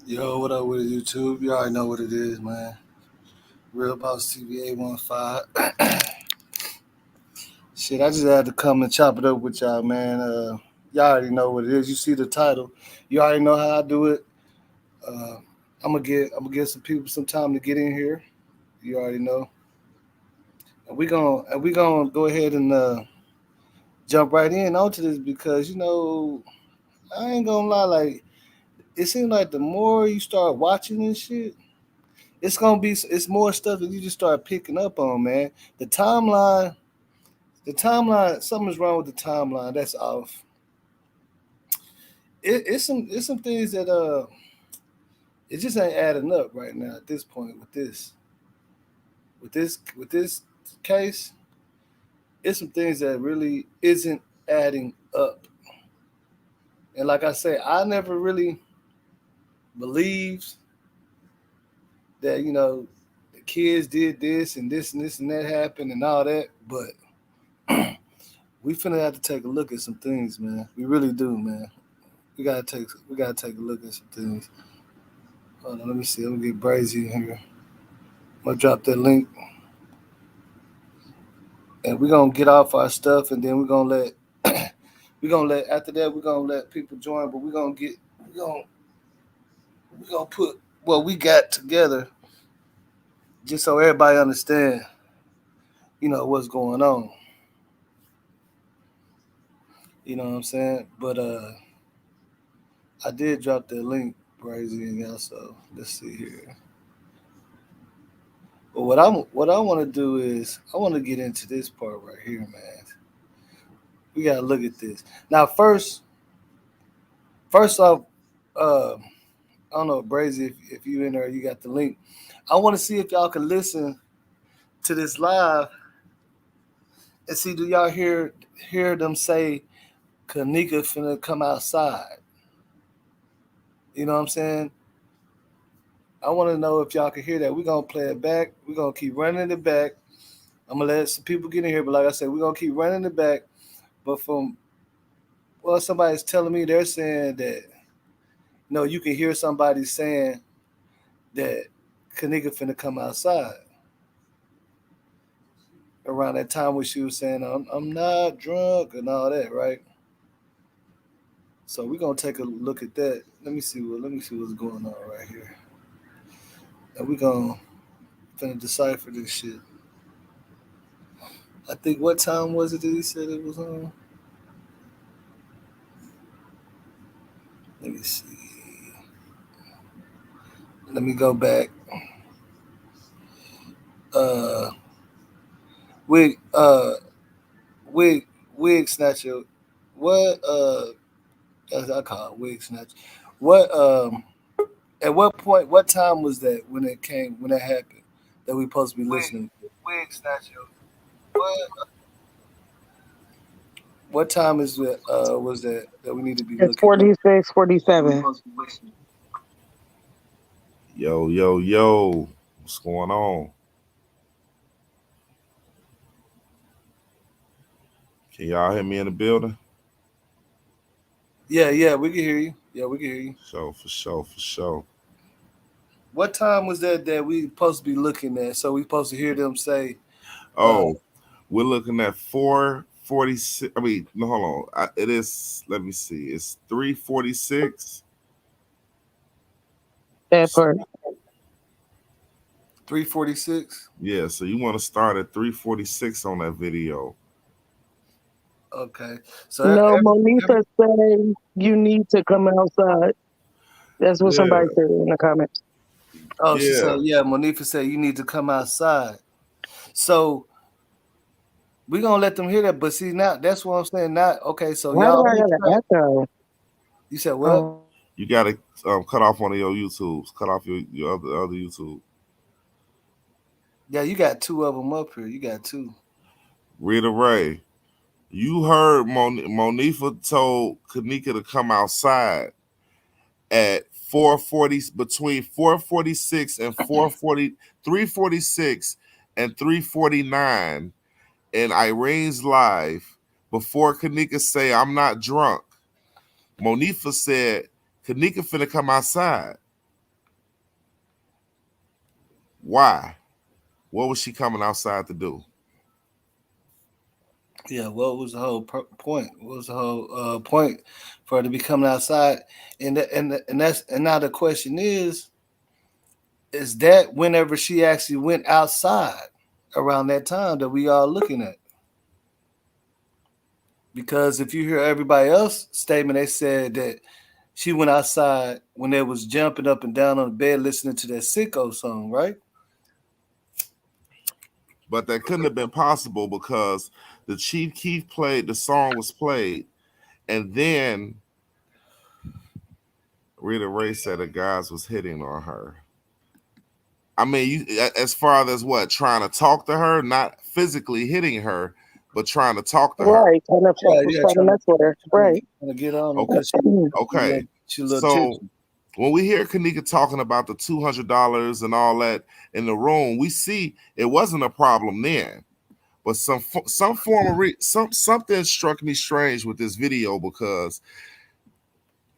Yo, what up with it, YouTube? You already know what it is, man. Real Boss TV 815. Shit, I just had to come and chop it up with y'all, man. Y'all already know what it is. You see the title. You already know how I do it. Uh, I'm gonna give some people some time to get in here. You already know. And we gonna go ahead and jump right in onto this because I ain't gonna lie, like it seems like the more you start watching this shit, it's more stuff that you just start picking up on, man. The timeline, the timeline, something's wrong with the timeline. That's off. It's some things that it just ain't adding up right now at this point with this case. It's some things that really isn't adding up. And like I say, I never really believed that the kids did this and this and this and that happened and all that, but we finna have to take a look at some things, man. We really do, man. We gotta take a look at some things. Hold on, let me see. I'm gonna get Brazy in here. I'm gonna drop that link, and we're gonna get off our stuff, and then we're gonna let after that we're gonna let people join, but we're gonna put what we got together just so everybody understand, what's going on. You know what I'm saying? But I did drop that link, Brazy, and y'all. So let's see here. But what I want to do is I want to get into this part right here, man. We gotta look at this now. First off, I don't know, Brazy, if you in there, you got the link. I want to see if y'all can listen to this live and see, do y'all hear them say Kenneka finna come outside? You know what I'm saying? I want to know if y'all can hear that. We're gonna play it back. We're gonna keep running it back. I'm gonna let some people get in here, but like I said, we're gonna keep running it back. But somebody's telling me they're saying that you can hear somebody saying that Kenneka finna come outside around that time when she was saying I'm not drunk and all that, right? So we're gonna take a look at that. Let me see what's going on right here, and we're gonna finna decipher this shit. I think what time was it that he said it was on? Let me see. Let me go back. Uh, wig, wig, wig snatcher. What? As I call it, wig snatch. What? At what point? What time was that when it came? When that happened? That we supposed to be listening to? Wig snatcher. What? What time is it? Was that we need to be It's looking at? 46, That we 47. supposed to be listening. Yo, yo, yo. What's going on? Can y'all hear me in the building? Yeah, we can hear you. Yeah, we can hear you. For sure. What time was that we supposed to be looking at? So we supposed to hear them say, uh, Oh, we're looking at 4:46. I mean, no, hold on. It is, let me see. It's 3:46. That part. 3:46. Yeah, so you want to start at 3:46 on that video. Okay. So No, every Monita said you need to come outside. That's what somebody Yeah, said in the comments. oh, she said, yeah. yeah. Monifa said you need to come outside. So we gonna let them hear that. But see, now that's what I'm saying. Now, okay. So Why do y'all I only got an track. echo? You said what? You got to cut off one of your YouTubes. Cut off your other YouTube. Yeah, you got two of them up here. You got two. Rita Ray, you heard Monifa told Kanika to come outside at 440, between 446 and 440, 346 and 349 in Irene's live before Kanika say I'm not drunk. Monifa said Kanika finna come outside. Why? What was she coming outside to do? Yeah, what was the whole point? What was the whole point for her to be coming outside? And now the question is that whenever she actually went outside around that time that we are looking at? Because if you hear everybody else statement, they said that she went outside when they was jumping up and down on the bed listening to that sicko song, right? But that couldn't have been possible because the Chief Keef played, the song was played, and then Rita Ray said the guys was hitting on her. I mean, you, as far as what, trying to talk to her, not physically hitting her, but trying to talk to her. Right, trying to Yeah, yeah, trying to mess with her. Right. trying to get on her Okay, because she, okay. she a little So tipsy. when we hear Kenneka talking about the $200 and all that in the room, we see it wasn't a problem then. But some form of something struck me strange with this video because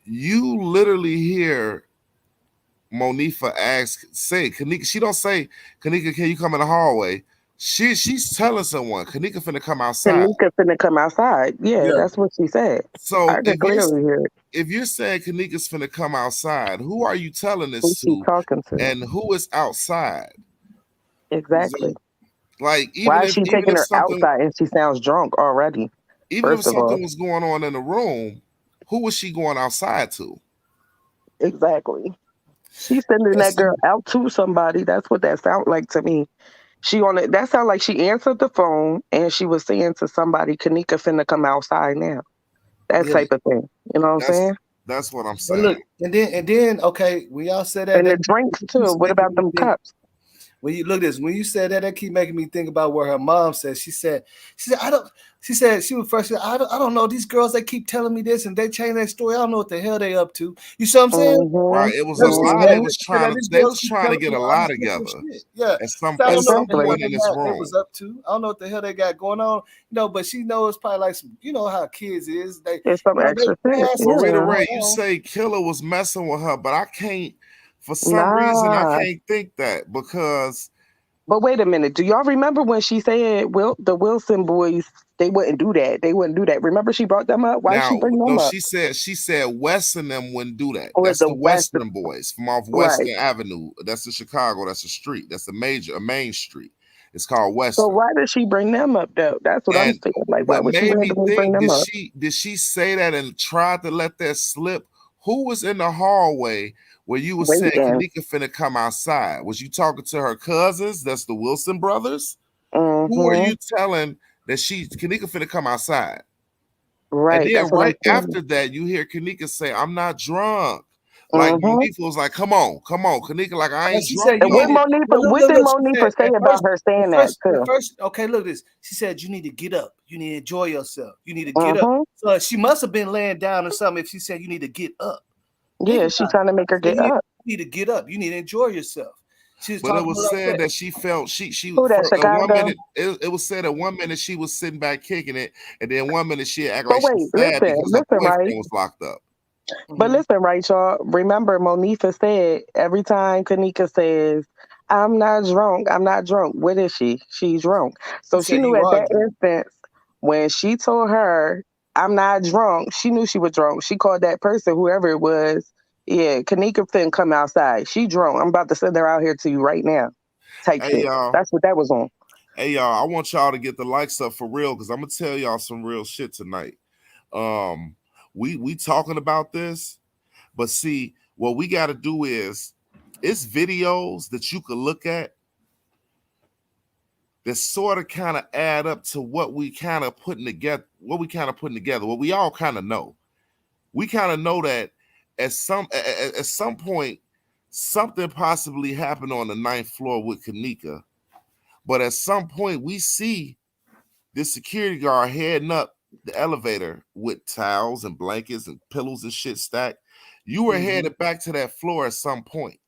you literally hear Monifa ask, say, Kenneka, she don't say, Kenneka, can you come in the hallway? She's telling someone, Kenneka finna come outside. Tanika finna come outside. Yeah, Yeah, that's what she said. So I could clearly hear it. if you're saying Kanika's finna come outside, who are you telling Who this she to, talking to. and who is outside? Exactly. So, like Why is she taking her outside and she sounds drunk already? even if First of all. something was going on in the room, who was she going outside to? Exactly. She's sending yes, that girl out to somebody. That's what that sound like to me. She on it. That sound like she answered the phone and she was saying to somebody, "Kanika finna come outside now." That yeah. type of thing. You know what I'm That's saying? that's what I'm But saying. look, and then, okay, when y'all said that, And the that drinks too. keeps What making about me them think. cups? When you look at this, when you said that keep making me think about what her mom said. She said, I don't. She said she was first. I don't know these girls. They keep telling me this and they change their story. I don't know what the hell they up to. You see what I'm saying? Right. Mm-hmm. It was a She lie. said They Mm-hmm. that. was She said trying that to these they girls was keep trying to telling get me a I'm lie slipping together shit. Yeah. at So I don't know what the Exactly. hell point they in this got. They room. was up to. I don't know what the hell they got going on. But she knows probably like some. You know how kids is. They, It's some they extra shit. had some But Rita shit Yeah. Ray, going you on. say Killer was messing with her, but I can't for some reason I Nah. can't think that because But wait a minute. Do y'all remember when she said, "Will the Wilson boys? They wouldn't do that. They wouldn't do that." Remember she brought them up. Why she now, bring no, them up? she said West and them wouldn't do that. Or That's the the West? Western boys from off Right. Western Avenue. That's in Chicago. That's a street. That's a main street. It's called So Western. why did she bring them up though? That's what I'm And saying. Like, why what would she made me randomly bring think, them did up? she say that and tried to let that slip? Who was in the hallway where you was saying Waiting. Kenneka finna come outside? Was you talking to her cousins? That's the Wilson brothers? Who are Mm-hmm. you telling that Kenneka finna come outside? And Right. then That's what I'm right saying. after that, you hear Kenneka say, I'm not drunk. Like Mm-hmm. Monifa was like, come on, come on. Kenneka, like, I And ain't she drunk said And you need though. to What did She said Monifa say about her saying that at too? first, okay, look at this. She said you need to get up. You need to enjoy yourself. You need to get up. Mm-hmm. So she must have been laying down or something if she said you need to get up. Think Yeah, she about it. trying to make her So get up. you need to get up. You need to enjoy yourself. She was But it talking to her was like said that. that she felt she Who that? for a one Chicago. minute. It was said at one minute she was sitting back kicking it, and then one minute she act But like she's wait, sad because her listen, boyfriend right? was locked up. But Mhm. listen, right, y'all. Remember, Monifa said every time Kanika says, "I'm not drunk. I'm not drunk." What is she? She's drunk. She So she said knew you at are that drunk. instance when she told her, "I'm not drunk." She knew she was drunk. She called that person, whoever it was. Yeah, Kanika finna come outside. She drunk. I'm about to send her out here to you right now. Type Hey shit. y'all, That's what that was on. hey y'all, I want y'all to get the likes up for real because I'm gonna tell y'all some real shit tonight. Um, we talking about this, but see, what we got to do is it's videos that you could look at that sort of kind of add up to what we kind of putting together, what we all kind of know. We kind of know that at some point something possibly happened on the ninth floor with Kenneka, but at some point we see this security guard heading up the elevator with towels and blankets and pillows and shit stacked. You were Mhm. headed back to that floor at some point,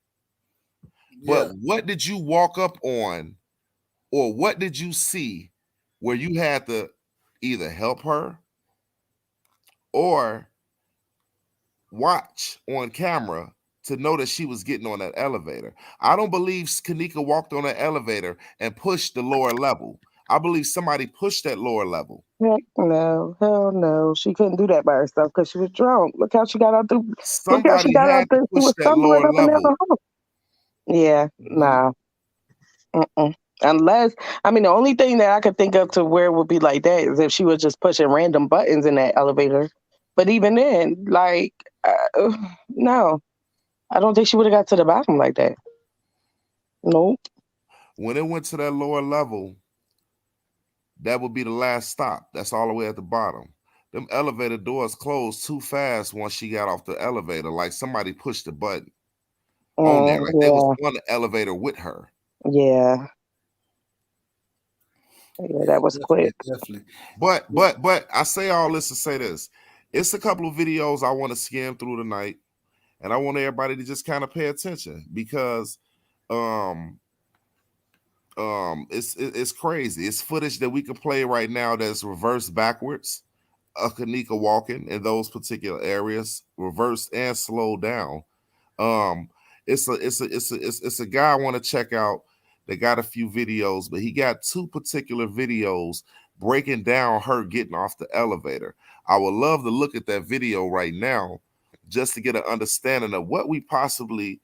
but Yeah. what did you walk up on, or what did you see where you had to either help her or watch on camera to know that she was getting on that elevator. I don't believe Kenneka walked on that elevator and pushed the lower level. I believe somebody pushed that lower level. Heck no, hell no. She couldn't do that by herself because she was drunk. Look how she got out the. Look how she Somebody got out had to there. She push was that stumbling lower up and down level. the hall. Yeah, Mhm. nah. Mm-mm. Unless, I mean, the only thing that I could think of to where it would be like that is if she was just pushing random buttons in that elevator. But even then, like, no, I don't think she would have got to the bottom like that. Nope. When it went to that lower level, that would be the last stop. That's all the way at the bottom. Them elevator doors closed too fast once she got off the elevator. Like somebody pushed the button on there. Like they was Yeah, on the elevator with her. yeah, yeah. Yeah, That was quick. definitely, definitely. But I say all this to say this. It's a couple of videos I want to skim through tonight, and I want everybody to just kind of pay attention because um it's crazy. It's footage that we can play right now that's reversed backwards. Kenneka walking in those particular areas, reversed and slowed down. Um, it's a guy I want to check out. They got a few videos, but he got two particular videos breaking down her getting off the elevator. I would love to look at that video right now just to get an understanding of what we possibly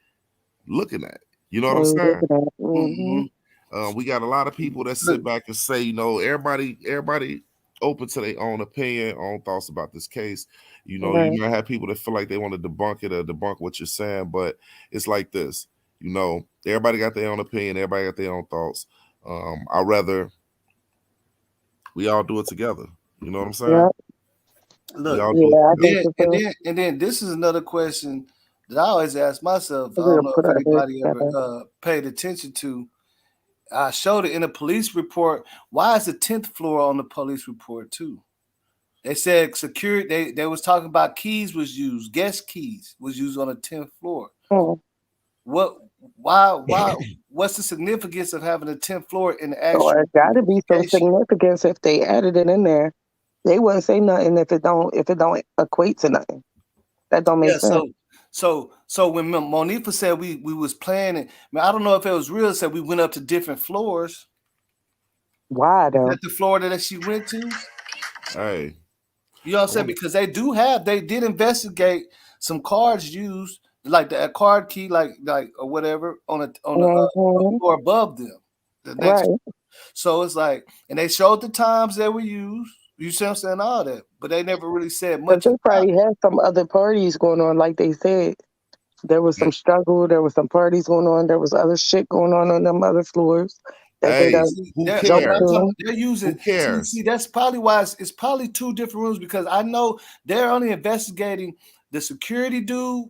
looking at. You know what I'm saying? Mm-hmm. Hmm. We got a lot of people that sit Look, back and say, everybody open to their own opinion, own thoughts about this case. Right. You might have people that feel like they want to debunk it or debunk what you're saying, but it's like this. Everybody got their own opinion, everybody got their own thoughts. I rather we all do it together. You know what I'm saying? Yeah, We look, all do it yeah. I and together. think then so and too. then and then this is another question that I always ask myself. I We're don't gonna know put if our heads anybody ever together. paid attention to. I showed it in a police report. Why is the 10th floor on the police report too? They said security. They was talking about keys was used. Guest keys was used on the 10th floor. Hmm. What? Why? What's the significance of having a 10th floor in the Or actual it got to be some investigation? significance if they added it in there. They wouldn't say nothing if it don't equate to nothing. That don't make Yeah. sense. So when Monifa said we was playing it, man, I don't know if it was real. Said we went up to different floors. Why Is though? that the Florida that she went to? Hey, You know what I'm I saying? want Because they did investigate some cards used, like the a card key, like or whatever, on the Hmm. floor above them, the next. Right. So it's like, and they showed the times that were used. You see what I'm saying? All that, but they never really said Because much they about probably had some other parties going on, like they said. There was hey, some struggle. There was some parties going on. There was other shit going on them other floors that they hey, don't See, who jump but I'm talking cares? about to. they're using. Who See, cares? that's probably why it's probably two different rooms because I know they're only investigating the security dude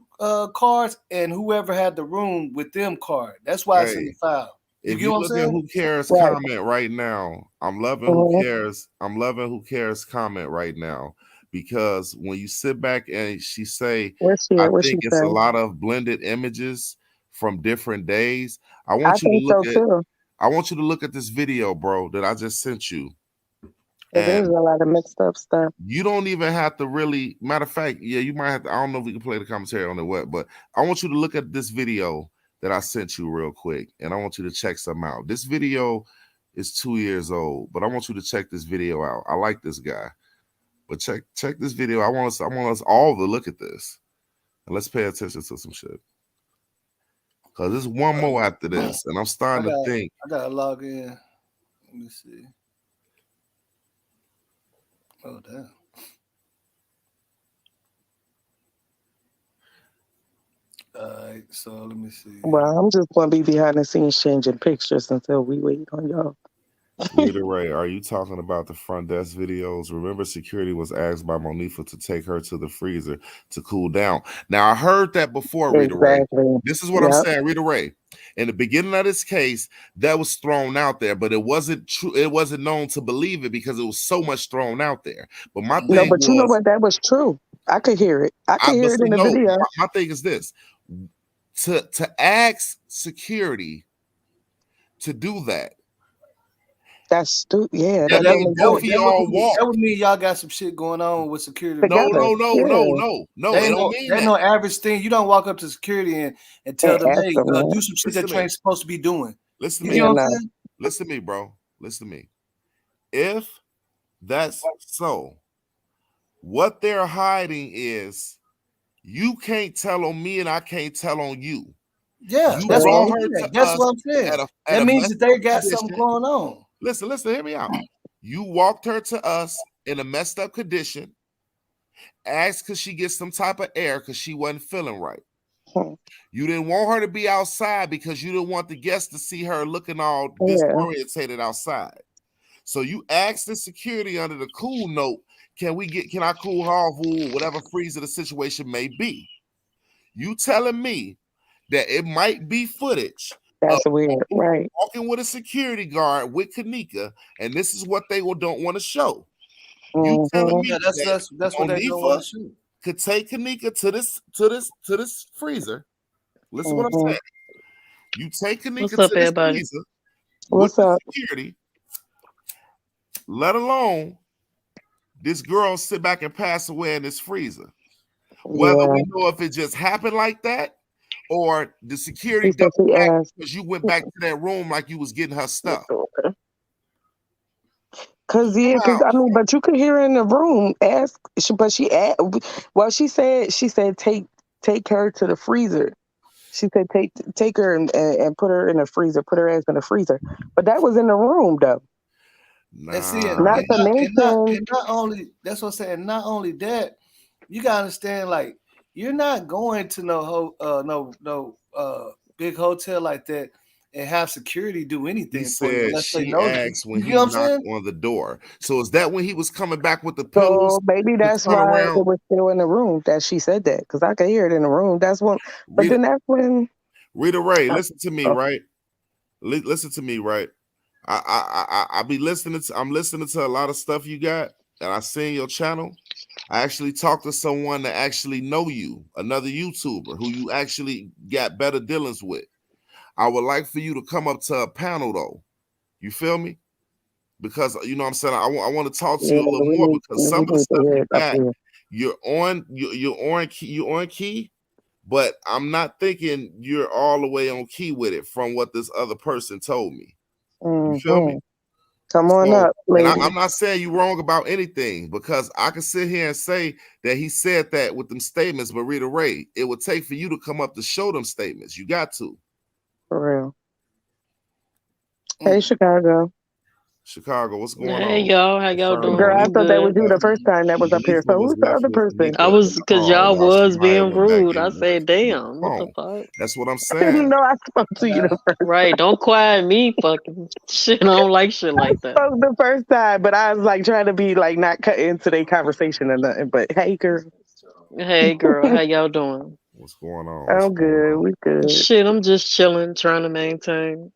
cards and whoever had the room with them card. That's why it's in the Hey, file. You if get you what I'm look at saying? who cares Right. comment right now, I'm loving who Hmm. cares. I'm loving who cares comment right now because when you sit back and she say, What's she I at? What she think it's a say? lot of blended images from different days. I I want you to think look so at too. I want you to look at this video, bro, that I just sent you. It is a And lot of mixed up stuff. you don't even have to really matter of fact, yeah, you might have to. I don't know if we can play the commentary on the what, but I want you to look at this video that I sent you real quick, and I want you to check something out. This video is 2 years old, but I want you to check this video out. I like this guy, but check this video. I want us all to look at this, and let's pay attention to some shit. Cause there's one more after this, and I'm I starting to got think, I gotta log in. Let me see. Oh damn. All right. So let me see. Well, I'm just gonna be behind the scenes changing pictures until we wait on y'all. Rita Ray, are you talking about the front desk videos? Remember, security was asked by Monifa to take her to the freezer to cool down. Now, I heard that before, Rita Ray. Exactly. This is what I'm Yep. saying, Rita Ray. In the beginning of this case, that was thrown out there, but it wasn't true. It wasn't known to believe it because it was so much thrown out there. But my No, thing Mhm. but you know was, what? That was true. I could hear it. I could hear but it see, in the no, video. my thing is this: to ask security to do that That's stupid. Yeah, Yeah, that And don't then make both sense. of y'all that walked. would mean y'all got some shit going on with security No, because Together. no, no, no, Yeah. no, no. It don't mean that ain't no that. average thing. You don't walk up to security and tell And them, ask hey, them that. do some shit Listen that to you me. ain't supposed to be doing. Listen You to get me. Yeah, what I'm no. saying? Listen to me, bro. Listen to me. If that's so, what they're hiding is you can't tell on me and I can't tell on you. Yeah, You that's what brought I'm True. her saying. to That's us what I'm saying. at That a means messed that they up got something condition. going on. Listen, hear me out. You walked her to us in a messed up condition, asked could she get some type of air because she wasn't feeling right. Hmm. You didn't want her to be outside because you didn't want the guests to see her looking all Yeah, disorientated outside. So you asked the security under the cool note, can I cool her off, whatever freezer the situation may be? You telling me that it might be footage of that's weird. Right. walking with a security guard with Kenneka, and this is what they don't want to show. You telling Mm-hmm. Yeah, me that that's what they don't want Monifa to shoot. could take Kenneka to this freezer. Listen what I'm Mm-hmm. saying. You take Kenneka What's up, to this everybody? freezer with What's the up? security, let alone this girl sit back and pass away in this freezer. Whether Yeah. we know if it just happened like that or the security She said double she back asked. because you went back to that room like you was getting her stuff. Yeah, Come cause out. I mean, but you could hear her in the room ask. But she asked. Well, she said take her to the freezer. She said take her and put her in the freezer. Put her ass in the freezer. But that was in the room though. And see, Nah. Not to mention. and not only that's what I'm saying. Not only that, you gotta understand, like, you're not going to no big hotel like that and have security do He anything for you said unless they she know you. asked when You get he what I'm knocked saying? on the door. So is that when he was coming back with the pillows So maybe to that's turn why it around? was still in the room that she said that. Because I could hear it in the room. That's when. But Rita, then that's when. Rita Ray, Oh, listen to me, oh, right? Listen to me, right? I be listening to I'm listening to a lot of stuff you got, and I seen your channel. I actually talked to someone that actually know you, another YouTuber who you actually got better dealings with. I would like for you to come up to a panel though. You feel me? Because you know what I'm saying. I want to talk to yeah, you a little more because we some of the need to stuff hear you it up got, here. you're on key, but I'm not thinking you're all the way on key with it from what this other person told me. You feel Hmm. me? Come on So, up, and lady. I'm not saying you're wrong about anything because I can sit here and say that he said that with them statements, but Rita Ray, it would take for you to come up to show them statements. You got to. For real. Hey, Mm. Chicago. Chicago, what's going Hey on? y'all, how y'all Confirming doing? Girl, I I'm thought that was good. you the first time that was up here. Monifa So was who's the left other with person? I Kenneka in was the cause car y'all while she was might have being went back rude. in I said, the damn, what the phone. fuck? That's what I'm I didn't saying. know I spoke to you the first. Right, don't quiet me fucking shit. I don't like shit I like that. spoke the first time, but I was like trying to be like not cut into their conversation or nothing. But hey, girl, Hey girl, how y'all doing? What's going on? What's I'm going good. on? We good. Shit, I'm just chilling, trying to maintain.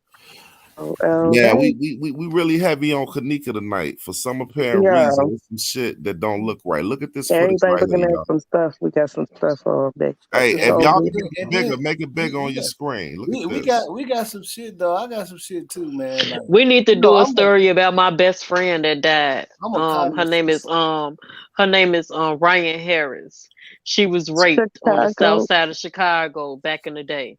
Oh, Yeah, okay. we really heavy on Kenneka tonight for some apparent Yeah. reason. It's some shit that don't look right. Look at this footage Everybody right looking here, at y'all. some stuff. We got some stuff all day. So Hey, it's if all y'all good. can make it bigger on your Yeah, screen. Look at this. we got some shit though. I got some shit too, man. Like, We need to you know, do a story about my best friend that died. I'm a Her comments. name is Ryan Harris. She was raped on the south Chicago. side of Chicago back in the day.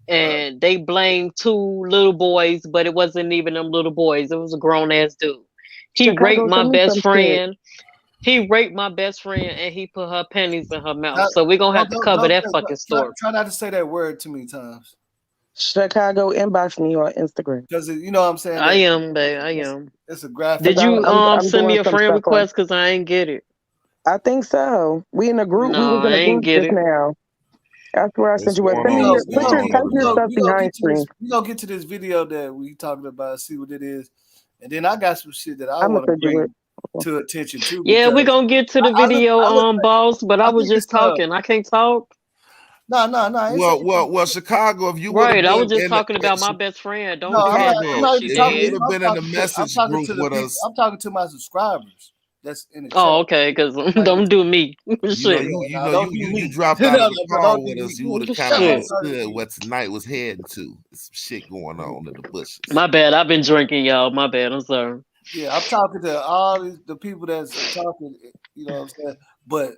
And they blamed two little boys, but it wasn't even them little boys. It was a grown ass dude. He raped Chicago, my send me best some shit. friend. He raped my best friend and he put her panties in her mouth. Not, So we're gonna have to cover don't that say, fucking try, story. try not to say that word too many times Chicago, inbox me on Instagram. because you know what I'm saying I that am, babe. I it's, am. it's a graphic. Did Cause you I'm send doing me a some friend stuff on. request? Cause I ain't get it. I think so. We in a group. We No, was in I a ain't group get just it. now. That's where I sent What's you. What? going Send me on? What's We put going gonna your on, get type baby your girl? stuff behind to this. screen. We gonna get to this video that we talking about. See what it is, and then I got some shit that I I'm gonna want to send you bring it. to attention too Yeah, we because gonna get to the video, I look boss. But I I was think it's just talking. I can't talk. no I ain't saying Well, Chicago, if you would have Right. I was been just in the talking about my best friend. no Don't do that, I'm Chicago, babe. not She even if you talking to would dead. you. have been in the I'm message talking group to the with people. us, I'm talking to my subscribers that's in the chat. Oh, okay, because Like, don't do me. You know, Shit. you yeah, you no, know, don't you do you you me. dropped No, out no, of the no, call don't do with us. me. You would have kind of I'm Shit. sorry. understood what tonight was heading to. There's some shit going on in the bushes. My bad. I've been drinking, y'all. My bad. I'm sorry. Yeah, I'm talking to all the people that's talking. You know what I'm saying? But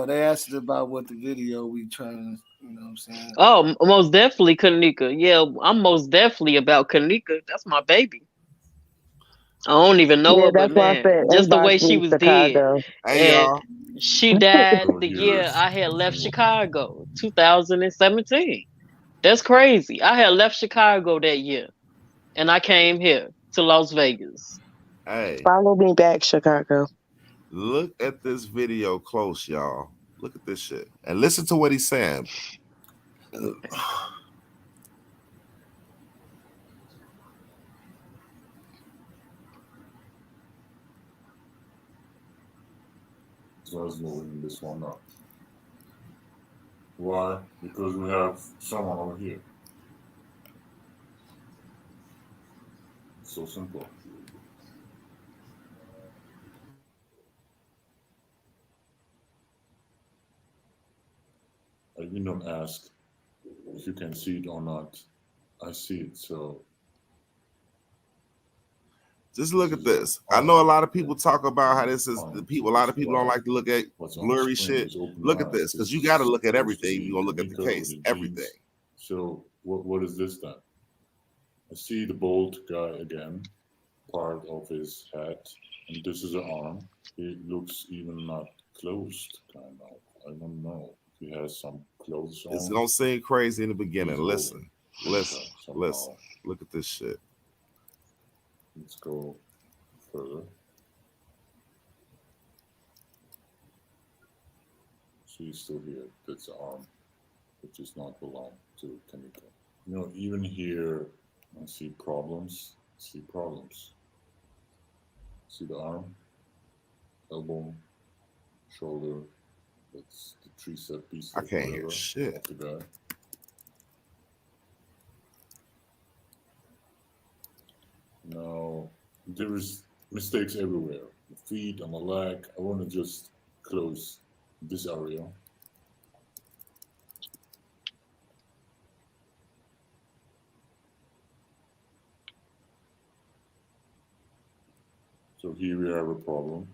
they asked about what the video we trying to. You know what I'm saying? Oh, most definitely Kanika. Yeah, I'm most definitely about Kanika. That's my baby. I don't even know Yeah, her, but that's why I man, said just the inbox way me she was dead. Chicago. Hey And y'all, she died So the year here's I had left Chicago, 2017. That's crazy. I had left Chicago that year and I came here to Las Vegas. hey, Follow me back, Chicago. look at this video close, y'all. Look at this shit and listen to what he's saying. was moving this one up. Why? Because we have someone over here. So simple. I did not ask if you can see it or not. I see it, so Just look at this. I know a lot of people talk about how this is the people. A lot of people don't like to look at what's on the blurry screen shit. is open Look at eyes. this, because This you is got to look at supposed to everything. be You're gonna look at the Kanika case, with the everything. jeans. So what is this then? I see the bald guy again, part of his head, and this is an arm. It looks even not closed, kind of. I don't know if he has some clothes It's on. gonna seem crazy in the beginning. He's Listen, holding listen, Kenneka somehow. listen. Look at this shit. Let's go further. She's still here. That's the arm, which does not belong to Kenneka. Even here, I see problems. See problems. See the arm, elbow, shoulder. That's the tricep, I bicep, can't hear whatever shit. of the guy. Now, there is mistakes everywhere. The feet, on the leg. I want to just close this area. So here we have a problem,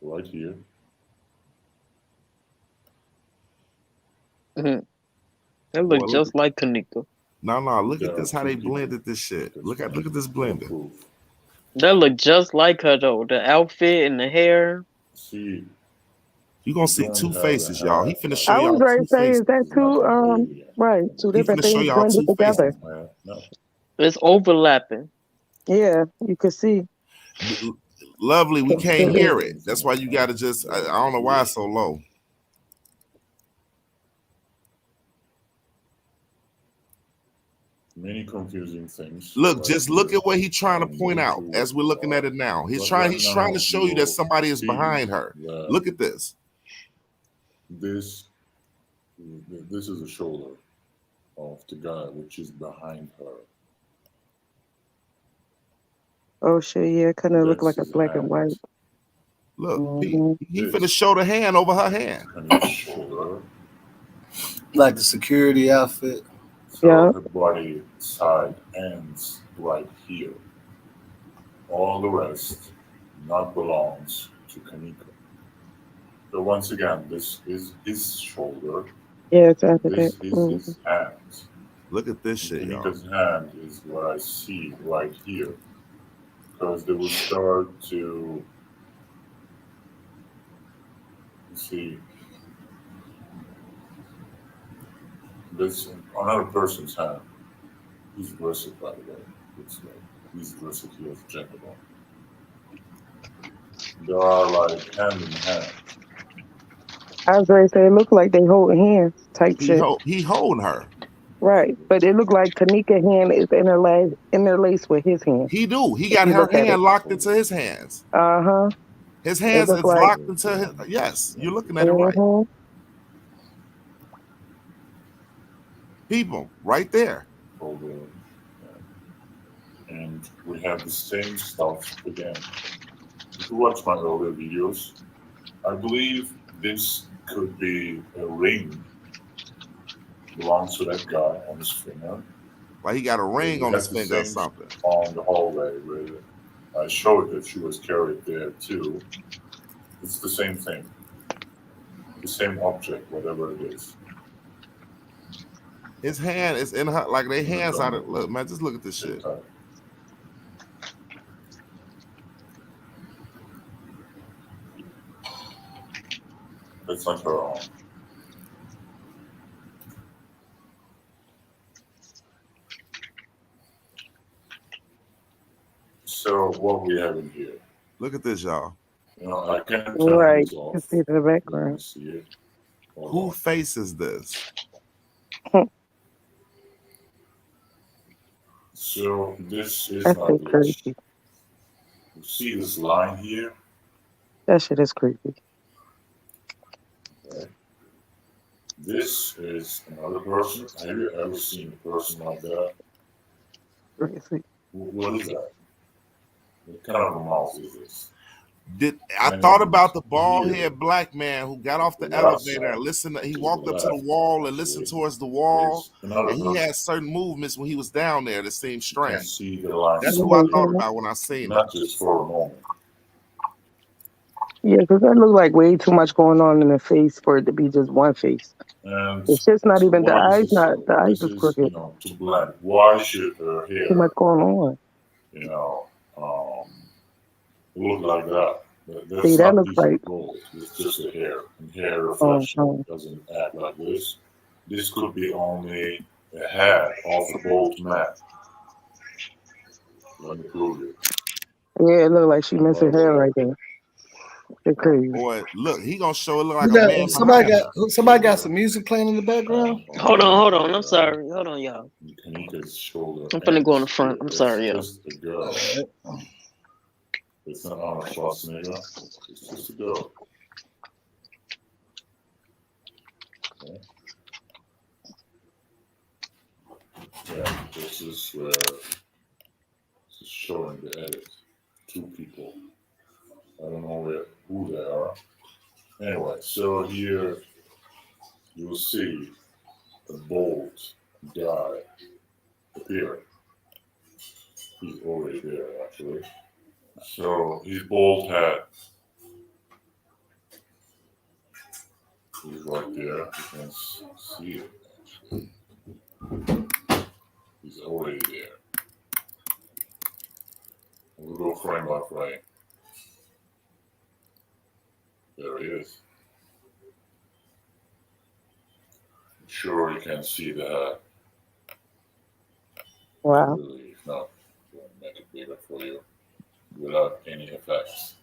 right here. Mhm. That Boy, look look. just like Kanika. No, look There at are this. How two they people. blended this shit. That's Look fine. at this No blending. proof. That look just like her though. The outfit and the hair. See, You gonna you see don't two have a faces, y'all. He hat finna like show I was y'all ready two to say, is faces. that it's not two an alien. right, two He different finna show things y'all blended two together. faces. No. It's overlapping. Yeah, you could see. Lovely, we can't Consider. hear it. That's why you gotta just. I don't know why it's so low. Many confusing things. Look, Right just look here. at what he's trying to I'm point going out to as we're looking at it now. He's trying right to now show you you that will somebody is see behind her. that Look at this. this is a shoulder of the guy which is behind her. Oh shit, yeah, kind of look That's like a his black and white. hand. Look, Hmm. he finna This show the hand over her hand. Kanika's shoulder. Like the security outfit. Yeah. So her body side ends right here. All the rest not belongs to Kanika. So once again, this is his shoulder. Yeah, it's after that. This is Hmm. his hand. Look at this And shit, y'all. Kanika's hand is what I see right here. Because they will start to see this another person's hand. He's dressed, by the way. It's like he's dressed here as a gentleman. They are like hand in hand. I was ready to say it looked like they holding hands type shit. He holding her. Right. But it looked like Kanika hand is interlaced with his hand. He do. He If got you her look at it. hand locked into his hands. Uh-huh. His It hands looked is like locked into his. Yes, you're looking at it right. hmm People, right there. Over, and we have the same stuff again. if you watch my earlier videos, I believe this could be a ring belongs to that guy on his finger. Like he got a ring on his the finger or same something. on the hallway where I showed that she was carried there too. It's the same thing. The same object, whatever it is. His hand is in her, like their hands out. Look, man, just look at this shit. That's not her arm. So what we have in here? Look at this, y'all. You know, I can't turn Right. this off. You see the background. See it. Who faces this? So this is That's not so this. creepy. You see this line here? That shit is creepy. Okay. This is another person. Have you ever seen a person like that? Crazy. What is that? What kind of a mouth is this? I thought about the bald-headed black man who got off the elevator and listened. He walked up to the wall and listened towards the wall, and he had certain movements when he was down there that seemed strange. See the line. That's who I thought about when I seen it. Not just for a moment. Yeah, because that looked like way too much going on in the face for it to be just one face. And it's just not even the why eyes. this Not the eyes this is crooked. You know, to blend. Why should her hair, Too much going on. you know, look like that? That's See, that not looks like gold. It's just a hair. And hair reflection doesn't act like this. This could be only a hair off a bald man. Let me prove it. yeah, it looked like she missing hair right there. It's crazy. Boy, look, he gonna show it look like a man. Somebody got some music playing in the background. Hold on. I'm sorry. Hold on, y'all. Kenneka's shoulder. I'm finna go in the front. I'm sorry, y'all. It's just a girl. It's not Arnold Schwarzenegger. It's just a girl. Okay. Yeah, this is where this is showing the edit. Two people. I don't know who they are. Anyway, so here you will see a bald guy appear. He's already there, actually. So his bald head. He's right there. You can see it. He's already there. We'll go frame by frame. There he is. I'm sure you can see the head. Wow. Really, if not, we'll make it bigger for you without any effects.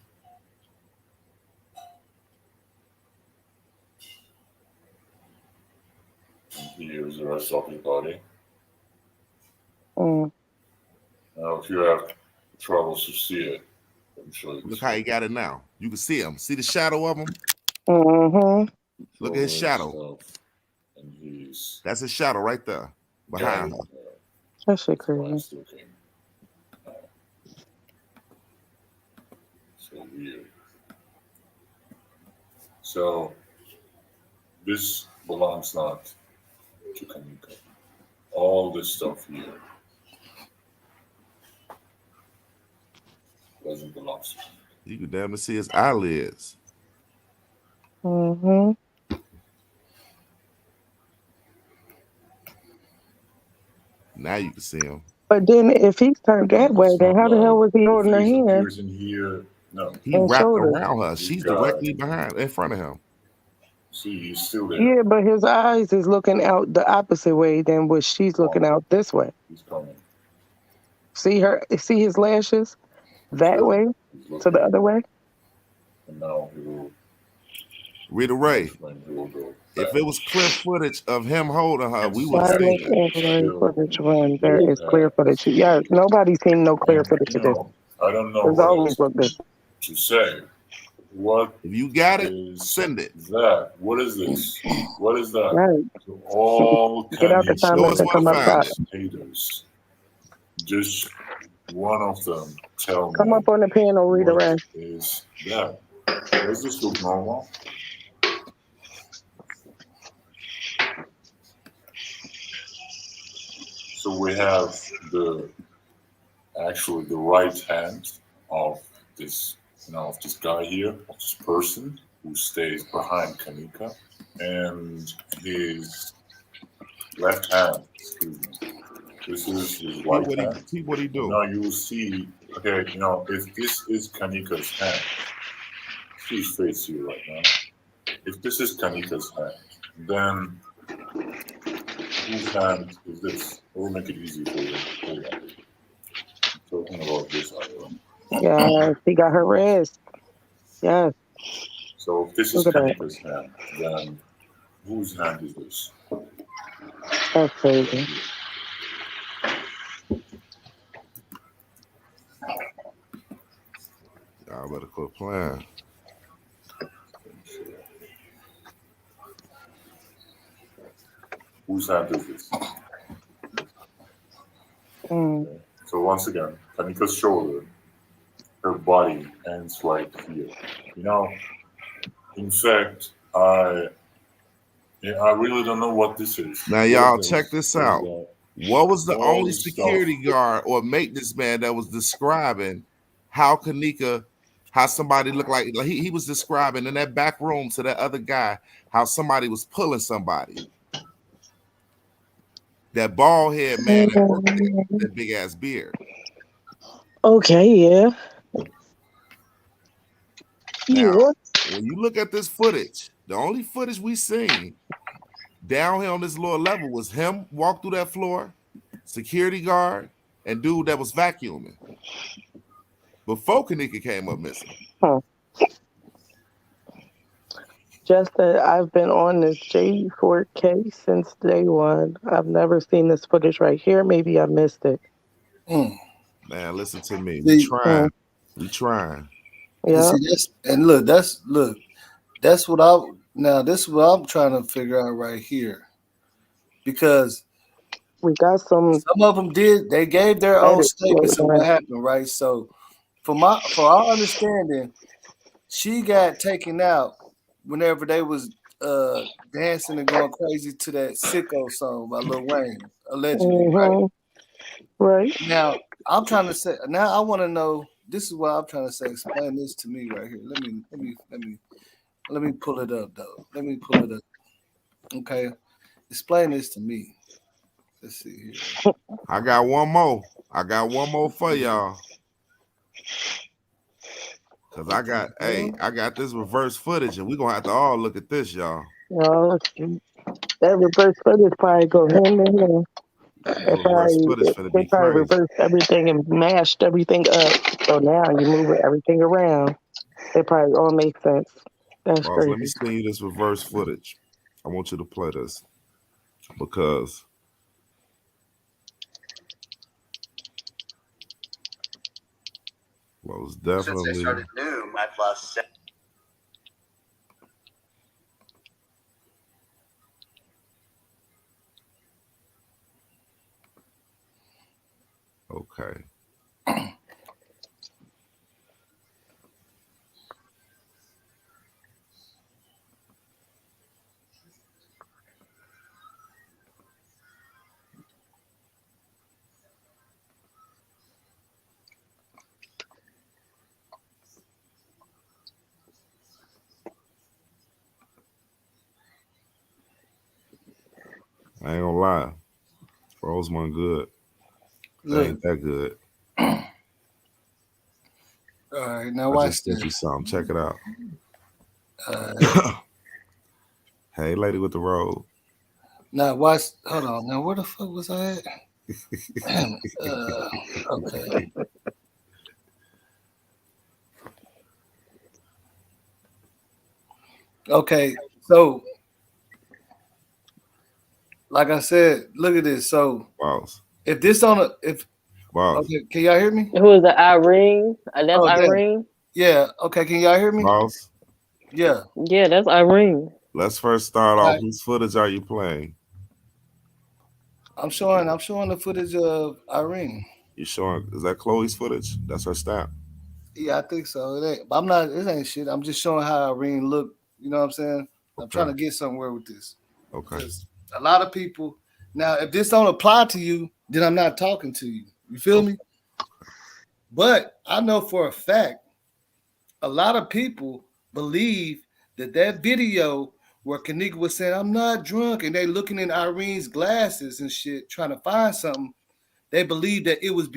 And here's the rest of his body. Now, if you have troubles to see it, I'm sure you look how he got it now. You can see him. See the shadow of him? Look at his shadow. And that's his shadow right there behind her. That shit crazy. So weird. So this belongs not to Kenneka. All this stuff here doesn't belong to Kenneka. You can damn near see his eyelids. Now you can see him. But then if he's turned that way, then how the hell was he holding her hand? In here, no. He wrapped around her. She's directly in front of him. See, he's still there. Yeah, but his eyes is looking out the opposite way than what she's looking out this way. He's coming. See his lashes that way to the other way. And now he will. Rita Ray, if it was clear footage of him holding her, we would see it. Footage when there is clear footage. Yeah, nobody's seen no clear footage of this. I don't know It's always looked this. to say. What if you got it, send it. That what is this? What is that? Right. So all get out the comments and come outside. haters just one of them tell Come me up on the panel, read the what rest. is that. Does this look normal? So we have the actually the right hand of this, of this guy here, of this person who stays behind Kenneka, and his left hand, excuse me. This is his right hand. See what he And do. now you will see, okay, if this is Kenneka's hand, see his face here right now. If this is Kenneka's hand, then whose hand is this? It will make it easy for you. Hold on. I'm talking about this item. Yes, he got her wrist. Yes, So if this is look at that. Kenneka's hand, then whose hand is this? That's crazy. Y'all better quit playing. Whose hand is this? Mm. So once again, Kenneka's shoulder, her body ends right here. In fact, I really don't know what this is. Now, What y'all, it is. check this There's out. What was the all only this security guard or maintenance man that was describing how Kenneka, how somebody looked like he was describing in that back room to that other guy, how somebody was pulling somebody. That bald head man that worked there, that big ass beard. Okay, yeah. Now, Yeah. when you look at this footage, the only footage we seen down here on this lower level was him walk through that floor, security guard, and dude that was vacuuming. Before Kenneka came up missing. Huh. Just that I've been on this J4 case since day one. I've never seen this footage right here. Maybe I missed it. Mm. Man, listen to me. We See, trying. We trying. and Yeah. see that's what this is what I'm trying to figure out right here because We got some some of them they gave their own edits statements floating of what around. happened, right? So for our understanding, she got taken out whenever they was dancing and going crazy to that sicko song by Lil Wayne, allegedly, right? Mm-hmm. Right. Now I'm trying to say now I want to know this is what I'm trying to say. Explain this to me right here. Let me pull it up though. Let me pull it up. Okay. Explain this to me. Let's see here. I got one more. I got one more for y'all. Cause I got this reverse footage, and we're gonna have to all look at this, y'all. That reverse footage probably go hand in hand. That reverse footage finna They be probably crazy. reversed everything and mashed everything up. So now you move everything around. It probably all makes sense. That's Boss, let me crazy. send you this reverse footage. I want you to play this because was definitely. Since I started Noom, I've lost. Okay. I ain't gonna lie. Rosemont good. They ain't that good. All right, now I watch just sent you this. something. Check it out. Uh, Hey, lady with the robe. now watch. Hold on. Now where the fuck was I at? Damn it. Okay. Okay. So, like I said, look at this. So, Boss. if this on a if Boss. okay, can y'all hear me? Who is it? Irene? That's Oh, damn. Irene? Yeah. Okay. Can y'all hear me? Boss. Yeah. Yeah, that's Irene. Let's first start off. Right. Whose footage are you playing? I'm showing the footage of Irene. You showing? Is that Chloe's footage? That's her snap. Yeah, I think so. It ain't, but I'm not. It ain't shit. I'm just showing how Irene looked. You know what I'm saying? I'm trying Okay. to get somewhere with this Okay. because a lot of people. Now, if this don't apply to you, then I'm not talking to you. You feel Okay. me? But I know for a fact a lot of people believe that that video where Kanika was saying I'm not drunk and they looking in Irene's glasses and shit trying to find something, they believe that it was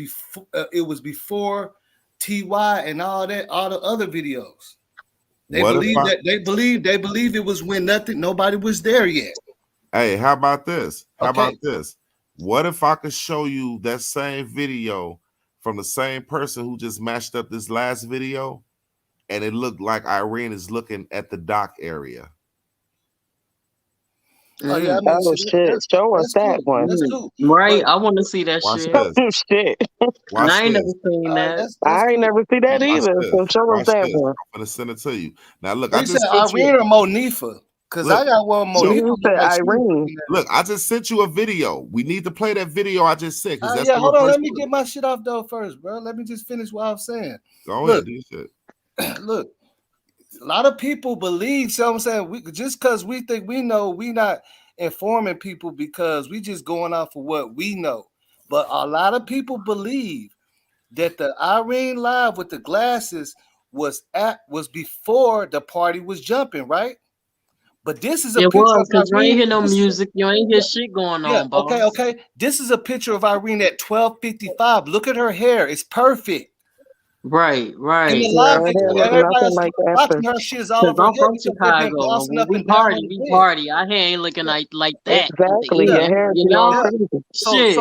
before Ty and all the other videos. They What if believe I? that they believe it was when nobody was there yet. Hey, how about this? How about Okay. this? What if I could show you that same video from the same person who just matched up this last video, and it looked like Irene is looking at the dock area? Oh yeah, I Mm. mean, Oh shit, shit! Show us that's that cool. one. That's Mm. cool. Right. But I want to see that Watch shit. this. Oh shit! Watch I ain't never this. seen that. that's I ain't cool. never see that Watch either. this. So show us Watch that this. one. I'm gonna send it to you. Now look, I You said just sent you. Irene or Monifa? Cause I Look, got one look, Monifa You look said like she was Irene. looking at. look. I just sent you a video. We need to play that video I just sent because that's Yeah, the hold on. reverse. Let me get my shit off though first, bro. Let me just finish what I'm saying. Go ahead, Look, do your shit. look. A lot of people believe. See what I'm saying? We just because we think we know, we not informing people because we just going off of what we know. But a lot of people believe that the Irene live with the glasses was before the party was jumping, right? But this is a It picture of was because you ain't Irene. hear no music. You ain't hear Yeah, shit going yeah, on, okay, boss. okay. This is a picture of Irene at 12:55. Look at her hair; it's perfect. Right, In the right. Yeah, live her video, hair What? look everybody nothing else like watching after. her shit is all Cause over her I'm head from because they've been Chicago, and bouncing when up we and down on party, the we bed. party. Our hair ain't looking Yeah, like that at the Exactly. yeah, Your end. hair You be all yeah. know, crazy. So shit.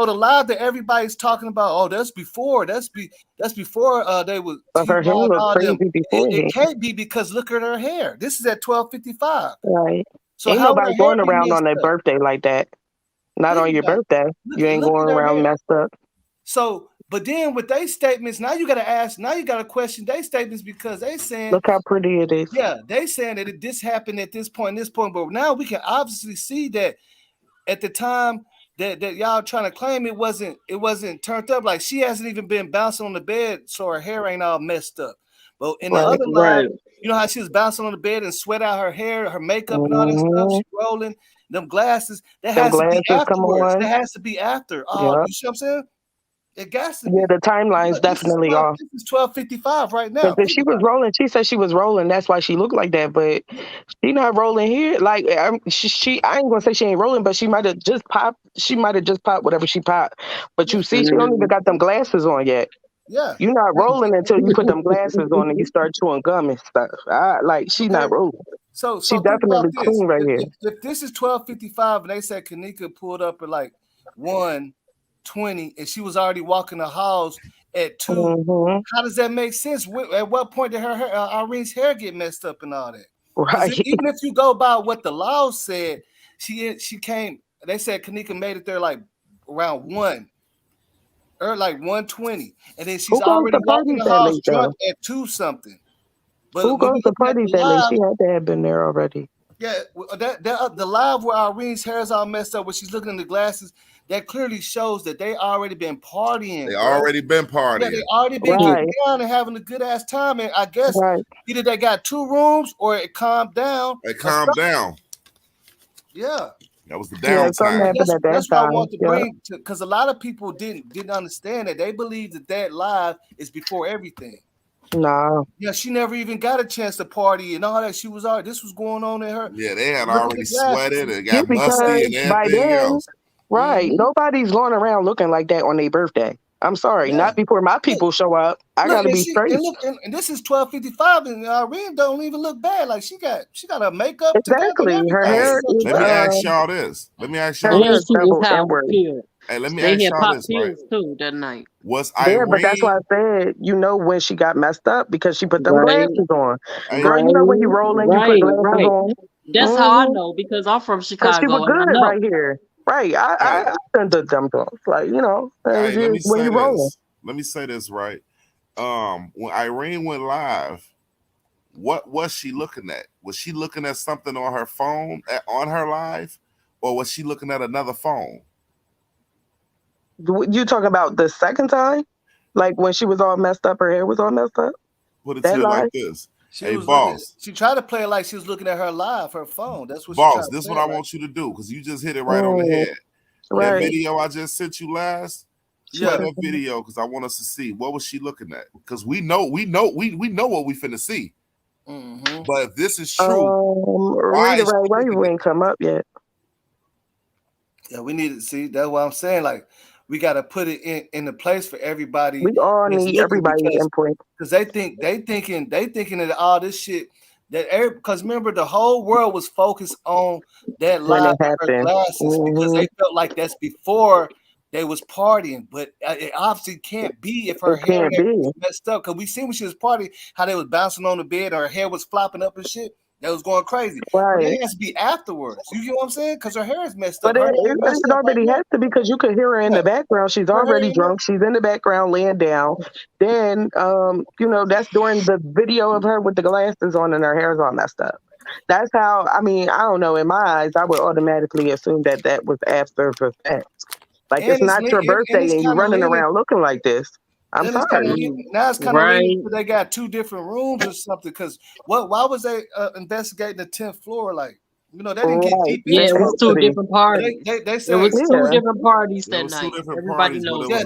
the live that everybody's talking about, oh, that's before, that's before they was But Ty her hair and look all them. crazy It beforehand. can't be because look at her hair. This is at 12:55. Right. So Ain't how would nobody her hair going be around on messed their up? birthday like that. Not Think on your about it. birthday. You ain't Look going at her around hair. messed up. So, but then with they statements, now you got to ask, now you got to question they statements because they saying, Look how pretty it is. yeah, they saying that this happened at this point, this point, but now we can obviously see that at the time that y'all trying to claim it wasn't turned up. Like she hasn't even been bouncing on the bed, so her hair ain't all messed up. But in the Right. other live, Right. you know how she was bouncing on the bed and sweat out her hair, her makeup, and all that stuff. Hmm. She rolling them glasses. That Them has to be glasses come afterwards. That on. has to be after. Oh, Yep. you see what I'm saying? It got to Yeah, be. the timeline's Look, this is definitely 12. off. This is 12:55 right Because now. if Think she was about rolling, she said she was rolling. That's why she looked like that. But it. she not rolling here. Like I ain't gonna say she ain't rolling, but she might have just popped. She might have just popped whatever she popped. But Yeah, you see, she don't even Mm. got them glasses on yet. yeah. You're not rolling until you put them glasses on and you start chewing gum and stuff. Like she Okay. not rolling. She So think about definitely this. clean right If, here. if, if this is 12:55 and they said Kanika pulled up at like 1:20 and she was already walking the halls at 2, Hmm. how does that make sense? At what point did Irene's hair get messed up and all that? Because Right. even if you go by what the law said, she came. They said Kanika made it there like around 1 or like 1:20, and then she's Who goes already to walking parties the that halls late drunk though? at 2 something. But Who when goes you're to looking at parties the that late? live, She had to have been there already. yeah, the live where Irene's hair is all messed up, when she's looking in the glasses, that clearly shows that they already been They partying, bro. already been Yeah, they partying. already been getting Right. down and having a good ass time. And I guess Right. either they got 2 rooms or it calmed down They or calmed something. down. Yeah, That was the Yeah, something but downtime. happened that's at that that's what I time. want to Yeah. bring to, because a lot of people didn't understand that. They believe that live is before everything. Nah. Yeah, she never even got a chance to party and all that. She was all this was going on in her. Yeah, they had Look at already the glasses. sweated and Yeah, got musty because and by everything then, else. right, Hmm. nobody's going around looking like that on their birthday. I'm sorry, Yeah. not before my Look, people show up. I look, gotta and be she and straight. look, and this is 12:55, and Irene don't even look bad. Like she got her makeup together and Exactly. Her everything. Hey, hair She look is let me dressed. ask y'all this. Let me ask her y'all And hair this. is she was double high off inward. pills. Hey, let me They ask had y'all pop this, right? pills too that night. Was Yeah, but that's why I Irene, said, when she got messed up because she put them Right, glasses on. hey, Girl, you know when you right, rolling, you put right, glasses right. on. That's how I Mm-hmm. know because I'm from Cause she was Chicago and I good know. right here. Right. hey, I done did them things. Like, hey, let me when say you rolling. this. Let me say this, right? When Irene went live, what was she looking at? Was she looking at something on her phone on her live, or was she looking at another phone? You talking about the second time? Like when she was all messed up, her hair was all messed up? Put it to That you like lie? this. She Hey, was looking. boss, She tried to play it like she was looking at her live, her phone. That's what she tried boss, to this is play what it I like. want you to do because you just hit it right on the Mm, head. That right. video I just sent you last, play Yeah, that video because I want us to see what was she looking at. Because we know what we finna see. hmm But if this is true, why Rita is Ray, she why looking you at? ain't come up yet? yeah. We need to see. That's what I'm saying. Like, we got to put it in the place for everybody We all that's need looking everybody's input because they thinking that all this shit because remember the whole world was focused on that when lie it with her happened. glasses because Hmm. they felt like that's before they was partying, but it obviously can't be if her It hair and can't be. everything was messed up because we seen when she was partying how they was bouncing on the bed, her hair was flopping up and shit. That was going crazy. So Right. that has to be afterwards. You get what I'm saying? Because her hair is messed up. But Her hair ain't messed it up right already now. has to because you could hear her in Yeah, the background. She's her hair already ain't drunk. She's in the background laying down. Then, that's during the video of her with the glasses on and her hair's all messed up. That's how, I mean, I don't know. In my eyes, I would automatically assume that that was after the fact. Like, it's and not your and birthday it's and you kind of running leaning. around looking like this. I'm And it's kind of sorry. now it's kind of leaning Right. to they got two different rooms or something. Because what? Why was they investigating the 10th floor? Like they didn't get Right. deep Yeah, It it into was it, has to two but be. different they parties. they, they It said was two Yeah. different parties There that was two night. different Everybody parties, but knows it yeah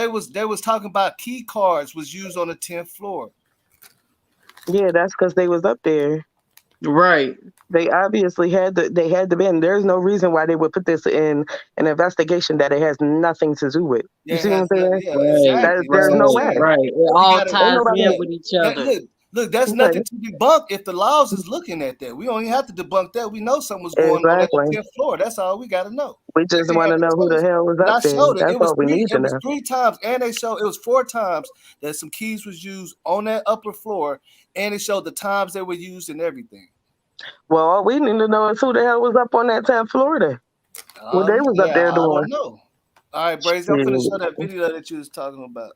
was that. they was talking about key cards was used on the 10th floor. Yeah, that's because they was up there. Right. They obviously they had to be, and there's no reason why they would put this in an investigation that it has nothing to do with. You Yeah, it see what I'm has nothing. saying? Yeah, Right. That exactly. That's there's what I'm no Right. way. saying. Right. It We all got to Ain't ties nobody in yeah. with each That other. look. That's okay. nothing to debunk if the laws is looking at that. We don't even have to debunk that. We know something was going on at the Exactly. 10th floor. That's all we got to know. We They just ain't want got to to know who tell the us. hell was And up I there. showed it. That's all we need to It was know. 3 times, and they showed it was 4 times that some keys was used on that upper floor, and it showed the times they were used and everything. Well, all we need to know is who the hell was up on that 10th floor then. What they was up Yeah, there I doing. don't know. All right, Brazy, I'm finna show that Shit. video that you was talking about.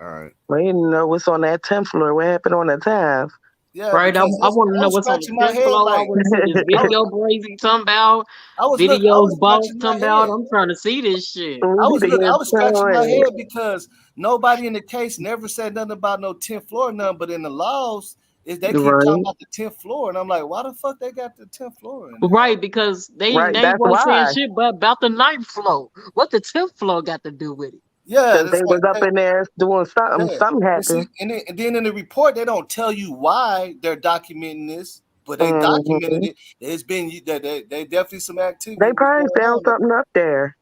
all right. We didn't know what's on that 10th floor. What happened on the 10th? Yeah, Right. I because want to I know was what's on the scratching my 10th head floor. I like want to see this I was, video Brazy talking about. I was Videos boss scratching my talking about. head. I'm trying to see this shit. We I need was to look, I get was scratching my to head because nobody in the case never said nothing about no 10th floor, none. But in the laws, is they it. keep talking Right. about the 10th floor, and I'm like, why the fuck they got the 10th floor in there? Right, because Right. they That's wasn't saying why. shit but about the ninth floor. What the 10th floor got to do with it? Yeah, Because that's they was up in there doing something. yeah. Something And see, happened. and then in the report they don't tell you why they're documenting this, but they documented Hmm. it. There's been that they definitely some activity They was probably going found on. something up there.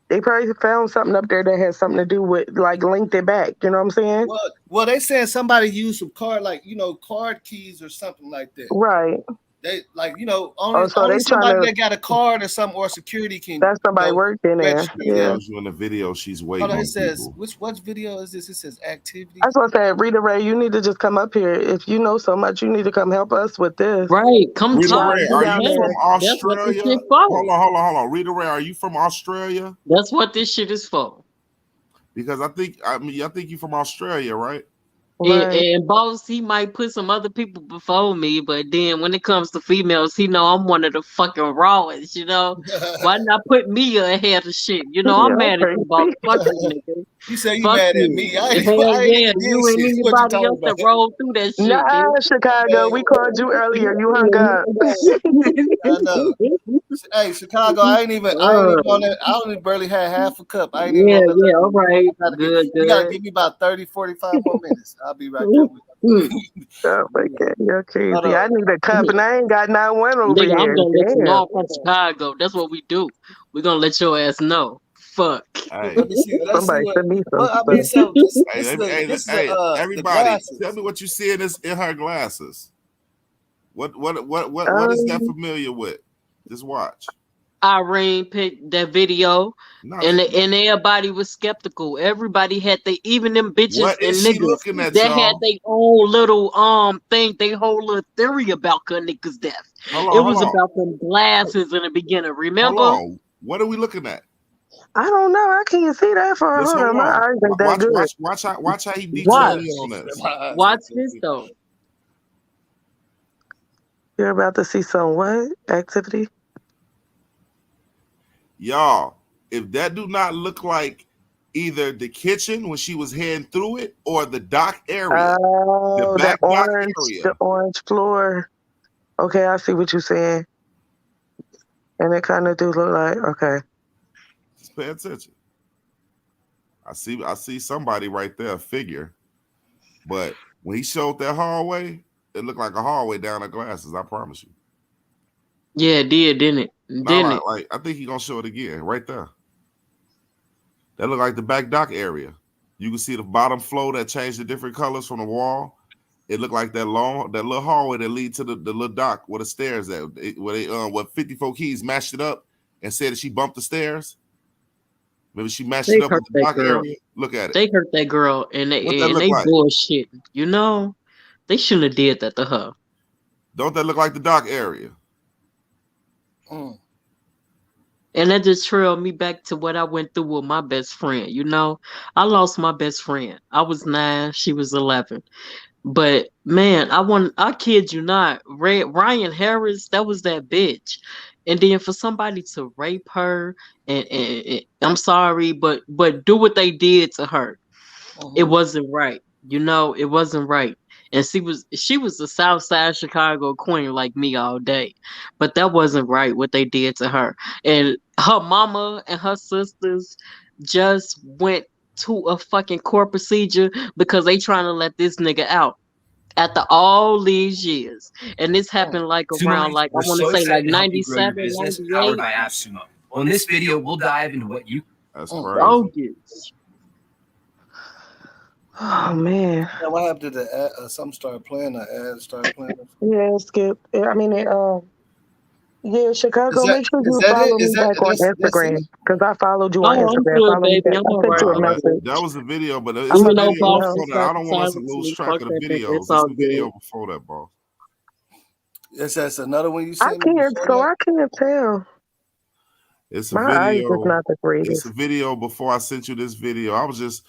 They probably found something up there that has something to do with, like, linked it back. You know what I'm saying? They saying somebody used some card like card keys or something like that. Right. They like Oh, so only they trying somebody to, that got a card or something or security can that's somebody worked in there. register. It Yeah. Yeah. tells you in the video she's Hold waiting on, it on says people. what video is this? It says activity. That's what I said. Rita Ray, you need to just come up here. If you know so much, you need to come help us with this. Right, come Rita talk Why Ray, you to are the you down from there? cast. That's what this Australia? shit for. Hold on. Rita Ray, are you from Australia? That's what this shit is for. Because I think you from Australia, right? Right. And boss, he might put some other people before me, but then when it comes to females, he know I'm one of the fucking rawest, Why not put me ahead of shit? I'm Y'all mad at you, boss. crazy. Fuck you, nigga. You say you Fuck mad at you. me? Hell I ain't yeah, even did you and shit. What you anybody talking else that about? rolled through that shit, Nah, bitch. Chicago. Man, We called you earlier. You hung up. I know. Hey, Chicago, I ain't even on that. I only barely had half a cup. I ain't even Yeah, on that yeah, level all yet. right. Good, You gotta good. give me about 30, 45 more minutes. I'll be right there with you. Oh my God, you're Hold crazy. I on. need a cup and I ain't got not one over Nigga, I'm here. gonna let you Damn. know I'm from Chicago. That's what we do. We're gonna let your ass know. Fuck. Hey, Let me see. Let's see Somebody what. send me some Well, I mean, stuff. so hey, this is hey, the everybody, tell glasses. me what you see in her glasses. What is that Um, familiar with? Just watch. Irene picked that video, and Nothing. and everybody was skeptical. Everybody had even them bitches What is and she niggas looking at, that had y'all? their own little thing, their whole little theory about niggas' death. It Hold was on. about them glasses in the beginning. Hold Remember? on. What are we looking at? I don't know. I can't see that far. Just Hold hold on. My on. eyes ain't that good. Watch how he detail Watch, in on She said this. my eyes watch ain't that this good. though. You're about to see some what? Activity? Y'all, if that do not look like either the kitchen when she was heading through it or the dock area, the Oh, back dock area. the orange floor. Okay, I see what you're saying. And it kind of do look like, okay. Just pay attention. I see somebody right there, a figure. But when he showed that hallway, it looked like a hallway down the glasses. I promise you. Yeah, it did, didn't it? No, Didn't it? like I think he's gonna show it again right there. That looked like the back dock area. You can see the bottom floor that changed the different colors from the wall. It looked like that little hallway that lead to the little dock where the stairs at. What 54 Keys matched it up and said that she bumped the stairs. Maybe she matched They it up hurt with the that dock girl. area. Look at it. They hurt that girl, and What that look they like? bullshit. You know, they shouldn't have did that to her. Don't that look like the dock area? Mm. And that just trailed me back to what I went through with my best friend. You know, I lost my best friend. I was 9, she was 11. But man, I kid you not, Ryan Harris, that was that bitch. And then for somebody to rape her, and I'm sorry, but do what they did to her, it wasn't right. You know, it wasn't right. And she was a South Side Chicago queen like me all day, but that wasn't right what they did to her. And her mama and her sisters just went to a fucking court procedure because they trying to let this nigga out after all these years. And this happened like around, like, I We're want to so say like excited to help you grow your 97, business, 98. powered by AppSumo. Well, in this video, we'll dive into what you. That's crazy. Bogus. Oh, man. Now, what happened to the ad? Something started playing. The ad started playing. Yeah, Skip. I mean, yeah, Chicago, make sure Is you that follow it? me back on That's it? Instagram because I followed you on No, I'm Instagram. good, Follow me baby. back. I'm I all sent you right. a message. That was the video, but it's I'm a gonna No, let video you boss, know. before it's that. I not don't want us to talking to lose me. track Fuck of the that nigga. videos. It's It's all the good. video before that, boss. Yes, that's another one you I sent me can't, before so that? I can't tell. It's a My eyes is video. not the It's a greatest. video before I sent you this video. I just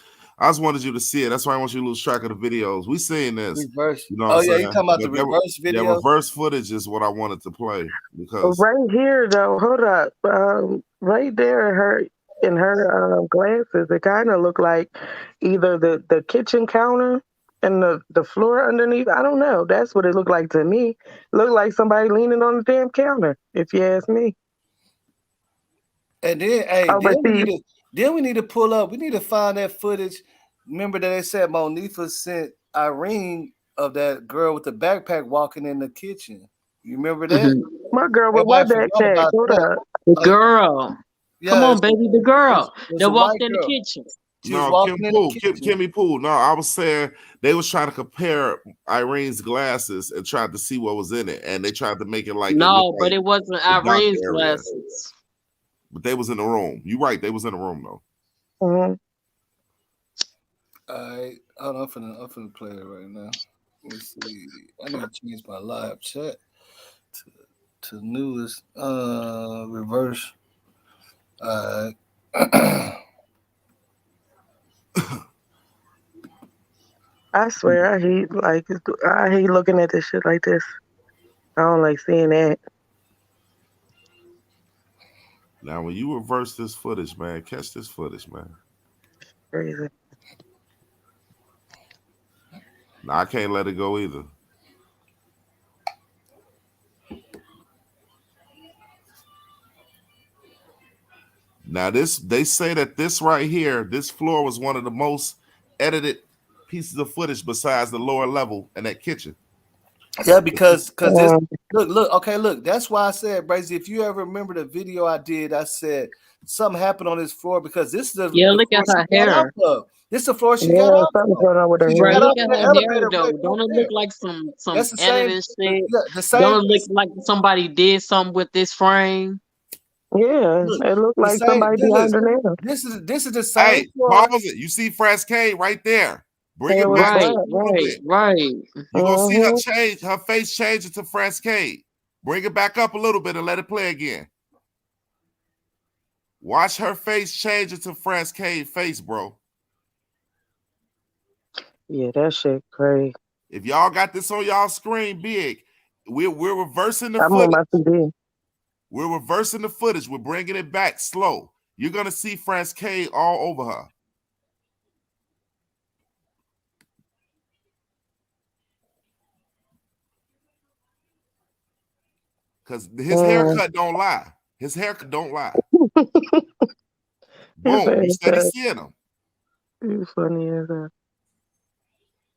wanted you to see it. That's why I want you to lose track of the videos. We seeing this. Reverse. You know what Oh I'm yeah, saying? you talking about the But reverse video? reverse footage is what I wanted to play because Right here, though, hold up. Right there in her glasses, it kind of looked like either the kitchen counter and the floor underneath. I don't know. That's what it looked like to me. Looked like somebody leaning on the damn counter, if you ask me. And then, hey, Oh, but see, we need to pull up. We need to find that footage. Remember that they said Monifa sent Irene of that girl with the backpack walking in the kitchen. You remember that? Mhm. my girl with what Everybody forgot backpack? about Hold that. up. The girl. Come Yeah, on, baby. The girl it's that a walked white in the girl. kitchen. She was no, walking in the kitchen. Kimmy Poole. No, I was saying they was trying to compare Irene's glasses and tried to see what was in it, and they tried to make it like it No, looked but like it wasn't the dock Irene's area. glasses. But they was in the room. You right, they was in the room though. Mm-hmm. All right, hold on, I'm finna play it right now. Let me see. I need to change my live chat to newest reverse. All right. I swear, I hate looking at this shit like this. I don't like seeing that. Now, when you reverse this footage, man, catch this footage, man. Crazy. Now, I can't let it go either. Now, they say that this right here, this floor was one of the most edited pieces of footage besides the lower level and that kitchen. Yeah, because this look. That's why I said, Brazy, if you ever remember the video I did, I said something happened on this floor because this is the Look floor at her she got hair. off of. This is the floor she Yeah, got off something's of. going on with her She hair. got Look off at the her hair elevator though. right Don't it there. look like some That's the same. edited shit? The same. Don't it look like somebody did something with this frame? Yeah, Look, it looked the like same. somebody behind her nails. This is the same Hey, floor. pause it. You see Fresh K right there. Bring It it was back Right, up a little bit. right. You're gonna see her Mhm. change, her face change into Fresh K. Bring it back up a little bit and let it play again. Watch her face change into Fresh K face, bro. Yeah, that shit crazy. If y'all got this on y'all screen big, we're reversing the I'm on footage. my CD. We're reversing the footage. We're bringing it back slow. You're gonna see France K all over her. Because his haircut don't lie. His haircut don't lie. Boom, you steady seeing him. You funny as hell.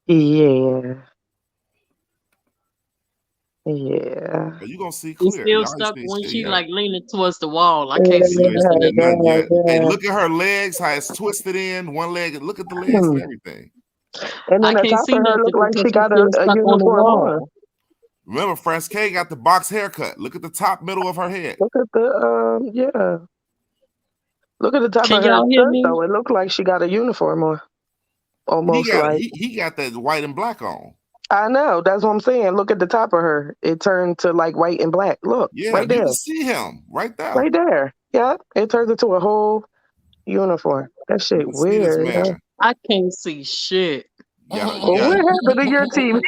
Yeah. Yeah. You gonna see It's clear. still Y'all ain't stuck seen when shit she yet. like leaning towards the wall. I can't see You ain't nothing. seen nothing yet. Hey, look at her legs, how it's twisted in one leg. Look at the legs and everything. And then I the can't top see of her nothing look like because she she's got still a stuck on the uniform on. wall. Remember, France K got the box haircut. Look at the top middle of her head. Look at the yeah. Look at the top Can of her y'all hear skirt me? though. It looked like she got a uniform on. Almost like He got that white and black on. I know. That's what I'm saying. Look at the top of her. It turned to like white and black. Look, Yeah, right you there. can see him right there. Right there. Yeah. It turns into a whole uniform. That You shit can see this weird. man. I can't see shit. Well, what happened to your TV?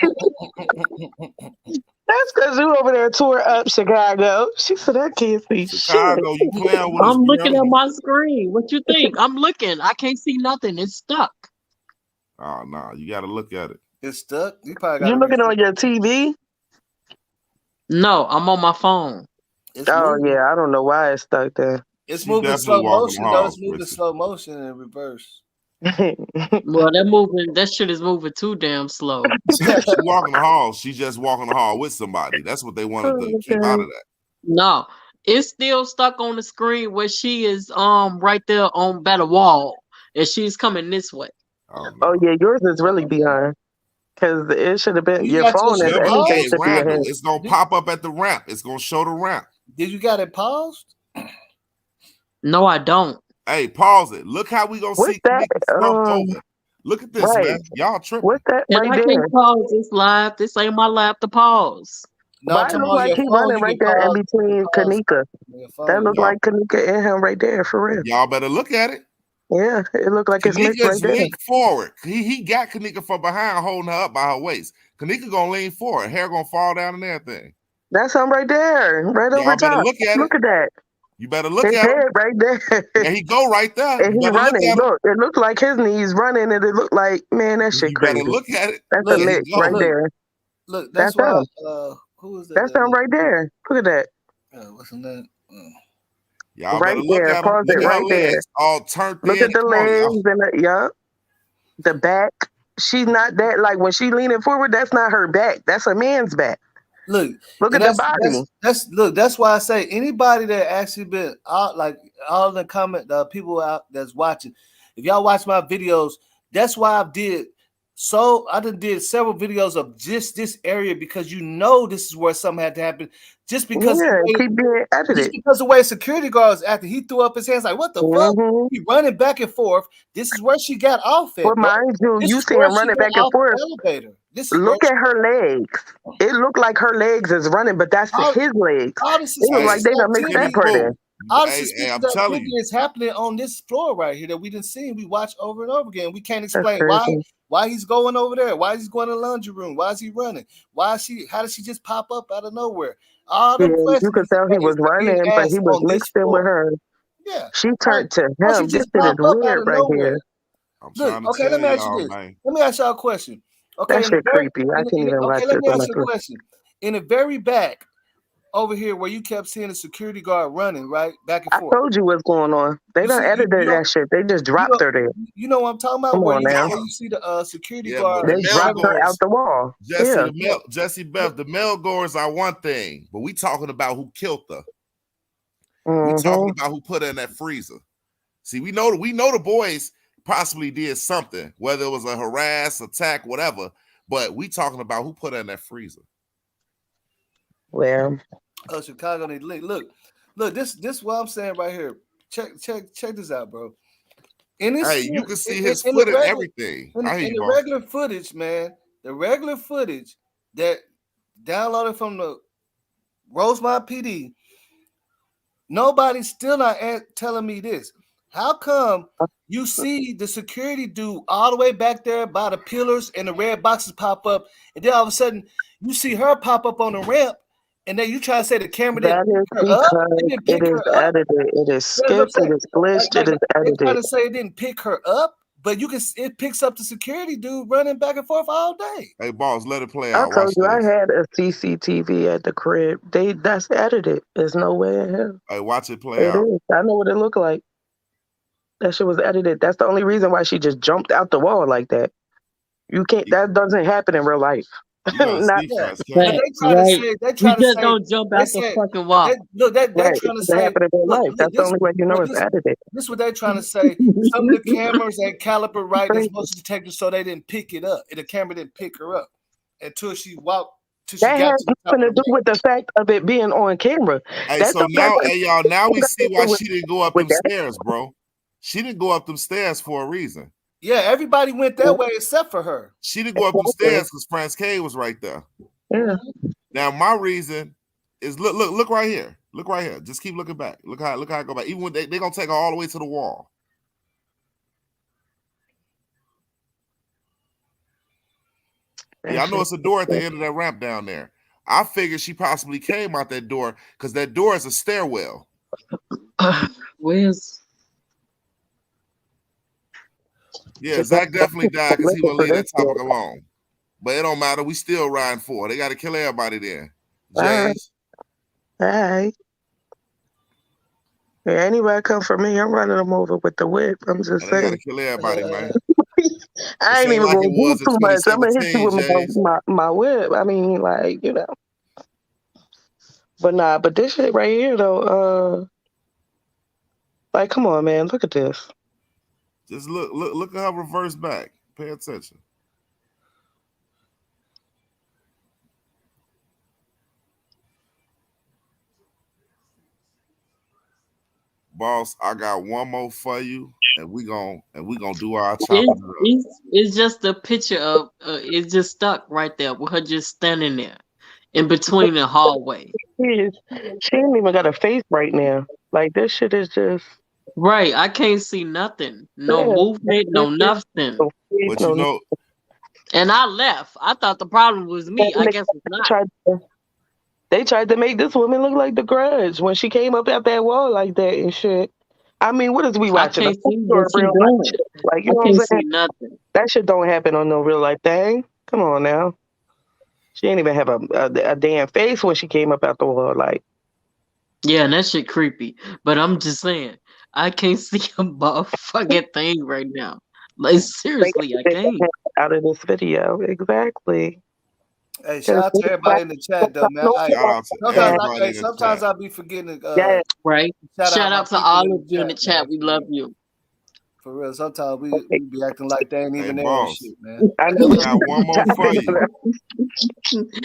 That's because you over there tore up Chicago. She said, I can't see Chicago, you playing with us, I'm looking girl. at my screen. What you think? I'm looking. I can't see nothing. It's stuck. Oh no, you gotta look at it. It's stuck. You probably got shit. You looking on your TV? No, I'm on my phone. It's Oh, moving. yeah. I don't know why it's stuck there. It's She moving definitely slow walking the motion though. It's halls moving with you. slow motion in reverse. Well, that shit is moving too damn slow. She walking the hall. She just walking the hall with somebody. That's what they wanted to keep out of that. No, it's still stuck on the screen where she is right there on by the wall, and she's coming this way. Oh, no. Oh, yeah. Yours is really behind. Because it should have been You your got your phone, if shit Remember, anything, hey, paused? should be Randall, ahead. it's gonna pop up at the ramp. It's gonna show the ramp. Did you got it paused? No, I don't. Hey, pause it. Look how we gonna What's see that? Kanika slumped over. Look at this, Right. man. Y'all tripping. What's that And right I there? can't pause this live. This ain't my live to pause. No, I'm Why it talking look about like your he phone. running You right can there in pause. You can between pause Kanika? on your That phone. look like Kanika and him right there, for real. Y'all better look at it. Yeah, it looked like it's mixed right Kanika's there. leaned forward. He got Kanika from behind, holding her up by her waist. Kanika gonna lean forward. Hair gonna fall down and everything. That's him right there, right over Y'all better top. look at it. Look at that. You better look His at him. head right there. There he go right there. And You he better look running. at him. Look, it looked like his knees running, and it looked like, man, that shit You better crazy. look at it. That's a Look, There he mix go. right there. Look, That's that's why. him. Who is that? That's him right there. Look at that. What's her name? Y'all Right better look there. at him. Pause Look it at her right there. legs all turned Look in at the and on y'all. legs and the back. She's not that, like when she leaning forward, that's not her back. That's a man's back. Look, Look and at the body. that's why I say anybody that actually been out, like all the comment people out that's watching, if y'all watch my videos, that's why I did several videos of just this area, because you know this is where something had to happen. Just because Yeah, keep being edited. the way security guards acted, he threw up his hands like, what the fuck? Mm-hmm. He running back and forth. This is where she got off at, But bro. mind you, This you is see where him she running got back and off forth. the elevator. This is Look at her legs. It looked like her legs is running, but that's his legs. all the It look like suspicious they done mixed Give that me activity. part in. food. All the Hey, suspicious I'm telling activity you. is happening on this floor right here that we didn't see. We watch over and over again. We can't That's explain crazy. why he's going over there. Why he's going to the laundry room? Why is he running? How did she just pop up out of nowhere? All Yeah, them you could questions tell he was is being running, but he asked was on this mixing with floor. her. Yeah. She Why turned to she him. This just shit is pop up out weird of right here. nowhere? I'm Look, trying to okay, tell let me ask you y'all, this. man. Let me ask y'all a question. Okay, That shit creepy. I can't even watch okay, this let me on ask my you a phone. question. In the very back over here where you kept seeing the security guard running, right? Back and I forth. told you what's going on. They You done see, edited that shit. They just dropped her there. you know what I'm talking about? Come Where on now. you see the security Yeah, but guard. the They male dropped her out goers, the wall. Yeah. Jesse Beth, the male goers are one thing, but we talking about who killed her. We talking Mm-hmm. about who put her in that freezer. See, we know the boys possibly did something, whether it was a harass, attack, whatever. But we talking about who put her in that freezer. Well, Chicago need link. Look. This what I'm saying right here. Check this out, bro. In this, Hey, you can see his in the foot and regular, everything. in, I hear in you, the boss. regular footage, man, the regular footage that downloaded from the Rosemont PD, nobody's still not telling me this. How come you see the security dude all the way back there by the pillars and the red boxes pop up, and then all of a sudden you see her pop up on the ramp, And then you try to say the camera That didn't pick is her up? because It didn't it pick is her up. edited. It is You know what I'm skipped. It saying? is glitched. It is They try edited. to say it didn't pick her up, but it picks up the security dude running back and forth all day. Hey, boss, let it play I out. told Watch you I this. had a CCTV at the crib. That's edited. There's no way in hell. Hey, watch it play It out. is. I know what it looked like. That shit was edited. That's the only reason why she just jumped out the wall like that. You can't. That doesn't happen in real life. You gotta Not see Yeah, Fast but K. they Facts, try to right? say You just don't jump they out the said fucking wall. they're right. It trying to doesn't say happen in real life. That's the this only way you know look, it's edited. this is what they're trying to say. Some of the cameras ain't caliper right as motion detectors, so they didn't pick it up. The camera didn't pick her up until she walked till she That got has to the top nothing of to the do wall. with the fact of it being on camera. Hey, That so don't got now, nothing hey y'all, now we to see do why with she didn't go up them that. stairs, bro. She didn't go up them stairs for a reason. Yeah, everybody went that way except for her. She didn't go up them stairs because France K was right there. Yeah. Now my reason is look right here. Look right here. Just keep looking back. Look how I go back. Even when they gonna take her all the way to the wall. Yeah, I know it's a door at the end of that ramp down there. I figured she possibly came out that door because that door is a stairwell. Where's Yeah, Zach definitely died because he wouldn't leave that topic alone. But it don't matter. We still riding for it. They got to kill everybody there. James. All right. Yeah, anybody come for me, I'm running them over with the whip. I'm just They got to saying. kill everybody, man. I ain't This ain't even like gonna it do was in too much. I'm gonna hit you 2017, James. with my whip. I mean, like, you know. But this shit right here though, like, come on, man, look at this. Just look at her reverse back. Pay attention. Boss, I got one more for you, and we gonna do our chopping. it's just a picture of it's just stuck right there with her just standing there in between the hallway. She ain't even got a face right now. Like, this shit is just Right. I can't see nothing. No yeah, movement, no nothing. no face, But no. you know, And I left. I thought the problem was me. I guess it's not. They tried to make this woman look like the Grudge when she came up out that wall like that and shit. I mean, what is we I watching? A can't see movie or what a she real life doing. shit? Like, you I know what I'm can't saying? see nothing. That shit don't happen on no real life thing. Come on now. She ain't even have a damn face when she came up out the wall. Like, Yeah, and that shit creepy. But I'm just saying, I can't see a motherfucking thing right now. Like seriously, I can't. out of this video. Exactly. Hey, shout out to everybody in the chat though, man. shout out to everybody in the Sometimes chat. I'll be forgetting to Yeah. Right. Shout my out to people all in of you in the chat. man, We love you. for real. Sometimes we be acting like they ain't Hey, even there and boss. shit, man. I I know. got one more for you.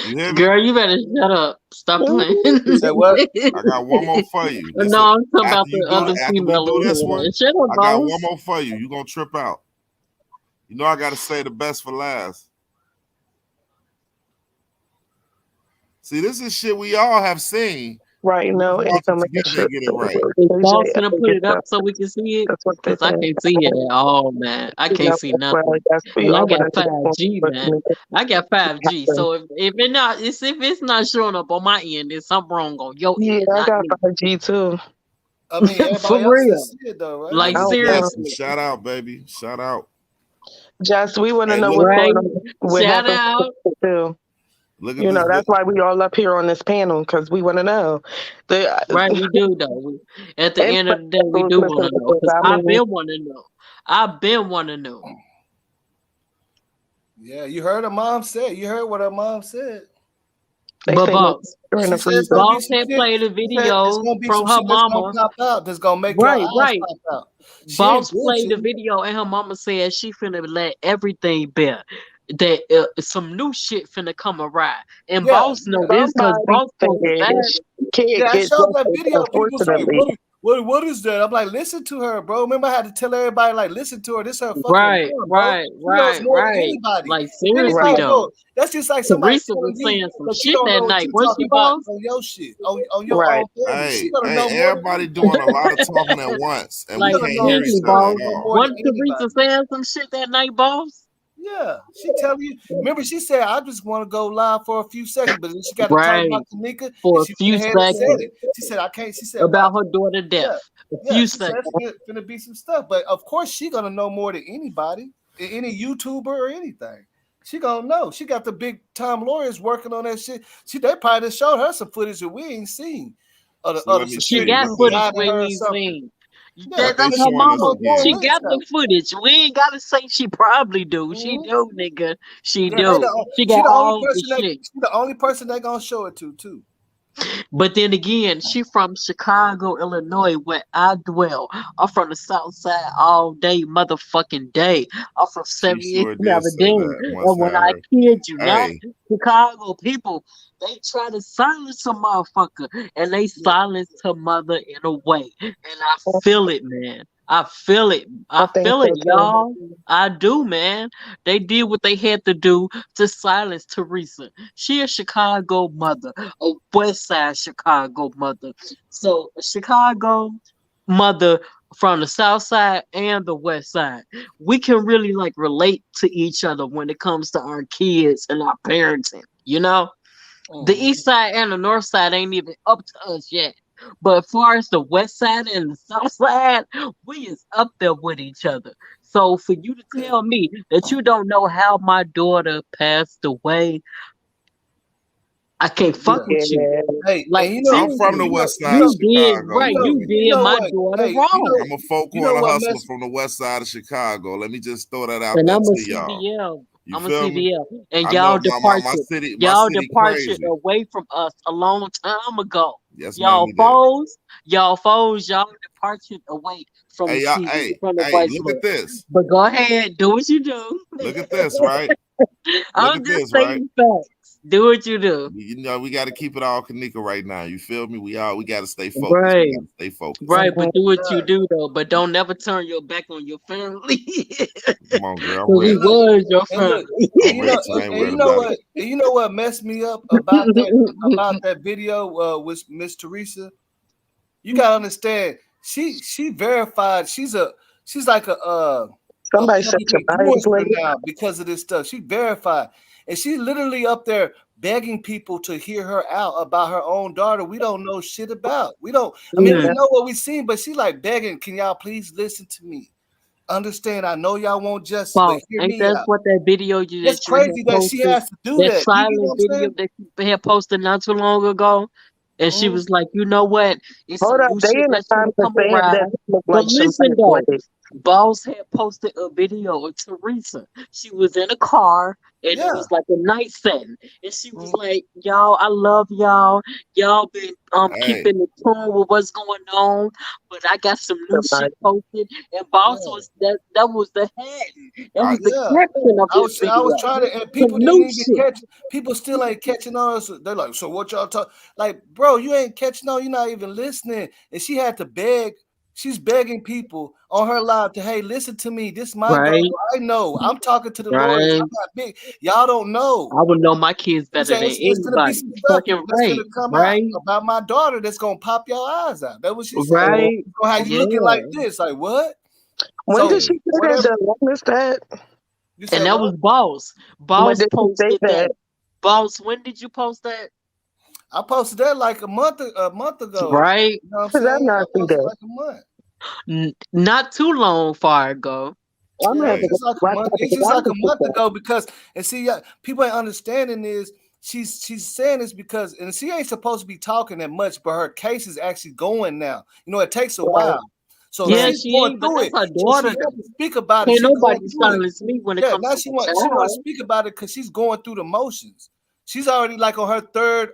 You hear me? Girl, you better shut up. Stop playing. Say what? I got one more for you. This No, I'm talking about after the other after we female do in this here. one, Shut up, I got one boss. more for you. You gonna trip out. You know I gotta say the best for last. See, this is shit we all have seen. Right now, Let's and watch it some of that together shit. and get it right. Is boss KJ, gonna put it up so we can see it? that's what they Cause I said. can't see it at all, man. I can't see Well, nothing. that's for And I y'all. got 5G, man. I got 5G. So if it's not showing up on my end, there's something wrong on your Yeah, end, I not got me. 5G too. I mean, For everybody else can real. see it though, right? Like Ladies and gents, seriously. shout out, baby. Shout out. Just we want to Hey, know look, what's Right. going on. What Shout happened out. too. look at You know, this. that's why we all up here on this panel because we want to know. Right, we do though. At the end of the day, we do want to know. Cause I I've mean, been want to know. I've been want to know. Yeah, you heard her mom said. You heard what her mom said. they But say no boss, during She the said it's freezer. gonna be boss some had shit. played a She said it's video gonna be from some her shit that's gonna mama. pop out. That's gonna make Right, your eyes right. pop out. She ain't Boss played the bullshitting. video and her mama said she finna let everything bear. That some new shit finna come around. And Yeah, boss know yeah. this cause Somebody boss supposed to said bad. she can't Yeah, I get showed that justice, video. People say, unfortunately. what is that? I'm like, listen to her, bro. Remember, I had to tell everybody, like, listen to her. This is her fucking Right, mom, bro. right, She knows right, more than right. anybody. Like If seriously anybody Right. though. know, that's just like somebody Teresa telling was you saying some that you shit don't that know what night. you Wasn't talking she, about boss? on your shit, on your Right. own family. She Hey, gonna know more than everybody you. doing a lot of talking at once, and She we Like gonna can't know. hear She each seriously, other gonna boss. at know all. more than Wasn't Teresa anybody. saying some shit that night, boss? Yeah, she telling you. Remember, she said, "I just want to go live for a few seconds," but then she got to talk Right. about Kenneka, For and a she few went ahead and said seconds it. She said, "I can't." She said, about "Watch." her daughter Yeah, death. A yeah. few She said, seconds. "It's finna be some stuff," but of course, she gonna know more than anybody, any YouTuber or anything. She gonna know. She got the big time lawyers working on that shit. They probably just showed her some footage that we ain't seen. So Of the let me She see. security got What dude they footage guiding we her or ain't something. seen. Yeah, what they That's her showing us mama. doing again? She links got out. the footage. We ain't gotta say she probably do. She Mhm. do, nigga. She Yeah, they do. She she got the only all the person shit. she the only person they gonna show it to too. But then again, she from Chicago, Illinois, where I dwell. I'm from the South Side all day, motherfucking day. I'm from She 78 sure did say Aberdeen. that. Must And when have I her. kid you not, Hey, Chicago people, they try to silence a motherfucker. And they Yeah, silence her mother in a way. And I feel it, man. I feel it. I I think feel it, so too. y'all. I do, man. They did what they had to do to silence Teresa. She a Chicago mother, a West Side Chicago mother. So a Chicago mother from the South Side and the West Side. We can really like relate to each other when it comes to our kids and our parenting. You know, the mhm. East Side and the North Side ain't even up to us yet. But as far as the West Side and the South Side, we is up there with each other. So for you to tell me that you don't know how my daughter passed away, I can't fuck Yeah. with you. Yeah. Hey, Like and I'm from seriously, the west side of you did Chicago. right. You You know, you did know my what? daughter Hey, wrong. I'm a folk you know corner what hustler mess. from the west side of Chicago. Let me just throw that out And there I'm a to y'all. CDL. You I'm a feel me? CDL. And I know my y'all city departed crazy. away from us a long time ago. Yes, ma'am, we did. Y'all departed away from the from the Hey, vice look at lord. this. But go ahead, do what you do. Look at this, right? Look I'm at just this, right? stating facts. Do what you do. You know, we got to keep it all Kanika right now. You feel me? We got to stay focused. We Right. got to stay focused. Right, Mhm. but do what you Yeah. do though. But don't never turn your back on your family. Come on, girl. I'm Cause we And ready. look, was your and look, family. and I'm ready, so I ain't and worried about it. you know what messed me up about that video with Miss Teresa. You gotta understand, she verified. She's like a Somebody shut public your mind, influencer please. now because of this stuff. She verified, and she literally up there begging people to hear her out about her own daughter. We don't know shit about. We don't. I mean, we Mm. know what we seen, but she like begging. Can y'all please listen to me? Understand? I know y'all want justice, but Boss, hear ain't me that out. what that video It's that you had crazy that she posted, has to do that that. You get what silent I'm video saying? that you had posted not too long ago? And she Mhm. was like, you know what? It's Hold some up. new They shit in the that's gonna comments come saying that around. it look But like listen Shemaiah though, Wade. Boss had posted a video of Teresa. She was in a car and it Yeah. was like a night setting. And she was Mhm. like, y'all, I love y'all. Y'all been Hey, keeping the tune with what's going on. But I got some new Shemaiah. shit posted. And Boss Yeah. was that was the head. That I was the Yeah. caption of his I was video. trying to, and Some people didn't new even shit. catch. People still ain't catching on. Us. They're like, so what y'all talk? Like, bro, you ain't catching on. You're not even listening. And she had to beg. She's begging people on her live to, hey, listen to me. This is my daughter. Right, I know. I'm talking to the lawyers. right. I'm not big. Y'all don't know. I would know my kids I'm better saying than it's gonna be anybody. some You stuff fucking that's right, gonna come out right, about my daughter that's gonna pop your eyes out. That's what she said. Mhm. right. It's gonna have you looking like Yeah. this. Like what? When did So hey, she say that? whatever The longest that? you said, And that what? was Boss. When Boss did she say posted that. that? Boss, when did you post that? I posted that like a month ago. Right? You know what I'm Cause I saying? I not see posted that. like a month. Not too long far ago. I'm gonna Yeah, have it's to hey, go just like a watch month. that It's because just I like a just took month that. ago because and see, yeah, people ain't understanding is she's saying this because and she ain't supposed to be talking that much, but her case is actually going now. You know, it takes a Right, while, so Yeah, right. she's she going ain't, but through that's it. her So she daughter had though. to speak about it. Can't She going nobody through it. silence me when it Yeah, comes now to my she want to child. speak about it because she's going through the motions. She's already like on her third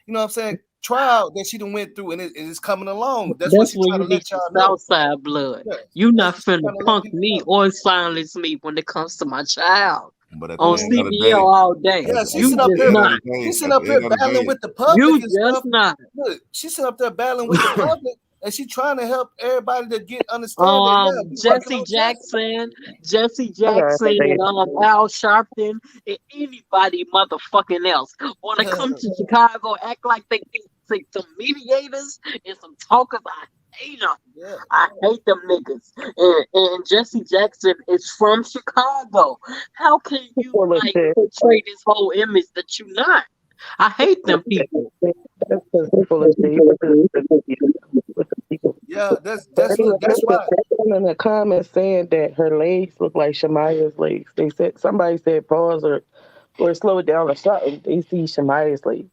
you know what I'm saying, trial that she done went through and it's coming along. That's what That's she's where trying you to need let some y'all know. Southside blood. Yeah. You That's not what she's finna trying to let punk people me know. or silence me when it comes to my child. but at the On end of the CBL Mhm. day, all day. Yeah, at she's the You sitting up just here. end of not. the day, She's sitting at up the here end of the battling day, with the public You and just stuff. not. Look, she's sitting up there battling with the public, and she's trying to help everybody to get understand that. Yeah, we working Jesse on justice. Jackson, Jesse I gotta Jackson, say and it. Al Sharpton, and anybody motherfucking else want to come to Chicago, act like they can take some mediators and some talkers. I hate them. Yeah. I hate them niggas. And Jesse Jackson is from Chicago. How can you Full of like shit. portray this whole image that you not? I hate them people. That's because he's full of shit. He was with the people. Yeah, But anyway, that's why. someone in the comments saying that her legs look like Shemaya's legs. They said somebody said pause or slow it down or something. They see Shemaya's legs.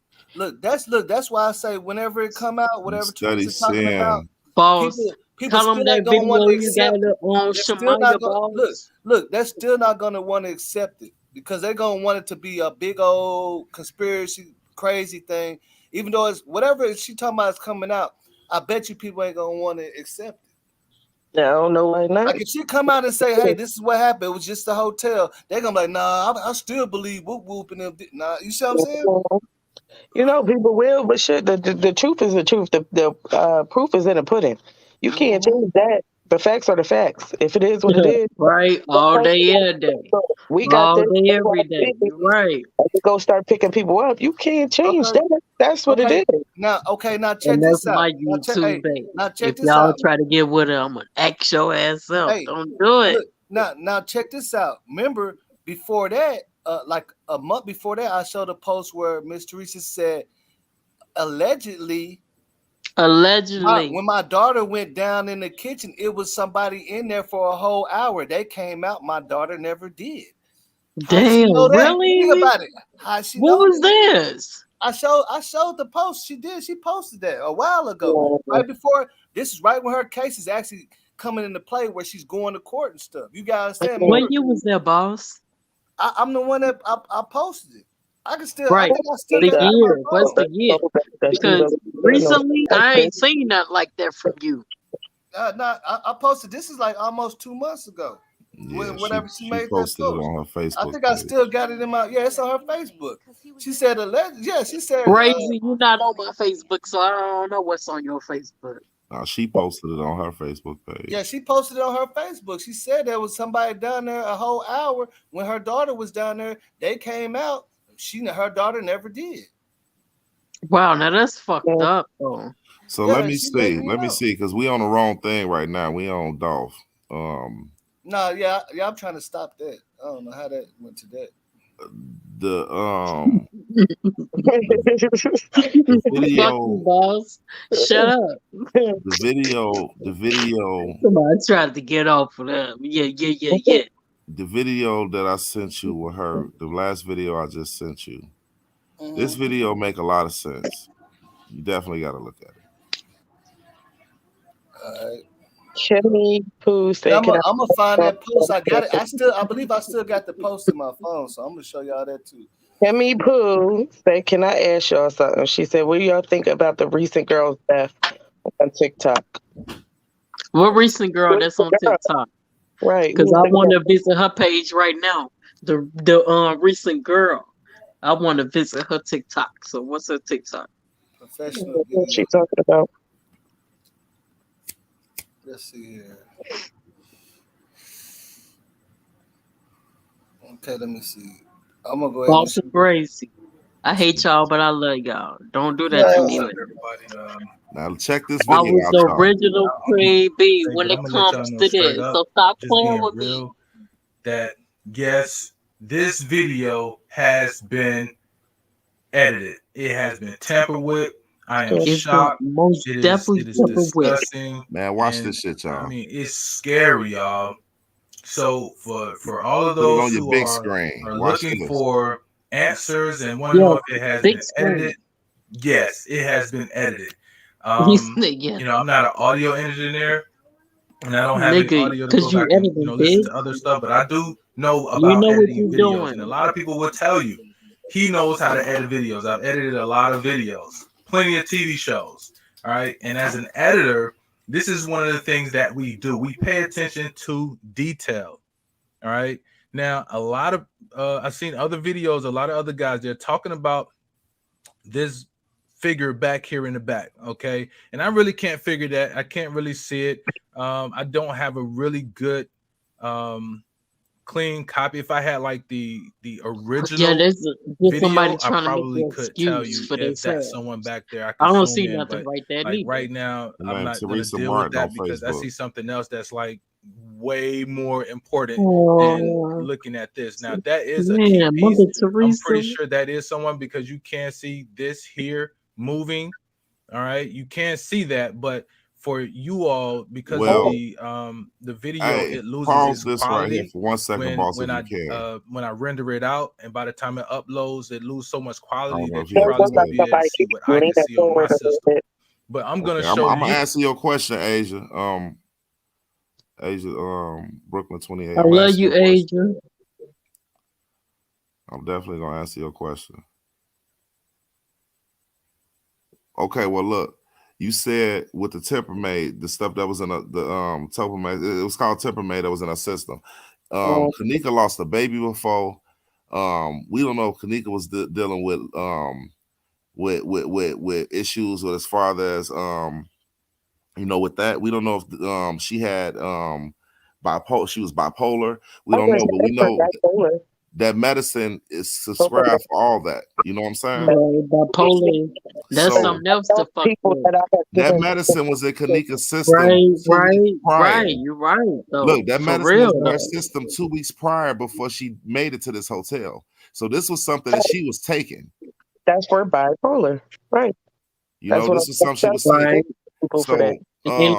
That's why I say whenever it come out, whatever Study Teresa talking about, saying Boss, people tell them still that ain't gonna want video to you got accept it. on They're still not Shemaya, gonna boss. look. They're still not gonna want to accept it because they're gonna want it to be a big old conspiracy, crazy thing. Even though it's whatever she talking about is coming out, I bet you people ain't gonna want to accept it. Yeah, I don't know why not. Like if she come out and say, "Hey, this is what happened. It was just a hotel," they're gonna be like, "Nah, I still believe whoop whoop and them." Nah, you see what I'm saying? You know, people will, but shit, the truth is the truth. The proof is in the pudding. You can't Mhm. change that. The facts are the facts. If it is what it is, Right, all day, every day. we got All this. day, every day. You're right. We go start picking people up. You can't change Okay. that. That's what it Okay. is. Now check And that's this my out. YouTube baby. Now check If this y'all out. try to get with her, I'm gonna act your ass up. Hey, Don't do it. look, now check this out. Remember before that, like a month before that, I showed a post where Miss Teresa said allegedly Allegedly. when my daughter went down in the kitchen, it was somebody in there for a whole hour. They came out. My daughter never did. How did she know Damn, that? Think really? about it. How she What know was that? this? I showed the post. She did. She posted that a while ago. Right before this is right when her case is actually coming into play where she's going to court and stuff. You gotta understand. What Remember, year was that, boss? I'm the one that I posted it. I Right. think I still The got it in my year. What's phone. the year? Because recently I ain't seen nothing like that from you. I posted this is like almost 2 months ago. yeah, Whenever she she made that posted it post. on her I Facebook think I page. still got it in my it's on her Facebook. She said she said Crazy, you not on my Facebook, so I don't know what's on your Facebook. She posted it on her Facebook page. yeah, she posted it on her Facebook. She said there was somebody down there a whole hour when her daughter was down there. They came out. Her daughter never did. Wow, now that's fucked up though. So Yeah, she let me let me know. see, because we on the wrong thing right now. We on Dolph. No, I'm trying to stop that. I don't know how that went to that. The the Fuck video you, boss. Shut up. the video Somebody tried to get off of them. Yeah. the video that I sent you with her, the last video I just sent you. This Mm-hmm. video make a lot of sense. You definitely got to look at it. All right. Kimmy Pooh Yeah, said, "Can I?" I'm gonna find that post. I got it. I believe I still got the post in my phone, so I'm gonna show y'all that too. Kimmy Pooh said, "Can I ask y'all something?" She said, "What do y'all think about the recent girl's death on TikTok?" What recent girl that's on TikTok? Right. Because I want to visit her page right now. The recent girl. I want to visit her TikTok. So what's her TikTok? Professional What she video. talking about? Let's see here. Okay, let me see. I'm gonna go ahead and Boss show and you. Gracie. I hate y'all, but I love y'all. Don't do that to Yeah. me, What's man. up, everybody? Now check this I video was out, the y'all. original I'm gonna Queen Bee say, when but it I'm gonna let y'all comes know to straight this. up, So stop just playing being with me. real, that yes, this video has been edited. It has been tampered with. I am It's been shocked. most definitely It is simple with. disgusting, Man, watch and this shit, I y'all. mean it's scary, y'all. So for all of Put it those on your who big screen. are Watch looking this. for answers and want to know Yeah, if it has big been screen. edited, yes, it has been edited. You say yeah, I'm not an audio engineer, and I don't have any nigga, audio to cause go you back and editing listen big. to other stuff, but I do know You about know what editing you videos, and a doing. lot of people will tell you he knows how to edit videos. I've edited a lot of videos, plenty of TV shows. All right, and as an editor, this is one of the things that we do. We pay attention to detail. All right. Now, a lot of I've seen other videos, a lot of other guys, they're talking about this figure back here in the back. Okay. And I really can't figure that. I can't really see it. I don't have a really good clean copy. If I had like the Yeah, original there's somebody video, I trying to make probably an could tell excuse you for if that's themselves. someone back there. I I could don't zoom see in, nothing but right there like neither. right now, Her I'm name not gonna Teresa deal with Martin on that because I Facebook. see something else that's like way more important than Oh, looking at this. Now that is a key man, piece. Mother I'm pretty Teresa. sure that is someone because you can't see this here moving. All right, you can't see that, but for you all, because of Well, the video, hey, it loses pause its this right here quality for 1 second, boss, if you can. when I render it out, and by the time it uploads, it loses so much I don't quality know if that you you There's had to probably just like won't say. be able to somebody see keep what I leaning can see on my forward a little system. bit. But I'm gonna Okay, show I'm gonna you. answer your question, Asia. Asia, Brooklyn 28. I I'm gonna love answer you, your question. Adrian. I'm definitely gonna answer your question. Okay, well, look, you said with the Tempermate, the stuff that was in the Tempermate, it was called Tempermate that was in our system. Kenneka lost a baby before. We don't know if Kenneka was dealing with with issues with his father as with that. We don't know if she had bipolar. She was bipolar. We I don't was know, but we just for know bipolar. that medicine is Both of them. subscribed for all that. You know what I'm saying? Right, bipolar. That's So something else Those to fuck people with. that I have that given medicine was in Kenneka's system Right, 2 weeks right, prior. right. You're right, though. Look, that For medicine was real, in her though. system 2 weeks prior before she made it to this hotel. So this was something that she was taking. that's for bipolar. Right. That's what This was something she I'm was Right. taking. saying. People for that. So And,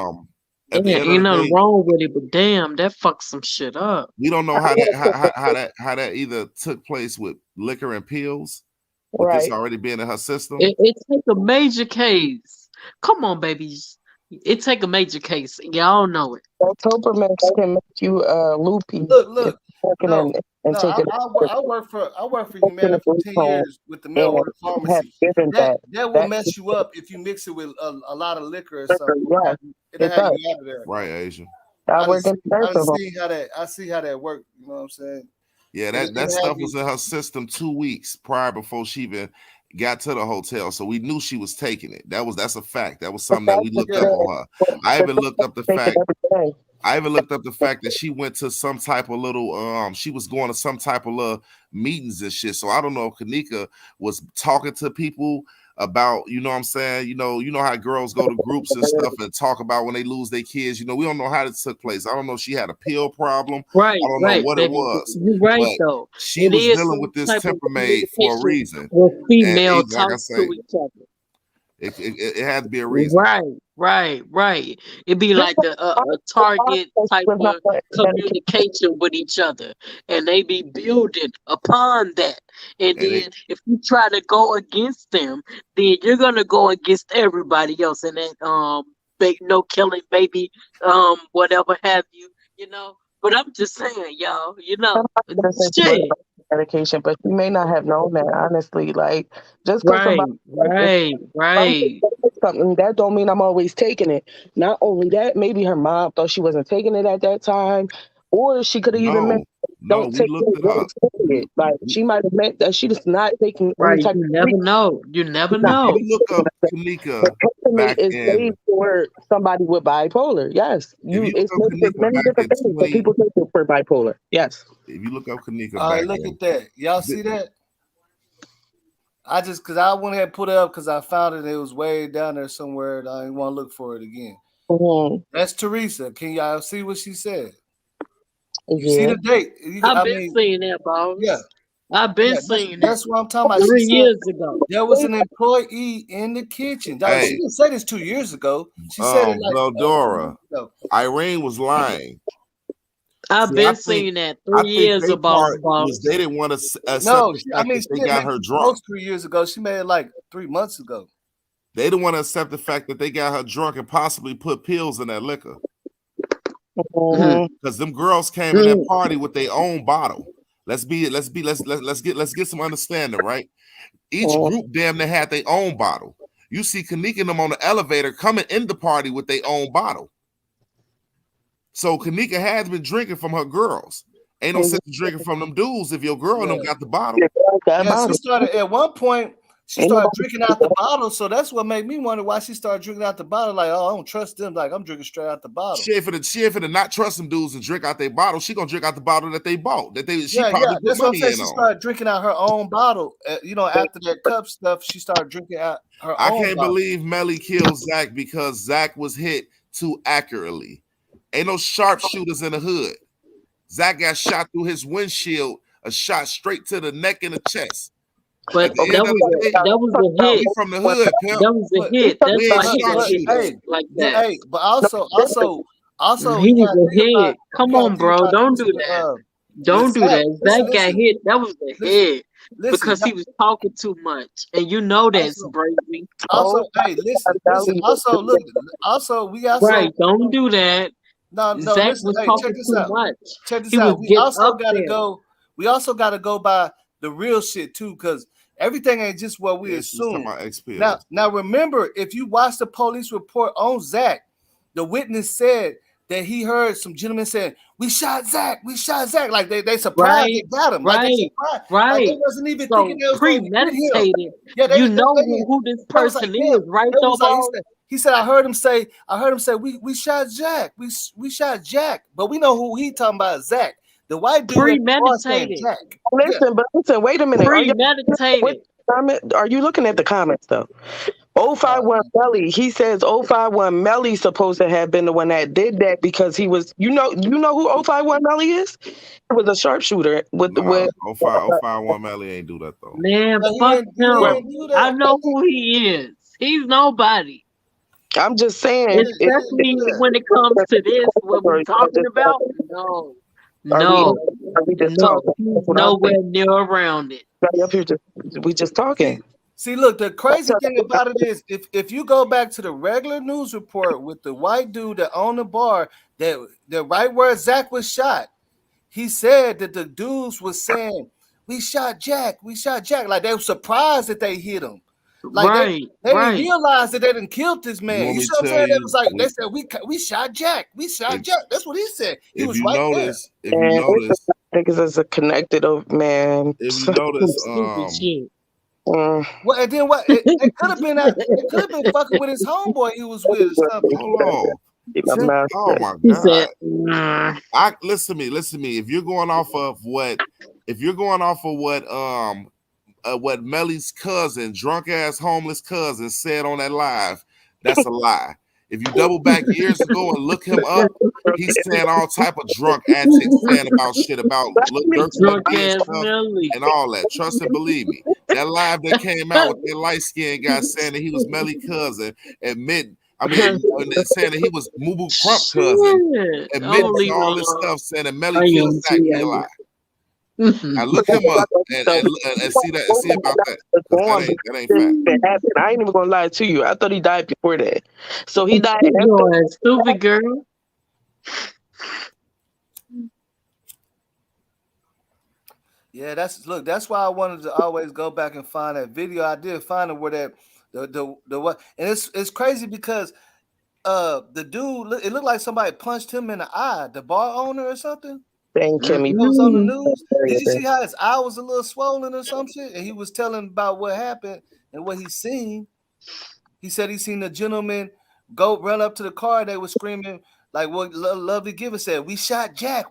at the end of ain't the nothing day, wrong with it, but damn, that fucks some shit up. we don't know how that either took place with liquor and pills, with this Right. already being in her system. It take a major case. Come on, babies. It take a major case. Y'all know it. That Tobermax can make you loopy if Look. you're working No, and no. taking I work for Humana for 10 years with the mail and order have pharmacy. given That will that mess you up if you mix it with a lot of liquor or liquor. something. Yes, It'll it have does. you out of there. Right, Asia. I work in the I nursing home. see how that works. You know what I'm saying? Yeah, It'll that have stuff you. was in her system 2 weeks prior before she even got to the hotel. So we knew she was taking it. That's a fact. That was The something that fact we is looked up that on her. I even looked up the take it fact. every day. I even looked up the fact that she went to some type of little she was going to some type of little meetings and shit. So I don't know if Kenneka was talking to people about, you know what I'm saying? You know how girls go to groups and stuff and talk about when they lose their kids. We don't know how it took place. I don't know if she had a pill problem. Right, I don't know right, what it baby. was. You're right, But though. she It was is dealing some with this type of Tempermate for a communication reason. where And female like I talk say, to each other. it had to be a reason. Right. It'd be like a target type Was not of the medication. communication with each other, and they be building upon that. And And then if you try to go against them, then you're gonna go against everybody else, and that no killing, baby, whatever have you, you know. But I'm just saying, y'all, Somebody said she was shit. on medication, but she may not have known that. Honestly, like just because Right, somebody I'm right. taking something, that don't mean I'm always taking it. Not only that, maybe her mom thought she wasn't taking it at that time, or she could have even meant no, don't we take looked it, it don't up. take it. Like she might have meant that she was not taking any Right, type you of never treatment. know. You never She's not If know. you look up but Kenneka Peppermint back is made in, for somebody with bipolar. Yes, if you it's look up made for Kenneka many back in different things, but 20, people take it for bipolar. Yes. if you look up Kenneka All right, back look in, at that. Y'all see that? Cause I went ahead and put it up because I found it. It was way down there somewhere. And I didn't want to look for it again. Mm-hmm. That's Teresa. Can y'all see what she said? You see Yeah. the date? I've been seeing that, Yeah, boss. I've been yeah. seeing that That's what I'm talking about. She 3 years said ago. there was an employee in the kitchen. Dog, she hey, didn't say this 2 years ago. She said it like a few Veldora, months ago. Irene was lying. I've See, been seeing that I 3 think years they ago, part was boss. they didn't want to accept No, the fact that she they didn't got make her it drunk. post 3 years ago. She made it like 3 months ago. They didn't want to accept the fact that they got her drunk and possibly put pills in that liquor. Mm-hmm. Because them girls came in that party with their own bottle. Let's get some understanding, right? Each group damn near had their own bottle. You see Kenneka and them on the elevator coming in the party with their own bottle. So Kenneka has been drinking from her girls. Ain't no sense in drinking from them dudes if your girl and them got the bottle. Yeah, she started at one point. she started drinking out the bottle. So that's what made me wonder why she started drinking out the bottle. Like, oh, I don't trust them. Like, I'm drinking straight out the bottle. She ain't for the not trust them dudes and drink out their bottle. She gonna drink out the bottle that they bought. She Yeah, probably put that's what I'm money saying. in She on. started drinking out her own bottle. After that cup stuff, she started drinking out her I own can't bottle. believe Melly killed Zach because Zach was hit too accurately. Ain't no sharpshooters in the hood. Zach got shot through his windshield, a shot straight to the neck and the chest. But At the end of the day, that was a hit. we from the hood, pimp. That was a But- hit. That's we why ain't he got hit sharpshooters. like that. But also, He you was gotta a think about- hit. Come you gotta on, think bro. about Don't this do with, that. with Don't do Zach. that. Zach got Listen, hit. That was the hit. listen, Because he was talking too much. And you know that's bravery. Also, hey, listen. Also, look. Also, we also Right. Don't do that. no. Zach Listen, was hey, check talking this too out. much. Check this He was out. We getting also up gotta there. go. We also gotta go by the real shit too, because everything ain't just what we Yeah, she's talking assume. about XP. Now remember, if you watch the police report on Zach, the witness said that he heard some gentlemen saying, "We shot Zach. We shot Zach." Like they surprised they got him. Like they surprised. Like they wasn't even So thinking they was going to get him. premeditated. Yeah, You know who this they was person like, damn. is, right? They Though, was like, bro? he said, I heard him say, we shot Jack. We shot Jack. But we know who he talking about, Zach. The white dude at the bar saying Premeditated. Jack. Listen, wait a minute. Premeditated. Are you looking at the comments though? 051 Melly, he says 051 Melly's supposed to have been the one that did that because he was, you know who 051 Melly is? He was a sharpshooter with 051 Melly ain't do that though. Man, fuck him. I know who he is. He's nobody. I'm just saying. Especially when it comes to this, what we're talking about. No. He's nowhere near around it. We just talking. See, look, the crazy thing about it is if you go back to the regular news report with the white dude that owned the bar, that right where Zach was shot, he said that the dudes was saying, we shot Jack. Like they were surprised that they hit him. Like they didn't realize that they didn't killed this man. You see what I'm saying? It was like they said we shot Jack. Jack. That's what he said. He was right there. If you notice, niggas is a connected man. If you notice, well, and then what? It could have been fucking with his homeboy he was with or something. Hold on. Oh my God! Listen to me. If you're going off of what Melly's cousin, drunk ass homeless cousin, said on that live, that's a lie. If you double back years ago and look him up, he's saying all type of drunk antics, saying about shit about drunk ass and all that. Trust and believe me. That live that came out with that light skinned guy saying that he was Melly's cousin, saying that he was Mubu Crump cousin, admitting to all this stuff, saying that Melly killed Zach, he a lie. Now look him up and see about that. That ain't fact. I ain't even gonna lie to you. I thought he died before that. So he died. Stupid girl. Yeah, that's why I wanted to always go back and find that video. I did find it where that the what, and it's crazy because the dude, it looked like somebody punched him in the eye, the bar owner or something. Thank Kimmy. It was on the news. Did you see how his eye was a little swollen or some shit? And he was telling about what happened and what he seen. He said he seen the gentleman go run up to the car. They were screaming like what Lovely Giver said. We shot Jack.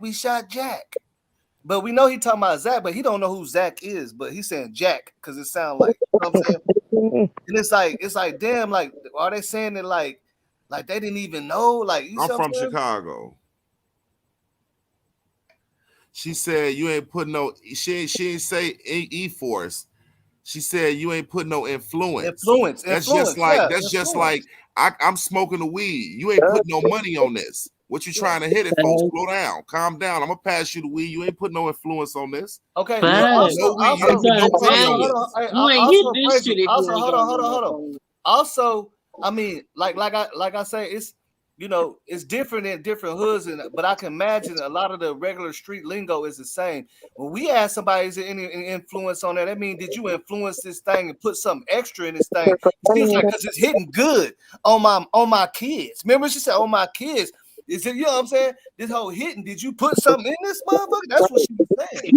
But we know he talking about Zach, but he don't know who Zach is. But he's saying Jack because it sounds like, you know what I'm saying? And it's like damn, like are they saying it like they didn't even know? Like I'm from Chicago. She said you ain't put no. She ain't say E-Force. She said you ain't put no influence. That's just like I'm smoking the weed. You ain't put no money on this. What you trying to hit it, folks? Slow down, calm down. I'm gonna pass you the weed. You ain't put no influence on this. Okay. Also, I mean, like I say, it's it's different in different hoods, but I can imagine a lot of the regular street lingo is the same. When we ask somebody, is there any influence on that? I mean, did you influence this thing and put something extra in this thing? It seems like because it's hitting good on my kids. Remember, she said on my kids. Is it, you know what I'm saying? This whole hitting, did you put something in this motherfucker? That's what she was saying.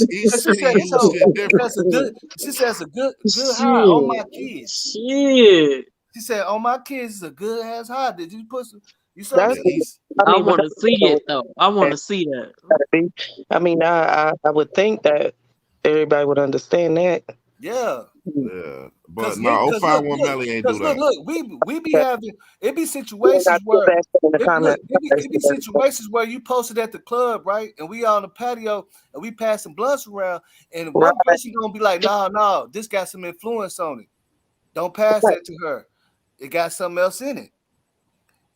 He's She said seeing it's you shit that's a different. good. She says a good high on my Shit. kids. Shit. She said on my kids is a good ass high. Did you put some? You saw That's Yeah, me? he's I I mean, but want to that's see what it though. I want to see that. gotta be. I mean, I would think that everybody would understand that. Yeah. yeah. But Cause no, cause look, 051 Melly ain't do that. we be But having it be we're situations not too where bad in the comment. it be situations where you posted at the club, right? And we on the patio and we passing blunts around, and Right, one person gonna be like, no, this got some influence on it. Don't pass right. that to her. It got something else in it.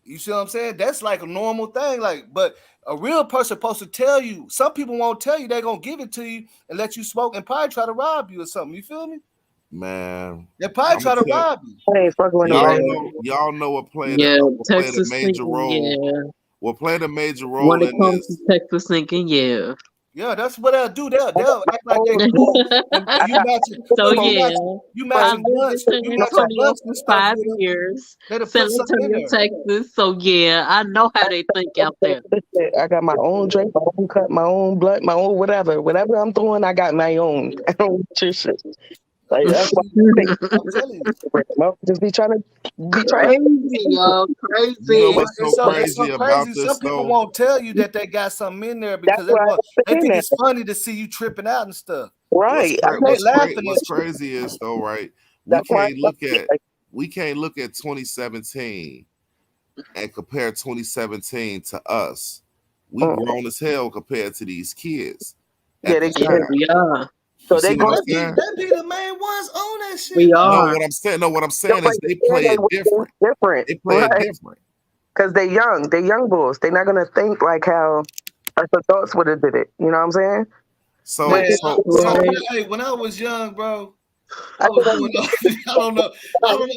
You see what I'm saying? That's like a normal thing. Like, but a real person supposed to tell you. Some people won't tell you. They're gonna give it to you and let you smoke and probably try to rob you or something. You feel me? Man, They probably I'm gonna try to tell rob you. I ain't fucking with Yeah. nobody. y'all know Yeah. what played a Texas major thinking. role. Yeah. What played a major When role it in comes to this. Texas thinking, yeah. Yeah, that's what they'll do. They'll My act like they own, cool, and I you got matching. So Look, yeah, you I matching lived in blunts. San You matching nobody. Antonio blunts for and stuff with them. 5 years, They'll San put something in Antonio, there. Texas. So yeah, I know how they think out there. I got my own drink, my own cut, my own blood, my own whatever. Whatever I'm doing, I got my own. I don't want your shit. I'm Like that's telling what you. I think. I'm telling you. Just be trying to. Crazy, yo, You know crazy. what's so It's so crazy crazy. about Some this people though? won't tell you that they got something in there That's because why I they understand think that. it's funny to see you tripping out and stuff. Right. I know. They laughing What's at you. crazy is though, right? That's why. We can't look at 2017 and compare 2017 to us. We Uh, grown as hell compared to these kids yeah, at the they Yes, can. time. we are. You So see they what going. I'm They saying? be the main ones on that shit We though. No, are. what I'm saying, no, what I'm No, saying but is they yeah, play like it what they do different. different, They play it right? different. Because they young. They young bulls. They're not gonna think like how us adults would have did it. You know what I'm saying? So Which Man, is so so Right. when I was young, bro, I I was think doing. I don't know,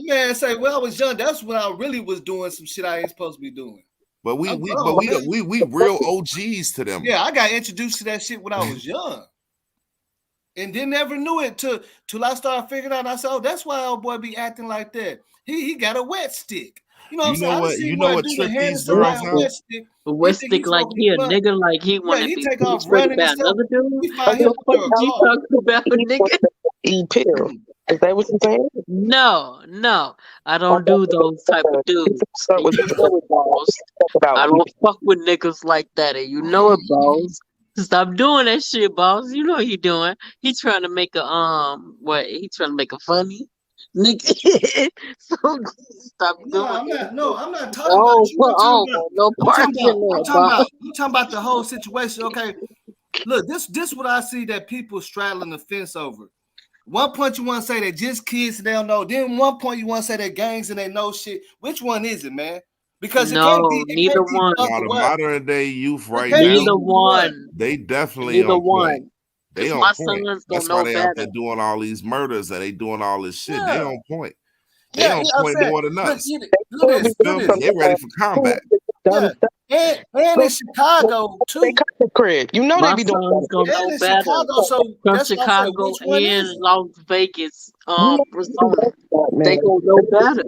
man. Say when I was young, that's when I really was doing some shit I ain't supposed to be doing. but I'm grown, man. we real OGs to them. Yeah, I got introduced to that shit when I was young, and then never knew it till I started figuring out. I said, oh, that's why old boy be acting like that. He got a wet stick. You know what I'm saying? I done You seen know boy what do the tripped hand these somebody girls a out? wet stick. He West think he stick like smoking he a blunt. nigga, like he Yeah, want to he be take off straight running and about stuff. another dude. He find him The fuck under a is you car. talking about, nigga? eat pill. Is that what you're saying? No, no, I I don't thought do those type of dudes. that And was you know it, boss. I about. don't fuck with niggas like that, and you know it, boss. Stop doing that shit, boss. You know what he doing. He trying to make a what? He trying to make a funny, nigga. So stop No, doing I'm that not. No, shit. I'm not talking about Oh, you. put on no parts in there, boss. I'm talking about the whole situation. Okay, look, this what I see that people straddling the fence over. One point you want to say that just kids they don't know. Then one point you want to say that gangs and they know shit. Which one is it, man? Because No, it neither can't be the one. Now other the way. modern day youth It right can't be now, Neither either way. one. they definitely Neither on point. one. They Cause on my point. sons don't That's why know they out there better. doing all these murders and they doing all this shit. They Yeah, on point. They yeah. on I'm point saying, more than look, us. look Still be this, You look feel doing me? this. some They ready for combat. dumb Yeah, stuff. and in Chicago They too. cut the crib. You know they My be doing sons that. gonna And know in better. Chicago, so From that's why I said, Chicago which one and is it? Las Vegas, You know they be Arizona. doing that, They man. gonna know better.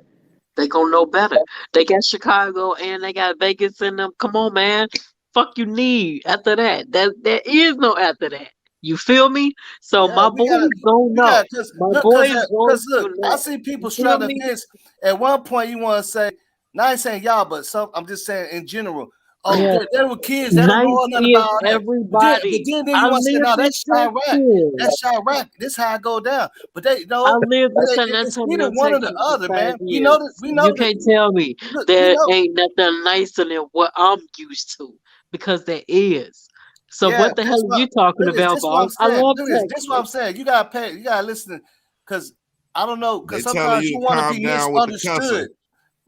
They gonna know better. They got Chicago and they got Vegas in them. Come on, man. Fuck you need after that. There is no after that. You feel me? So Yeah, my boys gonna we know. gotta, cause My look, boys going look, to I know. see You people feel straddle the me? fence. At one point, you want to say, not ain't saying y'all, but some, I'm just saying in general. Oh, Yeah. they were kids. They don't Nice know nothing about is all that. But everybody. then I you want to say, lived no, in that's Chirac. Texas. That's Chirac. This how I go down. But they I know lived in San it's either Antonio, one or the Texas for other, five man. years. We know You that. can't tell me Look, we there know. ain't nothing nicer than what I'm used to because there is. So Yeah, what the hell that's are what. you talking Look, about, this what I'm boss? I saying. love Look, this what I'm Texas. saying. You gotta pay. You gotta listen, because I don't know. They Because telling sometimes you you to want to be calm down with the cussing, misunderstood.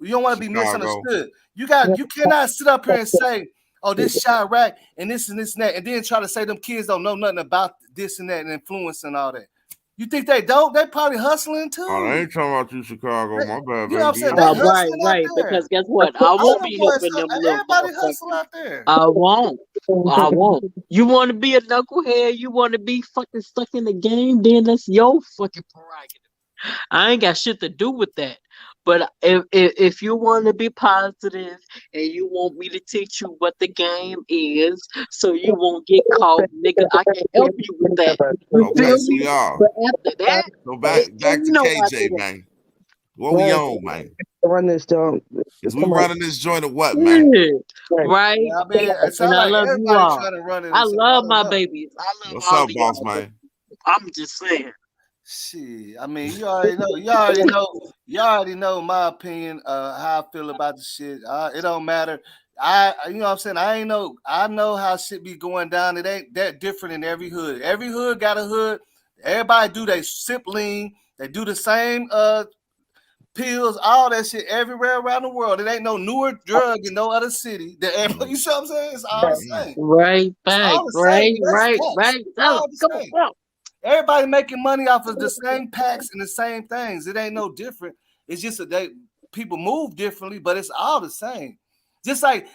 You don't want to be Chicago. misunderstood. You cannot sit up here and say, "Oh, this Chirac and this and this and that," and then try to say them kids don't know nothing about this and that and influence and all that. You think they don't? They probably hustling Oh, they too. ain't talking about you, Chicago. They, My bad, you know what I'm saying? baby. They Right, hustling out right. there. Because guess what? I All won't them be boys, helping them little everybody hustle motherfuckers. out there. I won't. I won't. You want to be a knucklehead? You want to be fucking stuck in the game? Then that's your fucking prerogative. I ain't got shit to do with that. But if you want to be positive and you want me to teach you what the game is, so you won't get caught, nigga, I can help you with that. You Okay, feel so me? y'all, But after that, so back to you know after KJ, that. man. What we on, man? Run this joint. Is we Come on. running this joint or what, man? Yeah, Right. right? Yeah, I mean, it And sounds I like love you everybody all. trying to run it I or something. I love don't my know. babies. I love What's all up, of boss y'all. man? I'm just saying. Shit, I mean, you already know. You already know my opinion. How I feel about the shit. It don't matter. You know what I'm saying. I know how shit be going down. It ain't that different in every hood. Every hood got a hood. Everybody do they sip lean. They do the same pills, all that shit everywhere around the world. It ain't no newer drug in no other city. You see what I'm saying? It's all the same. Right It's back. all the same. Right, That's right, facts. right. It's Tell 'em. all the Come on, same. come on. Everybody making money off of the same packs and the same things. It ain't no different. It's just that people move differently, but it's all the same. Just like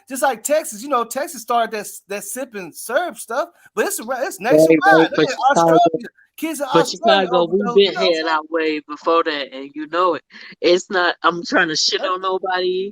Texas, Texas started that sip and serve stuff, but it's Right, right. nationwide. Look But at Chicago. Australia. Kids in But Australia Chicago, we've overdose. You been know what had our way before that, and you know it. It's not. I'm trying to shit I'm saying? on nobody.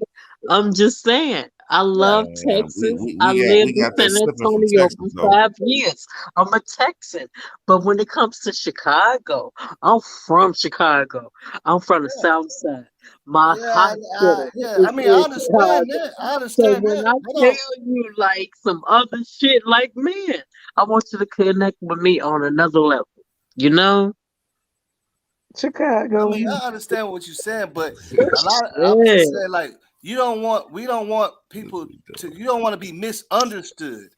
I'm just saying. I Yeah. love Yeah, Texas. we, I we got lived we in got that San sipping from Antonio Texas for though. 5 years. I'm a Texan. But when it comes to Chicago, I'm from Chicago. I'm from the South Side. My Yeah, hospital yeah. I is mean, I in understand Chicago. that. I So understand when that. I Hold on. tell you like some other shit, like man, I want you to connect with me on another level. You know? I Chicago. mean, I understand what you're saying, but I'm Yeah. just saying, like, we don't want people you don't want to be misunderstood.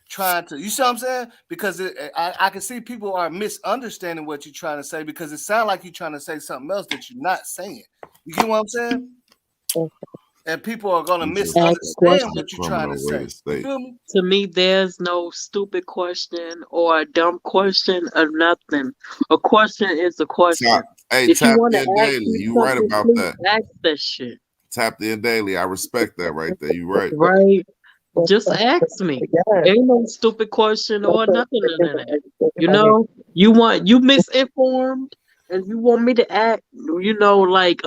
Trying to, you see what I'm saying? Because I can see people are misunderstanding what you're trying to say because it sounds like you're trying to say something else that you're not saying. You get what I'm saying? And people are gonna You just Ask misunderstand such a questions. what you're trying to criminal way say. to You state. feel me? To me, there's no stupid question or a dumb question or nothing. A question is a question. Tap, hey, If you tapped want to in ask daily. me You right something, about please that. ask that shit. Tapped in daily. I respect that right there. You right. Right? Just ask me. Yes. Ain't no stupid question or nothing in that. You misinformed and you want me to act, like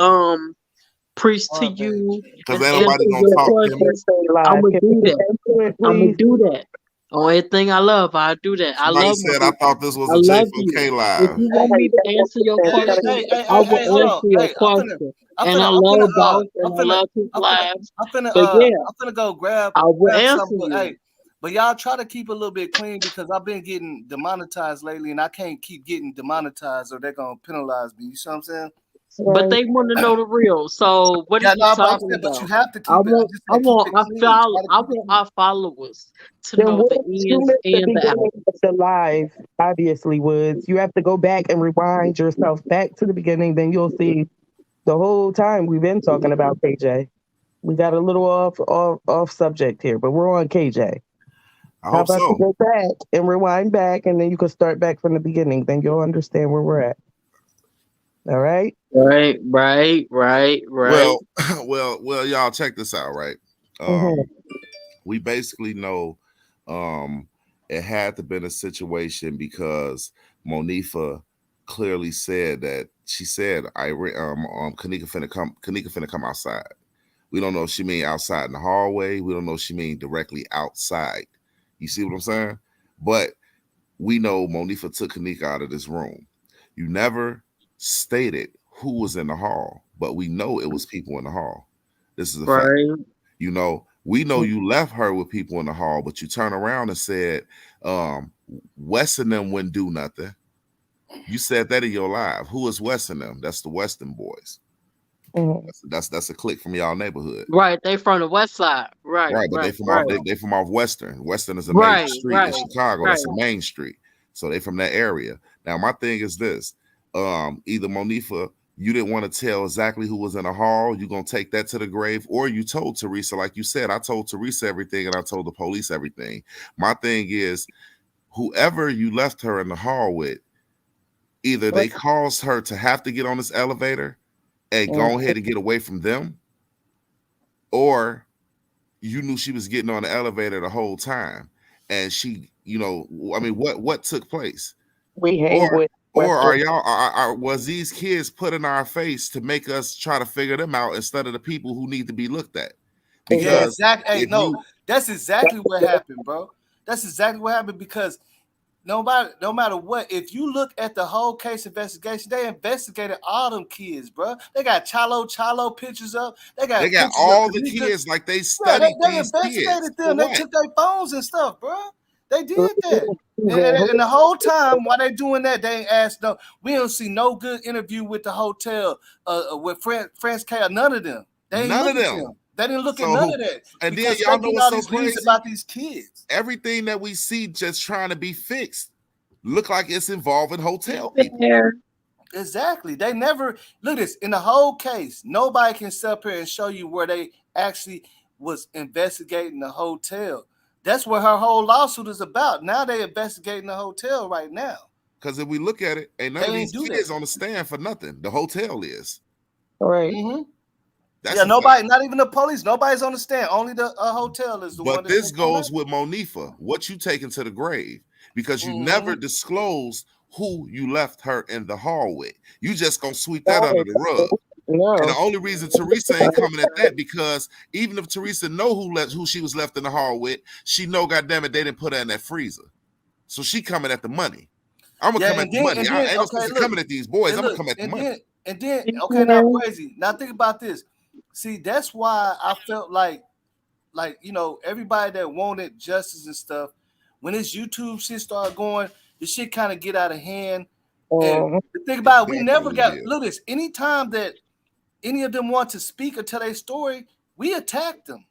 preach to My bad. you Cause and ain't answer nobody gonna your talk to me. questions. Live. I'ma Can do we that. get into it, I'ma please? do that. On everything I love, I do that. I Somebody love my said I people. thought this was I a love you. J4K If live. you want me to answer your Hey, question, hey, hey, I hey, hey, will hold answer on. your Hey, question. And I love boss and I love his lives. But yeah, I'm finna go grab I will answer something. But you. hey, but y'all try to keep a little bit clean because I've been getting demonetized lately, and I can't keep getting demonetized or they're gonna penalize me. You see what I'm saying? But Right. they want to know the real. So what are Yeah, you no, I'm talking saying, but you about? have to I keep it. I want, just I said keep want, it clean. Try to I keep it want clean. our followers to Then know the Woods, you ins missed the and the beginning outs. of the live. Obviously, Woods. You have to go back and rewind yourself back to the beginning. Then you'll see the whole time we've been talking about KJ. We got a little off subject here, but we're on KJ. I How hope about you so. go back and rewind back, and then you can start back from the beginning. Then you'll understand where we're at. All right. Right, right, right, right. Well, well, y'all check this out, right? Mm-hmm. We basically know it had to been a situation because Monifa clearly said that she said Kenneka finna come outside. We don't know if she mean outside in the hallway. We don't know if she mean directly outside. You see what I'm saying? But we know Monifa took Kenneka out of this room. You never stated who was in the hall, but we know it was people in the hall. This is a fact. Right. We know you left her with people in the hall, but you turn around and said, Wes and them wouldn't do nothing. You said that in your live. Who is Wes and them? That's the Western boys. Mm-hmm. That's a clique from y'all neighborhood. Right. They from the west side. Right, Right, but right, right. they from off Western. Western is a major Right, street in right, Chicago. right. That's a main street. So they from that area. Now my thing is this. Either Monifa, you didn't want to tell exactly who was in the hall, you're gonna take that to the grave, or you told Teresa, like you said, I told Teresa everything and I told the police everything. My thing is whoever you left her in the hall with, either they caused her to have to get on this elevator and go ahead and get away from them, or you knew she was getting on the elevator the whole time and she, I mean, what took place? We hang Or with. Or are y'all? Was these kids put in our face to make us try to figure them out instead of the people who need to be looked at? Because Yeah, exactly. Hey, if no, you, that's exactly what happened, bro. That's exactly what happened because no matter what, if you look at the whole case investigation, they investigated all them kids, bro. They got Chalo pictures up. They they got got pictures of all the Kanika. kids like they Yeah, studied they these kids investigated for them. They what? took their phones and stuff, bro. They did that. And the whole time while they doing that, they ain't asked no. We don't see no good interview with the hotel, with France K. None of them. They ain't None look of at them. them. They didn't look at So, none of that and then because y'all they know getting what's all so these leads crazy? about these kids. Everything that we see just trying to be fixed look like it's involving hotel people. There. Exactly. They never look at this in the whole case. Nobody can sit up here and show you where they actually was investigating the hotel. That's what her whole lawsuit is about. Now they investigating the hotel right now. Because if we look at it, ain't none They of ain't these do kids that. on the stand for nothing. The hotel is. Right. Mm-hmm. That's Yeah, a nobody, fact. not even the police. Nobody's on the stand. Only the hotel is the one But that's this been coming goes up. with Monifa. What you taking to the grave? Because you Mhm. never disclosed who you left her in the hall with. You just gonna sweep that under the rug. And the No. only reason Teresa ain't coming at that because even if Teresa know who she was left in the hall with, she know goddamn it they didn't put her in that freezer. So she coming at the money. I'm gonna Yeah, come at the money. I ain't no sense of coming at these boys. I'm gonna come at the money. okay, now crazy. Now think about this. See, that's why I felt like everybody that wanted justice and stuff, when this YouTube shit started going, the shit kind of get out of hand. And the thing about it, we never Definitely got did. look this. Anytime that any of them want to speak or tell their story, we attack them.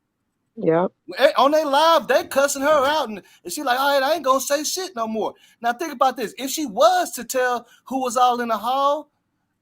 Yep. On their live, they cussing her out, and she like, all right, I ain't gonna say shit no more. Now think about this: if she was to tell who was all in the hall,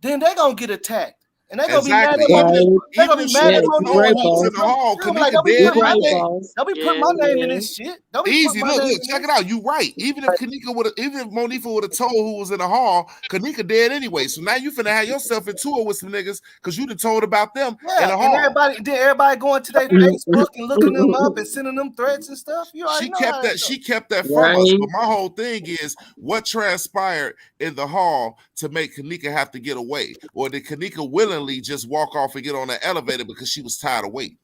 then they gonna get attacked, and they gonna be mad Exactly. at Right. they Even gonna if be she mad would at Yeah, have you Monifa. told right, who was in boss. the hall, They gonna be like, don't Kanika be dead You putting my right, name. anyway. boss. Don't be putting Yeah, my name in yeah. this shit. Don't be Easy. putting my name Look, in check it this. out. You right. Even if Monifa would have told who was in the hall, Kanika dead anyway. So now you finna have yourself into it with some niggas because you done told about them in Yeah, the and hall. everybody going to their Facebook and looking them up and sending them threats and stuff. You already She know how kept that that. goes. She kept that from us. Right. But my whole thing is, what transpired in the hall to make Kanika have to get away, or did Kanika willingly just walk off and get on the elevator because she was tired of waiting?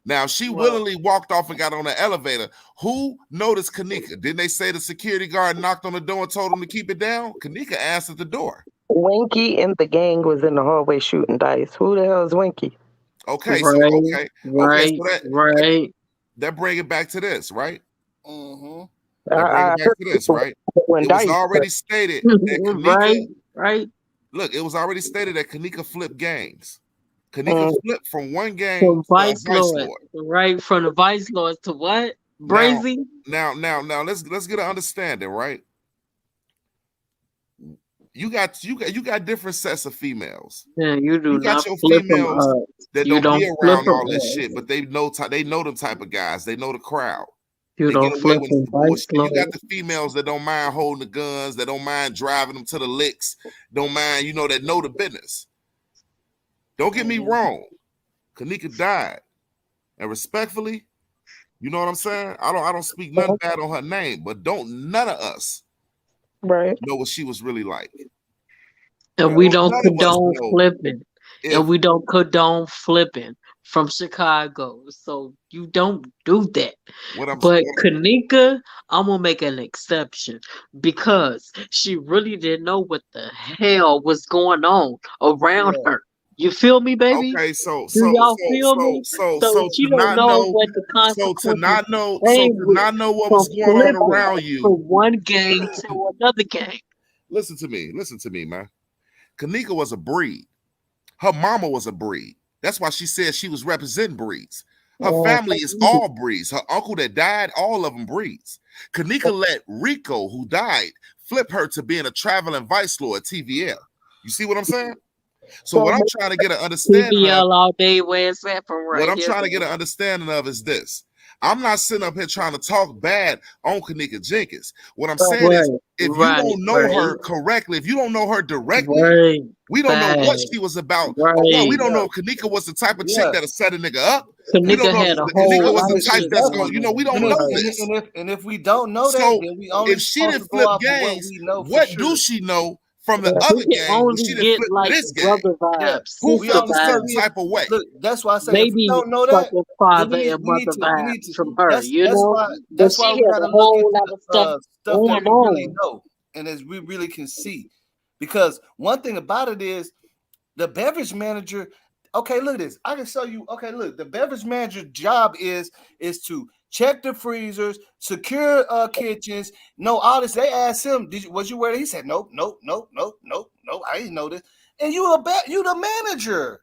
Now, if she willingly walked off and got on the elevator, who noticed Kanika? Didn't they say the security guard knocked on the door and told him to keep it down? Kanika answered the door. Winky and the gang was in the hallway shooting dice. Who the hell is Winky? Okay, so Right. Right. so Right. that bring it back to this, right? Mm-hmm. That bring I it back heard to this, people right? when It was dice. already stated that Right. Kanika. Right. Look, it was already stated that Kanika flipped gangs. Kanika Mm, flipped from one gang From to a Vice vice Lord. lord. Right. From the Vice Lords to what? Now, Brazy? now, let's get an understanding, right? You got different sets of females. Yeah, you do You got not your flip them females up. that You don't be don't flip around them all this up. shit, but they know them type of guys. They know the crowd. You They get don't away flip when it's them the Vice bullshit. You got Lord. the females that don't mind holding the guns, that don't mind driving them to the licks, don't mind, that know the business. Don't get me wrong. Kanika died. And respectfully, you know what I'm saying? I don't speak nothing bad on her name, but don't none of us right. know what she was really like. And we Don't don't none of us condone know flipping. if And we don't condone flipping from Chicago. So you don't do that. what I'm But Kanika, I'm gonna make an exception because she really didn't know what the hell was going on around her. You feel me, baby? okay, so Do y'all feel me? So she to don't not know know what the consequences so came to with not know what from was going on flipping around from you. one gang to another gang. Listen to me, man. Kanika was a breed. Her mama was a breed. That's why she said she was representing breeds. Her family is all breeds. Her uncle that died, all of them breeds. Kanika let Rico, who died, flip her to being a traveling vice lord, TVL. You see what I'm saying? So what I'm trying to get an understanding of, PBL all day where it's at from what right I'm here. trying to get an understanding of is this. I'm not sitting up here trying to talk bad on Kenneka Jenkins. What I'm saying is, if you don't know her correctly, if you don't know her directly, we don't know what she was about. Or what, we don't know if Kenneka was the type of chick that'll set a nigga up. The We don't nigga know. had a The whole nigga was lot the of type shit that's going going, on. we don't And if, know Right. and, this. and if we don't know that, So then we only if she supposed to didn't go flip off of what gangs, we know for what do sure. she know from the We other can gang when only she didn't get flip to like this gang? brother Yeah, vibes, Who we sister felt a only can certain vibes, get. type of way? Look, that's why I say if we maybe don't know that, fucking then father and we need mother to we need vibes to. from her, you That's know? why But that's why she we had got a to look whole into lot of stuff stuff that going we really on. know and as we really can see. Because one thing about it is the beverage manager. Okay, look at this. I can show you. Okay, look, the beverage manager's job is to check the freezers, secure kitchens. No, all this. They asked him, was you wearing? He said, nope, nope, nope, nope, nope, nope. I didn't know this. And you the manager.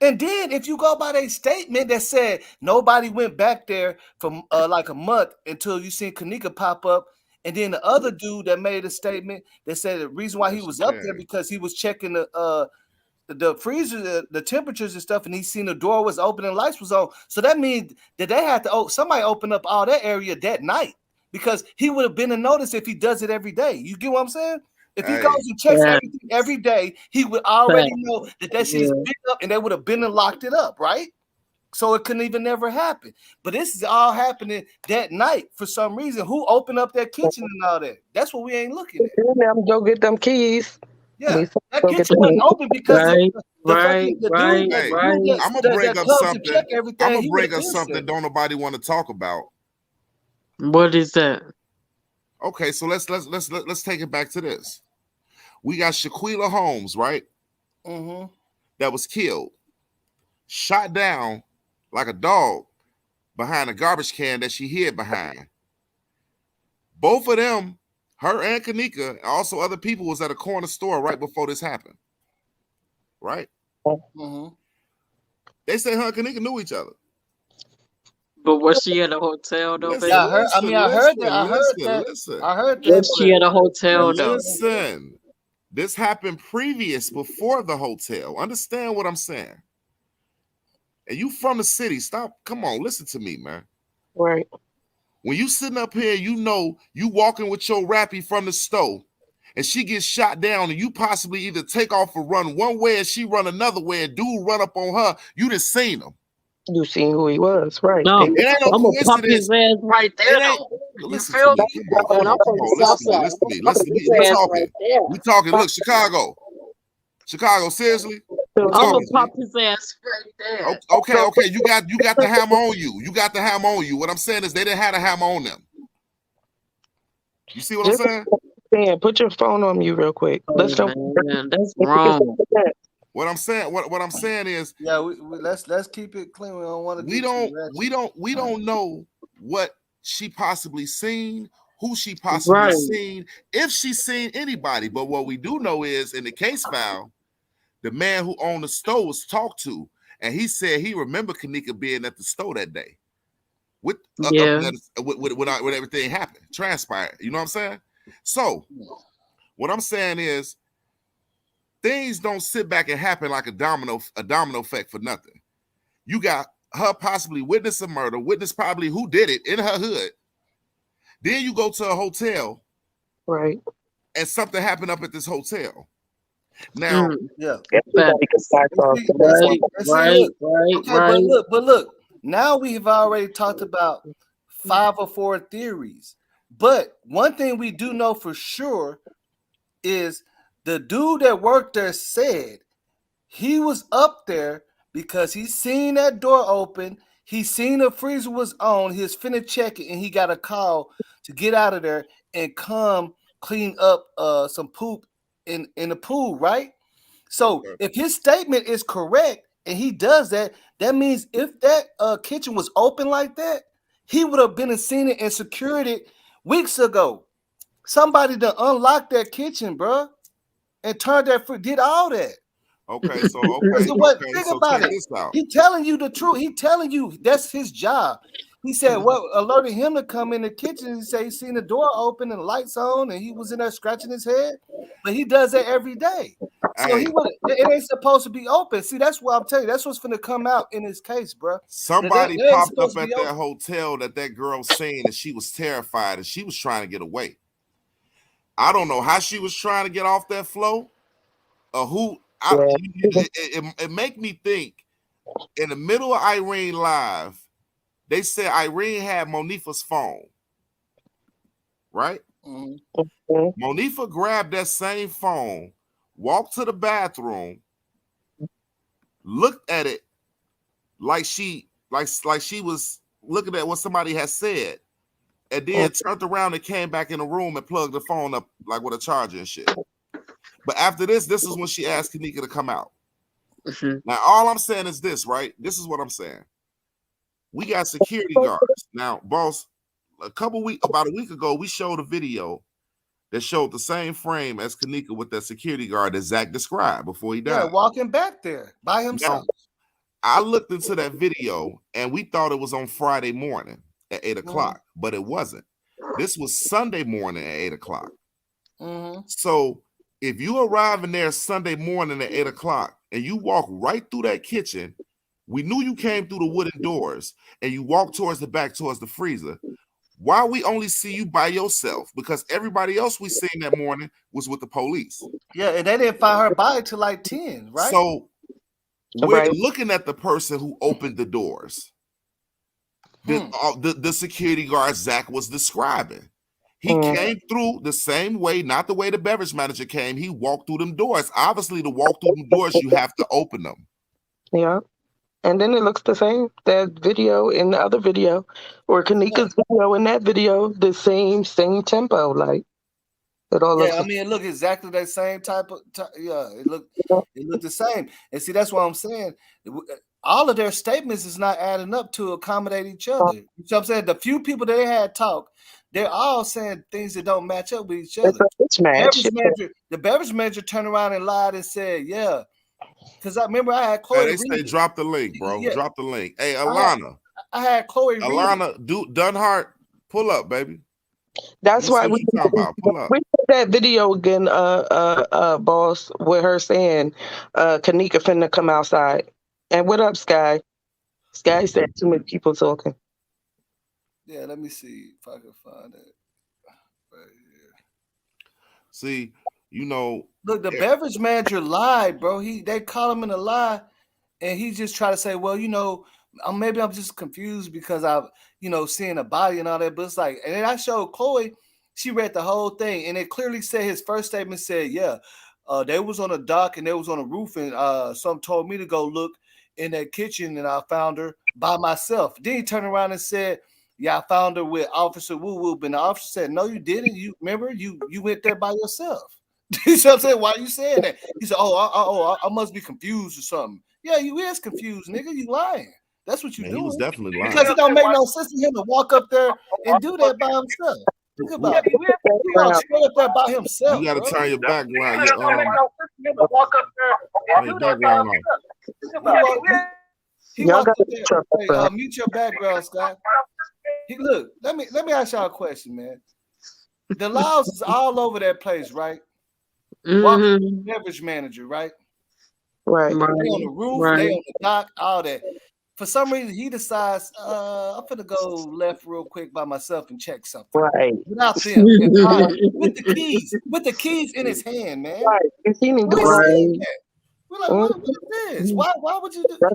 And then if you go by their statement that said nobody went back there for like a month until you seen Kenneka pop up. And then the other dude that made a statement that said the reason why he was up there because he was checking the freezer, the temperatures and stuff, and he seen the door was open and lights was on. So that means that they had to somebody open up all that area that night because he would have been a notice if he does it every day. You get what I'm saying? If he goes Hey, and checks Yeah, everything every day, he would already fact. know that shit is Yeah. big up, and they would have been and locked it up, right? So it couldn't even never happen. But this is all happening that night for some reason. Who opened up that kitchen and all that? That's what we ain't looking at. Them go get them keys. Yeah, We said that go get kitchen the wasn't keys. open because Right, the right, fucking the dude right, that hey, dude right. I'm gonna that, bring that up comes to something. check I'm everything, gonna he would bring have up been something said that it. don't nobody want to talk about. What is that? Okay, so let's take it back to this. We got Shaquilla Holmes, right? Mm-hmm. That was killed, shot down like a dog behind a garbage can that she hid behind. Both of them, her and Kenneka, and also other people, was at a corner store right before this happened. Right? Mm-hmm. They say her and Kenneka knew each other. But was she at a hotel though, Listen, Yeah, baby? I heard. I mean, I heard that. I heard that. Was she at a hotel though? Listen. This happened previous before the hotel. Understand what I'm saying? And you from the city. Stop. Come on, listen to me, man. Right. When you sitting up here, you know you walking with your rappy from the stove, and she gets shot down, and you possibly either take off or run one way, and she run another way, and dude run up on her. You done seen him. You seen who he was, right? No, It ain't no I'm gonna pop coincidence. his ass right there It ain't. though. You Listen to feel me. me? Come on, And I'm from come the on. south Listen to me. side. Listen to me. I'm Listen pop to me. his We ass talking. right there. We talking. Look, Chicago. Chicago. Seriously. We I'm gonna talking. pop his ass right there. Okay. You got the hammer on you. You got the hammer on you. What I'm saying is they didn't have a hammer on them. You see what I'm saying? Dan, put your phone on mute real quick. Oh man, that's wrong. What I'm saying is Yeah, let's keep it clean. We don't want to we get too don't know what she possibly seen, who she possibly Right. seen, if she seen anybody. But what we do know is in the case file, the man who owned the store was talked to, and he said he remembered Kenneka being at the store that day with Yeah. when everything happened, transpired. You know what I'm saying? So what I'm saying is things don't sit back and happen like a domino effect for nothing. You got her possibly witness a murder, witness probably who did it in her hood. Then you go to a hotel, Right. and something happened up at this hotel. Now, Yeah. Everybody can start off. Okay, but look. Now we've already talked about 5 or 4 theories. But one thing we do know for sure is the dude that worked there said he was up there because he seen that door open. He seen the freezer was on. He was finna check it, and he got a call to get out of there and come clean up some poop in the pool, right? So if his statement is correct and he does that, that means if that kitchen was open like that, he would have been and seen it and secured it weeks ago. Somebody done unlocked that kitchen, bro, and turned that did all that. okay, so Think so about check it. this out. He telling you the truth. He telling you that's his job. He said what alerted him to come in the kitchen. He said he seen the door open and the lights on, and he was in there scratching his head. But he does that every day. So Hey, it ain't supposed to be open. See, that's what I'm telling you. That's what's gonna come out in his case, bro. somebody They ain't popped up supposed to at be that open. hotel that girl saying that she was terrified and she was trying to get away. I don't know how she was trying to get off that flow or who. Yeah. It make me think In the middle of Irene live, they said Irene had Monifa's phone, right? Mm-hmm. Monifa grabbed that same phone, walked to the bathroom, looked at it like she was looking at what somebody had said, and then turned around and came back in the room and plugged the phone up like with a charger and shit. But after this is when she asked Kenneka to come out. Mhm. Now, all I'm saying is this, right? This is what I'm saying. We got security guards. Now, boss, about a week ago, we showed a video that showed the same frame as Kenneka with that security guard that Zach described before he died. Yeah, walking back there by himself. Now, I looked into that video and we thought it was on Friday morning at 8 o'clock, but it wasn't. This was Sunday morning at 8 o'clock. Mm-hmm. So if you arrive in there Sunday morning at 8 o'clock and you walk right through that kitchen, we knew you came through the wooden doors and you walk towards the back, towards the freezer. Why we only see you by yourself? Because everybody else we seen that morning was with the police. Yeah, and they didn't find her body till like 10, right? So we're looking at the person who opened the doors. The security guard Zach was describing. He came through the same way, not the way the beverage manager came. He walked through them doors. Obviously, to walk through them doors, you have to open them. Yeah. And then it looks the same. That video in the other video, or Kenneka's video in that video, the same tempo. Like it all looks. Yeah, I mean, it looked exactly that same type of. Yeah, it looked the same. And see, that's what I'm saying. All of their statements is not adding up to accommodate each other. You know what I'm saying? The few people that they had talk, they're all saying things that don't match up with each other. The beverage manager turned around and lied and said, "Yeah." Because I remember I had Chloe. Hey, they say drop the link, bro. Yeah. Drop the link. Hey, Alana. I had Chloe. Alana, Dunhart, pull up, baby. That's why we put that video again, boss, with her saying, Kenneka finna come outside. And what up, Sky? Sky said too many people talking. Yeah, let me see if I can find it right here. See, you know, look, the beverage manager lied, bro. They call him in a lie, and he just tried to say, well, you know, maybe I'm just confused because I've, you know, seeing a body and all that. But it's like, and then I showed Chloe, she read the whole thing, and it clearly said his first statement said, yeah, they was on a dock and they was on a roof, and some told me to go look in that kitchen, and I found her by myself. Then he turned around and said, yeah, I found her with Officer Woo Woo, and the officer said, no, you didn't. You remember, you went there by yourself. You know what I'm saying? Why are you saying that? He said, I must be confused or something. Yeah, you is confused, nigga. You lying. That's what you doing. He was definitely lying. Because it don't make no sense for him to walk up there and do that by himself. Think about it. He walked straight up there by himself. You got to turn your background. He walked up there. Mute your background, Scott. Look, let me ask y'all a question, man. The laws is all over that place, right? Walking beverage manager, right? Right. They on the roof, they on the dock, all that. For some reason, he decides, I'm gonna go left real quick by myself and check something. Right. Without them. With the keys in his hand, man. Right. We're like, what is this? Why would you do that?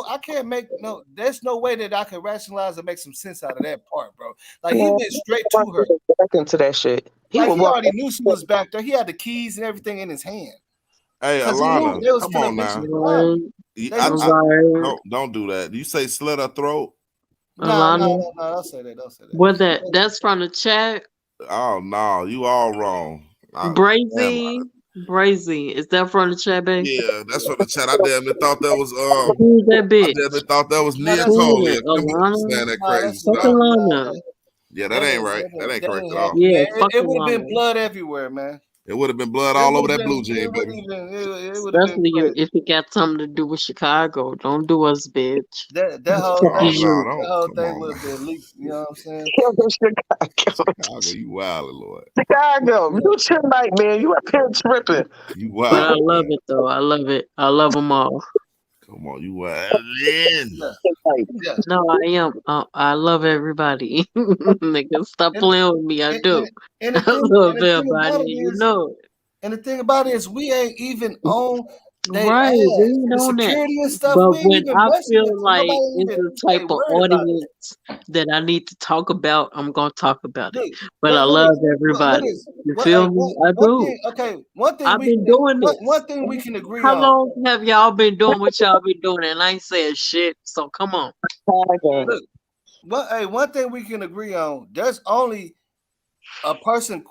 I can't make no, there's no way that I can rationalize and make some sense out of that part, bro. Like he went straight to her. Back into that shit. He already knew she was back there. He had the keys and everything in his hand. Hey, Alana, come on now. Don't do that. You say slit her throat? No, don't say that. Well, that's from the chat. Oh no, you all wrong. Brazy, is that from the chat, baby? Yeah, that's from the chat. I damn near thought that was Who's that bitch? I damn near thought that was Nia Cole. Saying that crazy stuff. Yeah, that ain't right. That ain't correct at all. Yeah, it would have been blood everywhere, man. It would have been blood all over that blue jean, baby. Especially if it got something to do with Chicago. Don't do us, bitch. That whole thing would have been leaked. You know what I'm saying? Chicago, you wild, Lord. Chicago, you chill like, man. You up here tripping. You wild. But I love it, though. I love it. I love them all. Come on, you wild. Yeah. No, I am. I love everybody. Nigga, stop playing with me. I do. I love everybody. You know it. And the thing about it is, we ain't even on They Right, we asked ain't the on that. security and stuff. But We ain't when even I messing with feel them. like Nobody ain't it's even the type ain't of worried about it. audience that I need to talk about, I'm gonna talk about it. Look, But I look love this. Look everybody. this. You What, hey, feel me? I one do. thing. Okay, one thing I've we been can. doing One this. thing we can agree How on. long have y'all been doing what y'all been doing? And I ain't saying shit. So come on. Look, one thing we can agree on. There's only a person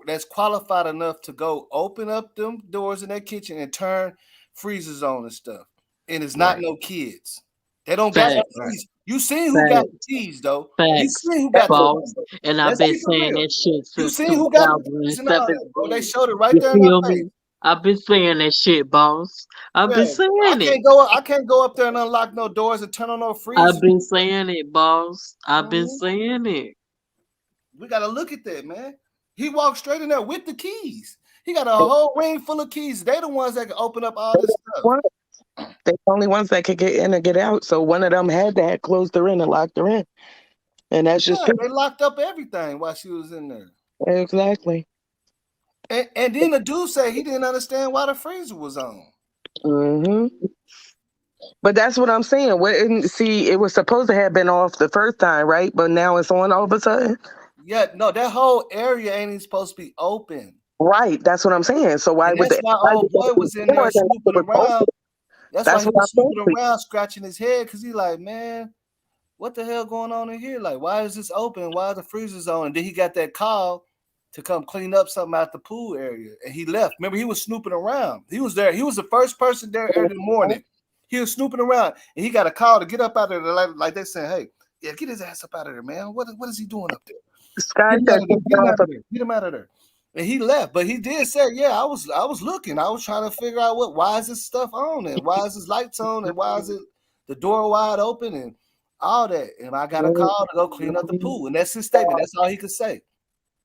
that's qualified enough to go open up them doors in their kitchen and turn freezers on and stuff. And it's not Right. no kids. They don't got the Facts. Right. keys. You seen who got the Facts. keys though. You Facts. seen who got the Boss. keys. And I've Let's been keep it saying real. that shit You since seen who got the keys and all that, bro. They 2017. showed it right You there in our feel face. me? I've been saying that shit, boss. I've been Yeah, I saying it. can't go. I can't go up there and unlock no doors and turn on no I've freezers. been saying it, boss. I've been Mhm. saying it. We gotta look at that, man. He walked straight in there with the keys. He got a whole ring full of keys. They the ones that can open up all this stuff. They're the only ones that could get in and get out. So one of them had to have closed her in and locked her in. And that's just Yeah, true. they locked up everything while she was in there. Exactly. And then the dude said he didn't understand why the freezer was on. Hmm. But that's what I'm saying. See, it was supposed to have been off the first time, right? But now it's on all of a sudden. Yeah, no, that whole area ain't even supposed to be open. Right. That's what I'm saying. So why And would that's the why old boy was in there snooping around. That's why That's he what was I'm snooping saying. around, scratching his head, because he like, man, what the hell going on in here? Like, why is this open? Why are the freezers on? And then he got that call to come clean up something out the pool area, and he left. Remember, he was snooping around. He was there. He was the first person there early in the morning. He was snooping around, and he got a call to get up out of there. Like they saying, hey, yeah, get his ass up out of there, man. What is he doing up there? Sky Get him out said of there. Get him out of there. Get him out of there. And he left, but he did say, "Yeah, I was looking. I was trying to figure out why is this stuff on and why is this lights on and why is it the door wide open and all that." And I got a call to go clean up the pool, and that's his statement. That's all he could say,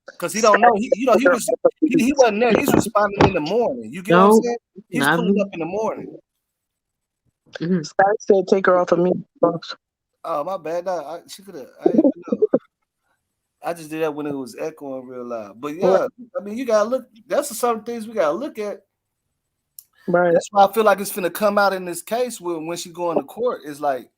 because he don't know. He wasn't there. He's responding in the morning. You get what I'm No, saying? He's not pulling me. up in the morning. Sky said take her off of me. Oh, my bad. No, she could have. I didn't even know. I just did that when it was echoing real loud. But yeah, I mean, you gotta look. That's the certain things we gotta look at. Right. That's why I feel like it's finna come out in this case when she going to court. It's like,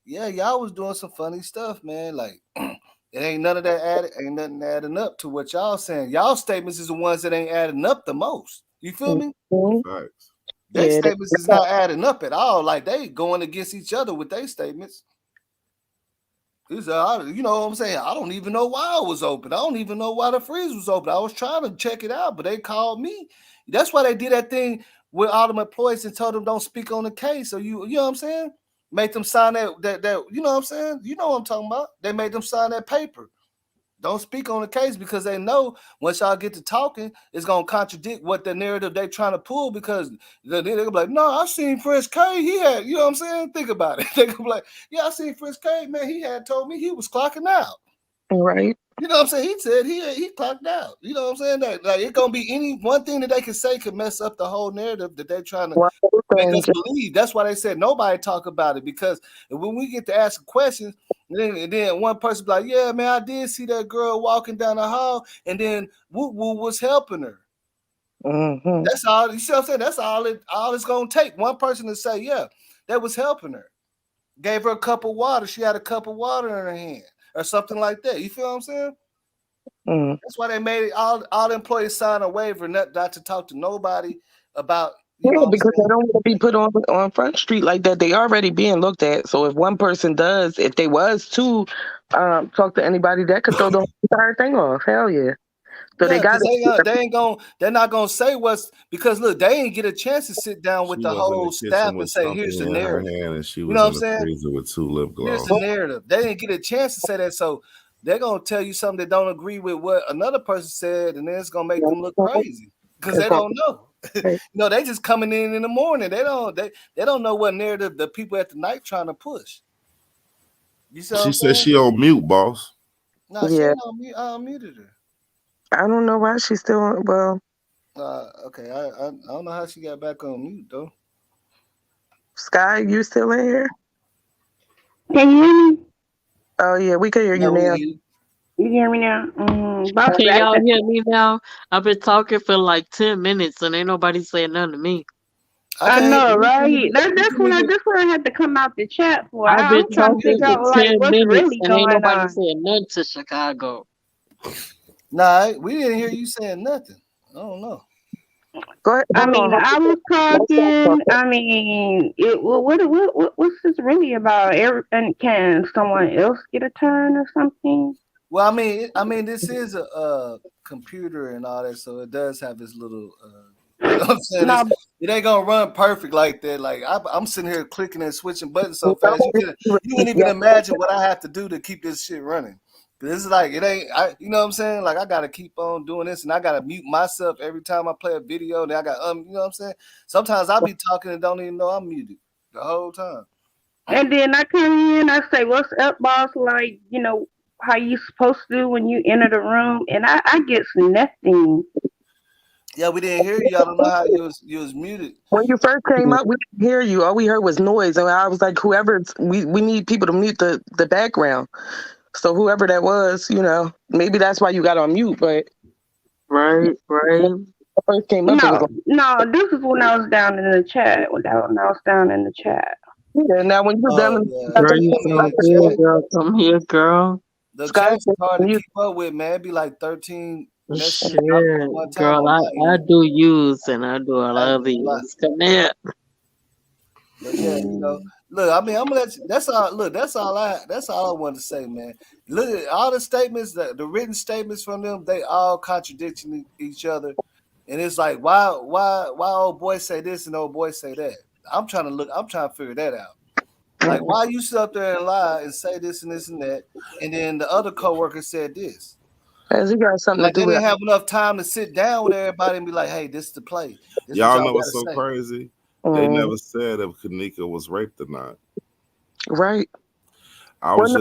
yeah, y'all was doing some funny stuff, man. Like, it ain't none of that ain't nothing adding up to what y'all saying. Y'all statements is the ones that ain't adding up the most. You feel me? Facts. Their statements is not adding up at all. Like they going against each other with their statements. You know what I'm saying? I don't even know why it was open. I don't even know why the freeze was open. I was trying to check it out, but they called me. That's why they did that thing with all them employees and told them don't speak on the case. So you know what I'm saying? Make them sign that you know what I'm saying? You know what I'm talking about? They made them sign that paper. Don't speak on the case because they know once y'all get to talking, it's gonna contradict what the narrative they trying to pull because they're gonna be like, no, I seen Prince K. He had, you know what I'm saying? Think about it. They gonna be like, yeah, I seen Prince K. Man, he had told me he was clocking out. Right. You know what I'm saying? He said he clocked out. You know what I'm saying? That like it gonna be any one thing that they can say could mess up the whole narrative that they're trying to make us believe. That's why they said nobody talk about it because when we get to ask questions, then one person be like, "Yeah, man, I did see that girl walking down the hall, and then Woo Woo was helping her." Mm-hmm. That's all. You see what I'm saying? That's all it's gonna take. One person to say, "Yeah, that was helping her." Gave her a cup of water. She had a cup of water in her hand, or something like that. You feel what I'm saying? That's why they made all the employees sign a waiver not to talk to nobody about Because they don't want to be put on Front Street like that. They already being looked at. So if one person does, if they was to talk to anybody, that could throw the whole entire thing off. Hell yeah. So they Yeah, got because they're not gonna say what's because look, they ain't get a chance to sit down with She the was in whole the staff kitchen and with say, something here's the in her narrative. hand, and she You know was what in I'm the saying? freezer with 2 lip Here's gloss. the narrative. They didn't get a chance to say that, so they're gonna tell you something that don't agree with what another person said, and then it's gonna make them look crazy because they don't know. They just coming in the morning. They don't know what narrative the people at the night trying to push. You see what She I'm said saying? she on mute, boss. No, she ain't on mute. I unmuted her. I don't know why she's still on. Well, Okay. I don't know how she got back on mute though. Sky, you still in here? Can you hear me? Oh yeah, we can hear you No, we now. can hear you. You hear me now? Boss Can y'all lady. hear me now? I've been talking for like 10 minutes and ain't nobody saying nothing to me. I I can't. know, We can't right? even. We That's can't when even. I had to come out the chat for. I've been I'm trying to talking figure for out like 10 what's minutes really and ain't going nobody on. saying nothing to Chicago. Nah, we didn't hear you saying nothing. I don't know. Go ahead. I Hold mean, on. I was Let's start talking. talking. I mean, what's this really about? And can someone else get a turn or something? Well, this is a computer and all that, so it does have its little. You know what I'm saying? No, It ain't gonna run perfect like that. Like I'm sitting here clicking and switching buttons so We fast, don't you wouldn't even imagine what I have to do to keep this shit running. Cause it's like it ain't. You know what I'm saying? Like I gotta keep on doing this, and I gotta mute myself every time I play a video. Then I got you know what I'm saying? Sometimes I be talking and don't even know I'm muted the whole time. and then I come in, I say, "What's up, boss?" Like, how you supposed to do when you enter the room, and I get nothing. Yeah, we didn't hear you. I don't know how you was muted. When you first came up, we didn't hear you. All we heard was noise, and I was like, we need people to mute the background. So whoever that was, maybe that's why you got on mute. But Right, when right. I first came up, it was No, like, no, this is when I was down in the chat. When I was down in the chat. yeah. Now when you're Oh done, yeah, Girl, you I mean sound the good, chat. girl. Come here, girl. The Sky chat's hard to mute. keep up with, man. It'd be like 13 messages dropping at Shit, one time girl, on my I end. do use and I do a I ain't lot of gonna lie. use. Come here. But yeah, look, I'm gonna let you that's all look, that's all I wanted to say, man. Look at all the statements, the written statements from them, they all contradicting each other. And it's like why old boy say this and old boy say that? I'm trying to figure that out. Like why you sit up there and lie and say this and that, and then the other coworker said this. Has it got something to Like do they with didn't have enough time to sit down with everybody and be like, "Hey, this is the play. This is what Y'all y'all know got what's to so say." crazy? They um, never said if Kenneka was raped or not. right? I Well, was no,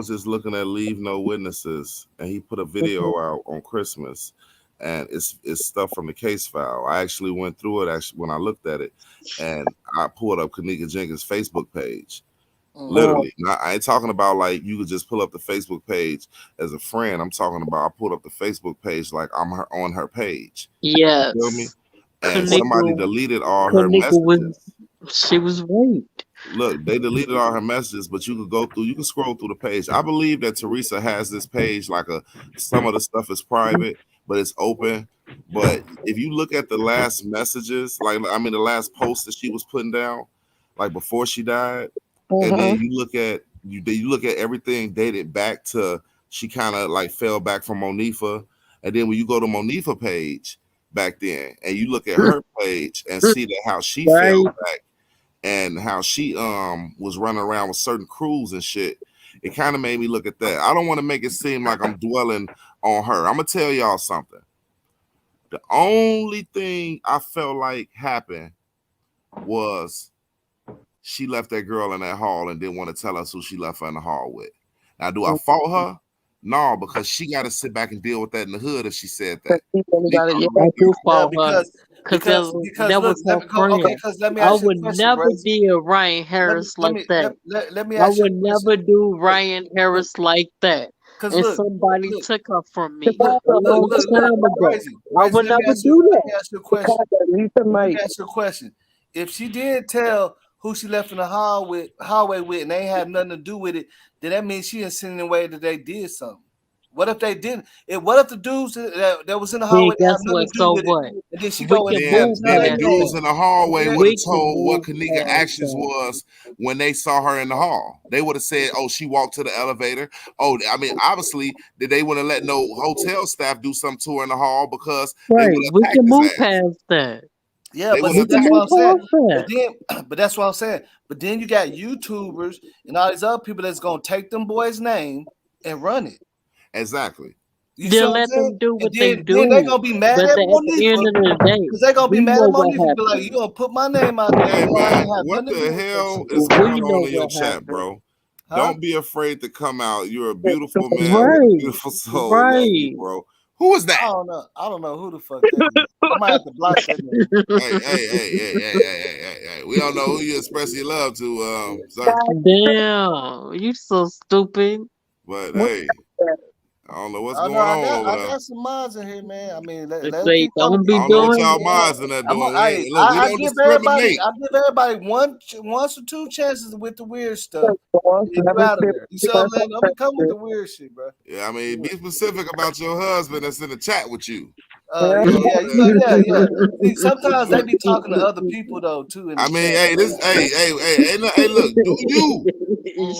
just looking at Leave No Witnesses, and he put a video out on Christmas, and it's stuff from the case file. I actually went through it actually when I looked at it, and I pulled up Kenneka Jenkins' Facebook page. Literally, I ain't talking about like you could just pull up the Facebook page as a friend. I'm talking about I pulled up the Facebook page like I'm on her page. You feel me? Yes. And somebody Kanika, deleted all her Kanika was, messages. she was raped. Look, they deleted all her messages, but you can scroll through the page. I believe that Teresa has this page like some of the stuff is private, but it's open. But if you look at the last messages, the last post that she was putting down, like before she died, and then you look at everything dated back to she kind of like fell back from Monifa, and then when you go to Monifa page back then, and you look at her page and see that how she fell Right. back and how she was running around with certain crews and shit, it kind of made me look at that. I don't want to make it seem like I'm dwelling on her. I'm gonna tell y'all something. The only thing I felt like happened was she left that girl in that hall and didn't want to tell us who she left her in the hall with. Now, do I fault her? No, because she got to sit back and deal with that in the hood if she said that. I do Yeah, fault her. because That look, was let her me go. Okay, friend. because let me I ask you would a question, never Brazy. deal Ryan Harris like that. Let me I ask you would a question. never do Ryan Look, Harris like that. because And somebody look, took her from me a look, long look, time ago. I Brazy. would never do Let that. me ask you a question. Mute the Let me mic. ask you a question. If she did tell who she left in the hallway with, and they ain't had nothing to do with it, then that means she insinuated that they did something. What if they didn't? What if the dudes that was in the Then hallway didn't guess have nothing what? to do So with it, what? and then she We go and can tell, move Then the their past name, dudes that. in the hallway and would have We can told what move Kenneka past actions that. was when they saw her in the hall. They would have said, "Oh, she walked to the elevator." Oh, I mean, obviously, they wouldn't let no hotel staff do something to her in the hall because they Right. would have We attacked can his move ass. past that. yeah, They but would see, have We can that's attacked what move I'm his saying. past ass. But that. then, but that's what I'm saying. But then you got YouTubers and all these other people that's gonna take them boys' name and run it. Exactly. You see Then what I'm let saying? them do And what they then they do. gonna be mad But at at the end Monifa of the day, because they gonna be we mad know at what Monifa. Be like, happened. you gonna put my name out there, Hey and I man, ain't have what nothing to do the with that hell shit, is We going on know in your what chat, happened. bro? huh? Don't be afraid to come out. You're a beautiful man with a Right. beautiful soul. Love you, Right. bro. Who is that? I don't know. I don't know who the fuck that is. I might have to block that nigga. Hey. We don't know who you express your love to, sir. Damn. You so stupid. But What- hey, I don't know what's I going know on over I there. got some mods in here, man. I mean, They let say keep coming. don't I be don't know what doing y'all that. minds in there doing. Look, we I don't give discriminate. everybody once or two chances with the weird stuff. Once, Then you never out of two, there. You see what I'm saying? Don't be coming with the weird shit, bro. Yeah, I mean, be specific about your husband that's in the chat with you. Yeah, You know what I'm saying? yeah. See, sometimes they be talking to other people though too in the I mean, chat. hey, look,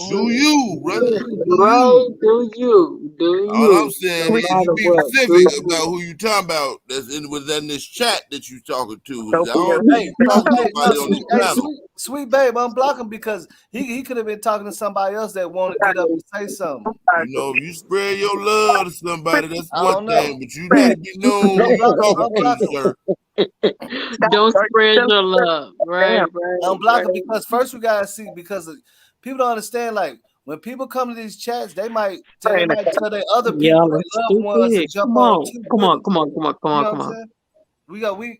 do you, brother, do Right? you? Do you? Do All I'm you? saying No is, you matter be what. Do specific you? about who you talking about that's within this chat that you talking to. I Sophia. don't think Hey, you talking to no, somebody on this panel. sweet babe, unblock him because he could have been talking to somebody else that want to get up and say something. You know, if you spread your love to somebody, that's I one don't know. thing, but you got to be known who you talking to, Unblock him. sir. Don't spread your love. Right, Unblock him right. because first we gotta see because people don't understand like when people come to these chats they might tell their other people Y'all are their loved ones to stupid. jump Come on on. too Come with on. them. Come on. Come on. Come You on. know what Come I'm on. saying?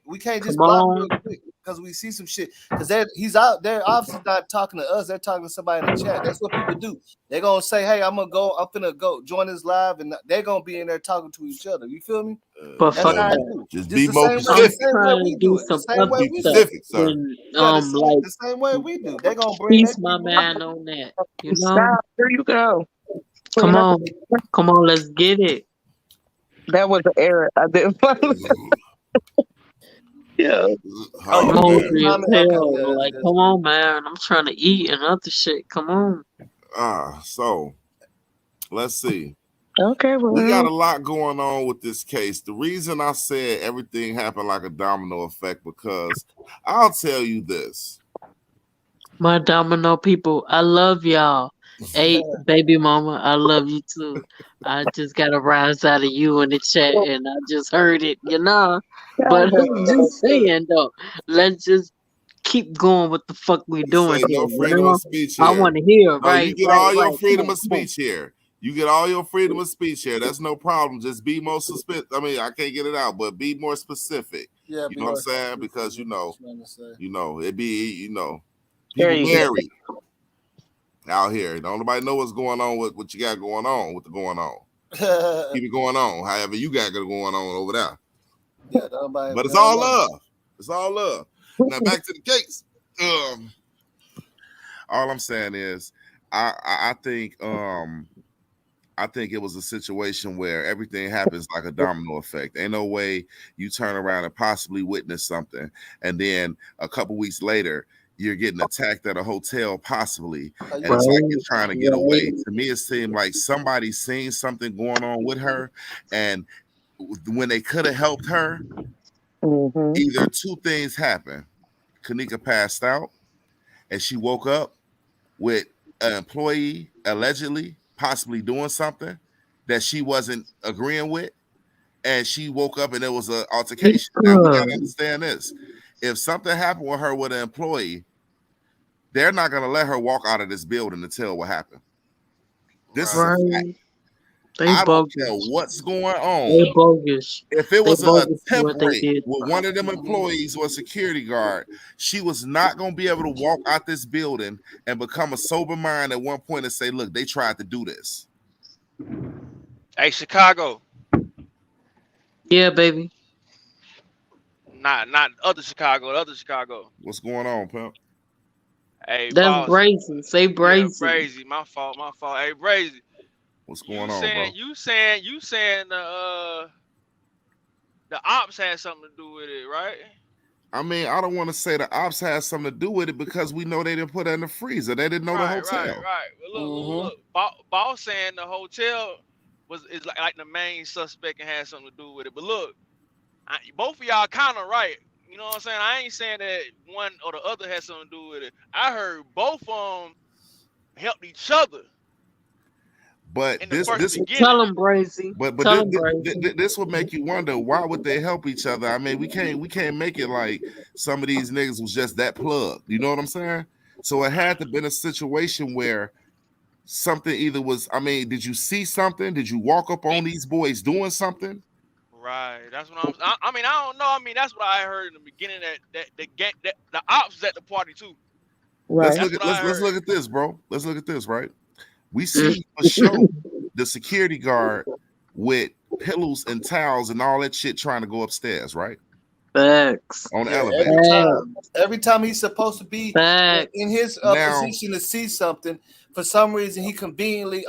We can't just Come block him on. real quick because we see some shit. Because he's out there obviously not talking to us, they're talking to somebody in the chat. That's what people do. They're gonna say, hey, I'm gonna go join this live, and they're gonna be in there talking to each other. You feel me? But That's fuck how I that. do. Just Just be the more same I'm specific. way trying to we do do it. The some same Just way other be we stuff. do it. specific, sir. And Yeah, like the same way we do. They're gonna bring their feast my people. man on that. You know? Stop. Here you go. Come on. Come on, let's get it. That was an error. I didn't follow. Yeah. Oh, I'm Oh you man. hungry as comment? Okay, yeah, hell. Like, that's come good. on, man. I'm trying to eat and other shit. Come on. So let's see. Okay, We got a well. lot going on with this case. The reason I said everything happened like a domino effect because I'll tell you this. My domino people, I love y'all. Hey, baby mama, I love you too. I just got a rise out of you in the chat and I just heard it, you know. But I'm just saying though, let's just keep going what the fuck we You doing say here, no you freedom of know? speech I here. wanna hear, No, you right, get right, all your right. Come freedom on, of come on. speech here. You get all your freedom of speech here. That's no problem. Just be more specific. I mean, I can't get it out, but be more specific. Yeah, You know what I'm saying? Because it be There people you go. married out here. Don't nobody know what's going on with what you got going on with the going on. Keep it going on. However, you got going on over there. Yeah, nobody. But it's all love. It's all love. Now back to the case. All I'm saying is, I think it was a situation where everything happens like a domino effect. Ain't no way you turn around and possibly witness something, and then a couple weeks later you're getting attacked at a hotel, possibly, and it's like you're trying to get away. To me, it seemed like somebody seen something going on with her, and when they could have helped her, either two things happened. Kenneka passed out, and she woke up with an employee allegedly possibly doing something that she wasn't agreeing with, and she woke up and there was an altercation. Now we got to understand this: if something happened with her with an employee, they're not going to let her walk out of this building to tell what happened. This is a fact. I don't care what's going on. They bogus. If it was a temp what they rate did. with one of them employees or a security guard, she was not going to be able to walk out this building and become a sober mind at one point and say, look, they tried to do this. Hey, Chicago. Yeah, baby. Not other Chicago, the other Chicago. What's going on, pimp? Hey, That's boss. brazen. Say brazen. Yeah, brazy. My fault. Hey, brazy. What's going on, bro? You saying the ops had something to do with it, right? I mean, I don't want to say the ops had something to do with it because we know they didn't put it in the freezer. They didn't know the hotel. Right. Well, look. Boss saying the hotel is like the main suspect and had something to do with it. But look, both of y'all kind of right. You know what I'm saying? I ain't saying that one or the other had something to do with it. I heard both of them helped each other. But in the first beginning. Tell them, Brazy. But this would make you wonder, why would they help each other? I mean, we can't make it like some of these niggas was just that plugged. You know what I'm saying? So it had to been a situation where something either was. I mean, did you see something? Did you walk up on these boys doing something? Right. That's what I mean, I don't know. I mean, that's what I heard in the beginning that the ops was at the party too. Right. Let's look at this, bro. Let's look at this, right? We see a show the security guard with pillows and towels and all that shit trying to go upstairs, right? Facts. On the Yeah, elevator. every time he's supposed to be Facts. in his Now, position to see something, for some reason he conveniently,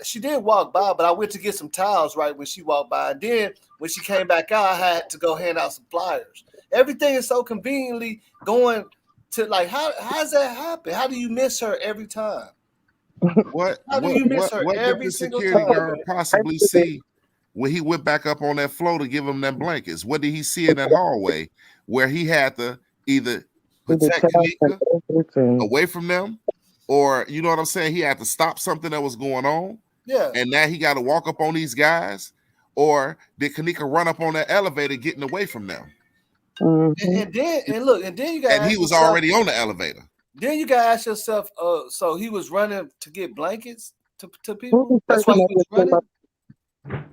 she did walk by, but I went to get some towels right when she walked by, and then when she came back out, I had to go hand out some flyers. Everything is so conveniently going to like how does that happen? How do you miss her every time? How do you miss her what did every the single security time? guard possibly see when he went back up on that floor to give him them blankets? What did he see in that hallway where he had to either protect Kenneka away from them, or you know what I'm saying? He had to stop something that was going on. Yeah. And now he got to walk up on these guys, or did Kenneka run up on that elevator getting away from them? And then you got, and he was already on the elevator. Then you gotta ask yourself, so he was running to get blankets to people. That's why he was running.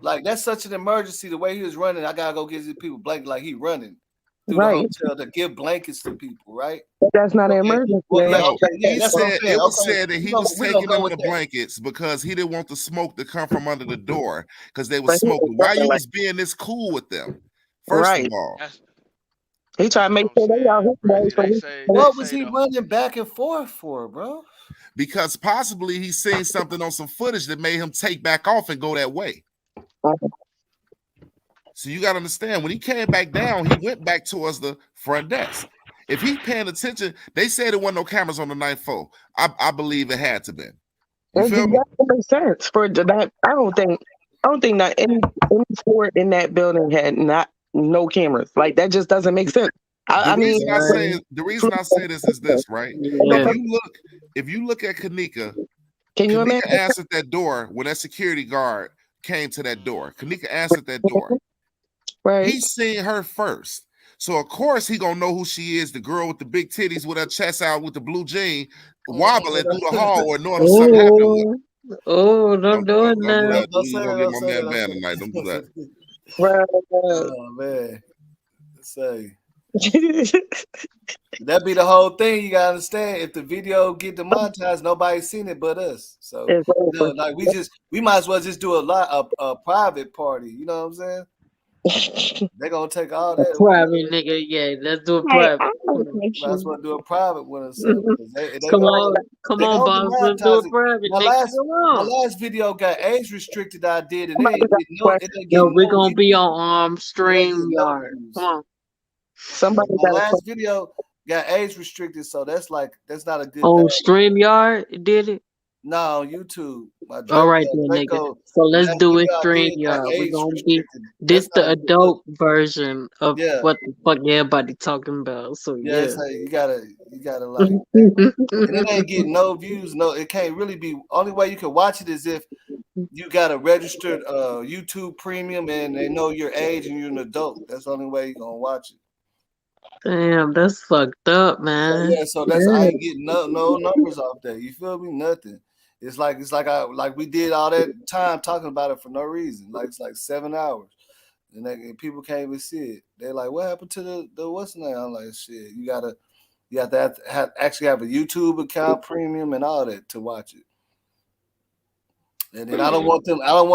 Like that's such an emergency. The way he was running, I gotta go get these people blankets. Like he running through the hotel to give blankets to people, right? That's not an emergency. Well, he said it was said that he was taking them the blankets because he didn't want the smoke to come from under the door because they were smoking. Why you was being this cool with them? First of all. He trying to make sure they out his way. What was he running back and forth for, bro? Because possibly he seen something on some footage that made him take back off and go that way. So you got to understand, when he came back down, he went back towards the front desk. If he's paying attention, they said there wasn't no cameras on the 9th floor. I believe it had to been. You feel me? That makes sense for that. I don't think that any floor in that building had no cameras. Like that just doesn't make sense. The reason I say this is this, right? Yeah. If you look at Kenneka, can you Kenneka imagine? answered that door when that security guard came to that door. Kenneka answered that door. Right. He seen her first. So of course he gonna know who she is, the girl with the big titties with her chest out with the blue jean, wobbling through the hall or knowing something happened. Oh, don't do it now. You're gonna get my man banned tonight. Don't do that. Oh man. Say that be the whole thing. You gotta understand. If the video get demonetized, nobody's seen it but us. So like we might as well just do a private party. You know what I'm saying? They're gonna take all that. Private nigga, yeah, let's do a private. Might as well do a private one or something. Come on, boss, let's do a private. My last video got age restricted. I did, and it ain't we're gonna be on StreamYard. Come on. My last video got age restricted, so that's not a good on thing. StreamYard, did it? No, on YouTube. All right, then, nigga. So let's do it StreamYard. We're gonna be the adult version of what the fuck everybody talking about. So yeah, you gotta like, and it ain't getting no views. No, it can't really be. Only way you can watch it is if you got a registered YouTube Premium and they know your age and you're an adult. That's the only way you're gonna watch it. Damn, that's fucked up, man. So that's I ain't getting no numbers off that. You feel me? Nothing. It's like we did all that time talking about it for no reason. Like it's like 7 hours, and people can't even see it. They're like, "What happened to the what's the name?" I'm like, "Shit, you have to actually have a YouTube account, Premium, and all that to watch it." And then I don't want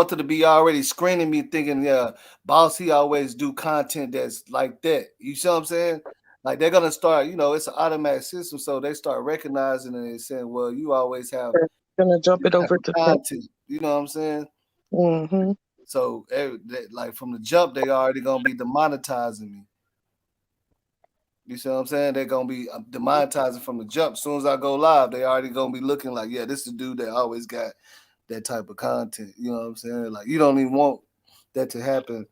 them to be already screening me thinking, yeah, boss, he always do content that's like that. You see what I'm saying? Like they're gonna start, it's an automatic system, so they start recognizing it and saying, well, you always have gonna jump it over to content. You know what I'm saying? Mm-hmm. So like from the jump, they already gonna be demonetizing me. You see what I'm saying? They're gonna be demonetizing from the jump. As soon as I go live, they already gonna be looking like, yeah, this is the dude that always got that type of content. You know what I'm saying? Like you don't even want that to happen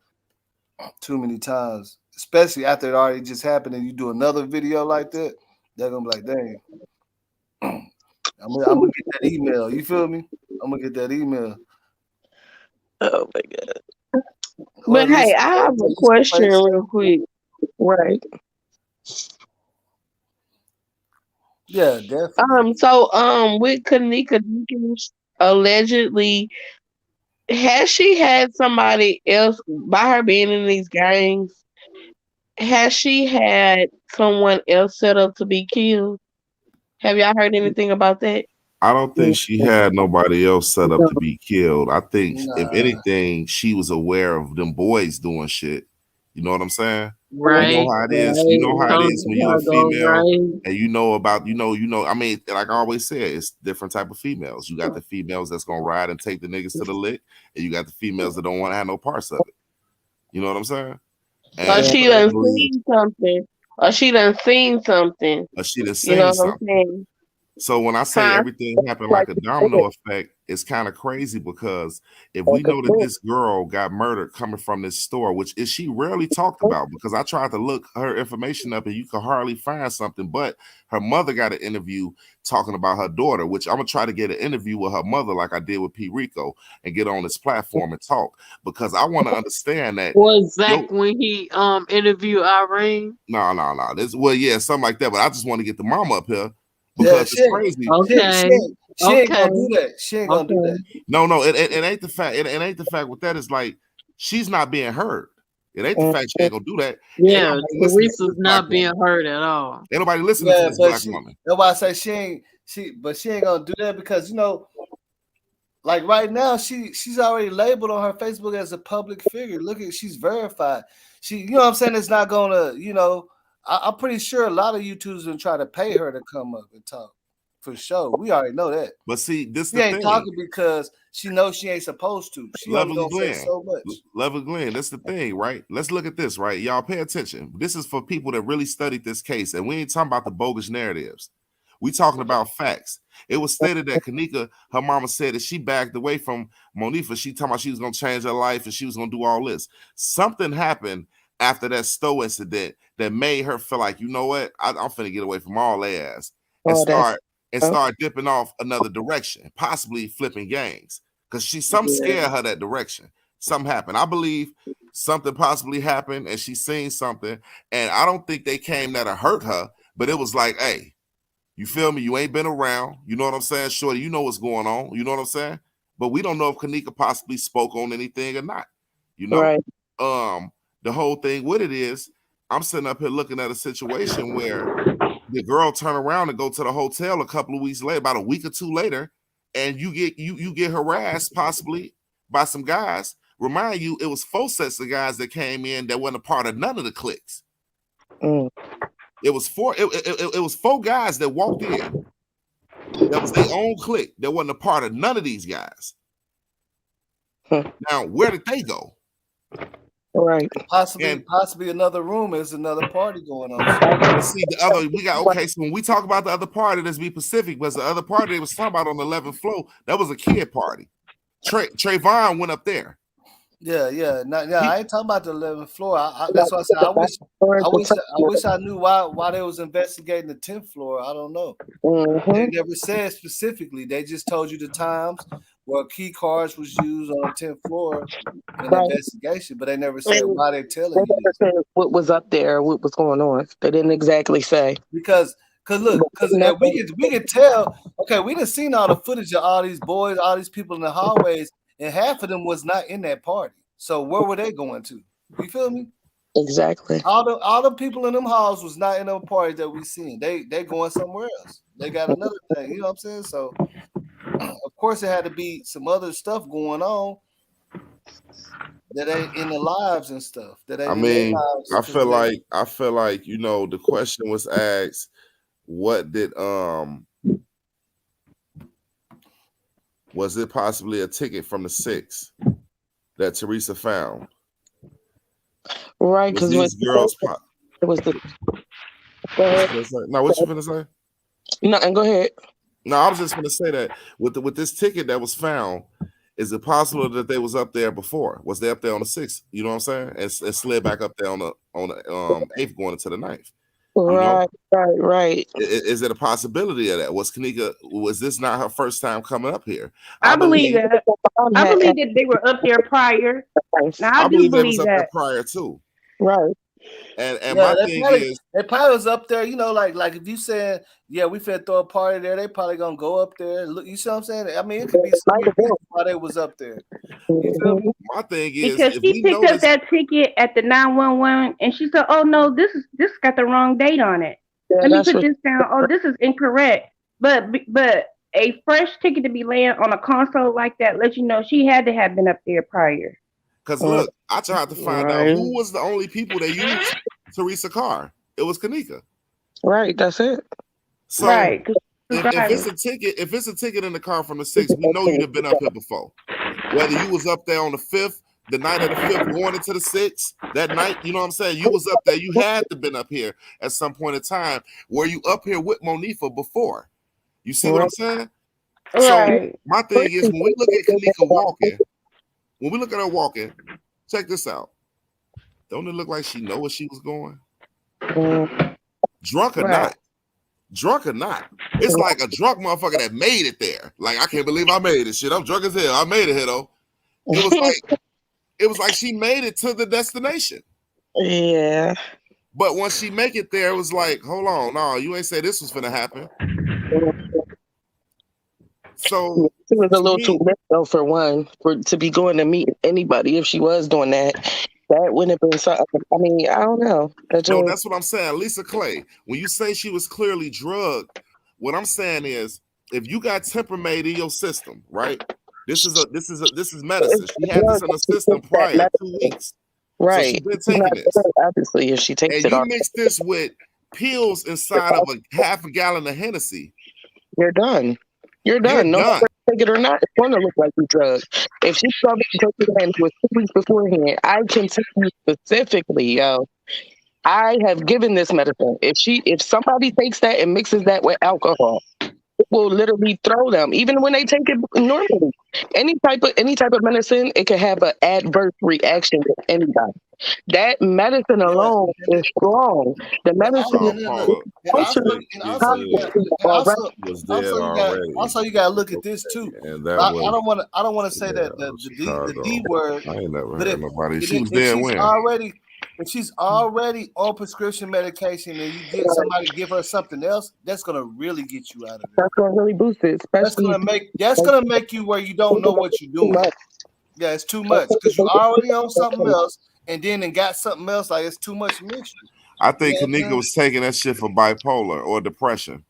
too many times, especially after it already just happened and you do another video like that. They're gonna be like, dang, I'm gonna get that email. You feel me? I'm gonna get that email. Oh my god. But hey, I have a question real quick. Right. Yeah, definitely. So with Kenneka allegedly, has she had somebody else by her being in these gangs? Has she had someone else set up to be killed? Have y'all heard anything about that? I don't think she had nobody else set up to be killed. I think if Nah. anything, she was aware of them boys doing shit. You know what I'm saying? You know Right, how it is. You know right. how it is when you're a Chicago, female right. and you know about, I mean, like I always say, it's different type of females. You got the females that's gonna ride and take the niggas to the lick, and you got the females that don't want to have no parts of it. You know what I'm saying? Or And she I done believe seen something. Or she done seen something. she done You know seen what I'm something. saying? So when I say Huh? everything happened like a domino effect, it's kind of crazy because if we know that this girl got murdered coming from this store, which is she rarely talked about, because I tried to look her information up and you could hardly find something, but her mother got an interview talking about her daughter, which I'm gonna try to get an interview with her mother like I did with P. Rico and get on this platform and talk because I want to understand that. Was Zach when he interviewed Irene? No. This something like that. But I just want to get the mama up here because Yeah, it's crazy. Okay. She ain't gonna do that. She ain't gonna do that. No, it ain't the fact. It ain't the fact with that is like she's not being heard. It ain't the fact she ain't gonna do that. Yeah, Teresa's not being heard at all. Ain't nobody listening to this black woman. That's why I say she ain't gonna do that because like right now she's already labeled on her Facebook as a public figure. Look at she's verified. You know what I'm saying? It's not gonna, I'm pretty sure a lot of YouTubers gonna try to pay her to come up and talk. For sure. We already know that. But see, this she ain't talking because she knows she ain't supposed to. She only gonna say so much. Level Glenn, that's the thing, right? Let's look at this, right? Y'all pay attention. This is for people that really studied this case, and we ain't talking about the bogus narratives. We talking about facts. It was stated that Kenneka, her mama said that she backed away from Monifa. She talking about she was gonna change her life and she was gonna do all this. Something happened after that Stowe incident that made her feel like, you know what? I'm finna get away from all their ass and start dipping off another direction, possibly flipping gangs. Because something scared her that direction. Something happened. I believe something possibly happened and she seen something. And I don't think they came there to hurt her, but it was like, hey, you feel me? You ain't been around. You know what I'm saying? Shorty, you know what's going on. You know what I'm saying? But we don't know if Kenneka possibly spoke on anything or not. You know? Right. The whole thing with it is, I'm sitting up here looking at a situation where the girl turn around and go to the hotel a couple of weeks later, about a week or two later, and you get harassed possibly by some guys. Remind you, it was 4 sets of guys that came in that wasn't a part of none of the cliques. It was 4. It was 4 guys that walked in. That was their own clique. That wasn't a part of none of these guys. Now, where did they go? Right. Possibly another room is another party going on. See so when we talk about the other party, let's be specific, was the other party they was talking about on the 11th floor, that was a kid party. Trayvon went up there. Yeah. I ain't talking about the 11th floor. That's why I said I wish I knew why they was investigating the 10th floor. I don't know. They never said specifically. They just told you the times where key cards was used on the 10th floor in the investigation, but they never said why they're telling you this. What was up there, what was going on. They didn't exactly say. Because we could tell, okay, we done seen all the footage of all these boys, all these people in the hallways, and half of them was not in that party. So where were they going to? You feel me? Exactly. All the people in them halls was not in them parties that we seen. They going somewhere else. They got another thing. You know what I'm saying? So of course it had to be some other stuff going on that ain't in the lives and stuff. That ain't I mean, lives, I feel like the question was asked, what did was it possibly a ticket from the 6 that Teresa found? Right, because these girls it was the now what you gonna say? Nothing, go ahead. No, I was just gonna say that with this ticket that was found, is it possible that they was up there before? Was they up there on the 6th? You know what I'm saying? And slid back up there on the 8th going into the 9th. Right. Is it a possibility of that? Was this not her first time coming up here? I believe that. I believe that they were up there prior. Now I do believe they believe was up that there prior too. Right. And my thing is, they probably was up there, like if you said, yeah, we finna throw a party there, they probably gonna go up there. Look, you see what I'm saying? I mean, it could be some reason why they was up there. You feel me? My thing is, because she picked up that ticket at the 911 and she said, "Oh no, this got the wrong date on it. Let me put this down. Oh, this is incorrect." But a fresh ticket to be laying on a console like that lets you know she had to have been up there prior. Because look, I tried to find out Right. who was the only people that used Teresa car. It was Kenneka. Right, that's it. So Right. if it's a ticket in the car from the 6th, we know you'd have been up here before. Whether you was up there on the 5th, the night of the 5th, going into the 6th, that night, you know what I'm saying? You was up there. You had to been up here at some point in time. Were you up here with Monifa before? You see what I'm saying? So Right. my thing is, when we look at Kenneka walking, when we look at her walking, check this out. Don't it look like she know where she was going? Drunk or not. Drunk or not. It's like a drunk motherfucker that made it there. Like, I can't believe I made it. Shit, I'm drunk as hell. I made it here though. It was like she made it to the destination. Yeah. But once she make it there, it was like, hold on, no, you ain't say this was gonna happen. So she was a little too late though, for one, to be going to meet anybody. If she was doing that, that wouldn't have been something. I mean, I don't know. No, that's what I'm saying. Lisa Clay, when you say she was clearly drugged, what I'm saying is, if you got temperament in your system, right? This is medicine. She had this in her system prior 2 weeks. Right. So she's been taking this. Obviously, if she takes and it you off, mix this with pills inside of a half a gallon of Hennessy, you're done. You're done. No matter take it or not, it's going to look like you drugged. If she started to take it and it was 2 weeks beforehand, I can tell you specifically, yo, I have given this medicine. If somebody takes that and mixes that with alcohol, it will literally throw them. Even when they take it normally, any type of medicine, it can have an adverse reaction with anybody. That medicine alone is strong. The medicine also you got to look at this too. And I don't want to say that the D word. I ain't never but heard if, nobody. If, She was if dead she's when. if she's already on prescription medication and you get somebody give her something else, that's gonna really get you out of it. That's gonna really boost it. Especially that's gonna make you where you don't know what you're doing. Yeah, it's too much because you already on something else, and then got something else. Like, it's too much mixture. I think Kenneka was taking that shit for bipolar or depression.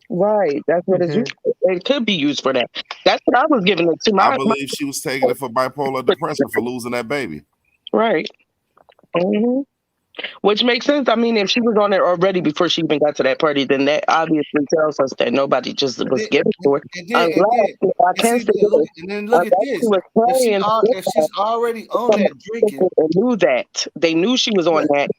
Right, that's what it's used for. It could be used for that. That's what I was giving it to. I believe she was taking it for bipolar depression for losing that baby. Right. Mm-hmm. Which makes sense. I mean, if she was on it already before she even got to that party, then that obviously tells us that nobody just was giving to her. And then look at this. If she's already on that drinking, they knew she was on that.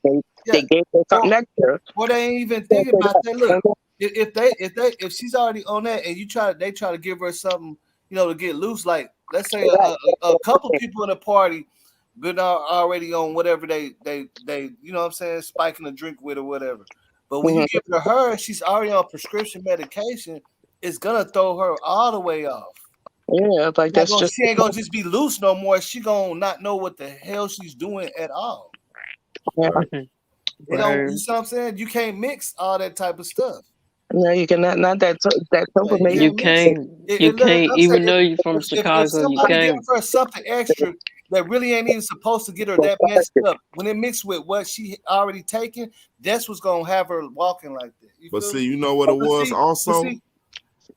They gave her something extra. Well, they ain't even thinking about that. Look, if she's already on that, and they try to give her something, to get loose. Like, let's say a couple people in a party been already on whatever they you know what I'm saying, spiking a drink with or whatever. But when you give it to her, she's already on prescription medication, it's gonna throw her all the way off. Yeah, like she ain't gonna just be loose no more. She gonna not know what the hell she's doing at all. Yeah. You know what I'm saying? You can't mix all that type of stuff. No, you cannot. Not that information. You can't. Even though you're from Chicago, if somebody gives her something extra that really ain't even supposed to get her that messed up, when it mixed with what she already taken, that's what's gonna have her walking like that. But see, you know what it was also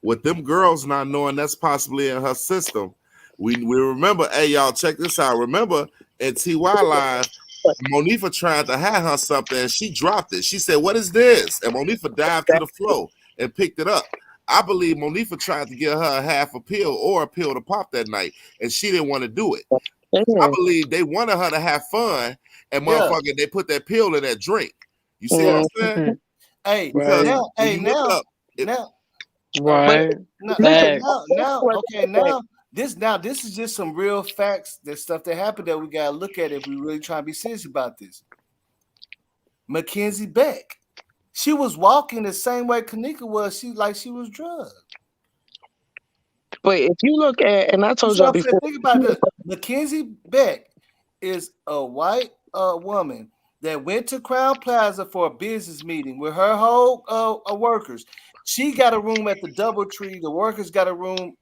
with them girls not knowing that's possibly in her system. We remember, hey y'all, check this out. Remember at TY Live, Monifa tried to have her something and she dropped it. She said, "What is this?" And Monifa dived to the floor and picked it up. I believe Monifa tried to get her a half a pill or a pill to pop that night, and she didn't want to do it. I believe they wanted her to have fun, and motherfucker, they put that pill in that drink. You see what I'm saying? Hey, this is just some real facts. There's stuff that happened that we gotta look at if we really try to be serious about this. Mackenzie Beck, she was walking the same way Kenneka was. She was drugged. But if you look at, and I told y'all before, think about this. Mackenzie Beck is a white woman that went to Crown Plaza for a business meeting with her whole workers. She got a room at the DoubleTree. The workers got a room.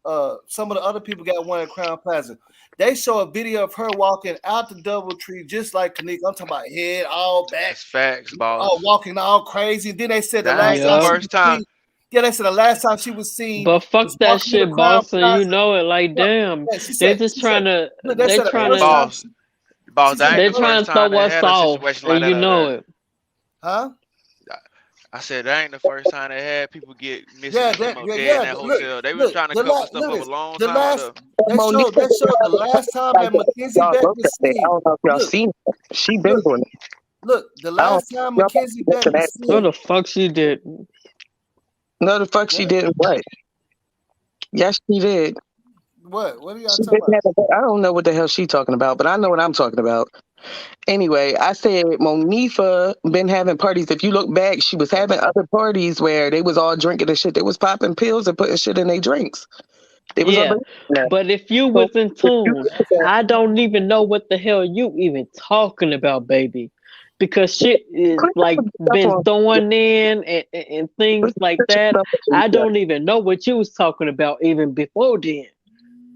Some of the other people got one at Crown Plaza. They show a video of her walking out the DoubleTree just like Kenneka. I'm talking about head all back. That's facts, boss. All walking all crazy. And then they said the first time. Yeah, they said the last time she was seen But fuck was that walking through the shit, Crown boss, and you Plaza. know it. Like, Look, damn, yeah, they just she said, trying to, look, they they said the trying first to, time Boss, she that said ain't the the they first, trying first to time throw they us had a off, situation like and that you out know there. it. huh? I said that ain't the first time they had people get missing Yeah, and come up dead in yeah. that Look, hotel. They was look, trying to cover stuff look up a this. long The time out last there. Monique that showed the last time like that Mackenzie y'all Beck looked at was that. I seen. don't know if y'all Look, seen it. She been look, doing it. look. The I don't last time y'all Mackenzie Beck listen at was No, seen. the fuck she did. no the fuck she What? didn't what? Yes, she did. What are y'all She talking didn't about? have I don't know what the hell she talking about, but I know what I'm talking about. Anyway, I said Monifa been having parties. If you look back, she was having other parties where they was all drinking and shit. They was popping pills and putting shit in their drinks. They was Yeah, on that. but if you So was in if you tune, look at that, I don't even know what the hell you even talking about, baby, because shit is clear like up been on throwing in and things like that. I don't even know what you was talking about even before then.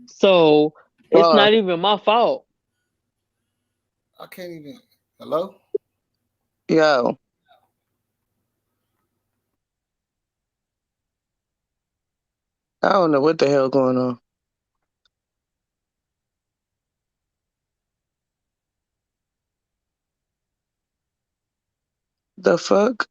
So it's uh, not even my fault. I can't even. Hello? yo, I don't know what the hell going on. The fuck?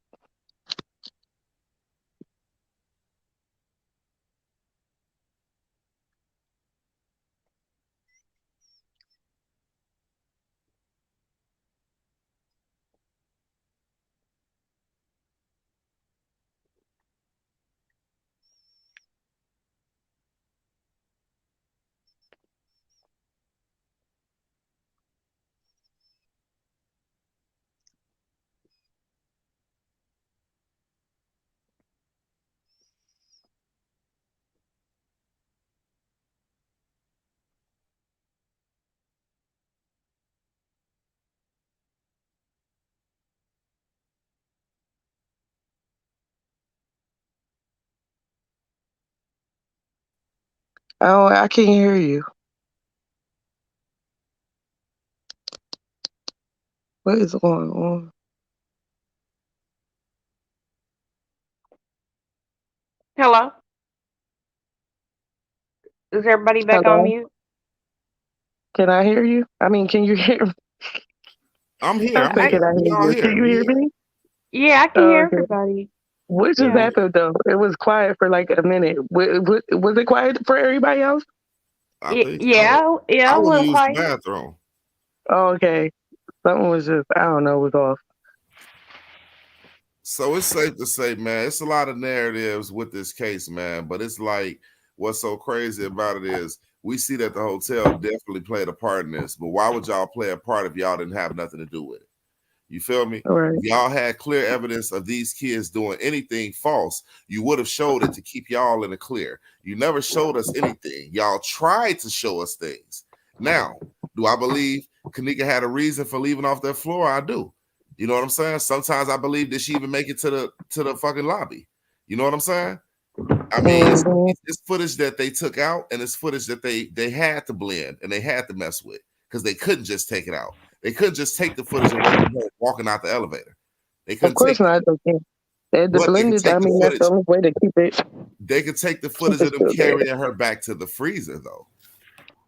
Oh, I can't hear you. What is going on? Hello? Is everybody back on Hello? mute? Can I hear you? I mean, can you hear me? I'm here. I I'm said, I can here. I We hear all you? Can here. you We hear here. me? yeah, I can Oh, hear okay. everybody. What just Yeah. happened though? It was quiet for like a minute. Was it quiet for everybody else? I think so. Yeah, yeah, I I want to went use the quiet. bathroom. Oh, okay. Something was just, I don't know, was off. So it's safe to say, man, it's a lot of narratives with this case, man. But it's like what's so crazy about it is we see that the hotel definitely played a part in this. But why would y'all play a part if y'all didn't have nothing to do with it? You feel me? All right. If y'all had clear evidence of these kids doing anything false, you would have showed it to keep y'all in the clear. You never showed us anything. Y'all tried to show us things. Now, do I believe Kenneka had a reason for leaving off that floor? I do. You know what I'm saying? Sometimes I believe that she even make it to the fucking lobby. You know what I'm saying? I mean, Mm-hmm. it's footage that they took out, and it's footage that they had to blend and they had to mess with because they couldn't just take it out. They couldn't just take the footage of her walking out the elevator. They Of couldn't take course that. not. Okay. They had to But they blend could it. I take the mean, that's the footage. only way to They could take the keep footage it of them still there. carrying her back to the freezer, though.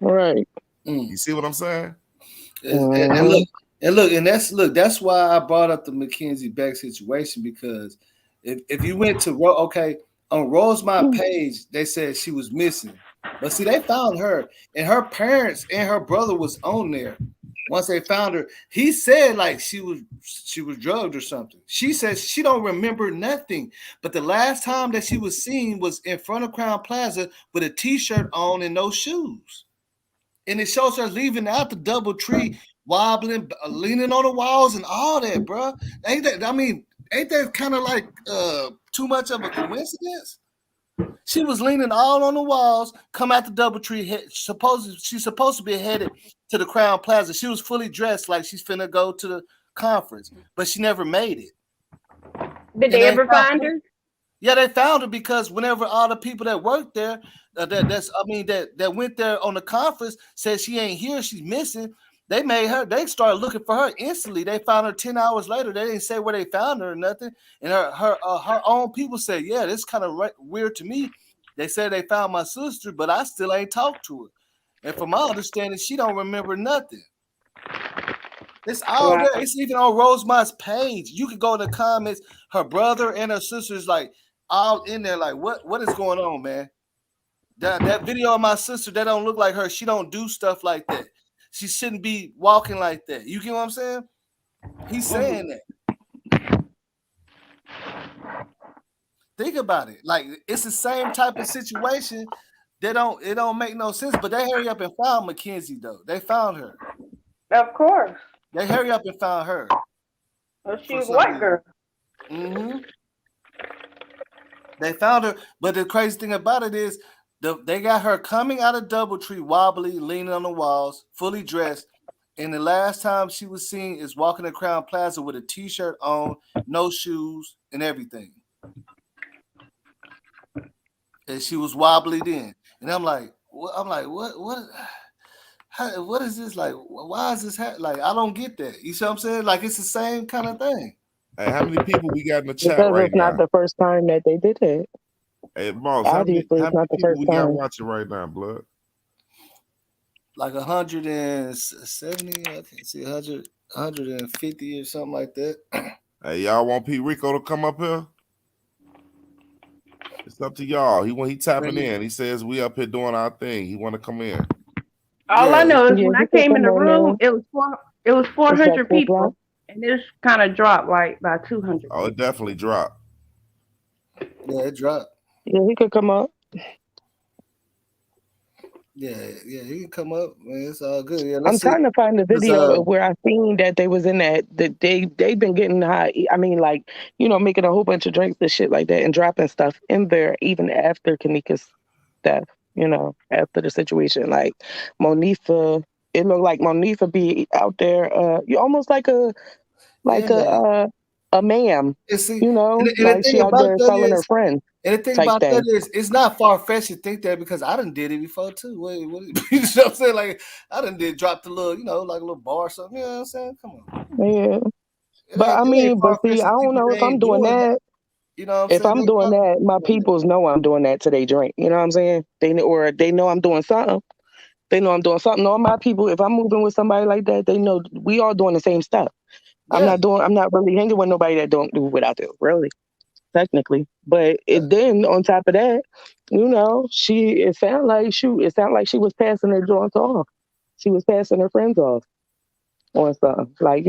Right. You see what I'm saying? And Mm-hmm. that's why I brought up the Mackenzie Beck situation because if you went to okay on Rosemont page, they said she was missing, but see they found her and her parents and her brother was on there. Once they found her, he said like she was drugged or something. She says she don't remember nothing, but the last time that she was seen was in front of Crown Plaza with a t-shirt on and no shoes. And it shows her leaving out the double tree, wobbling, leaning on the walls, and all that, bro. Ain't that? I mean, ain't that kind of like too much of a coincidence? She was leaning all on the walls, come out the double tree. She's supposed to be headed to the Crown Plaza. She was fully dressed like she's finna go to the conference, but she never made it. Did And they they ever found find her? yeah, they found her because whenever all the people that worked there, that went there on the conference said she ain't here, she's missing. They made her. They started looking for her instantly. They found her 10 hours later. They didn't say where they found her or nothing. And her own people said, "Yeah, this kind of weird to me." They said they found my sister, but I still ain't talked to her. And from my understanding, she don't remember nothing. It's all Wow. there. It's even on Rosemond's page. You can go in the comments. Her brother and her sister's like all in there. Like, what is going on, man? That video of my sister, that don't look like her. She don't do stuff like that. She shouldn't be walking like that. You get what I'm saying? He's saying that. Think about it. Like, it's the same type of situation. It don't make no sense. But they hurry up and found Mackenzie though. They found her. Of course. They hurry up and found her. Well, she was a white girl. Mm-hmm. They found her, but the crazy thing about it is they got her coming out of Doubletree, wobbly, leaning on the walls, fully dressed. And the last time she was seen is walking to Crown Plaza with a t-shirt on, no shoes, and everything. And she was wobbly then. And I'm like, what? What is this? Like, why is this like, I don't get that. You see what I'm saying? Like, it's the same kind of thing. Hey, how many people we got in the chat Because right it's not now? the first time that they did it. Hey, boss, how many Obviously, it's not the people first we got time. watching right now, blood? Like 170, I can see 100, 150 or something like that. Hey, y'all want P. Rico to come up here? It's up to y'all. He tapping in. He says we up here doing our thing. He want to come in. All I know is Yeah, when I he could came in come the on room, there. it was 400 Full people, block? and this kind of dropped like by 200. Oh, it definitely dropped. Yeah, it dropped. Yeah, he could come up. Yeah, he can come up, man. It's all good. Yeah, I'm let's see. trying to find the Because, video of where I seen that they was in that they've been getting high. I mean, like, making a whole bunch of drinks and shit like that and dropping stuff in there even after Kenneka's death. After the situation, like Monifa, it looked like Monifa be out there. You almost like a ma'am. see, You know, and the like she thing out about there that telling her is, friends and the thing type about thing. that is, it's not far fetched to think that because I done did it before too. What, you know what I'm saying? Like, I done drop the little, like a little bar or something. You know what I'm saying? Come on. Yeah. It But I ain't mean, but far-fetched see, to I think don't know that if they I'm ain't doing doing that. You know what I'm If saying? I'm doing that, my peoples know I'm doing that to they drink. You know what I'm saying? They know I'm doing something. They know I'm doing something. All my people, if I'm moving with somebody like that, they know we all doing the same stuff. I'm Yeah. not really hanging with nobody that don't do what I do, really, technically. But then on top of that, it sounded like she was passing her joints off. She was passing her friends off on something. Like,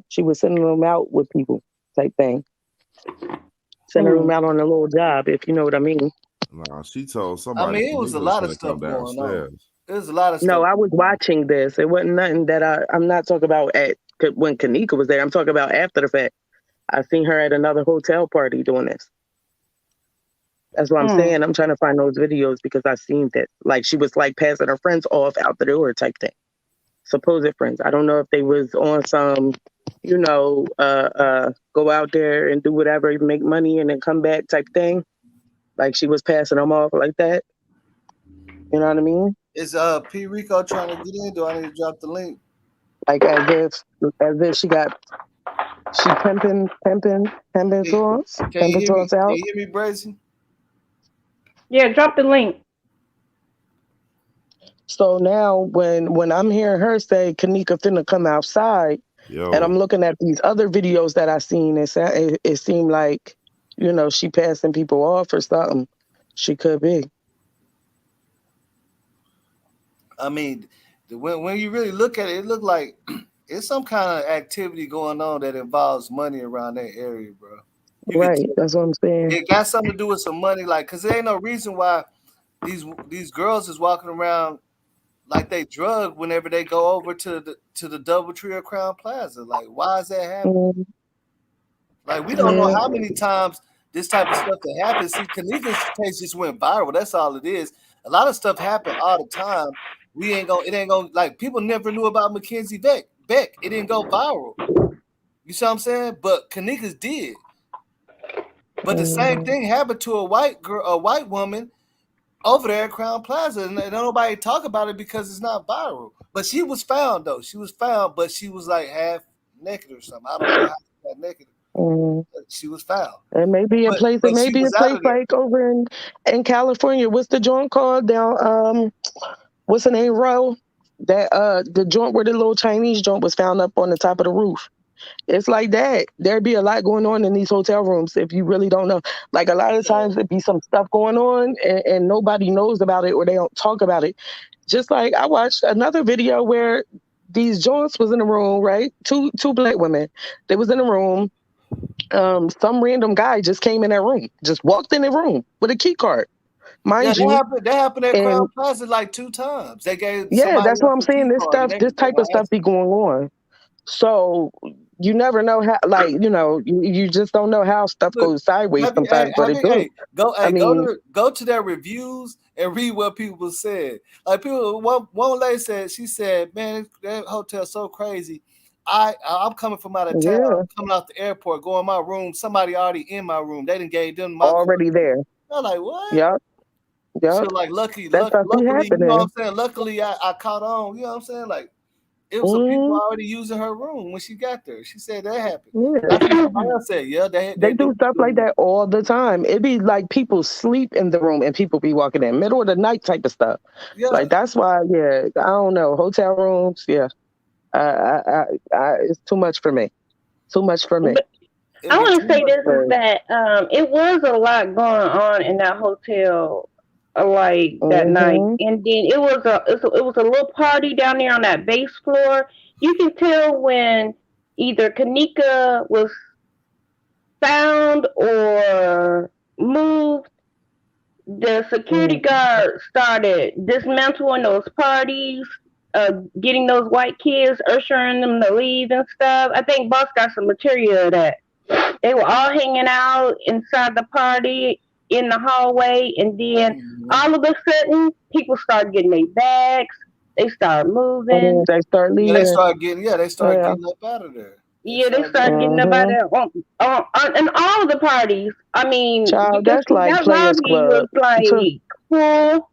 she was sending them out with people type thing. Sending them out on a little job, if you know what I mean. Nah, she told I somebody mean, it was a Kanika was lot of gonna come stuff going on. downstairs. There's a lot of stuff. No, I was watching this. It wasn't nothing that I'm not talking about when Kenneka was there. I'm talking about after the fact. I seen her at another hotel party doing this. That's what I'm saying. I'm trying to find those videos because I seen that. Like, she was like passing her friends off out the door type thing. Supposed friends. I don't know if they was on some, go out there and do whatever, make money and then come back type thing. Like she was passing them off like that. You know what I mean? Is P Rico trying to get in? Do I need to drop the link? Like as if she pimping sauce. Can you Pimping hear me? sauce out. Can you hear me, Brazy? Yeah, drop the link. So now when I'm hearing her say Kenneka finna come outside, and I'm looking at these other videos that I seen, it seemed like, she passing people off or something. She could be. I mean, when you really look at it, it looked like it's some kind of activity going on that involves money around that area, bro. Right, that's what I'm saying. It got something to do with some money, like, cause there ain't no reason why these girls is walking around like they drugged whenever they go over to the Doubletree or Crown Plaza. Like, why is that happening? Like, we don't know how many times this type of stuff that happens. See, Kenneka's case just went viral. That's all it is. A lot of stuff happen all the time. It ain't gonna, like, people never knew about Mackenzie Beck. It didn't go viral. You see what I'm saying? But Kenneka's did. But the same thing happened to a white woman over there at Crown Plaza, and nobody talk about it because it's not viral. But she was found though. She was found, but she was like half naked or something. I don't know how she got naked. Mm. But she was found. It may be a place. It But may she be a was out place of there. like over in California. What's the joint called down? What's the name? Row. That the joint where the little Chinese joint was found up on the top of the roof. It's like that. There'd be a lot going on in these hotel rooms if you really don't know. Like a lot of times there'd be some stuff going on and nobody knows about it or they don't talk about it. Just like I watched another video where these joints was in the room, right? Two black women. They was in the room. Some random guy just came in that room, just walked in the room with a key card, Yeah, mind that you. happened. That happened at Crown And Plaza like 2 times. They gave yeah, somebody that's what else I'm a key saying. This card and stuff, this everything. type of stuff be going on. So you never know how, like, you just don't know how stuff Look, goes sideways sometimes, but it do. I mean, go to their reviews and read what people said. Like people, one lady said, she said, "Man, that hotel's so crazy. I'm coming from out of town. yeah, I'm coming out the airport, going my room. Somebody already in my room. They didn't gave them my card. already there. I'm like, what? Yep, So yep. like, That stuff be luckily, you know what happening. I'm saying? Luckily, I caught on. You know what I'm saying? Like, it was some people Mm, already using her room when she got there. She said that happened. yeah. I think somebody else said, yeah, they They do do be stuff like doing that. that all the time. It be like people sleep in the room and people be walking in middle of the night type of stuff. Yeah, Like that's why, yeah, I don't know. Hotel rooms, yeah. It's too much for me. Too much for me. But it'd I be want to too say much. this is But, that it was a lot going on in that hotel like that night, mm-hmm. and then it was a little party down there on that base floor. You can tell when either Kanika was found or moved. The security Mm. guard started dismantling those parties, getting those white kids, ushering them to leave and stuff. I think Boss got some material of that. They were all hanging out inside the party in the hallway, and then Mhm. all of a sudden, people started getting their bags. They started moving. And they start Yeah, they leaving. start getting Yeah. up out of there. They Yeah, they started getting started up. getting up out Mm-hmm. there and all of the parties. I mean, you Child, can that's see like that Players lobby Club. was like full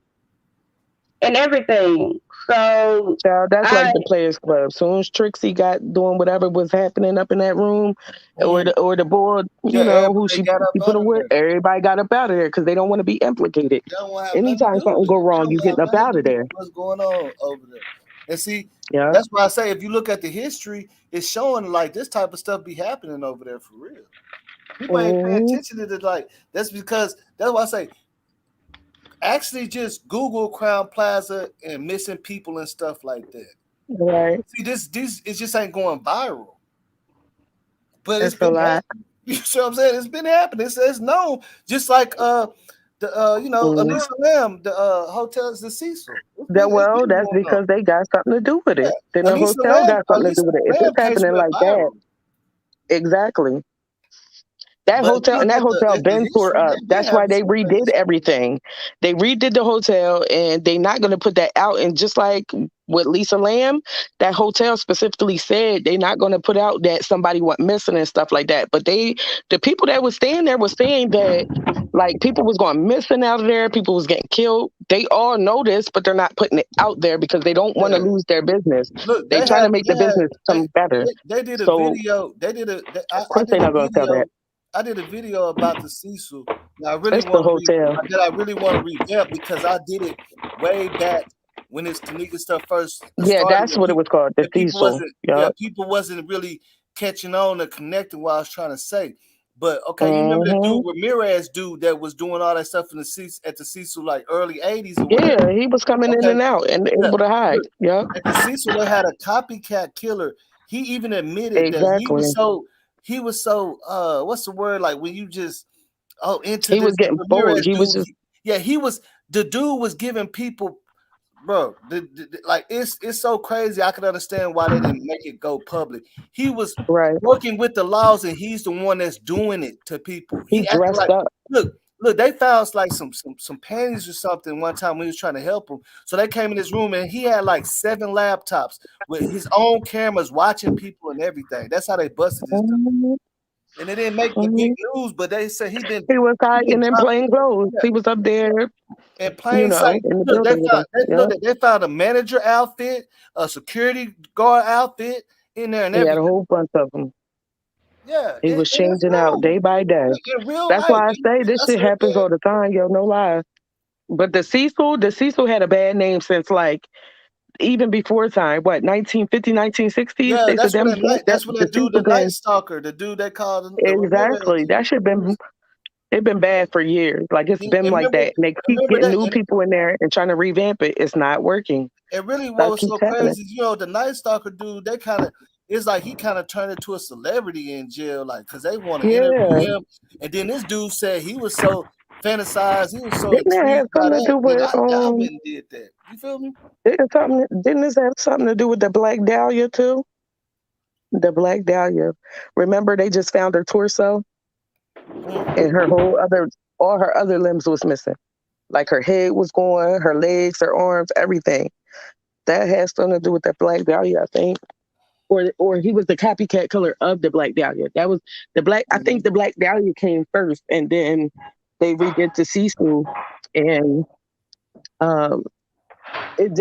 and everything. So Child, that's I like the Players Club. Soon as Trixie got doing whatever was happening up in that room, Mm. or the board, Yeah, who everybody she got up put out her of with, there. everybody got up out of there because they don't want to be implicated. They don't want to have nothing to Anytime do something with go it. They wrong, don't you want to getting have up nothing out to of do there. with what's going on over there. And see, Yeah. that's why I say if you look at the history, it's showing like this type of stuff be happening over there for real. People ain't paying Mm-hmm. attention to it. Like that's why I say actually just Google Crown Plaza and missing people and stuff like that. Right. See, this it just ain't going viral, but it's It's a been lot. happening. You know what I'm saying? It's been happening. It's known. Just like the Mm. Elisa Lamb, the hotels, the Cecil. It's Well, been that's going on. because they got something to do with Yeah, it. Then the hotel got something to do with it. If it's Elisa Lamb case happening went like that, viral, exactly. That but if you hotel look and that hotel at the been tore history, up. they've been That's why having they some redid crazy. everything. They redid the hotel and they not gonna put that out. And just like with Lisa Lamb, that hotel specifically said they not gonna put out that somebody went missing and stuff like that. But the people that was staying there was saying that like people was going missing out of there, people was getting killed. They all know this, but they're not putting it out there because they don't want to Yeah. lose their business. Look, They trying to make the business come better. they did a So video. of course they're not gonna tell that. I did a video about the Cecil. That I really It's the want to hotel. revamp because I did it way back when this Kanika stuff first Yeah, started. that's what it was called, the Cecil. Yeah. People wasn't really catching on or connecting what I was trying to say. But okay, you remember the Hmm. dude Ramirez dude that was doing all that stuff in the Cecil at the Cecil like early '80s or whatever. Yeah, he was coming in Okay, and out and yeah. able to hide. Look, Yep. at the Cecil, they had a copycat killer. He even admitted that Exactly. he was so what's the word like when you just into He was this getting bored. Ramirez He was dude. just Yeah, he was the dude was giving people bro, like it's so crazy. I can understand why they didn't make it go public. He was right. working with the laws, and he's the one that's doing it to people. He He acted dressed like, up. look, they found like some panties or something one time when he was trying to help him. So they came in his room, and he had like 7 laptops with his own cameras watching people and everything. That's how they busted this dude. Mhm. and it didn't make the big news, but they said he been He was he been hiding in dropping plain clothes. yeah, He was up there, in plain sight. in the Look, building with them. look, Yeah. they found a manager outfit, a security guard outfit in there, and He had a everything. whole bunch of them. Yeah, He was and it's changing out real. day by day. In real That's life. why I say this I shit said, happens man, all the time, yo, no lie. But the Cecil had a bad name since like even before time. What, 1950, 1960s? yeah, They said them that that's when the that dude, the Cecil Night been Stalker, the dude they called him, the remember, exactly. That should been it been bad for years. Like it's and been like remember, that. And they keep remember getting that, new people in there and trying to revamp it. It's not working. and really what That was so keeps happening. crazy, the Night Stalker dude, they kind of, it's like he kind of turned into a celebrity in jail, like, because they want to Yeah. interview him. And then this dude said he was so fantasized, he was so Didn't that have intrigued by something to that, do that with I went and did that. You feel me? didn't this have something to do with the Black Dahlia too? The Black Dahlia. Remember they just found her torso and all her other limbs was missing. Like her head was gone, her legs, her arms, everything. That has something to do with that Black Dahlia, I think. Or he was the copycat color of the Black Dahlia. That was the black. I think the Black Dahlia came first, and then they redid the Cecil, and um, it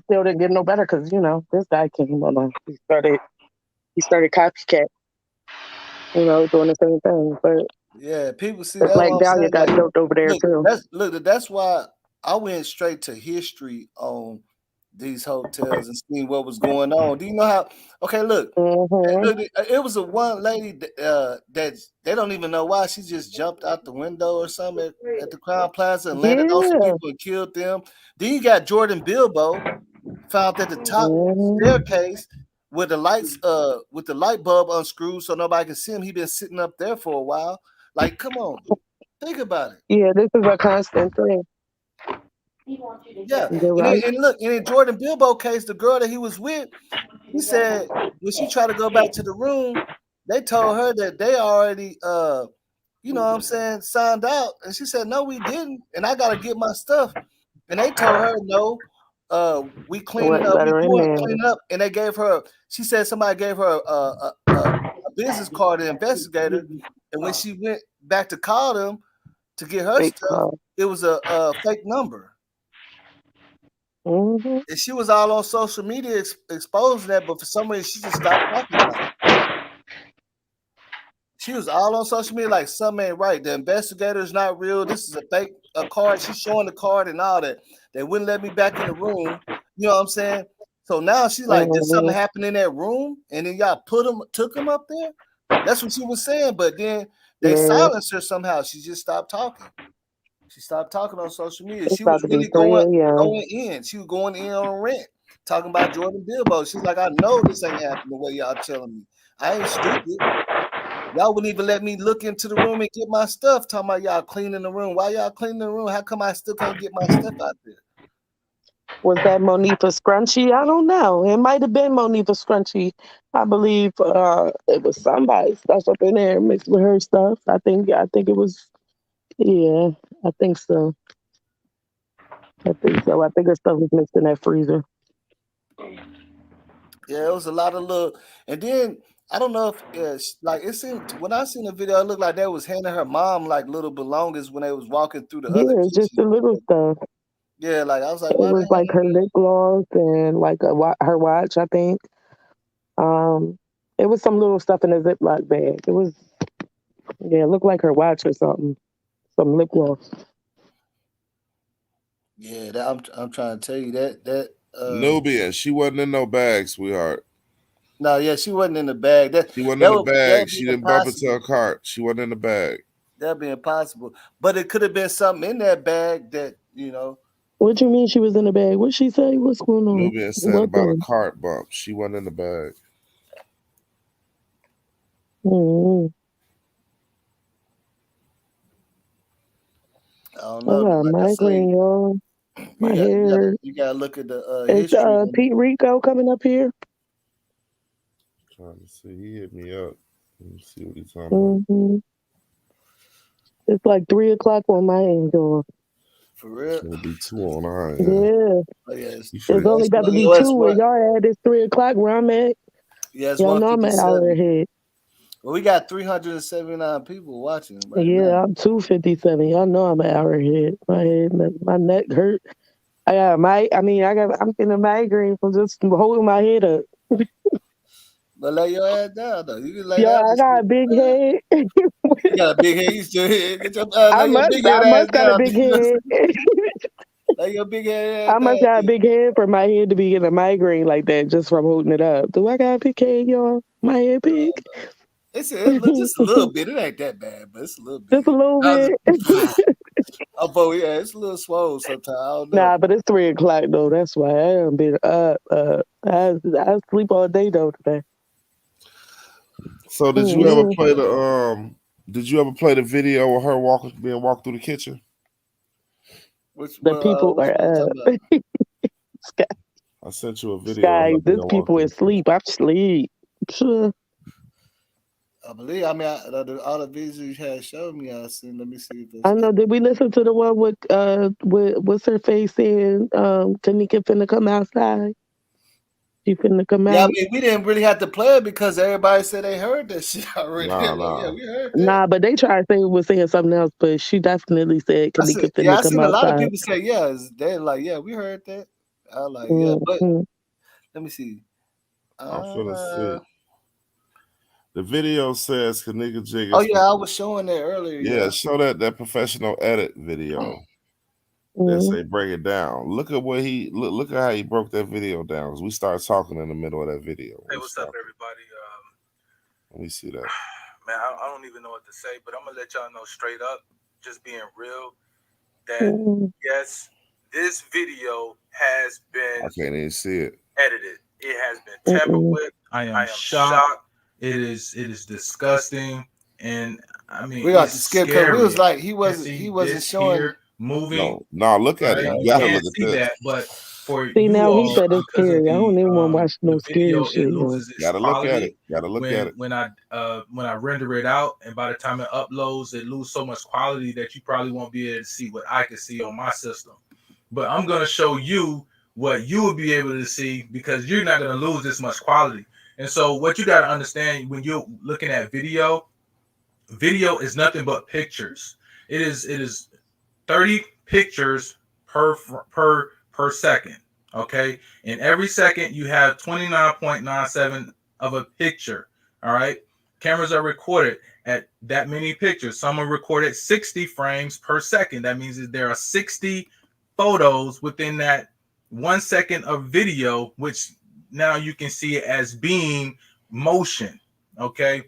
still didn't get no better because this guy came along. He started copycat, doing the same thing. But Yeah, people see the that Black what I'm Dahlia saying. got Like, killed over there too. that's why I went straight to history on these hotels and seeing what was going on. Do you know how? Okay, look, Mm-hmm. look, it was a one lady that they don't even know why she just jumped out the window or something at the Crown Plaza and landed on some Yeah. people and killed them. Then you got Jordan Bilbo found at the top Mm-hmm. staircase with the light bulb unscrewed so nobody can see him. He been sitting up there for a while. Like, come on, think about it. Yeah, this is a constant thing. Yeah, You're and right. look, and in Jordan Bilbo case, the girl that he was with, he said when she tried to go back to the room, they told her that they already you know what I'm saying, signed out. And she said, no, we didn't. And I gotta get my stuff. And they told her, no, we cleaning What up, we better in doing there? cleaning up. And they gave her, she said somebody gave her a business card, an investigator. And when she went back to call them to get her Fake stuff, call. it was a fake number. Mm-hmm. And she was all on social media exposing that, but for some reason she just stopped talking about it. She was all on social media like something ain't right. The investigator is not real. This is a fake card. She's showing the card and all that. They wouldn't let me back in the room. You know what I'm saying? So now she's like, did something happen in that room? And then y'all took him up there? That's what she was saying. But then they silenced her somehow. She just stopped talking. She stopped talking on social media. It's She about was to be really 3 a.m. going in. She was going in on rent, talking about Jordan Bilbo. She's like, I know this ain't happening the way y'all telling me. I ain't stupid. Y'all wouldn't even let me look into the room and get my stuff. Talking about y'all cleaning the room. Why y'all cleaning the room? How come I still can't get my stuff out there? Was that Monifa Scrunchy? I don't know. It might have been Monifa Scrunchy. I believe it was somebody's stuff up in there mixed with her stuff. I think it was. Yeah, I think so. I think so. I think her stuff was mixed in that freezer. Yeah, it was a lot of little. And then I don't know if like it seemed when I seen the video, it looked like they was handing her mom like little belongings when they was walking through the other Yeah, just kitchen. the little stuff. Yeah, like I was like, It why was they like handing her lip gloss and like her watch. I think. Um, it was some little stuff in a Ziploc bag. It was. Yeah, it looked like her watch or something. Some lip gloss. Yeah, I'm trying to tell you that Nubia, she wasn't in no bag, sweetheart. no, yeah, she wasn't in the bag. She wasn't in the That bag. would be She didn't bump into impossible. a cart. She wasn't in the bag. That'd be impossible. But it could have been something in that bag that, What you mean she was in the bag? What'd she say? What's going on? Nubia said What about a thing? cart bump. She wasn't in the bag. Mm-hmm. I don't I know. got a Like I say, migraine, y'all. My hair. you gotta look at the Is history. Pete Rico coming up here? Trying to see. He hit me up. Let me see what he's talking about. Mm-hmm. It's like 3 o'clock on my end, y'all. For real. It's gonna be 2 on our end. Yeah. Oh, yeah, It's only about to be 2 where y'all at. It's 3 o'clock where I'm at. Yeah, it's Y'all know I'm an 1:57. hour ahead. Well, we got 379 people watching right Yeah, now. I'm 257. Y'all know I'm an hour ahead. My neck hurt. I'm getting a migraine from just holding my head up. But lay your ass down though. You can lay Yo, down I to got a sleep. big head. You got a big head. You still here. Get your I lay your must, big I head ass must got a down. big head. Lay your big head ass I must down. got a big head for my head to be getting a migraine like that just from holding it up. Do I got a big head, y'all? My head big? It's Just just a little bit. It ain't that bad, but it's a little bit. a little bit. Yeah, it's a little swole sometimes. I don't know. Nah, but it's 3 o'clock though. That's why I haven't been up. I sleep all day though today. So did you ever Mm-hmm. play the Did you ever play the video of her being walked through the kitchen? The people Which are one you up. talking about? Sky, I sent you a video of Sky, her this being walked people through is the kitchen. sleep. I'm sleep. Sure. I believe. I mean, all the videos you had showed me. I seen. Let me see if I it's. know. Did we listen to the one with what's her face saying Kenneka finna come outside? She finna come Yeah, I out. mean, we didn't really have to play it because everybody said they heard that shit already. Nah, Like, yeah, nah. we heard that. Nah, but they tried to say it was saying something else, but she definitely said Kenneka Yeah, finna I come seen a lot of outside. people say yeah. They're like, yeah, we heard that. I was like, yeah, but Mm-hmm. let me see. I'm finna Uh, see. The video says Kenneka oh Jiggers. yeah, I was showing that earlier. Yeah, Yeah. show that professional edit video. That Mm-hmm. say break it down. Look at what he look at how he broke that video down. Because we started talking in the middle of that video. Hey, what's up, everybody? Let me see that. Man, I don't even know what to say, but I'm gonna let y'all know straight up, just being real, that Mm-hmm. yes, this video has been I can't even see it. edited. It has been tampered Mm-mm. with. I am shocked. It is disgusting, and I mean We got it's to skip because we scary. was like You can see he wasn't this showing. here moving. No, look at Right? it. You You gotta can't look at see this. that, but for See, you now he all, said it's because of scary. I don't even want to watch no the scary video, it shit, yo. loses its Gotta look at quality it. Gotta look at it. when I render it out, and by the time it uploads, it loses so much quality that you probably won't be able to see what I can see on my system. But I'm gonna show you what you will be able to see because you're not gonna lose this much quality. And so, what you gotta understand when you're looking at video is nothing but pictures. It is 30 pictures per second. Okay, in every second you have 29.97 of a picture. All right, cameras are recorded at that many pictures. Some are recorded 60 frames per second. That means that there are 60 photos within that 1 second of video, which now you can see it as being motion. Okay,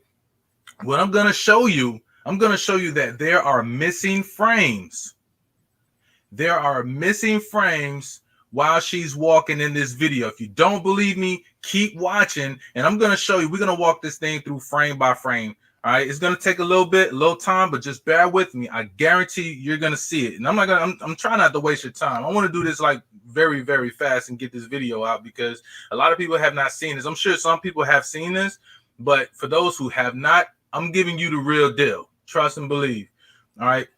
what I'm going to show you that there are missing frames. There are missing frames while she's walking in this video. If you don't believe me, keep watching, and I'm going to show you. We're going to walk this thing through frame by frame. All right, it's going to take a little time, but just bear with me. I guarantee you're going to see it. And I'm trying not to waste your time. I want to do this like very, very fast and get this video out because a lot of people have not seen this. I'm sure some people have seen this, but for those who have not, I'm giving you the real deal. Trust and believe. All right.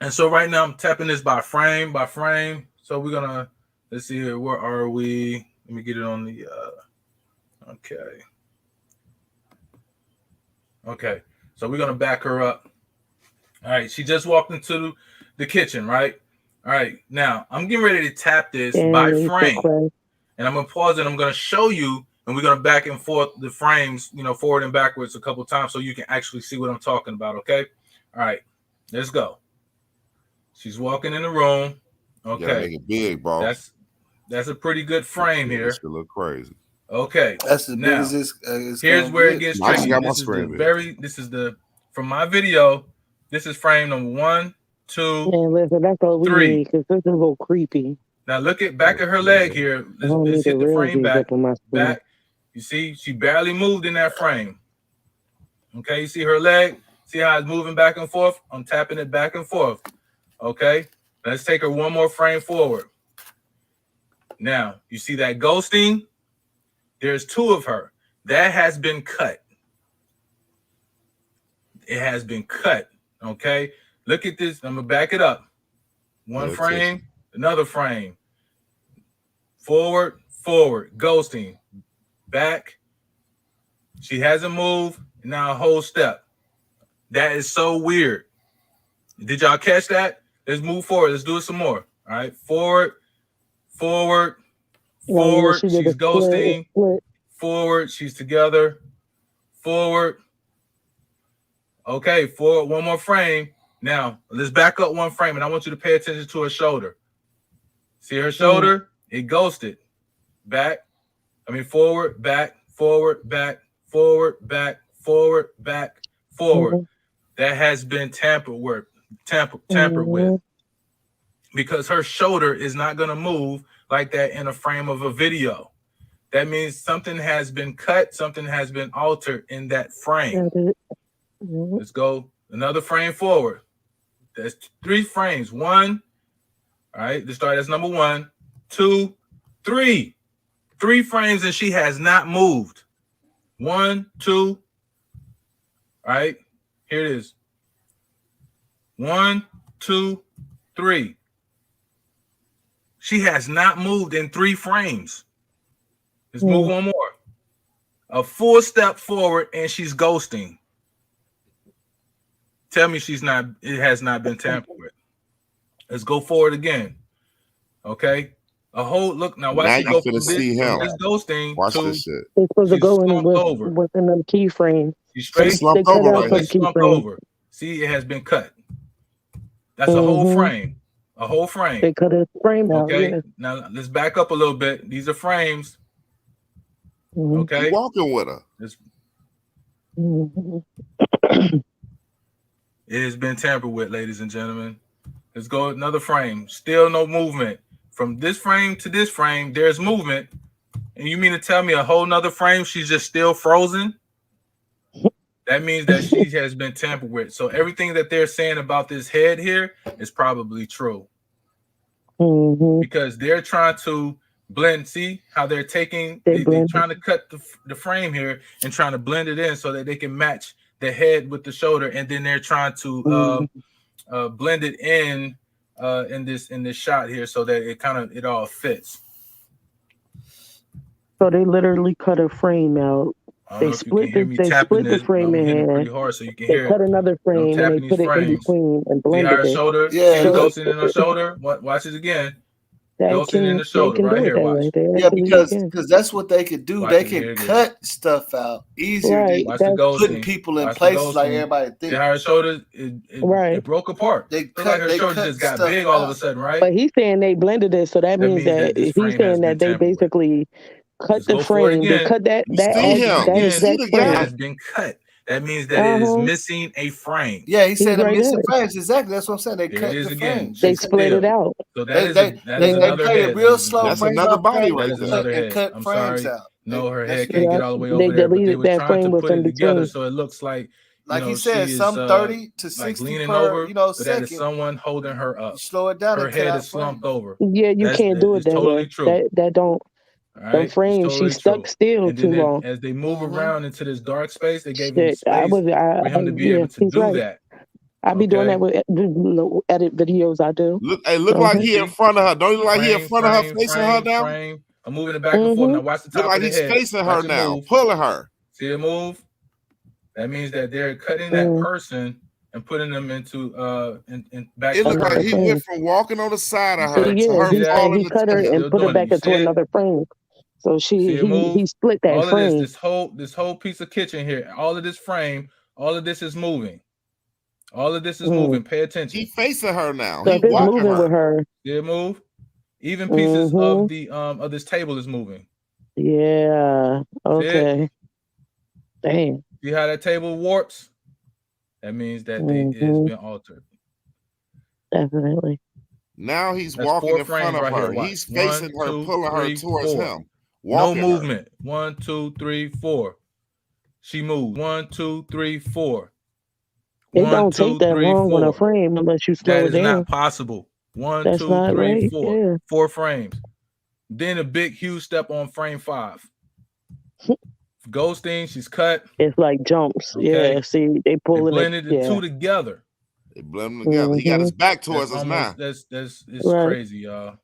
And so right now I'm tapping this by frame by frame. So we're gonna let's see here. Where are we? Let me get it on the okay. Okay. So we're gonna back her up. All right, she just walked into the kitchen, right? All right, now I'm getting ready to tap this Damn, by they so frame. close. And I'm gonna pause it. I'm gonna show you, and we're gonna back and forth the frames, forward and backwards a couple times so you can actually see what I'm talking about. Okay. All right, let's go. She's walking in the room. You gotta Okay. make it big, boss. That's a pretty good frame Yeah, here. that should look crazy. Okay. That's as big Now, as it's here's gonna where it get. gets I just tricky. got my This is screen big. from my video. This is frame number 1, 2, Man, listen, that's all we 3. need because this is a little creepy. Now look at back of her leg here. I don't Let's need a hit the real frame big back. up on my screen. Back. You see, she barely moved in that frame. Okay, you see her leg? See how it's moving back and forth? I'm tapping it back and forth. Okay, let's take her one more frame forward. Now, you see that ghosting? There's 2 of her. That has been cut. It has been cut. Okay, look at this. I'm going to back it up. One frame, another frame. Forward, ghosting. Back. She hasn't moved, now a whole step. That is so weird. Did y'all catch that? Let's move forward. Let's do it some more. All right, forward, forward, forward. She did She's a ghosting. split. Forward, she's together. Forward. Okay, forward, one more frame. Now, let's back up one frame, and I want you to pay attention to her shoulder. See her shoulder? It ghosted. Back. Forward, back, forward, back, forward, back, forward, back, forward. That has been tampered with. Because her shoulder is not going to move like that in a frame of a video. That means something has been cut, something has been altered in that frame. Let's go another frame forward. That's 3 frames. 1. All right, let's start as number 1, 2, 3. 3 frames and she has not moved. 1, 2. All right, here it is. 1, 2, 3. She has not moved in 3 frames. Let's move one more. A full step forward and she's ghosting. Tell me it has not been tampered with. Let's go forward again. Okay. A whole look now. Watch it go from this ghosting to this shit. They're supposed to go in over. within the keyframe. She's straight slumped over right here. Slumped over. See, it has been cut. That's a whole frame. A whole frame. They cut a frame out. Okay. Yeah. Now let's back up a little bit. These are frames. Okay. You walking with her. It has been tampered with, ladies and gentlemen. Let's go another frame. Still no movement. From this frame to this frame, there's movement. And you mean to tell me a whole nother frame, she's just still frozen? That means that she has been tampered with. So everything that they're saying about this head here is probably true. Because they're trying to blend. See how they're taking, they're trying to cut the frame here and trying to blend it in so that they can match the head with the shoulder, and then they're trying to blend it in this shot here so that it all fits. So they literally cut a frame out. They split the frame in half. Hard so you can they hear cut another frame and they put it in between and blended it. Shoulder, yeah, ghosting in her shoulder. Watch it again. Ghosting in the shoulder right here. Watch. Yeah, because that's what they could do. Watch they can cut stuff out easier than putting people in places like everybody thinks. See how her shoulder it broke apart. They cut, like her shoulder just got big all of a sudden, right? But he's saying they blended it, so that means that he's saying that they basically cut the frame. They cut that exact frame has been cut. That means that it is missing a frame. Yeah, he said missing frames. Exactly. That's what I'm saying. They cut the frame. They split it out. So they play it real slow. That's another body right there. And cut frames out. No, her head can't get all the way over there. But they were trying to put it together so it looks like he said, some 30 to 60 leaning per, over, but that is someone holding her up. Slow it down. Her head is slumped over. Yeah, you can't do it that way. That don't. Right? The frame, totally she's stuck still and too long. As they move around into this dark space, they gave him space for him to be able to do that. I be doing that with edit videos. I do. Look like he in front of her. Don't you look like he in front of her, facing her now? I'm moving it back and forth. Now watch the top look like of the he's head. facing her now, pulling her. See it move? That means that they're cutting that person and putting them into back. It looked like he went from walking on the side of her to her falling. He cut her and put her back into another frame. So he split that all frame. Of this whole piece of kitchen here, all of this frame, all of this is moving. All of this is moving. Pay attention. He facing her now. So He it's walking moving with her. Did it move? Even pieces of the of this table is moving. Yeah. Okay. Damn. See how that table warps? That means that it has been altered. Definitely. Now he's walking in front of her. He's facing her, pulling her towards him. No movement. 1, 2, 3, 4. She moved. 1, 2, 3, 4. It don't take that long on a frame unless you slow it down. That is not possible. 1, 2, 3, 4. Yeah. 4 frames. Then a big, huge step on frame 5. Ghosting, she's cut. It's like jumps. Okay. Yeah. See, they pull it. Blended the two together. They blend them together. He got his back towards us now. It's crazy, y'all.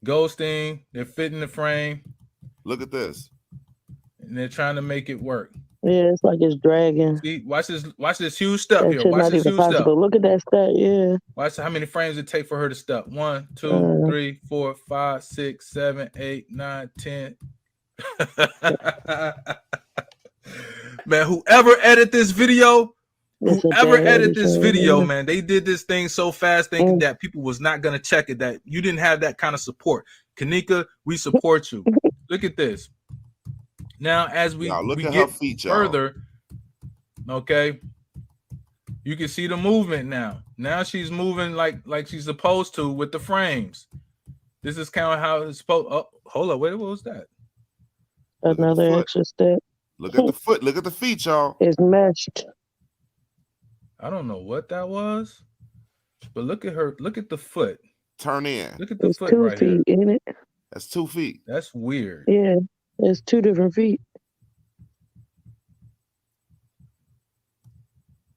Ghosting, they're fitting the frame. Look at this. And they're trying to make it work. Yeah, it's like it's dragging. See, watch this huge step That here. shit Watch not this even huge step. possible. Look at that step. Yeah. Watch how many frames it take for her to step. 1, 2, 3, 4, 5, 6, 7, 8, 9, 10. Man, whoever edit this video, man, they did this thing so fast thinking that people was not gonna check it, that you didn't have that kind of support. Kenneka, we support you. Look at this. Now, as we get further, okay, you can see the movement now. Now she's moving like she's supposed to with the frames. This is kind of how it's supposed. Oh, hold up, wait, what was that? Another extra step. Look at the foot. Look at the feet, y'all. It's meshed. I don't know what that was, but look at her. Look at the foot. Turn in. Look at the It's foot 2 right feet, here. ain't it? That's 2 feet. That's weird. Yeah, it's 2 different feet.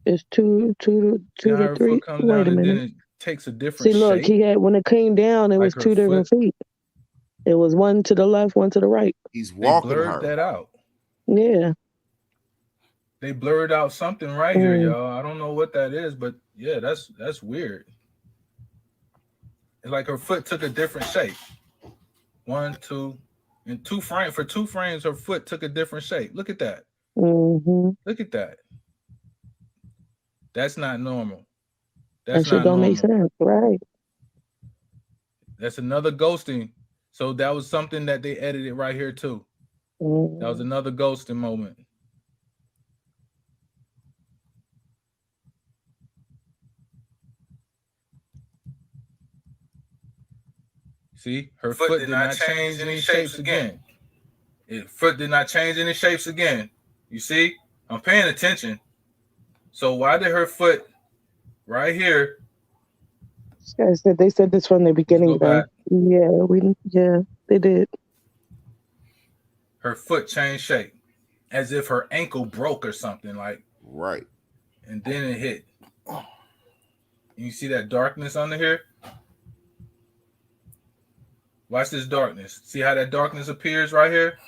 It's two to 3. Wait a minute. Then it takes a different See, look, shape. he had, when it came down, it Like was her 2 different feet. It was one to the left, one to the right. He's walking. They blurred that out. Yeah. They blurred out something right here, y'all. I don't know what that is, but yeah, that's weird. It's like her foot took a different shape. 1, 2, and 2 frames. For 2 frames, her foot took a different shape. Look at that. Look at that. That's not normal. That shit don't make sense, right? That's another ghosting. So that was something that they edited right here too. That was another ghosting moment. See, her foot did not change any shapes again. Foot did not change any shapes again. You see, I'm paying attention. So why did her foot right here? They said this from the beginning. Yeah, they did. Her foot changed shape, as if her ankle broke or something, like right. And then it hit. You see that darkness under here? Watch this darkness. See how that darkness appears right here?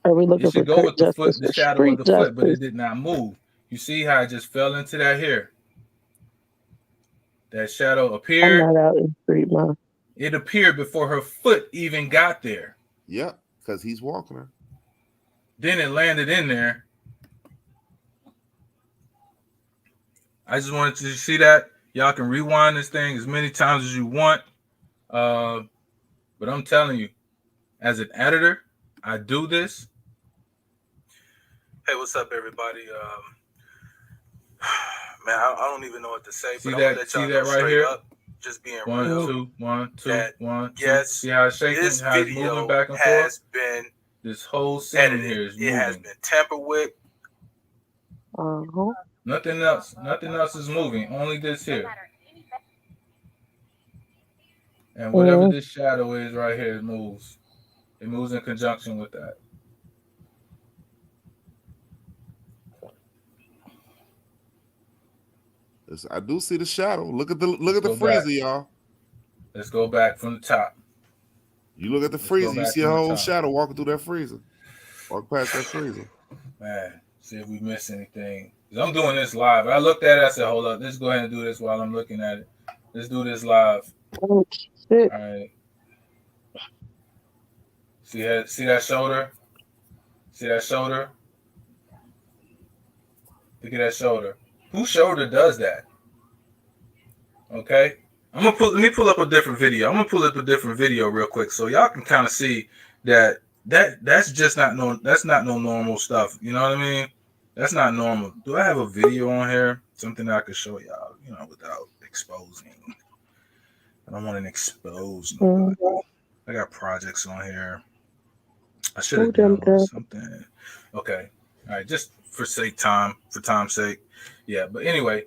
Are we looking it should for go with the foot, justice, the shadow of the justice? foot, but it did not move. You see how it just fell into that here? That shadow appeared. I'm not out in street, Mom. It appeared before her foot even got there. Yep, because he's walking her. Then it landed in there. I just wanted to see that. Y'all can rewind this thing as many times as you want. But I'm telling you, as an editor, I do this. Hey, what's up, everybody? Man, I don't even know what to say. See that? See that right here? Up, just being 1, real. 2, 1, 2, 1, 2. Yes. See how it's shaking? This how it's moving back and forth? Been this whole scene here is moving. It has been tampered with. Nothing else. Nothing else is moving. Only this here. And whatever this shadow is right here, it moves. It moves in conjunction with that. I do see the shadow. Look at the freezer, y'all. Let's go back from the top. You look at the freezer, you see a whole shadow walking through that freezer. Walk past that freezer. Man, see if we miss anything. Because I'm doing this live. I looked at it, I said, hold up, let's go ahead and do this while I'm looking at it. Let's do this live. Oh, shit. All right. See that shoulder? See that shoulder? Look at that shoulder. Whose shoulder does that? Okay. Let me pull up a different video. I'm gonna pull up a different video real quick so y'all can kind of see that's just not that's not no normal stuff. You know what I mean? That's not normal. Do I have a video on here? Something that I could show y'all, without exposing. I don't want to expose nobody. I got projects on here. I should have done something. Okay. All right, just for time's sake. Yeah, but anyway.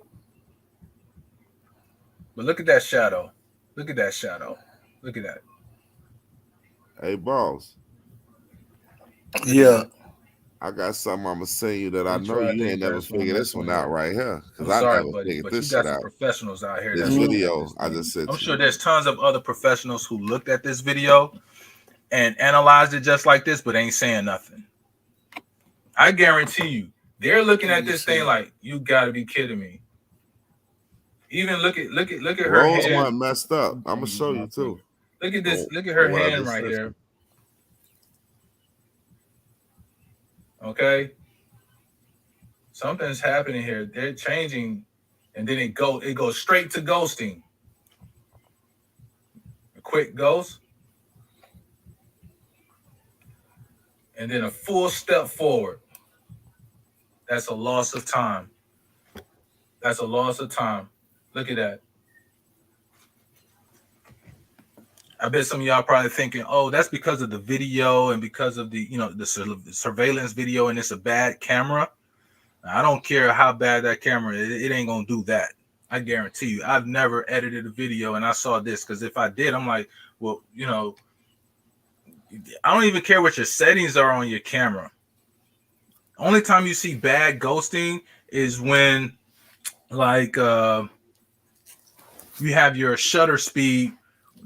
But look at that shadow. Look at that shadow. Look at that. Hey, boss. Yeah. I got something I'm gonna send you that I know you ain't never figured this one out right here. Because I never figured this shit out. You got some professionals out here. This video I just said. I'm sure there's tons of other professionals who looked at this video and analyzed it just like this, but ain't saying nothing. I guarantee you, they're looking at this thing like, you got to be kidding me. Even look at her Rose hand. one messed up. I'm gonna show you too. Look at this. Look at her hand right here. Okay. Something's happening here. They're changing, and then it goes straight to ghosting. A quick ghost, and then a full step forward. That's a loss of time. That's a loss of time. Look at that. I bet some of y'all probably thinking, oh, that's because of the video and because of the, the surveillance video, and it's a bad camera. I don't care how bad that camera is, it ain't gonna do that. I guarantee you. I've never edited a video and I saw this, because if I did, I'm like, well, I don't even care what your settings are on your camera. Only time you see bad ghosting is when, like, you have your shutter speed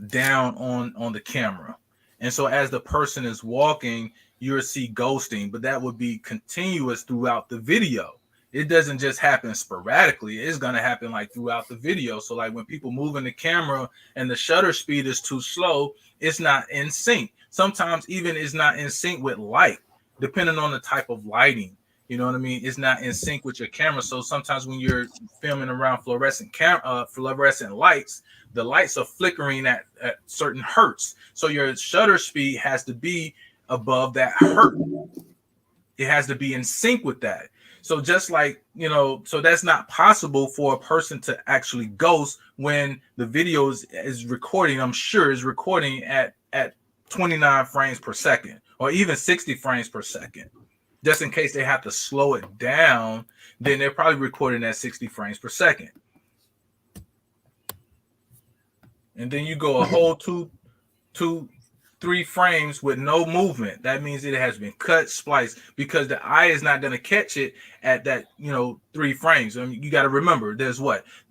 down on the camera, and so as the person is walking, you'll see ghosting, but that would be continuous throughout the video. It doesn't just happen sporadically. It's going to happen like throughout the video. So like when people move in the camera and the shutter speed is too slow, it's not in sync. Sometimes even it's not in sync with light, depending on the type of lighting. You know what I mean? It's not in sync with your camera. So sometimes when you're filming around fluorescent lights, the lights are flickering at certain hertz. So your shutter speed has to be above that hertz. It has to be in sync with that. So just like, so that's not possible for a person to actually ghost when the video is recording. I'm sure is recording at 29 frames per second or even 60 frames per second. Just in case they have to slow it down, then they're probably recording at 60 frames per second. And then you go a whole 2-3 frames with no movement. That means it has been cut, spliced, because the eye is not going to catch it at that, 3 frames. I mean, you got to remember, there's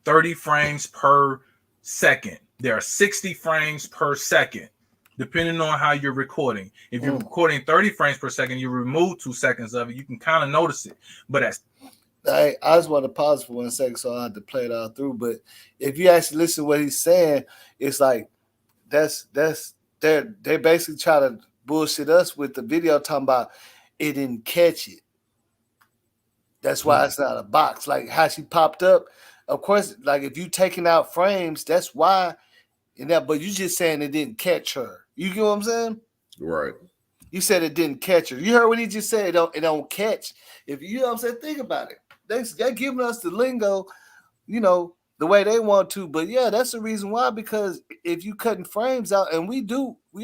30 frames per second. There are 60 frames per second, depending on how you're recording. If you're recording 30 frames per second, you remove 2 seconds of it, you can kind of notice it. But that's I just want to pause for 1 second, so I have to play it all through. But if you actually listen to what he's saying, it's like they basically try to bullshit us with the video talking about it didn't catch it. That's why it's not a box. Like how she popped up. Of course, like if you taking out frames, that's why. But you just saying it didn't catch her. You get what I'm saying? Right. You said it didn't catch her. You heard what he just said. It don't catch. If you know what I'm saying, think about it. They're giving us the lingo, the way they want to. But yeah, that's the reason why. Because if you cutting frames out, and we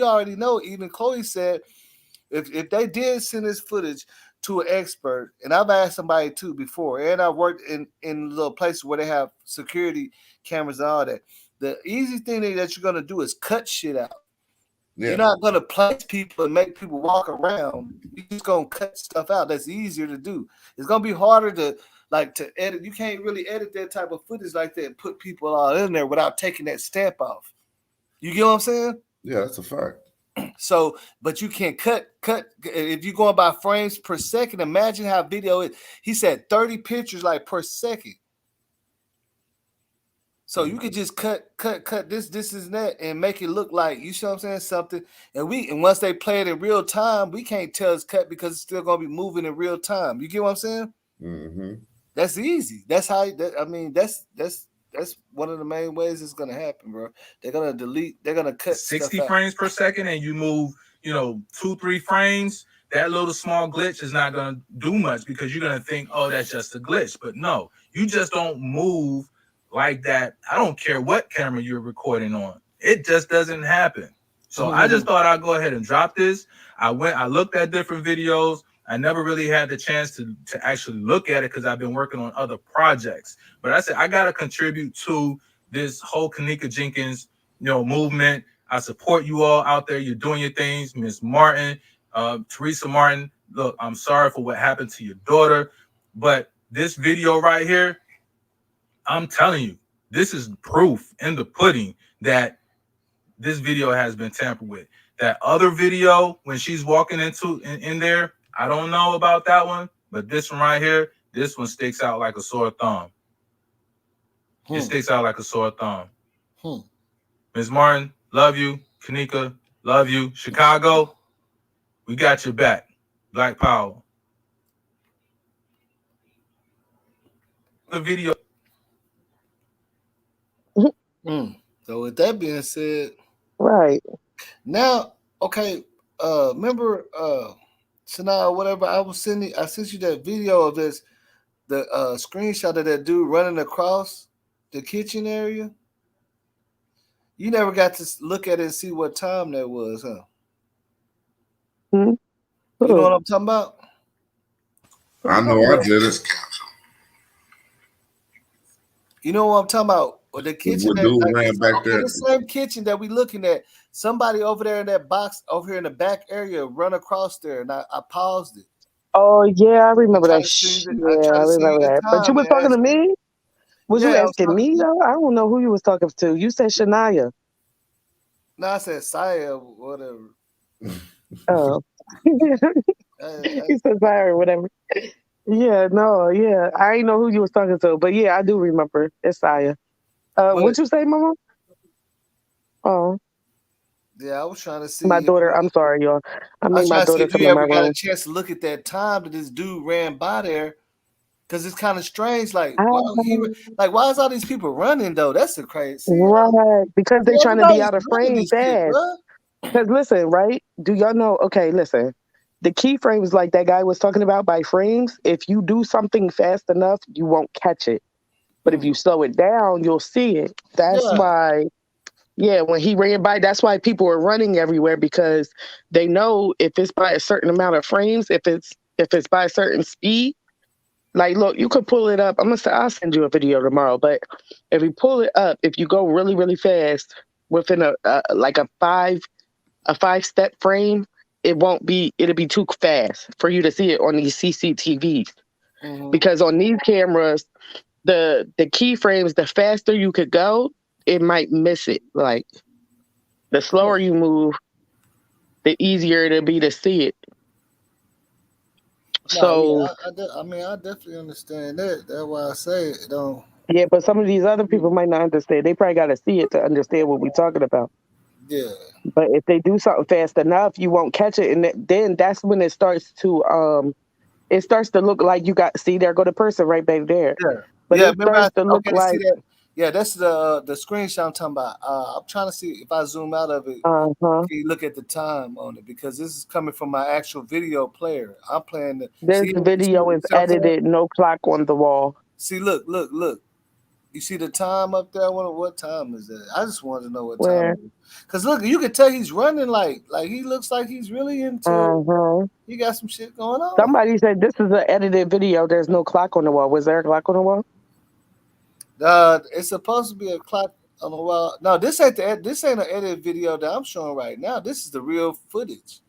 already know. Even Chloe said, if they did send this footage to an expert, and I've asked somebody too before, and I worked in little places where they have security cameras and all that. The easy thing that you're gonna do is cut shit out. Yeah. You're not gonna place people and make people walk around. You're just gonna cut stuff out. That's easier to do. It's gonna be harder to edit. You can't really edit that type of footage like that and put people all in there without taking that stamp off. You get what I'm saying? Yeah, that's a fact. So, but you can cut. If you're going by frames per second, imagine how video is. He said 30 pictures like per second. So you could just cut this and that and make it look like, you see what I'm saying, something. And once they play it in real time, we can't tell it's cut because it's still gonna be moving in real time. You get what I'm saying? Mm-hmm. That's easy. That's how. That's one of the main ways it's gonna happen, bro. They're gonna delete. They're gonna cut 60 frames per second, and you move, 2-3 frames. That little small glitch is not gonna do much because you're gonna think, oh, that's just a glitch. But no, you just don't move like that. I don't care what camera you're recording on. It just doesn't happen. So I just thought I'd go ahead and drop this. I looked at different videos. I never really had the chance to actually look at it because I've been working on other projects. But I said I gotta contribute to this whole Kenneka Jenkins, movement. I support you all out there. You're doing your things, Miss Martin, Teresa Martin. Look, I'm sorry for what happened to your daughter, but this video right here, I'm telling you, this is proof in the pudding that this video has been tampered with. That other video when she's walking in there, I don't know about that one, but this one right here, this one sticks out like a sore thumb. It sticks out like a sore thumb. Ms. Martin, love you. Kenneka, love you. Chicago, we got your back. Black Power. The video. So with that being said, right now, okay, remember, Sanaa, whatever I sent you that video of this, the screenshot of that dude running across the kitchen area. You never got to look at it and see what time that was, huh? You know what I'm talking about? I know I did it. You know what I'm talking about? Or the kitchen that ran back there. The same kitchen that we looking at. Somebody over there in that box over here in the back area run across there, and I paused it. Oh yeah, I remember that. I remember that. But you was talking to me? Was you asking me though? I don't know who you was talking to. You said Shania. No, I said Saya, whatever. Oh. He said Saya or whatever. Yeah, no, yeah. I ain't know who you was talking to, but yeah, I do remember. It's Saya. What'd you say, Mama? Oh. Yeah, I was trying to see my daughter. I'm sorry, y'all. I made my daughter come in in my room. Got a room. chance to look at that time that this dude ran by there, because it's kind of strange. Like, why is all these people running though? That's the crazy. Right, because they're trying to be out of frame fast. Because listen, right? Do y'all know? Okay, listen. The keyframes, like that guy was talking about by frames, if you do something fast enough, you won't catch it. But if you slow it down, you'll see it. That's why, when he ran by, that's why people are running everywhere, because they know if it's by a certain amount of frames, if it's by a certain speed, like, look, you could pull it up. I'll send you a video tomorrow, but if you pull it up, if you go really, really fast within a 5-step frame, it'll be too fast for you to see it on these CCTVs. Because on these cameras, the keyframes, the faster you could go, it might miss it. Like, the slower you move, the easier it'll be to see it. So, I definitely understand that. That's why I say it don't. Yeah, but some of these other people might not understand. They probably got to see it to understand what we're talking about. Yeah. But if they do something fast enough, you won't catch it, and then that's when it starts to look like you got. See, there go the person right back there. Yeah. But it starts to look like. See that? Yeah, that's the screenshot I'm talking about. I'm trying to see if I zoom out of it. Can you look at the time on it, because this is coming from my actual video player. I'm playing the. This video is edited, no clock on the wall. See, look. You see the time up there? What time is that? I just wanted to know what Where? time it is. Because look, you can tell he's running like he looks like he's really into. He got some shit going on. Somebody said this is an edited video. There's no clock on the wall. Was there a clock on the wall? It's supposed to be a clock on the wall. No, this ain't an edited video that I'm showing right now. This is the real footage.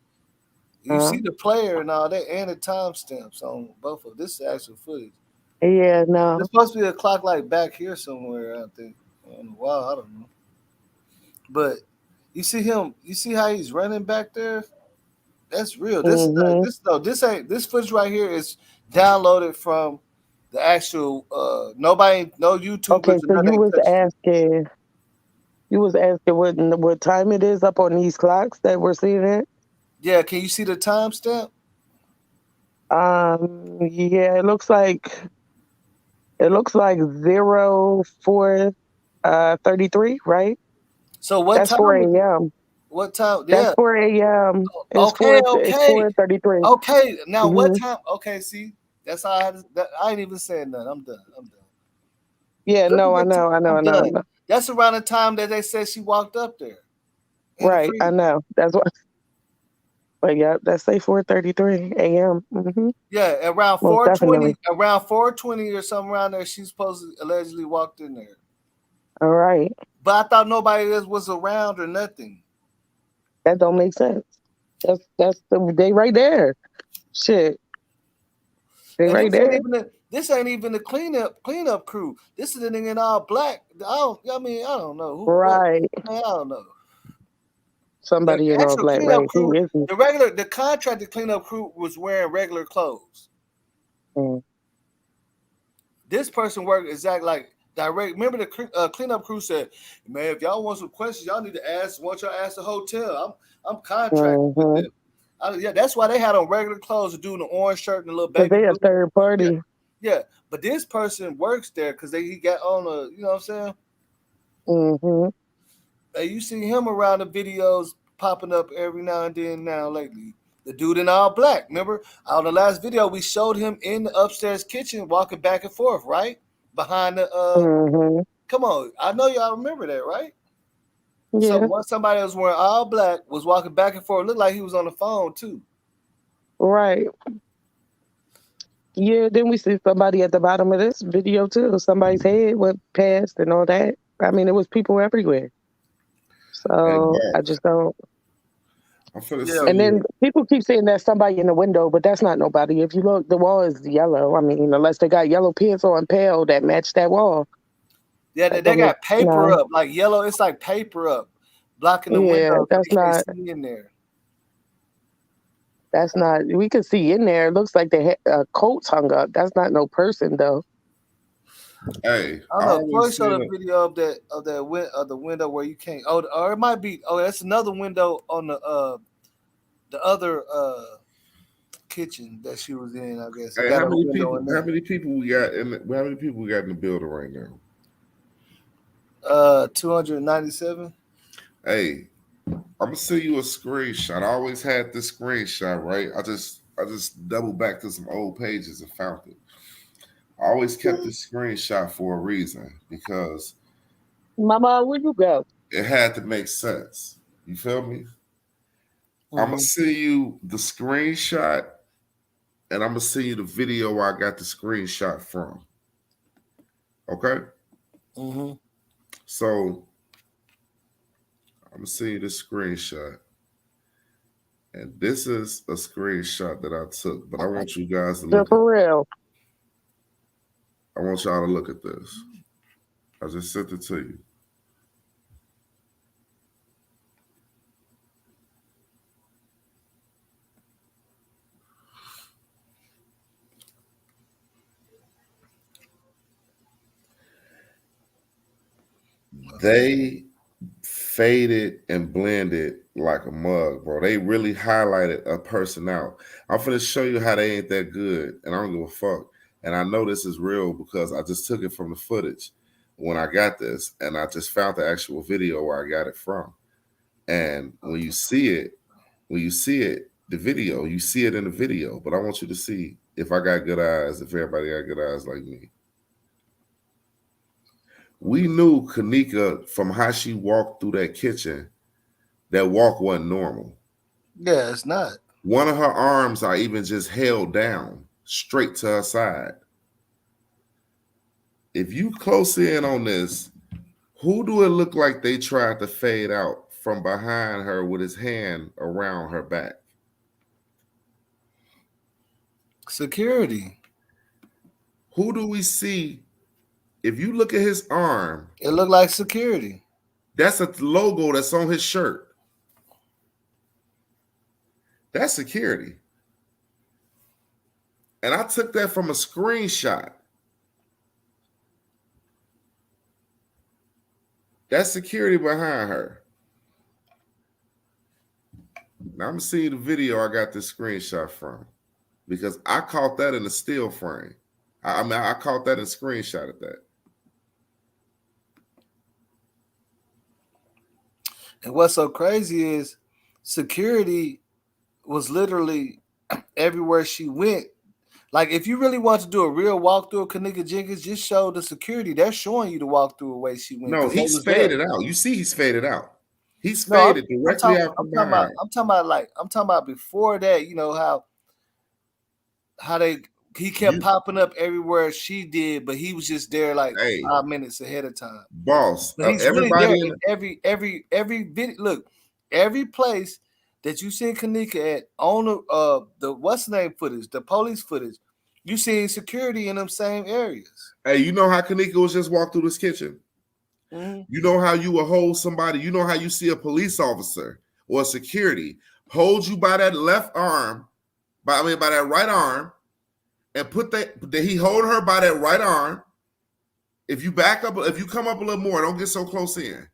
You see the player and all that, and the timestamps on both of them. This is actual footage. Yeah, no. There's supposed to be a clock like back here somewhere, I think. On the wall, I don't know. But you see him. You see how he's running back there. That's real. This footage right here is downloaded from the actual. No YouTubers. Okay, so you was asking what time it is up on these clocks that we're seeing it. Yeah, can you see the timestamp? Yeah, it looks like 04:33, right? So what That's time? 4 a.m. What time? That's 4 a.m. It's okay. It's 4:33. Okay, now what time? Okay, see, that's how I ain't even saying nothing. I'm done. Yeah, no, I know. That's around the time that they said she walked up there. Right, I know. That's what. But yeah, that's say 4:33 a.m. Yeah, around 4:20, around 4:20 or something around there, she's supposed to allegedly walked in there. All right. But I thought nobody else was around or nothing. That don't make sense. They right there. Shit. They right there. This ain't even the cleanup crew. This is the nigga in all black. I don't know. Right. I don't know. Somebody in all actual black, cleanup right? Who crew, is he? the contracted cleanup crew was wearing regular clothes. Mm. This person worked exactly like direct. Remember the cleanup crew said, "Man, if y'all want some questions, y'all need to ask. Once y'all ask the hotel, I'm contracted with Mm-hmm. them." Yeah, that's why they had on regular clothes, to do the orange shirt and the little Because baby they a blue. third Yeah, party. yeah. But this person works there because he got on a, you know what I'm saying? Mm-hmm. Hey, you see him around the videos popping up every now and then now lately. The dude in all black. Remember, on the last video we showed him in the upstairs kitchen walking back and forth, right? Behind the Mm-hmm. come on. I know y'all remember that, right? So Yeah. once somebody that was wearing all black was walking back and forth, looked like he was on the phone too. Right. Yeah, then we see somebody at the bottom of this video too. Somebody's head went past and all that. I mean, it was people everywhere. Hey, So I boss, just don't. I'm finna Yeah. send And then you. people keep saying there's somebody in the window, but that's not nobody. If you look, the wall is yellow. I mean, unless they got yellow pants on pale that match that wall. Yeah, That they don't make got paper no. up, like yellow. It's like paper up, blocking the window Yeah, so they that's can't not. see in there. That's not. We can see in there. It looks like they had coats hung up. That's not no person though. Hey, I don't I know. Troy always showed a said, video of the window where you can't. Oh, or it might be. Oh, that's another window on the other kitchen that she was in. I guess it hey, got a window in how there. many people we got how many people we got in the building right now? 297. Hey, I'm gonna send you a screenshot. I always had this screenshot, right? I just doubled back to some old pages and found it. I always kept this screenshot for a reason because Mama, where'd you go? it had to make sense. You feel me? I'm gonna Mm-hmm. send you the screenshot and I'm gonna send you the video where I got the screenshot from. Okay? Mm-hmm. So I'm gonna send you the screenshot. And this is a screenshot that I took, but I want you guys to So look at for real. I want y'all to look at this. I just sent it to you. They faded and blended like a mug, bro. They really highlighted a person out. I'm finna show you how they ain't that good, and I don't give a fuck. And I know this is real because I just took it from the footage when I got this, and I just found the actual video where I got it from. And when you see it, the video, you see it in the video. But I want you to see if I got good eyes, if everybody got good eyes like me. We knew Kenneka from how she walked through that kitchen. That walk wasn't normal. Yeah, it's not. One of her arms are even just held down straight to her side. If you close in on this, who do it look like they tried to fade out from behind her with his hand around her back? Security. Who do we see? If you look at his arm, It looked like security. that's a logo that's on his shirt. That's security. And I took that from a screenshot. That's security behind her. Now I'm gonna see the video I got this screenshot from because I caught that in a still frame. I mean, I caught that and screenshotted that. And what's so crazy is security was literally everywhere she went. Like, if you really want to do a real walkthrough of Kenneka Jenkins, just show the security. They're showing you the walkthrough the way she went No, because they he's was there. faded out. You see, he's faded out. He's No, faded directly out from behind. I'm talking about before that. You know how he kept You, popping up everywhere she did, but he was just there like hey, 5 minutes ahead of time. boss, But he's really there everybody in in. every video. Look, every place that you see Kenneka at on the what's the name footage, the police footage, you seen security in them same areas. Hey, you know how Kenneka was just walked through this kitchen? Mm-hmm. You know how you will hold somebody. You know how you see a police officer or security hold you by that left arm, by that right arm, and he hold her by that right arm. If you back up, if you come up a little more, don't get so close in.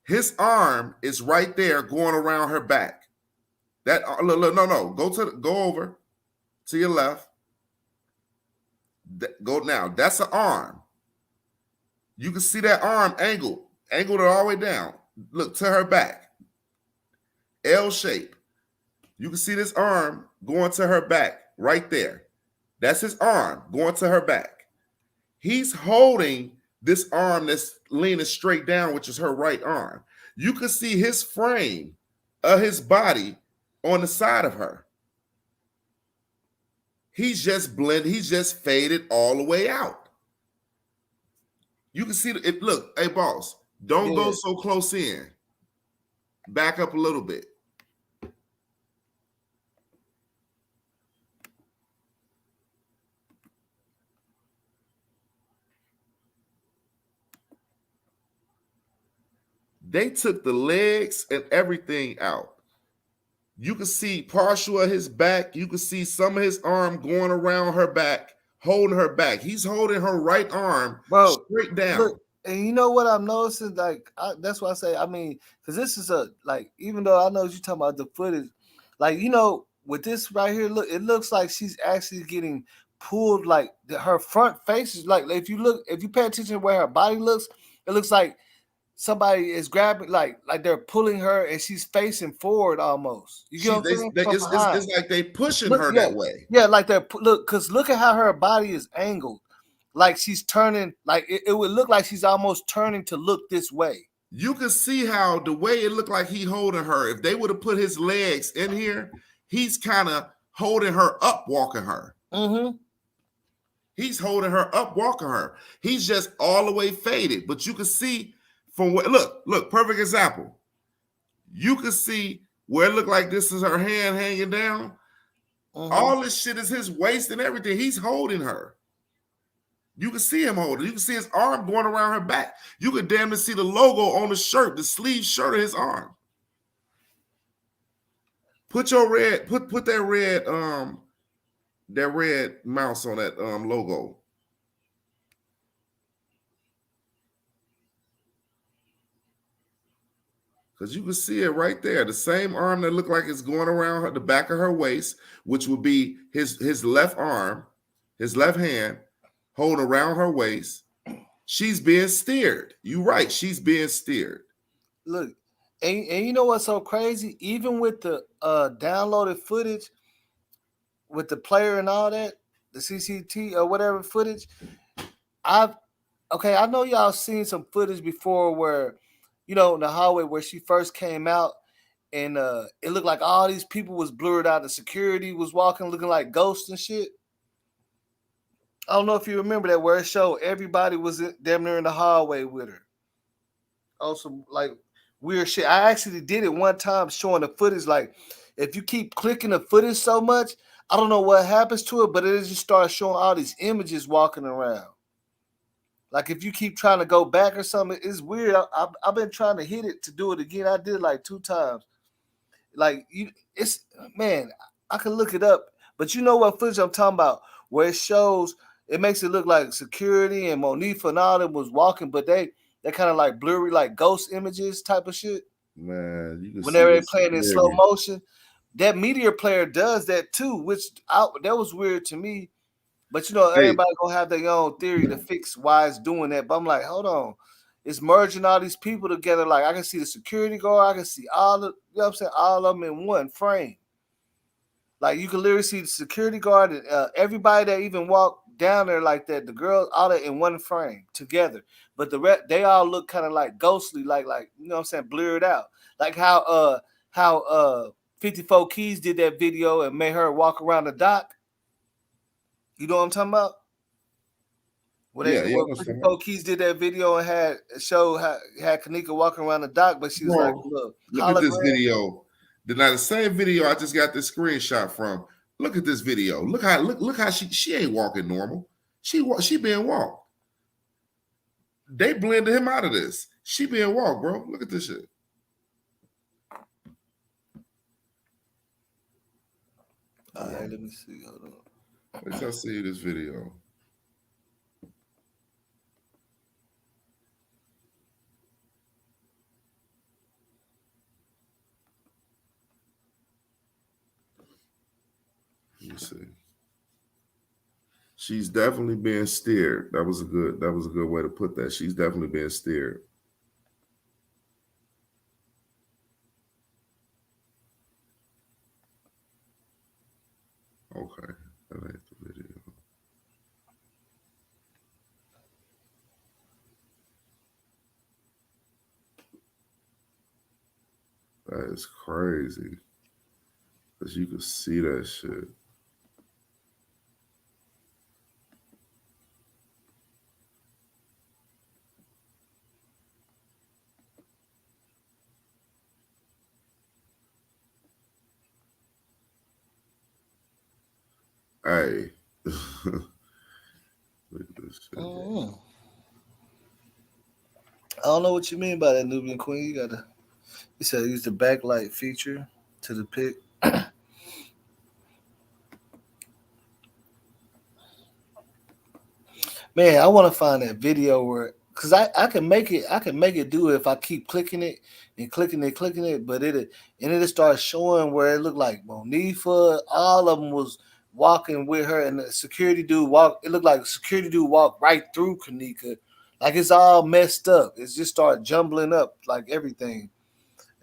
His arm is right there going around her back. That look, no. Go over to your left. Go now. That's an arm. You can see that arm angled it all the way down. Look to her back. L shape. You can see this arm going to her back right there. That's his arm going to her back. He's holding this arm that's leaning straight down, which is her right arm. You can see his frame of his body on the side of her. He's just blended. He's just faded all the way out. You can see it. Look, hey, boss, don't go so close in. Back up a little bit. They took the legs and everything out. You can see partial of his back. You can see some of his arm going around her back, holding her back. He's holding her right arm straight down. Look, and you know what I'm noticing? Like, that's why I say, I mean, because this is even though I know you're talking about the footage, like, you know, with this right here, look, it looks like she's actually getting pulled, like her front face is like, if you pay attention to where her body looks, it looks like somebody is grabbing, like they're pulling her and she's facing forward almost. You get what I'm saying? It's like they pushing her that way. Yeah, like they're look at how her body is angled. Like she's turning, like it would look like she's almost turning to look this way. You can see how the way it looked like he holding her. If they would have put his legs in here, he's kind of holding her up, walking her. Mm-hmm. He's holding her up, walking her. He's just all the way faded. But you can see from what, look, perfect example. You can see where it looked like this is her hand hanging down. Mm-hmm. All this shit is his waist and everything. He's holding her. You can see him holding. You can see his arm going around her back. You can damn near see the logo on the shirt, the sleeve shirt of his arm. Put your red, put that red mouse on that logo. Because you can see it right there. The same arm that looked like it's going around the back of her waist, which would be his left arm, his left hand, holding around her waist. She's being steered. You're right. She's being steered. Look, and you know what's so crazy? Even with the downloaded footage, with the player and all that, the CCT or whatever footage, I know y'all seen some footage before where, you know, in the hallway where she first came out, and it looked like all these people was blurred out. The security was walking looking like ghosts and shit. I don't know if you remember that, where it showed everybody was damn near in the hallway with her. Also, like weird shit. I actually did it one time showing the footage. Like, if you keep clicking the footage so much, I don't know what happens to it, but it just starts showing all these images walking around. Like, if you keep trying to go back or something, it's weird. I've been trying to hit it to do it again. I did it like 2 times. Like, man, I can look it up. But you know what footage I'm talking about, where it shows, it makes it look like security and Monifa and all them was walking, but they kind of like blurry, like ghost images type of shit. Man, you can whenever they're playing in slow motion. That Meteor player does that too, which that was weird to me. But you know, everybody gonna have their own theory to fix why it's doing that. But I'm like, hold on, it's merging all these people together. Like, I can see the security guard, I can see all the, you know what I'm saying, all of them in one frame. Like, you can literally see the security guard and everybody that even walked down there like that, the girls, all that in one frame together. But the rest, they all look kind of like ghostly, like you know what I'm saying, blurred out. Like how 54 Keys did that video and made her walk around the dock. You know what I'm talking about? When 54 Keys did that video and had Kenneka walking around the dock, but she was like, look at this video. Now the same video I just got this screenshot from. Look at this video. Look how she ain't walking normal. She being walked. They blended him out of this. She being walked, bro. Look at this shit. All right, let me see. Hold on. Wait till I see this video. Let me see. She's definitely being steered. That was a good way to put that. She's definitely being steered. Okay, that ain't the video. That is crazy. Because you can see that shit. Hey. Look at this shit. I don't know what you mean by that, Nubian Queen. You said use the backlight feature to the pic. Man, I want to find that video where, cause I can make it do it if I keep clicking it and clicking it, but it'll start showing where it looked like Monifa, all of them was walking with her, and the security dude walked. It looked like the security dude walked right through Kenneka, like it's all messed up. It just started jumbling up like everything.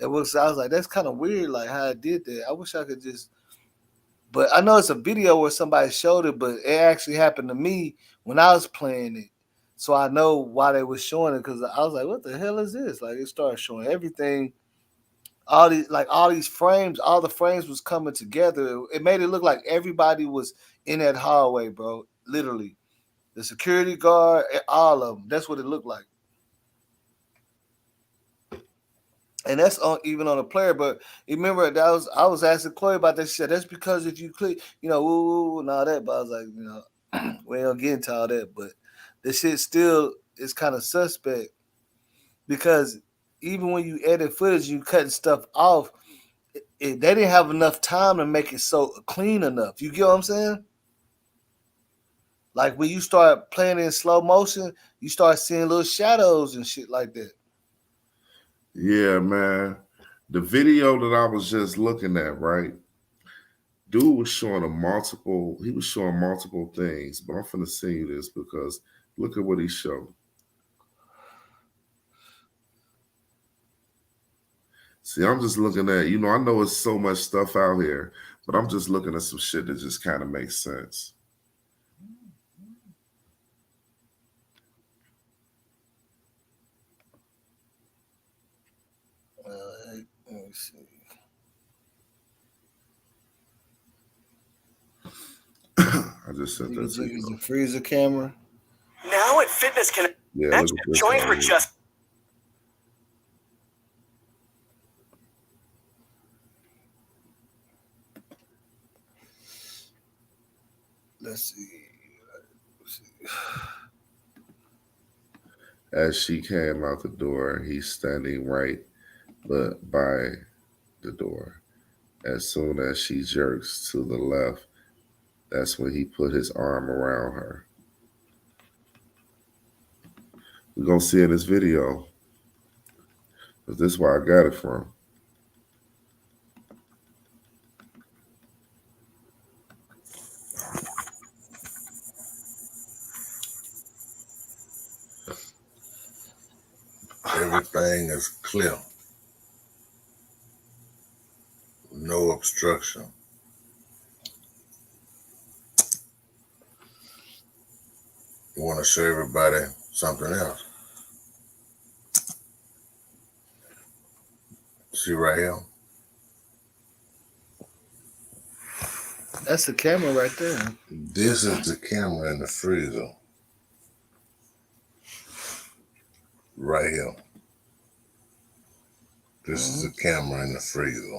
I was like, that's kind of weird, like how I did that. I wish I could just. But I know it's a video where somebody showed it, but it actually happened to me when I was playing it. So I know why they were showing it, because I was like, what the hell is this? Like it started showing everything. All these frames, all the frames was coming together. It made it look like everybody was in that hallway, bro. Literally. The security guard, all of them. That's what it looked like. And that's even on the player. But remember, I was asking Chloe about that shit. That's because if you click, woo and all that. But I was like, we ain't gonna get into all that. But this shit still is kind of suspect, because even when you edit footage, you cutting stuff off. They didn't have enough time to make it so clean enough. You get what I'm saying? Like when you start playing in slow motion, you start seeing little shadows and shit like that. Yeah, man. The video that I was just looking at, right? Dude was showing multiple things, but I'm finna send you this because look at what he showed. See, I'm just looking at, I know it's so much stuff out here, but I'm just looking at some shit that just kind of makes sense. Let me see. I just sent that to you. The freezer camera. Now at Fitness Connect, join for just. Let's see. As she came out the door, he's standing right by the door. As soon as she jerks to the left, that's when he put his arm around her. We're going to see in this video, because this is where I got it from. Everything is clear. No obstruction. You want to show everybody something else. See right here? That's the camera right there. This is the camera in the freezer. Right here. This is the camera in the freezer.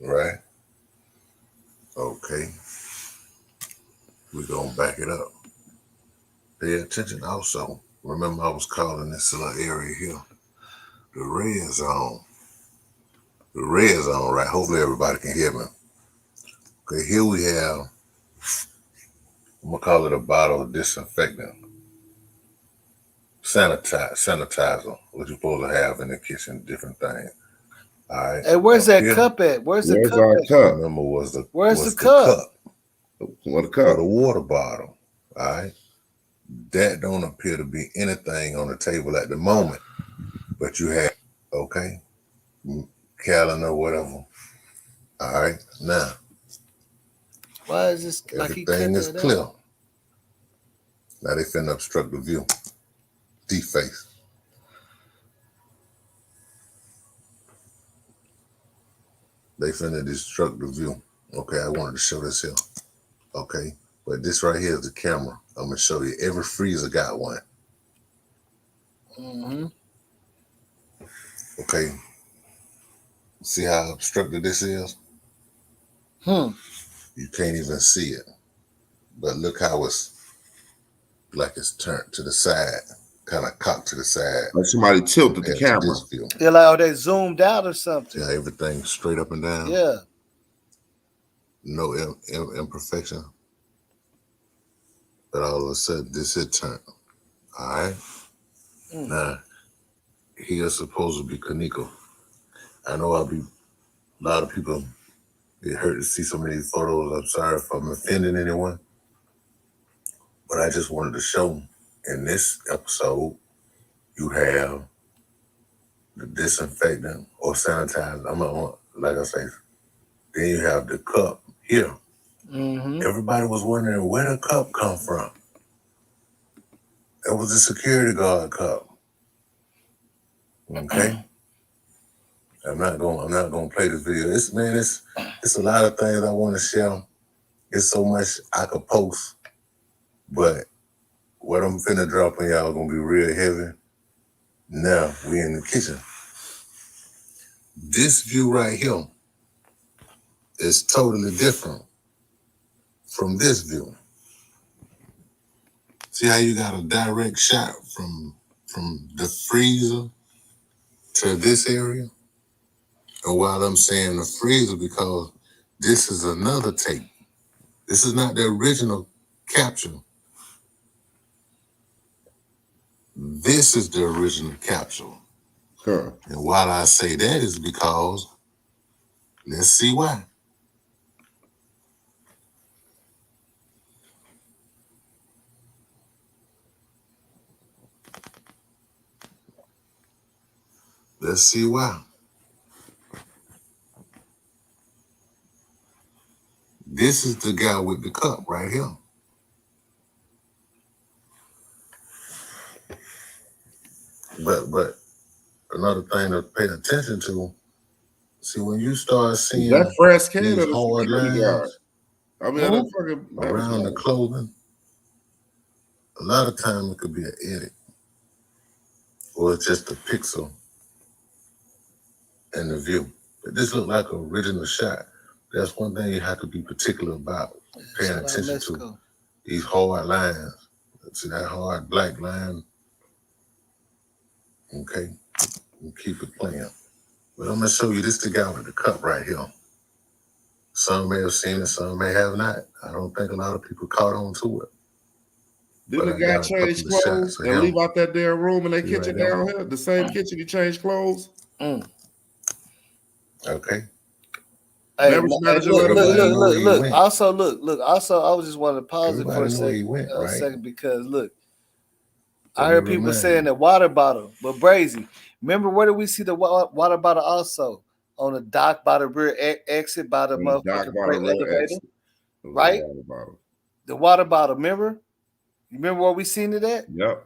Right? Okay. We're going to back it up. Pay attention also. Remember I was calling this little area here the red zone. The red zone, right? Hopefully everybody can hear me. Okay, here we have, I'm gonna call it a bottle of disinfectant. Sanitizer, what you're supposed to have in the kitchen, different things. All right. Hey, where's that cup at? Where's the cup our at? cup? Remember, where's the cup? What a Or cup? the water bottle. All right. That don't appear to be anything on the table at the moment, but you have, okay, calendar, whatever. All right. Now, Why is this like he cut everything is that clear. out? Now they finna obstruct the view. Deface. They finna destruct the view. Okay, I wanted to show this here. Okay, but this right here is the camera. I'm gonna show you. Every freezer got one. Mm-hmm. Okay. See how obstructed this is? You can't even see it. But look how it's like it's turned to the side, kind of cocked to the side. Like somebody tilted the camera. This view. Yeah, like they zoomed out or something. Yeah, everything straight up and down. Yeah. No imperfection. But all of a sudden, this is turned. All right. Now, he is supposed to be kenneka. I know a lot of people, it hurt to see so many photos. I'm sorry if I'm offending anyone. But I just wanted to show in this episode, you have the disinfectant or sanitizer. Like I say, then you have the cup here. Everybody was wondering where the cup come from. It was a security guard cup. Okay. I'm not gonna play this video. It's a lot of things I want to share. It's so much I could post, but what I'm finna drop on y'all gonna be real heavy. Now we in the kitchen. This view right here is totally different from this view. See how you got a direct shot from the freezer to this area? And while I'm saying the freezer, because this is another tape. This is not the original capture. This is the original capsule. Huh. And why I say that is because, let's see why. Let's see why. This is the guy with the cup right here. But another thing to pay attention to, see when you start seeing that fresh can these of the hard security guard. lines I mean, that fucking around the clothing, a lot of time it could be an edit or it's just a pixel in the view. But this looked like an original shot. That's one thing you have to be particular about, paying attention to these hard lines. See that hard black line? Okay, and keep it playing. But I'm gonna show you this the guy with the cup right here. Some may have seen it, some may have not. I don't think a lot of people caught on to it. Didn't the guy change clothes and leave out that damn room in their kitchen down here? The same kitchen he changed clothes? Okay. Hey, look. Also, I was just wanting to pause it for a second because look, I heard people saying the water bottle, but Brazy, remember where did we see the water bottle also? On the dock by the rear exit by the motherfucking elevator, right? The water bottle, remember? You remember where we seen it at? Yep.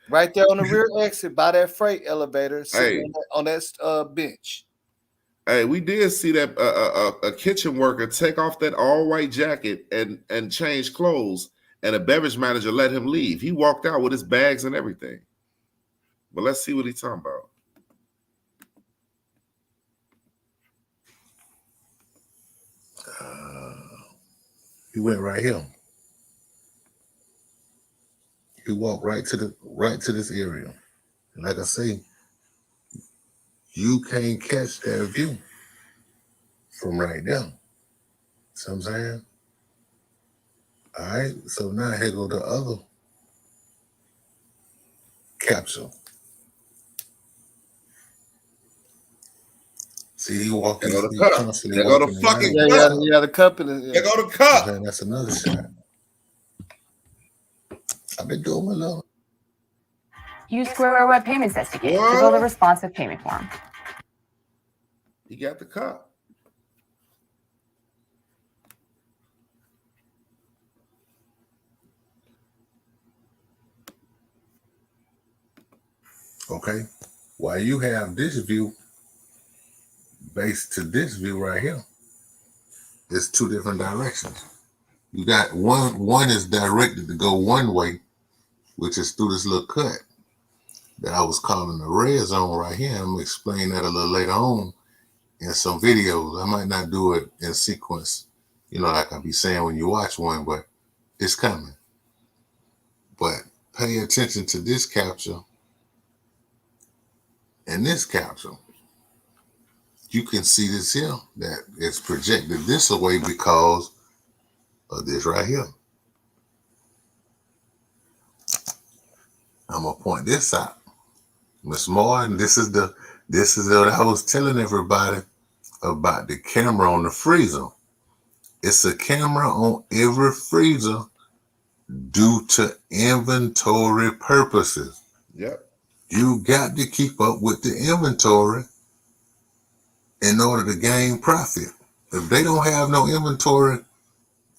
Right there on the rear exit by that freight elevator, sitting on that bench. Hey, we did see that a kitchen worker take off that all white jacket and change clothes, and a beverage manager let him leave. He walked out with his bags and everything. But let's see what he's talking about. He went right here. He walked right to this area. And like I say, you can't catch that view from right there. See what I'm saying? All right, so now here go the other capsule. See, he walking. There go the cup. There go the fucking Yeah, cup. the cup in it. There go the cup. Okay, that's another shot. I've been doing my little. Use Square Web Payments SDK to build a responsive payment form. You got the cup. Okay, while you have this view based to this view right here, it's two different directions. You got one is directed to go one way, which is through this little cut that I was calling the red zone right here. I'm gonna explain that a little later on in some videos. I might not do it in sequence, like I be saying when you watch one, but it's coming. But pay attention to this capture and this capture. You can see this here that it's projected this away because of this right here. I'm gonna point this out. Miss Martin, this is what I was telling everybody about the camera on the freezer. It's a camera on every freezer due to inventory purposes. Yep. You got to keep up with the inventory in order to gain profit. If they don't have no inventory,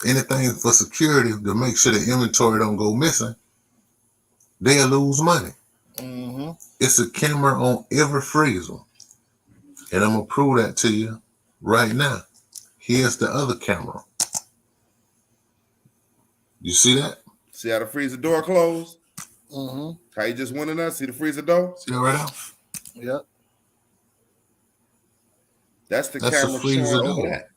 anything for security to make sure the inventory don't go missing, they'll lose money. Mm-hmm. It's a camera on every freezer. And I'm going to prove that to you right now. Here's the other camera. You see that? See how the freezer door closed? Mm-hmm. How you just went in there? See the freezer door? See that right now? Yep. That's the camera showing over that.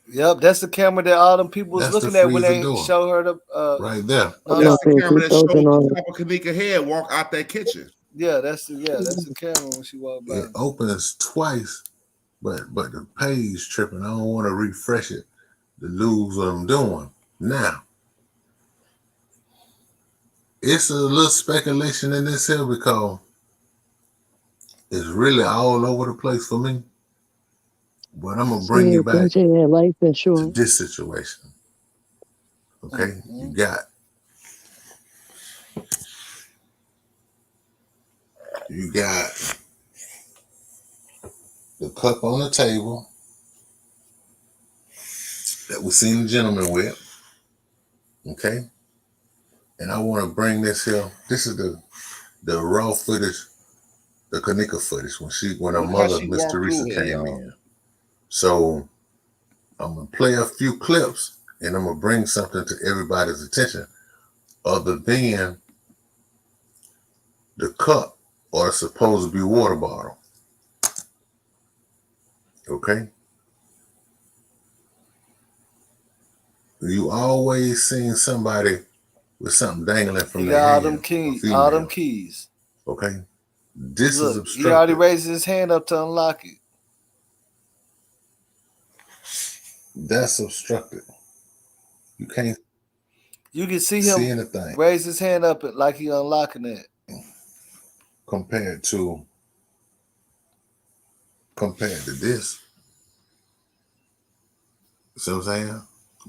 Yep, that's the camera that all them people was looking at when they show her the right there. That's the camera that showed the top of Kenneka head walk out that kitchen. Yeah, that's the camera when she walked by. It opens twice, but the page tripping. I don't want to refresh it to lose what I'm doing. Now, it's a little speculation in this here because it's really all over the place for me. But I'm gonna bring you back to this situation. Okay, you got the cup on the table that we seen the gentleman with. Okay, and I want to bring this here. This is the raw footage, the Kenneka footage when her mother, Miss Teresa, came in. So I'm gonna play a few clips and I'm gonna bring something to everybody's attention other than the cup or supposed to be water bottle. Okay? You always seen somebody with something dangling from their hand. All them keys. Okay? This is obstructed. He already raised his hand up to unlock it. That's obstructed. You can't. You can see him anything. Raise his hand up like he unlocking it. Compared to this. See what I'm saying?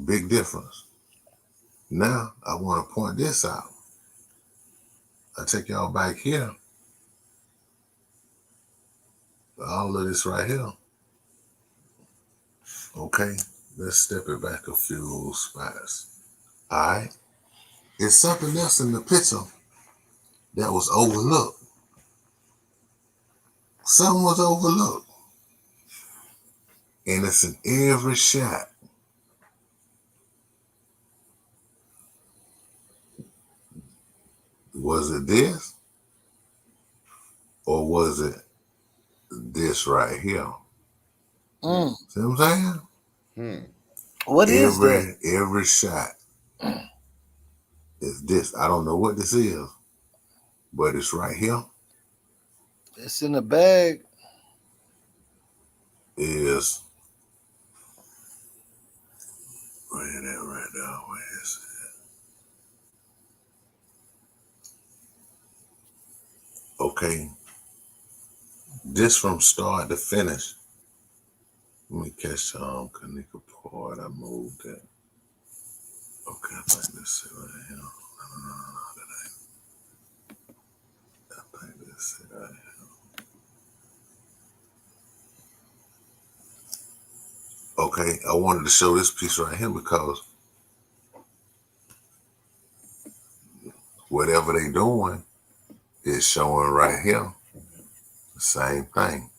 Big difference. Now I want to point this out. I take y'all back here. All of this right here. Okay, let's step it back a few spots. All right. It's something else in the picture that was overlooked. Something was overlooked. And it's in every shot. Was it this? Or was it this right here? See what I'm saying? What is that? Every shot is this. I don't know what this is, but it's right here. It's in the bag. Is Where that right now? Where is it? Okay. This from start to finish. Let me catch Kenneka part. I moved that. Okay, I think this is right here. No, that ain't. I think this is right here. Okay, I wanted to show this piece right here because whatever they doing is showing right here the same thing.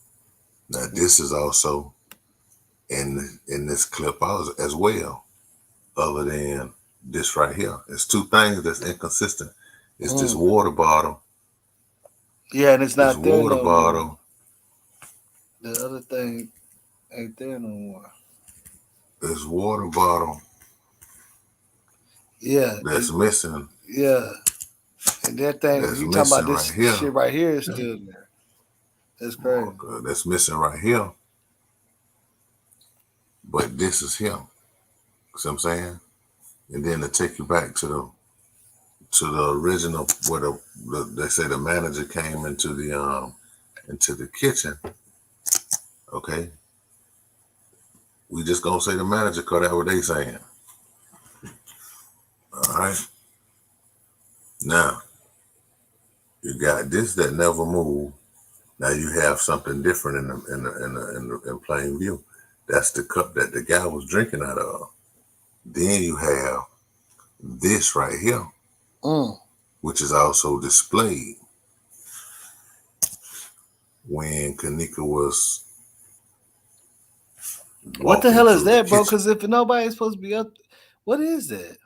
Now this is also in this clip as well, other than this right here. It's two things that's inconsistent. It's this water bottle. Yeah, and it's not there water no bottle. more. The other thing ain't there no more. This water bottle. Yeah. That's missing. Yeah. And that thing, that's you talking about this right here. shit right here is still there. That's crazy. That's missing right here. But this is him. See what I'm saying? And then to take you back to the original where they say the manager came into the kitchen. Okay. We just gonna say the manager caught out what they saying. All right. Now you got this that never moved. Now you have something different in plain view. That's the cup that the guy was drinking out of. Then you have this right here, which is also displayed when Kenneka was. What the hell is that, bro? Because if nobody's supposed to be up, what is that?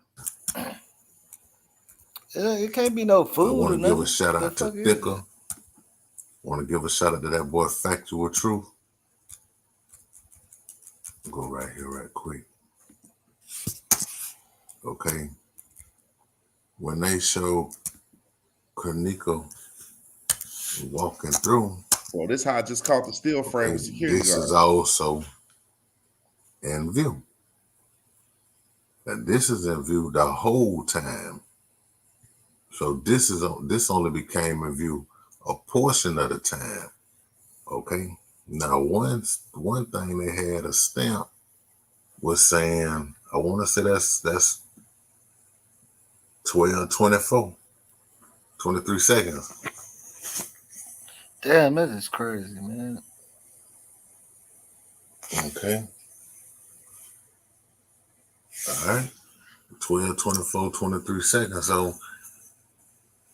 It can't be no food. I want to give a shout out to Thicker. I want to give a shout out to that boy Factual Truth. Go right here right quick. Okay. When they show Kenneka walking through. Well, this how I just caught the steel frame with security This guard. is also in view. And this is in view the whole time. So this only became in view a portion of the time. Okay. Now one thing they had a stamp was saying, I want to say that's 12:24, 23 seconds. Damn, that is crazy, man. Okay. All right. 12:24, 23 seconds. So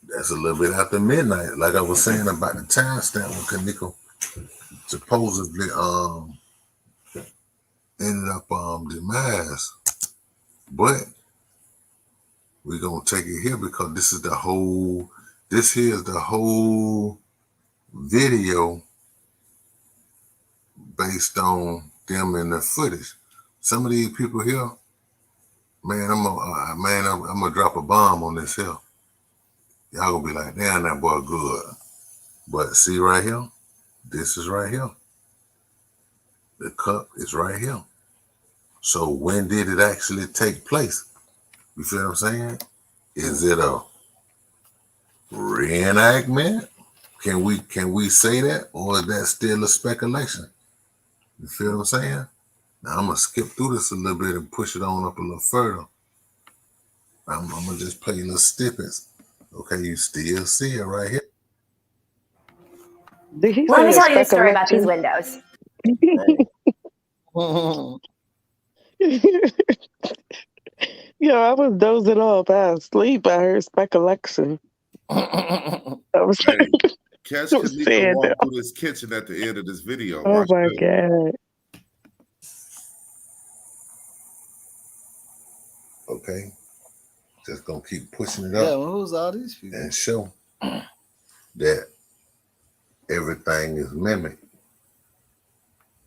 that's a little bit after midnight. Like I was saying about the timestamp when Kenneka supposedly ended up demise. But we're gonna take it here because this here is the whole video based on them and the footage. Some of these people here, man, I'm gonna drop a bomb on this here. Y'all gonna be like, damn, that boy good. But see right here, this is right here. The cup is right here. So when did it actually take place? You feel what I'm saying? Is it a reenactment? Can we say that, or is that still a speculation? You feel what I'm saying? Now I'm gonna skip through this a little bit and push it on up a little further. I'm gonna just play little snippets. Okay, you still see it right here. Let me tell you a story about these windows. Yeah, I was dozing off. I was asleep. I heard speculation. I was Hey, catch Kenneka walk through this kitchen at the end of this video. Oh Watch my this. God. Okay. Just gonna keep pushing it Yeah, up well, who's all these people? and show that everything is mimicked.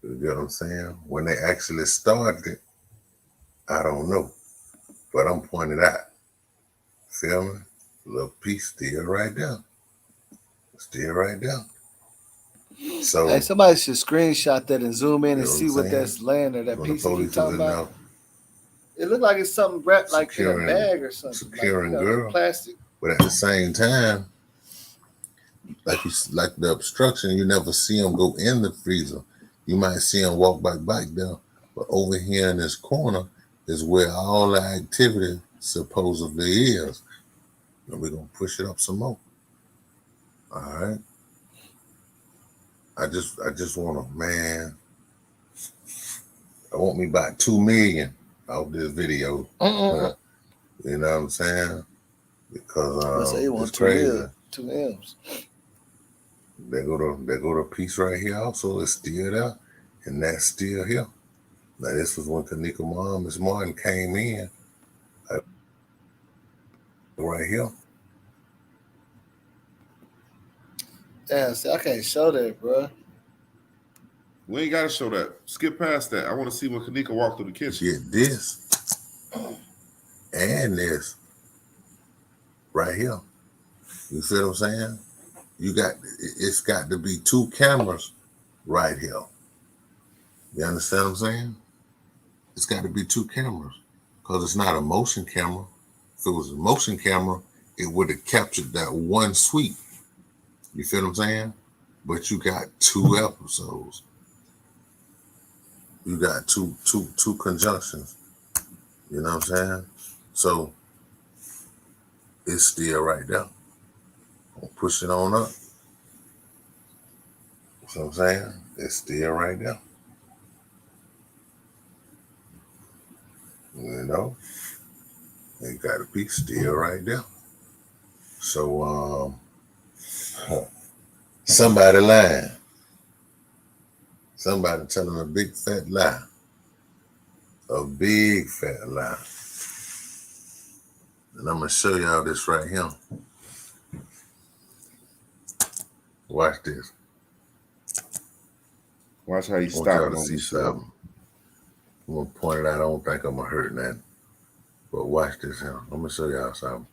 You get what I'm saying? When they actually started it, I don't know. But I'm pointing out. Feel me? Little piece still right there. Still right there. So hey, somebody should screenshot that and zoom in and you know see what saying? that's laying there, that When the piece that you police talking was in about. It looked like it's something wrapped like in a securing, bag or something. securing like, girl. Like plastic. But at the same time, like the obstruction, you never see them go in the freezer. You might see them walk back there, but over here in this corner is where all the activity supposedly is. And we're gonna push it up some more. All right. I just want to, man. I want me about 2 million off this video. You know what I'm saying? Because it's crazy. 2 M's. They go to a piece right here also. It's still there. And that's still here. Now this was when Kenneka mom, Miss Martin, came in. Right here. Damn, see, I can't show that, bro. We ain't gotta show that. Skip past that. I want to see when Kenneka walked through the kitchen. Get this and this right here. You see what I'm saying? It's got to be 2 cameras right here. You understand what I'm saying? It's got to be 2 cameras because it's not a motion camera. If it was a motion camera, it would have captured that one sweep. You feel what I'm saying? But you got 2 episodes. You got two conjunctions. You know what I'm saying? So it's still right there. I'll push it on up. You know what I'm saying? It's still right there. You know? It got to be still right there. So somebody lying. Somebody telling a big fat lie. A big fat lie. And I'm going to show y'all this right here. Watch this. Watch how you stop it on these stuff. I'm going to point it out. I don't think I'm going to hurt that. But watch this here. I'm going to show y'all something.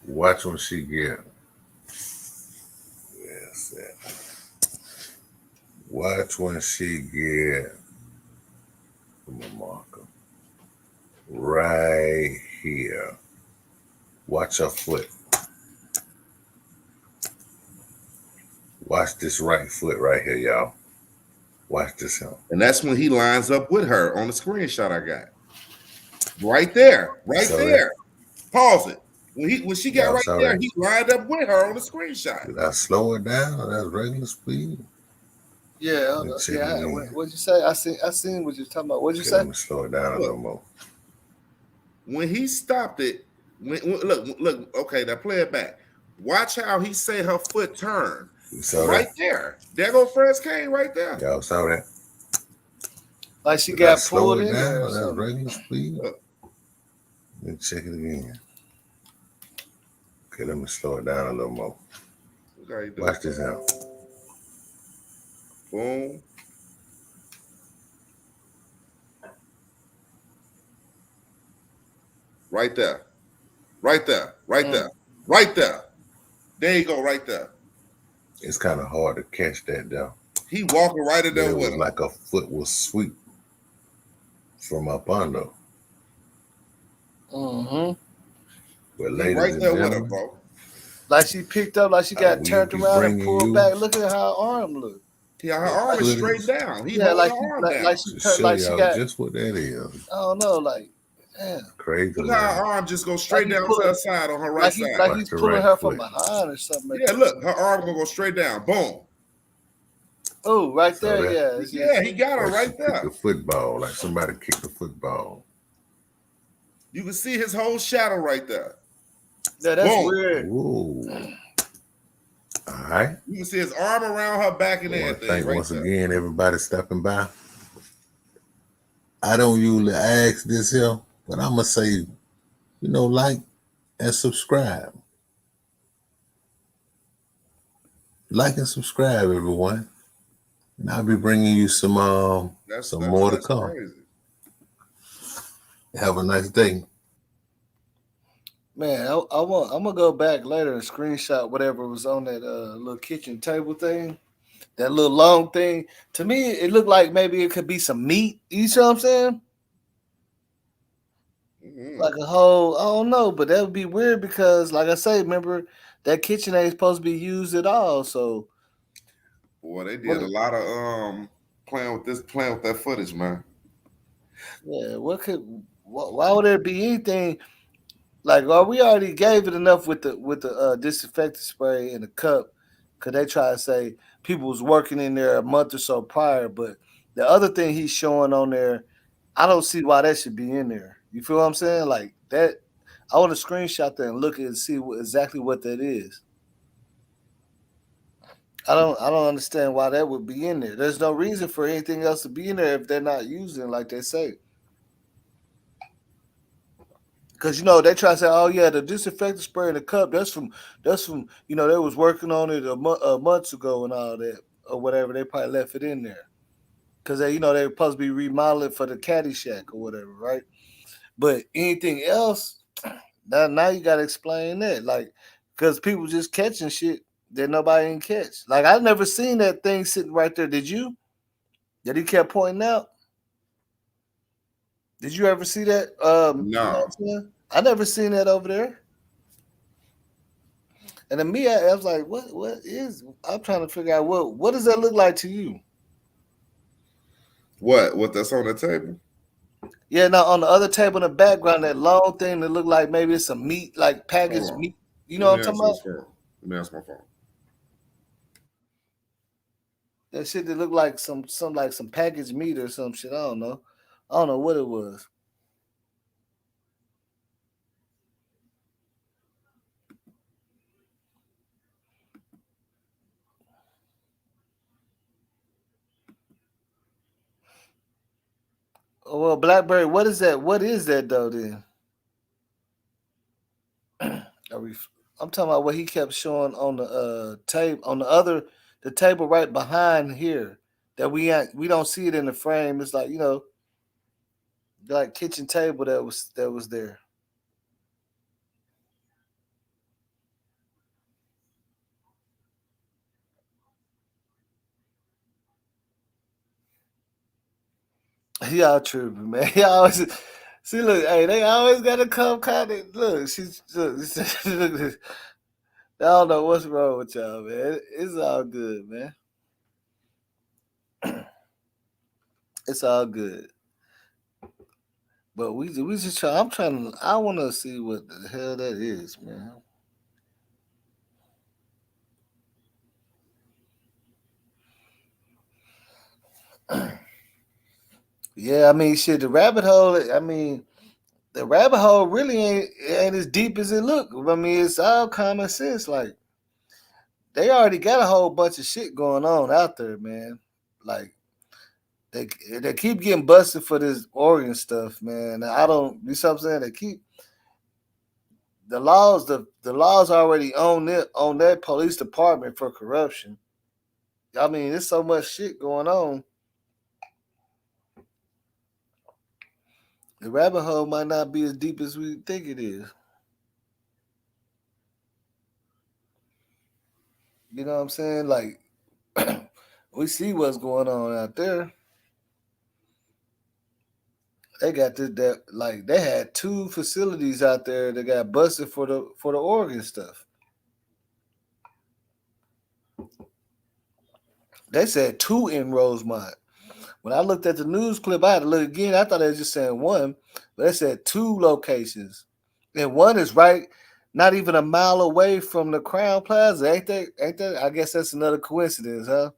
Watch when she get. Yes, watch when she get. Come on, marker. Right here. Watch her foot. Watch this right foot right here, y'all. Watch this here. And that's when he lines up with her on the screenshot I got. Right there. Right there. Pause it. When she got right there, he lined up with her on the screenshot. Did I slow it down or that's regular speed? Yeah. What'd you say? I seen what you're talking about. What'd you say? Let me slow it down a little more. When he stopped it, look, okay, now play it back. Watch how he say her foot turn. Right there. There go Fresh Kane right there. Y'all saw that? Like she got pulled in. That's regular speed. Let me check it again. Okay, let me slow it down a little more. Watch this out. Boom. Right there. Right there. Right there. Right there. There you go, right there. It's kind of hard to catch that though. He walking right in there with him. Like a foot was sweep from up under. Mm-hmm. But ladies right there with her, bro. Like she picked up, like she got turned around and pulled back. Look at how her arm look. Yeah, her arm is straight down. He like her arm down. Like she got just what that is. I don't know, like damn. Crazy. Look how her arm just goes straight down to her side on her right side. Like he's pulling her from behind or something. Yeah, look, her arm gonna go straight down. Boom. Oh, right there, yeah, he got her right there. The football, like somebody kicked the football. You can see his whole shadow right there. Yeah, that's weird. Whoa. All right. You can see his arm around her back and everything. Thank once again, everybody stopping by. I don't usually ask this here, but I'm gonna say, like and subscribe. Like and subscribe, everyone. And I'll be bringing you some more to come. Crazy. Have a nice day. Man, I'm gonna go back later and screenshot whatever was on that little kitchen table thing that little long thing. To me, it looked like maybe it could be some meat. You see what I'm saying? Like a whole, I don't know, but that would be weird because, like I say, remember that kitchen ain't supposed to be used at all. So, boy, they did a lot of playing with that footage, man. Yeah, why would there be anything like? Well, we already gave it enough with the disinfectant spray in the cup, cause they try to say people was working in there a month or so prior. But the other thing he's showing on there, I don't see why that should be in there. You feel what I'm saying? Like that, I want to screenshot that and look at and see exactly what that is. I don't understand why that would be in there. There's no reason for anything else to be in there if they're not using like they say. Because they try to say, oh yeah, the disinfectant spray in the cup. That's from they was working on it months ago and all that or whatever. They probably left it in there because they were supposed to be remodeling for the caddy shack or whatever, right? But anything else, now you gotta explain that, like, because people just catching shit that nobody can catch. Like I never seen that thing sitting right there. Did you? That he kept pointing out. Did you ever see that? No. I never seen that over there. And then me, I was like, what is? I'm trying to figure out what does that look like to you? What that's on the table? Yeah, now on the other table in the background, that long thing that looked like maybe it's some meat, like packaged meat. You know what I'm talking about? Let me ask my phone. That shit that looked like some like some packaged meat or some shit. I don't know. I don't know what it was. Oh, well, Blackberry, what is that? What is that though? Then I'm talking about what he kept showing on the tape on the table right behind here that we don't see it in the frame. It's like like kitchen table that was there. Y'all tripping, man. Y'all always see. Look, hey, they always gotta come kind of look. Look. I don't know what's wrong with y'all, man. It's all good, man. It's all good. But we just try. I'm trying to. I want to see what the hell that is, man. Yeah, I mean, shit. The rabbit hole. I mean, the rabbit hole really ain't as deep as it look. I mean, it's all common sense. Like they already got a whole bunch of shit going on out there, man. Like they keep getting busted for this organ stuff, man. I don't. You know what I'm saying? They keep the laws already on that police department for corruption. I mean, there's so much shit going on. The rabbit hole might not be as deep as we think it is. You know what I'm saying? Like we see what's going on out there. They got that like they had two facilities out there that got busted for the organ stuff. They said two in Rosemont. When I looked at the news clip, I had to look again. I thought they were just saying one, but they said two locations, and one is right, not even a mile away from the Crown Plaza. Ain't that? Ain't that? I guess that's another coincidence, huh?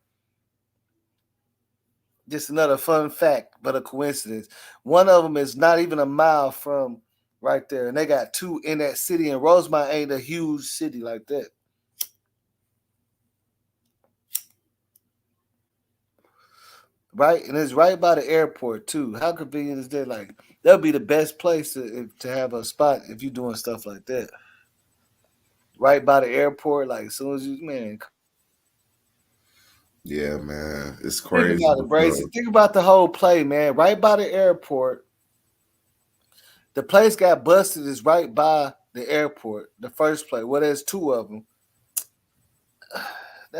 Just another fun fact, but a coincidence. One of them is not even a mile from right there, and they got two in that city. And Rosemont ain't a huge city like that. Right, and it's right by the airport too. How convenient is that? Like that would be the best place to have a spot if you're doing stuff like that. Right by the airport, like as soon as you man. Yeah, man, it's Think crazy. about it, Bracy. Think about the whole play, man. Right by the airport, the place got busted. Is right by the airport. The first play. Well, there's two of them.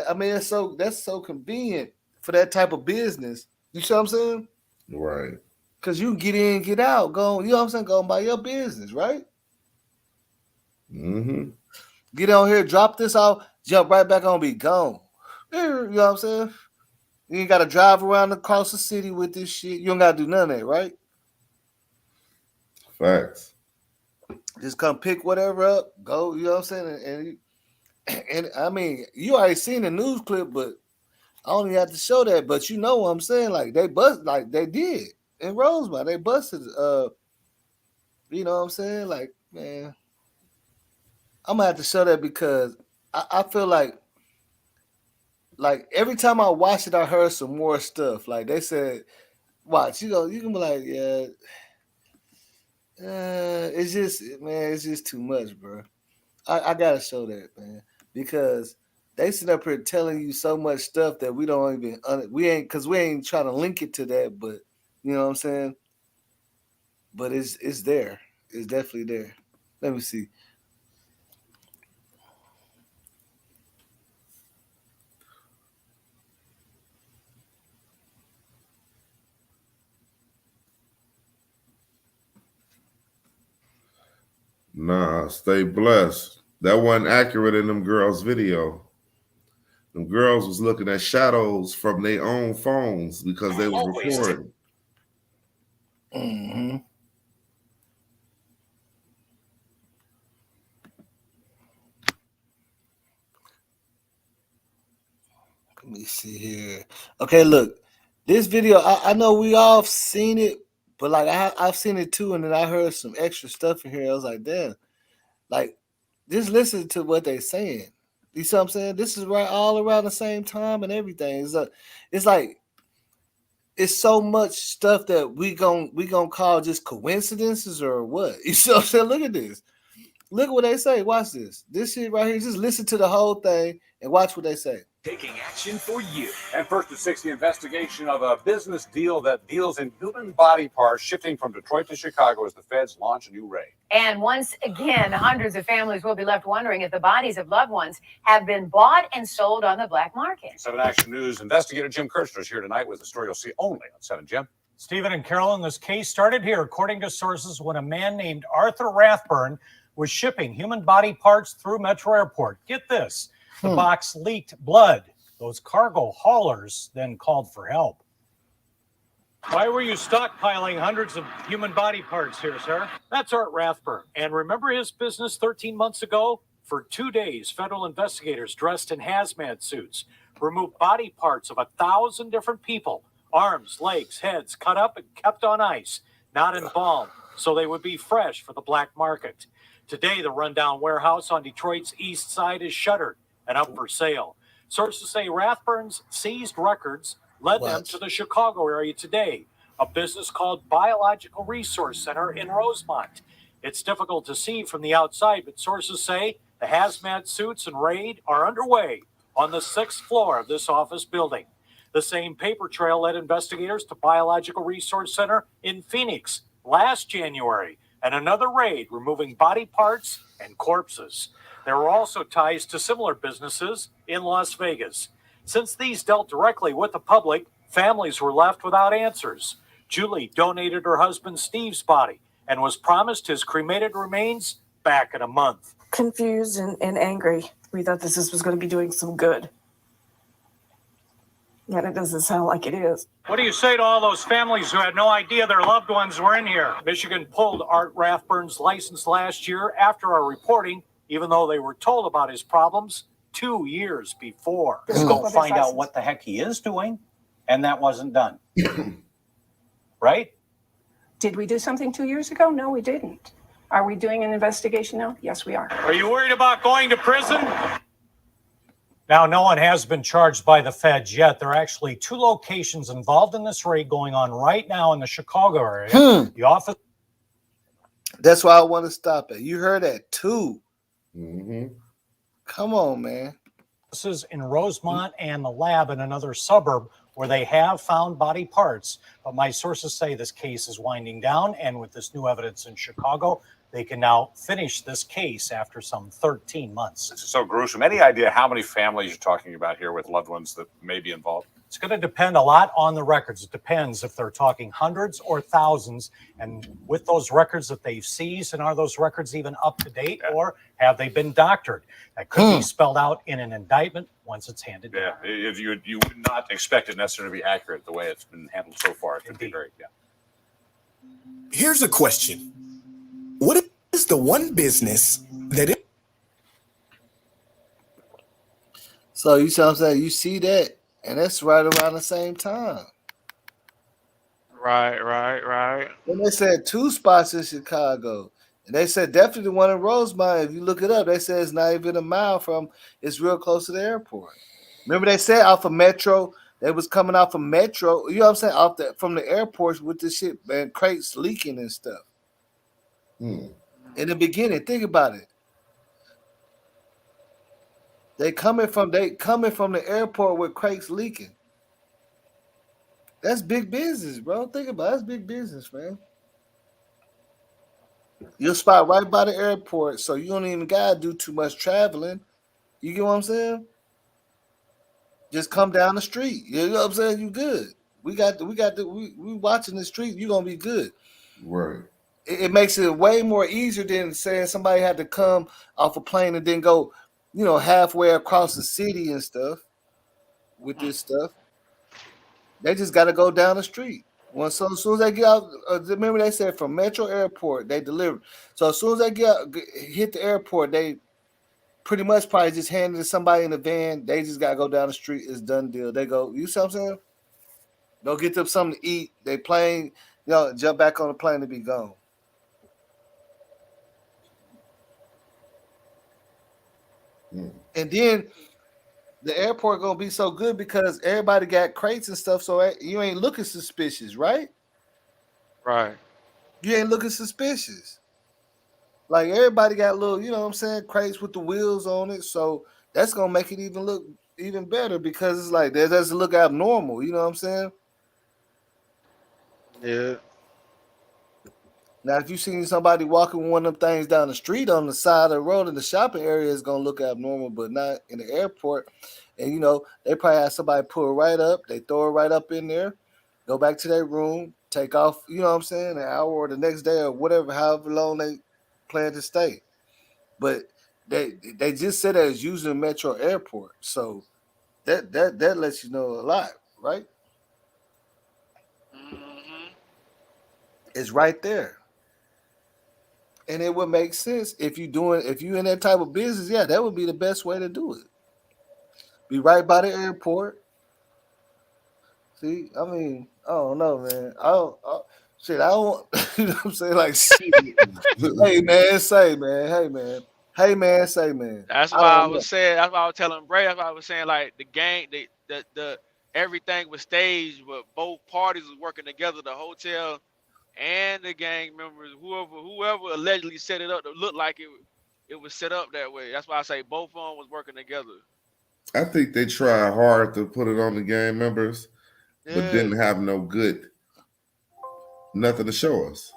I mean, that's so convenient for that type of business. You see what I'm saying? Right. Because you can get in, get out, go. You know what I'm saying? Go about your business, right? Mm-hmm. Get on here, drop this off, jump right back on, be gone. You know what I'm saying? You ain't got to drive around across the city with this shit. You don't got to do none of that, right? Facts. Just come pick whatever up, go. You know what I'm saying? And I mean, you already seen the news clip, but I don't even have to show that. But you know what I'm saying? Like they did in Rosemont. They busted. You know what I'm saying? Like, man, I'm gonna have to show that because I feel like every time I watch it, I heard some more stuff. Like they said, watch, you can be like, yeah, it's just, man, it's just too much, bro. I gotta show that, man, because they sit up here telling you so much stuff that we don't even we ain't trying to link it to that, but you know what I'm saying. But it's there. It's definitely there. Let me see. Nah, stay blessed. That wasn't accurate in them girls' video. Them girls was looking at shadows from their own phones because they was recording. Mm-hmm. Let me see here. Okay, look, this video. I know we all seen it, but like I've seen it too, and then I heard some extra stuff in here. I was like, damn, like just listen to what they saying. You see what I'm saying? This is right all around the same time and everything. It's like it's so much stuff that we gonna call just coincidences or what? You see what I'm saying? Look at this. Look at what they say. Watch this. This shit right here. Just listen to the whole thing and watch what they say. Taking action for you. And first to 60 investigation of a business deal that deals in human body parts shifting from Detroit to Chicago as the feds launch a new raid. And once again, hundreds of families will be left wondering if the bodies of loved ones have been bought and sold on the black market. 7 Action News investigator Jim Kirchner is here tonight with a story you'll see only on 7. Jim. Stephen and Carolyn, this case started here, according to sources, when a man named Arthur Rathburn was shipping human body parts through Metro Airport. Get this. The box leaked blood. Those cargo haulers then called for help. Why were you stockpiling hundreds of human body parts here, sir? That's Art Rathburn. And remember his business 13 months ago? For 2 days, federal investigators dressed in hazmat suits removed body parts of 1,000 different people. Arms, legs, heads cut up and kept on ice, not embalmed, so they would be fresh for the black market. Today, the rundown warehouse on Detroit's east side is shuttered and up for sale. Sources say Rathburn's seized records led them to the Chicago area today, a business called Biological Resource Center in Rosemont. It's difficult to see from the outside, but sources say the hazmat suits and raid are underway on the 6th floor of this office building. The same paper trail led investigators to Biological Resource Center in Phoenix last January, and another raid removing body parts and corpses. There were also ties to similar businesses in Las Vegas. Since these dealt directly with the public, families were left without answers. Julie donated her husband Steve's body and was promised his cremated remains back in a month. Confused and angry. We thought this was going to be doing some good. And it doesn't sound like it is. What do you say to all those families who had no idea their loved ones were in here? Michigan pulled Art Rathburn's license last year after our reporting, even though they were told about his problems 2 years before. Just go find out what the heck he is doing, and that wasn't done. Right? Did we do something 2 years ago? No, we didn't. Are we doing an investigation now? Yes, we are. Are you worried about going to prison? Now, no one has been charged by the feds yet. There are actually 2 locations involved in this raid going on right now in the Chicago area. The office. That's why I want to stop it. You heard that too. Mm-hmm. Come on, man. This is in Rosemont and the lab in another suburb where they have found body parts. But my sources say this case is winding down, and with this new evidence in Chicago, they can now finish this case after some 13 months. This is so gruesome. Any idea how many families you're talking about here with loved ones that may be involved? It's going to depend a lot on the records. It depends if they're talking hundreds or thousands. And with those records that they've seized, and are those records even up to date, or have they been doctored? That could be spelled out in an indictment once it's handed down. If you would not expect it necessarily to be accurate the way it's been handled so far. It could be very, Here's a question. What is the one business that it... So you see what I'm saying? You see that, and that's right around the same time. Right. Then they said 2 spots in Chicago. And they said definitely the one in Rosemont. If you look it up, they said it's not even a mile from, it's real close to the airport. Remember they said off of Metro, they was coming off of Metro, you know what I'm saying, from the airports with this shit, man, crates leaking and stuff. In the beginning, think about it. They coming from the airport with crates leaking. That's big business, bro. Think about it. That's big business, man. You'll spot right by the airport, so you don't even gotta do too much traveling. You get what I'm saying? Just come down the street. You know what I'm saying? You good. We watching the street. You gonna be good. Right. It makes it way more easier than saying somebody had to come off a plane and then go, halfway across the city and stuff with this stuff. They just got to go down the street. As soon as they get out, remember they said from Metro Airport, they delivered. So as soon as they hit the airport, they pretty much probably just hand it to somebody in the van. They just got to go down the street. It's done deal. They go, you see what I'm saying? Go get them something to eat. They plane, jump back on the plane to be gone. And then the airport gonna be so good because everybody got crates and stuff, so you ain't looking suspicious, right? Right. You ain't looking suspicious. Like everybody got little, crates with the wheels on it, so that's gonna make it even look even better because it's like that doesn't look abnormal. You know what I'm saying? Yeah. Now, if you seen somebody walking one of them things down the street on the side of the road in the shopping area, it's gonna look abnormal, but not in the airport. And they probably have somebody pull it right up, they throw it right up in there, go back to their room, take off, you know what I'm saying, an hour or the next day or whatever, however long they plan to stay. But they just said that it's using Metro Airport, so that lets you know a lot, right? It's right there. And it would make sense if you in that type of business, yeah, that would be the best way to do it. Be right by the airport. See, I mean, I don't know, man. I don't you know what I'm saying? Like, shit. Hey man, say man. Hey man, say man. That's why I was saying. That's why I was telling Bray. That's why I was saying like the gang, the everything was staged, but both parties was working together. The hotel and the gang members, whoever allegedly set it up to look like it was set up that way. That's why I say both of them was working together. I think they tried hard to put it on the gang members, but didn't have nothing to show us.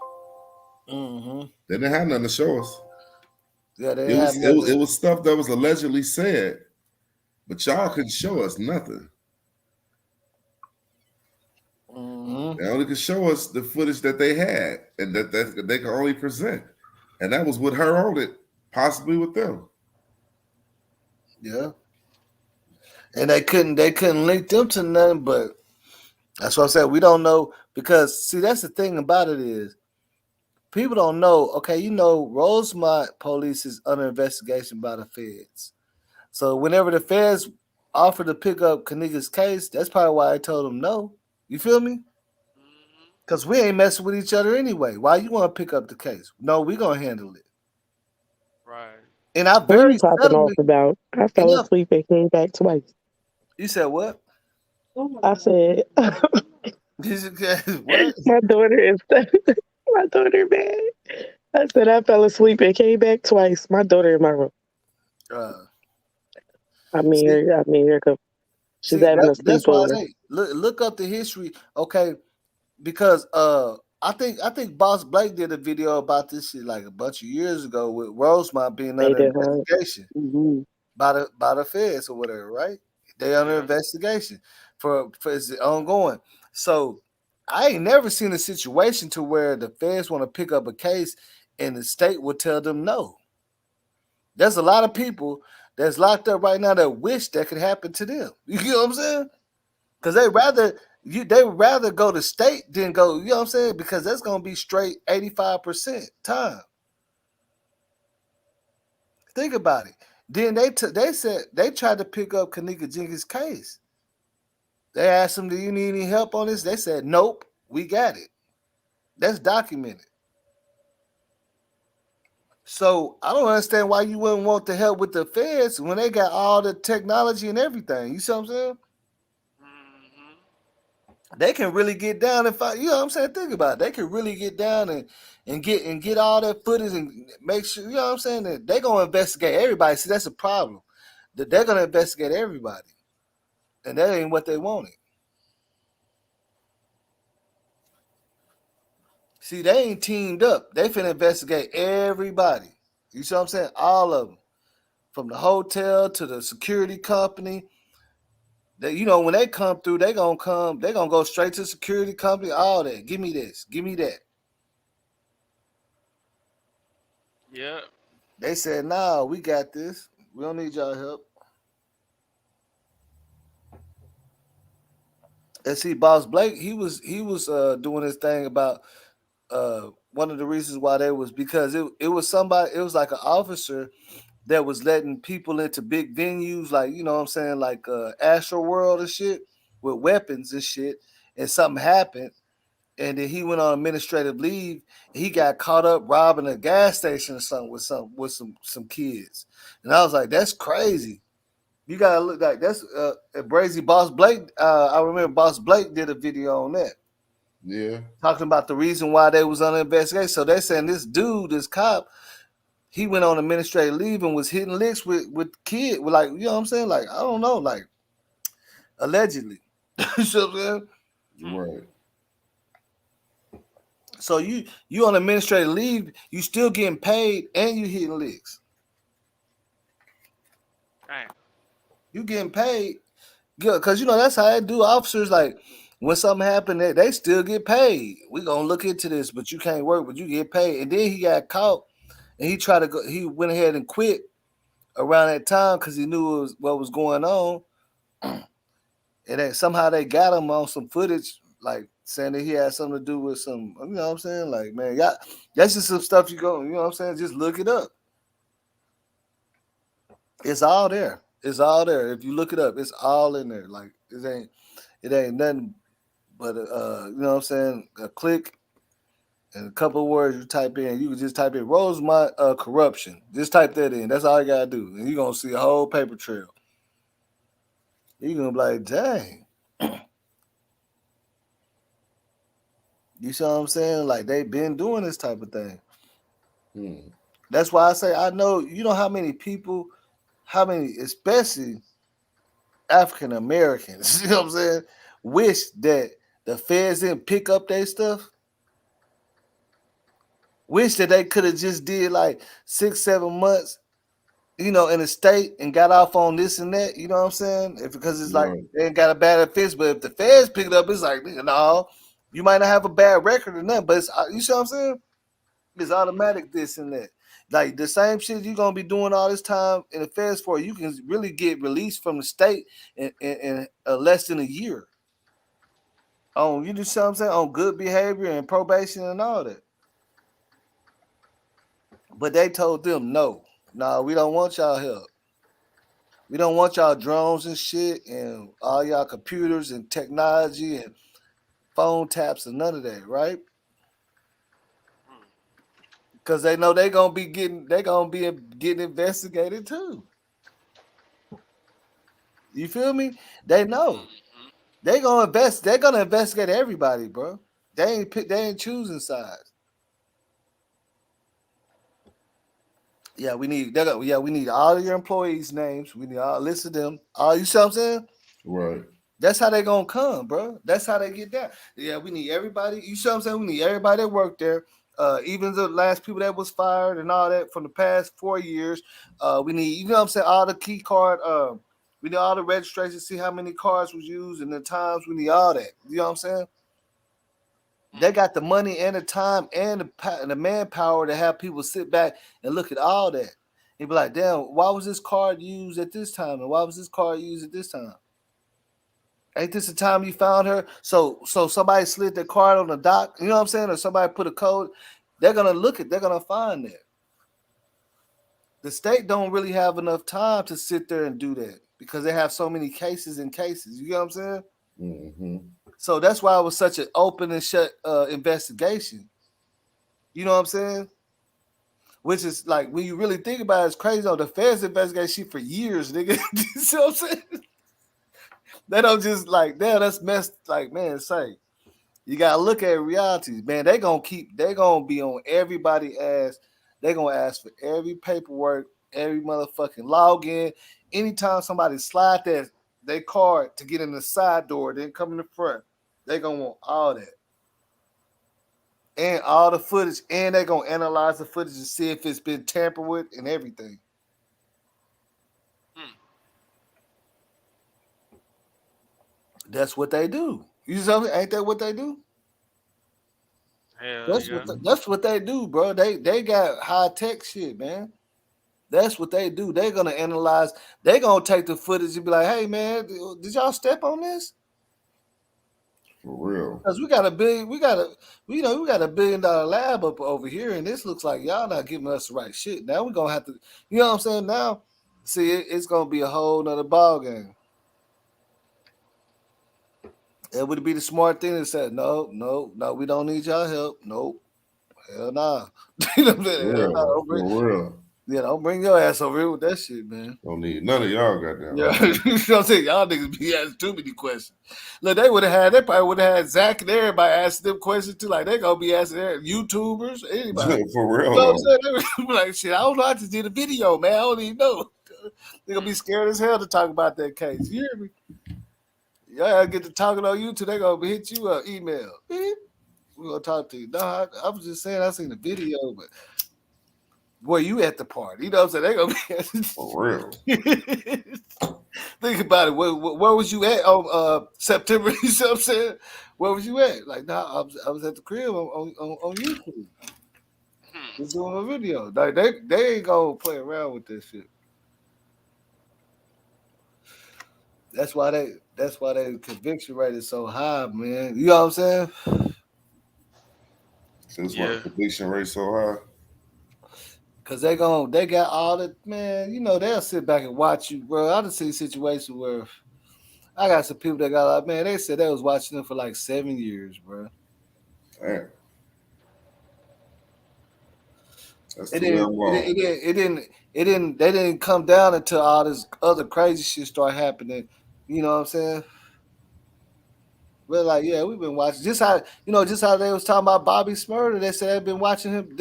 Mm-hmm. They didn't have nothing to show us. Yeah, it was stuff that was allegedly said, but y'all couldn't show us nothing. Mm-hmm. They only could show us the footage that they had and that they could only present. And that was with her on it, possibly with them. Yeah. And they couldn't link them to nothing, but that's what I said. We don't know because see, that's the thing about it is people don't know. Okay, Rosemont police is under investigation by the feds. So whenever the feds offered to pick up Kenneka's case, that's probably why I told them no. You feel me? Because we ain't messing with each other anyway. Why you want to pick up the case? No, we gonna handle it. Right. And I What are very you talking off about? I fell asleep and came back twice. You said what? I said what? My daughter is my daughter bad. I said I fell asleep and came back twice. My daughter in my room. I mean her. She's having a That's why sleepover. look up the history, okay? Because I I think Boss Blake did a video about this shit like a bunch of years ago with Rosemont being They under did her. investigation Hmm. by the feds or whatever, right? They under Yeah. investigation for it's ongoing. So I ain't never seen a situation to where the feds want to pick up a case and the state will tell them no. There's a lot of people that's locked up right now that wish that could happen to them. You get what I'm saying? Because they would rather go to state than go, you know what I'm saying? Because that's gonna be straight 85% time. Think about it. Then they said they tried to pick up Kenneka Jenkins' case. They asked him, "Do you need any help on this?" They said, "Nope, we got it." That's documented. So I don't understand why you wouldn't want to help with the feds when they got all the technology and everything. You see what I'm saying? They can really get down and find. You know what I'm saying? Think about it. They can really get down and get all that footage and make sure. You know what I'm saying? That they're gonna investigate everybody. See, that's a problem. That they're gonna investigate everybody, and that ain't what they wanted. See, they ain't teamed up. They finna investigate everybody. You see what I'm saying? All of them, from the hotel to the security company. That when they come through, they gonna come. They gonna go straight to the security company. All that. Give me this. Give me that. Yeah. They said, "Nah, we got this. We don't need y'all help." And see, Boss Blake, he was doing his thing about one of the reasons why they was because it was somebody. It was like an officer that was letting people into big venues, like what I'm saying, like Astro World and shit, with weapons and shit. And something happened, and then he went on administrative leave. And he got caught up robbing a gas station or something with some kids. And I was like, that's crazy. You gotta look like that's Brazy Boss Blake. I remember Boss Blake did a video on that. Yeah. Talking about the reason why they was under investigation. So they saying this dude, this cop, he went on administrative leave and was hitting licks with kid, with like, what I'm saying? Like, I don't know, like allegedly. You see what I'm saying? Right. So you on administrative leave, you still getting paid and you hitting licks. Damn. You getting paid. Good, because that's how they do. Officers, like, when something happened, they still get paid. We gonna look into this, but you can't work, but you get paid. And then he got caught, and he tried to go. He went ahead and quit around that time because he knew what was going on. And then somehow they got him on some footage, like saying that he had something to do with some. You know what I'm saying? Like, man, y'all, that's just some stuff you go. You know what I'm saying? Just look it up. It's all there. It's all there. If you look it up, it's all in there. Like, it ain't nothing but you know what I'm saying, a click and a couple of words you type in. You can just type in Rosemont corruption. Just type that in. That's all you gotta do, and you're gonna see a whole paper trail. You're gonna be like, dang. You see what I'm saying? Like, they've been doing this type of thing. That's why I say I know. You know how many people, especially African Americans, you know what I'm saying, wish that the feds didn't pick up their stuff. Wish that they could have just did like 6, 7 months, in the state and got off on this and that. You know what I'm saying? Because it's like Right. they ain't got a bad offense, but if the feds pick it up, it's like, no, you might not have a bad record or nothing, but it's, you see what I'm saying? It's automatic this and that. Like the same shit you're gonna be doing all this time in the feds for, you can really get released from the state in less than a year. On, you see what I'm saying? On good behavior and probation and all that. But they told them no. Nah, we don't want y'all help. We don't want y'all drones and shit and all y'all computers and technology and phone taps and none of that, right? Because they know they gonna be getting investigated too. You feel me? They know. They're gonna investigate everybody, bro. They ain't choosing sides. Yeah, we need all of your employees' names. We need all list of them. All, you see what I'm saying? Right. That's how they gonna come, bro. That's how they get down. Yeah, we need everybody. You see what I'm saying? We need everybody that worked there. Even the last people that was fired and all that from the past 4 years. We need, you know what I'm saying, all the key card. We need all the registrations, see how many cards was used and the times. We need all that. You know what I'm saying? They got the money and the time and the manpower to have people sit back and look at all that. And be like, damn, why was this card used at this time? And why was this card used at this time? Ain't this the time you found her? So somebody slid their card on the dock, you know what I'm saying? Or somebody put a code. They're gonna find that. The state don't really have enough time to sit there and do that because they have so many cases and cases. You know what I'm saying? Mm-hmm. So that's why it was such an open and shut investigation. You know what I'm saying? Which is like when you really think about it, it's crazy. The feds investigate shit for years, nigga. You see what I'm saying? They don't just like, damn, that's messed. Like, man, say you gotta look at reality, man. They gonna be on everybody ass. They gonna ask for every paperwork, every motherfucking login. Anytime somebody slide their card to get in the side door, then come in the front, they gonna want all that. And all the footage, and they gonna analyze the footage to see if it's been tampered with and everything. That's what they do. You know, ain't that what they do? Hell yeah. That's what they do, bro. They got high tech shit, man. That's what they do. They're gonna analyze. They're gonna take the footage and be like, "Hey, man, did y'all step on this?" For real. Because we got a $1 billion lab up over here, and this looks like y'all not giving us the right shit. Now we're gonna have to, you know what I'm saying? Now, see, it's gonna be a whole nother ball game. It would be the smart thing to say, no, we don't need y'all help. Nope. Hell nah. You know what I'm saying? Hell nah, For real. Yeah, don't bring your ass over here with that shit, man. Don't need none of y'all goddamn. Yeah, you know what I'm saying? Y'all niggas be asking too many questions. Look, they probably would have had Zach and everybody asking them questions too. Like they gonna be asking YouTubers, anybody. For real. You know what I'm saying? They be like, shit, I don't know. I just did a video, man. I don't even know. They gonna be scared as hell to talk about that case. You hear me? Y'all get to talking on YouTube, they gonna hit you up, email. Beep. We're gonna talk to you. No, I was just saying I seen the video, but boy, you at the party. You know what I'm saying? They gonna be for real. Think about it. Where was you at on September? You know what I'm saying? Where was you at? Like, nah, I was at the crib on YouTube. Just doing a video. Like they ain't gonna play around with this shit. That's why their conviction rate is so high, man. You know what I'm saying? Since why the conviction rate so high? Cause they got all the, man. You know they'll sit back and watch you, bro. I done seen situations where I got some people that got like, man, they said they was watching them for like 7 years, bro. Damn. That's It didn't. They didn't come down until all this other crazy shit started happening. You know what I'm saying? We're like, yeah, we've been watching. Just how they was talking about Bobby Smurder. They said they've been watching him,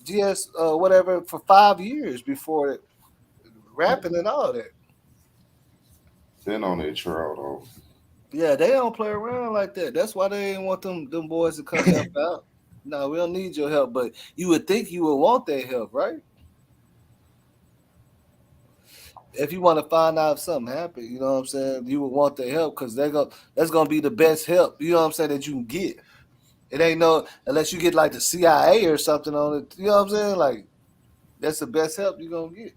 GS whatever for 5 years before rapping and all that. Been on that trail though. Yeah, they don't play around like that. That's why they didn't want them boys to come help out. No, we don't need your help, but you would think you would want their help, right? If you want to find out if something happened, you know what I'm saying, you would want their help because that's gonna be the best help, you know what I'm saying, that you can get. It ain't no unless you get like the CIA or something on it, you know what I'm saying? Like that's the best help you're gonna get.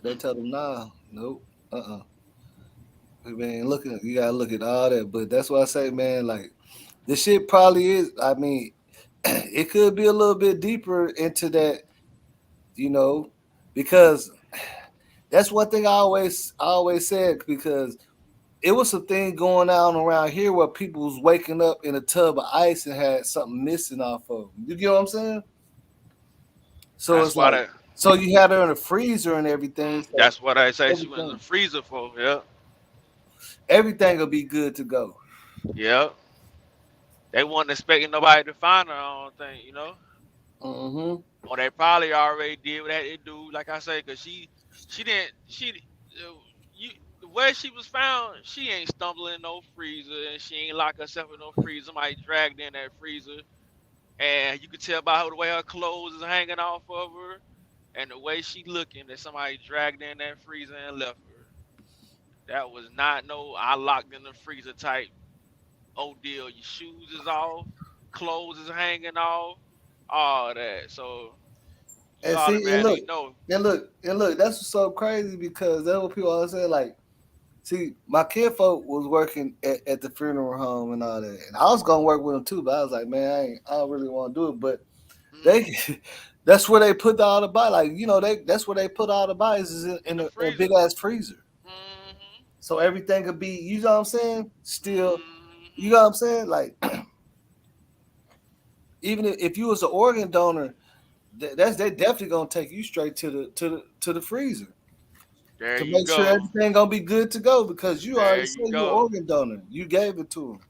They tell them, nah, nope, man, you gotta look at all that. But that's why I say, man, like this shit probably is. I mean, it could be a little bit deeper into that, because that's one thing I always said, because it was some thing going on around here where people was waking up in a tub of ice and had something missing off of them. You get what I'm saying? So that's it's like, so you had her in a freezer and everything. So that's what I say. She was in the freezer for. Yeah. Everything will be good to go. Yeah. They wasn't expecting nobody to find her. I don't think, Or they probably already did what they had to do. Like I say, because she didn't. way she was found, she ain't stumbling in no freezer, and she ain't lock herself in no freezer. Somebody dragged in that freezer, and you could tell by the way her clothes is hanging off of her, and the way she looking that somebody dragged in that freezer and left her. That was not no I locked in the freezer type ordeal. Your shoes is off, clothes is hanging off, all that. So you And see, and automatically look, know. and look, and look. That's what's so crazy because that's what people always say. Like, see, my kinfolk was working at the funeral home and all that, and I was gonna work with them too. But I was like, man, I don't really want to do it. But they, that's where they put all the bodies. Like, that's where they put all the bodies is In in the a freezer. big ass freezer. Mm-hmm. So everything could be, you know what I'm saying? Still, Mm-hmm. you know what I'm saying? Like, even if you was an organ donor, they definitely gonna take you straight to the freezer There to you make sure go. everything gonna be good to go because you There already you said you an go. organ donor. You gave it to them.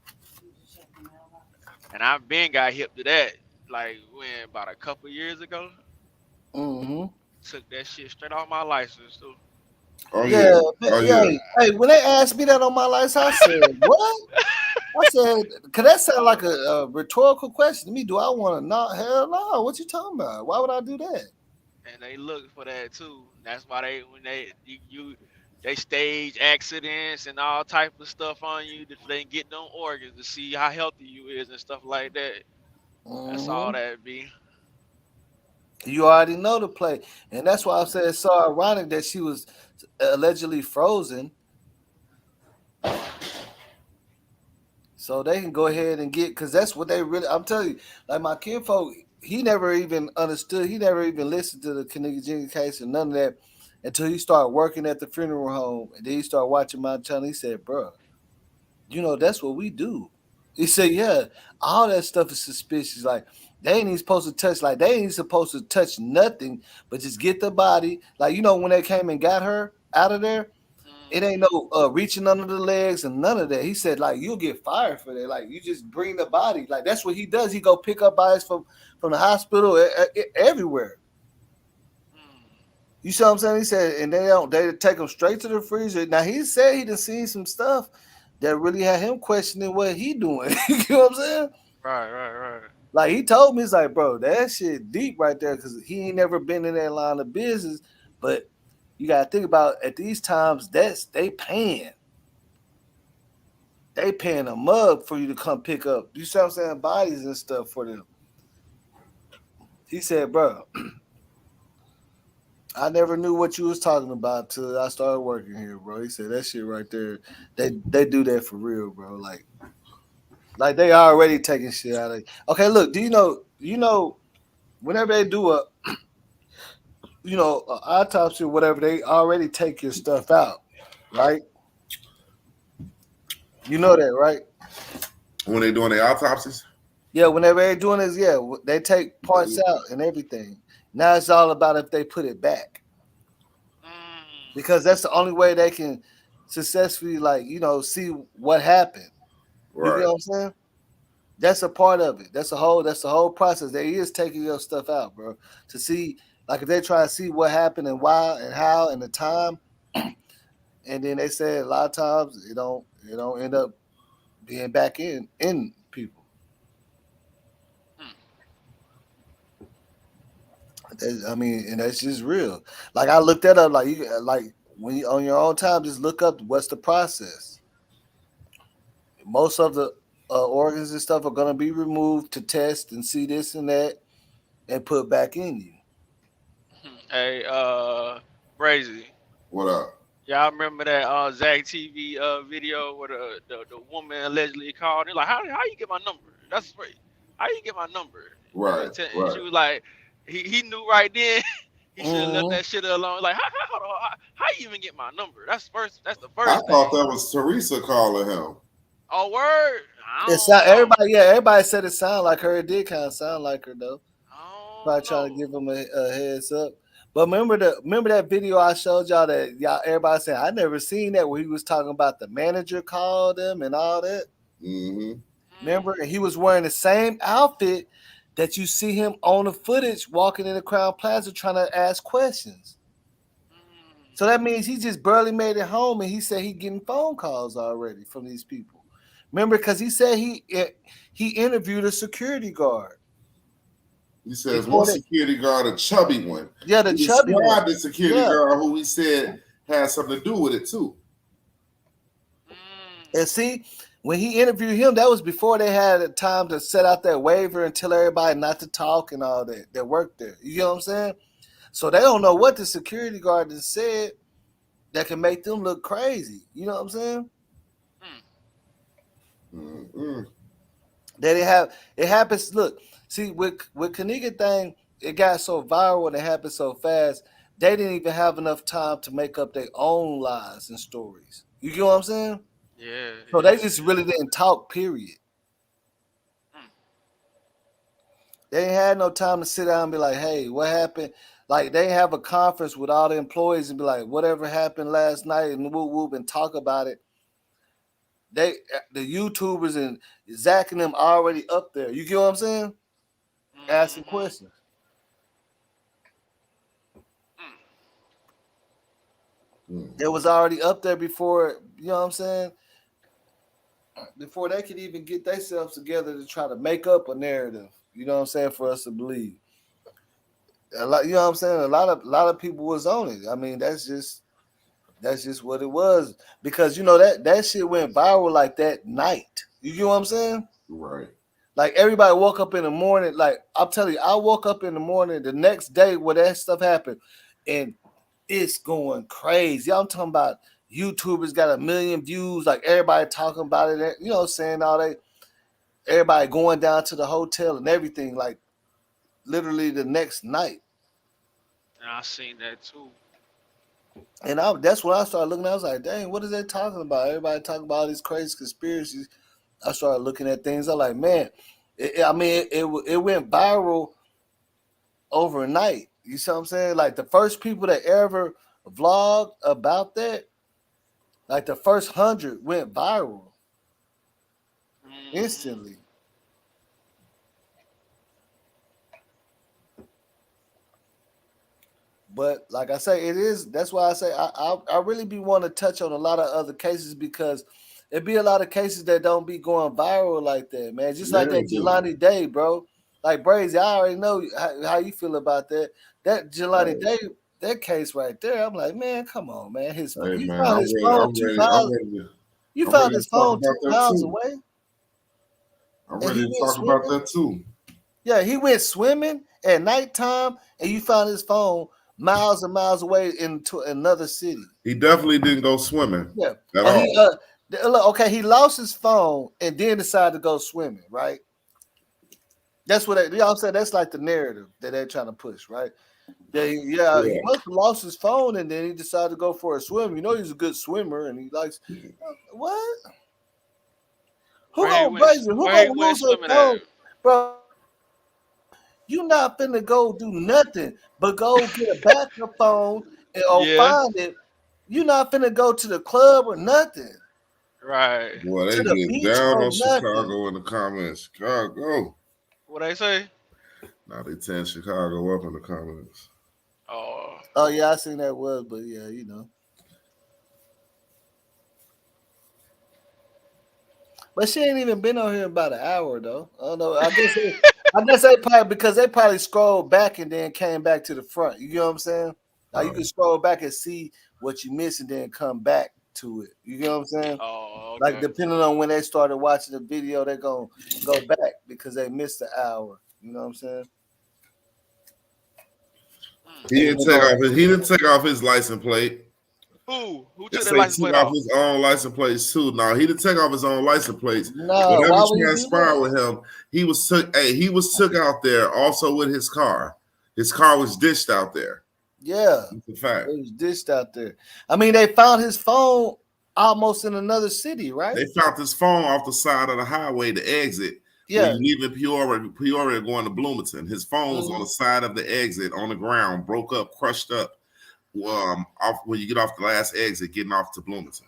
And I've been got hip to that. Like when about a couple years ago, Mm-hmm. took that shit straight off my license too. Oh Yeah, yeah. but, Oh yeah. yeah. Hey, when they asked me that on my license, I said, "What?" I said, "Cause that sound like a rhetorical question to me. Do I want to not? Hell no. What you talking about? Why would I do that?" And they look for that too. That's why they when they stage accidents and all type of stuff on you that they can get them organs to see how healthy you is and stuff like that. That's all Mm-hmm. that be. You already know the play, and that's why I said it's so ironic that she was allegedly frozen, so they can go ahead and get because that's what they really. I'm telling you, like my kinfolk, he never even understood. He never even listened to the Kenneka Jenkins case and none of that until he started working at the funeral home, and then he started watching my channel. He said, "Bro, that's what we do." He said, "Yeah, all that stuff is suspicious. Like they ain't even supposed to touch. Like they ain't supposed to touch nothing, but just get the body. Like when they came and got her out of there, it ain't no reaching under the legs and none of that." He said, "Like you'll get fired for that. Like you just bring the body. Like that's what he does. He go pick up bodies from the hospital everywhere." You see what I'm saying? He said, and they take them straight to the freezer. Now he said he done seen some stuff that really had him questioning what he doing. You know what I'm saying? Right. Like he told me, he's like, bro, that shit deep right there because he ain't never been in that line of business. But you gotta think about at these times, they paying a mug for you to come pick up. You see what I'm saying? Bodies and stuff for them. He said, bro, I never knew what you was talking about till I started working here, bro. He said that shit right there. They do that for real, bro. Like they already taking shit out of it. Okay, look, do you know whenever they do a autopsy or whatever, they already take your stuff out, right? You know that, right? When they doing their autopsies? Yeah, whenever they're doing this, yeah, they take parts out and everything. Now it's all about if they put it back. Because that's the only way they can successfully see what happened. You Right. get what I'm saying? That's a part of it. That's the whole process. They is taking your stuff out, bro. To see like if they try to see what happened and why and how and the time, and then they say a lot of times it don't end up being back in people. I mean, and that's just real. Like I looked that up. Like when you on your own time, just look up what's the process. Most of the organs and stuff are gonna be removed to test and see this and that and put back in you. Hey, Brazy. What up? Y'all remember that Zach TV video where the woman allegedly called and like how you get my number? That's right. How you get my number? Right. And she was like, he knew right then. He should have left Mm-hmm. that shit alone. Like hold on, how you even get my number? That's the I first thought thing. that was Teresa calling him. Oh word, I It sound don't know. everybody said it sounded like her. It did kind of sound like her though. I Probably don't trying to know. give him a heads up. But remember that video I showed y'all that y'all everybody said I never seen that where he was talking about the manager called him and all that. Mm-hmm. Remember, and he was wearing the same outfit that you see him on the footage walking in the Crown Plaza trying to ask questions. So that means he just barely made it home, and he said he getting phone calls already from these people. Remember, because he said he interviewed a security guard. He says one security guard, a chubby one. Yeah, the he chubby one. described the security guard who he said had something to do with it too. And see, when he interviewed him, that was before they had time to set out that waiver and tell everybody not to talk and all that worked there. You know what I'm saying? So they don't know what the security guard has said that can make them look crazy. You know what I'm saying? Mm-hmm. It happens. Look, see, with Kenneka thing, it got so viral and it happened so fast. They didn't even have enough time to make up their own lies and stories. You get what I'm saying? Yeah. So they just really didn't talk. Period. They ain't had no time to sit down and be like, "Hey, what happened?" Like they have a conference with all the employees and be like, "Whatever happened last night," and whoop and talk about it. The YouTubers and Zach and them already up there. You get what I'm saying? Asking questions. It was already up there before, you know what I'm saying? Before they could even get themselves together to try to make up a narrative, you know what I'm saying, for us to believe. A lot, you know what I'm saying? A lot of people was on it. I mean, that's just what it was. Because you know that shit went viral like that night. You get what I'm saying? Right. Like everybody woke up in the morning. Like I'm telling you, I woke up in the morning the next day where that stuff happened, and it's going crazy. I'm talking about YouTubers got 1 million views. Like everybody talking about it. You know, saying all that. Everybody going down to the hotel and everything. Like literally the next night. I seen that too. And that's when I started looking. I was like, dang, what is they talking about? Everybody talking about all these crazy conspiracies. I started looking at things. I'm like, man, it went viral overnight. You see what I'm saying? Like the first people that ever vlogged about that, like the first 100 went viral instantly. But like I say, it is. That's why I say I really be want to touch on a lot of other cases because it be a lot of cases that don't be going viral like that, man. Just like that Jelani Day, bro. Like Brazy, I already know how you feel about that. That Jelani Day, that case right there. I'm like, man, come on, man. You found his phone 2 miles. You found his phone 2 miles away. I'm ready to talk about that too. Yeah, he went swimming at nighttime, and you found his phone miles and miles away into another city. He definitely didn't go swimming. Yeah. At all. Okay, he lost his phone and then decided to go swimming, right? That's what y'all said. That's like the narrative that they're trying to push, right? He must have lost his phone and then he decided to go for a swim. You know, he's a good swimmer and he likes what? Who gonna lose their phone, bro? You not finna go do nothing but go get a backup phone or find it. You not finna go to the club or nothing. Right. Boy, they get down on Chicago in the comments. Chicago. What they say? Now they tearing Chicago up in the comments. Oh yeah, I seen that was, but yeah, you know. But she ain't even been on here about an hour though. I don't know. I guess they probably because they probably scrolled back and then came back to the front. You know what I'm saying? Like you can scroll back and see what you missed and then come back to it. You know what I'm saying? Oh, okay. Like depending on when they started watching the video, they're gonna go back because they missed the hour. You know what I'm saying? He didn't take off his license plate. Who took that license plate off? His own license plates too. No, he didn't take off his own license plates. No, whatever transpired with him, he was took out there also with his car. His car was ditched out there. Yeah, it's a fact. It was ditched out there. I mean, they found his phone almost in another city, right? They found his phone off the side of the highway to exit. Yeah, when you leave Peoria going to Bloomington, his phone was on the side of the exit on the ground, broke up, crushed up. Off when you get off the last exit, getting off to Bloomington.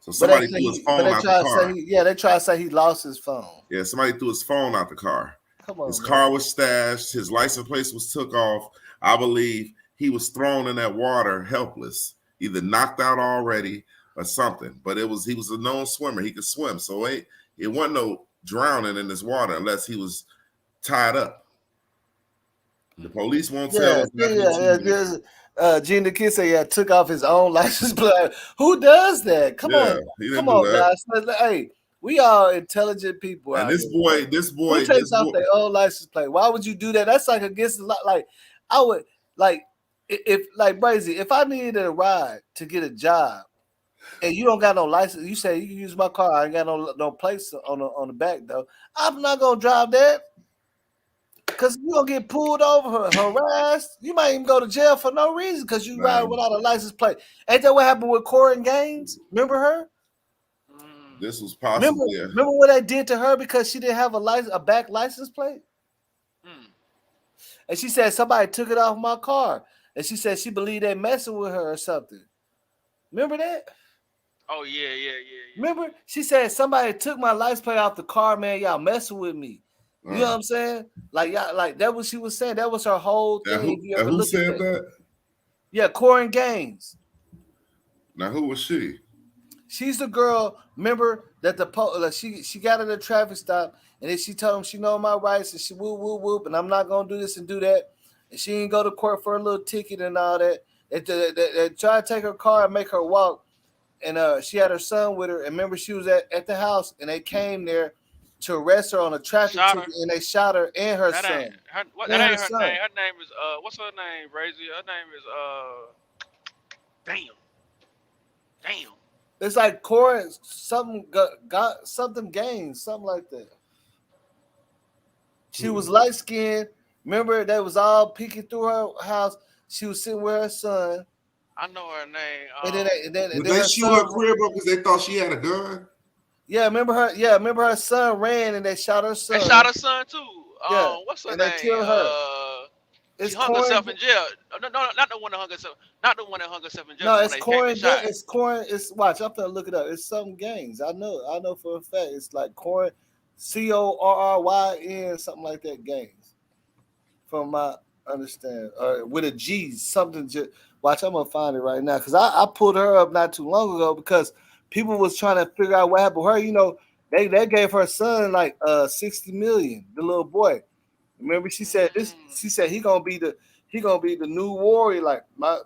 So somebody threw his phone out the car. They try to say he lost his phone. Yeah, somebody threw his phone out the car. Come on, his car was stashed. His license plate was took off. I believe he was thrown in that water helpless, either knocked out already or something. But he was a known swimmer. He could swim, so it wasn't no drowning in this water unless he was tied up. The police won't tell us nothing. Gene the Kid said, took off his own license plate. Who does that? Come on, he didn't do that. guys. Hey, we are intelligent people. And this boy, who takes off their own license plate? Why would you do that? That's like against the law. Like, I would if Brazy, if I needed a ride to get a job, and you don't got no license, you say you can use my car. I ain't got no place on the back though. I'm not gonna drive that. Because you're going to get pulled over, harassed. You might even go to jail for no reason because you ride without a license plate. Ain't that what happened with Corin Gaines? Remember her? This was possible. Remember what they did to her because she didn't have a back license plate? And she said somebody took it off my car. And she said she believed they messing with her or something. Remember that? Oh, yeah. Remember? She said somebody took my license plate off the car, man. Y'all messing with me. You know what I'm saying? Like that what she was saying. That was her whole thing. Who said that? Yeah, Corin Gaines. Now who was she? She's the girl. Remember that she got at a traffic stop and then she told him she know my rights and she whoop and I'm not gonna do this and do that. And she didn't go to court for a little ticket and all that. They tried to take her car and make her walk. And she had her son with her. And remember she was at the house and they came there to arrest her on a traffic ticket, and they shot her and her son. That ain't her name. Her name is what's her name, Brazy? Her name is Damn. It's like Corin something got something Gaines, something like that. She was light skinned. Remember, they was all peeking through her house. She was sitting with her son. I know her name. And then they shoot her crib up because they thought she had a gun. Yeah, remember her son ran and they shot her son. They shot her son too. Yeah. What's her and name? They killed her. She hung herself in jail. No, not the one that hung herself. Not the one that hung herself in jail. No, it's Corin. It's Corin. Watch. I'm gonna look it up. It's some Gaines. I know for a fact. It's like Corin, Corryn, something like that. Gaines. From my understanding, with a G, something. Watch. I'm gonna find it right now because I pulled her up not too long ago because people was trying to figure out what happened with her. You know, they gave her son like $60 million. The little boy. Remember, she said this. She said he gonna be the new warrior. Like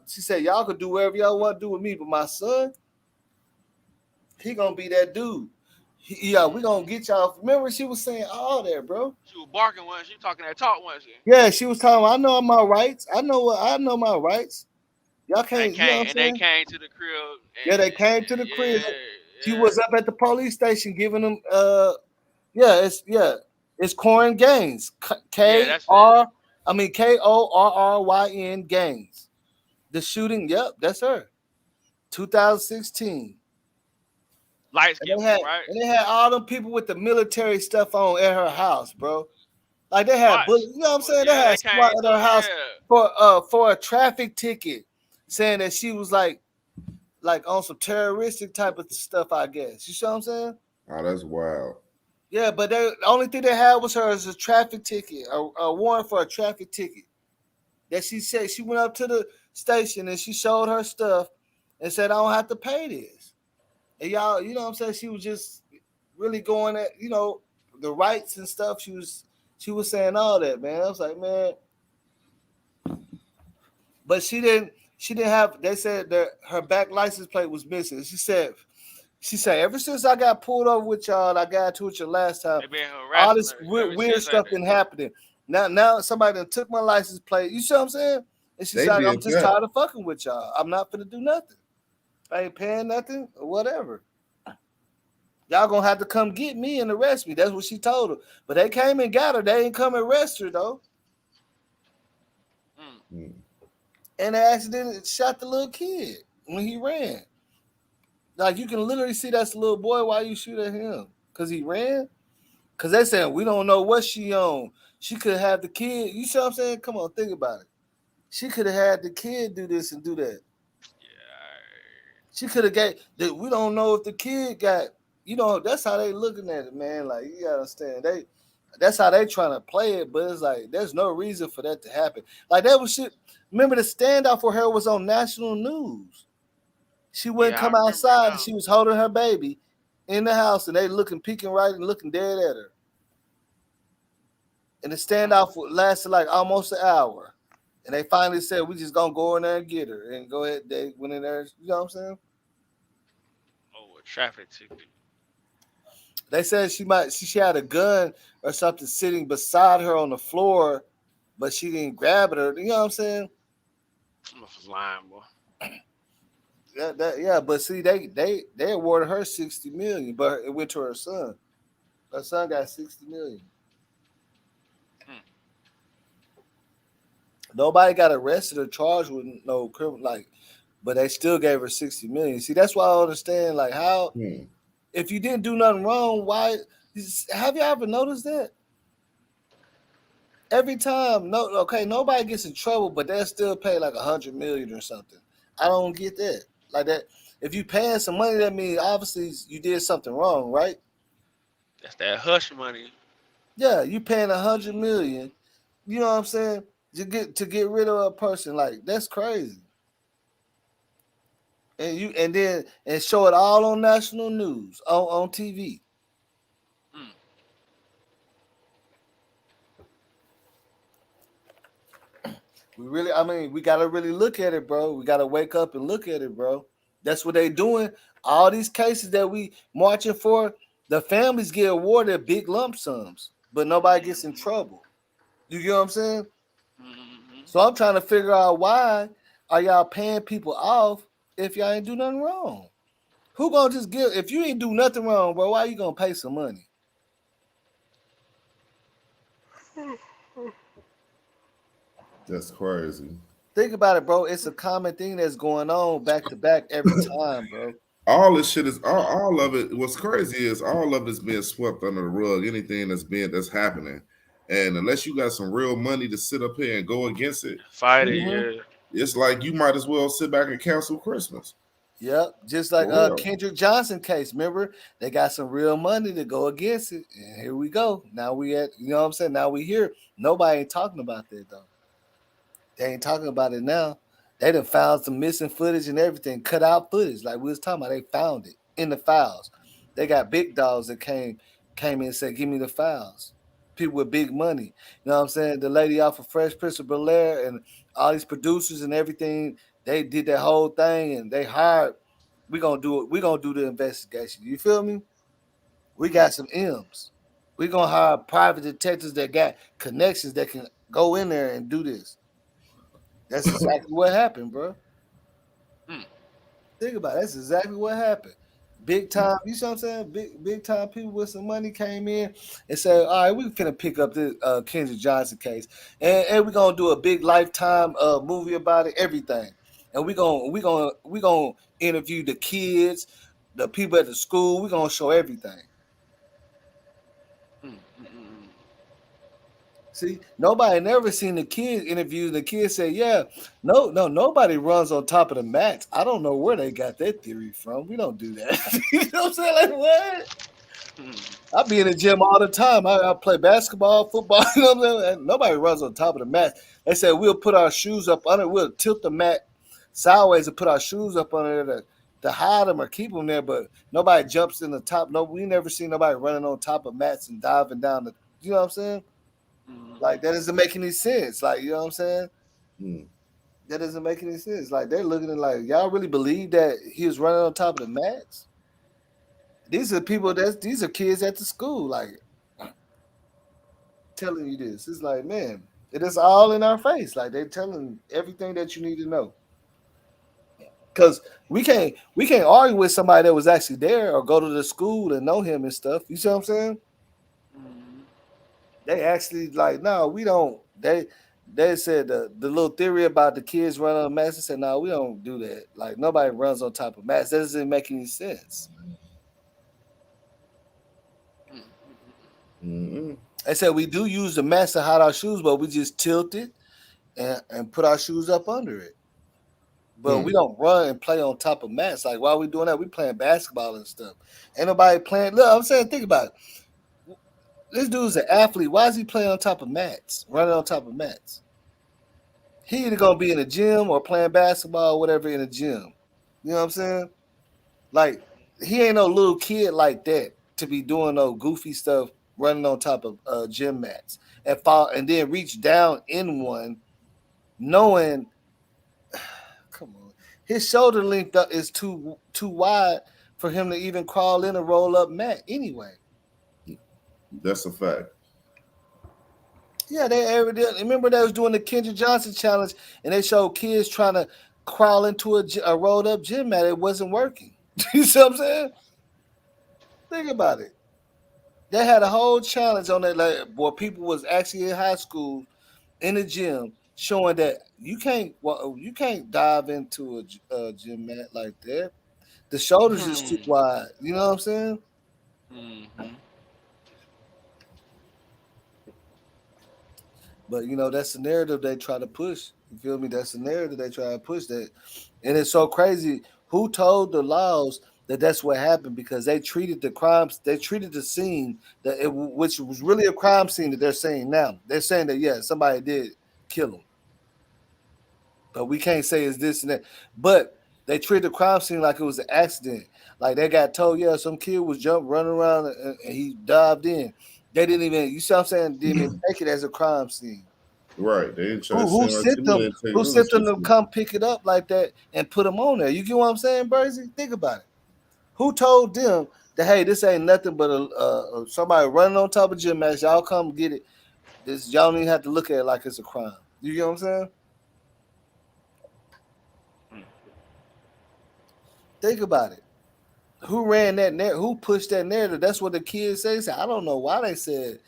she said, y'all could do whatever y'all want to do with me, but my son, he gonna be that dude. We gonna get y'all. Remember, she was saying all that, bro. She was barking once. She was talking that talk once. Yeah, she was talking. I know my rights. I know my rights. Y'all can't. They came to the crib. They came to the crib. Yeah. She was up at the police station giving them. It's Corin Gaines. Korryn Gaines. The shooting. Yep, that's her. 2016. Light skin, right? And they had all them people with the military stuff on at her house, bro. Like they had bullets. You know what I'm saying? They had SWAT at her house for a traffic ticket, saying that she was like on some terroristic type of stuff, I guess. You see what I'm saying? Oh, that's wild. Yeah, but the only thing they had was her as a traffic ticket, a warrant for a traffic ticket. That she said she went up to the station and she showed her stuff and said, I don't have to pay this. And y'all, you know what I'm saying? She was just really going at, the rights and stuff. She was saying all that, man. I was like, man. But she didn't have, they said that her back license plate was missing. She said, ever since I got pulled over with y'all, I got to with you last time, all this weird stuff been happening. Now somebody done took my license plate. You see what I'm saying? And she's like, I'm just tired of fucking with y'all. I'm not gonna do nothing. I ain't paying nothing or whatever. Y'all gonna have to come get me and arrest me. That's what she told her. But they came and got her. They ain't come and arrest her though. And they accidentally shot the little kid when he ran. Like you can literally see that's the little boy. Why you shoot at him? Because he ran? Because they said we don't know what she on. She could have the kid. You see what I'm saying? Come on, think about it. She could have had the kid do this and do that. She could have got. We don't know if the kid got. That's how they looking at it, man. Like you gotta understand. That's how they trying to play it. But it's like there's no reason for that to happen. Like that was shit. Remember the standoff for her was on national news. She wouldn't Yeah, I come remember it outside, and now. she was holding her baby in the house, and they looking, peeking right and looking dead at her. And the standoff lasted like almost an hour. And they finally said, "We just gonna go in there and get her and go ahead." They went in there. You know what I'm saying? Oh, a traffic ticket. They said she had a gun or something sitting beside her on the floor, but she didn't grab it. Or you know what I'm saying? I'm a lying, boy. Yeah. But see, they awarded her 60 million, but it went to her son. Her son got 60 million. Hmm. Nobody got arrested or charged with no criminal but they still gave her 60 million. See, that's why I don't understand how if you didn't do nothing wrong, why have you ever noticed that? Every time, nobody gets in trouble, but they'll still pay like 100 million or something. I don't get that. Like that, if you paying some money, that means obviously you did something wrong, right? That's that hush money. Yeah, you paying 100 million. You know what I'm saying? To get rid of a person, like that's crazy. And show it all on national news on TV. Hmm. We gotta really look at it, bro. We gotta wake up and look at it, bro. That's what they doing. All these cases that we marching for, the families get awarded big lump sums, but nobody gets in trouble. You get what I'm saying? Mm-hmm. So I'm trying to figure out why are y'all paying people off if y'all ain't do nothing wrong? Who gonna just give if you ain't do nothing wrong, bro? Why you gonna pay some money? That's crazy. Think about it, bro. It's a common thing that's going on back to back every time, bro. All this shit is all of it. What's crazy is all of it's being swept under the rug. Anything that's happening, and unless you got some real money to sit up here and go against it, Fight it, Mm-hmm. yeah. it's like you might as well sit back and cancel Christmas. Yep, just like For real. Kendrick Johnson case. Remember, they got some real money to go against it, and here we go. Now we at, you know what I'm saying? Now we here. Nobody ain't talking about that though. They ain't talking about it now. They done found some missing footage and everything, cut out footage. Like we was talking about, they found it in the files. They got big dogs that came in and said, "Give me the files." People with big money. You know what I'm saying? The lady off of Fresh Prince of Bel-Air and all these producers and everything, they did that whole thing and they hired. We gonna do it. We gonna do the investigation. You feel me? We got some M's. We gonna hire private detectives that got connections that can go in there and do this. That's exactly what happened, bro. Hmm. Think about it. That's exactly what happened. Big time, you see what I'm saying? Big time people with some money came in and said, "All right, we finna pick up this Kendrick Johnson case, and we're gonna do a big lifetime movie about it, everything, and we gonna interview the kids, the people at the school. We're gonna show everything." Mm-hmm. See, nobody never seen the kid interview. The kid said, "Yeah, no, nobody runs on top of the mats. I don't know where they got that theory from. We don't do that." You know what I'm saying? Like what? I be in the gym all the time. I play basketball, football. You know what I'm saying? And nobody runs on top of the mat. They said we'll put our shoes up under. We'll tilt the mat sideways and put our shoes up under there to hide them or keep them there. But nobody jumps in the top. No, we never seen nobody running on top of mats and diving down the. You know what I'm saying? Like that doesn't make any sense. Like you know what I'm saying? That doesn't make any sense. Like they're looking at like y'all really believe that he was running on top of the mats? These are people these are kids at the school, like telling you this. It's like, man, it is all in our face. Like they're telling everything that you need to know. Cause we can't argue with somebody that was actually there or go to the school and know him and stuff. You see what I'm saying? They actually like, no, we don't. They said the little theory about the kids running on mats. They said, no, we don't do that. Like nobody runs on top of mats. That doesn't make any sense. They said we do use the mats to hide our shoes, but we just tilt it and put our shoes up under it. But we don't run and play on top of mats. Like why are we doing that? We playing basketball and stuff. Ain't nobody playing. Look, I'm saying, think about it. This dude's an athlete. Why is he playing on top of mats? Running on top of mats? He either gonna be in the gym or playing basketball or whatever in the gym. You know You know what I'm saying? Like he ain't no little kid like that to be doing no goofy stuff, running on top of gym mats and fall and then reach down in one, knowing, come on, his shoulder length is too wide for him to even crawl in a roll up mat anyway. That's a fact. Yeah, they evidently remember they was doing the Kendra Johnson challenge, and they showed kids trying to crawl into a rolled up gym mat. It wasn't working. You see what I'm saying? Think about it. They had a whole challenge on that, like, where people was actually in high school in the gym showing that you can't dive into a gym mat like that. The shoulders is too wide. You know what I'm saying? Mm-hmm. But that's the narrative they try to push. You feel me? That's the narrative they try to push. That, and it's so crazy. Who told the laws that that's what happened? Because they treated the crimes, they treated the scene which was really a crime scene that they're saying now. They're saying that yeah, somebody did kill him, but we can't say it's this and that. But they treated the crime scene like it was an accident. Like they got told, yeah, some kid was running around and he dived in. They didn't even, you see what I'm saying? Didn't even take it as a crime scene. Right. They didn't try to Who sound like sent to me. them? They take Who really sent them to seriously. come pick it up like that and put them on there? You get what I'm saying, Brazy? Think about it. Who told them that hey, this ain't nothing but somebody running on top of gym mats? Y'all come get it. This y'all don't even have to look at it like it's a crime. You get what I'm saying? Think about it. Who ran that narrative? Who pushed that narrative? That's what the kids say. They say, I don't know why they said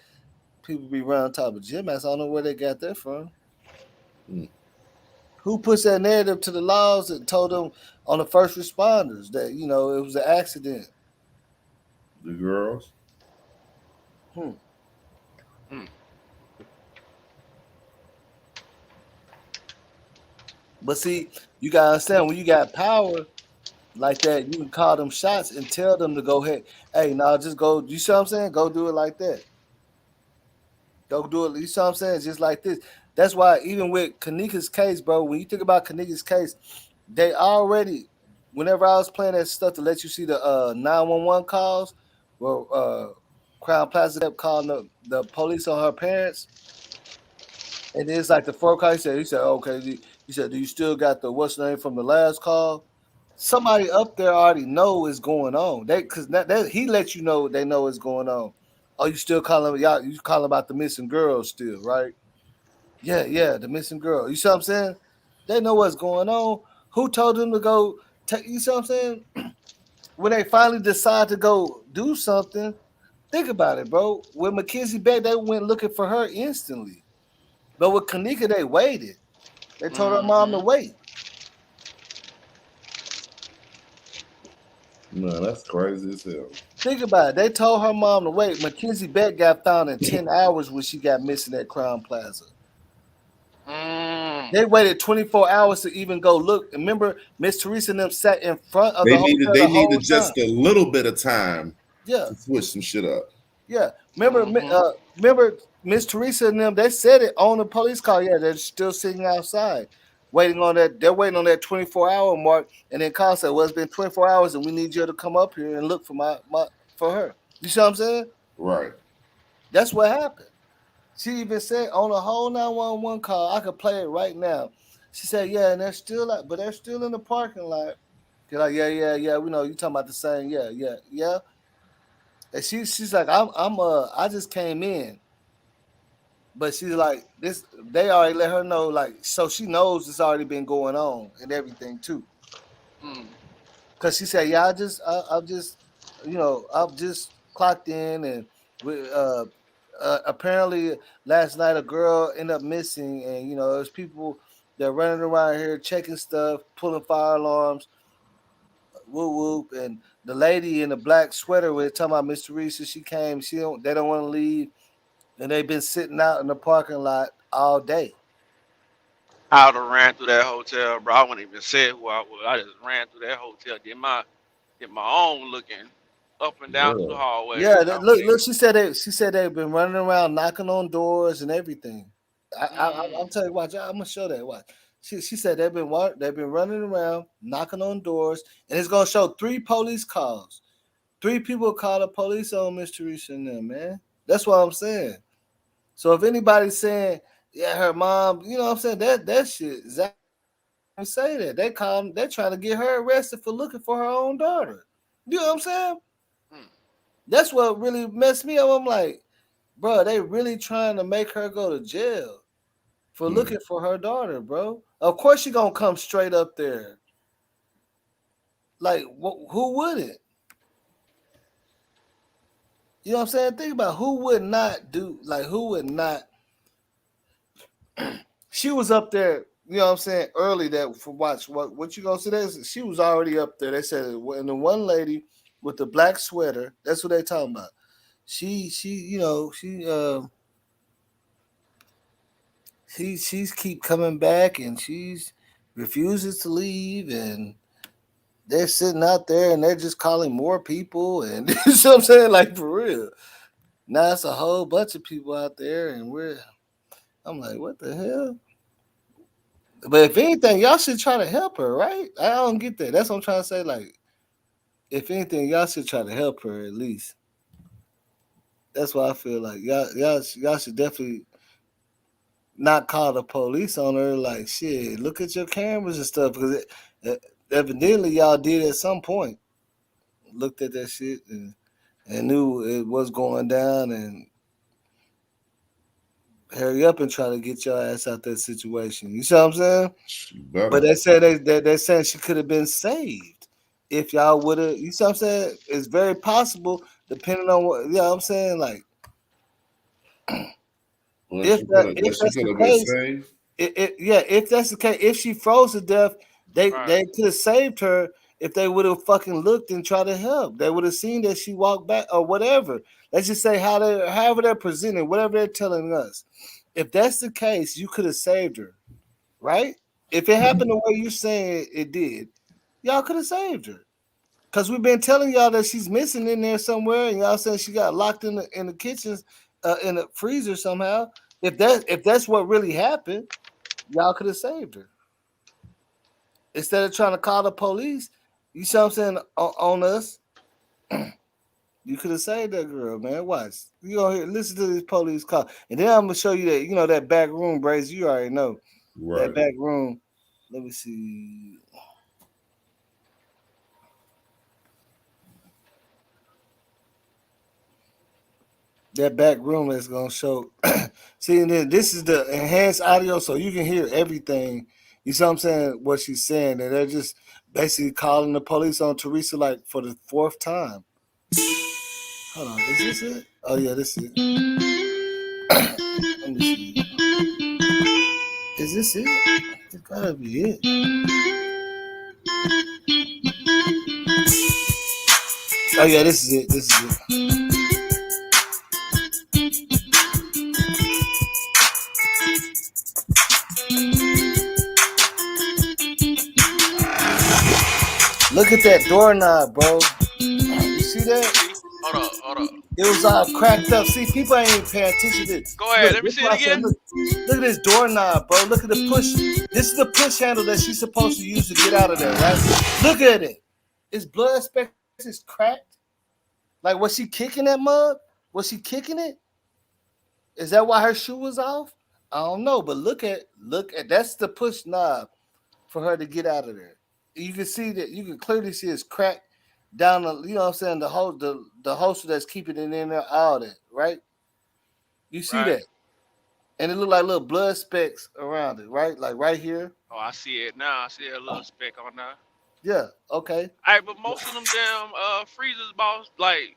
people be running on top of gym mats. I don't know where they got that from. Who puts that narrative to the laws and told them on the first responders that it was an accident? The girls. Hmm. But see, you gotta understand when you got power like that, you can call them shots and tell them to go ahead. Hey, now just go. You see what I'm saying? Go do it like that. Go do it. You see what I'm saying? Just like this. That's why even with Kenneka's case, bro, when you think about Kenneka's case, they already, whenever I was playing that stuff to let you see the 911 calls, where Crown Plaza kept calling the police on her parents, and then it's like the four call. He said, okay. He said, do you still got the what's the name from the last call? Somebody up there already know what's going on. Because he let you know they know what's going on. Oh, you still calling y'all? You calling about the missing girl still, right? Yeah, the missing girl. You see what I'm saying? They know what's going on. Who told them to go? You see what I'm saying? When they finally decide to go do something, think about it, bro. With Mackenzie Beck, they went looking for her instantly. But with Kenneka, they waited. They told her mom to wait. Man, that's crazy as hell. Think about it. They told her mom to wait. Mackenzie Beck got found in 10 hours when she got missing at Crown Plaza. They waited 24 hours to even go look. Remember, Miss Teresa and them sat in front of the hotel They the whole needed time. just a little bit of time Yeah, to switch some shit up. yeah. Remember Miss Teresa and them, they said it on the police call. Yeah, they're still sitting outside waiting on that. They're waiting on that 24-hour mark. And then call said, well, it's been 24 hours and we need you to come up here and look for for her. You see what I'm saying? Right. That's what happened. She even said on a whole 911 call, I could play it right now. She said, yeah, and they're still but they're still in the parking lot. They're like, yeah. We know you talking about the same, yeah. And she's like, I just came in. But she's like, this they already let her know, like, so she knows it's already been going on and everything too. Cause she said, yeah, I've just clocked in and we apparently last night a girl ended up missing, and there's people that running around here checking stuff, pulling fire alarms, whoop whoop, and the lady in the black sweater we're talking about, Miss Teresa, she came, they don't want to leave, and they've been sitting out in the parking lot all day. I would have ran through that hotel, bro. I wouldn't even say who I was. I just ran through that hotel, did my own looking up and down through the hallway. Yeah, I look, mean, she said they've been running around knocking on doors and everything. I'll tell you, watch. I'm gonna show that. Watch. She said they've been running around, knocking on doors, and it's gonna show 3 police calls. 3 people called the police on Miss Teresa and them, man. That's what I'm saying. So if anybody's saying, yeah, her mom, you know what I'm saying, that shit exactly say that. They're trying to get her arrested for looking for her own daughter. You know what I'm saying? Mm. That's what really messed me up. I'm like, bro, they really trying to make her go to jail for looking for her daughter, bro. Of course she gonna come straight up there. Like, who wouldn't? You know what I'm saying? Think about who would not do, like, who would not. She was up there, you know what I'm saying, early that for watch. What you gonna see there? She was already up there. They said, and the one lady with the black sweater, that's what they talking about. You know, she's keep coming back and she's refuses to leave, and they're sitting out there and they're just calling more people, and you know what I'm saying, like, for real. Now it's a whole bunch of people out there, and I'm like, what the hell? But if anything, y'all should try to help her, right? I don't get that. That's what I'm trying to say. Like, if anything, y'all should try to help her at least. That's why I feel like y'all should definitely not call the police on her. Like, shit, look at your cameras and stuff, because evidently y'all did at some point. Looked at that shit and knew it was going down, and hurry up and try to get your ass out that situation. You see what I'm saying? But they said they're saying she could have been saved if y'all would have. You see what I'm saying? It's very possible, depending on what. You know what I'm saying? Like, if that's the case, if that's the case, if she froze to death, they could have saved her if they would have fucking looked and tried to help. They would have seen that she walked back or whatever. Let's just say however they're presenting, whatever they're telling us. If that's the case, you could have saved her, right? If it happened the way you're saying it did, y'all could have saved her. Cause we've been telling y'all that she's missing in there somewhere, and y'all saying she got locked in the kitchens, in the freezer somehow. If that's what really happened, y'all could have saved her. Instead of trying to call the police, you see what I'm saying, on us, you could have saved that girl, man. Watch. You gonna listen to this police call. And then I'm gonna show you that, that back room, Brazy. You already know. Right. That back room. Let me see. That back room is gonna show. See, and then this is the enhanced audio, so you can hear everything. You see what I'm saying? What she's saying, and they're just basically calling the police on Teresa like for the 4th time. Hold on, is this it? Oh yeah, this is it. Let me see. Is this it? It gotta be it. Oh yeah, this is it. This is it. Look at that doorknob, bro. You see that? Hold up. It was all cracked up. See, people ain't even paying attention to this. Go ahead, let me see it again. Look at this doorknob, bro. Look at the push. This is the push handle that she's supposed to use to get out of there, right? Look at it. It's blood specks. It's cracked. Like, was she kicking that mug? Was she kicking it? Is that why her shoe was off? I don't know, but look at that's the push knob for her to get out of there. You can see that, you can clearly see it's cracked down the, you know what I'm saying, the holster that's keeping it in there, all that, right? You see that? And it look like little blood specks around it, right? Like right here. Oh, I see it now. I see a little speck on there. Yeah, okay. All right, but most of them damn freezers, boss, like,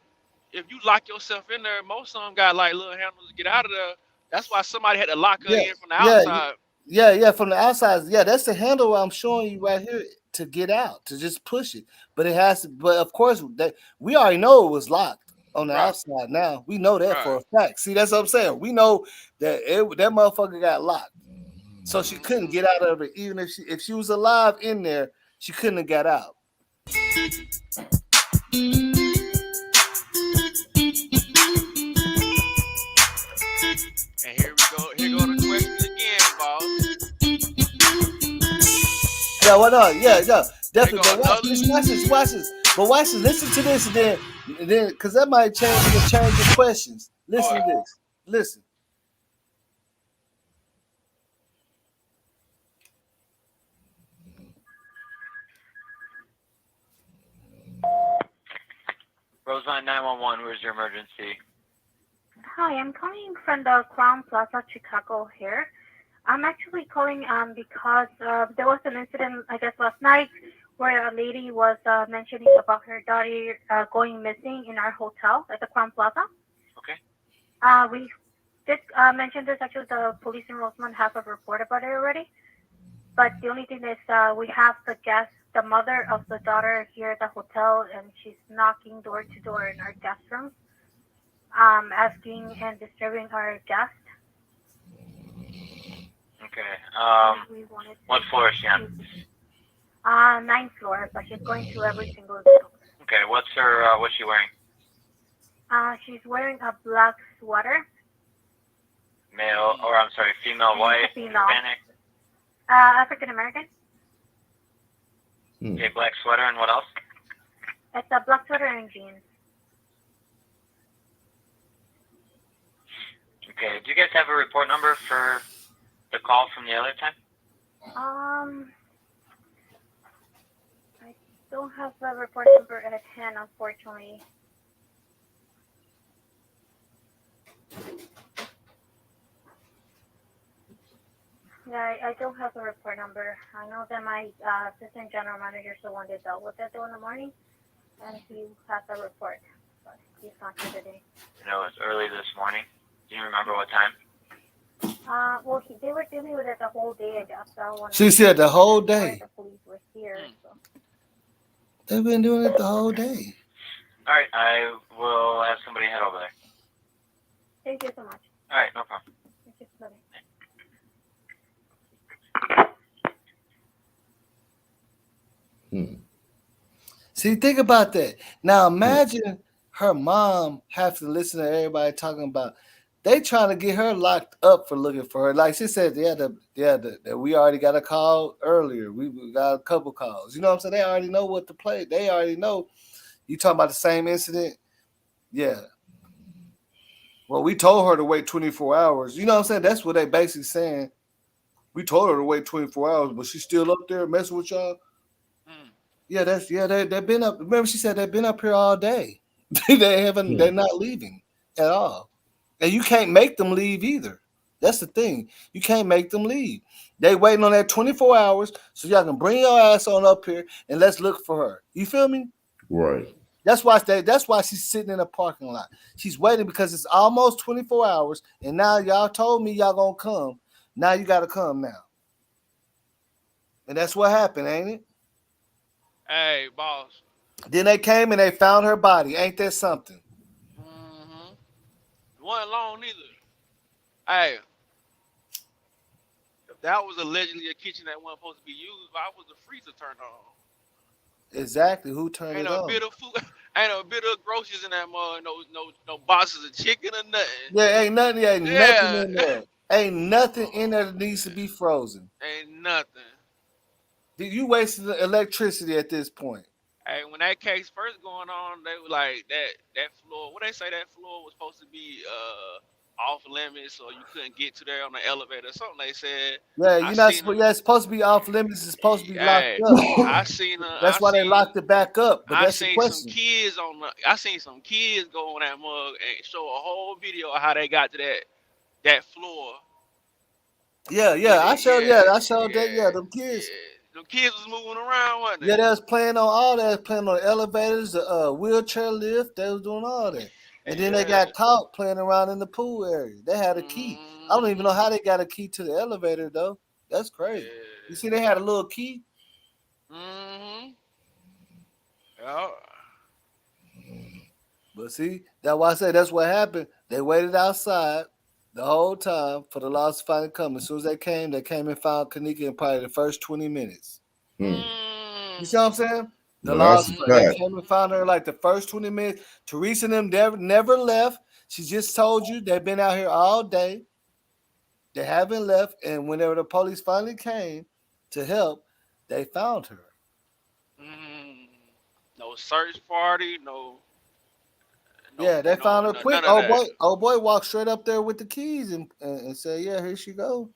if you lock yourself in there, most of them got like little handles to get out of there. That's why somebody had to lock her in from the outside. Yeah, from the outside. Yeah, that's the handle I'm showing you right here to get out, to just push it. But it has to, but of course, we already know it was locked on the outside now. We know that for a fact. See, that's what I'm saying. We know that that motherfucker got locked. So she couldn't get out of it. Even if she was alive in there, she couldn't have got out. And here we go. Here go the question again, boss. Yeah, what not? Yeah, yeah, They definitely. got But watch another. this, watch this, watch this. But watch this. Listen to this, and then, because that might change the questions. Listen to this. Listen. Roseline 911, where's your emergency? Hi, I'm calling from the Crown Plaza, Chicago here. I'm actually calling because there was an incident, I guess, last night where a lady was mentioning about her daughter going missing in our hotel at the Crown Plaza. Okay. We did mention this. Actually, the police in Rosemont have a report about it already. But the only thing is we have the mother of the daughter here at the hotel, and she's knocking door to door in our guest room, asking and disturbing our guests. Okay. What floor is she on? 9th floor, but she's going to every single room. Okay. What's she wearing? She's wearing a black sweater. Male, or I'm sorry, female, white, Female. Hispanic. African American. Okay, black sweater, and what else? It's a black sweater and jeans. Okay. Do you guys have a report number for the call from the other time? I don't have the report number at hand, unfortunately. Yeah, I don't have the report number. I know that my assistant general manager is the one that dealt with it though in the morning, and he has the report, but he's not here today. No, it's early this morning. Do you remember what time? Well, they were dealing with it the whole day, I guess. She said the whole day. The police were here, so. They've been doing it the whole day. All right, I will have somebody head over there. Thank you so much. All right, no problem. Thank you. Bye-bye. See, think about that. Now imagine her mom have to listen to everybody talking about they trying to get her locked up for looking for her. Like she said, we already got a call earlier. We got a couple calls. You know what I'm saying? They already know what to play. They already know. You talking about the same incident? Yeah. Well, we told her to wait 24 hours. You know what I'm saying? That's what they basically saying. We told her to wait 24 hours, but she's still up there messing with y'all. Yeah, they've been up. Remember, she said they've been up here all day. They're not leaving at all. And you can't make them leave either. That's the thing. You can't make them leave. They waiting on that 24 hours so y'all can bring your ass on up here and let's look for her. You feel me? Right. That's why she's sitting in a parking lot. She's waiting because it's almost 24 hours, and now y'all told me y'all gonna come. Now you gotta come now. And that's what happened, ain't it? Hey, boss. Then they came and they found her body. Ain't that something? Wasn't long neither. Hey, if that was allegedly a kitchen that wasn't supposed to be used, why was the freezer turned on? Exactly. Who turned Ain't it no on? bit of food. Ain't no bit of groceries in that mug. No boxes of chicken or nothing. Yeah, ain't nothing Yeah. in there. Ain't nothing in there that needs to be frozen. Ain't nothing. You wasted the electricity at this point. Hey, when that case first going on, they were like that floor. What they say that floor was supposed to be off limits, or you couldn't get to there on the elevator. Something they said. Yeah, you're not supposed. Yeah, it's supposed to be off limits. It's supposed to be locked Hey, up. I seen. That's why they locked it back up. But I that's the seen question. I seen some kids go on that mug and show a whole video of how they got to that floor. Yeah. I showed that. Yeah, them kids. Them kids was moving around, wasn't they? Yeah, they was playing on all that. Playing on the elevators, the wheelchair lift. They was doing all that. And then they got caught playing around in the pool area. They had a key. I don't even know how they got a key to the elevator though. That's crazy. You see, they had a little key. Mm-hmm. Yeah. But see, that's why I say that's what happened. They waited outside the whole time for the laws to finally come. As soon as they came and found Kenneka in probably the first 20 minutes. You see what I'm saying? The laws, they came and found her like the first 20 minutes. Teresa and them never left. She just told you they've been out here all day. They haven't left. And whenever the police finally came to help, they found her. No search party, no, Yeah, they found her quick. none of that. Oh boy walked straight up there with the keys and said, "Yeah, here she go."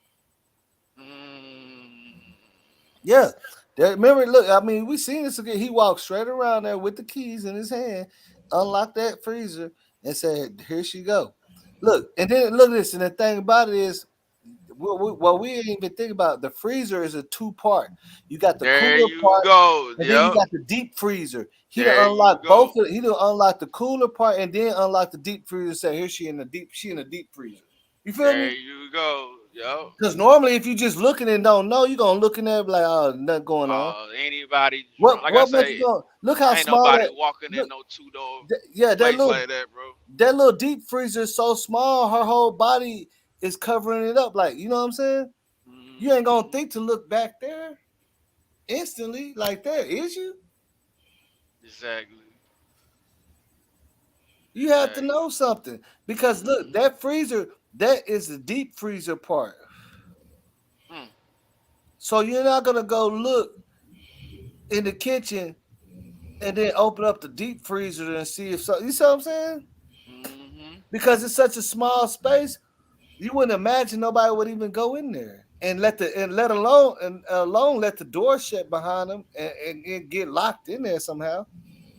Yeah. Remember, look, I mean, we seen this again. He walked straight around there with the keys in his hand, unlocked that freezer, and said, "Here she go." Look, and then look at this. And the thing about it is, we didn't even think about the freezer is a two-part. You got the There cooler you part, go. and then you Yep. got the deep freezer. He There done you unlocked go. both. He done unlocked the cooler part, and then unlocked the deep freezer. Say, here she in the deep. She in the deep freezer. You feel There me? you go. Yep. Because normally, if you just looking and don't know, you gonna look in there like, oh, nothing going on. Anybody drunk? What Like I what makes you say, go? Look how ain't small nobody that. walking in Look, no two door yeah, place like that, bro. that little deep freezer is so small, her whole body is covering it up. Like, you know what I'm saying? You ain't gonna think to look back there instantly like that, is you? Exactly. You have to know something because look, that freezer, that is the deep freezer part. Mm. So you're not gonna go look in the kitchen and then open up the deep freezer and see if so. You see what I'm saying? Because it's such a small space, you wouldn't imagine nobody would even go in there and let alone let the door shut behind them and get locked in there somehow.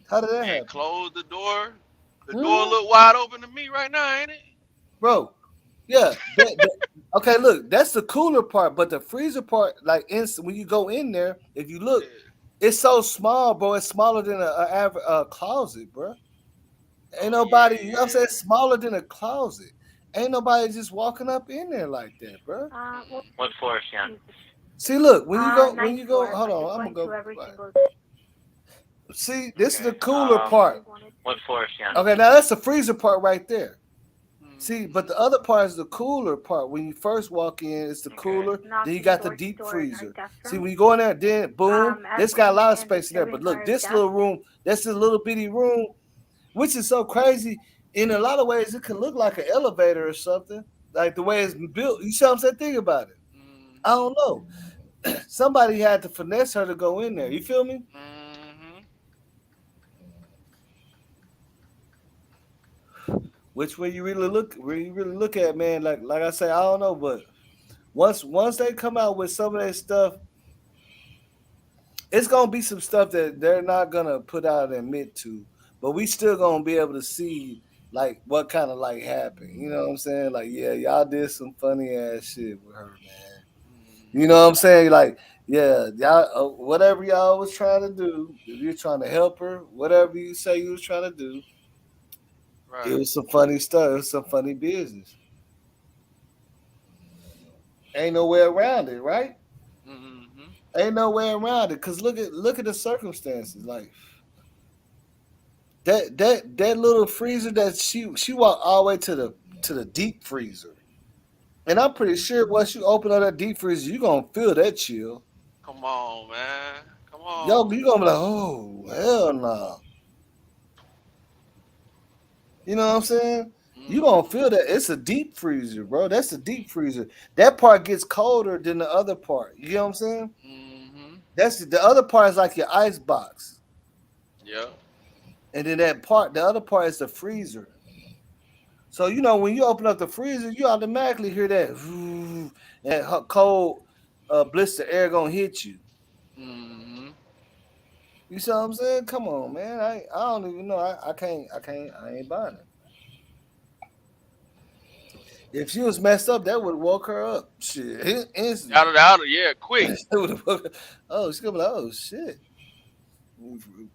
How did that And happen, close the door. The door Mhm. look wide open to me right now, ain't it? bro? Yeah. Okay, look, that's the cooler part, but the freezer part, like when you go in there, if you look, it's so small, bro. It's smaller than a closet, bro. Ain't nobody, you know what I'm saying? It's smaller than a closet. Ain't nobody just walking up in there like that, bro. What floor is she on? See, look, when Ninth you go, floor, hold but on, just I'm going gonna to go. every single. See, this is Okay. the cooler part. What floor is she on? Okay, now that's the freezer part right there. See, but the other part is the cooler part. When you first walk in, it's the cooler. Then you Knocking got the door to deep door in our freezer. guest See, room. when you go in there, then boom, this got a Asking lot of and space in there. But disturbing look, our this guests. little room, that's this little bitty room, which is so crazy. In a lot of ways, it could look like an elevator or something, like the way it's built. You see what I'm saying? Think about it. I don't know. Somebody had to finesse her to go in there. You feel me? Which way you really look, where you really look at, man. Like I say, I don't know, but once they come out with some of that stuff, it's gonna be some stuff that they're not gonna put out and admit to, but we still gonna be able to see like what kind of like happened. You know what I'm saying? Like, yeah, y'all did some funny ass shit with her, man. You know what I'm saying? Like, yeah, y'all whatever y'all was trying to do, if you're trying to help her, whatever you say you was trying to do, it Right. was some funny stuff. It was some funny business. Ain't no way around it, right? Ain't no way around it. Cause look at the circumstances. Like that little freezer that she walked all the way to the deep freezer. And I'm pretty sure once you open up that deep freezer, you gonna feel that chill. Come on, man. Come Yo, on. you gonna be like, oh hell no. You know what I'm saying? You gonna feel that it's a deep freezer, bro. That's a deep freezer. That part gets colder than the other part. You know what I'm saying? That's the other part is like your ice box, Yep. and then the other part is the freezer. So when you open up the freezer, you automatically hear that, and that cold blister air gonna hit you. You see what I'm saying? Come on, man. I don't even know. I ain't buying it. If she was messed up, that would have woke her up. Shit, instantly. Out, yeah, quick. It would have woke her. Oh, she's gonna be like, oh shit,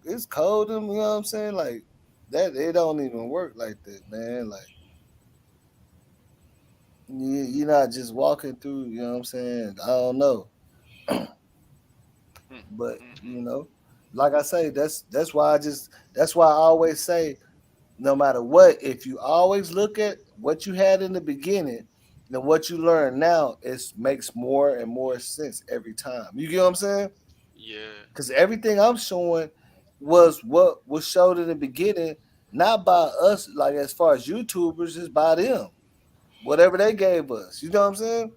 it's cold. You know what I'm saying? Like that, it don't even work like that, man. Like you're not just walking through. You know what I'm saying? I don't know, but like I say, that's why I always say, no matter what, if you always look at what you had in the beginning and what you learn now, it makes more and more sense every time. You get what I'm saying? Yeah. Because everything I'm showing was what was showed in the beginning, not by us, like as far as YouTubers, it's by them. Whatever they gave us. You know what I'm saying?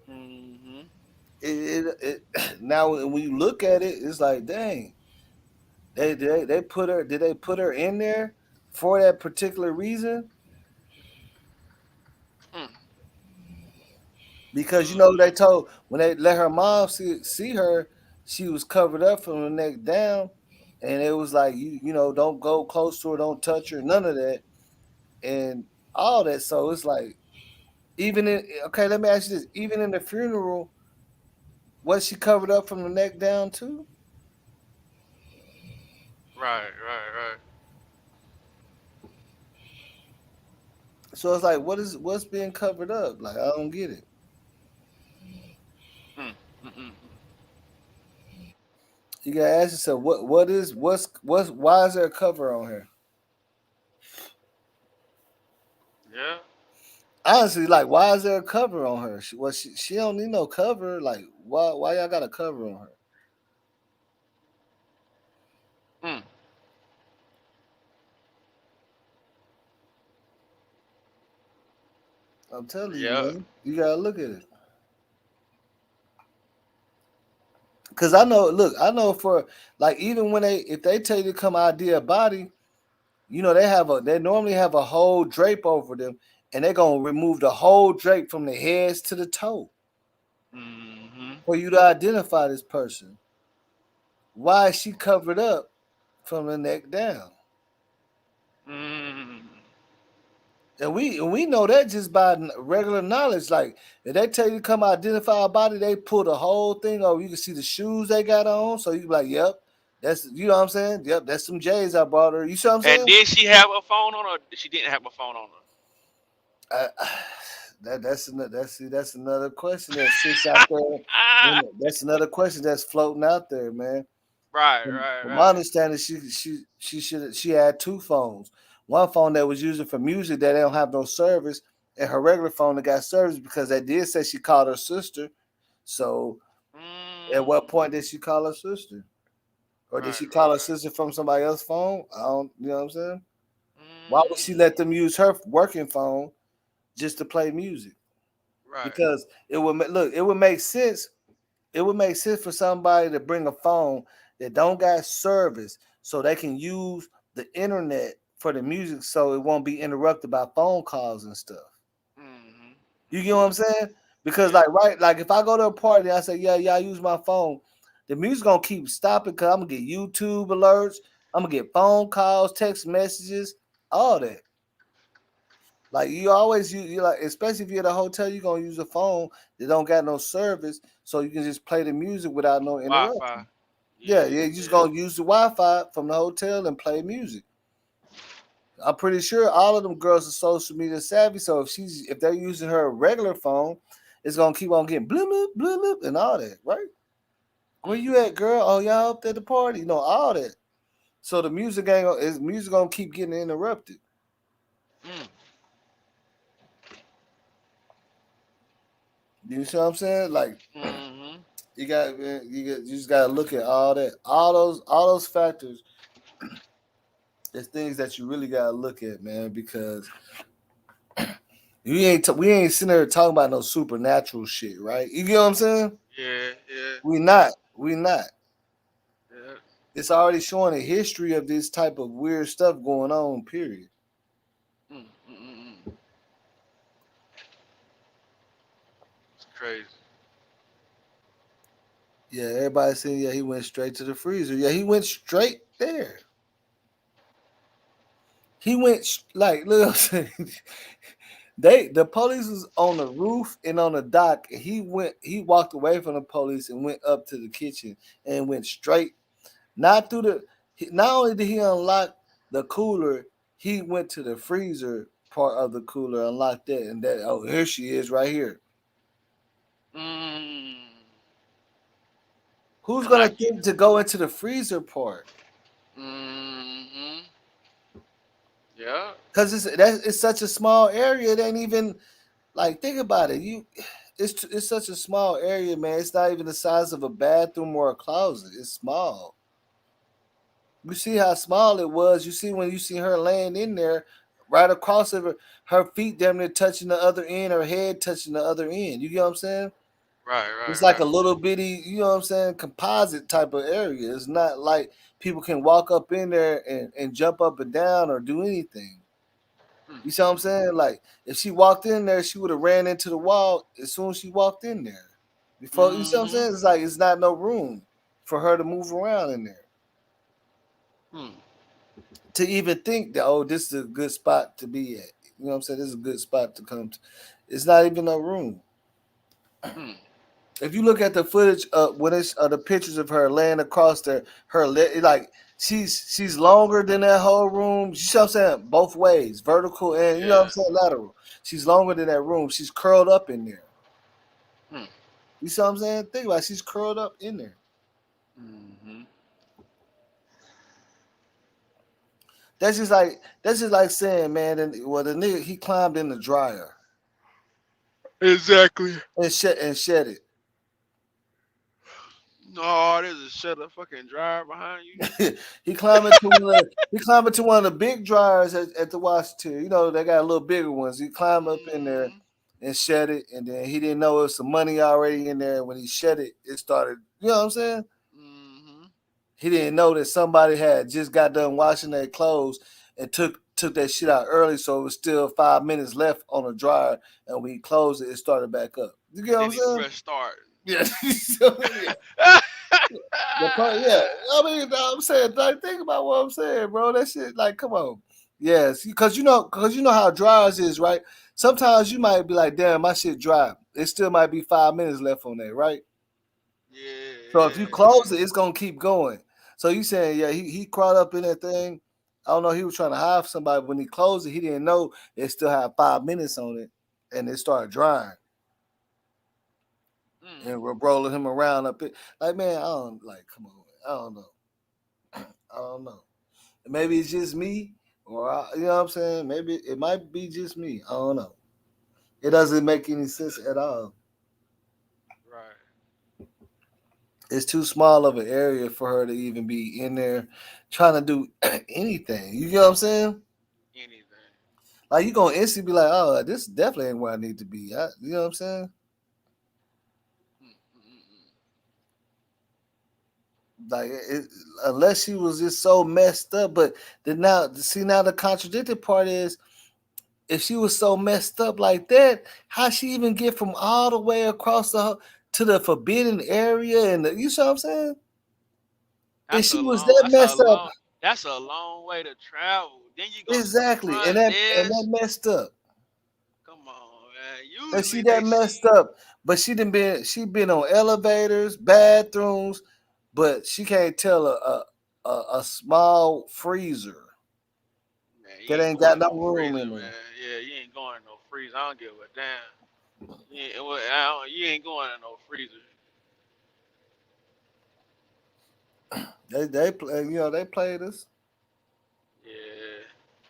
Now when you look at it, it's like, dang, they put her. Did they put her in there for that particular reason? Mm. Because they told when they let her mom see her, she was covered up from the neck down, and it was like don't go close to her, don't touch her, none of that, and all that. So it's like even in okay, let me ask you this: even in the funeral, was she covered up from the neck down too? Right, right, So it's like, what's being covered up? Like I don't get it. right. You gotta ask yourself what's why is there a cover on her? Yeah. Honestly, like why is there a cover on her? She don't need no cover. Like why y'all got a cover on her? Mm. I'm telling you, Yeah. man. You gotta look at it. Cause I know for like even when if they tell you to come ID a body, they normally have a whole drape over them, and they're gonna remove the whole drape from the heads to the toe Mm-hmm. for you to identify this person. Why is she covered up from the neck down? Mm. And we know that just by regular knowledge. Like if they tell you to come identify a body, they pull the whole thing over. You can see the shoes they got on, so you be like, "Yep, that's what I'm saying. Yep, that's some J's I bought her." You see what I'm And saying? did she have a phone on her? She didn't have a phone on Uh, that's another question that sits out there. her. That's another question that's floating out there, man. Right, From, right, from my right. understanding, she had two phones. One phone that was using for music that they don't have no service, and her regular phone that got service because they did say she called her sister. So, at what Mm. point did she call her sister, or did Right, she call her right. sister from somebody else's phone? I don't. You know what I'm saying? Why would she Mm. let them use her working phone just to play music? Right. Because it would make sense. It would make sense for somebody to bring a phone that don't got service so they can use the internet for the music so it won't be interrupted by phone calls and stuff. Mm-hmm. You get what I'm saying? Because Yeah. like if I go to a party and I say, yeah, I use my phone, the music gonna keep stopping because I'm gonna get YouTube alerts, I'm gonna get phone calls, text messages, all that. Like you always you like, especially if you're at a hotel, you're gonna use a phone that don't got no service, so you can just play the music without no Wi-Fi. interruption. Yeah, Yeah, yeah, you just yeah. gonna use the Wi-Fi from the hotel and play music. I'm pretty sure all of them girls are social media savvy, so if they're using her regular phone, it's gonna keep on getting bloop bloop bloop bloop and all that, right? Where Mm. you at, girl? Oh, y'all up at the party? All that. So the music gonna keep getting interrupted. Mm. You see what I'm saying? Like Mm-hmm. you just gotta look at all that, all those factors. There's things that you really gotta look at, man, because we ain't sitting there talking about no supernatural shit, right? You get what I'm saying? Yeah, yeah, We yeah, not, we not. yeah. It's already showing a history of this type of weird stuff going on. Period. Mm, mm, mm, mm. It's crazy. Yeah, everybody saying yeah he went straight to the freezer. Yeah, he went straight there. He went like look, the police was on the roof and on the dock. And he walked away from the police and went up to the kitchen and went straight. Not through the. Not only did he unlock the cooler, he went to the freezer part of the cooler, unlocked that, and that. Oh, here she is, right here. Mm. Who's And gonna like you. think to go into the freezer part? Mm-hmm. Yeah. Because it's such a small area. It ain't even like think about it. It's such a small area, man. It's not even the size of a bathroom or a closet. It's small. You see how small it was. You see when you see her laying in there, right across of her feet, damn near touching the other end, her head touching the other end. You get what I'm saying? It's like a little bitty, you know what I'm saying, composite type of area. It's not like people can walk up in there and jump up and down or do anything. You see what I'm saying? Like if she walked in there, she would have ran into the wall as soon as she walked in there. Before you see what I'm saying? It's like it's not no room for her to move around in there. To even think that, oh, this is a good spot to be at. You know what I'm saying? This is a good spot to come to. It's not even no room. If you look at the footage when it's the pictures of her laying across there, like she's longer than that whole room. You see what I'm saying? Both ways, vertical and you know what I'm saying, lateral. She's longer than that room. She's curled up in there. You see what I'm saying? Think about it. She's curled up in there. That's just like saying, man, the nigga he climbed in the dryer. Exactly. And shed it. No, there's a shut up fucking dryer behind you. he climbed into one of the big dryers at the Washington. You know, they got a little bigger ones. He climbed up in there and shed it, and then he didn't know it was some money already in there. When he shed it, it started, you know what I'm saying? He didn't know that somebody had just got done washing their clothes and took that shit out early, so it was still 5 minutes left on the dryer, and when he closed it, it started back up. You get what I'm saying? Press start. Yeah. Yeah, I mean, I'm saying, like, think about what I'm saying, bro. That shit, like, come on. Yes, because you know how dryers is, right? Sometimes you might be like, damn, my shit dry. It still might be 5 minutes left on there, right? Yeah. So if you close it, it's gonna keep going. So you saying, yeah, he crawled up in that thing. I don't know, he was trying to hide somebody. When he closed it, he didn't know it still had 5 minutes on it, and it started drying. And we're rolling him around up it. Like, man, come on, I don't know. I don't know. Maybe it's just me, or you know what I'm saying? Maybe it might be just me. I don't know. It doesn't make any sense at all. Right. It's too small of an area for her to even be in there trying to do anything. You get what I'm saying? Anything. Like you gonna instantly be like, oh, this definitely ain't where I need to be. You know what I'm saying? Like unless she was just so messed up, but then now the contradicted part is if she was so messed up like that, how she even get from all the way across to the forbidden area and you see what I'm saying? If she was that messed up, That's a long way to travel. Then you go to the exactly, and front that desk. messed up. Come on, man. And she Usually that they messed see. up, but she been on elevators, bathrooms, but she can't tell a small freezer Man, you that ain't ain't got going no no room freezer, in there. man. Yeah, you ain't going to no freezer. I don't give a damn. You ain't going to no freezer. They play, they played us. Yeah.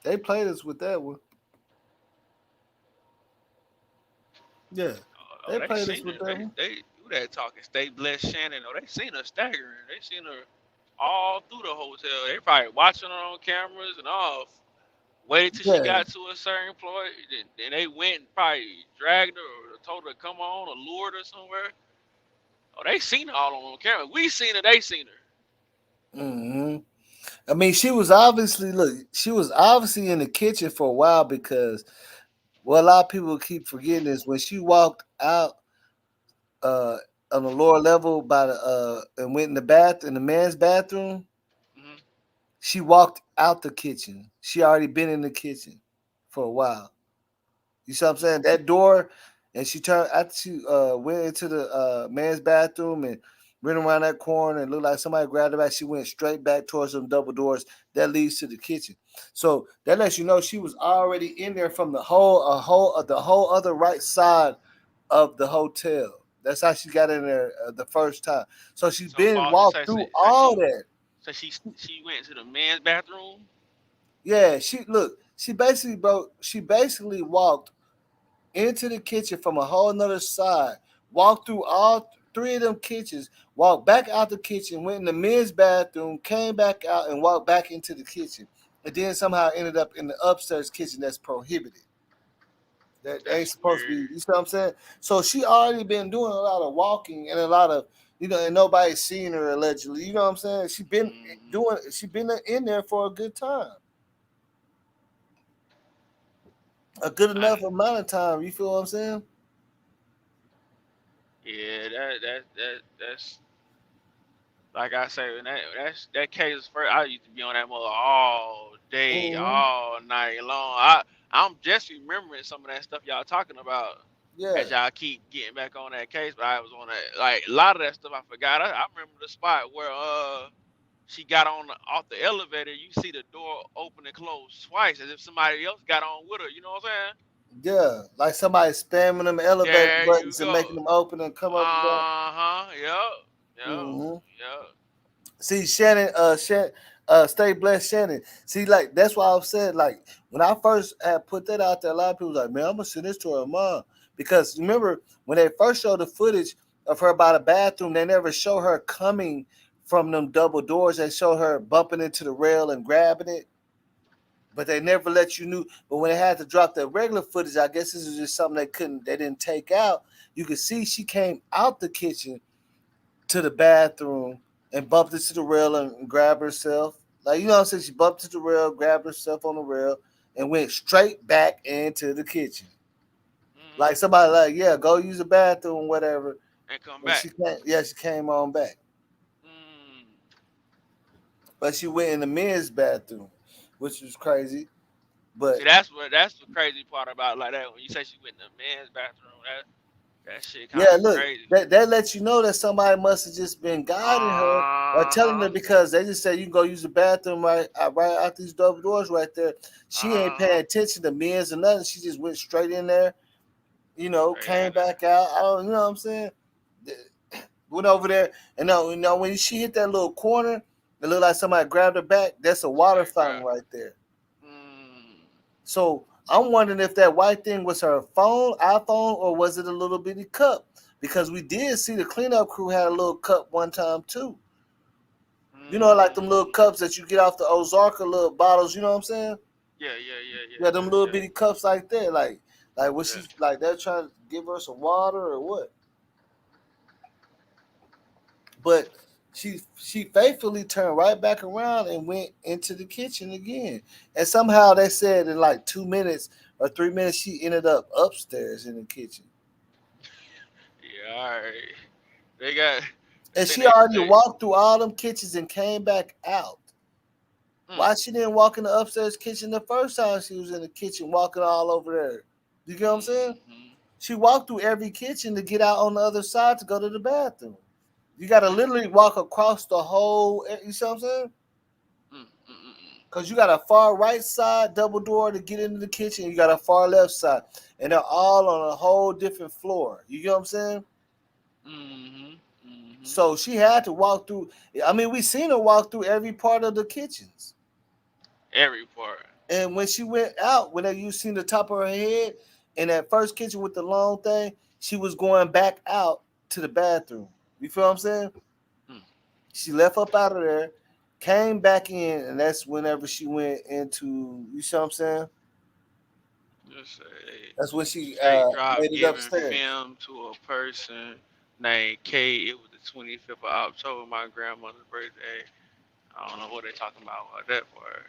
They played us with that one. Yeah, Oh, they they played us seen with her. that one. They who that talking? Stay blessed, Shannon. Oh, they seen her staggering. They seen her all through the hotel. They probably watching her on cameras and all. Waited till she Yeah. got to a certain point. Then they went and probably dragged her or told her to come on or lured her somewhere. Oh, they seen her all on camera. We seen her. They seen her. Hmm. I mean, she was obviously in the kitchen for a while because what a lot of people keep forgetting is when she walked out uh on the lower level by the and went in the man's bathroom, she walked out the kitchen. She already been in the kitchen for a while. You see what I'm saying? That door, and she turned after she went into the man's bathroom and ran around that corner and looked like somebody grabbed her back. She went straight back towards them double doors that leads to the kitchen. So that lets you know she was already in there from the whole other right side of the hotel. That's how she got in there the first time. So she's So been boss, you walked through say all that. so she went to the men's bathroom. Yeah, she basically walked into the kitchen from a whole nother side, walked through all three of them kitchens, walked back out the kitchen, went in the men's bathroom, came back out and walked back into the kitchen, and then somehow ended up in the upstairs kitchen that's prohibited. That ain't That's supposed to be. weird. You see what I'm saying? So she already been doing a lot of walking and a lot of, and nobody's seen her allegedly. You know what I'm saying? She been doing. She been in there for a good time, a good enough amount of time. You feel what I'm saying? Yeah, that's like I say, when that case was first. I used to be on that mother all day, Mm-hmm. all night long. I'm just remembering some of that stuff y'all talking about Yeah, as y'all keep getting back on that case. But I was on that, like, a lot of that stuff I forgot. I remember the spot where she got on off the elevator. You see the door open and close twice, as if somebody else got on with her. You know what I'm yeah. Like somebody spamming them saying? elevator There you buttons and go. making them open and come up and down. Yep. Yep. Mm-hmm. Yep. See, Shannon, stay blessed, Shannon. See, like that's why I've said, like when I first had put that out there, a lot of people was like, man, I'm gonna send this to her mom because remember when they first showed the footage of her by the bathroom, they never show her coming from them double doors. They show her bumping into the rail and grabbing it, but they never let you knew. But when they had to drop the regular footage, I guess this is just something they didn't take out. You could see she came out the kitchen to the bathroom and bumped into the rail and grabbed herself. Like, you know what I'm saying? She bumped into the rail, grabbed herself on the rail, and went straight back into the kitchen. Like somebody like, yeah, go use the bathroom, whatever. And come And back. she came, yeah, she came on back. But she went in the men's bathroom, which was crazy. But See, that's the crazy part about like that. When you say she went in the men's bathroom, that shit kind yeah, of look, crazy. that lets you know that somebody must have just been guiding her or telling her because they just said you can go use the bathroom right out these double doors right there. She ain't paying attention to men's or nothing. She just went straight in there, came back out. I don't, you know what I'm saying? Went over there and when she hit that little corner, it looked like somebody grabbed her back. That's a water fountain right there. So I'm wondering if that white thing was her iPhone, or was it a little bitty cup? Because we did see the cleanup crew had a little cup one time too. Like them little cups that you get off the Ozarka little bottles. You know what I'm saying? Yeah, them little bitty cups like that. Like was she like they're trying to give her some water or what? But she faithfully turned right back around and went into the kitchen again. And somehow they said in like 2 minutes or 3 minutes she ended up upstairs in the kitchen. Yeah, all right. They got. I And think she already they. walked through all them kitchens and came back out. Why she didn't walk in the upstairs kitchen the first time she was in the kitchen walking all over there? You get what I'm saying? She walked through every kitchen to get out on the other side to go to the bathroom. You got to literally walk across the whole. You see what I'm saying? Because you got a far right side double door to get into the kitchen. You got a far left side. And they're all on a whole different floor. You get what I'm saying? So she had to walk through. I mean, we seen her walk through every part of the kitchens. Every part. And when she went out, you seen the top of her head in that first kitchen with the long thing, she was going back out to the bathroom. You feel what I'm saying? She left up out of there, came back in, and that's whenever she went into. You see what I'm saying? Just say That's when she straight drop made it giving upstairs. film to a person named Kate. It was the 25th of October, my grandmother's birthday. I don't know what they're talking about that part.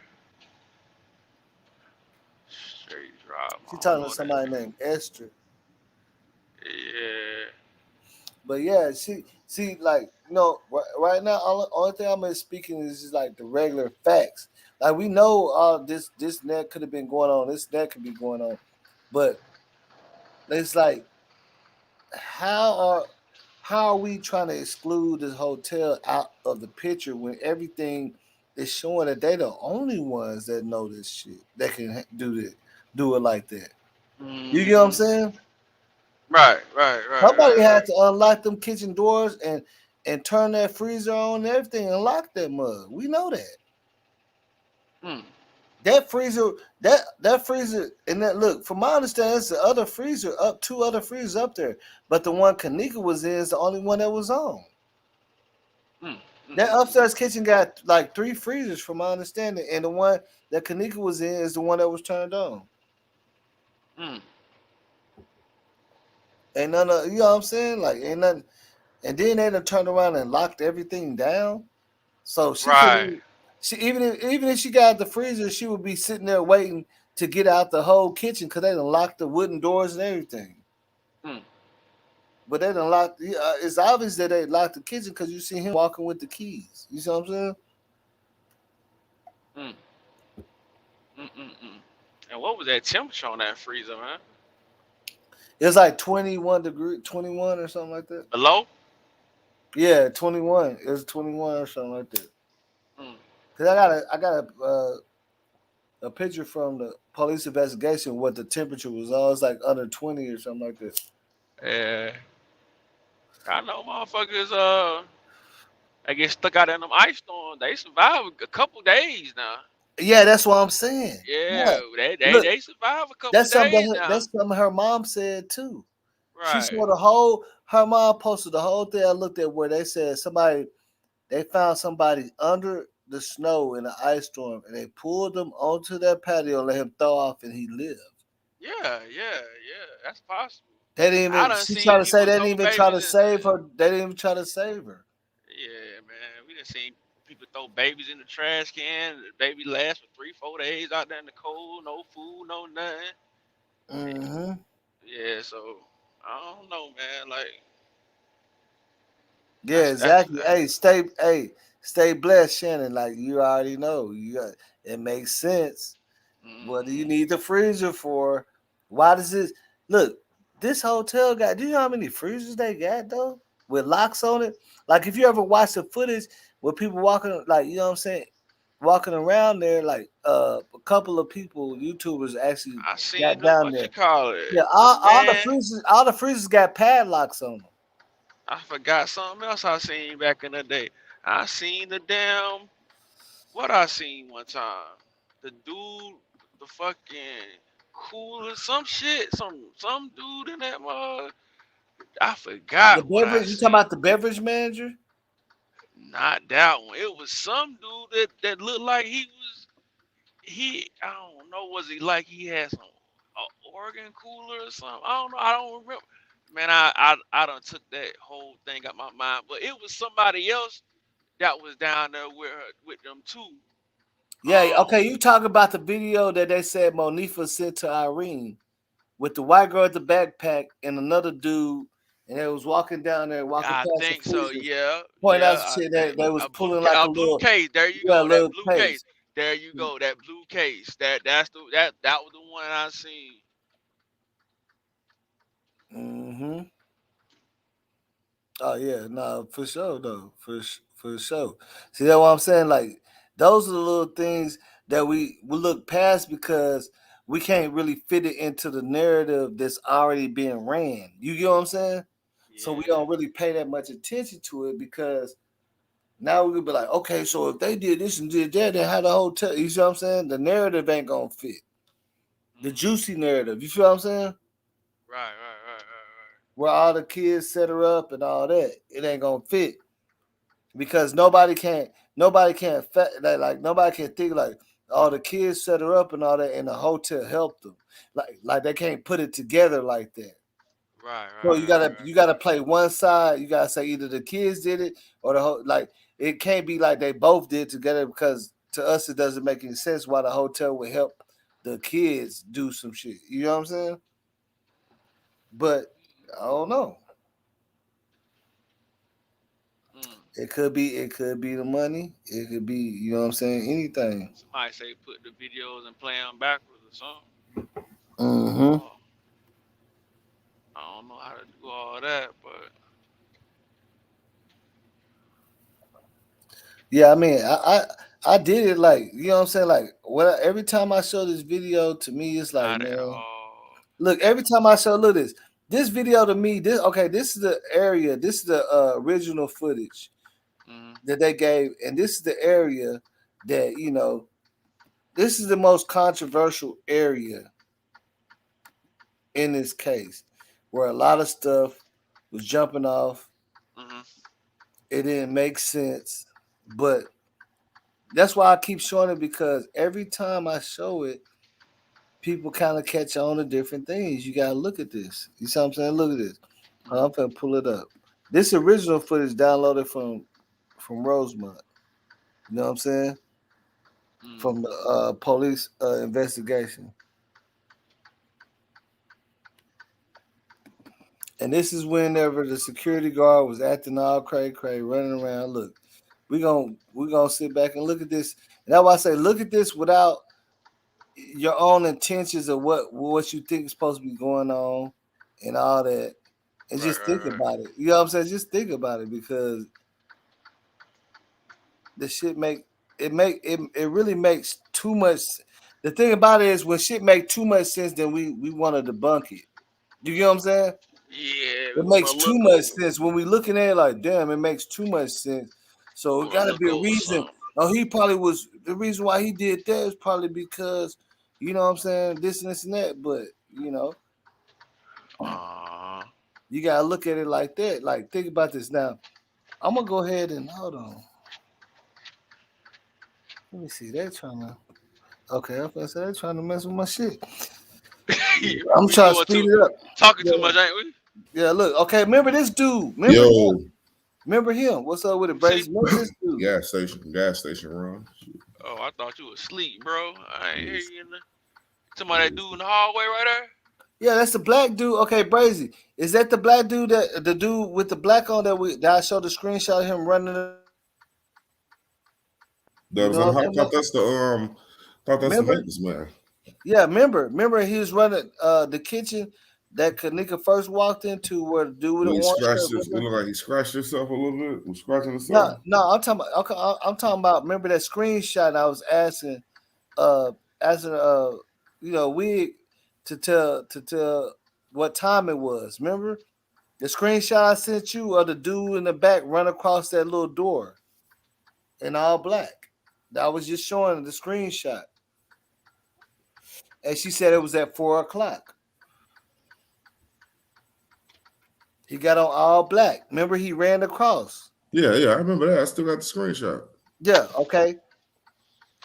Straight drop. She I don't talking know to what that somebody means. named Esther. Yeah. But yeah, see, like, right now, only thing I'm speaking is just like the regular facts. Like we know this and that could have been going on, this and that could be going on, but it's like how are how are we trying to exclude this hotel out of the picture when everything is showing that they the only ones that know this shit that can do it like that. You get what I'm saying? Somebody Right. had to unlock them kitchen doors and turn that freezer on and everything and lock that mug. We know that. That freezer, that freezer, and that look, from my understanding, it's the other freezer up, two other freezers up there, but the one Kenneka was in is the only one that was on. That upstairs kitchen got like three freezers, from my understanding, and the one that Kenneka was in is the one that was turned on. Ain't none of, you know what I'm saying? Like ain't nothing. And then they done turned around and locked everything down. So she Right. couldn't. She even if she got out the freezer, she would be sitting there waiting to get out the whole kitchen because they done locked the wooden doors and everything. Mm, But they done locked. It's obvious that they locked the kitchen because you see him walking with the keys. You see what I'm saying? mm, mm. And what was that temperature on that freezer, man? It's like 21 degree, 21 or something like that. Below? Yeah, 21. It was 21 or something like that. Mm. Cause I got a picture from the police investigation what the temperature was. Oh, it's like under 20 or something like that. Yeah. I know motherfuckers they get stuck out in them ice storms. They survive a couple days now. Yeah, that's what I'm saying. Yeah, Yeah, they they look, they survive a couple days now. that's something her mom said too. She Right. saw the whole. Her mom posted the whole thing. I looked at where they said they found somebody under the snow in an ice storm, and they pulled him onto that patio and let him thaw off, and he lived. Yeah. That's possible. They didn't I even. done She seen tried to say people they didn't throw even try babies to in. save her. They didn't even try to save her. Yeah, man. We done seen people throw babies in the trash can. The baby lasts for 3, 4 days out there in the cold, no food, no nothing. Hmm. Yeah, so I don't know, man. Like Yeah, that's exactly. Stay blessed, Shannon. Like you already know, it makes sense. What do you mm, need the freezer for? Why does this look? This hotel got. Do you know how many freezers they got though? With locks on it. Like if you ever watch the footage with people walking, like you know what I'm saying, walking around there, like a couple of people, YouTubers actually I seen got the down what you there. call Yeah, it, the all the man. freezers, all the freezers got padlocks on them. I forgot something else I seen back in the day. I seen the damn what I seen one time. The dude, the fucking cooler, some shit, some dude in that mug. I The forgot what I beverage, you talking seen. about the beverage manager? Not that one. It was some dude that looked like he I don't know, was he like he had some organ cooler or something? I don't know. I don't remember. Man, I done took that whole thing out my mind. But it was somebody else that was down there with her, with them too. Yeah, okay. You talk about the video that they said Monifa sent to Irene with the white girl at the backpack and another dude, and they was walking down there, walking I past the think so. freezers, Yeah, pointing out yeah. some I shit that think they was a blue pulling like a a blue little, case. There you yeah, go. That little blue case. pace. There you go. That blue case. That was the one I seen. Mm-hmm. Oh yeah, no, for sure though, for sure. See that what I'm saying? Like those are the little things that we look past because we can't really fit it into the narrative that's already being ran. You get what I'm saying? So we Yeah. don't really pay that much attention to it because now we could be like, okay, so if they did this and did that, then how the hotel? You see what I'm saying? The narrative ain't gonna fit. The juicy narrative. You feel what I'm saying? Right. Where all the kids set her up and all that, it ain't gonna fit because nobody can think like all the kids set her up and all that, and the hotel helped them. Like they can't put it together like that. So you gotta play one side. You gotta say either the kids did it or the whole. Like it can't be like they both did together because to us it doesn't make any sense why the hotel would help the kids do some shit. You know what I'm saying? But I don't know. Mm. It could be the money. It could be you know what I'm saying. Anything. Somebody say put the videos and play them backwards or something. Mm-hmm. I don't know how to do all that, but Yeah, I mean, I did it like you know what I'm saying. Like every time I show this video to me, it's like not at man, all. look. Every time I show look this video to me, this is the area. This is the original footage Mm-hmm. that they gave, and this is the area that this is the most controversial area in this case, where a lot of stuff was jumping off. Mm-hmm. It didn't make sense, but that's why I keep showing it because every time I show it, people kind of catch on to different things. You gotta look at this. You see what I'm saying? Look at this. I'm gonna pull it up. This original footage downloaded from Rosemont. You know what I'm saying? From the police investigation. And this is whenever the security guard was acting all cray, running around. Look, we gonna sit back and look at this. And that's why I say look at this without your own intentions of what you think is supposed to be going on and all that. And just think about it. You know what I'm saying? Just think about it because the shit it really makes too much. The thing about it is when shit make too much sense, then we want to debunk it. You get what I'm saying? Yeah, It makes too much sense when we looking at it like, damn, it makes too much sense. So it got to be a reason. Oh, he probably was the reason why he did that is probably because, you know what I'm saying, this and this and that. But you know, you gotta look at it like that. Like, think about this now. I'm gonna go ahead and hold on. Let me see. They're trying to. Okay, I'm gonna say they're trying to mess with my shit. I'm we trying to doing speed it up. talking too much, ain't we? Yeah, look. Okay, remember this dude. Remember him. Remember him. What's up with it, Brazy? Remember this dude. Gas station run. Oh, I thought you was asleep, bro. I ain't hear you in the. Somebody that dude in the hallway right there. Yeah, that's the black dude. Okay, Brazy. Is that the black dude that the dude with the black on that I showed the screenshot of him running? That was I thought that's the maintenance man. Yeah, remember he was running the kitchen that Kenneka first walked into where the dude with the He orange scratched shirt. it looked like he scratched himself a little bit. Was scratching himself. No, I'm talking about. Okay, I'm talking about. Remember that screenshot I was asking, Wig to tell what time it was. Remember the screenshot I sent you of the dude in the back run across that little door in all black. That was just showing the screenshot, and she said it was at 4:00. He got on all black. Remember he ran across. Yeah, I remember that. I still got the screenshot. Yeah, okay.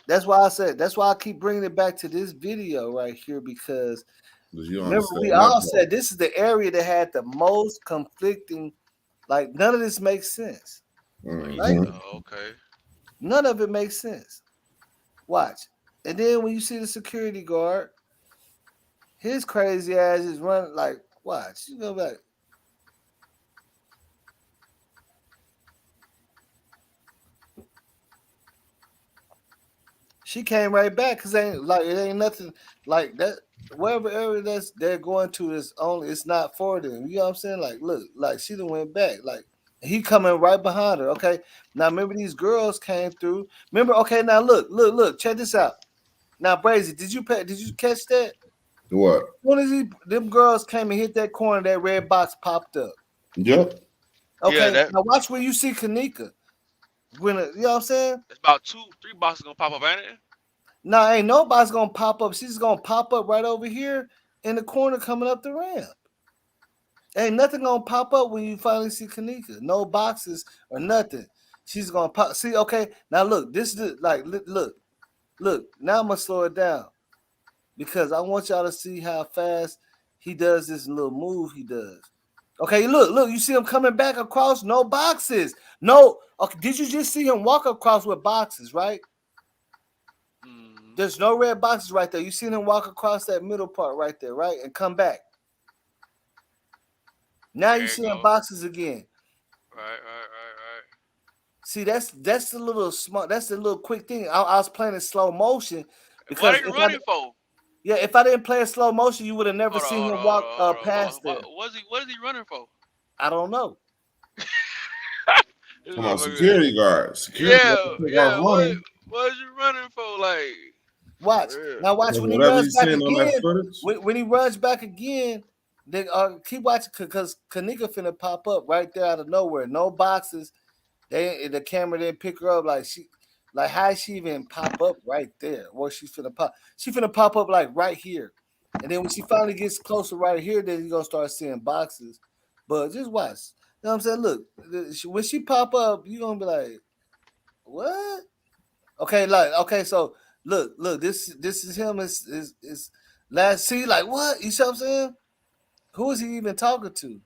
That's why I keep bringing it back to this video right here because remember we all said this is the area that had the most conflicting, like none of this makes sense. Right? Okay. None of it makes sense. Watch. And then when you see the security guard, his crazy ass is running like, watch. You go back. She came right back because it ain't nothing like that. Whatever area they're going to it's not for them. You know what I'm saying? Like, look, like she done went back. Like he coming right behind her. Okay. Now remember these girls came through. Remember, okay, now look, check this out. Now, Brazy, did you catch that? What? When is them girls came and hit that corner, that red box popped up. Yep. Okay, now watch where you see Kenneka. You know what I'm saying? It's about 2-3 boxes gonna pop up, ain't it? No, ain't nobody's gonna pop up. She's gonna pop up right over here in the corner coming up the ramp. Ain't nothing gonna pop up when you finally see Kenneka. No boxes or nothing. She's gonna pop. See, okay. Now look, this is look. Now I'm gonna slow it down because I want y'all to see how fast he does this little move he does. Okay, look. You see him coming back across? No boxes. No. Okay, did you just see him walk across with boxes? Right. There's no red boxes right there. You seen him walk across that middle part right there, right? And come back. Now you see him boxes again. Right. See, that's the little smart. That's the little quick thing. I was playing in slow motion because what are you running for? Yeah, if I didn't play in slow motion, you would have never seen him walk past there. What is he running for? I don't know. Come on, security guard. Yeah. What is you running for? Like, watch when he runs back again. When he runs back again, they keep watching because Kenneka finna pop up right there out of nowhere. No boxes. The camera didn't pick her up like how she even pop up right there? Where she's finna pop? She finna pop up like right here, and then when she finally gets closer right here, then you gonna start seeing boxes. But just watch. You know what I'm saying? Look, when she pop up, you gonna be like, what? Okay, so look. This is him. Is See, like what? You see what I'm saying? Who is he even talking to?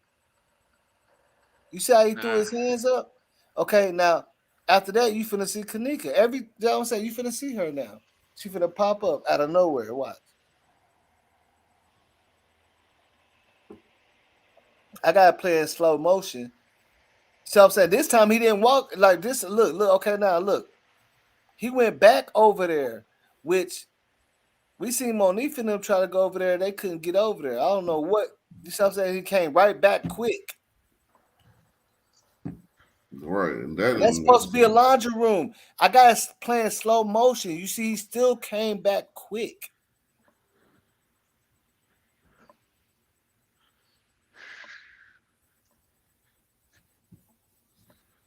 You see how he threw Nah. his hands up? Okay, now after that, you finna see Kenneka. You know what I'm saying? You finna see her now. She finna pop up out of nowhere. Watch. I gotta play in slow motion. So I'm saying this time he didn't walk like this. Look. Okay, now look. He went back over there, which we seen Monique and them try to go over there. They couldn't get over there. I don't know what. You see what I'm saying? He came right back quick. Right, and that And that's didn't make supposed to be a sense. laundry room. I got it playing slow motion. You see, he still came back quick.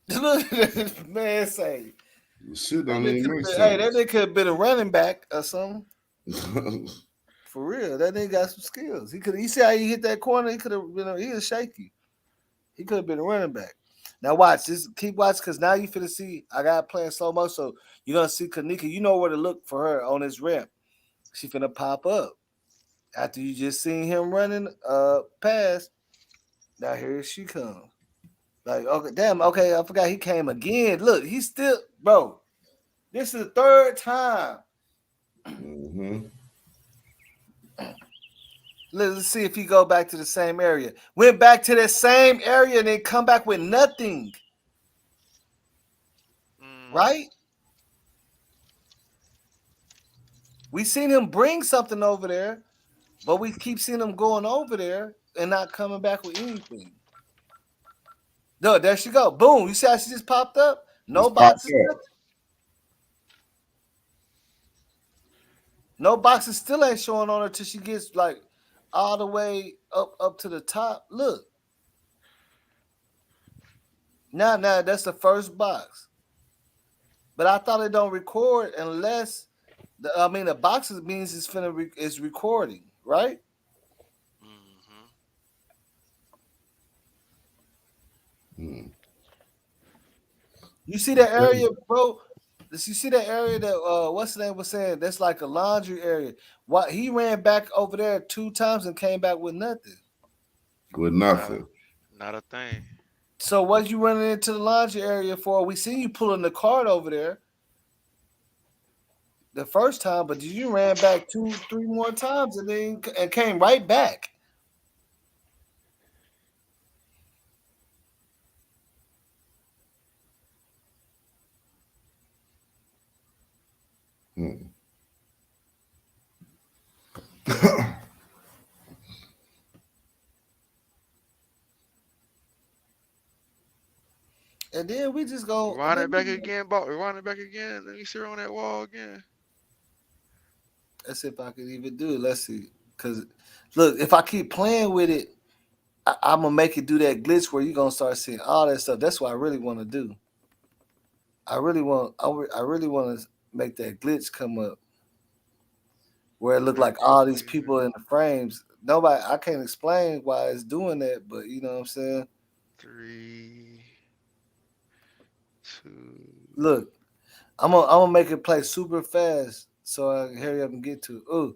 Look at this man say. Shit That don't nigga even make hey, that sense. nigga could have been a running back or something. For real, that nigga got some skills. He could. You see how he hit that corner? He could have been. He was shaky. He could have been a running back. Now watch. Just keep watching because now you finna see. I got playing slow mo, so you're gonna see Kenneka. You know where to look for her on this ramp. She finna pop up after you just seen him running past. Now here she comes. Like okay, damn. Okay, I forgot he came again. Look, he's still bro. This is the third time. Mm-hmm. Let's see if he go back to the same area. Went back to the same area and then come back with nothing. Right? We seen him bring something over there, but we keep seeing him going over there and not coming back with anything. No, there she go. Boom. You see how she just popped up? No Just popped boxes. up. No boxes still ain't showing on her till she gets like all the way up to the top. Look. Now that's the first box. But I thought it don't record unless the boxes means it's it's recording, right? Mm. You see that area, bro? You see that area that what's the name was saying? That's like a laundry area. Why he ran back over there 2 times and came back with nothing. With nothing. Not a thing. So what you running into the laundry area for? We seen you pulling the cart over there the first time, but you ran back 2, 3 more times and then and came right back. Mm. And then we just go. Run it back again, run it back again. Let me see her on that wall again. Let's see if I can even do it. Let's see. Cause look, if I keep playing with it, I'm gonna make it do that glitch where you're gonna start seeing all that stuff. That's what I really want to do. I really want to make that glitch come up where it look like all these people in the frames. Nobody, I can't explain why it's doing that, but you know what I'm saying. 3, 2. Look, I'm gonna make it play super fast so I can hurry up and get to it. Ooh,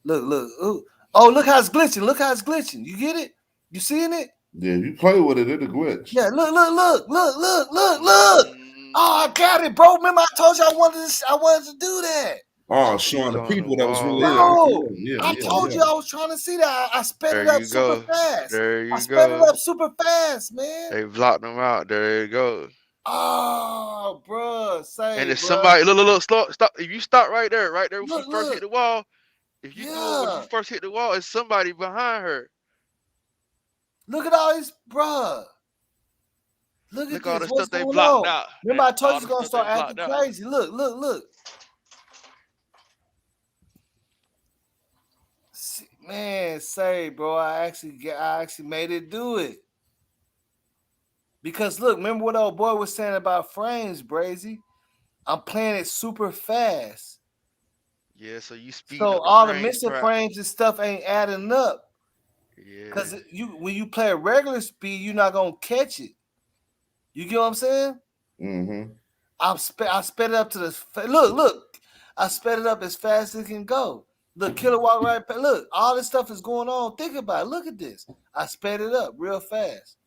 look, ooh. Oh, look how it's glitching. Look how it's glitching. You get it? You seeing it? Yeah, if you play with it, it'll glitch. Yeah, look. Oh, I got it, bro. Remember I told you I wanted to do that. Oh, showing the people that was really there. Bro, Yeah, I told you I was trying to see that. I sped There it up you super go. fast. There I you sped it go. up super fast, man. They blocked them out. There you go. Oh, bro, And say, if bro. somebody look, stop. If you stop right there when she first hit Look. the wall, if you do it when she Yeah. first hit the wall, it's somebody behind her. Look at all these, bro. Look at Look all this. the What's stuff they going blocked on? out. Remember I told you All it's the gonna stuff they start acting blocked out. crazy. Look. See, man, say, bro, I actually made it do it. Because look, remember what old boy was saying about frames, Brazy? I'm playing it super fast. Yeah, so you speeding So up the all the frames, missing perhaps. frames and stuff ain't adding up. Yeah. Because when you play at regular speed, you're not gonna catch it. You get what I'm saying? Mm-hmm. I sped it up to the look. I sped it up as fast as it can go. Look, killer walk right past. Look, all this stuff is going on. Think about it. Look at this. I sped it up real fast.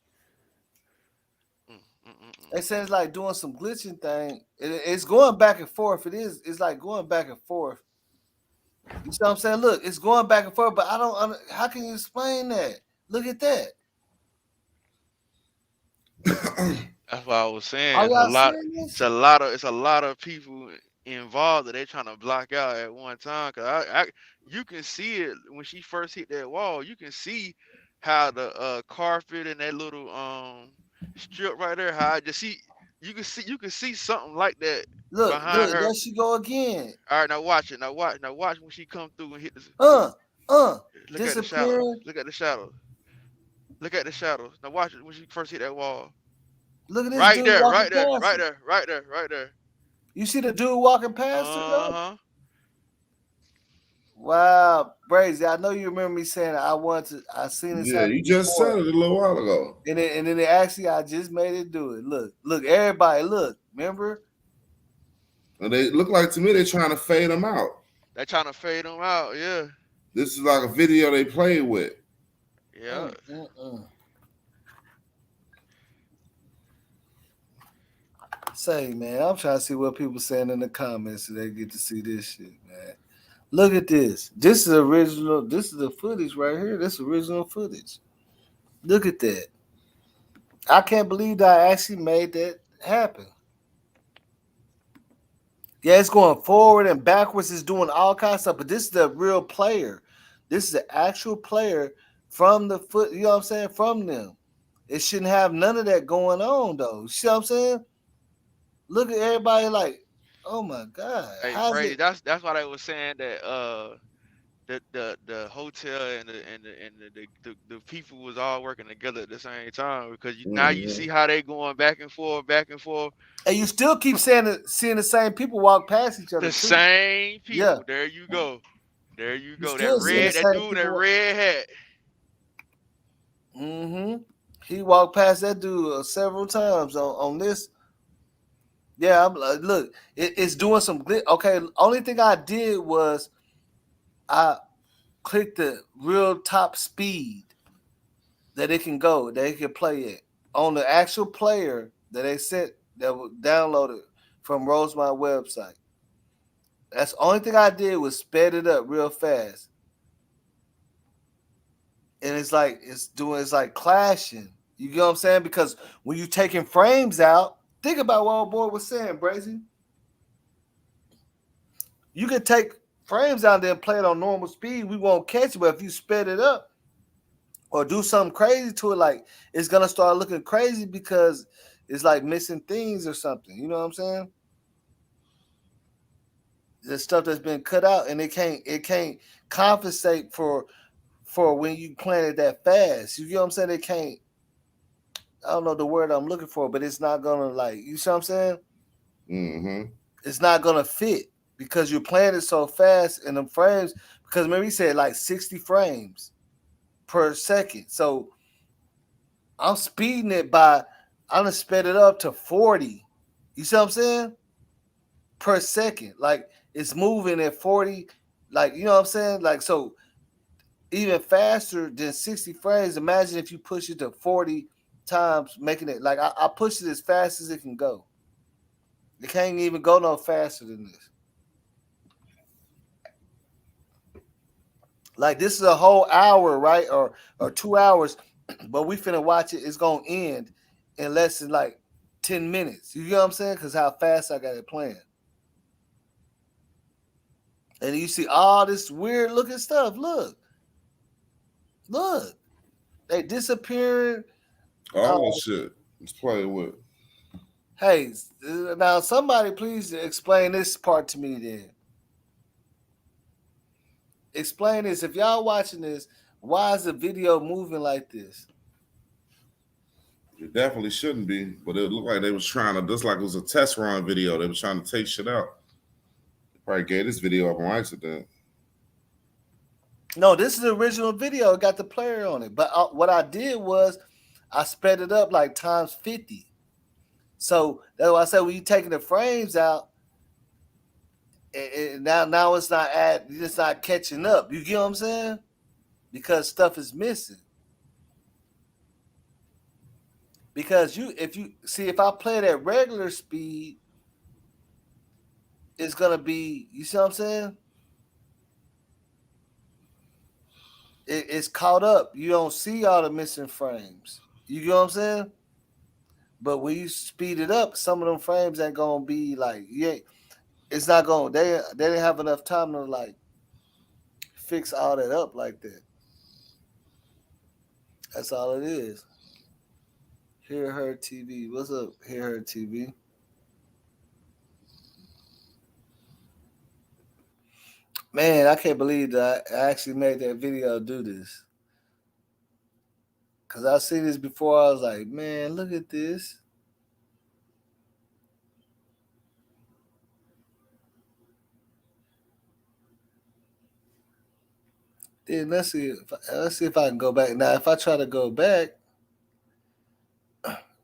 They say it's like doing some glitching thing. It's going back and forth. It is. It's like going back and forth. You see what I'm saying? Look, it's going back and forth, but I don't. How can you explain that? Look at that. That's what I was saying. Are It's y'all seeing this? it's a lot of people involved that they trying to block out at one time. Cause you can see it when she first hit that wall. You can see how the carpet and that little strip right there. How I just see you can see something like that Look, behind her. there she go again. All right, now watch it. Now watch when she come through and hit this. Look at the shadows. Disappearing. Look at the shadows. Look at the shadows. Now watch it when she first hit that wall. Look at this Right dude there, walking right there, past right her. there, right there, right there. You see the dude walking past her, though? Uh-huh. Wow, Brazy, I know you remember me saying I seen this Yeah, happen you just before. said it a little while ago. And then I just made it do it. Look, everybody, look. Remember? And they look like to me they're trying to fade them out. They trying to fade them out, yeah. This is like a video they played with. Yeah. Say, man, I'm trying to see what people saying in the comments so they get to see this shit, man. Look at this. This is original. This is the footage right here. This is original footage. Look at that. I can't believe that I actually made that happen. Yeah, it's going forward and backwards. It's doing all kinds of stuff. But this is the real player. This is the actual player from the foot. You know what I'm saying? From them. It shouldn't have none of that going on, though. You see what I'm saying? Look at everybody like, oh my God. Hey, How's Bray, it? that's why they were saying that the hotel and the people was all working together at the same time because now you see how they going back and forth. And you still keep seeing the same people walk past each other. The too. same people. Yeah. There you go. There you go. still seeing the That same dude in that people. red hat. Mm-hmm. He walked past that dude several times on this. Yeah, I'm like, look, it's doing some okay. Only thing I did was I clicked the real top speed that it can go, that it can play it on the actual player that they sent that was downloaded from Rosemont website. That's the only thing I did was sped it up real fast. And it's like clashing. You get what I'm saying? Because when you're taking frames out, think about what old boy was saying, Brazy. You can take frames out there and play it on normal speed. We won't catch it, but if you sped it up or do something crazy to it, like it's gonna start looking crazy because it's like missing things or something. You know what I'm saying? The stuff that's been cut out and it can't compensate for when you playing it that fast. You get what I'm saying? It can't. I don't know the word I'm looking for, but it's not gonna like. You see what I'm saying? Mm-hmm. It's not gonna fit because you're playing it so fast in the frames. Because maybe he said like 60 frames per second. So I'm speeding it I'm gonna sped it up to 40. You see what I'm saying? Per second. Like it's moving at 40. Like, you know what I'm saying? Like, so even faster than 60 frames. Imagine if you push it to 40 times, making it like I push it as fast as it can go. It can't even go no faster than this. Like this is a whole hour, right? Or 2 hours, but we finna watch it. It's gonna end in less than like 10 minutes. You know what I'm saying? Because how fast I got it playing. And you see all this weird looking stuff. Look. They disappearing. All that shit. Let's play with. Hey, now somebody please explain this part to me then. Explain this. If y'all watching this, why is the video moving like this? It definitely shouldn't be, but it looked like they was trying to, just like it was a test run video. They was trying to take shit out. Probably gave this video up on accident. No, this is the original video. It got the player on it. But what I did was I sped it up like times 50. So that's why I said when you taking the frames out, now it's not catching up. You get what I'm saying? Because stuff is missing. Because if I play it at regular speed, it's gonna be, you see what I'm saying? It's caught up. You don't see all the missing frames. You get what I'm saying? But when you speed it up, some of them frames ain't gonna be like, yeah, it's not gonna. They didn't have enough time to like fix all that up like that. That's all it is. Hear Her TV. What's up, Hear Her TV? Man, I can't believe that I actually made that video do this. Cause I've seen this before. I was like, man, look at this. Then let's see if I can go back. Now, if I try to go back,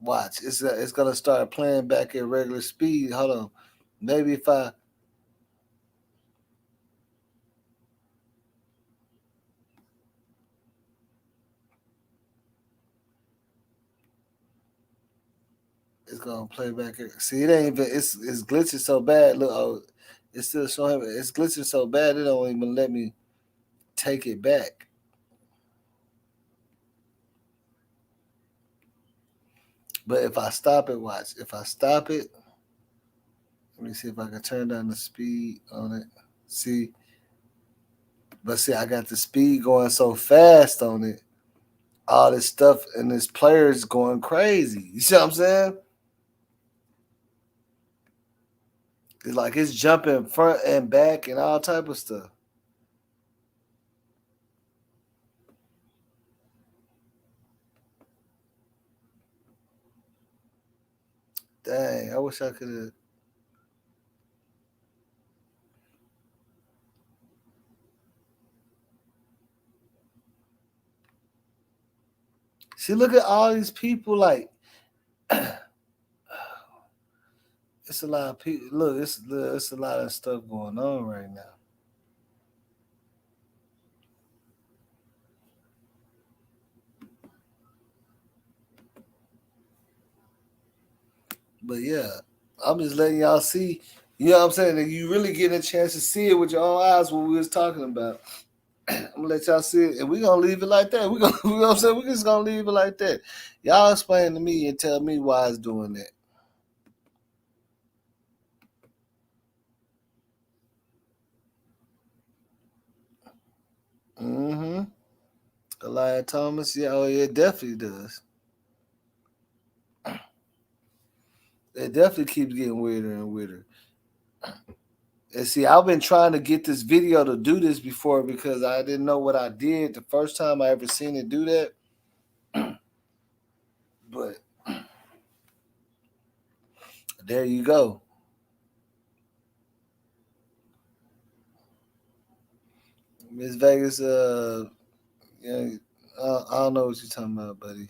watch. It's gonna start playing back at regular speed. Hold on. Maybe if I it's gonna play back here. See, it ain't even. It's glitching so bad. Look, oh, it's still showing. It's glitching so bad it don't even let me take it back. But if I stop it, watch. If I stop it, let me see if I can turn down the speed on it. See, but see, I got the speed going so fast on it. All this stuff and this player's going crazy. You see what I'm saying? It's like it's jumping front and back and all type of stuff. Dang, I wish I could have. See, look at all these people. Like, it's a lot of people. Look, it's a lot of stuff going on right now. But yeah, I'm just letting y'all see. You know what I'm saying? That you really getting a chance to see it with your own eyes. What we was talking about. I'm gonna let y'all see it, and we gonna leave it like that. We gonna, you know what I'm saying? We just gonna leave it like that. Y'all explain to me and tell me why it's doing that. Mm-hmm. Elijah Thomas, yeah, oh yeah, it definitely does. It definitely keeps getting weirder and weirder. And see, I've been trying to get this video to do this before because I didn't know what I did the first time I ever seen it do that. But there you go. Miss Vegas, yeah, I don't know what you're talking about, buddy.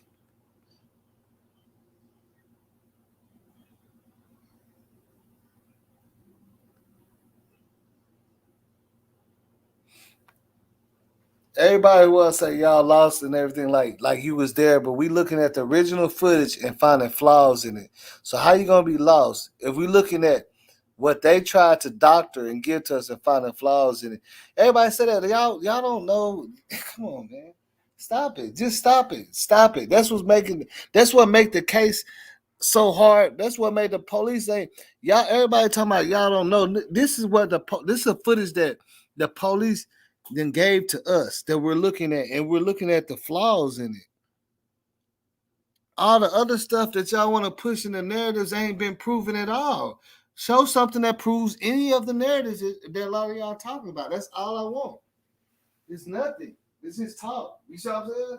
Everybody will say y'all lost and everything like you was there, but we looking at the original footage and finding flaws in it. So how you gonna be lost if we looking at what they tried to doctor and give to us and finding flaws in it? Everybody said that y'all don't know. Come on, man, stop it. Just stop it. Stop it. That's what make the case so hard. That's what made the police say y'all. Everybody talking about y'all don't know. This is what this is a footage that the police then gave to us that we're looking at, and we're looking at the flaws in it. All the other stuff that y'all want to push in the narratives ain't been proven at all. Show something that proves any of the narratives that a lot of y'all talking about. That's all I want. It's nothing. It's just talk. You see what I'm saying?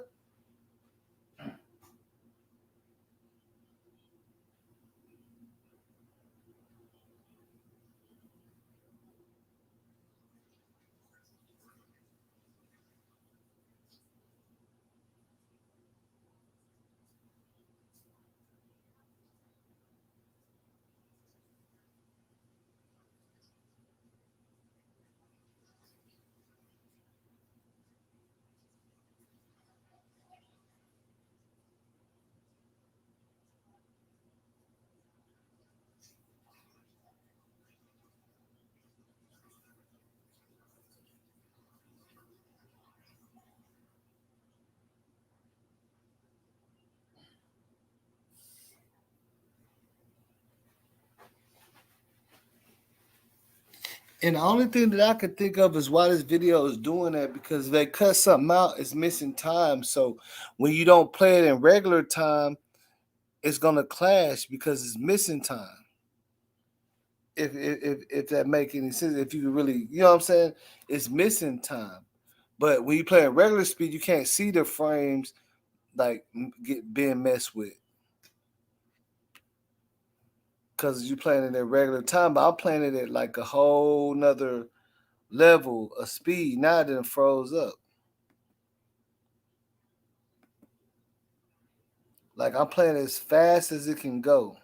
And the only thing that I can think of is why this video is doing that, because if they cut something out, it's missing time. So when you don't play it in regular time, it's gonna clash because it's missing time. If that make any sense, if you can really, you know what I'm saying, it's missing time. But when you play at regular speed, you can't see the frames like get being messed with because you playing it at regular time. But I'm playing it at like a whole nother level of speed. Now it done froze up. Like I'm playing as fast as it can go.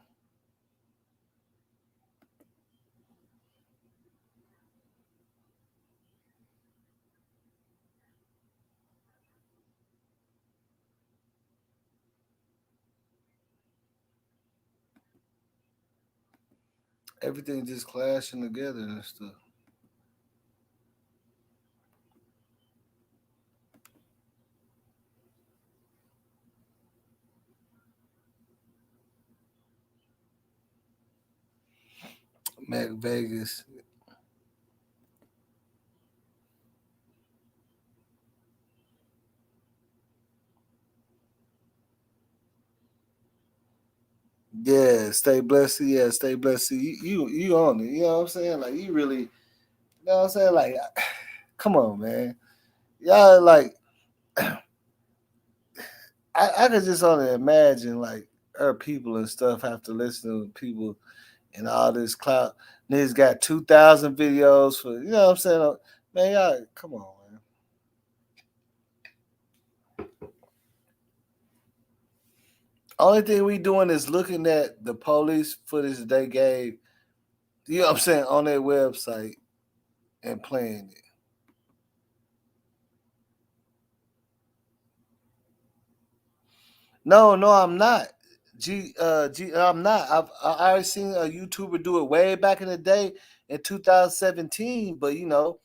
Everything just clashing together and stuff. Mac Vegas. Yeah, stay blessed. Yeah, stay blessed. You on it. You know what I'm saying? Like you really, you know what I'm saying? Like, come on, man. Y'all like, I could just only imagine like our people and stuff have to listen to people and all this clout. Niggas got 2,000 videos for, you know what I'm saying? Man, y'all, come on, man. Only thing we doing is looking at the police footage they gave, you know what I'm saying, on their website and playing it. No, I'm not. I'm not. I already seen a YouTuber do it way back in the day in 2017, but you know,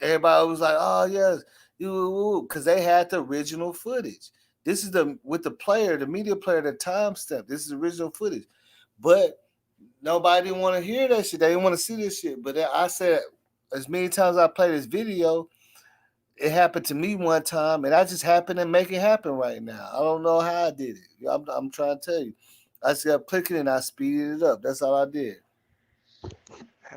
everybody was like, "Oh yes, because they had the original footage. This is the with the player, the media player, the timestamp. This is original footage, but nobody didn't want to hear that shit. They didn't want to see this shit. But I said, as many times I play this video, it happened to me one time, and I just happened to make it happen right now. I don't know how I did it. I'm trying to tell you. I just got clicking and I speeded it up. That's all I did.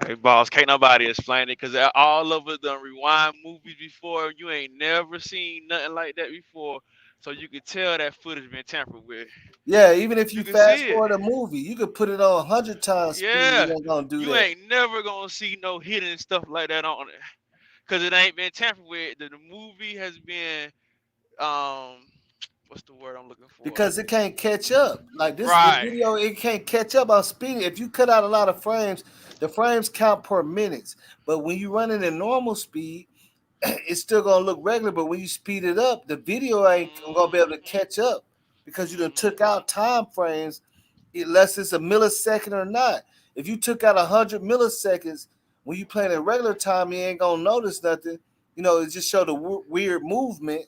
Hey, boss, can't nobody explain it because all of us done rewind movies before. You ain't never seen nothing like that before, so you could tell that footage been tampered with. Yeah, even if You you can see fast it. forward a movie, you could put it on 100 times speed. It Yeah, ain't gonna do you that ain't never gonna see no hidden stuff like that on it because it ain't been tampered with. The movie has been what's the word I'm looking for? because it can't catch up. Like this, the Right. video, it can't catch up on speed. If you cut out a lot of frames, the frames count per minutes. But when you run it in normal speed, it's still gonna look regular, but when you speed it up, the video ain't gonna be able to catch up because you done took out time frames, unless it's a millisecond or not. If you took out 100 milliseconds when you playing in regular time, you ain't gonna notice nothing. You know, it just show the weird movement.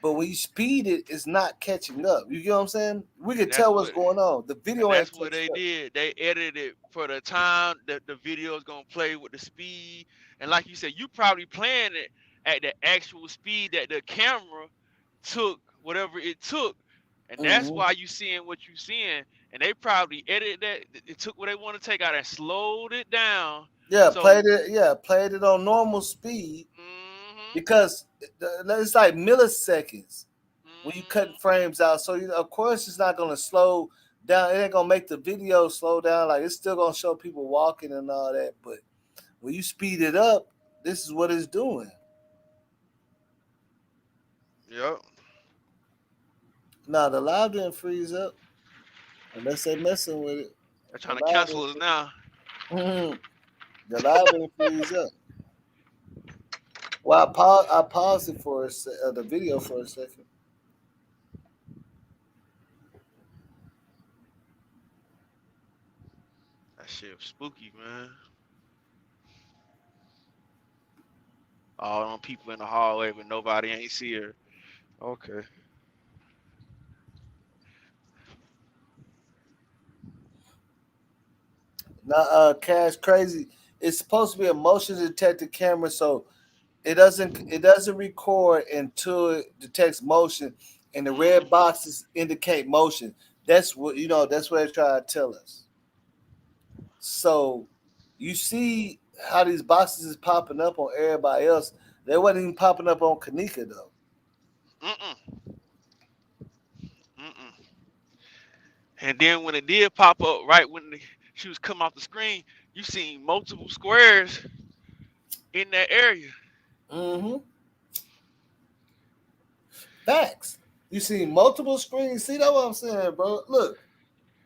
But when you speed it, it's not catching up. You get what I'm saying? We can And that's tell what's what going on. The and video ain't that's what they catching up. did. They edited it for the time that the video is gonna play with the speed. And like you said, you probably playing it at the actual speed that the camera took, whatever it took. And that's Mm-hmm. why you seeing what you seeing. And they probably edited that. It took what they want to take out and slowed it down. Yeah, So played it on normal speed mm-hmm, because it's like milliseconds when you cutting mm-hmm. frames out. So you know, of course, it's not gonna slow down. It ain't gonna make the video slow down. Like it's still gonna show people walking and all that. But when you speed it up, this is what it's doing. Yep. Now the live didn't freeze up unless they messing with it. They're The trying to live cancel didn't us freeze. now. The live didn't freeze up. Well, I paused it for the video for a second. That shit was spooky, man. All them people in the hallway, but nobody ain't see her. Okay. Now, Cash Crazy. it's supposed to be a motion detected camera, so it doesn't record until it detects motion, and the red boxes indicate motion. That's what That's what they try to tell us. So you see how these boxes is popping up on everybody else. They wasn't even popping up on Kenneka though. Mm-mm. Mm-mm. And then when it did pop up, right when she was coming off the screen, you seen multiple squares in that area. Mm-hmm. Facts. You see multiple screens. See that what I'm saying, bro? Look,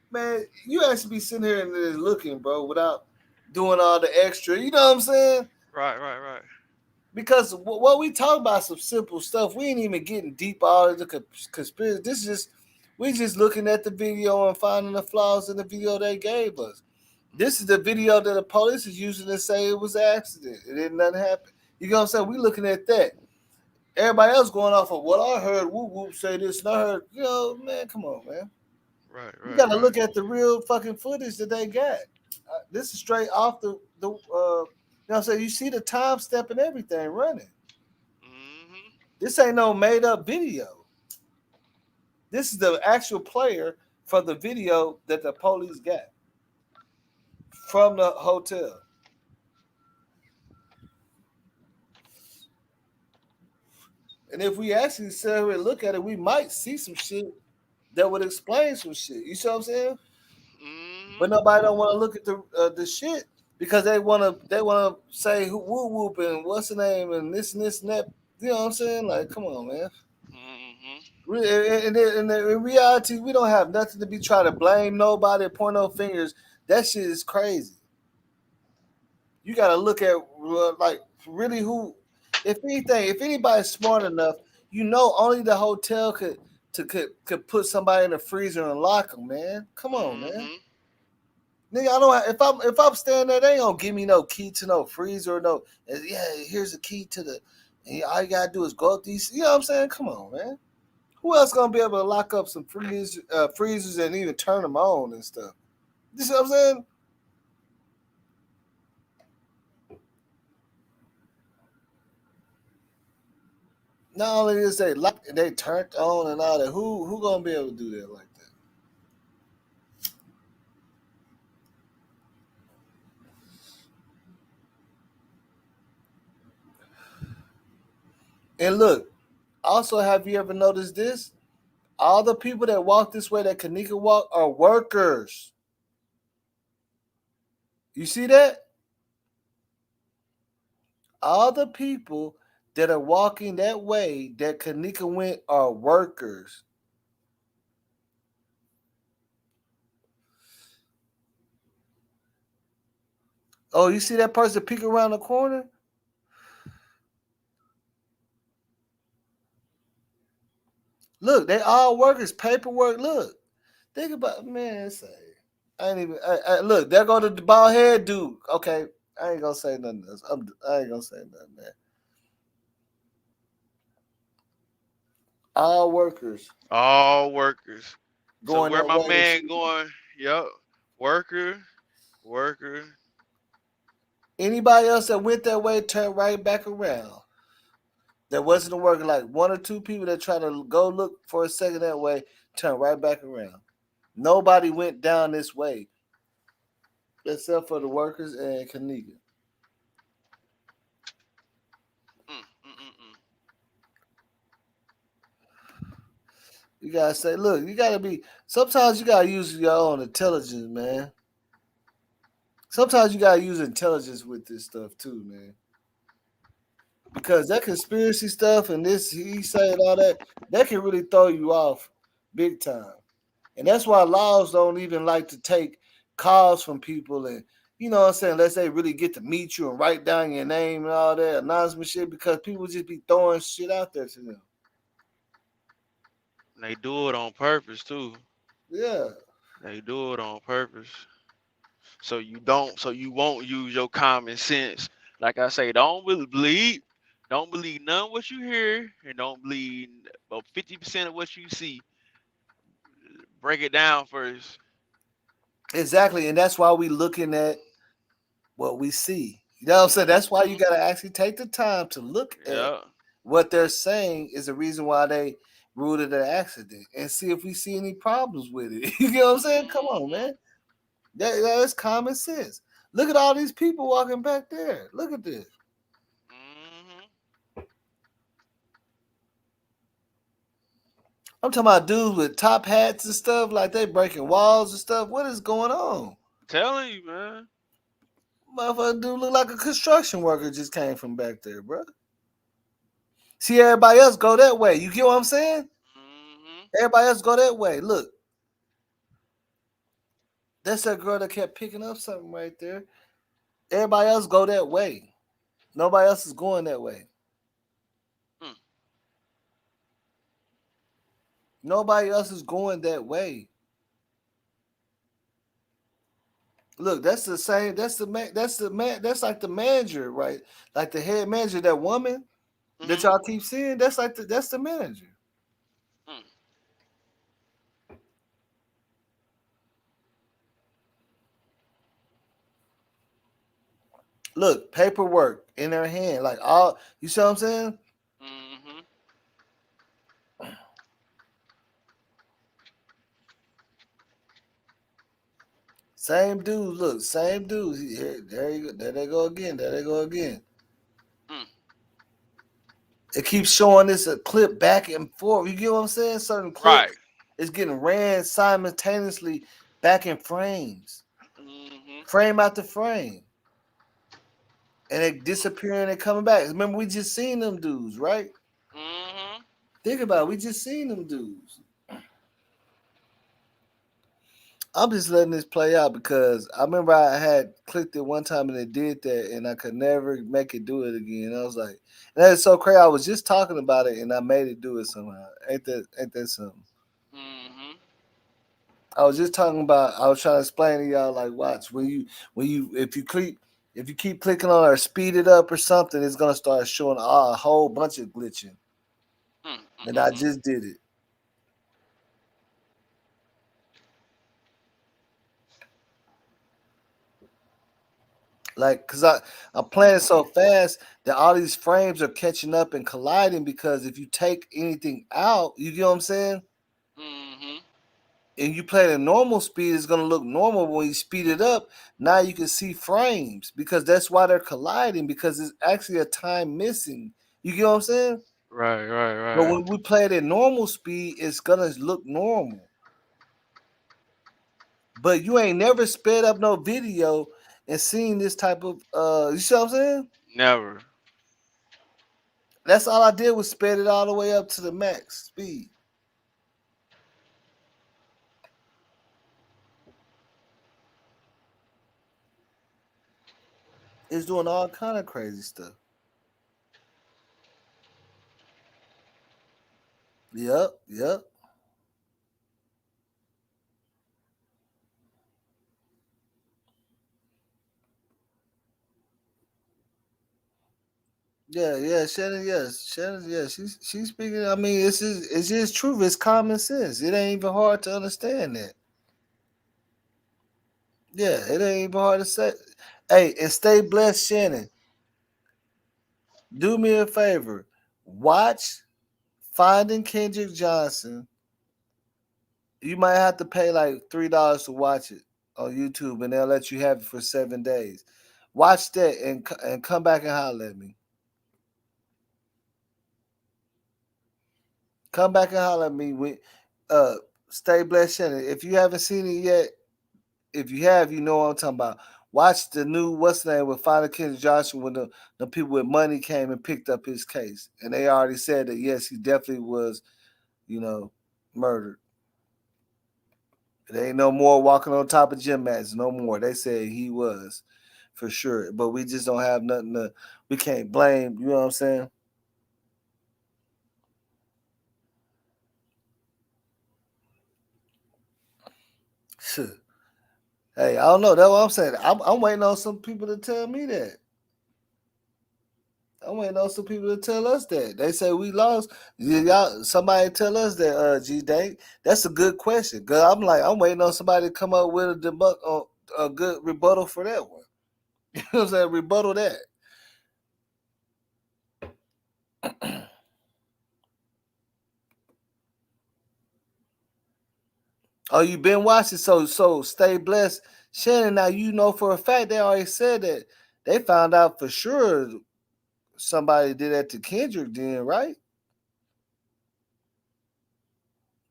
man, you actually be sitting here and just looking, bro, without doing all the extra. You know what I'm saying? Right. Because what we talk about some simple stuff. We ain't even getting deep all into conspiracy. This is just we just looking at the video and finding the flaws in the video they gave us. This is the video that the police is using to say it was an accident. It didn't nothing happen. You know what I'm saying? We looking at that. Everybody else going off of what I heard. Whoop whoop say this, and I heard. Man, come on, man. You got to Right. look at the real fucking footage that they got. This is straight off the. You know what I'm saying? You see the time step and everything running. Mm-hmm. This ain't no made up video. This is the actual player from the video that the police got from the hotel. And if we actually sit here and look at it, we might see some shit that would explain some shit. You see what I'm saying? But Mm-hmm. nobody don't want to look at the shit because they wanna say whoop whoop and what's the name and this and that. You know what I'm saying? Like, come on, man. Mm-hmm. In reality, we don't have nothing to be trying to blame nobody, point no fingers. That shit is crazy. You got to look at like really who, if anything, if anybody's smart enough, only the hotel could put somebody in the freezer and lock them, man. Come on, man. Mm-hmm. Nigga, I don't. If I'm standing there, they ain't gonna give me no key to no freezer or no. Yeah, here's the key to the. And all you gotta do is go up these. You know what I'm saying? Come on, man. Who else gonna be able to lock up some freezers and even turn them on and stuff? You see what I'm saying? Not only is they locked, they turned on and all that. Who gonna be able to do that like that? And look, also, have you ever noticed this? All the people that walk this way that Kenneka walk are workers. You see that? All the people that are walking that way that Kenneka went are workers. Oh, you see that person peek around the corner? Look, they all workers. Paperwork. Look, think about man. Say, I ain't even. Look, there go the bald head dude. Okay, I ain't gonna say nothing else. I ain't gonna say nothing, man. All workers All workers. So going where that my way to man shoot. going? Yup. Worker. Worker. Anybody else that went that way turned right back around. That wasn't working. Like one or two people that try to go look for a second that way turn right back around. Nobody went down this way except for the workers and Kenneka. Mm-mm-mm. You gotta say, look, you gotta be. Sometimes you gotta use your own intelligence, man. Sometimes you gotta use intelligence with this stuff too, man. Because that conspiracy stuff and this he saying all that can really throw you off big time. And that's why laws don't even like to take calls from people and what I'm saying, unless they really get to meet you and write down your name and all that announcement shit because people just be throwing shit out there to them. They do it on purpose too. Yeah. They do it on purpose. So you won't use your common sense. Like I say, don't believe none of what you hear, and don't believe about 50% of what you see. Break it down first. Exactly. And that's why we looking at what we see. You know what I'm saying? That's why you got to actually take the time to look at Yeah. what they're saying is the reason why they ruled it an accident and see if we see any problems with it. You know what I'm saying? Come on, man. That's common sense. Look at all these people walking back there. Look at this. I'm talking about dudes with top hats and stuff, like they breaking walls and stuff. What is going on? Telling you, man. Motherfucker dude look like a construction worker just came from back there, bro. See, everybody else go that way. You get what I'm saying? Everybody else go that way. Look. That's that girl that kept picking up something right there. Everybody else go that way. Nobody else is going that way. Nobody else is going that way. Look, that's the same. That's the man. That's the man. That's like the manager, right? Like the head manager, that woman that y'all keep seeing. That's like that's the manager. Look, paperwork in her hand, like all. You see what I'm saying? Same dude. Look, same dude. There you go. There they go again. There they go again. It keeps showing this a clip back and forth. You get what I'm saying? Certain clips is getting ran simultaneously back in frames, frame after frame, and they disappearing and coming back. Remember, we just seen them dudes, right? Think about it. We just seen them dudes. I'm just letting this play out because I remember I had clicked it one time and it did that, and I could never make it do it again. I was like, that's so crazy. I was just talking about it and I made it do it somehow. Ain't that something? I was just talking about. I was trying to explain to y'all, like, watch if you keep clicking on it or speed it up or something, it's gonna start showing a whole bunch of glitching. And I just did it. Like, cause I'm playing so fast that all these frames are catching up and colliding. Because if you take anything out, you get what I'm saying. And you play at a normal speed, it's gonna look normal. When you speed it up, now you can see frames because that's why they're colliding. Because it's actually a time missing. You get what I'm saying? But Right. when we play it at normal speed, it's gonna look normal. But you ain't never sped up no video and seen this type of you see what I'm saying? Never. That's all I did was sped it all the way up to the max speed. It's doing all kind of crazy stuff. Yep. Yeah, Shannon, yes. Shannon, yeah, she's speaking. I mean, it's just truth. It's common sense. It ain't even hard to understand that. Yeah, it ain't even hard to say. Hey, and stay blessed, Shannon. Do me a favor. Watch Finding Kendrick Johnson. You might have to pay like $3 to watch it on YouTube, and they'll let you have it for 7 days. Watch that and come back and holler at me. Come back and holler at me. Stay blessed, Shannon. If you haven't seen it yet, if you have, you know what I'm talking about. Watch the new what's the name with Finding Kendrick Johnson when the people with money came and picked up his case, and they already said that yes, he definitely was, murdered. There ain't no more walking on top of gym mats. No more. They said he was, for sure. But we just don't have nothing to. We can't blame. You know what I'm saying? Shit. Hey, I don't know. That's what I'm saying. I'm waiting on some people to tell me that. I'm waiting on some people to tell us that. They say we lost. Y'all, somebody tell us that. G Day. That's a good question. Cause I'm waiting on somebody to come up with a good rebuttal for that one. You know what I'm saying? Rebuttal that. Oh, you been watching? So stay blessed, Shannon. Now you know for a fact they already said that they found out for sure somebody did that to Kendrick. Then right?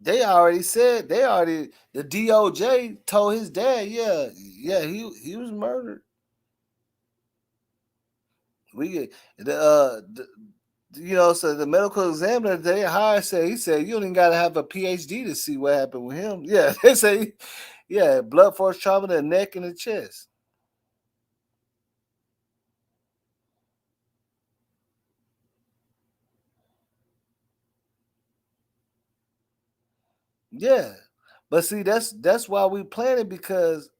They already said the DOJ told his dad, yeah, he was murdered. We get so the medical examiner they hired said he said you don't even gotta have a PhD to see what happened with him. Yeah, they say blood force trauma to the neck and the chest. Yeah. But see that's why we planning because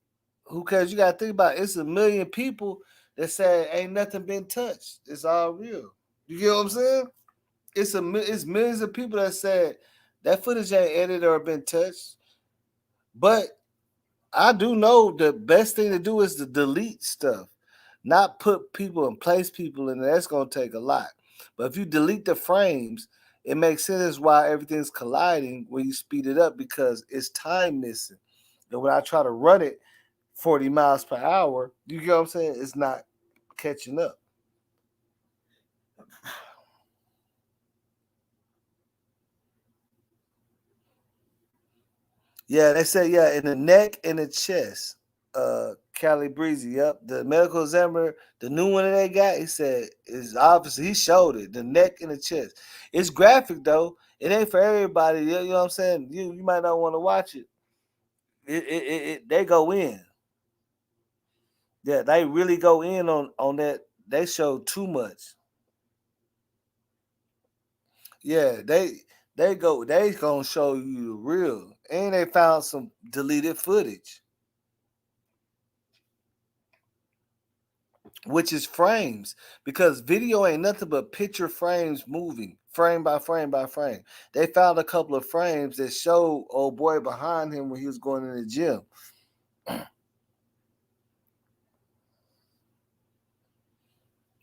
who cares? You gotta think about it. It's a million people that say ain't nothing been touched. It's all real. You get what I'm saying? It's millions of people that said that footage ain't edited or been touched. But I do know the best thing to do is to delete stuff, not put people and place people in there. That's gonna take a lot. But if you delete the frames, it makes sense why everything's colliding when you speed it up because it's time missing. And when I try to run it 40 miles per hour, you get what I'm saying? It's not catching up. Yeah, they say in the neck and the chest. Cali Breezy, yep. The medical examiner, the new one that they got, he said is obviously he showed it, the neck and the chest. It's graphic though. It ain't for everybody. You know what I'm saying? You might not want to watch it. They go in. Yeah, they really go in on that. They show too much. Yeah, they gonna show you the real. And they found some deleted footage, which is frames, because video ain't nothing but picture frames moving frame by frame by frame. They found a couple of frames that showed old boy behind him when he was going in the gym.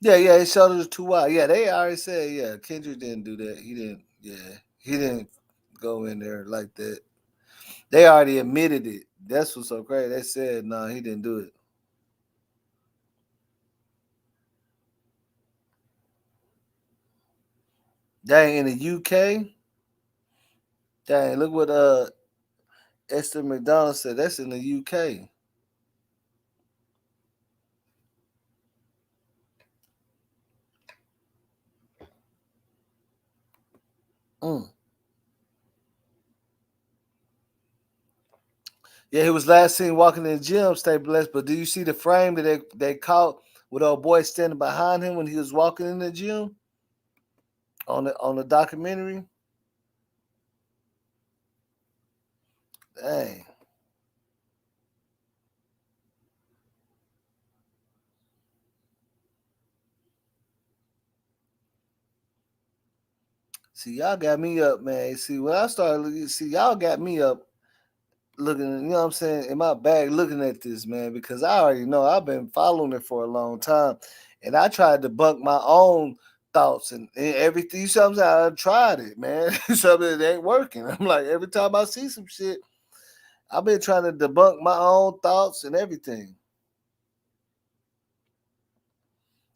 Yeah, it showed it was too wide. Yeah, they already said, Kendrick didn't do that. He didn't go in there like that. They already admitted it. That's what's so crazy. They said, no, he didn't do it. Dang, in the UK? Dang, look what Esther McDonald said. That's in the UK. Mm. Yeah, he was last seen walking in the gym, stay blessed. But do you see the frame that they caught with old boy standing behind him when he was walking in the gym on the documentary? Dang. See, y'all got me up, man. See, when I started looking, y'all got me up looking, you know what I'm saying, in my bag looking at this, man, because I already know I've been following it for a long time. And I tried to debunk my own thoughts and everything. You see what I'm saying? I tried it, man. Something that ain't working. I'm like, every time I see some shit, I've been trying to debunk my own thoughts and everything.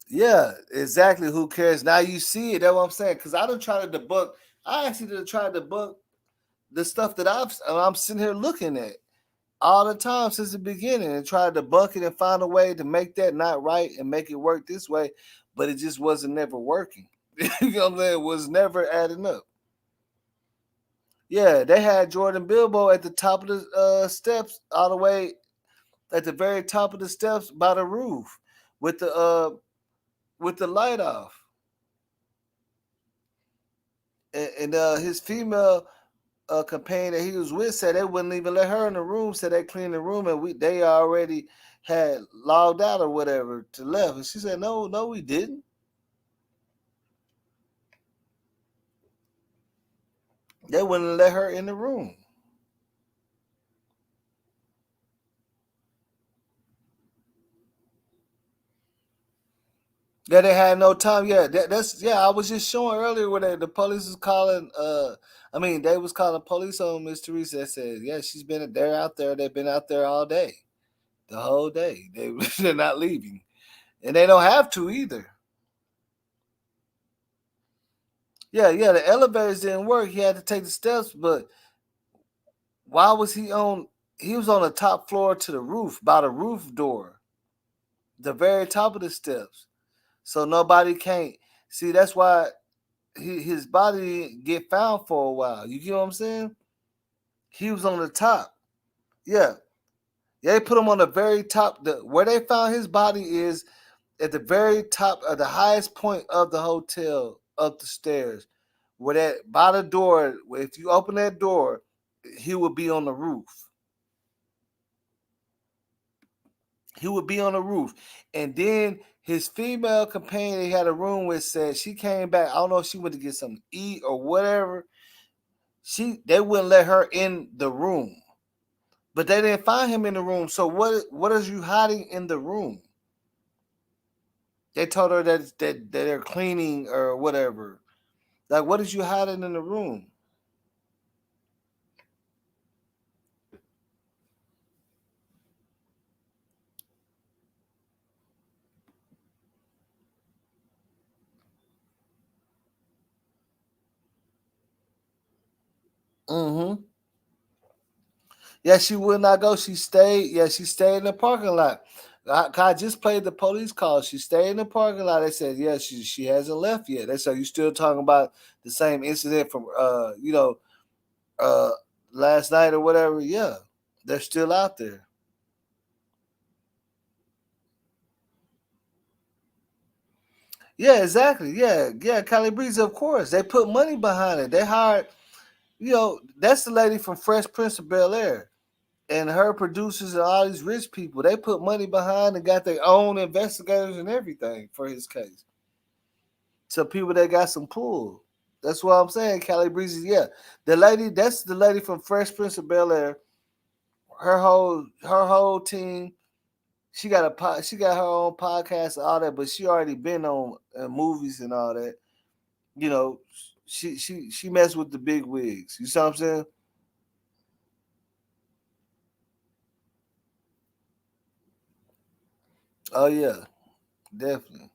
Yeah, exactly. Who cares? Now you see it. That's what I'm saying. Because I don't try to debunk. I actually done try to debunk the stuff that I'm sitting here looking at all the time since the beginning and tried to debunk it and find a way to make that not right and make it work this way, but it just wasn't never working. You know what I'm saying? It was never adding up. Yeah, they had Jordan Bilbo at the top of the steps, all the way at the very top of the steps by the roof with the light off. And his female companion that he was with said they wouldn't even let her in the room. Said they cleaned the room and they already had logged out or whatever to left. And she said, no, we didn't. They wouldn't let her in the room. Yeah, they had no time. Yeah, that's yeah. I was just showing earlier where the police was calling. I mean, they was calling police on Miss Teresa. That said, yeah, she's been there out there. They've been out there all day, the whole day. They're not leaving, and they don't have to either. Yeah, yeah. The elevators didn't work. He had to take the steps, but why was he on? He was on the top floor to the roof, by the roof door, the very top of the steps. So nobody can't see. That's why his body didn't get found for a while. You get what I'm saying? He was on the top. Yeah. Yeah, they put him on the very top. Where they found his body is at the very top of the highest point of the hotel, up the stairs. Where that by the door, if you open that door, he would be on the roof. He would be on the roof. And then his female companion he had a room with said she came back. I don't know if she went to get something to eat or whatever. They wouldn't let her in the room. But they didn't find him in the room. So what is you hiding in the room? They told her that they're cleaning or whatever. Like, what is you hiding in the room? Mm-hmm. Yeah, she would not go. She stayed. Yeah, she stayed in the parking lot. I just played the police call. She stayed in the parking lot. They said, yeah, she hasn't left yet. They said, you still talking about the same incident from uh last night or whatever? Yeah, they're still out there. Yeah, exactly. Yeah, yeah. Calabrese, of course. They put money behind it. They hired, that's the lady from Fresh Prince of Bel Air. And her producers and all these rich people, they put money behind and got their own investigators and everything for his case. So people that got some pull. That's what I'm saying. Calabrese, yeah. That's the lady from Fresh Prince of Bel Air. Her whole team. She got her own podcast and all that, but she already been on movies and all that. You know, she messed with the big wigs. You see what I'm saying? Oh yeah, definitely.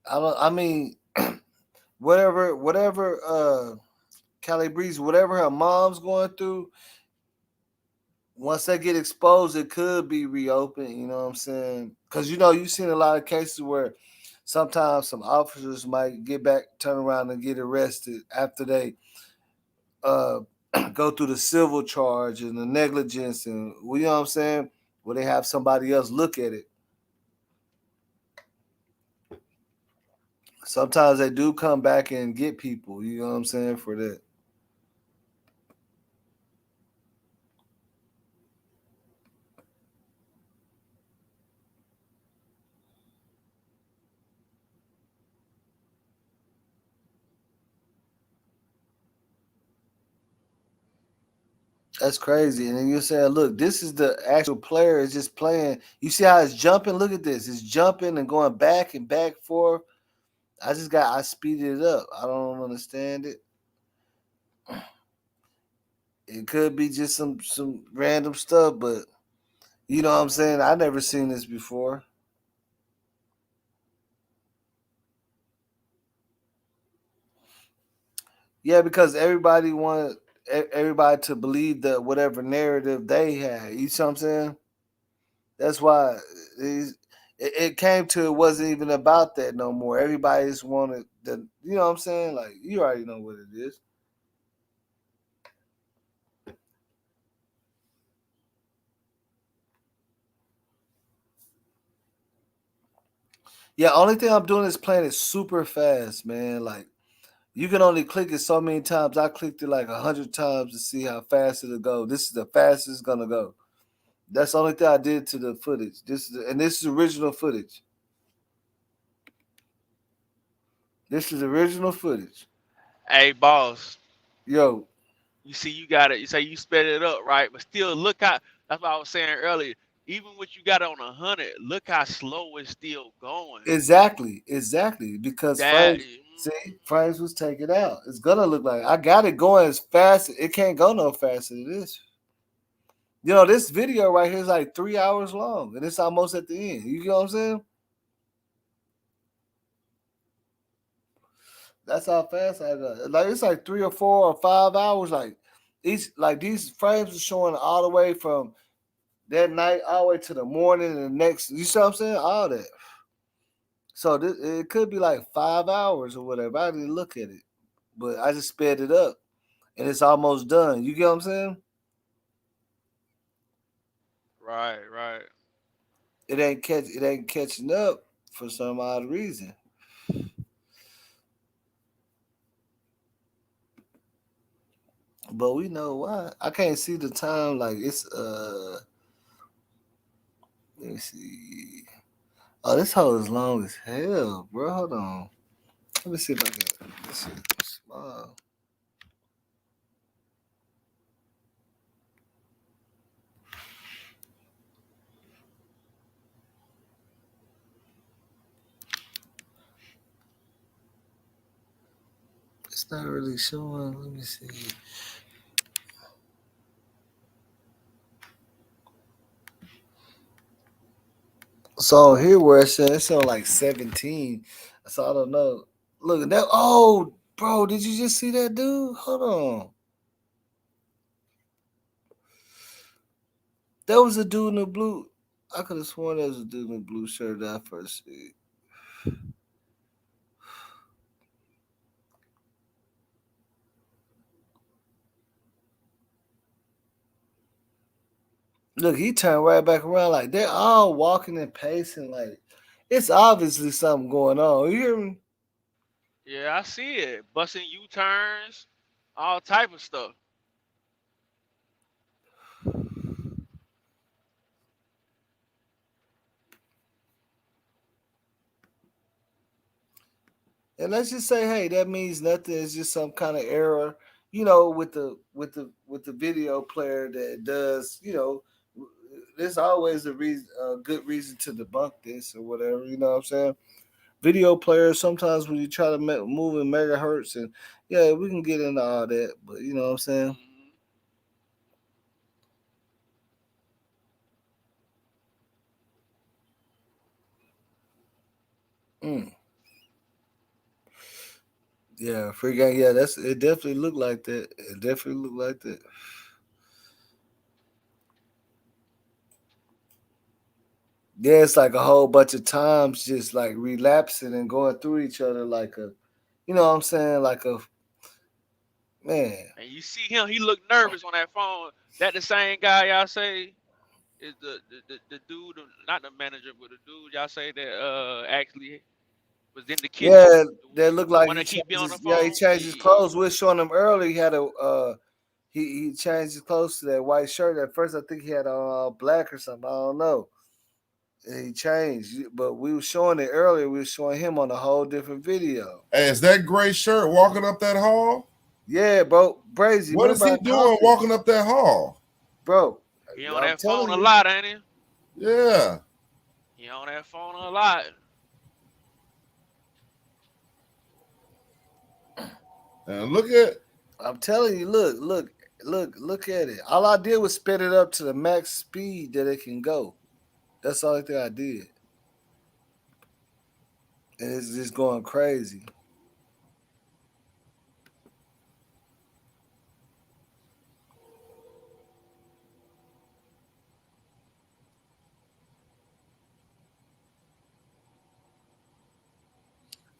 I don't. I mean, whatever. Calabrese, whatever her mom's going through, once they get exposed, it could be reopened. You know what I'm saying? Because you've seen a lot of cases where sometimes some officers might get back, turn around, and get arrested after they uh, go through the civil charge and the negligence, and you know what I'm saying, where they have somebody else look at it. Sometimes they do come back and get people. You know what I'm saying for that. That's crazy. And then you're saying, look, this is the actual player is just playing. You see how it's jumping? Look at this. It's jumping and going back and back forth. I speeded it up. I don't understand it. It could be just some random stuff, but you know what I'm saying? I never seen this before. Yeah, because everybody wanted everybody to believe that whatever narrative they had. You see what I'm saying? That's why it came to it wasn't even about that no more. Everybody just wanted the, you know what I'm saying? Like, you already know what it is. Yeah, only thing I'm doing is playing it super fast, man. Like, you can only click it so many times. I clicked it like 100 times to see how fast it'll go. This is the fastest it's gonna go. That's the only thing I did to the footage. This is original footage. This is original footage. Hey, boss. Yo, You see, you got it. You say you sped it up, right? But still, look how. That's what I was saying earlier. Even what you got on 100, look how slow it's still going. exactly. Because That frames was taken out. It's gonna look like I got it going as fast. It can't go no faster than this. You know, this video right here is like 3 hours long, and it's almost at the end. You get what I'm saying? That's how fast I got. Like it's like 3 or 4 or 5 hours. Like these frames are showing all the way from that night all the way to the morning and the next. You see what I'm saying? All that. So it could be like 5 hours or whatever. I didn't look at it, but I just sped it up, and it's almost done. You get what I'm saying? right. It ain't catching up for some odd reason. But we know why. I can't see the time. Like it's let me see. Oh, this hole is long as hell, bro. Hold on. Let me see if I can. This shit small. It's not really showing. Let me see. So here where it's on like 17. So I don't know. Look at that. Oh, bro, did you just see that dude? Hold on. That was a dude in the blue. I could have sworn that was a dude in the blue shirt that I first see. Look, he turned right back around. Like they're all walking and pacing. Like it's obviously something going on. You hear me? Yeah, I see it. Busting U-turns, all type of stuff. And let's just say, hey, that means nothing. It's just some kind of error, you know, with the video player that does, you know, there's always a good reason to debunk this or whatever. You know what I'm saying? Video players sometimes when you try to move in megahertz and yeah, we can get into all that, but you know what I'm saying? Mm. Yeah, free game. Yeah, that's it. Definitely looked like that. It definitely looked like that. Yeah, it's like a whole bunch of times just like relapsing and going through each other like a, you know what I'm saying? Like a man. And you see him, he looked nervous on that phone. That the same guy y'all say is the dude, not the manager, but the dude y'all say that actually was in the kitchen. Yeah, that looked The like one that keep being on the he phone. changed his clothes. We were showing him earlier. He had a he changed his clothes to that white shirt. At first, I think he had on black or something. I don't know. And he changed, but we were showing it earlier. We were showing him on a whole different video. Hey, is that gray shirt walking up that hall? Yeah, bro, Brazy. What is Remember he I doing caught walking up that hall? bro. He on I'm that phone telling a you. lot, ain't he? Yeah. He on that phone a lot. And look at. I'm telling you. Look at it. All I did was sped it up to the max speed that it can go. That's the only thing I did, and it's just going crazy.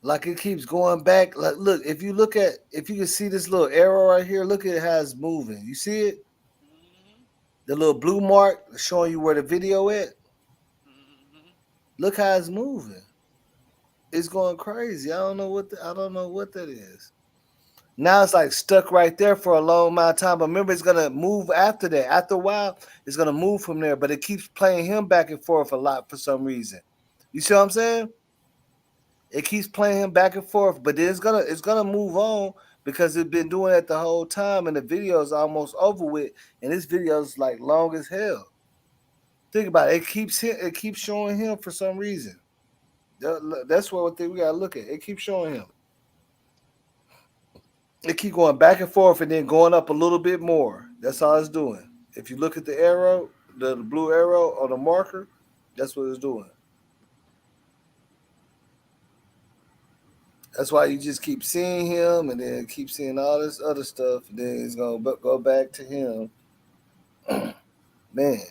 Like it keeps going back. Like look, if you can see this little arrow right here, look at how it's moving. You see it? The little blue mark showing you where the video at. Look how it's moving. It's going crazy. I don't know what that is. Now it's like stuck right there for a long amount of time. But remember, it's gonna move after that. After a while, it's gonna move from there. But it keeps playing him back and forth a lot for some reason. You see what I'm saying? It keeps playing him back and forth, but then it's gonna move on because it's been doing that the whole time, and the video is almost over with, and this video is like long as hell. Think about it. It keeps showing him for some reason. That's what we gotta look at. It keeps showing him. It keep going back and forth and then going up a little bit more. That's all it's doing. If you look at the arrow, the blue arrow or the marker, that's what it's doing. That's why you just keep seeing him and then keep seeing all this other stuff. And then it's gonna go back to him. Man,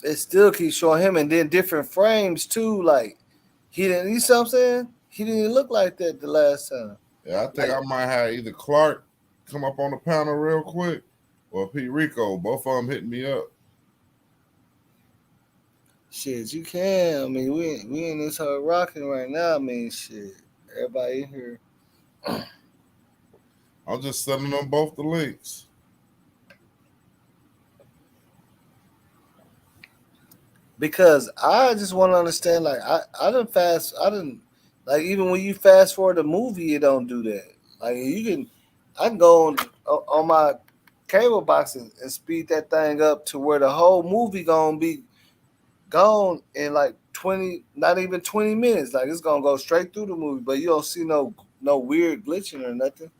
it still keeps showing him, and then different frames too. Like he didn't. You see what I'm saying? He didn't look like that the last time. Yeah, I think I might have either Clark come up on the panel real quick or Pete Rico. Both of them hitting me up. Shit, you can. I mean, we in this whole rocking right now. I mean, shit. Everybody in here. I'm just sending them both the links. Because I just want to understand, like I didn't like even when you fast forward a movie, it don't do that. Like I can go on my cable box and speed that thing up to where the whole movie gonna be gone in like 20, not even 20 minutes. Like it's gonna go straight through the movie, but you don't see no weird glitching or nothing,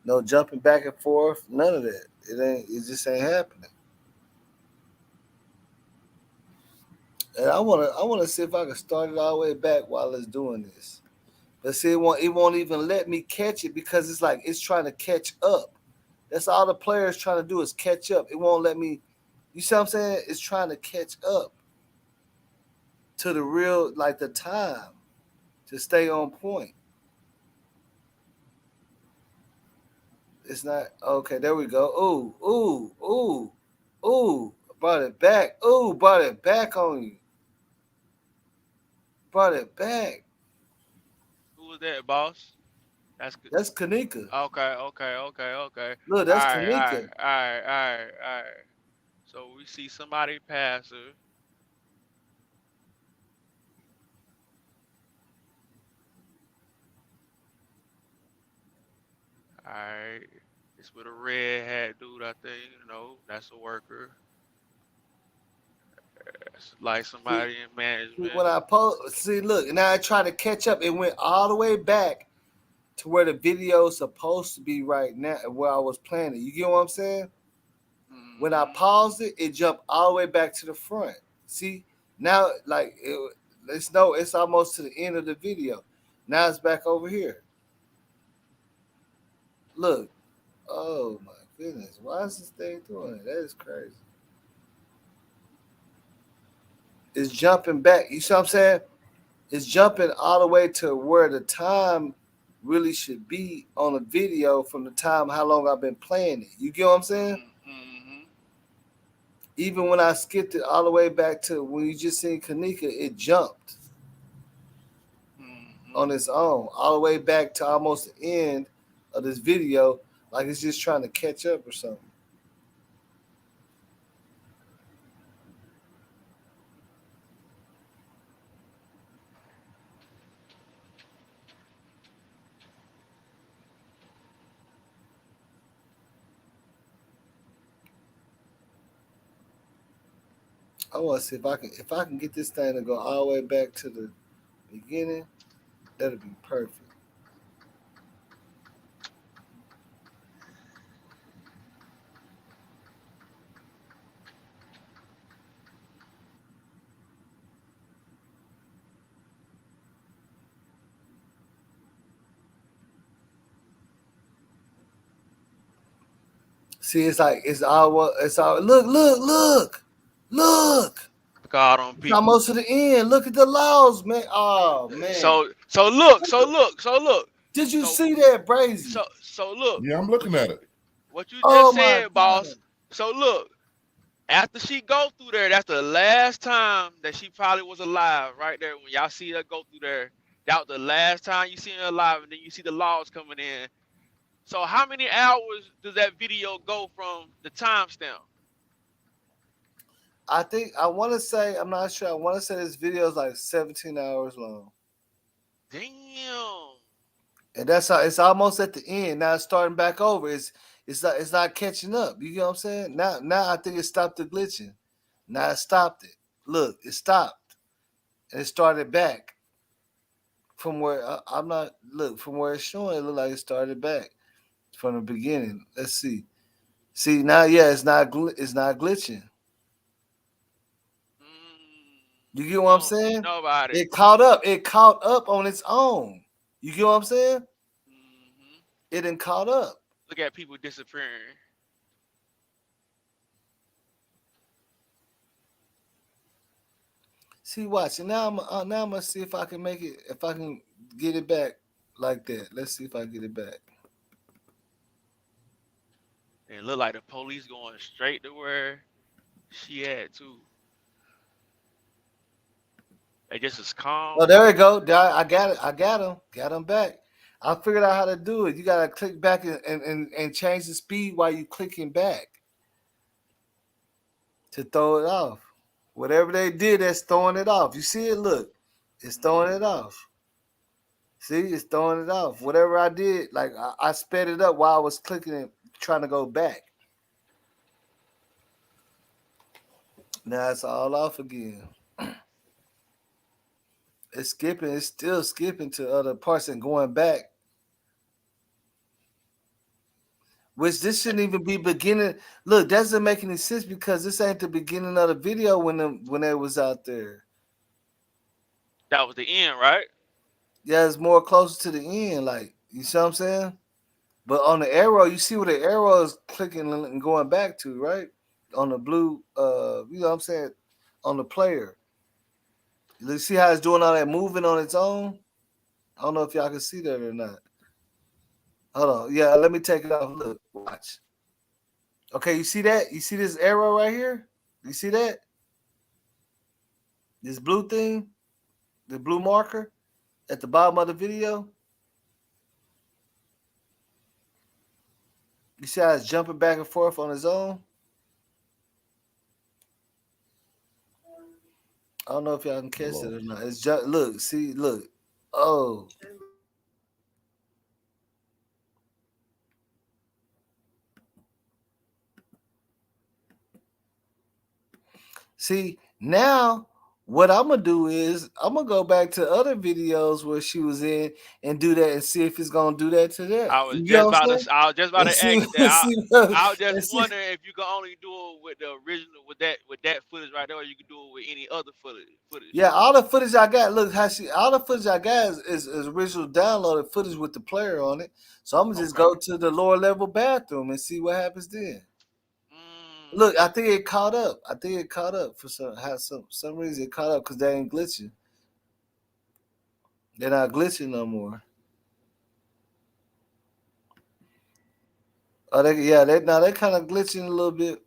no jumping back and forth, none of that. It just ain't happening. And I wanna see if I can start it all the way back while it's doing this. But see, it won't even let me catch it because it's like it's trying to catch up. That's all the players trying to do is catch up. It won't let me. You see what I'm saying? It's trying to catch up to the real, like the time, to stay on point. It's not okay. There we go. Ooh, ooh, ooh, ooh. Brought it back. Ooh, brought it back on you. Brought it back. Who was that, boss? That's Kenneka. Okay. Look, All that's right, all right, Kenneka. all right, all right, all right. So we see somebody pass her. All right. It's with a red hat dude, I think. That's a worker. It's like See, somebody in management. when I post, see, look, now I try to catch up. It went all the way back to where the video is supposed to be right now, where I was playing it. You get what I'm saying? When I paused it, it jumped all the way back to the front. See, now like it's almost to the end of the video. Now it's back over here. Look, oh my goodness, why is this thing doing it? That is crazy. It's jumping back. You see what I'm saying? It's jumping all the way to where the time really should be on a video from the time how long I've been playing it. You get what I'm saying? Even when I skipped it all the way back to when you just seen Kenneka, it jumped on its own, all the way back to almost the end of this video, like it's just trying to catch up or something. I want to see if I can get this thing to go all the way back to the beginning. That'll be perfect. See, it's like it's all. Look. God on It's people. almost to the end. Look at the laws, man. Oh man. So look. Did you see that, Brazy? So look. Yeah, I'm looking at it. What you Oh just my said, god. boss. So look. After she go through there, that's the last time that she probably was alive. Right there, when y'all see her go through there, That was the last time you seen her live, and then you see the logs coming in. So how many hours does that video go from the timestamp? I think I want to say, I'm not sure. I want to say this video is like 17 hours long. Damn. And that's how it's almost at the end. Now it's starting back over. It's not catching up. You get what I'm saying? Now I think it stopped the glitching. Now it stopped it. Look, it stopped and it started back from where I'm not. Look, from where it's showing, it looked like it started back from the beginning. Let's see. See now, yeah, it's not glitching. You get what You I'm don't see saying? nobody. It caught up. It caught up on its own. You get what I'm saying? It didn't caught up. Look at people disappearing. See, watch. And now I'm gonna see if I can make it. If I can get it back like that. Let's see if I get it back. It look like the police going straight to where she at too. They just as calm. Oh, there we go. I got it. I got him. Got him back. I figured out how to do it. You gotta click back and change the speed while you clicking back to throw it off. Whatever they did, that's throwing it off. You see it? Look, it's throwing it off. See, it's throwing it off. Whatever I did, like I sped it up while I was clicking it, trying to go back. Now it's all off again. It's skipping. It's still skipping to other parts and going back. Which this shouldn't even be beginning. Look, that doesn't make any sense because this ain't the beginning of the video when they was out there. That was the end, right? Yeah, it's more closer to the end. Like, you see what I'm saying? But on the arrow, you see where the arrow is clicking and going back to, right? On the blue, you know what I'm saying? On the player. You see how it's doing all that moving on its own? I don't know if y'all can see that or not. Hold on. Yeah, let me take it off. Look, watch. Okay, you see that? You see this arrow right here? You see that? This blue thing? The blue marker at the bottom of the video? You see how it's jumping back and forth on its own? I don't know if y'all can catch it or not. It's just look, see, look. Oh. See, now what I'm gonna do is I'm gonna go back to other videos where she was in and do that and see if it's gonna do that to that. I was You just know what about I'm to. saying? I was just about And to see, ask that. I was and just see. wondering if you can only do it with the original, with that footage right there, or you can do it with any other footage. Yeah, all the footage I got, look how all the footage I got is original downloaded footage with the player on it. So I'm gonna just go to the lower level bathroom and see what happens then. Look, I think it caught up. I think it caught up for some reason it caught up because they ain't glitching. They're not glitching no more. Oh, they kind of glitching a little bit.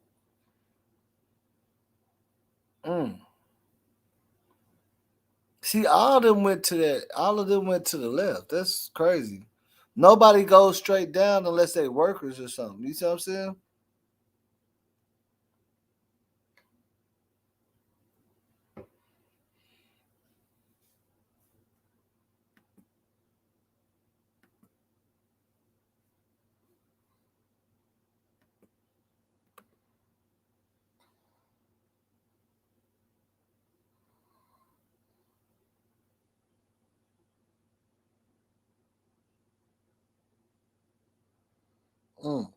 See, all of them went to that. All of them went to the left. That's crazy. Nobody goes straight down unless they workers or something. You see what I'm saying? Mm.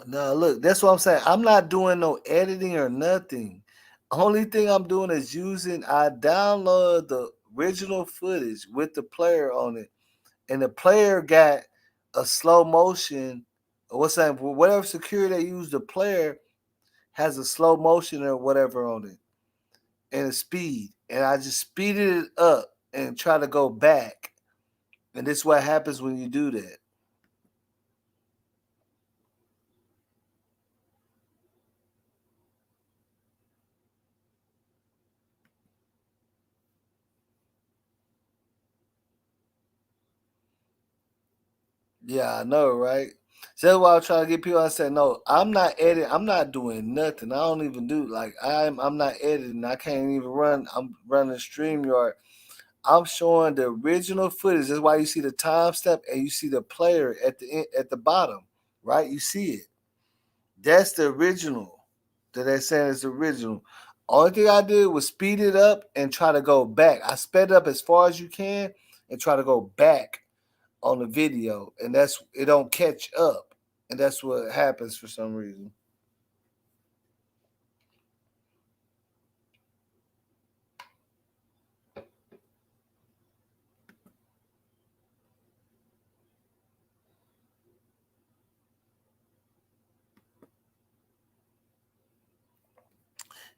No, look, that's what I'm saying. I'm not doing no editing or nothing. Only thing I'm doing is I download the original footage with the player on it, and the player got a slow motion. What's that? Whatever security they use, the player has a slow motion or whatever on it, and a speed. And I just speeded it up and try to go back. And this is what happens when you do that. Yeah, I know, right? So that's why I'm trying to get people. I said, no, I'm not editing. I'm not doing nothing. I don't even do like I'm not editing. I can't even run. I'm running StreamYard. I'm showing the original footage. That's why you see the timestamp and you see the player at the end, at the bottom, right? You see it. That's the original that they're saying is the original. Only thing I did was speed it up and try to go back. I sped up as far as you can and try to go back on the video, and that's it don't catch up, and that's what happens for some reason.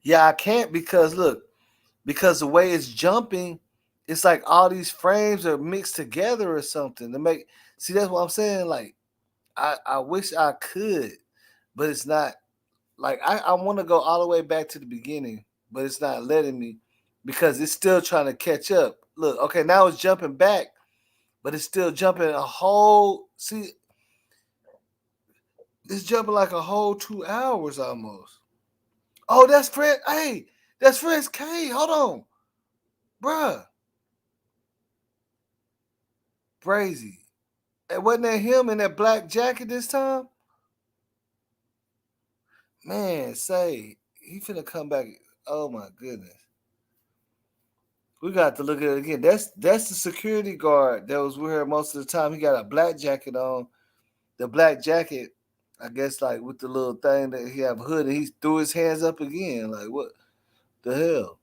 Yeah, I can't because look, because the way it's jumping, it's like all these frames are mixed together or something to make. See, that's what I'm saying. Like, I wish I could, but it's not. Like, I want to go all the way back to the beginning, but it's not letting me because it's still trying to catch up. Look, okay, now it's jumping back, but it's still jumping a whole. See, it's jumping like a whole 2 hours almost. Oh, that's Fred. Hey, that's Fred's K. Hold on, bruh. Brazy. And wasn't that him in that black jacket this time? Man, say he finna come back. Oh my goodness. We got to look at it again. That's the security guard that was with her most of the time. He got a black jacket on. The black jacket, I guess, like with the little thing that he have a hood, and he threw his hands up again. Like what the hell?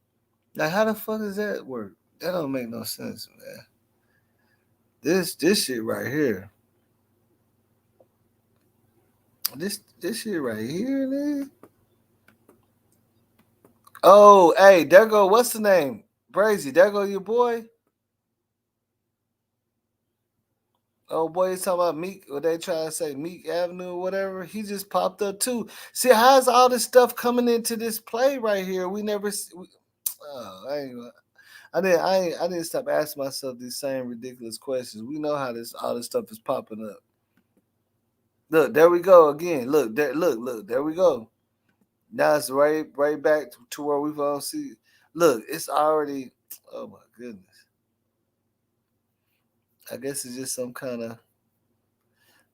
Now how the fuck does that work? That don't make no sense, man. This shit right here. This shit right here, man. Oh, hey, there go what's the name? Brazy, there go your boy. Oh boy, he's talking about Meek, or they trying to say Meek Avenue or whatever. He just popped up too. See, how's all this stuff coming into this play right here? We never. Oh, I didn't stop asking myself these same ridiculous questions. We know how all this stuff is popping up. Look, there we go again. Look, look, there we go. Now it's right back to where we've all see. Look, it's already. Oh my goodness. I guess it's just some kind of.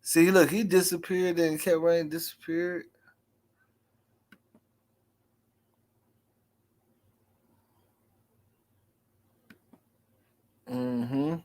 See, look, he disappeared and kept running, disappeared. Mm-hmm.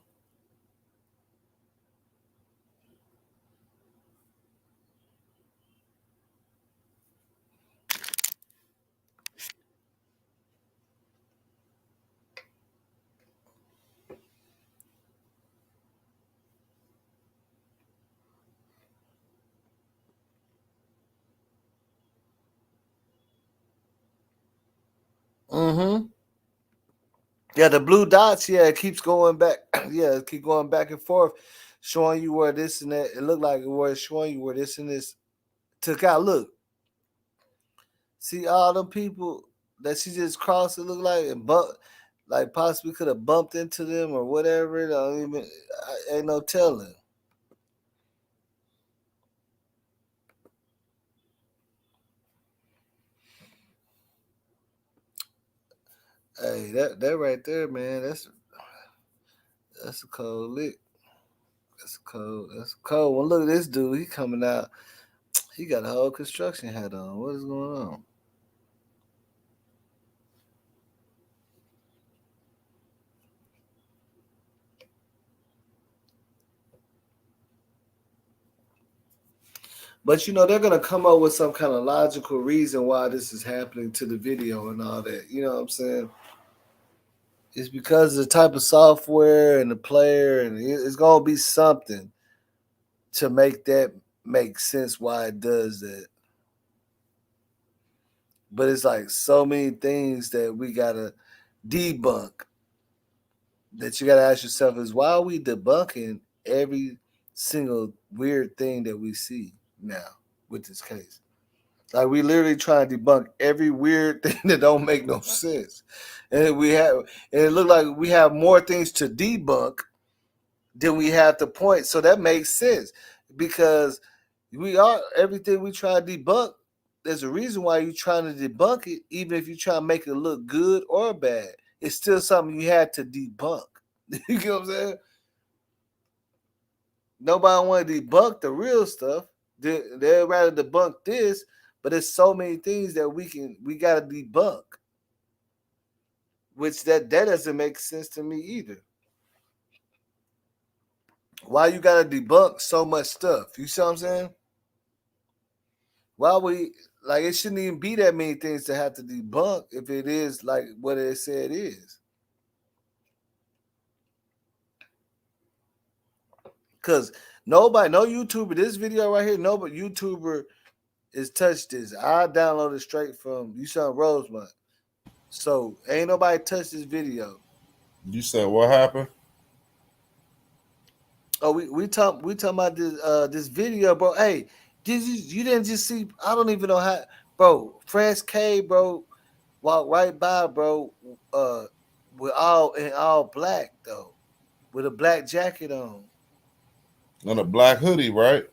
Mm-hmm. Yeah, the blue dots, yeah, it keeps going back. Yeah, it keep going back and forth, showing you where this and that. It looked like where it's showing you where this and this took out. Look, see all them people that she just crossed. It looked like and like possibly could have bumped into them or whatever. It don't even ain't no telling. Hey, that right there, man. That's a cold lick. That's cold. That's a cold one. Look at this dude. He coming out. He got a whole construction hat on. What is going on? But you know they're gonna come up with some kind of logical reason why this is happening to the video and all that. You know what I'm saying? It's because of the type of software and the player, and it's gonna be something to make that make sense why it does that. But it's like so many things that we gotta debunk that you got to ask yourself is why are we debunking every single weird thing that we see now with this case? Like we literally trying to debunk every weird thing that don't make no sense, and it looked like we have more things to debunk than we have to point. So that makes sense because everything we try to debunk. There's a reason why you're trying to debunk it, even if you try to make it look good or bad. It's still something you had to debunk. You get what I'm saying? Nobody want to debunk the real stuff. They'd rather debunk this, but there's so many things that we gotta debunk. Which that doesn't make sense to me either. Why you gotta debunk so much stuff? You see what I'm saying? Why it shouldn't even be that many things to have to debunk if it is like what it said it is. Cause no YouTuber, this video right here, no YouTuber is touched this. I downloaded straight from you saw Rosemont. So ain't nobody touched this video. You said what happened? Oh, we talking about this video, bro. Hey, you didn't just see? I don't even know how, bro. Fresh K, bro, walked right by, bro. With all black though, with a black jacket on. And a black hoodie, right?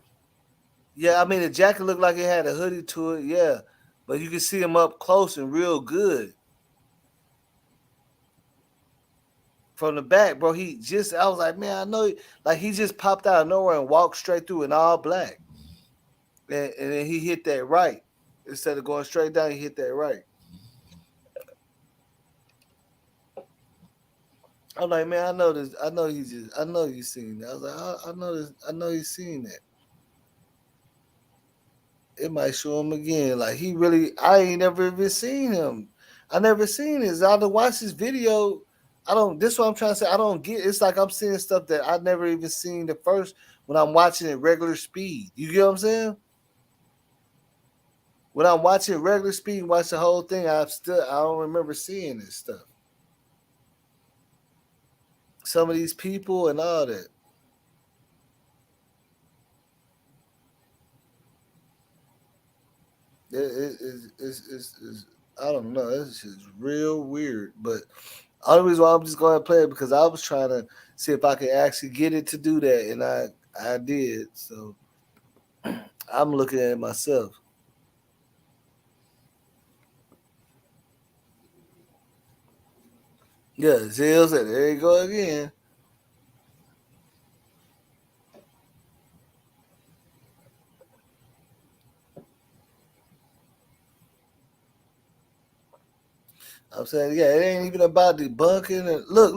Yeah, I mean the jacket looked like it had a hoodie to it. Yeah, but you can see him up close and real good. From the back, bro, I was like, man, I know, like he just popped out of nowhere and walked straight through in all black. And then he hit that right. Instead of going straight down, he hit that right. I'm like, man, I know this. I know he's seen that. I was like, I know this. I know he's seen that. It might show him again. Like I ain't never even seen him. I never seen this. I don't watch this video. This is what I'm trying to say. I don't get. It's like I'm seeing stuff that I never even seen the first when I'm watching it regular speed. You get what I'm saying? When I'm watching regular speed and watch the whole thing, I don't remember seeing this stuff. Some of these people and all that. It's I don't know. It's just real weird. But the only reason why I'm just going to play it because I was trying to see if I could actually get it to do that, and I did. So I'm looking at it myself. Yeah, Zell said, there you go again. I'm saying, yeah, it ain't even about debunking. And look,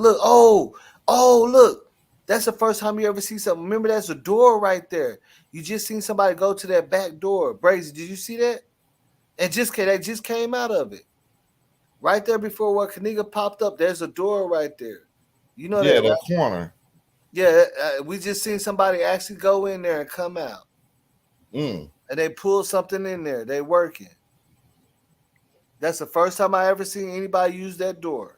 look. That's the first time you ever see something. Remember, there's a door right there. You just seen somebody go to that back door. Brazy, did you see that? And that just came out of it. Right there before where Kenneka popped up, there's a door right there. You know that, right? Corner. Yeah, we just seen somebody actually go in there and come out. And they pull something in there. They working. That's the first time I ever seen anybody use that door.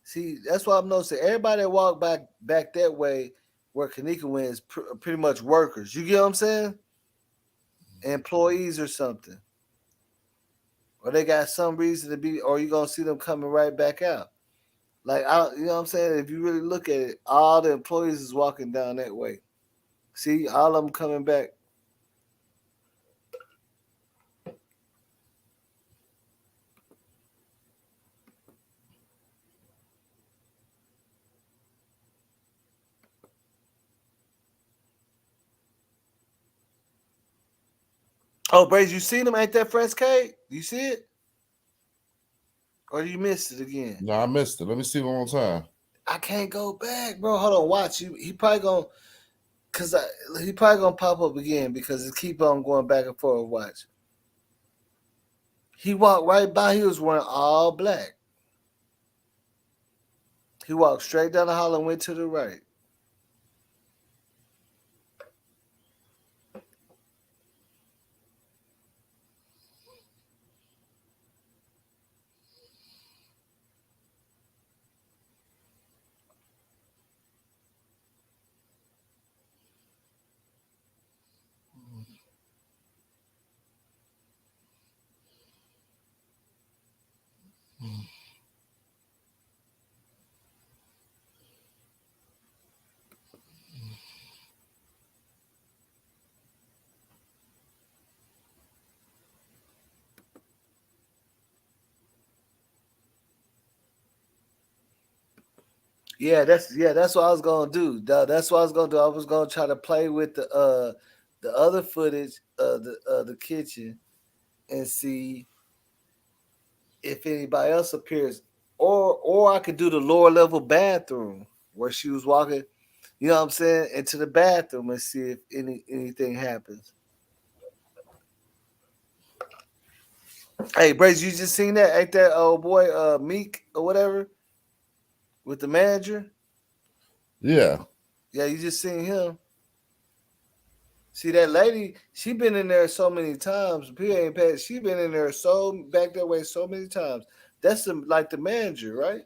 See, that's why I'm noticing. Everybody that walk back that way where Kenneka went is pretty much workers. You get what I'm saying? Employees or something. Or they got some reason to be, or you're going to see them coming right back out. Like, you know what I'm saying? If you really look at it, all the employees is walking down that way. See, all of them coming back. Oh, Brazy, you seen him? Ain't that Fresh K? Do you see it? Or you missed it again? No, I missed it. Let me see one more time. I can't go back, bro. Hold on, watch. He probably gonna, he probably gonna pop up again because it keep on going back and forth. Watch. He walked right by. He was wearing all black. He walked straight down the hall and went to the right. That's what I was gonna do. That's what I was gonna do. I was gonna try to play with the other footage of the kitchen and see if anybody else appears, or I could do the lower level bathroom where she was walking. You know what I'm saying? Into the bathroom and see if anything happens. Hey, Brace, you just seen that? Ain't that old boy Meek or whatever with the manager? Yeah. Yeah, you just seen him. See that lady? She been in there so many times. P ain't paid. She been in there so back that way so many times. That's like the manager, right?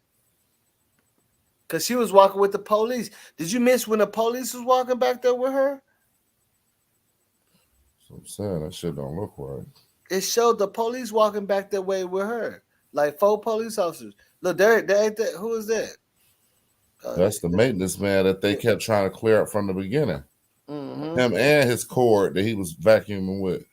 Cause she was walking with the police. Did you miss when the police was walking back there with her? So I'm saying that shit don't look right. It showed the police walking back that way with her, like 4 police officers. Look, there ain't that. Who is that? That's the maintenance man that they kept trying to clear up from the beginning. Mm-hmm. Him and his cord that he was vacuuming with.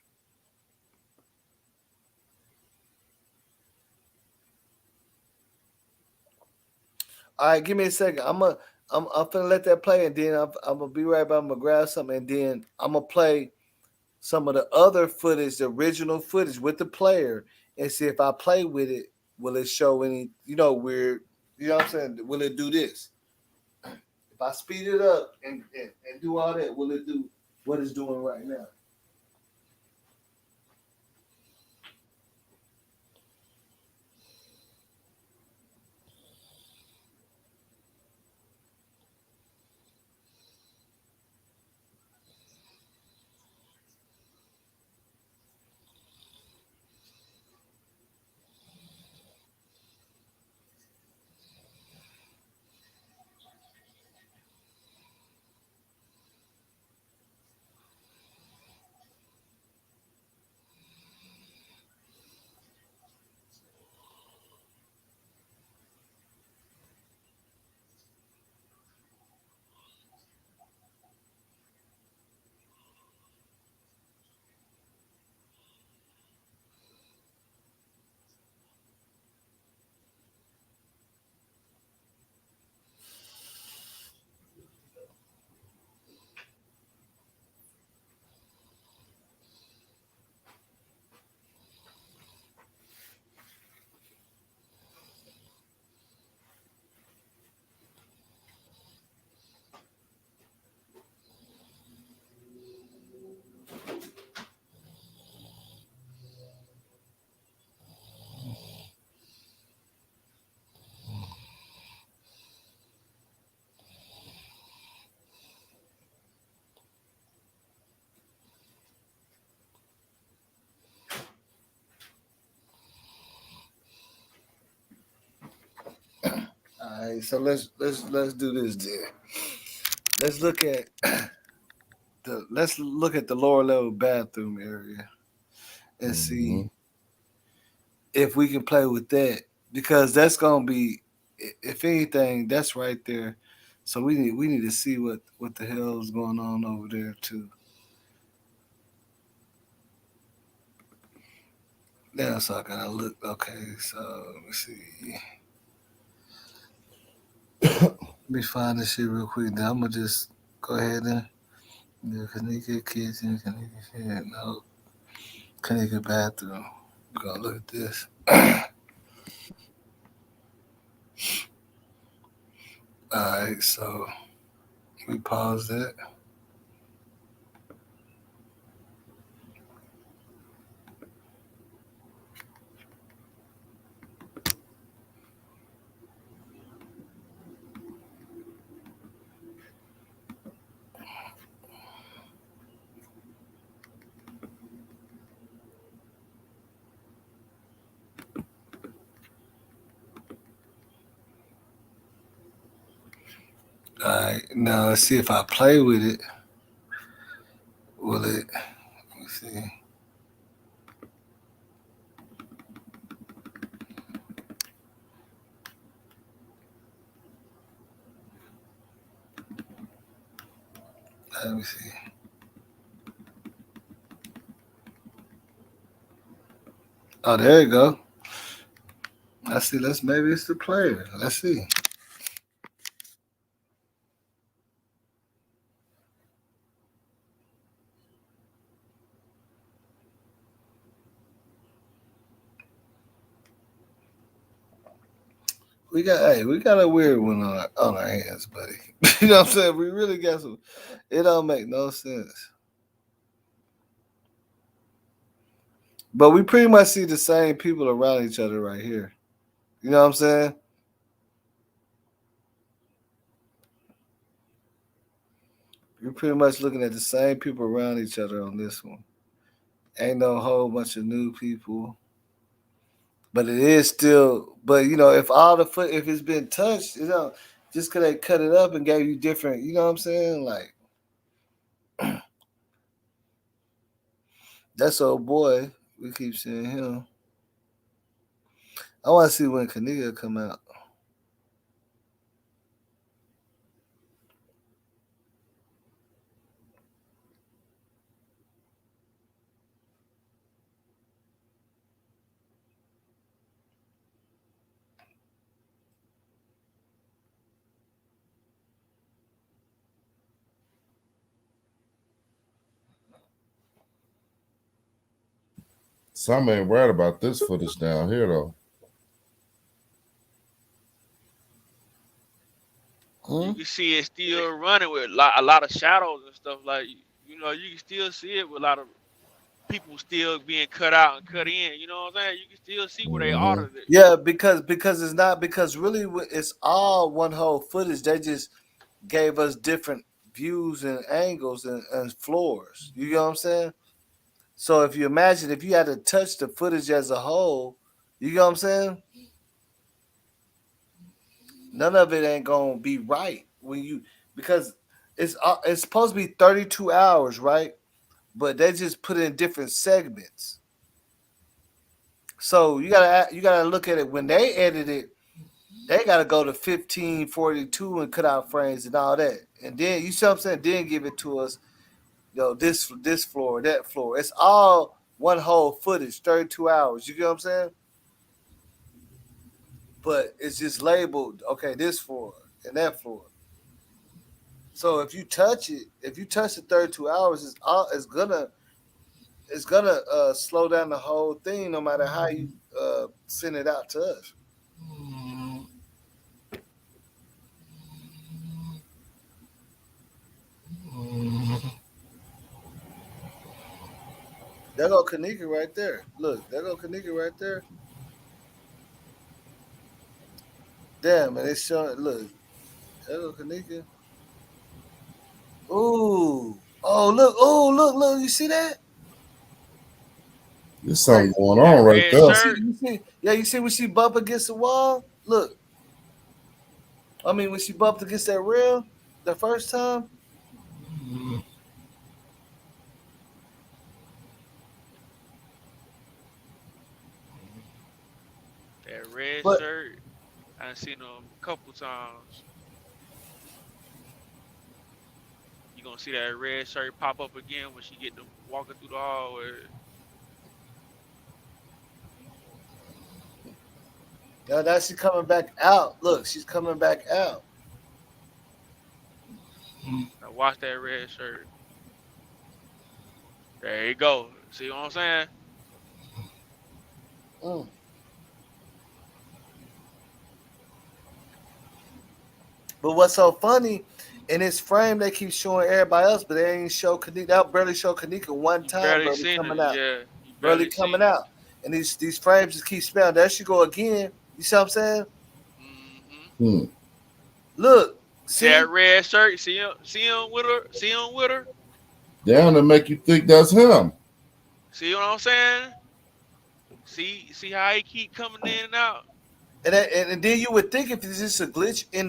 All right, give me a second. I'm finna let that play, and then I'm gonna be right back. I'm gonna grab something, and then I'm gonna play some of the other footage, the original footage with the player, and see if I play with it, will it show any, weird, you know what I'm saying? Will it do this? If I speed it up and do all that, will it do what it's doing right now? All right, so let's do this then. Let's look at the lower level bathroom area and see if we can play with that, because that's gonna be, if anything, that's right there. So we need to see what the hell is going on over there too. Now, so I gotta look. Okay, so let me see. Let me find this shit real quick. Then I'm gonna just go ahead and Kenneka kitchen, Kenneka shit. No, Kenneka bathroom. We're gonna look at this. All right, so we pause that. All right, now let's see if I play with it. Will it? Let me see. Let me see. Oh, there you go. I see. Maybe it's the player. Let's see. We got a weird one on our hands, buddy. You know what I'm saying? We really got some. It don't make no sense. But we pretty much see the same people around each other right here. You know what I'm saying? You're pretty much looking at the same people around each other on this one. Ain't no whole bunch of new people. But it is still, but if all the foot, if it's been touched, just because they cut it up and gave you different, you know what I'm saying? Like, that's old boy. We keep seeing him. I want to see when Kenneka come out. Some ain't worried about this footage down here though. You can see it still running with a lot of shadows and stuff. Like you can still see it with a lot of people still being cut out and cut in. You know what I'm saying? You can still see where they ordered it. Yeah, because it's not because really it's all one whole footage. They just gave us different views and angles and floors. You know what I'm saying? So if you imagine if you had to touch the footage as a whole, you know what I'm saying? None of it ain't gonna be right when you because it's supposed to be 32 hours, right? But they just put it in different segments. So you gotta look at it when they edit it. They gotta go to 1542 and cut out frames and all that, and then you see what I'm saying. Then give it to us. This floor, that floor. It's all one whole footage, 32 hours. You get what I'm saying? But it's just labeled, okay, this floor and that floor. So if you touch it, if you touch the 32 hours, it's gonna slow down the whole thing, no matter how you send it out to us. There go Kenneka right there. Look, there go Kenneka right there. Damn, and it's showing. Look, there go Kenneka. Ooh, oh look, look. You see that? There's something going That on right red there. shirt. Yeah, you see when she bump against the wall? Look, I mean when she bumped against that rail the first time. That red But shirt. I've seen them a couple times. You gonna see that red shirt pop up again when she get to walking through the hallway. now she's coming back out. Look, she's coming back out. Now watch that red shirt. There you go. See what I'm saying? Mm. But what's so funny in this frame, they keep showing everybody else, but they ain't show Kenneka. They'll barely show Kenneka one You time, barely barely seen it. coming out, Yeah, you barely barely coming seen it. out. And these frames just keep spelling. There she go again. You see what I'm saying? Hmm. Look, See that see? red shirt? See him with her? See him with her? Down to make you think that's him. See what I'm saying? See how he keep coming in and out? And then you would think if it's just a glitch in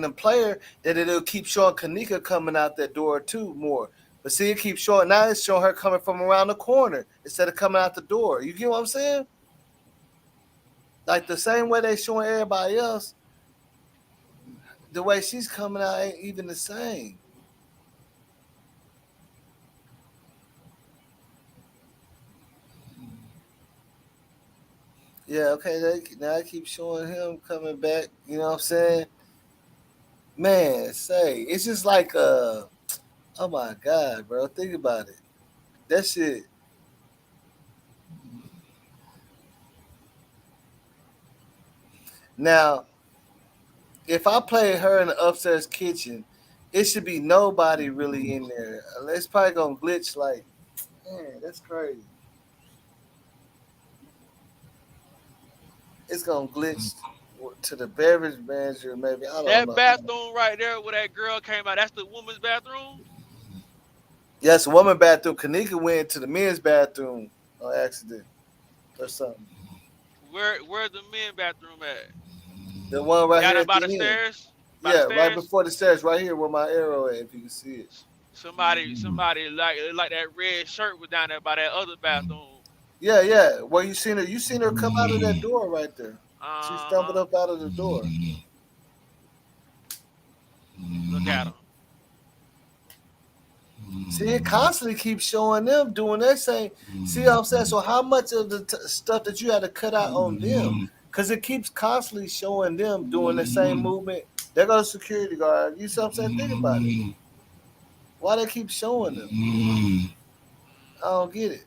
the player that it'll keep showing Kenneka coming out that door too more. But see, it keeps showing now. It's showing her coming from around the corner instead of coming out the door. You get what I'm saying? Like the same way they showing everybody else, the way she's coming out ain't even the same. Yeah, okay. Now I keep showing him coming back. You know what I'm saying? Man, say it's just like oh my god, bro. Think about it. That shit. Now, if I play her in the upstairs kitchen, it should be nobody really in there. It's probably gonna glitch. Like, man, that's crazy. It's gonna glitch to the beverage manager, maybe. I don't That know. bathroom right there where that girl came out, that's the woman's bathroom? Yes, a woman bathroom. Kenneka went to the men's bathroom on accident or something. Where's the men's bathroom at? The one right Down here there at by the the end. stairs? By the Yeah, right stairs? before the stairs, right here where my arrow at, if you can see it. Somebody like that red shirt was down there by that other bathroom. Yeah, yeah. Where you seen her? You seen her come out of that door right there. She stumbled Uh-huh. up out of the door. Look at her. See, it constantly keeps showing them doing that same. See what I'm saying? So how much of the stuff that you had to cut out on them? Because it keeps constantly showing them doing the same movement. There goes the security guard. You see what I'm saying? Think about it. Why they keep showing them? I don't get it.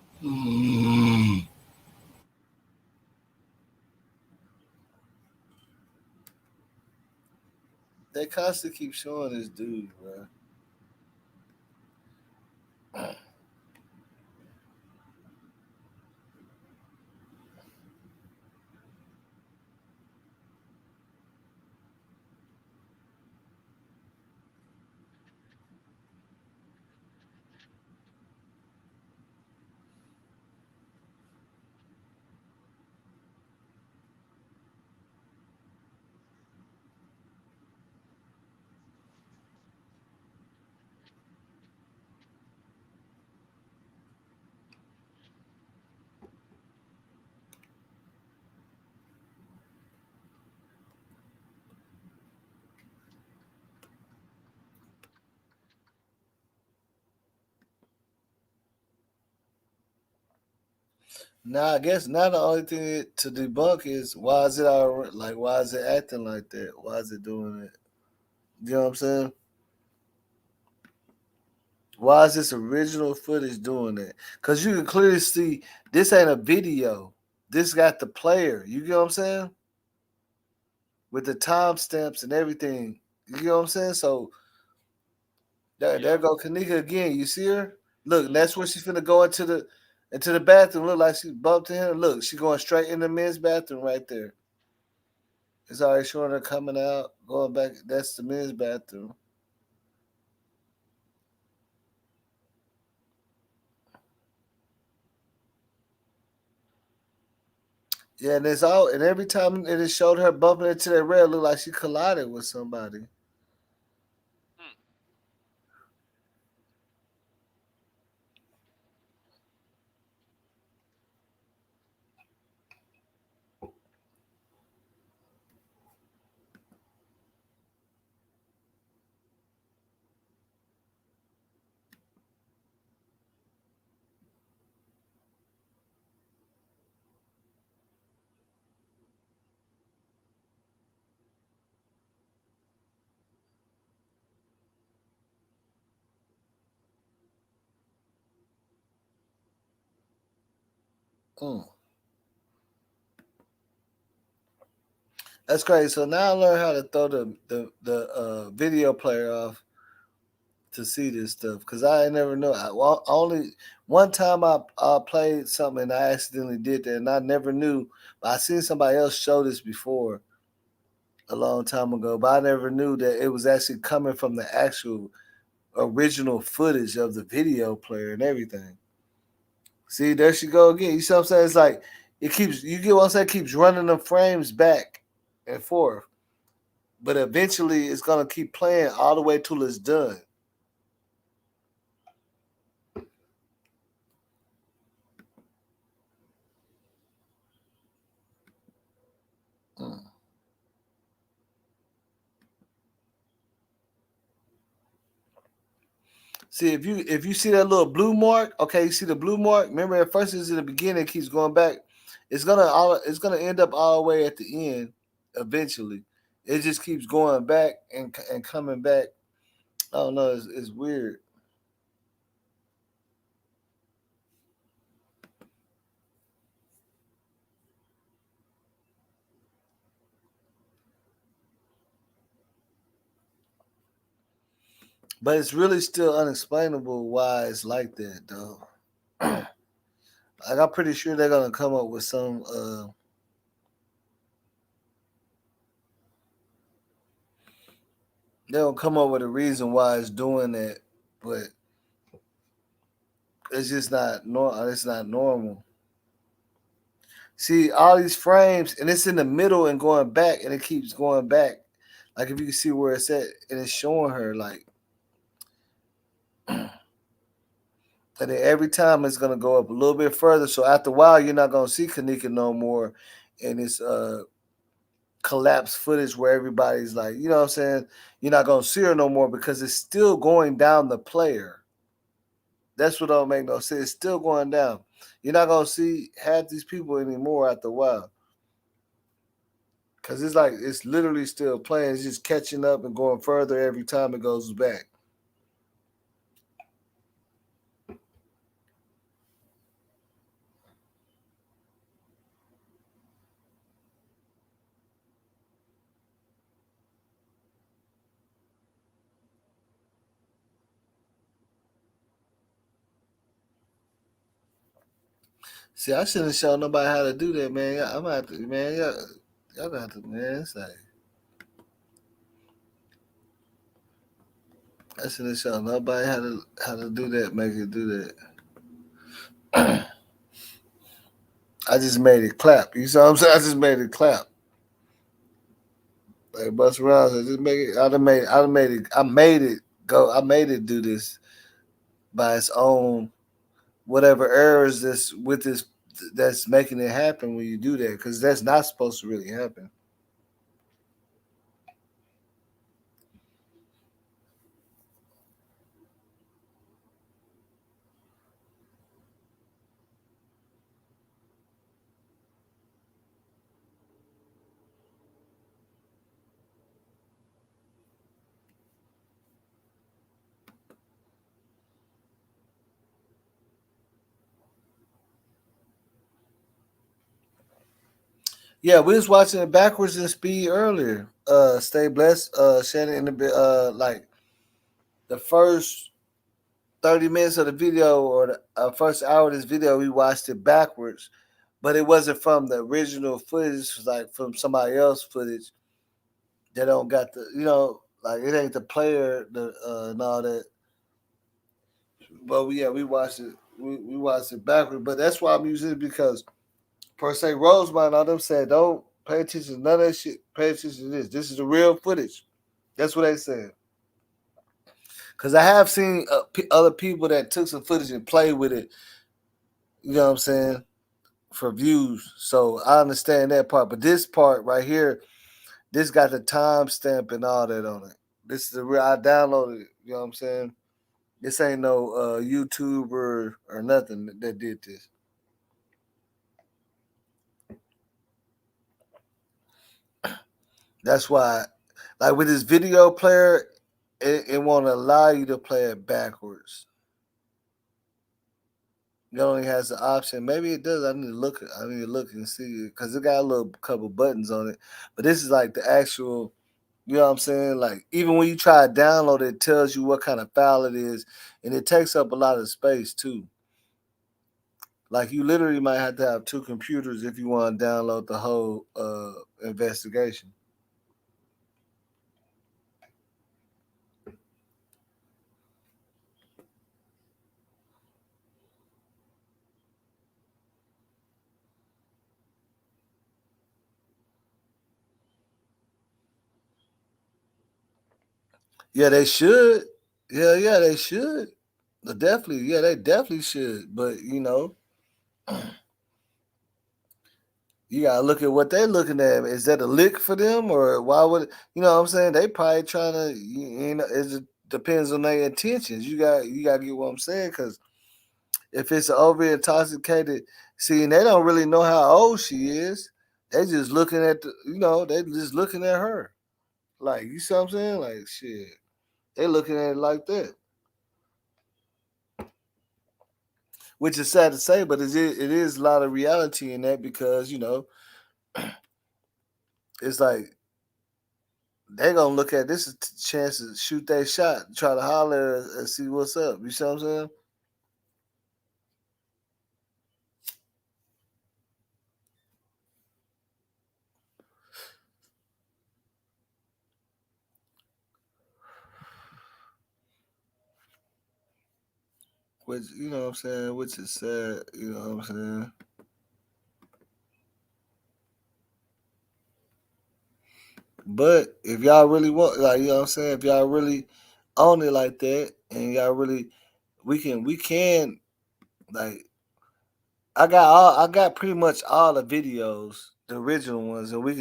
They constantly keep showing this dude, bro. Now I guess now the only thing to debunk is why is it like why is it acting like that? Why is it doing it? You know what I'm saying? Why is this original footage doing that? Because you can clearly see this ain't a video. This got the player. You get what I'm saying? With the timestamps and everything. You get what I'm saying? So there go Kenneka again. You see her? Look, that's where she's finna go into the bathroom. Look like she bumped into him. Look, she going straight in the men's bathroom right there. It's already showing her coming out, going back. That's the men's bathroom. Yeah, and it's all and every time it showed her bumping into that rail, looked like she collided with somebody. Mm. That's crazy. So now I learned how to throw the video player off to see this stuff because I never know. Only one time I played something and I accidentally did that and I never knew. But I seen somebody else show this before a long time ago, but I never knew that it was actually coming from the actual original footage of the video player and everything. See, there she go again. You see what I'm saying? It's like It keeps, you get what I'm saying? It keeps running the frames back and forth, but eventually it's gonna keep playing all the way till it's done. Mm. See, if you see that little blue mark, okay, you see the blue mark. Remember, at first it's in the beginning, it keeps going back. It's gonna end up all the way at the end. Eventually, it just keeps going back and coming back. I don't know. It's weird. But it's really still unexplainable why it's like that, though. Like, I'm pretty sure they're gonna come up with some. They'll come up with a reason why it's doing that, but it's just not normal. It's not normal. See all these frames, and it's in the middle and going back, and it keeps going back. Like if you can see where it's at, and it's showing her like, and then every time it's gonna go up a little bit further. So after a while, you're not gonna see Kenneka no more, and it's collapsed footage where everybody's like, you know what I'm saying? You're not gonna see her no more because it's still going down the player. That's what don't make no sense. It's still going down. You're not gonna see half these people anymore after a while. Cause it's like it's literally still playing. It's just catching up and going further every time it goes back. See, I shouldn't show nobody how to do that, man. I'm gonna have to, man. Y'all gonna have to, man. It's like I shouldn't show nobody how to do that. Make it do that. I just made it clap. You see what I'm saying? I just made it clap. Like Busta Rhymes, I just make it. I made it. I made it go. I made it do this by its own whatever errors this with this that's making it happen when you do that because that's not supposed to really happen. Yeah, we was watching it backwards in speed earlier. Stay blessed. Shannon in the like the first 30 minutes of the video or the first hour of this video, we watched it backwards, but it wasn't from the original footage. It was like from somebody else footage that don't got the like it ain't the player the and all that. But we watched it. We watched it backwards. But that's why I'm using it because per se Rosemont all them said don't pay attention to none of that shit. Pay attention to this. This is the real footage. That's what they said. Because I have seen other people that took some footage and played with it. You know what I'm saying? For views. So I understand that part. But this part right here, this got the timestamp and all that on it. This is the real. I downloaded it. You know what I'm saying? This ain't no YouTuber or nothing that did this. That's why, like with this video player, it won't allow you to play it backwards. It only has the option. Maybe it does. I need to look. I need to look and see because it got a little couple buttons on it. But this is like the actual. You know what I'm saying? Like even when you try to download it, it tells you what kind of file it is, and it takes up a lot of space too. Like you literally might have to have two computers if you want to download the whole investigation. Yeah, they should. Yeah, they should. Definitely, yeah, they definitely should. But you gotta look at what they're looking at. Is that a lick for them, or why would what I'm saying? They probably trying to, it depends on their intentions. You got to get what I'm saying, because if it's an over intoxicated, see, and they don't really know how old she is. They just looking at they just looking at her. Like, you see what I'm saying? Like, shit, they looking at it like that, which is sad to say, but it is a lot of reality in that, because it's like they gonna look at this as a chance to shoot their shot, try to holler and see what's up. You see what I'm saying? Which what I'm saying, which is sad. You know what I'm saying? But if y'all really want, like, what I'm saying, if y'all really own it like that, and y'all really, we can like, I got pretty much all the videos, the original ones, and we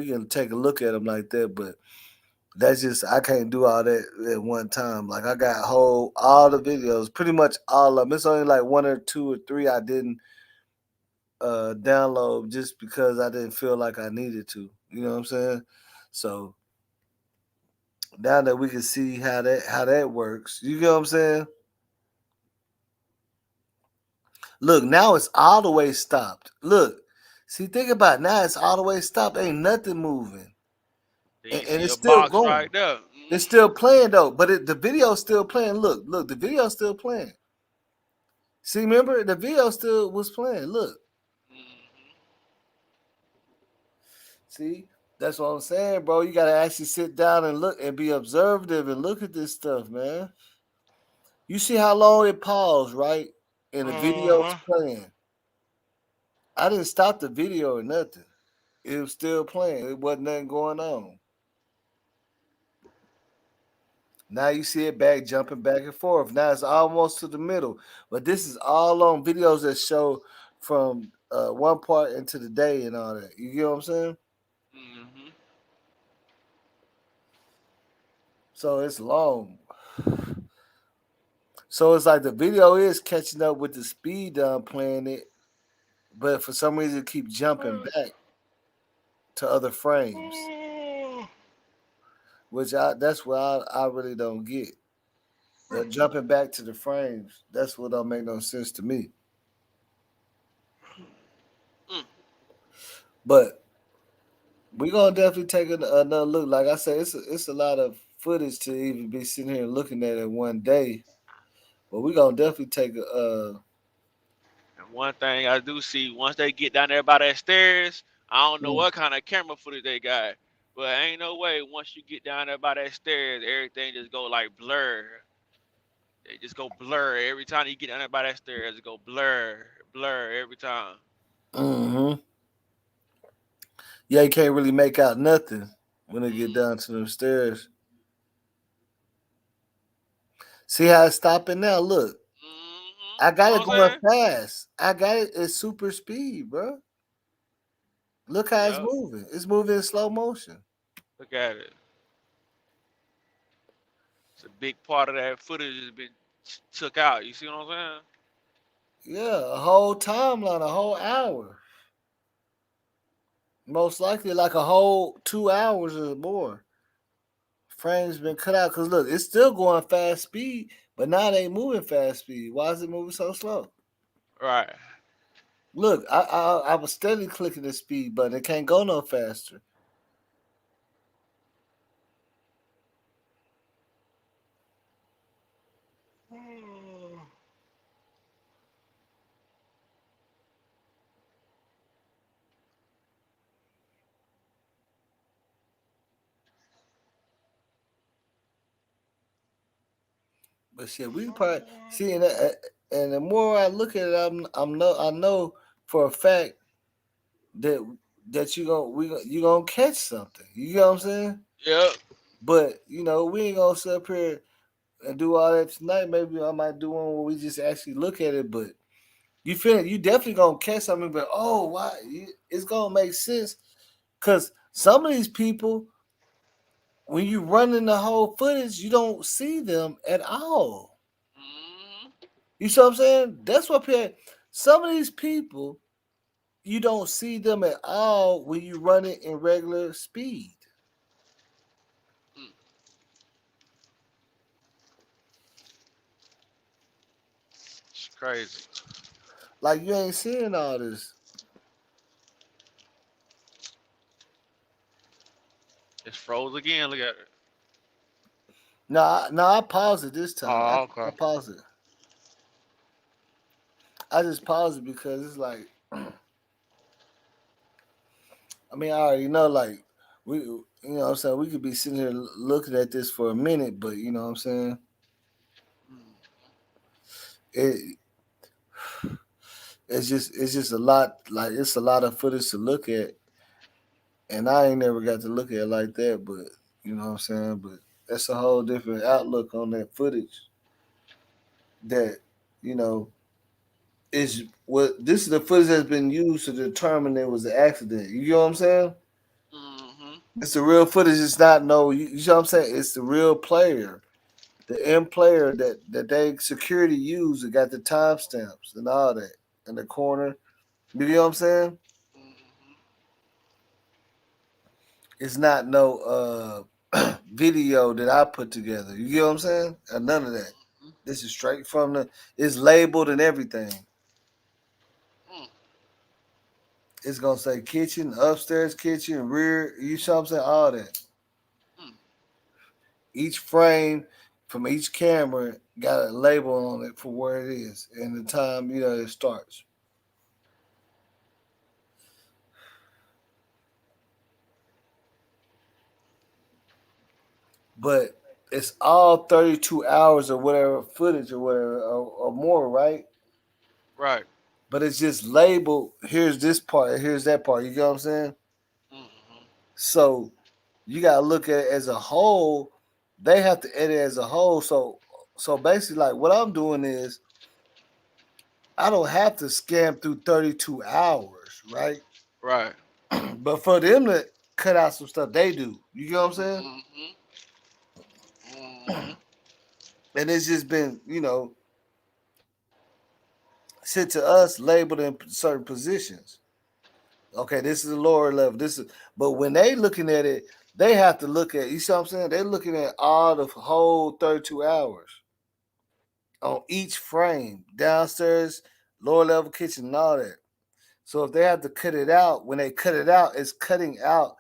can take a look at them like that. But that's just, I can't do all that at one time. Like, I got all the videos, pretty much all of them. It's only like one or two or three I didn't download, just because I didn't feel like I needed to. You know what I'm saying? So now that we can see how that works, you get what I'm saying? Look, now it's all the way stopped. Look, see, think about it. Now it's all the way stopped. Ain't nothing moving, Then and, you and see it's a still box going. right there. It's still playing though, but the video's still playing. Look, the video's still playing. See, remember, the video still was playing. Look, see, that's what I'm saying, bro. You gotta actually sit down and look and be observative and look at this stuff, man. You see how long it paused, right? And the video's Uh-huh. playing. I didn't stop the video or nothing. It was still playing. It wasn't nothing going on. Now you see it back jumping back and forth. Now it's almost to the middle. But this is all on videos that show from one part into the day and all that. You get what I'm saying? Mm-hmm. So it's long. So it's like the video is catching up with the speed I'm playing it, but for some reason it keep jumping back to other frames. Which that's what I really don't get. The jumping back to the frames, that's what don't make no sense to me. Mm. But we gonna definitely take another look. Like I said, it's a lot of footage to even be sitting here looking at it one day. But we gonna definitely take And one thing I do see, once they get down there by that stairs, I don't know mm, what kind of camera footage they got, but ain't no way once you get down there by that stairs, everything just go like blur. They just go blur every time you get down there by that stairs. It go blur every time. mm-hmm. Yeah, you can't really make out nothing when they get down to them stairs. See how it's stopping now? Look, I You know got it what I'm going saying? fast. I got it at super speed, bro. Look how it's Yep. moving. It's moving in slow motion. Look at it. It's a big part of that footage has been took out. You see what I'm saying? Yeah, a whole timeline, a whole hour. Most likely like a whole 2 hours or more. Frames been cut out, because look, it's still going fast speed, but now it ain't moving fast speed. Why is it moving so slow? Right. Look, I was steadily clicking the speed button. It can't go no faster. But shit, we probably see, and the more I look at it, I know for a fact that you gonna catch something. You know what I'm saying? Yep. But we ain't gonna sit up here and do all that tonight. Maybe I might do one where we just actually look at it. But you definitely gonna catch something. But oh, why? It's gonna make sense because some of these people, when you running the whole footage, you don't see them at all. You see what I'm saying? That's what some of these people, you don't see them at all when you run it in regular speed. It's crazy. Like you ain't seeing all this. It's froze again. Look at it. No, I paused it this time. Oh, I okay. paused it. I just paused it because it's like, I mean, I already know, like, what I'm saying, we could be sitting here looking at this for a minute, but you know what I'm saying? It it's just a lot, like it's a lot of footage to look at, and I ain't never got to look at it like that, but you know what I'm saying? But that's a whole different outlook on that footage that, you know, is what this is the footage that's been used to determine it was an accident. You know what I'm saying? It's the real footage. It's not no. You know what I'm saying? It's the real player, the end player that they security used. That got the timestamps and all that in the corner. You know what I'm saying? It's not no video that I put together. You get what I'm saying? None of that. This is straight from the. It's labeled and everything. It's gonna say kitchen, upstairs kitchen, rear. You see what I'm saying? All that. Each frame from each camera got a label on it for where it is and the time it starts. But it's all 32 hours or whatever footage or whatever or more, right? Right. But it's just labeled. Here's this part. Here's that part. You get what I'm saying? So you gotta look at it as a whole. They have to edit as a whole. So basically, like what I'm doing is I don't have to scan through 32 hours, right? Right. But for them to cut out some stuff, they do. You get what I'm saying? And it's just been, sent to us labeled in certain positions. Okay, this is the lower level. This is, but when they looking at it, they have to look at. You see what I'm saying? They're looking at all the whole 32 hours on each frame, downstairs, lower level kitchen, and all that. So if they have to cut it out, when they cut it out, it's cutting out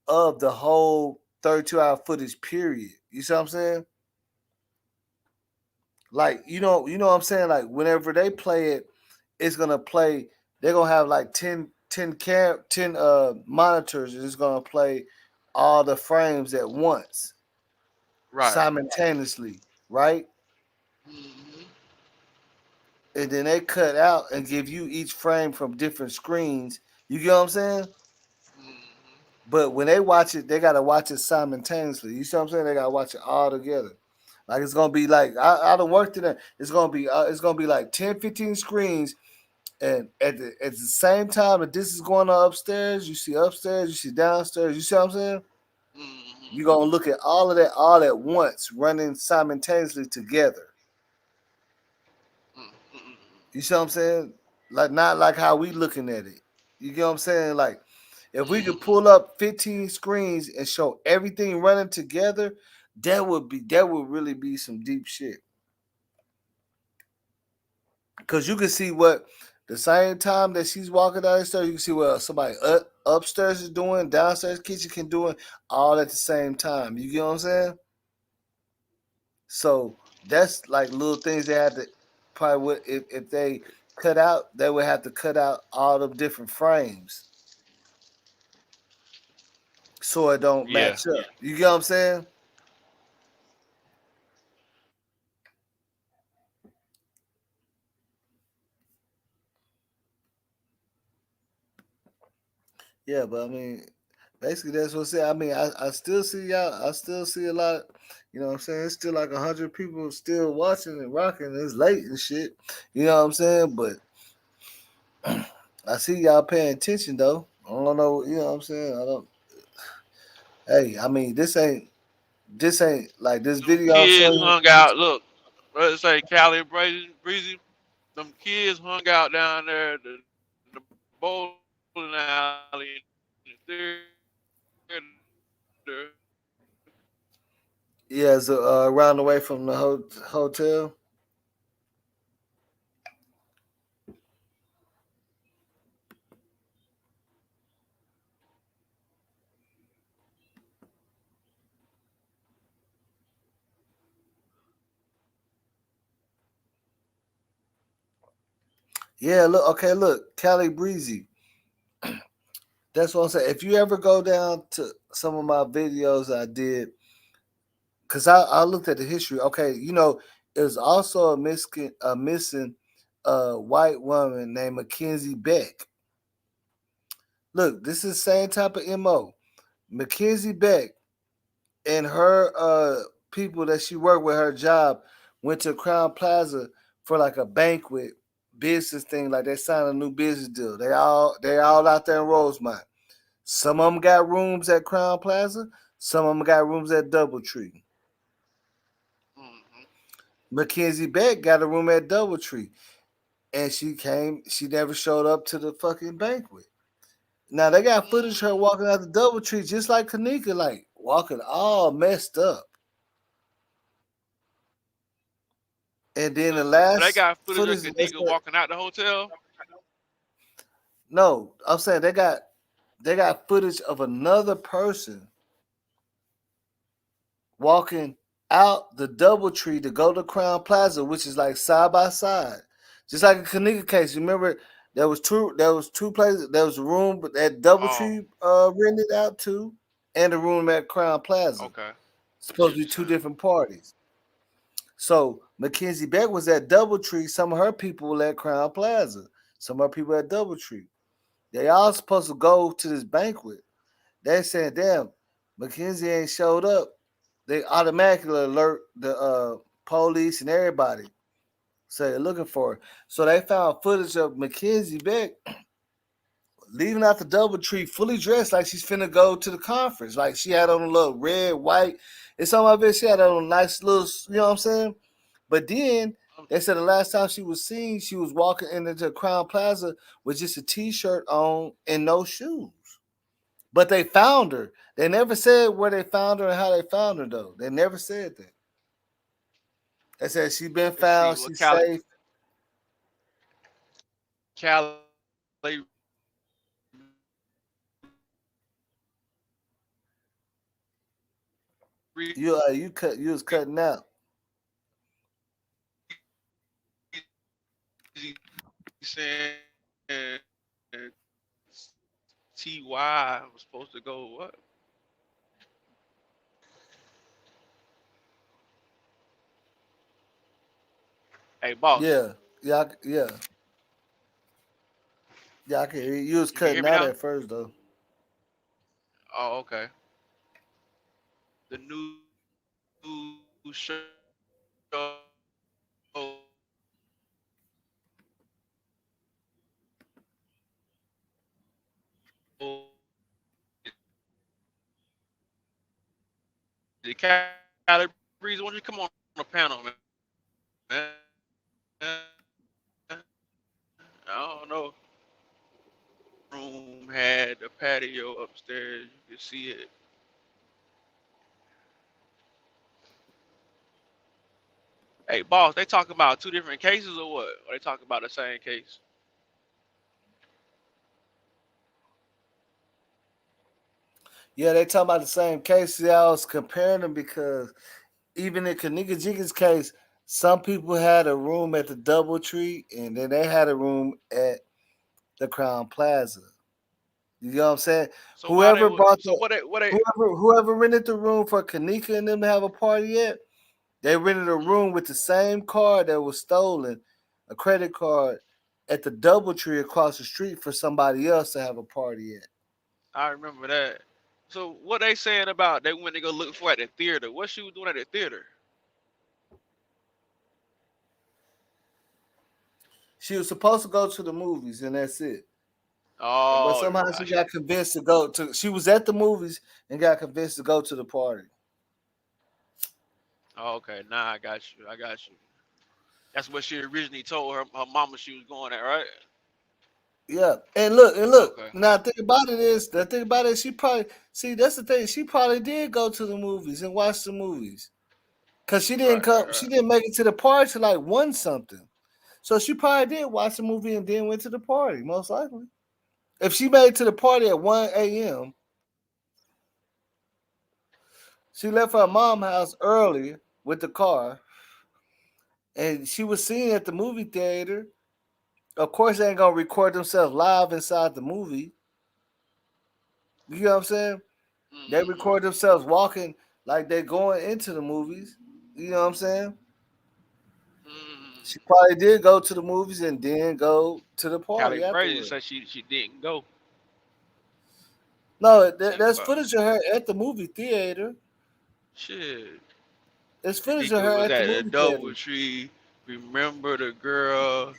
of the whole 32-hour footage period. You see what I'm saying? Like what I'm saying? Like whenever they play it, it's gonna play. They're gonna have like 10 monitors. And it's gonna play all the frames at once, Right. simultaneously, right? And then they cut out and give you each frame from different screens. You get what I'm saying? But when they watch it, they gotta watch it simultaneously. You see what I'm saying? They gotta watch it all together. Like it's gonna be like I done worked in it. It's gonna be like 10, 15 screens, and at the same time that this is going on upstairs, you see downstairs. You see what I'm saying? You're gonna look at all of that all at once, running simultaneously together. You see what I'm saying? Like not like how we looking at it. You get what I'm saying? Like if we could pull up 15 screens and show everything running together, that would really be some deep shit. Cause you can see what the same time that she's walking down the stairs, you can see what somebody upstairs is doing, downstairs kitchen can doing, all at the same time. You get what I'm saying? So that's like little things they had to probably would if they cut out, they would have to cut out all the different frames so it don't Yeah. match up. You get what I'm saying? Yeah, but I mean, Basically, that's what I said. I mean, I still see y'all. I still see a lot. You know what I'm saying? It's still like 100 people still watching and rocking. It's late and shit. You know what I'm saying? But I see y'all paying attention though. I don't know. You know what I'm saying? I don't. Hey, I mean, this ain't like this Them video I'm kids showing you. hung out. Look, let's say Cali and Breezy. Them kids hung out down there the bowling alley in the theater. Yeah, it's around the way from the hotel. Yeah, look. Okay, look, Cali Breezy. That's what I'm saying. If you ever go down to some of my videos I did, because I looked at the history. Okay, there's also a missing white woman named Mackenzie Beck. Look, this is the same type of MO. Mackenzie Beck and her people that she worked with, her job, went to Crown Plaza for like a banquet business thing, like they signed a new business deal. They all out there in Rosemont. Some of them got rooms at Crown Plaza. Some of them got rooms at DoubleTree. Mm-hmm. Mackenzie Beck got a room at DoubleTree, and she never showed up to the fucking banquet. Now they got footage of her walking out the DoubleTree just like Kenneka, like walking all messed up. And then the So they last got footage of footage, Kanika walking out the hotel. no, I'm saying they got footage of another person walking out the DoubleTree to go to Crown Plaza, which is like side by side, just like a Kenneka case. You remember there was two places. There was a room at Oh, DoubleTree rented out to, and a room at Crown Plaza. okay. Supposed to be two different parties. So Mackenzie Beck was at DoubleTree. Some of her people were at Crown Plaza. Some of her people at DoubleTree. They all supposed to go to this banquet. They said, "Damn, Mackenzie ain't showed up." They automatically alert the police and everybody. So they're looking for her. So they found footage of Mackenzie Beck leaving out the DoubleTree, fully dressed like she's finna go to the conference. Like she had on a little red, white. It's on my bed. She had on a nice little, you know what I'm saying? But then they said the last time she was seen, she was walking into Crown Plaza with just a t-shirt on and no shoes. But they found her. They never said where they found her and how they found her, though. They never said that. They said she's been Let's see found, what she's safe. Cali You was cutting out. saying TY was supposed to go what? Hey, boss, Yeah. Yeah, I can hear you. You was you can hear cutting me out now? at first, though. Oh, okay. The new show the Cali Breeze. Why don't you come on the panel, man? I don't know. Room had the patio upstairs. You can see it. Hey, boss, they talking about two different cases or what? Or they talking about the same case? Yeah, they talking about the same case. Yeah, I was comparing them because even in Kenneka Jenkins' case, some people had a room at the DoubleTree, and then they had a room at the Crown Plaza. You know what I'm saying? So why they Whoever would? bought So the what they? What they? whoever rented the room for Kenneka and them to have a party at, they rented a Mm, room with the same card that was stolen, a credit card, at the DoubleTree across the street for somebody else to have a party at. I remember that. So what they saying about they went to go look for at the theater? What she was doing at the theater? She was supposed to go to the movies, and that's it. But Oh, somehow she got convinced to go to. She was at the movies and got convinced to go to the party. oh, okay. Nah, I got you. I got you. That's what she originally told her mama she was going at, right? Yeah, and look. Okay. Now the thing about it, she probably see that's the thing. She probably did go to the movies and watch the movies, cause she didn't Right, right, come. She right. didn't make it to the party till like one something. So she probably did watch the movie and then went to the party, most likely. If she made it to the party at 1 a.m., she left her mom house early with the car, and she was seen at the movie theater. Of course, they ain't gonna record themselves live inside the movie. You know what I'm saying? They record themselves walking like they're going into the movies. You know what I'm saying? She probably did go to the movies and then go to the Callie party Brazy afterward. said she didn't go. No, Think there's about it. footage of her at the movie theater. Shit. There's footage of Kanika her was at the at the movie theater. DoubleTree. Remember the girl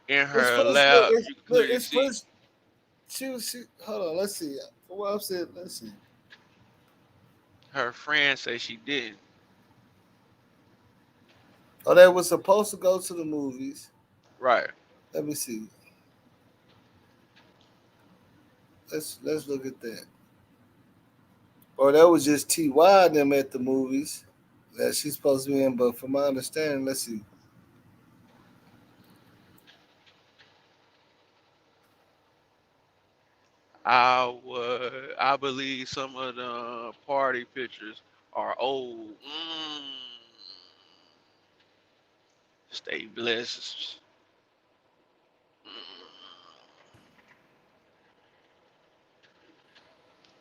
in It's her footage. Look, lap it's you look, couldn't it's see. footage. She. Hold on. Let's see. For what I'm saying, let's see. Her friend say she didn't. Oh, they was supposed to go to the movies. Right. Let me see. Let's look at that. Or that was just Ty and them at the movies that she's supposed to be in. But from my understanding, let's see. I believe some of the party pictures are old. Stay blessed.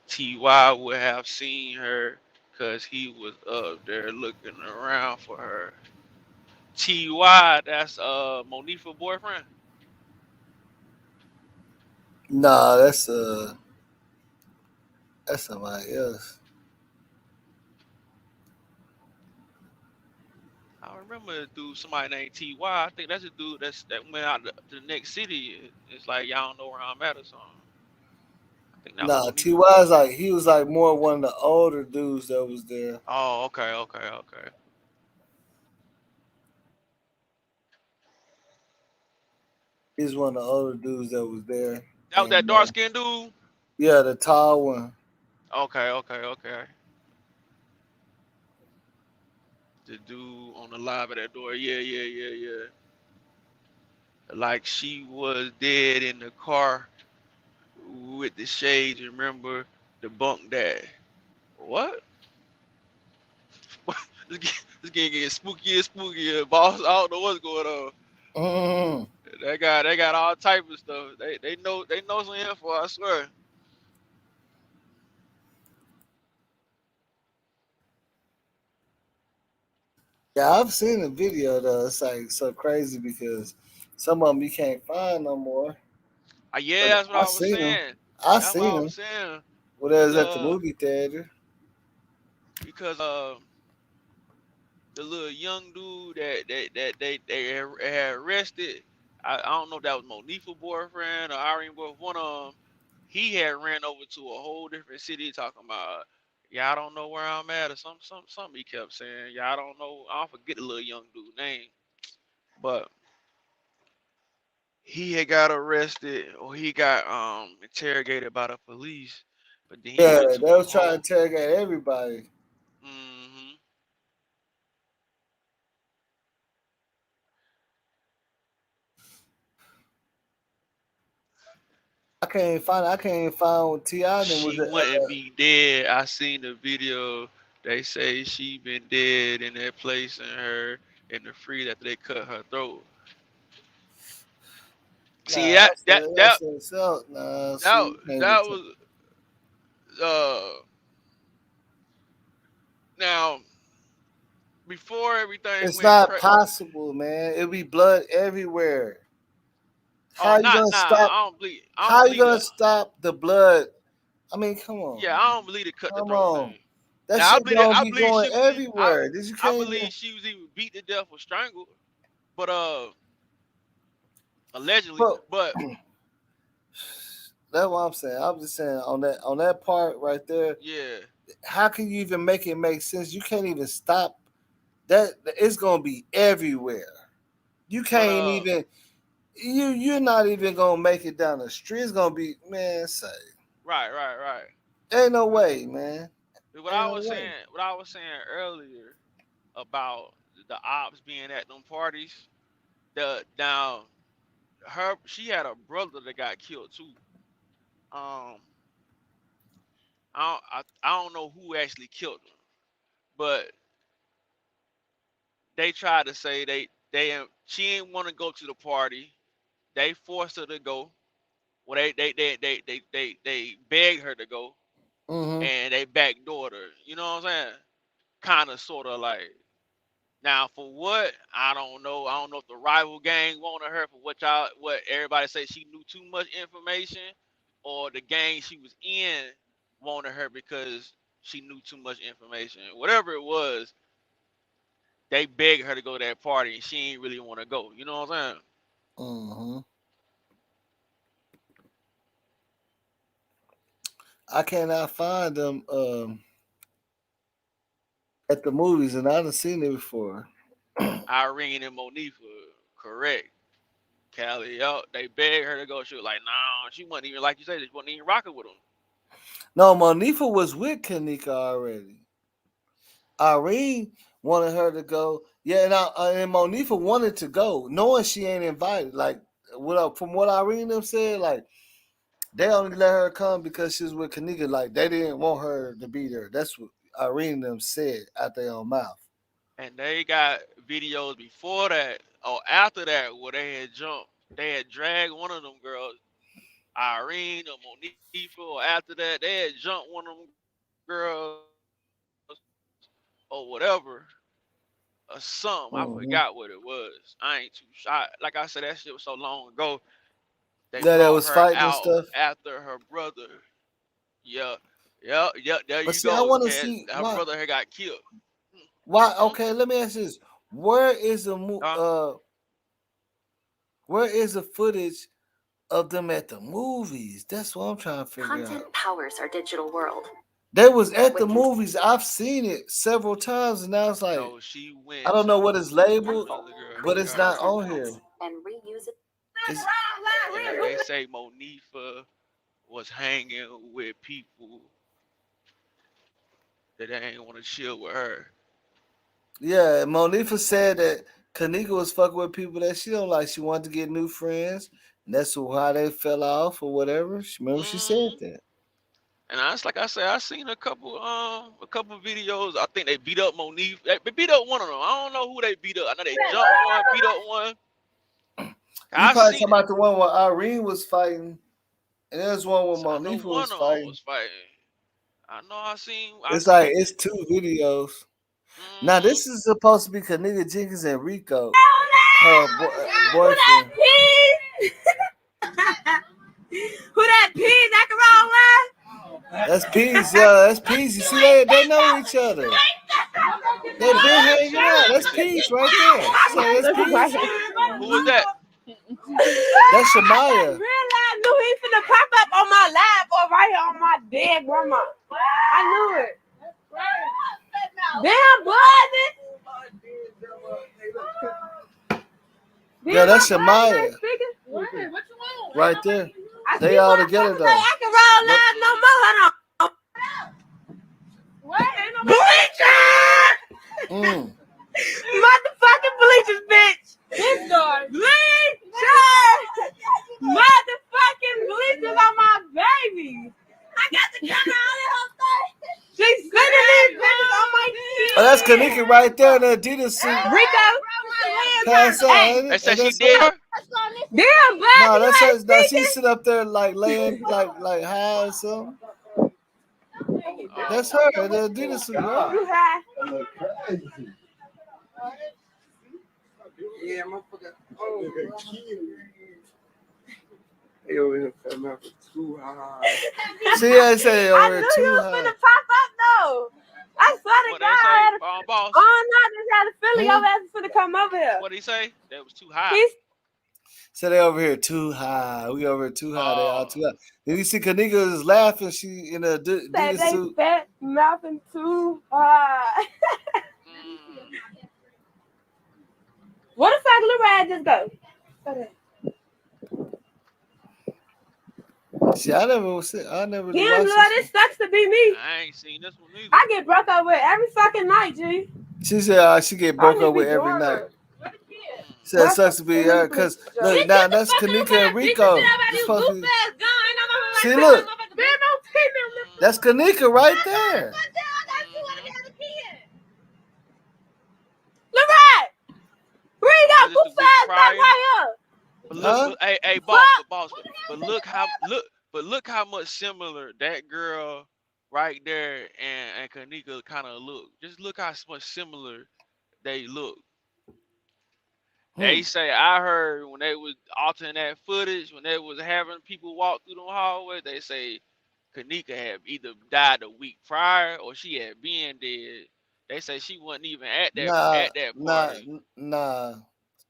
Ty would have seen her because he was up there looking around for her. Ty, that's Monifa boyfriend. Nah, that's somebody else. I remember a dude, somebody named Ty. I think that's a dude that went out to the next city. It's like y'all don't know where I'm at or something. I think that was Nah, Monifa Ty is boyfriend. like he was like more one of the older dudes that was there. Oh, okay, okay, okay. He's one of the older dudes that was there. That was that And dark skinned dude. yeah, the tall one. Okay, okay, okay. The dude on the live at that door. Yeah, yeah, yeah, yeah. Like she was dead in the car with the shades. Remember the bunk that? What? This game getting spookier and spookier, boss. I don't know what's going on. Mm. They got all type of stuff. They know some info. I swear. Yeah, I've seen the video though. It's like so crazy because some of them you can't find no more. Yeah, But that's what I I was seen them. saying. I That's what seen I was them. saying. When I Cause was at the movie theater. the little young dude they had arrested. I don't know if that was Monifa boyfriend or Irene boyfriend. One of them, he had ran over to a whole different city talking about, yeah, I don't know where I'm at or something he kept saying. Yeah, I don't know. I forget the little young dude name, but he had got arrested or he got interrogated by the police. But then he Yeah, went to they a was trying to whole. interrogate everybody. hmm I can't even find what T.I. then was She it wouldn't be dead. I seen the video. They say she been dead in that place and her in the freeze after they cut her throat. See nah, that that that nah, see, that you can't that get was now before everything it's went not crazy. possible, man. It'll be blood everywhere. Oh, How you not gonna nah. stop I don't bleed. I how don't you bleed. gonna stop the blood I mean, come on. Yeah, I don't believe the cut the Come throat on. thing. That Now shit don't I be believe going she was everywhere. Did you I can't even believe she was even beat to death or strangled, but allegedly. bro? But That's what I'm saying. I'm just saying on that part right there, yeah, how can you even make it make sense? You can't even stop that. It's gonna be everywhere. You but can't even you're not even gonna make it down the street. It's gonna be man say. right. Ain't no way, man. What Ain't I no was way. saying, what I was saying earlier about the ops being at them parties. The now she had a brother that got killed too. Um, I don't know who actually killed him, but they tried to say she didn't want to go to the party. They forced her to go. Well, they begged her to go, Mm-hmm. and they backdoored her. You know what I'm saying? Kind of, sort of like. Now, for what I don't know. I don't know if the rival gang wanted her for what everybody say she knew too much information, or the gang she was in wanted her because she knew too much information. Whatever it was, they begged her to go to that party, and she didn't really want to go. You know what I'm saying? Mm-hmm. I cannot find them at the movies, and I done seen it before. Irene and Monifa, correct. Callie, yo, they begged her to go. She was like, "No, she wasn't even like you said. She wasn't even rocking with them." No, Monifa was with Kenneka already. Irene wanted her to go. Yeah, and Monifa wanted to go, knowing she ain't invited. Like, from what Irene them said, like they only let her come because she was with Kenneka. Like they didn't want her to be there. That's what Irene them said out their own mouth. And they got videos before that or after that where they had jumped. They had dragged one of them girls, Irene or Monifa, or after that, they had jumped one of them girls or whatever or something. I Mm-hmm. forgot what it was. I ain't too shy. Like I said, that shit was so long ago. They Yeah, that brought was her fighting and out stuff. after her brother. Yeah, yeah. There But you see, I go, want to Cat. see Her why. brother had got killed. Why? Hmm? Okay, let me ask you this: Where is Huh? where is the footage of them at the movies? That's what I'm trying to figure Content out. powers our digital world. They was at the movies. I've seen it several times, and I was like, No, she I went don't to know what it's labeled, another girl. I but it's forgot her not name. on here. And reuse it. It's, And they say Monifa was hanging with people that they ain't want to chill with her. yeah, Monifa said that Kanika was fucking with people that she don't like. She wanted to get new friends, and that's why they fell off or whatever. Remember she said Hmm. that. And I, like I said, I seen a couple videos. I think they beat up Monifa. They beat up one of them. I don't know who they beat up. I know they jumped one, beat up one. You I probably talking seen it. about the one where Irene was fighting, and there's one where So I know Monifa one was of them fighting. was fighting. I It's like seen it's it. two videos. Now Hmm. this is supposed to be Kanika Jenkins and Rico, her boyfriend. Who that pig that can roll That's peace, yeah. That's peace. You see, they know each other. They been hanging out. That's peace right there. So that's peace. Who was that? That's Shamaya. I knew he finna pop up on my lap or right here on my dead grandma. I knew it. Damn, Yeah, that's Shamaya What you want? right there. I They see all what together say though. I can roll live no more. Hold on. What? Bleacher! Mm. Motherfucking bleachers, bitch. This guy. Bleacher! Motherfucking bleachers on my baby. I got the camera on in her face. She's sitting these bitches on my feet. Oh, that's Kanika right there in the Adidas suit. Rico. Pass out, ain't They it? said And she that's did her. her. Damn, bud, No, you that's her. ain't No, she speaking. sit up there like laying like high or something. That's Oh, her in the Adidas suit, bro. You high? Yeah, motherfucker. Oh, they over here cutting up too high. See, I say I over knew here you too was high. finna pop up though. I swear to What God, they say, I had a, boss? all night I just had a feeling your ass was finna come over here. What he say? That was too high. He's So they over here too high. We over here too high. They all Oh, too high. Then you see Kenneka is laughing. She in a said Adidas they suit. fat mouthing too hard. Where the fuck Lil Rad just go? See, I never Damn, watched Lord, this it one. sucks to be me. I ain't seen this one either. I get broke up with every fucking night, G. She said she get I broke need to up be with every doing night. her. Said it sucks to be her because look Bitch, now get the that's fuck over Kenneka here. and Beat the shit Rico. out of This you supposed to goof be. ass gun. See, look, Man, don't take me. that's Kenneka right there. Lil Rad, bring So that was this the goof week ass back prior? right here. But look, Huh? but hey, Fuck. boss, but look how much similar that girl right there and Kanika kind of look. Just look how much similar they look. They say I heard when they was altering that footage, when they was having people walk through the hallway, they say Kanika had either died a week prior or she had been dead. They say she wasn't even at that party. Nah.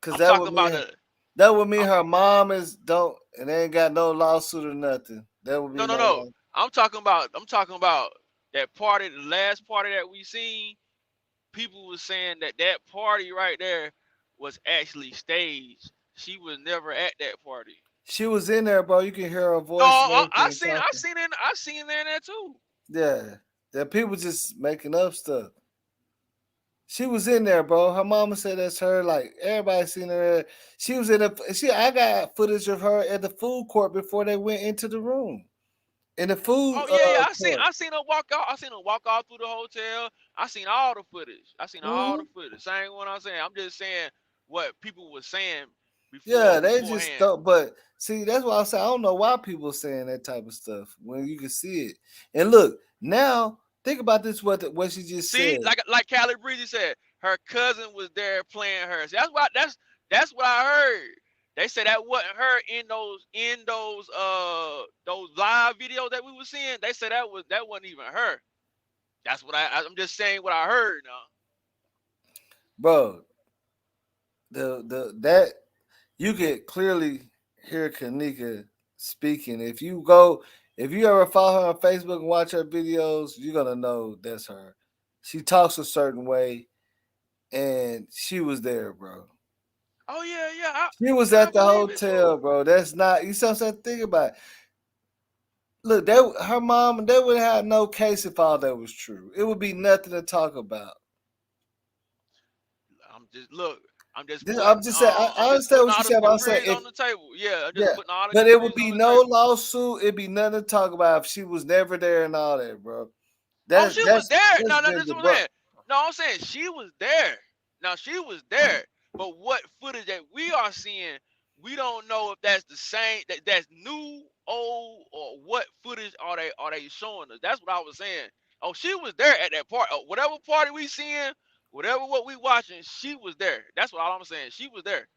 Cause I'm talking about that would mean her mom is don't and they ain't got no lawsuit or nothing. That would be no no. law. I'm talking about that party, the last party that we seen. People was saying that party right there was actually staged. She was never at that party. She was in there, bro. You can hear her No, voice and I everything seen talking. her in there too. Yeah. That people just making up stuff. She was in there, bro. Her mama said that's her. Like everybody seen her. She was in the. I got footage of her at the food court before they went into the room. In the food Oh yeah. court. I seen her walk out. I seen her walk out through the hotel. I seen all the footage. Same one I'm saying. I'm just saying what people were saying Yeah, they just beforehand. don't. But see, that's why I say I don't know why people saying that type of stuff when you can see it. And look now, think about this. What she just See, said. like Callie Breezy said, her cousin was there playing her. See, that's what I heard. They said that wasn't her in those live videos that we were seeing. They said that wasn't even her. That's what I'm just saying what I heard now. Bro, that you could clearly hear Kanika speaking. If you ever follow her on Facebook and watch her videos, you're gonna know that's her. She talks a certain way, and she was there, bro. Oh yeah. She was I at the believe it too. hotel, bro. That's not you. See what I'm saying? Think about it. Look, her mom, they would have no case if all that was true. It would be nothing to talk about. I'm just saying. I I'm just understand putting what you all the said, but I'm saying degrees if on the table. Yeah, I'm just yeah, putting all the but it would degrees be on the no table. lawsuit. It'd be nothing to talk about if she was never there and all that, bro. Oh, she was there. That's No, been this is what I'm debunked. saying. No, I'm saying she was there. Now she was there. But what footage that we are seeing, we don't know if that's the same, that's new, old, or what footage are they showing us. That's what I was saying. Oh, she was there at that party. Whatever party we seeing, whatever what we watching, she was there. That's what I'm saying. She was there.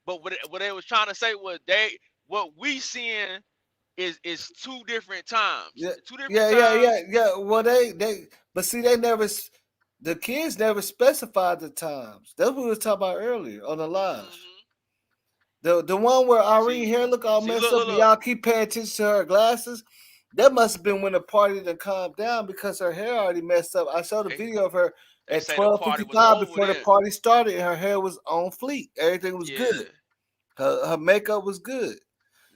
But what they was trying to say was what we seeing is two different times. Yeah, Two different times. yeah. Well, but see, the kids never specified the times. That's what we was talking about earlier on the live. The one where Irene hair look all messed up and Look. y'all keep paying attention to her glasses. That must have been when the party done calmed down because her hair already messed up. I showed a video of her They at say the party was 12:55 over before the then. party started, and her hair was on fleek. Everything was Yeah. good. Her makeup was good. You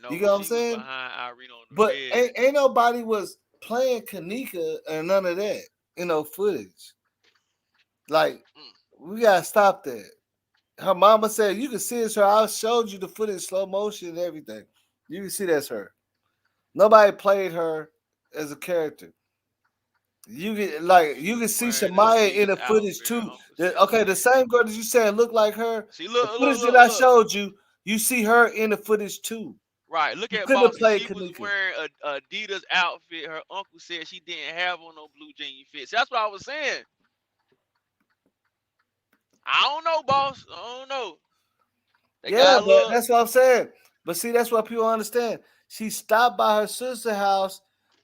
No, get what I'm she was saying? behind Irene on the But bed. ain't nobody was playing Kanika or none of that, footage. Like, we gotta stop that. Her mama said you can see it's her. I showed you the footage, slow motion and everything. You can see that's her. Nobody played her as a character. You can see Wearing the Shamaya in Adidas the footage outfit, her too. uncle said she The didn't. same girl that you said looked like her. See, The footage that I showed you, you see her in the footage too. Right, look You at couldn't have Boston. played She was Kanika. wearing a Adidas outfit. Her uncle said she didn't have on no blue jean fits. That's what I was saying. I don't know, boss. I don't know. They Yeah, got a but little. that's what I'm saying. But see, that's what people understand. She stopped by her sister's house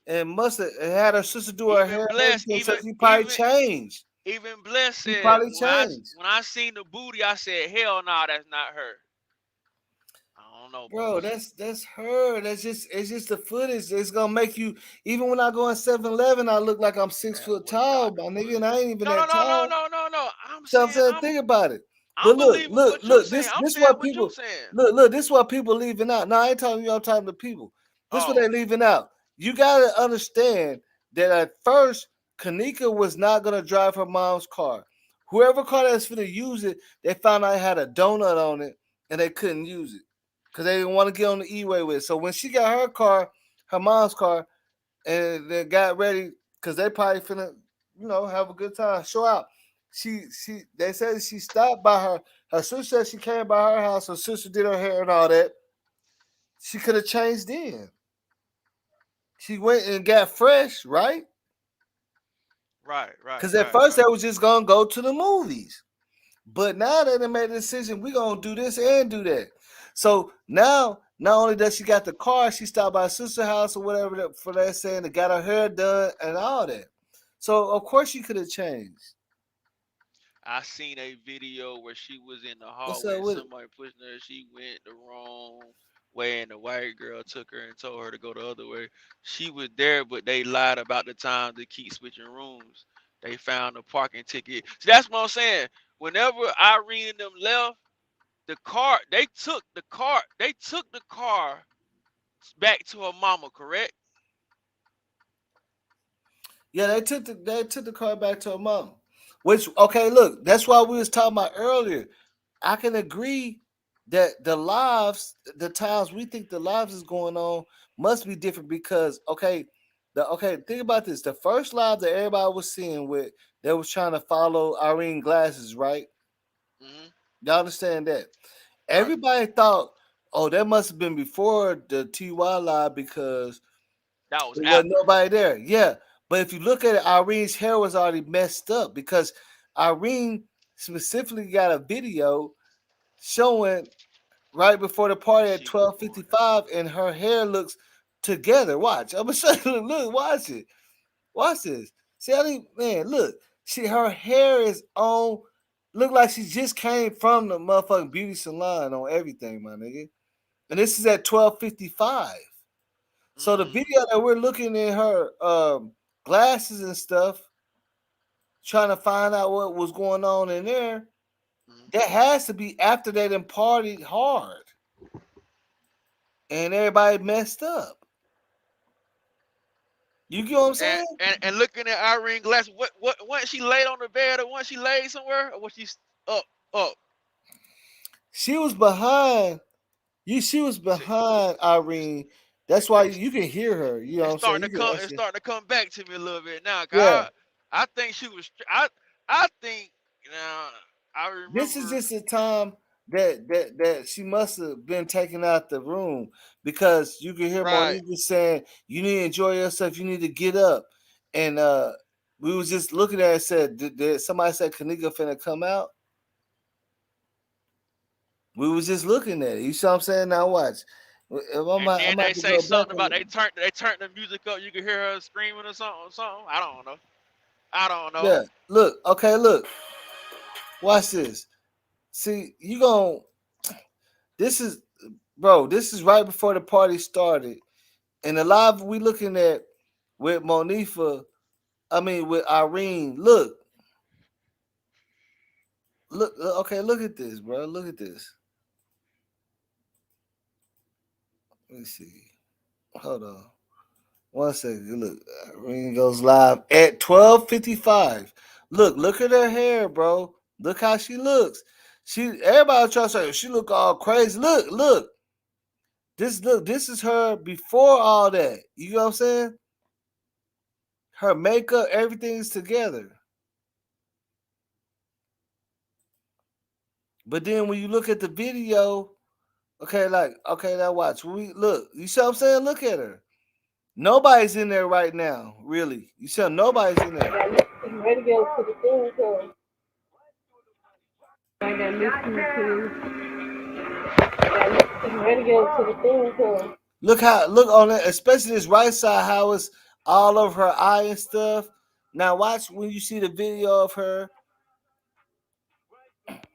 and must have had her sister do her Even hair and Bless, everything. So she probably changed. even Bless She said probably changed. when I seen the booty, I said, hell no, that's not her. I don't know, Bro, boss. that's her. It's just the footage. It's gonna make you even when I go in 7-Eleven, I look like I'm 6 foot tall, my nigga, and I ain't even No, no, that no, no, tall. no, no, no. I'm So I'm saying saying, think about it. But I'm look, believing look, what you look. saying. I'm This saying what what you people saying. look. This what people leaving out. No, I ain't talking to you. I'm talking to people. This what Oh, they leaving out. You gotta understand that at first, Kenneka was not gonna drive her mom's car. Whoever car that's gonna use it, they found out it had a donut on it, and they couldn't use it because they didn't want to get on the E-way with it. So when she got her car, her mom's car, and they got ready because they probably finna, have a good time, show out. They said she stopped by her sister said she came by her house, her sister did her hair and all that. She could have changed in. She went and got fresh, right? right, right, Because at right, first they right. was just gonna go to the movies. But now they done made a decision, we gonna do this and do that. So now, not only does she got the car, she stopped by her sister's house or whatever for that saying, and got her hair done and all that. So of course she could have changed. I seen a video where she was in the What's hallway up and with it? somebody pushing her. She went the wrong way, and the white girl took her and told her to go the other way. She was there, but they lied about the time to keep switching rooms. They found a parking ticket. See, that's what I'm saying. Whenever Irene and them left, they took the car back to her mama, correct? Yeah, they took the car back to her mom. Which okay, look, that's why we was talking about earlier. I can agree that the times we think the lives is going on must be different because think about this. The first live that everybody was seeing with they was trying to follow Irene Glasses, right? Hmm. Y'all understand that? Right. Everybody thought, oh, that must have been before the TY live because That was there wasn't after. nobody there. Yeah. But if you look at it, Irene's hair was already messed up because Irene specifically got a video showing right before the party at She was going down. 12:55 and her hair looks together. Watch. I'm gonna show you. Look, watch it. Watch this. See, I think, man, look. Her hair is on. Look like she just came from the motherfucking beauty salon on everything, my nigga. And this is at 12:55. So the Mm, video that we're looking at her glasses and stuff, trying to find out what was going on in there, mm. that has to be after they done partied hard and everybody messed up. You get what I'm And, saying? and looking at Irene Glass, what once she laid on the bed or once she laid somewhere or was she up up? She was behind you. She was See, behind Irene. That's why it's you can hear her. You know what I'm saying? You can it's actually, starting to come back to me a little bit now. yeah. I think she was I think I This is remember just a time that she must have been taken out the room because you can hear right. Monique saying, "You need to enjoy yourself. You need to get up." And we was just looking at it and said, did somebody said Kenneka finna come out? We was just looking at it. You see what I'm saying? Now watch. And then I'm they about to say go back something and about they turned the music up. You could hear her screaming or something. I don't know. I don't know. yeah. Look, okay, look. Watch this. See, you gon' this is bro, this is right before the party started. And the live we looking at with Monifa, I mean with Irene. Okay, look at this, bro. Look at this. Let me see. Hold on. 1 second. Look, Irene goes live at 12:55. Look at her hair, bro. Look how she looks. Everybody tries to say she look all crazy. Look. This is her before all that. You know what I'm saying? Her makeup, everything's together. But then when you look at the video, okay, now watch. You see what I'm saying? Look at her. Nobody's in there right now, really. You see, nobody's in there. Ready to go to the thing, so I got listening to. Ready to go to the thing, so. Look on it, especially this right side, how it's all over her eye and stuff. Now watch when you see the video of her.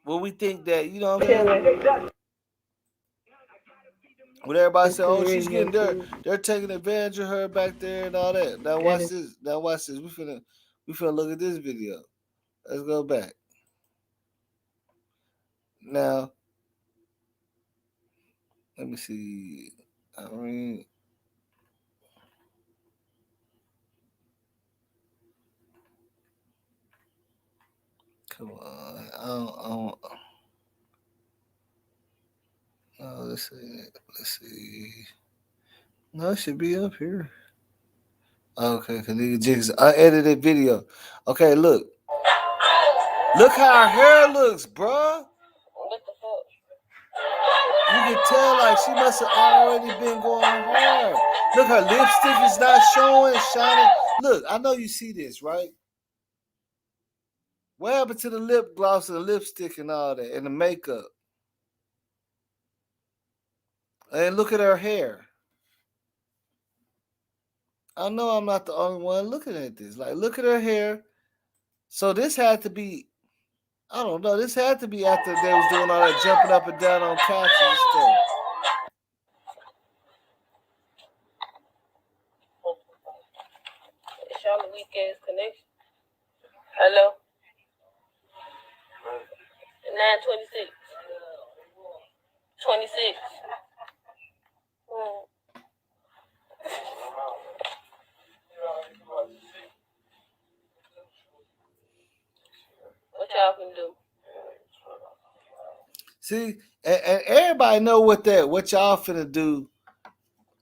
When we think that, you know what I'm saying? When everybody say, "Oh, she's getting they're taking advantage of her back there and all that." Now watch this. Now watch this. We finna look at this video. Let's go back. Now, let me see. I mean, come on. I don't, oh, let's see. Let's see. No, it should be up here. Okay, Kenneka Jenkins. Unedited video. Okay, look. Look how her hair looks, bruh. You can tell like she must have already been going hard. Look, her lipstick is not showing, shining. Look, I know you see this, right? What happened to the lip gloss and the lipstick and all that and the makeup? And look at her hair. I know I'm not the only one looking at this. Like, look at her hair. So this had to be, I don't know, this had to be after they was doing all that jumping up and down on couches and stuff. It's y'all a weak ass connection. Hello? 926. 26. What y'all can do? See, and everybody know what y'all finna do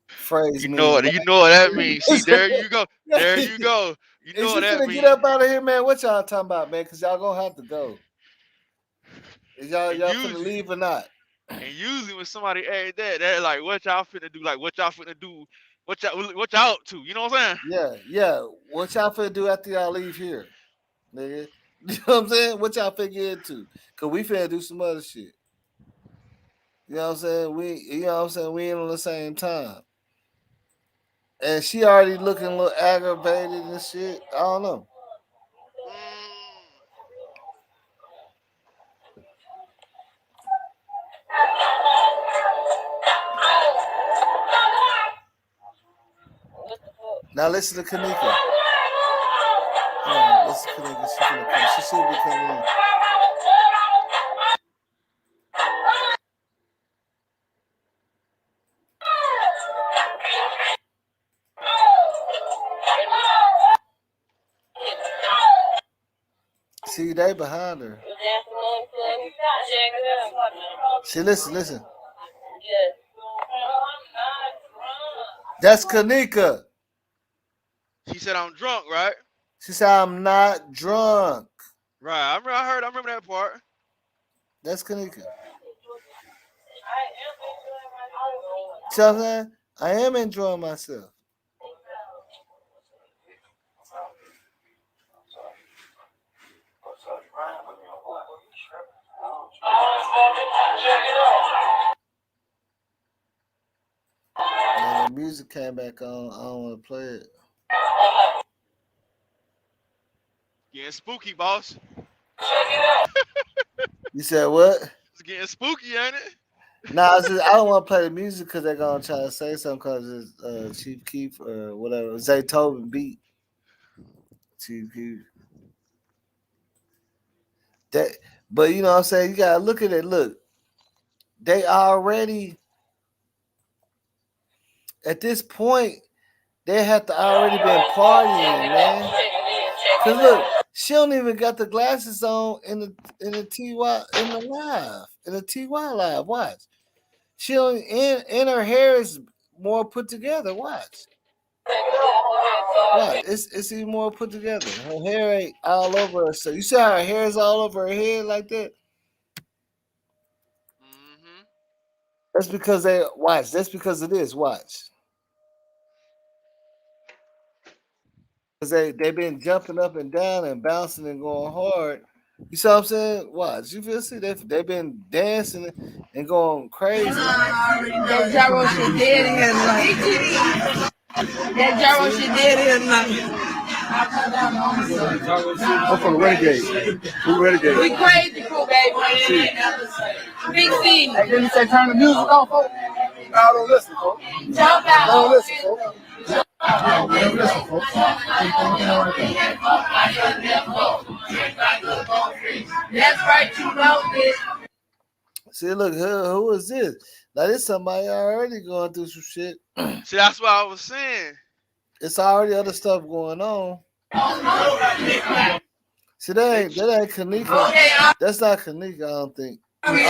phrase You means. know what? Right? You know what that means. See, there you go. There you go. You know Is what you that finna means. get up out of here, man? What y'all talking about, man? Because y'all gonna have to go. Is y'all finna leave or not? And usually when somebody add that, they're like, "What y'all finna do? Like, what y'all finna do? What y'all up to?" You know what I'm saying? Yeah. What y'all finna do after y'all leave here, nigga? You know what I'm saying? What y'all finna get into? Cause we finna do some other shit. You know what I'm saying? We ain't on the same time. And she already looking a little aggravated and shit. I don't know. Now listen to Kenneka. Listen to Kenneka. She should be coming in. See, they behind her. See, listen. That's Kenneka. She said I'm drunk, right? She said I'm not drunk. Right. I remember that part. That's Kenneka. See what I'm saying? I am enjoying myself. And the music came back on. I don't want to play it. Getting spooky, boss. You said what? It's getting spooky, ain't it? Nah, I don't want to play the music because they're gonna try to say something because it's Chief Keef or whatever. Zaytoven beat Chief Keef. That, but you know what I'm saying? You gotta look at it. Look, they already at this point they have to already been partying, man. Cause look, she don't even got the glasses on in the TY in the live in the TY live. Watch, she don't and her hair is more put together. Watch. What? It's even more put together. Her hair ain't all over her. So you see how her hair is all over her head like that? That's because they watch. That's because of this. Watch. Because they been jumping up and down and bouncing and going hard. You see what I'm saying? Watch. You feel see they've been dancing and going crazy. That gyro shit dead in here tonight. That gyro shit dead in here tonight. I'm from the Renegade. We Renegade. We crazy crew, baby. Big C. Hey, didn't you say turn the music off, folks? I don't listen, folks. Jump out. I don't listen, folks. I don't listen, folks. That's right, you know this. See, look, who is this? Like, this somebody already going through some shit. See, that's what I was saying. It's already other stuff going on. See, that ain't Kenneka. That's not Kenneka, I don't think. It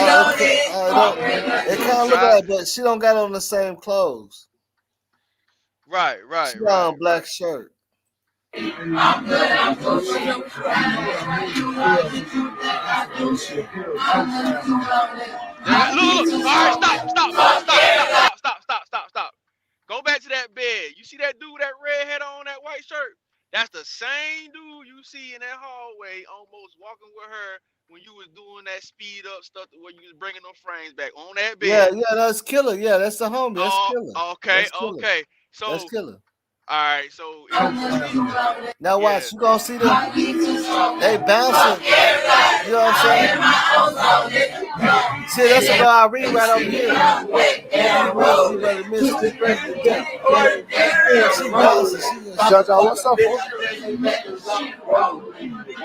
kind of look like, but she don't got on the same clothes. Right. She got on a black shirt. I'm good. Look. All right, stop. Go back to that bed. You see that dude with that red head on that white shirt? That's the same dude you see in that hallway almost walking with her when you was doing that speed up stuff where you was bringing them frames back on that bed. Yeah, that's Killer. Yeah, that's the homie. That's Killer. Okay. So that's Killer. All right, so now watch, you gonna see them. They bouncing. You know what I'm saying? See, that's what I read right over here. She bouncing. Shout out, what's up, folks?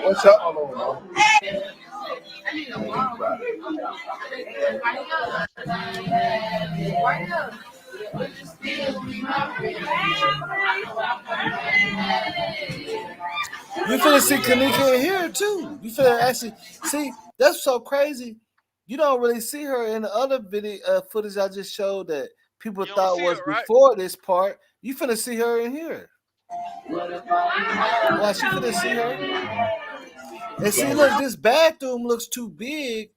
What's up? You finna see Kenneka in here too. You finna actually see. That's so crazy. You don't really see her in the other video footage I just showed that people thought was before this part. You finna see her in here. Watch, you finna see her. And see, look, this bathroom looks too big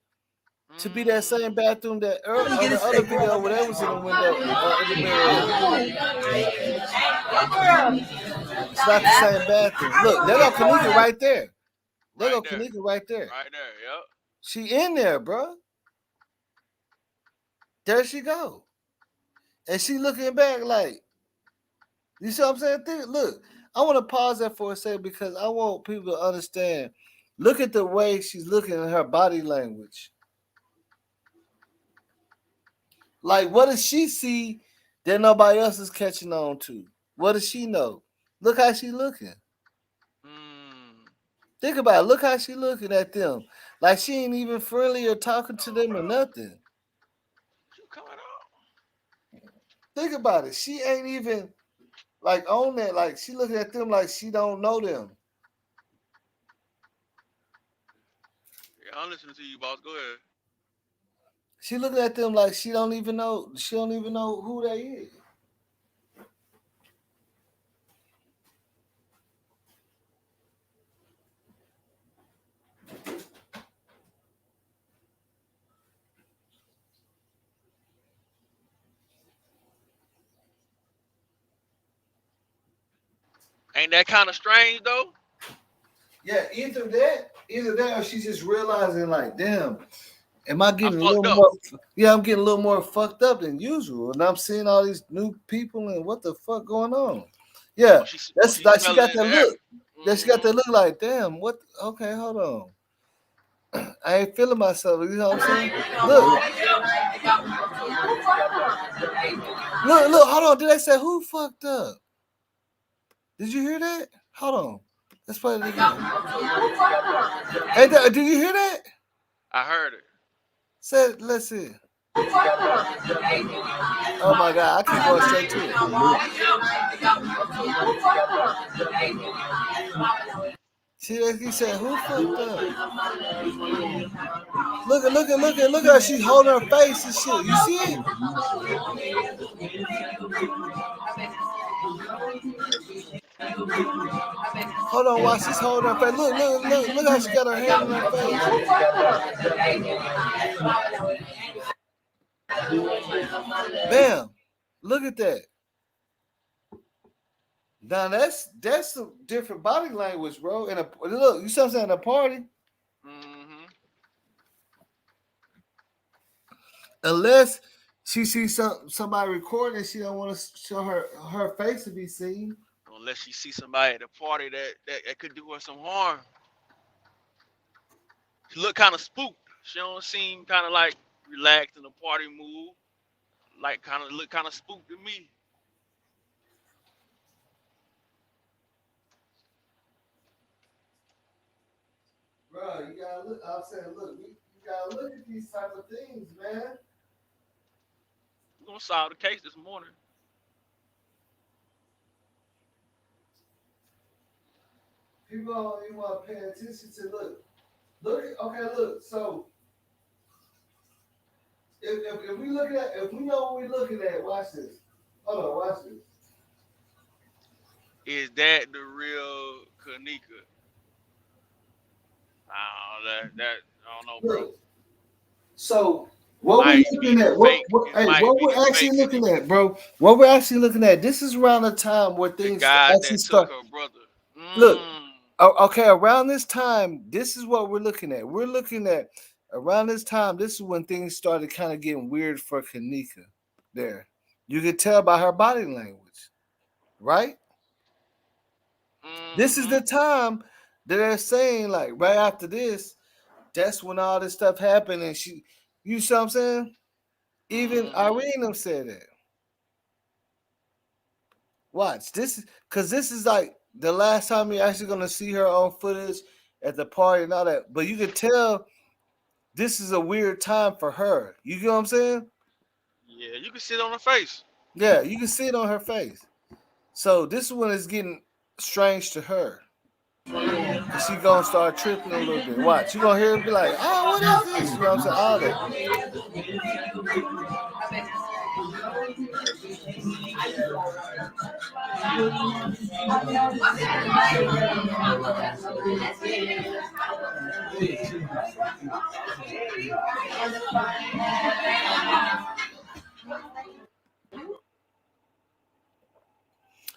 to be that same bathroom that on the other video where that was in the window in the mirror. It's not the same bathroom. Look, there go Kenneka right there. There go Kenneka right there. Right there, yep. She in there, bro. There she go. And she looking back like, you see what I'm saying? Look, I want to pause that for a second because I want people to understand. Look at the way she's looking at her body language. Like, what does she see that nobody else is catching on to? What does she know? Look how she looking. Think about it. Look how she looking at them. Like she ain't even friendly or talking to them or nothing. Think about it. She ain't even like on that. Like she looking at them like she don't know them. Yeah, I'm listening to you, boss. Go ahead. She looking at them like she don't even know. She don't even know who they is. Ain't that kind of strange though? Yeah, either that or she's just realizing like, damn, am I getting a little more? Yeah, I'm getting a little more fucked up than usual, and I'm seeing all these new people and what the fuck going on? Yeah, that's like she got that look. Yeah, she got that look like, damn, what? Okay, hold on. I ain't feeling myself. You know what I'm saying? Look, hold on. Did they say who fucked up? Did you hear that? Hold on. Let's play it again. Hey, did you hear that? I heard it. Said, let's see. Oh my God, I keep going straight to it. See, like he said, who fucked up? Look at her. She's holding her face and shit. You see it? Hold on, watch. She's holding her face. Look how she got her hand in her face. Bam. Look at that. Now that's some different body language, bro. And look, you see what I'm saying? A party. unless she sees somebody recording, she don't want to show her face to be seen. Unless you see somebody at the party that could do her some harm. She look kind of spooked. She don't seem kind of like relaxed in a party mood. Like kind of look kind of spooked to me. Bro, you gotta look. I'm saying, look, you gotta look at these type of things, man. We're gonna solve the case this morning. People don't even want to pay attention to look. Okay, look. So if we look at, if we know what we're looking at, watch this. Hold on, watch this. Is that the real Kenneka? I don't know, bro. Look, so what we're looking at, what we're actually looking Kenneka. at, bro. What we're actually looking at. This is around the time where things actually start. Her brother. Look, okay, around this time, this is what we're looking at. We're looking at around this time. This is when things started kind of getting weird for Kenneka. There, you could tell by her body language, right? This is the time that they're saying, like, right after this, that's when all this stuff happened, and she, you see what I'm saying? Even Irene said that. Watch this, because this is like the last time you're actually gonna see her on footage at the party and all that. But you could tell this is a weird time for her. You get what I'm saying? Yeah, you can see it on her face. Yeah, you can see it on her face. So this is when it's getting strange to her. Cause she gonna start tripping a little bit. Watch, you gonna hear her be like, "Oh, what is this?" You know what I'm saying? All that.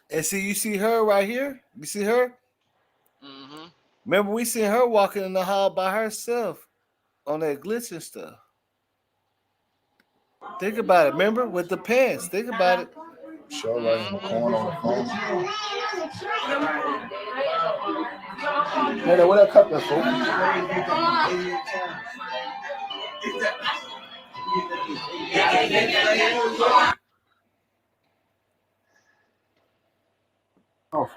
And see, you see her right here. You see her? Remember, we seen her walking in the hall by herself on that glitch and stuff. Think about it. Remember, with the pants. Think about it. Show like in the corner on the phone. Hey, what that cup there for? Oh.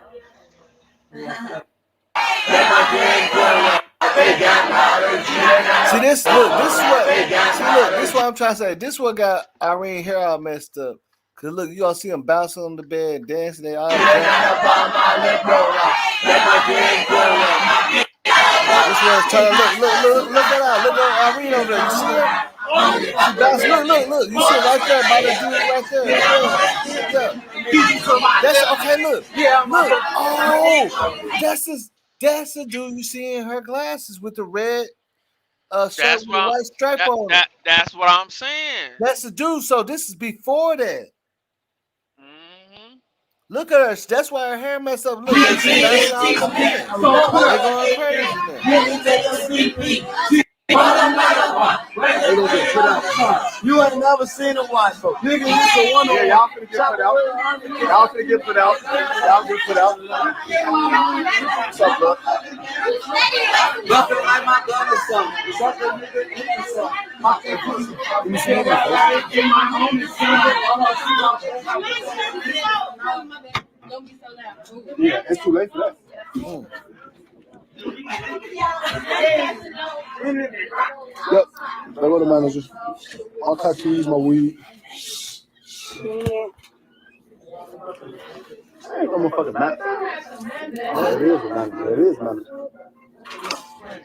See this? Look, this is what. See, look, this is what I'm trying to say. This is what got Irene hair all messed up. Cause look, you gonna see them bouncing on the bed, dancing. They all. This one is turning. Look at her. Look at Irene over there. You see her? She bouncing. Look. You see it right there by the dude right there. Yeah. That's okay. Look. Oh, that's the dude you see in her glasses with the red shirt with the white stripe on it. That's what I'm saying. That's the dude. So this is before that. Look at her. That's why her hair messed up. Look, she's going crazy now. You ain't never seen a watch, so nigga, you can wonder. Yeah, y'all finna get put out. Y'all finna get put out. Y'all get put out. What's up, bro? Nothing like my gun or something. Something nigga, something. You see what yeah, it's too late for that. Yep. I go to manager. All car keys, my weed. I ain't no motherfucking manager. It is a manager. It is manager.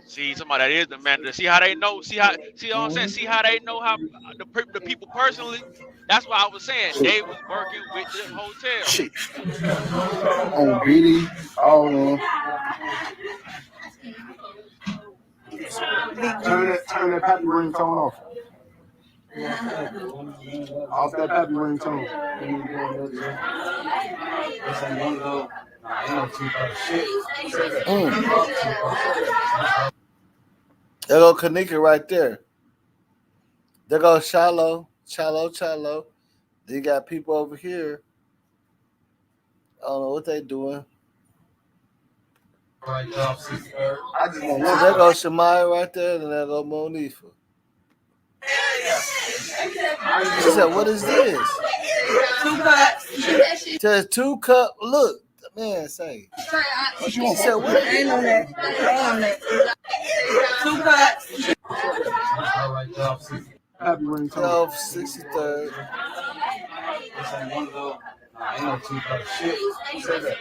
See, somebody that is the manager. See how they know. See what I'm saying. See how they know how the people personally. That's why I was saying they was working with the hotel. Shit. On BD, all on. Turn that pappy ringtone off. Off that pappy ringtone. There go Kenneka right there. There goes Shiloh. Then you got people over here. I don't know what they doing. I just want So one. there goes Shemaya right there, and there goes Monifa. She said, "What is this?" 2 cups. Says 2 cup. Look, man, say. She said, "What?" Ain't on that. Ain't on that. 2 cups. All right, y'all. Happy ring time. 63rd. Ain't no 2 cup shit. Who said that?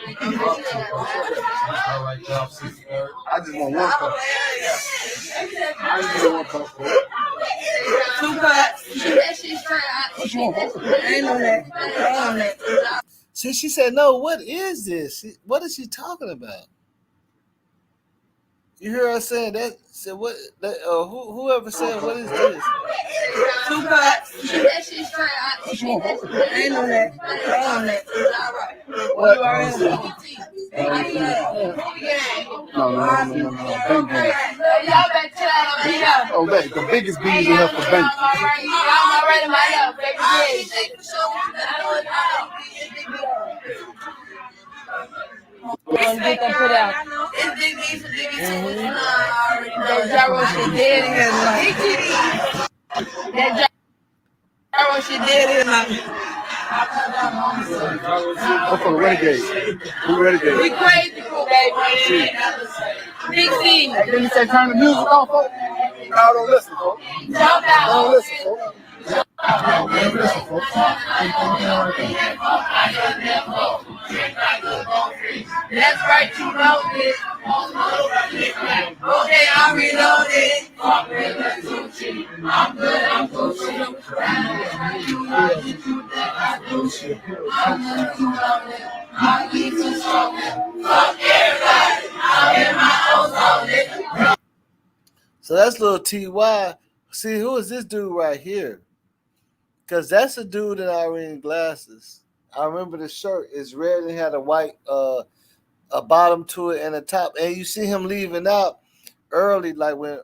All right, y'all. 63rd. I just want one cup. I just want one cup. 2 cups. What you want? Ain't on that. Ain't on that. See, she said, "No, what is this? What is she talking about?" You hear her saying that? Said what? Whoever said, "What is this?" 2 cups. What you want? Ain't on that. Ain't on that. What? You already know. No. Bank game. Oh, wait, the biggest bees in here for bank. Get that put out. That gyro shit dead in here tonight. That gyro shit dead in tonight. I'm for the renegade. We renegade. We crazy cool, baby. Big C. Hey, then you say turn the music off, folks? No, don't listen, folks. Jump out. Don't listen, folks. Don't listen, folks. That's right, you know this. Okay, I'm reloaded. I'm good, I'm Gucci. I keep too strong. Fuck everybody. I'm in my own zone. So that's little Ty. See, who is this dude right here? Because that's a dude in Irene glasses. I remember the shirt is red and had a white a bottom to it and a top, and you see him leaving out early, like when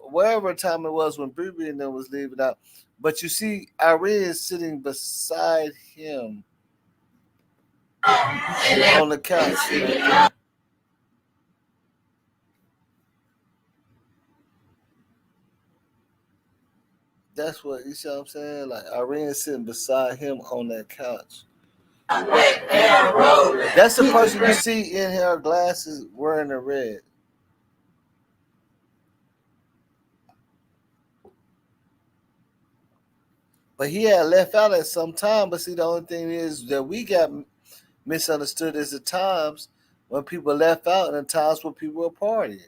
wherever time it was when Bree and them was leaving out. But you see Irene sitting beside him on the couch. That's what you see what I'm saying? Like Irene sitting beside him on that couch. That's the person you see in her glasses wearing the red. But he had left out at some time. But see, the only thing is that we got misunderstood is the times when people left out and the times when people were partying.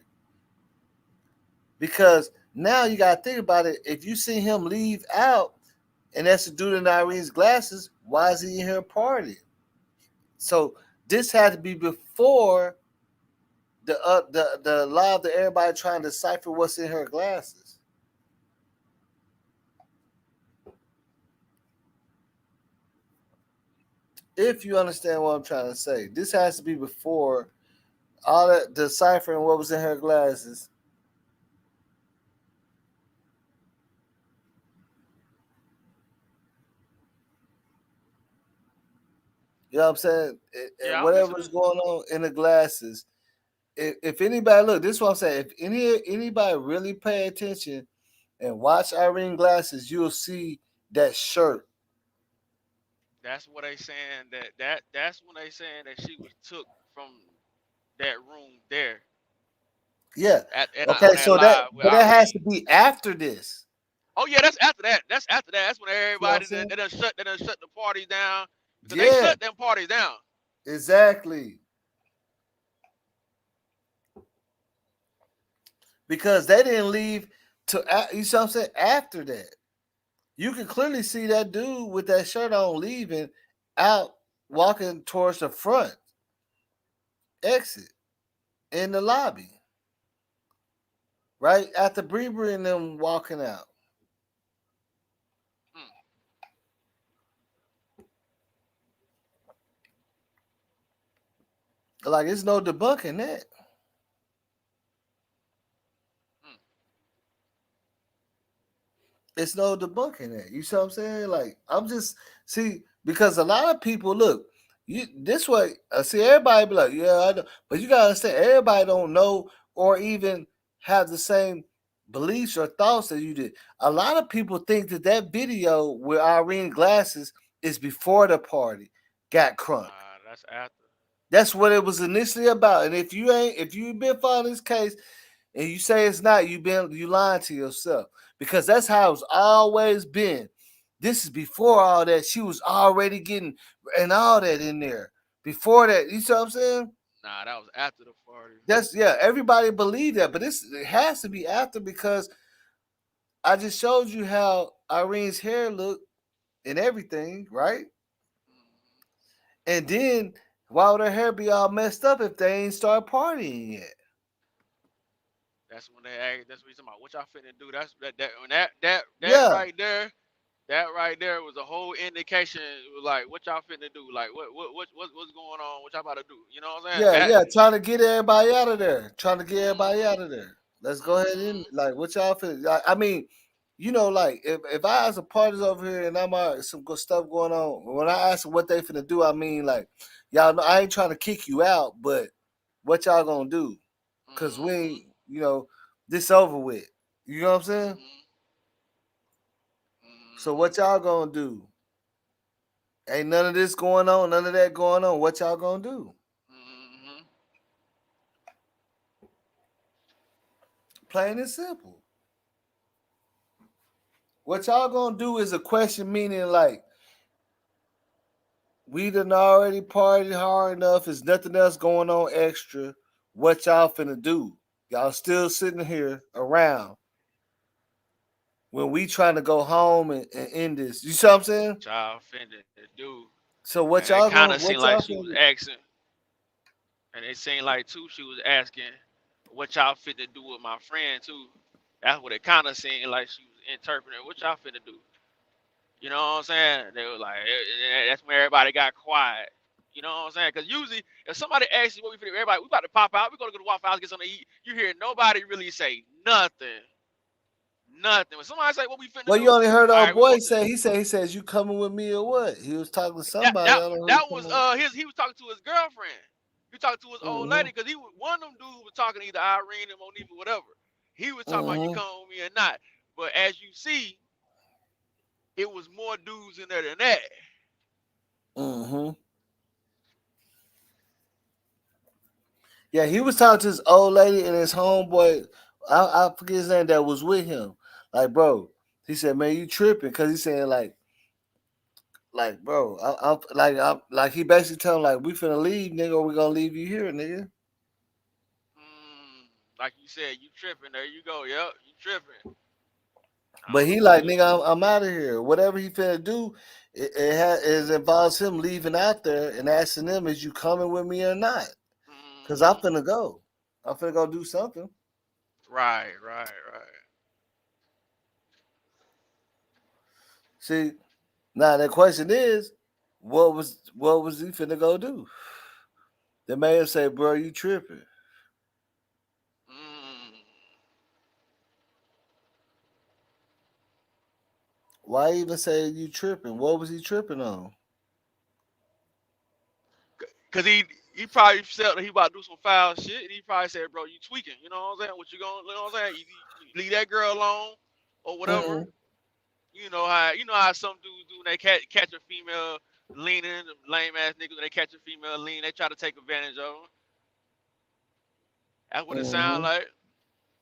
Because now you got to think about it. If you see him leave out, and that's the dude in Irene's glasses, why is he in here partying? So this had to be before the live that everybody trying to decipher what's in her glasses. If you understand what I'm trying to say, this has to be before all that deciphering what was in her glasses. You know what I'm saying? Yeah, I'm Whatever's listening. going on in the glasses. If anybody look, this is what I'm saying. If anybody really pay attention and watch Irene glasses, you'll see that shirt. That's what they saying that's when they saying that she was took from that room there Yeah. on Okay, that so that live with but that has to Irene. be after this. Oh yeah, that's after that. That's after that. That's when See what I'm everybody saying? they done shut the parties down because they Yeah, shut them parties down. exactly. Because they didn't leave to you see what I'm saying? After that. You can clearly see that dude with that shirt on leaving out walking towards the front exit in the lobby. Right after Bree and them walking out. Mm, Like it's no debunking that. mm. It's no debunking that. You see what I'm saying? Like I'm just see because a lot of people look you this way. See everybody be like, yeah, I know, but you gotta understand everybody don't know or even have the same beliefs or thoughts that you did. A lot of people think that that video with Irene glasses is before the party got crunk. That's after. That's what it was initially about. And if you've been following this case and you say it's not, you lying to yourself. Because that's how it's always been. This is before all that. She was already getting and all that in there. Before that, you see what I'm saying? Nah, that was after the party. That's yeah, everybody believed that, but it has to be after because I just showed you how Irene's hair looked and everything, right? And then why would her hair be all messed up if they ain't start partying yet? That's when they asked. That's what he's talking about. What y'all finna do? That's that when that Yeah, right there. That right there was a whole indication. It was like, what y'all finna do? Like, what's going on? What y'all about to do? You know what I'm saying? yeah, That. yeah. Trying to get everybody out of there. Trying to get everybody out of there. Let's go ahead and like what y'all feel. I mean, like if I ask the parties over here and I'm some good stuff going on, when I ask them what they finna do, I mean like y'all know I ain't trying to kick you out, but what y'all gonna do? Cause we ain't, this over with. You know what I'm saying? So what y'all gonna do? Ain't none of this going on, none of that going on. What y'all gonna do? Plain and simple. What y'all gonna do is a question meaning like we done already partied hard enough. There's nothing else going on extra. What y'all finna do? Y'all still sitting here around when we trying to go home and end this. You see what I'm saying? What y'all finna do? So And it kind of what seemed like y'all she finna was do? asking, and it seemed like too she was asking, what y'all finna do with my friend too. That's what it kind of seemed like she was interpreting. What y'all finna do? You know what I'm saying? They were like, that's when everybody got quiet. You know what I'm saying? Because usually, if somebody asks you what we finna, everybody, we about to pop out. We gonna go to Waffle House, get something to eat. You hear nobody really say nothing, nothing. When somebody say what we finna Well, do, you only heard all old right, we boy going to say he says you coming with me or what? He was talking to that. somebody. That I don't know who he that was coming with. he was talking to his girlfriend. He talked to his old Mm-hmm. lady because one of them dudes was talking to either Irene or Monique or whatever. He was talking about you Mm-hmm. coming with me or not. But as you see, it was more dudes in there than that. Mm-hmm. Yeah, he was talking to his old lady and his homeboy. I forget his name that was with him. Like, bro, he said, "Man, you tripping?" Because he's saying bro, like he basically telling like we finna leave, nigga, or we gonna leave you here, nigga. Like you said, you tripping. There you go. Yep, you tripping. I But don't he know what like, it. nigga, I'm out of here. Whatever he finna do, it involves him leaving out there and asking them, "Is you coming with me or not?" Cause I'm finna go. I'm finna go do something. Right, right, right. See, now the question is, what was he finna go do? The man say, "Bro, you tripping? Why even say you tripping? What was he tripping on?" Cause he probably felt that he about to do some foul shit, and he probably said, "Bro, you tweaking." You know what I'm saying? What you know what I'm saying? You leave that girl alone or whatever. Mm-mm. You know how some dudes do when they catch a female leaning, lame ass niggas when they catch a female lean, they try to take advantage of them. That's what it sounds Mm-hmm. like.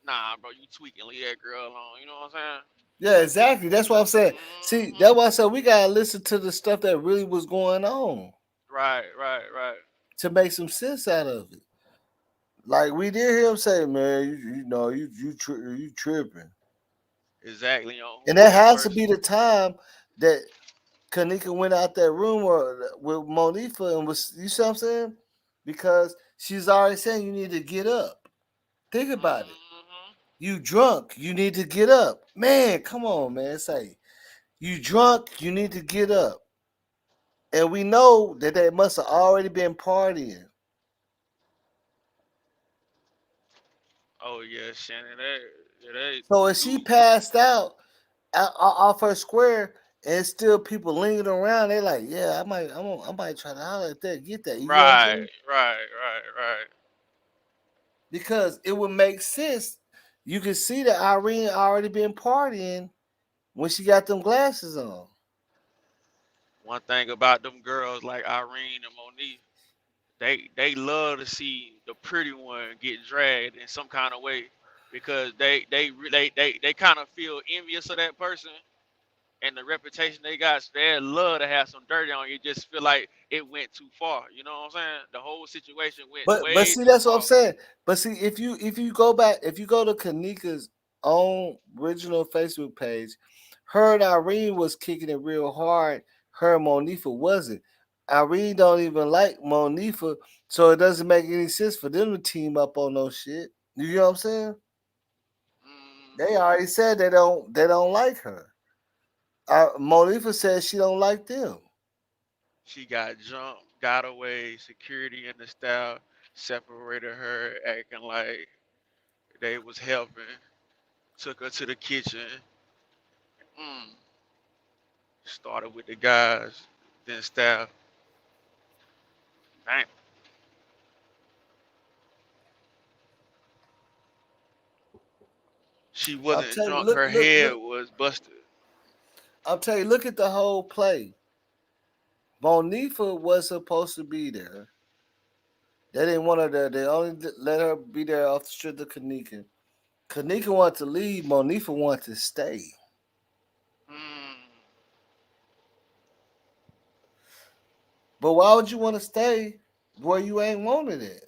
Nah, bro, you tweaking. Leave that girl alone. You know what I'm Yeah, exactly. That's what I'm saying. See, saying? that's why I said we gotta listen to the stuff that really was going on Right, right, right. to make some sense out of it. Like we did hear him say, "Man, you tripping," Exactly. On and who that which has to person? be the time that Kanika went out that room or with Monifa and was. You see what I'm saying? Because she's already saying you need to get up. Think about it. You drunk. You need to get up. Man, come on, man. Say you drunk. You need to get up. And we know that they must have already been partying. Oh yeah, Shannon. That yeah, they So if she dude. passed out off her square, and still people lingering around. They like, yeah, I might try to holler at that, get that. You know what I'm Right, saying? right. Because it would make sense. You can see that Irene already been partying when she got them glasses on. One thing about them girls like Irene and Monique, they love to see the pretty one get dragged in some kind of way because they kind of feel envious of that person and the reputation they got. So they love to have some dirty on you. Just feel like it went too far. You know what I'm saying? The whole situation went But way see, too that's what I'm far. saying. But see, if you go back, if you go to Kanika's own original Facebook page, her and Irene was kicking it real hard. Her and Monifa wasn't. Irene don't even like Monifa, so it doesn't make any sense for them to team up on no shit. You know what I'm saying? They already said they don't like her. Monifa says she don't like them. She got jumped, got away. Security in the style separated her, acting like they was helping. Took her to the kitchen. Mm. Started with the guys, then staff. Damn. She I'm wasn't telling you, drunk. Her head was busted. I'm telling you, look at the whole play. Monifa was supposed to be there. They didn't want her there. They only let her be there off the strength of Kanika. Kanika wanted to leave. Monifa wanted to stay. But why would you want to stay where you ain't wanted it?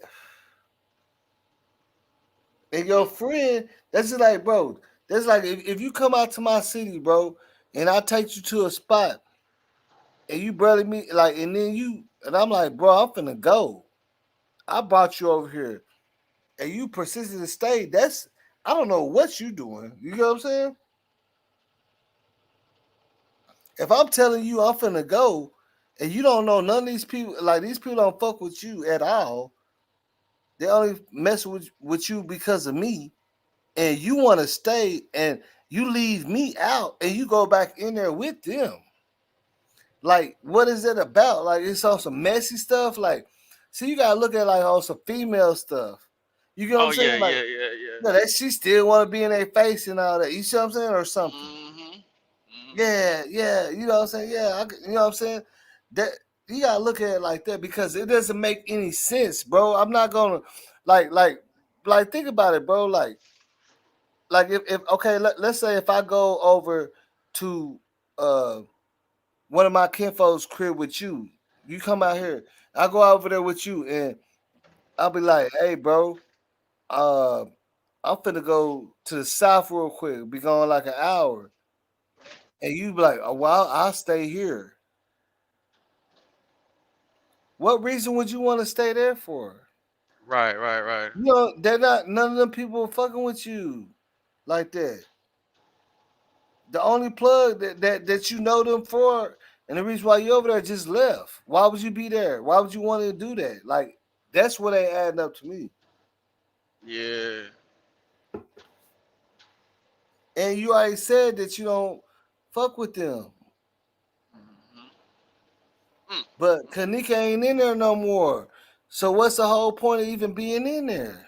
And your friend, that's just like, bro, that's like if you come out to my city, bro, and I take you to a spot and you barely meet, like, and then and I'm like, bro, I'm finna go. I brought you over here and you persisted to stay. I don't know what you doing. You know what I'm saying? If I'm telling you I'm finna go and you don't know none of these people, like these people don't fuck with you at all. They only mess with you because of me, and you want to stay and you leave me out and you go back in there with them. Like, what is it about? Like, it's on some messy stuff. Like, see, you gotta look at like on some female stuff. You get what I'm Oh yeah, saying? Like, yeah. no, that she still want to be in their face and all that. You see what I'm saying, or something? Yeah. You know what I'm saying? Yeah, you know what I'm saying? That you gotta look at it like that because it doesn't make any sense, bro. I'm not gonna like like like think about it, bro. Like if okay, let's say if I go over to uh one of my kinfolk's crib with you, you come out here, I go over there with you, and I'll be like, hey, bro, uh, I'm finna go to the south real quick. Be gone like an hour, and you be like, oh, well, I'll stay here. What reason would you want to stay there for? Right. You know, they're not. None of them people fucking with you like that. The only plug that you know them for, and the reason why you over there just left. Why would you be there? Why would you want to do that? Like that's what ain't adding up to me. Yeah. And you already said that you don't fuck with them. But Kanika ain't in there no more. So what's the whole point of even being in there?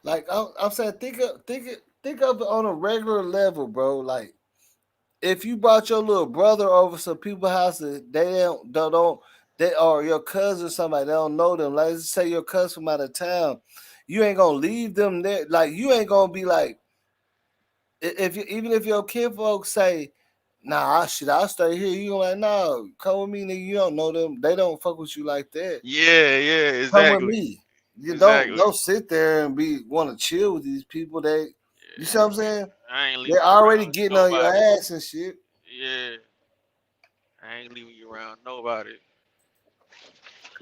Like I'm saying, think of it on a regular level, bro. Like if you brought your little brother over some people's house that they don't they or your cousin or somebody they don't know them. Like let's say your cousin from out of town, you ain't gonna leave them there. Like you ain't gonna be like if you even if your kinfolk say, nah, I'll stay here. You like, no, come with me, nigga. You don't know them. They don't fuck with you like that. Yeah, Come with exactly. me. You Exactly. don't sit there and want to chill with these people. You see what I'm saying? I ain't They're leaving you already around getting on your nobody. ass and shit. Yeah. I ain't leaving you around nobody.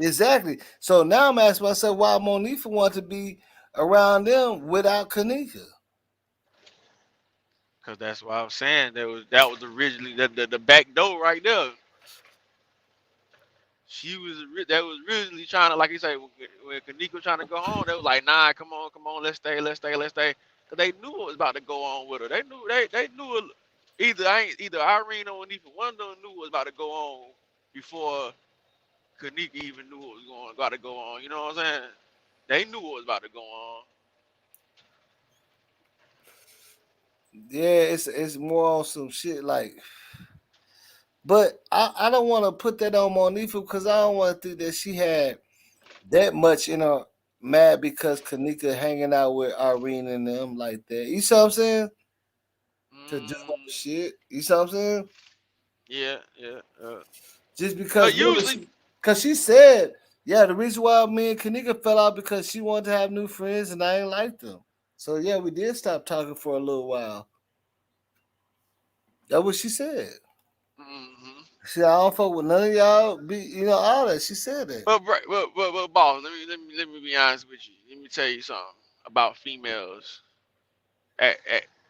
Exactly. So now I'm asking myself why Monifa want to be around them without Kanika. Cause that's why I was saying that was originally the back door right there. That was really trying to, like you say, when Kenneka was trying to go home, they was like, nah, come on, let's stay. Cause they knew what was about to go on with her. They knew either Irene or Nefa, one of them knew what was about to go on before Kenneka even knew what was about to go on. You know what I'm saying? They knew what was about to go on. Yeah, it's more on some shit like. But I don't want to put that on Monifa because I don't want to think that she had that much in her mad because Kenneka hanging out with Irene and them like that. You see what I'm saying? To do shit. You see what I'm saying? Yeah. Just But because usually, because she said, yeah, the reason why me and Kenneka fell out because she wanted to have new friends and I ain't like them. So yeah, we did stop talking for a little while. That's what she said. She said, I don't fuck with none of y'all. All that. She said that. but boss, let me be honest with you. Let me tell you something about females. At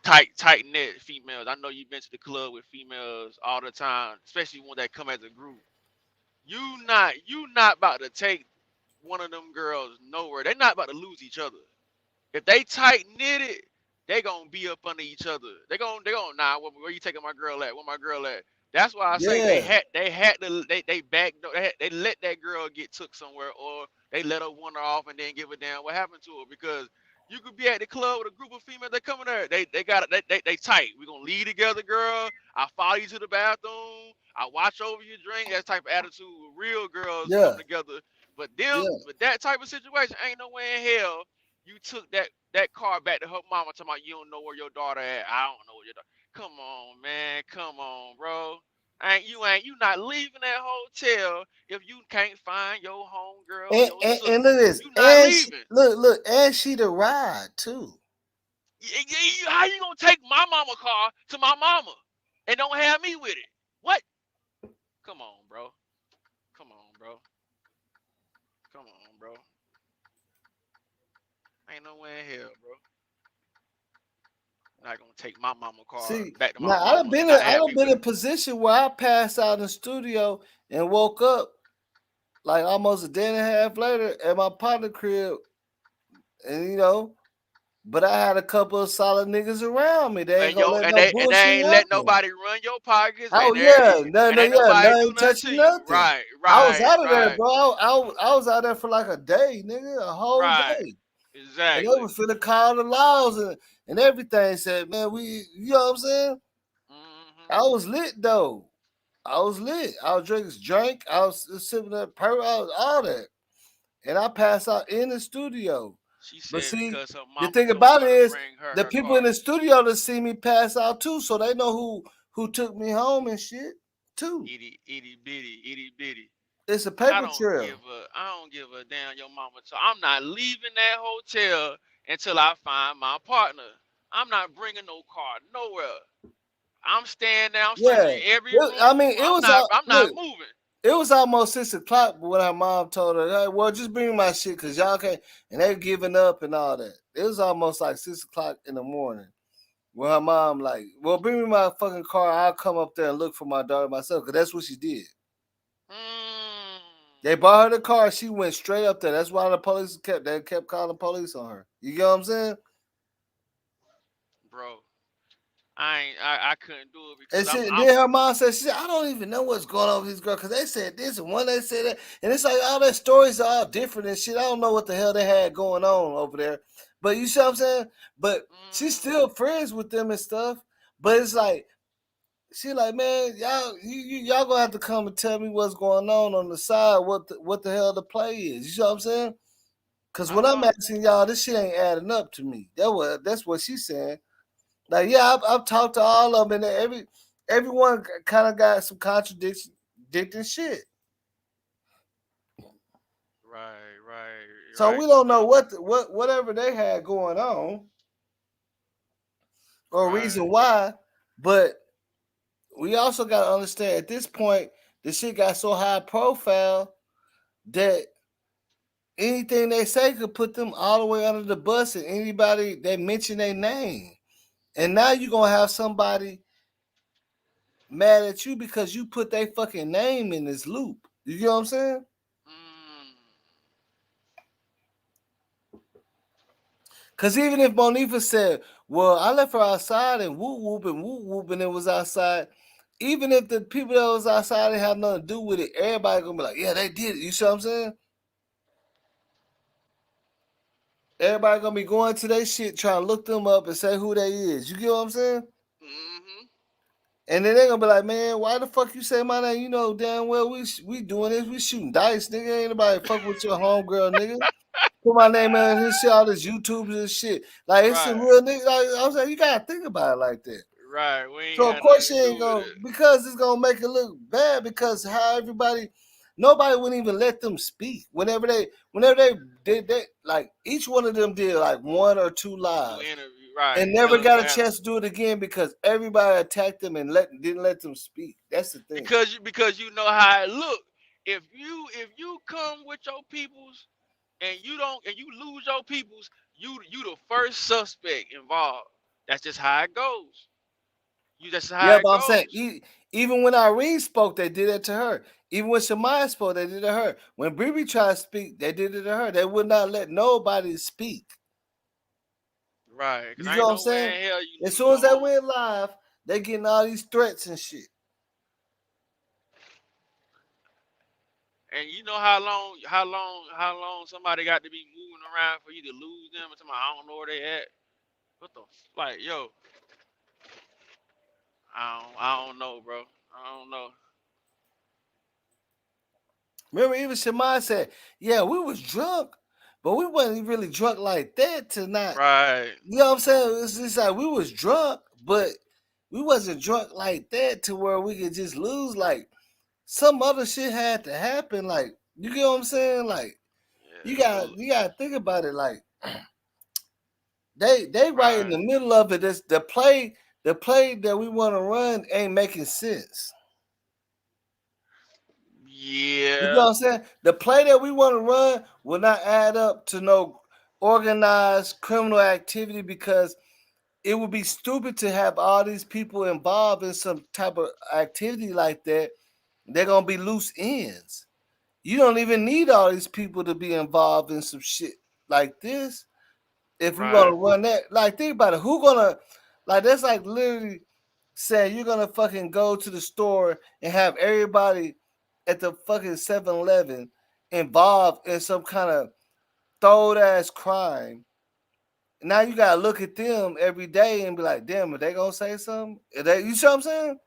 tight knit females. I know you've been to the club with females all the time, especially when they come as a group. You not about to take one of them girls nowhere. They're not about to lose each other. If they tight knitted, they gonna be up under each other. They gonna nah. Where you taking my girl at? Where my girl at? That's why I say Yeah. they back they let that girl get took somewhere, or they let her wander off and then give a damn what happened to her, because you could be at the club with a group of females that come in there. They got they tight. We gonna leave together, girl. I follow you to the bathroom. I watch over your drink. That type of attitude. Real girls come Yeah. together. But Yeah. that type of situation ain't no way in hell you took that car back to her mama talking about you don't know where your daughter at. I don't know where your daughter. Come on, man. Come on, bro. You not leaving that hotel if you can't find your home girl or And, your and, sister. and look at this. You not And she, leaving. look, and she the ride too. How you gonna take my mama car to my mama and don't have me with it? What? Come on, bro. Come on, bro. Come on, bro. Ain't no way in hell, bro. Not gonna take my mama car See, back to my now mama and not I have done me been with in a it. position where I passed out in the studio and woke up like almost a day and a half later at my partner crib, and but I had a couple of solid niggas around me. They ain't And gonna yo, let and no they bullshit ain't let happen. nobody run your pockets, Oh yeah, and ain't yeah, nobody no do ain't nothing to touching you. nothing. Right, I was right, out of there, right, bro. I was out there for like a day, nigga, a whole right. day. And they Exactly. was finna call the laws and everything. Said, man, you know what I'm saying? I was lit though. I was lit. I was drinking drink. I was sipping that purple. I was all that, and I passed out in the studio. She But said see, because her the mama thing told about her it to is, bring her the her people in car. the studio to see me pass out too, so they know who took me home and shit too. Itty bitty. It's a paper trail. I don't give a damn your mama. So I'm not leaving that hotel until I find my partner. I'm not bringing no car nowhere. I'm staying there. I'm Yeah, searching every I room. mean, I'm not look. moving. It was almost 6 o'clock when our mom told her, hey, well, just bring my shit because y'all can't. And they giving up and all that. It was almost like 6 o'clock in the morning. When her mom, like, well, bring me my fucking car. I'll come up there and look for my daughter myself because that's what she did. They bought her the car. She went straight up there. That's why they kept calling police on her. You get what I'm saying? Bro, I couldn't do it And because I'm then her mom said, she said, I don't even know what's going on with these girls because they said this and one they said that. And it's like all their stories are all different and shit. I don't know what the hell they had going on over there. But you see what I'm saying? But she's still friends with them and stuff. But it's like, she like, man, y'all gonna have to come and tell me what's going on the side, what the hell the play is. You see what I'm saying? Because I when I'm follow. asking y'all, this shit ain't adding up to me. That's what she's saying. Like, yeah, I've talked to all of them, and everyone kind of got some contradicting shit. So Right. we don't know whatever they had going on or reason why, but we also got to understand at this point, the shit got so high profile that anything they say could put them all the way under the bus, and anybody that mention their name, and now you're gonna have somebody mad at you because you put their fucking name in this loop. You get what I'm saying? Cause even if Monifa said, "Well, I left her outside and whoop whoop and it was outside," even if the people that was outside didn't have nothing to do with it, everybody gonna be like, "Yeah, they did it." You see what I'm saying? Everybody gonna be going to their shit trying to look them up and say who they is. You get what I'm saying? And then they gonna be like, "Man, why the fuck you say my name? You know damn well we doing this. We shooting dice, nigga. Ain't nobody fuck with your homegirl, nigga." Put my name in his shit, all this YouTubes and shit. Like it's some Right. real nigga. Like I was like, you gotta think about it like that. Right. We ain't So of got course nothing she to ain't do with gonna it. because it's gonna make it look bad because how nobody wouldn't even let them speak. Whenever they did that, like each one of them did like one or two lives. Interview, right? And Tell never us got what a happened. chance to do it again because everybody attacked them and didn't let them speak. That's the thing. Because you know how it look. If you come with your peoples and you don't and you lose your peoples, you the first suspect involved. That's just how it goes. That's how Yeah, it but I'm saying goes. even when Irene spoke, they did it to her. Even when Shemaya spoke, they did it to her. When Bree tried to speak, they did it to her. They would not let nobody speak. Right. You Because get ain't what I'm no way saying? in hell you As lose soon your as they home. went live, they getting all these threats and shit. And you know how long somebody got to be moving around for you to lose them and somebody I don't know where they at. What the like, yo, I don't know, bro. I don't know. Remember, even Shemaya said, "Yeah, we was drunk, but we wasn't really drunk like that tonight." Right. You know what I'm saying? It's just like we was drunk, but we wasn't drunk like that to where we could just lose. Like some other shit had to happen. Like you get what I'm saying? Like you Yeah, got you got to think about it. Like they right in right. the middle of it. This the play that we want to run ain't making sense. You know Yeah. what I'm saying? The play that we want to run will not add up to no organized criminal activity because it would be stupid to have all these people involved in some type of activity like that. They're gonna be loose ends. You don't even need all these people to be involved in some shit like this. If we want Right. to run that, like think about it. Who gonna like that's like literally saying you're gonna fucking go to the store and have everybody at the fucking 7-Eleven involved in some kind of throwed ass crime. Now you gotta look at them every day and be like, damn, are they gonna say something? You see what I'm saying?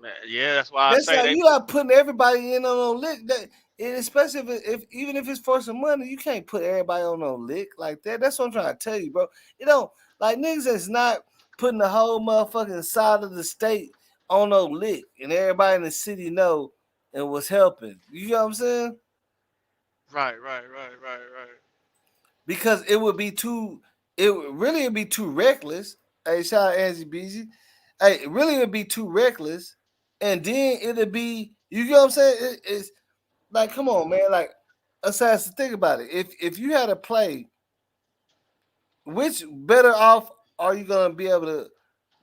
Man, yeah, that's why I That's say like they you not putting everybody in on no lick. That and especially if even if it's for some money, you can't put everybody on no lick like that. That's what I'm trying to tell you, bro. You know, like niggas is not putting the whole motherfucking side of the state on no lick, and everybody in the city know and was helping. You know what I'm saying? right. Because it would be too. It would really be too reckless. Hey, shout out Angie Beezy. Hey, it really would be too reckless, and then it'd be. You get what I'm saying? It's like, come on, man. Like, Assassin, think about it. If you had a play, which better off are you gonna be able to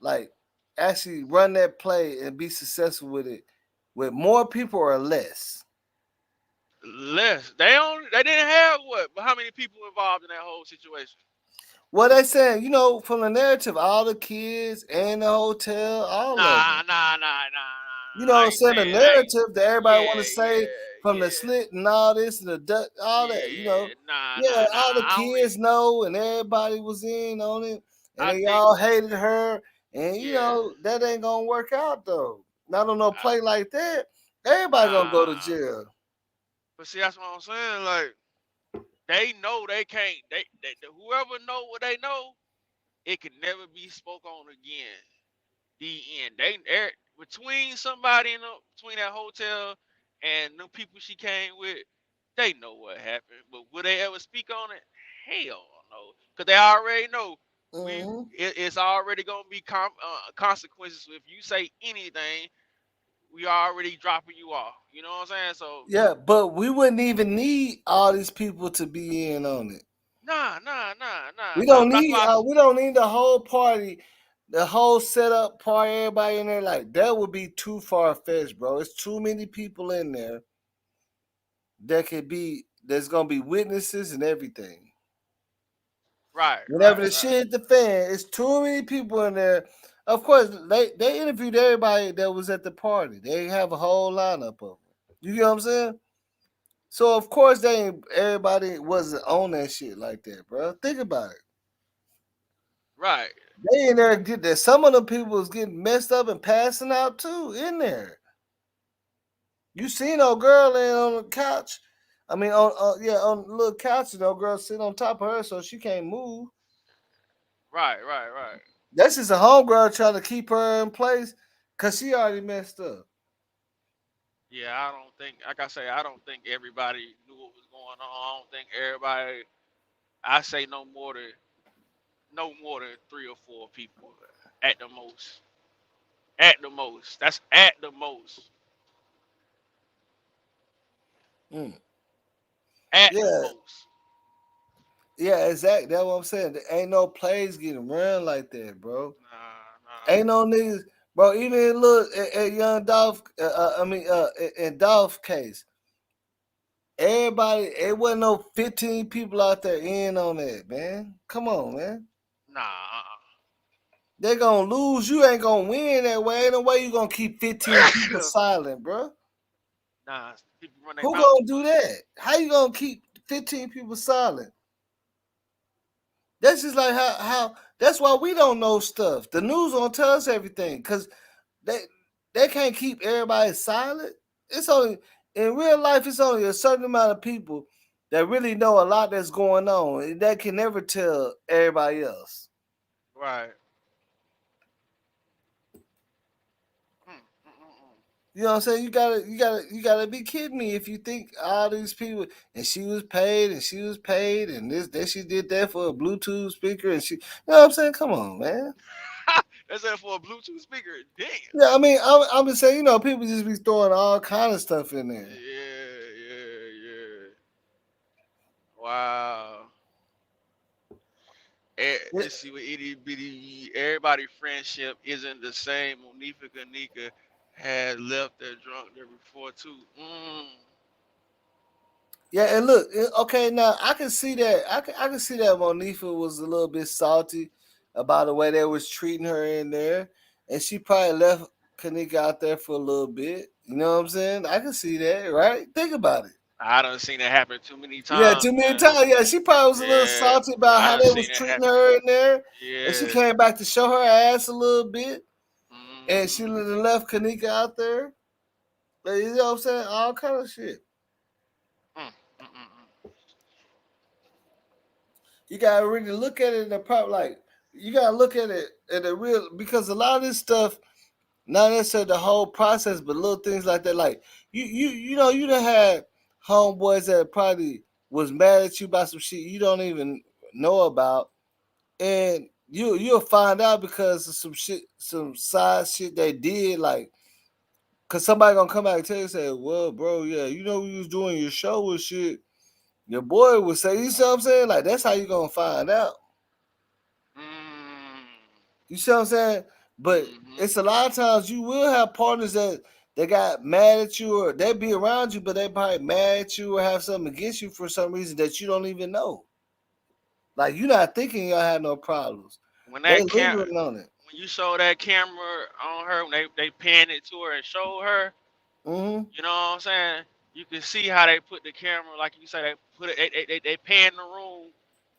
like actually run that play and be successful with it with more people or less? Less. They didn't have what? But how many people involved in that whole situation? What they saying, from the narrative, all the kids and the hotel, all of them. You know what I I'm ain't saying? The saying I ain't narrative that everybody want to say from the yeah. slit and all this and the duck, all that, Yeah, Yeah, all the I don't kids know and everybody was in on it and I they think all hated her. And yeah. that ain't gonna work out though. Not on no play like that. Everybody gonna go to Nah. jail. But see that's what I'm saying. Like they know they can't whoever know what they know, it can never be spoke on again. The end. Between somebody between that hotel and the people she came with, they know what happened. But will they ever speak on it? Hell no, because they already know Mhm. it's already gonna be consequences. If you say anything, we already dropping you off. You know what I'm saying? So Yeah, but we wouldn't even need all these people to be in on it. nah. That's why We don't need the whole party, the whole setup party, everybody in there. Like that would be too far fetched, bro. It's too many people in there. there's gonna be witnesses and everything. Right, Whenever right, the right. shit hit the fan, it's too many people in there. Of course, they interviewed everybody that was at the party. They have a whole lineup of them. You get what I'm saying? So of course they ain't, everybody wasn't on that shit like that, bro. Think about it. Right. They in there get that. Some of them people was getting messed up and passing out too in there. You seen old girl laying on the couch. I mean, on the little couch, and old girl sitting on top of her so she can't move. Right, right, right. That's just a homegirl trying to keep her in place because she already messed up. Yeah, I don't think, like I say, I don't think everybody knew what was going on. I don't think everybody. I say no more than 3 or 4 people at the most. At the most. That's at the most. Mm. At the Yeah, most. yeah, exactly. That's what I'm saying. There ain't no plays getting run like that, bro. Nah, Ain't nah. no niggas, bro. Even look at young Dolph. In Dolph case, everybody, it wasn't no 15 people out there in on that, man. Come on, man. Nah. They gonna lose. You ain't gonna win that way. Ain't no way you gonna keep 15 people silent, bro. Nah. People run their Who mouth gonna too do much. that? How you gonna keep 15 people silent? That's just like how that's why we don't know stuff. The news don't tell us everything because they they can't keep everybody silent. It's only in real life. It's only a certain amount of people that really know a lot that's going on and that can never tell everybody else. Right. Mm, mm, mm, mm. You know what I'm saying? You gotta be kidding me if you think all these people and she was paid and she was paid and this that she did that for a Bluetooth speaker and she, you know what I'm saying? Come on, man. That's that for a Bluetooth speaker. Damn. Yeah, I mean, I'm just saying, people just be throwing all kind of stuff in there. Yeah, yeah, yeah. Wow. Yeah, Let's see what itty bitty everybody friendship isn't the same. Monifa Kanika had left that drunk there before too. yeah, and look, okay, now I can see that. I can see that Monifa was a little bit salty about the way they was treating her in there, and she probably left Kanika out there for a little bit. You know what I'm saying? I can see that, right? Think about it. I done seen that happen too many Yeah, times, too many man. times. Yeah, she probably was a little Yeah, salty about I how done they seen was that treating happen. her in there, and she Yeah. came back to show her ass a little bit, and she Hmm. left Kanika out there. Like, you know what I'm saying? All kind of shit. Mm, mm, mm, You gotta really look at it in the prop. Like, you gotta look at it in the real, because a lot of this stuff, not necessarily the whole process, but little things like that. Like, you done had homeboys that probably was mad at you about some shit you don't even know about, and you'll find out because of some shit, some side shit they did. Like, cause somebody gonna come out and tell you, say, well, bro, yeah, we was doing your show and shit. Your boy would say, you see what I'm saying? Like, that's how you gonna find out. mm, You see what I'm saying? But mm-hmm. it's a lot of times you will have partners that they got mad at you or they be around you, but they probably mad at you or have something against you for some reason that you don't even know. Like, you're not thinking y'all have no problems. When They that lingering on it. when you show that camera on her, when they panned it to her and showed her, Mm-hmm. you know what I'm saying? You can see how they put the camera, like you say, they put it, they panned the room,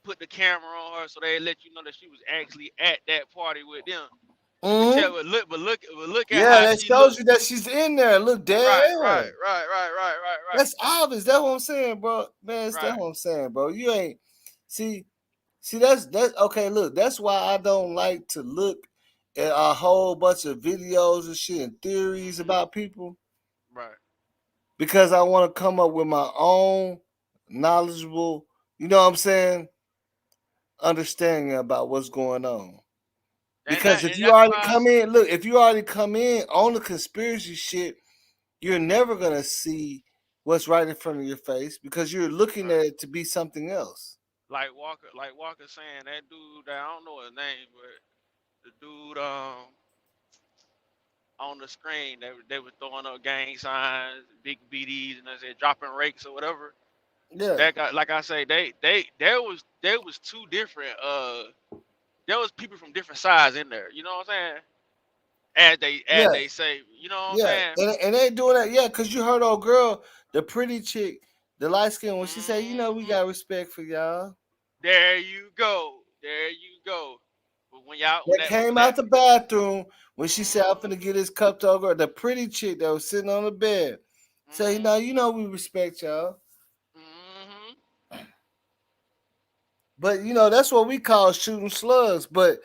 put the camera on her, so they let you know that she was actually at that party with them. You can Mm-hmm. tell, but look at Yeah, how that she shows looked. you that she's in there. Look dead Right, at her. right, right, right, right, right, right, That's obvious. That's what I'm saying, bro. Man, that's right. what I'm saying, bro. You ain't see. See, that's okay. Look, that's why I don't like to look at a whole bunch of videos and shit and theories Hmm. about people Right. because I want to come up with my own knowledgeable, you know what I'm saying, understanding about what's going on. Because if And you that's already why I come in, look, if you already come in on the conspiracy shit, you're never gonna see what's right in front of your face because you're looking right. at it to be something else. Like Walker saying that dude that I don't know his name, but the dude on the screen. They were throwing up gang signs, big BDs, and they said dropping rakes or whatever. Yeah, That got, like I say, there was two different there was people from different sides in there. You know what I'm saying? As yeah, they say, you know what I'm yeah. saying? And they doing that, yeah, because you heard old girl, the pretty chick, the light skin, when she said, we got respect for y'all. There you go. There you go. But when y'all when That that came that out the bathroom when she said, I'm finna get his cup to old girl. The pretty chick that was sitting on the bed. Say, we respect y'all. But that's what we call shooting slugs. But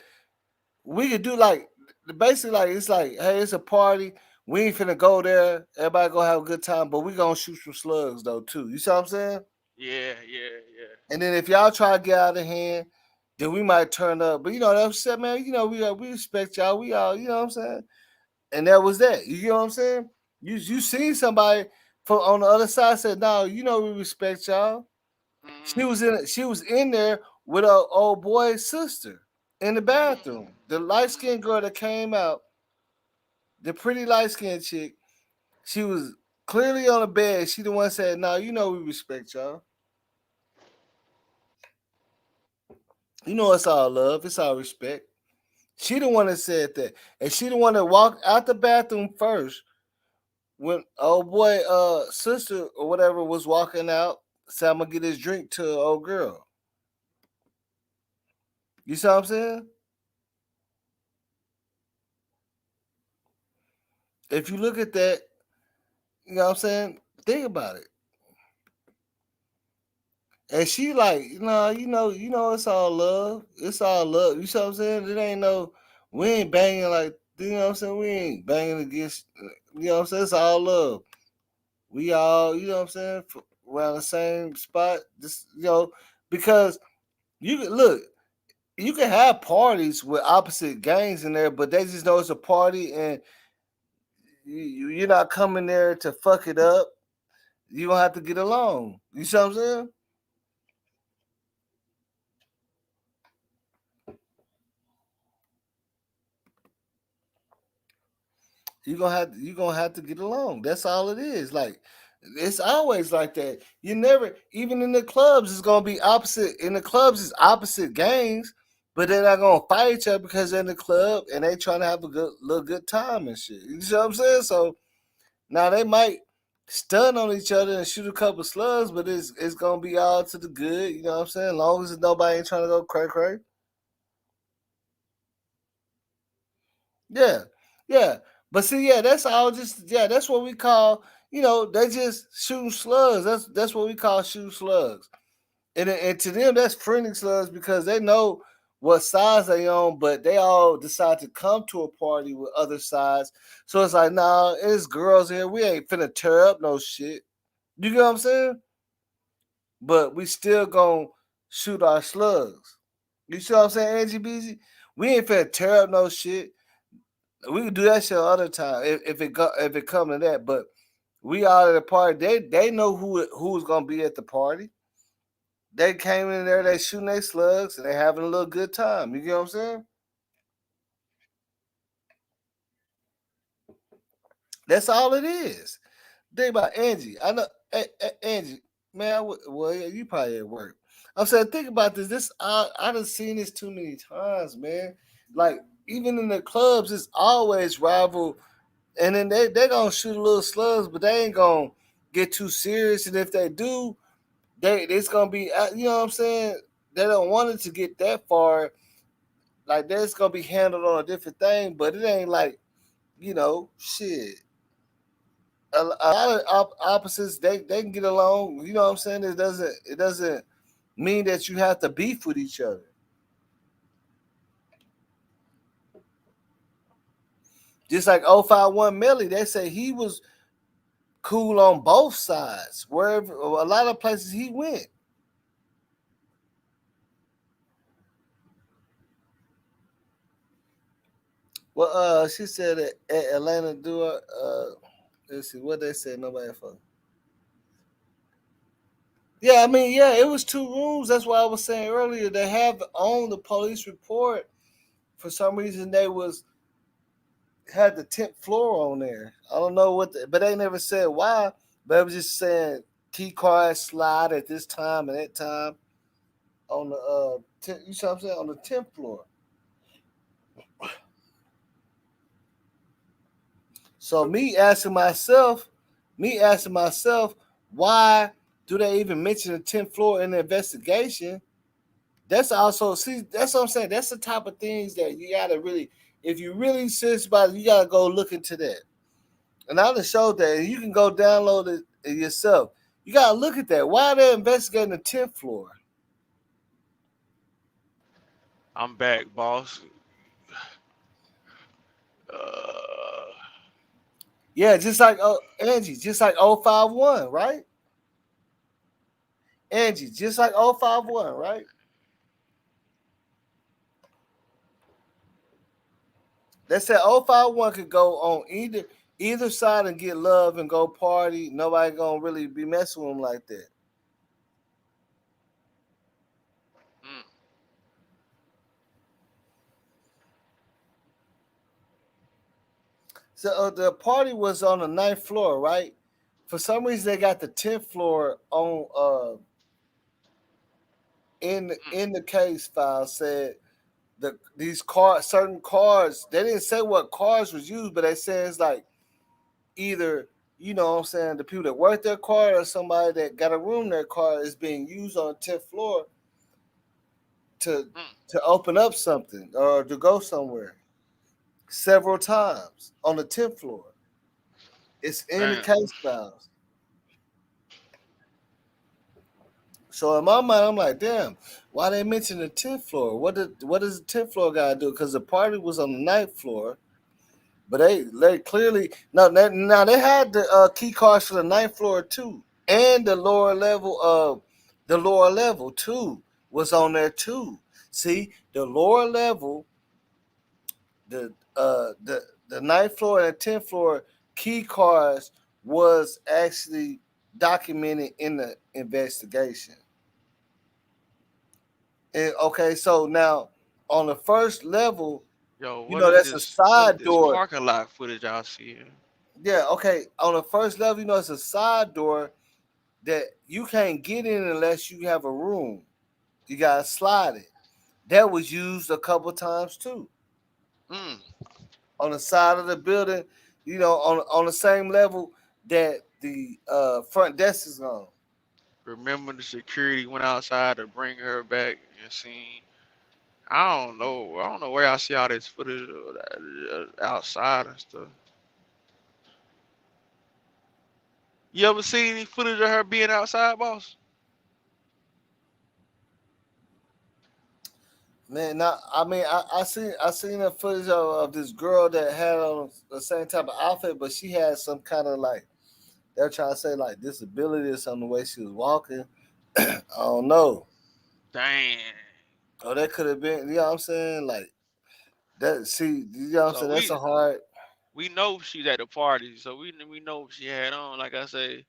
we could do like basically like it's like, hey, it's a party. We ain't finna go there. Everybody gonna have a good time, but we gonna shoot some slugs though too. You see what I'm saying? yeah, yeah, yeah. And then if y'all try to get out of hand, then we might turn up. But that said, man, we respect y'all. We all, you know what I'm saying? And that was that. You know what I'm saying? You seen somebody from on the other side said, no, we respect y'all. She was in there with her old boy's sister in the bathroom. The light skinned girl that came out, the pretty light skinned chick, she was clearly on the bed. She the one said, no, we respect y'all. It's all love, it's all respect. She the one that said that. And she the one that walked out the bathroom first when old boy sister or whatever was walking out, said I'm gonna get his drink to old girl. You see what I'm saying? If you look at that, you know what I'm saying? Think about it. And she like, it's all love. It's all love. You see what I'm saying? It ain't no, we ain't banging like, you know what I'm saying? We ain't banging against, you know what I'm saying? It's all love. We all, you know what I'm saying? Around the same spot. Just, because you can look, you can have parties with opposite gangs in there, but they just know it's a party and you're not coming there to fuck it up. You don't have to get along. You see what I'm saying? You gonna have to get along. That's all it is. Like it's always like that. You never even in the clubs it's gonna be opposite. In the clubs it's opposite gangs, but they're not gonna fight each other because they're in the club and they trying to have a good time and shit. You see what I'm saying? So now they might stun on each other and shoot a couple slugs, but it's gonna be all to the good. You know what I'm saying? As long as nobody ain't trying to go cray cray. Yeah, yeah. But see, yeah, that's all. That's what we call. They just shooting slugs. That's what we call shooting slugs. And to them, that's friendly slugs because they know what sides they on, but they all decide to come to a party with other sides. So it's like, nah, it's girls here. We ain't finna tear up no shit. You get what I'm saying? But we still gonna shoot our slugs. You see what I'm saying, Angie Beezy? We ain't finna tear up no shit. We can do that shit other time if it come to that. But we all at the party. They know who's gonna be at the party. They came in there. They shooting their slugs and they having a little good time. You get what I'm saying? That's all it is. Think about Angie. I know Angie. Man, well, yeah, you probably at work. I'm saying, think about this. I done seen this too many times, man. Like even in the clubs, it's always rival. And then they gonna shoot a little slugs, but they ain't gonna get too serious. And if they do, it's gonna be you know what I'm saying. They don't want it to get that far. Like that's gonna be handled on a different thing, but it ain't like shit. A lot of opposites they can get along. You know what I'm saying. It doesn't mean that you have to beef with each other. Just like 051 Melly, they say he was cool on both sides. Wherever a lot of places he went. Well, she said at Atlanta do let's see what they said. Nobody for. Yeah, I mean, yeah, it was two rooms. That's why I was saying earlier. They have on the police report. For some reason, they was had the 10th floor on there. I don't know but they never said why. But it was just saying key card slide at this time and that time on the you know what I'm saying, on the 10th floor. So me asking myself, why do they even mention the 10th floor in the investigation? That's also, see, that's what I'm saying. That's the type of things that you gotta really, if you really serious about it, you gotta go look into that. And I just showed that, and you can go download it yourself. You gotta look at that. Why are they investigating the 10th floor? I'm back, boss. Uh, Yeah, just like Angie, just like 051, right? Angie, just like 051, right? They said 051 could go on either side and get love and go party. Nobody gonna really be messing with them like that. mm, So the party was on the 9th floor, right? For some reason, they got the 10th floor on in the case file. Said these cars, certain cars, they didn't say what cars was used, but they said it's like either, you know what I'm saying, the people that work their car or somebody that got a room in their car is being used on the 10th floor to to open up something or to go somewhere several times on the 10th floor. It's in the damn. case files. So in my mind, I'm like, damn, why they mention the 10th floor? What does the 10th floor guy do? Because the party was on the 9th floor, but they clearly now they had the key cards for the 9th floor too, and the lower level too was on there too. See, the lower level, the the 9th floor and the 10th floor key cards was actually documented in the investigation. And okay, so now on the first level, Yo, you know, that's a what is side this door. parking lot footage y'all seeing? Yeah, okay. On the first level, you know, it's a side door that you can't get in unless you have a room. You gotta slide it. That was used a couple times too. Mm. On the side of the building, you know, on the same level that the front desk is on. Remember the security went outside to bring her back and seen. I don't know. I don't know where I see all this footage of that, outside and stuff. You ever seen any footage of her being outside, boss? Man, not I mean I seen a footage of this girl that had on the same type of outfit, but she had some kind of like they're trying to say like disability or something the way she was walking. I don't know. Dang. Oh, that could have been, you know what I'm saying? Like that, see, you know what I'm So saying? That's a hard. we know she's at the party, so we know what she had on. Like I say,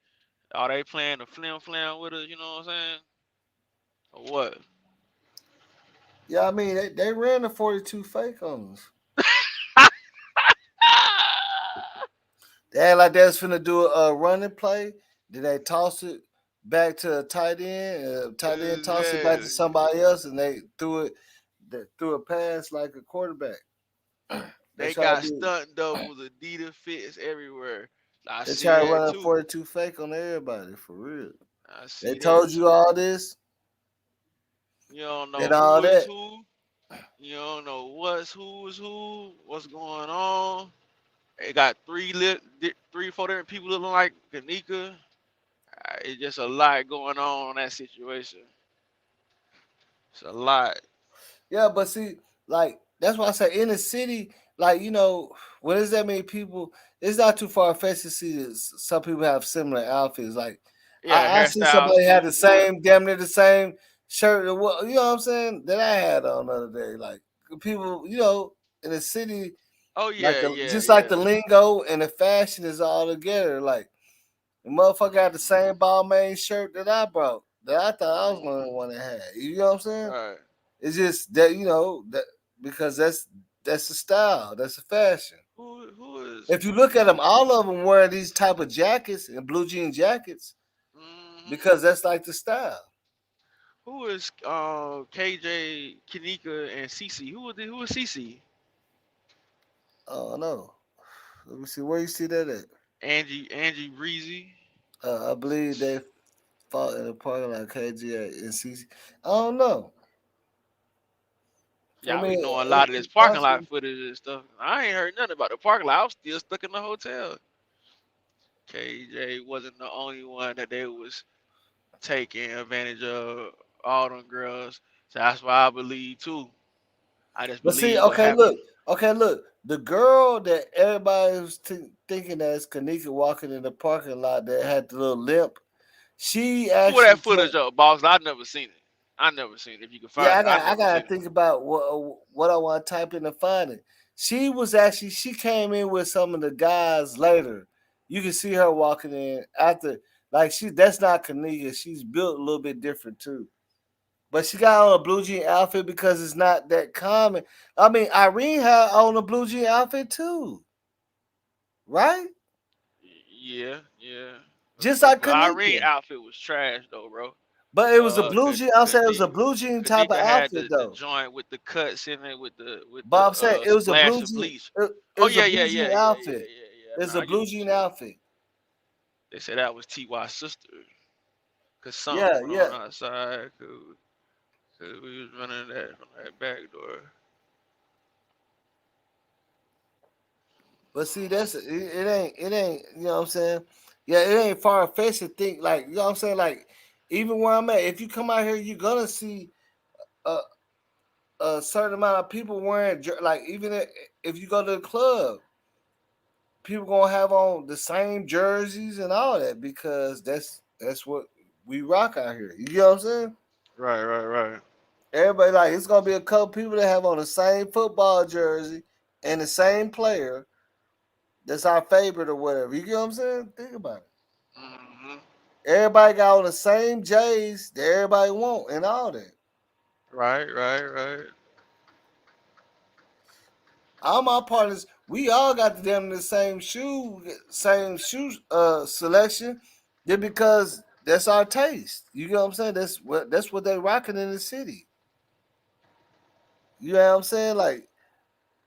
are they playing the flim flam with her? You know what I'm saying? Or what? Yeah, I mean they ran the 42 fake on us. They act like they was finna do a running play. Then they toss it back to a tight end. Tight end tossed it back to Man, somebody else, and they threw a pass like a quarterback. They they try to got do. stunt doubles, Adidas fits everywhere. I They see try to that run a too. 42 fake on everybody for real. I They see that told you too. all this You don't and know all who is that. who. You don't know who is who. What's going on? They got three, four different people looking like Kanika. It's just a lot going on in that situation. It's a lot. Yeah, but see, like that's why I say in the city, like you know, when there's that many people, it's not too far fetched to see this. Some people have similar outfits. Like Yeah, I see hairstyles somebody had too. the same, damn near the same shirt. Or what you know what I'm saying? That I had on the other day. Like people, you know, in the city, Oh like yeah, yeah, just like the yeah. lingo and the fashion is all together. Like the motherfucker had the same Balmain shirt that I brought. That I thought I was gonna want to have. You know what I'm saying? Right. It's just that you know that because that's the style, that's the fashion. Who is? If you look at them, all of them wear these type of jackets and blue jean jackets because that's like the style. Who is KJ, Kenneka, and Cece? Who is Cece? Oh no. Let me see where you see that at. Angie Breezy. I believe they fought in the parking lot KGA and CC. I don't know. I Y'all be mean, knowing a lot of this it's parking lot possible. footage and stuff. I ain't heard nothing about the parking lot. I was still stuck in the hotel. KJ wasn't the only one that they was taking advantage of all them girls. So that's why I believe too. I just But see, believe what happened. okay, look. The girl that everybody was thinking that is Kanika walking in the parking lot that had the little limp, she Pull that actually footage up, boss. I never seen it. I never seen it. If you can yeah, find it, I I never gotta seen it. think about what I want to type in to find it. She was actually she came in with some of the guys later. You can see her walking in after like she that's not Kanika. She's built a little bit different too. But she got on a blue jean outfit because it's not that common. I mean, Irene had on a blue jean outfit too, right? Yeah. Just like But Irene Kanika. outfit was trash though, bro. But it was a blue jean. I'm saying it was a Kanika, blue jean type of Kanika had outfit the though. joint with the cuts in it with the But I'm saying it was a splash blue of jean. bleach. It Oh was a yeah, blue yeah, yeah, jean yeah, yeah, outfit. yeah, yeah. It's Nah, a I get blue what you're jean saying. outfit. They said that was T.Y.'s sister. Cause something Yeah, went yeah. on outside. Cause we was running that from that back door. But see, it ain't. You know what I'm saying? Yeah, it ain't far fetched to think like you know what I'm saying. Like even where I'm at, if you come out here, you're gonna see a, a certain amount of people wearing like even if you go to the club, people gonna have on the same jerseys and all that because that's what we rock out here. You know what I'm saying? Right. Everybody like it's gonna be a couple people that have on the same football jersey and the same player. That's our favorite or whatever. You get what I'm saying? Think about it. Everybody got on the same J's that everybody want and all that. Right. All my partners, we all got them the same shoe selection. Just because that's our taste. You get what I'm saying? That's what they rocking in the city. You know what I'm saying? Like,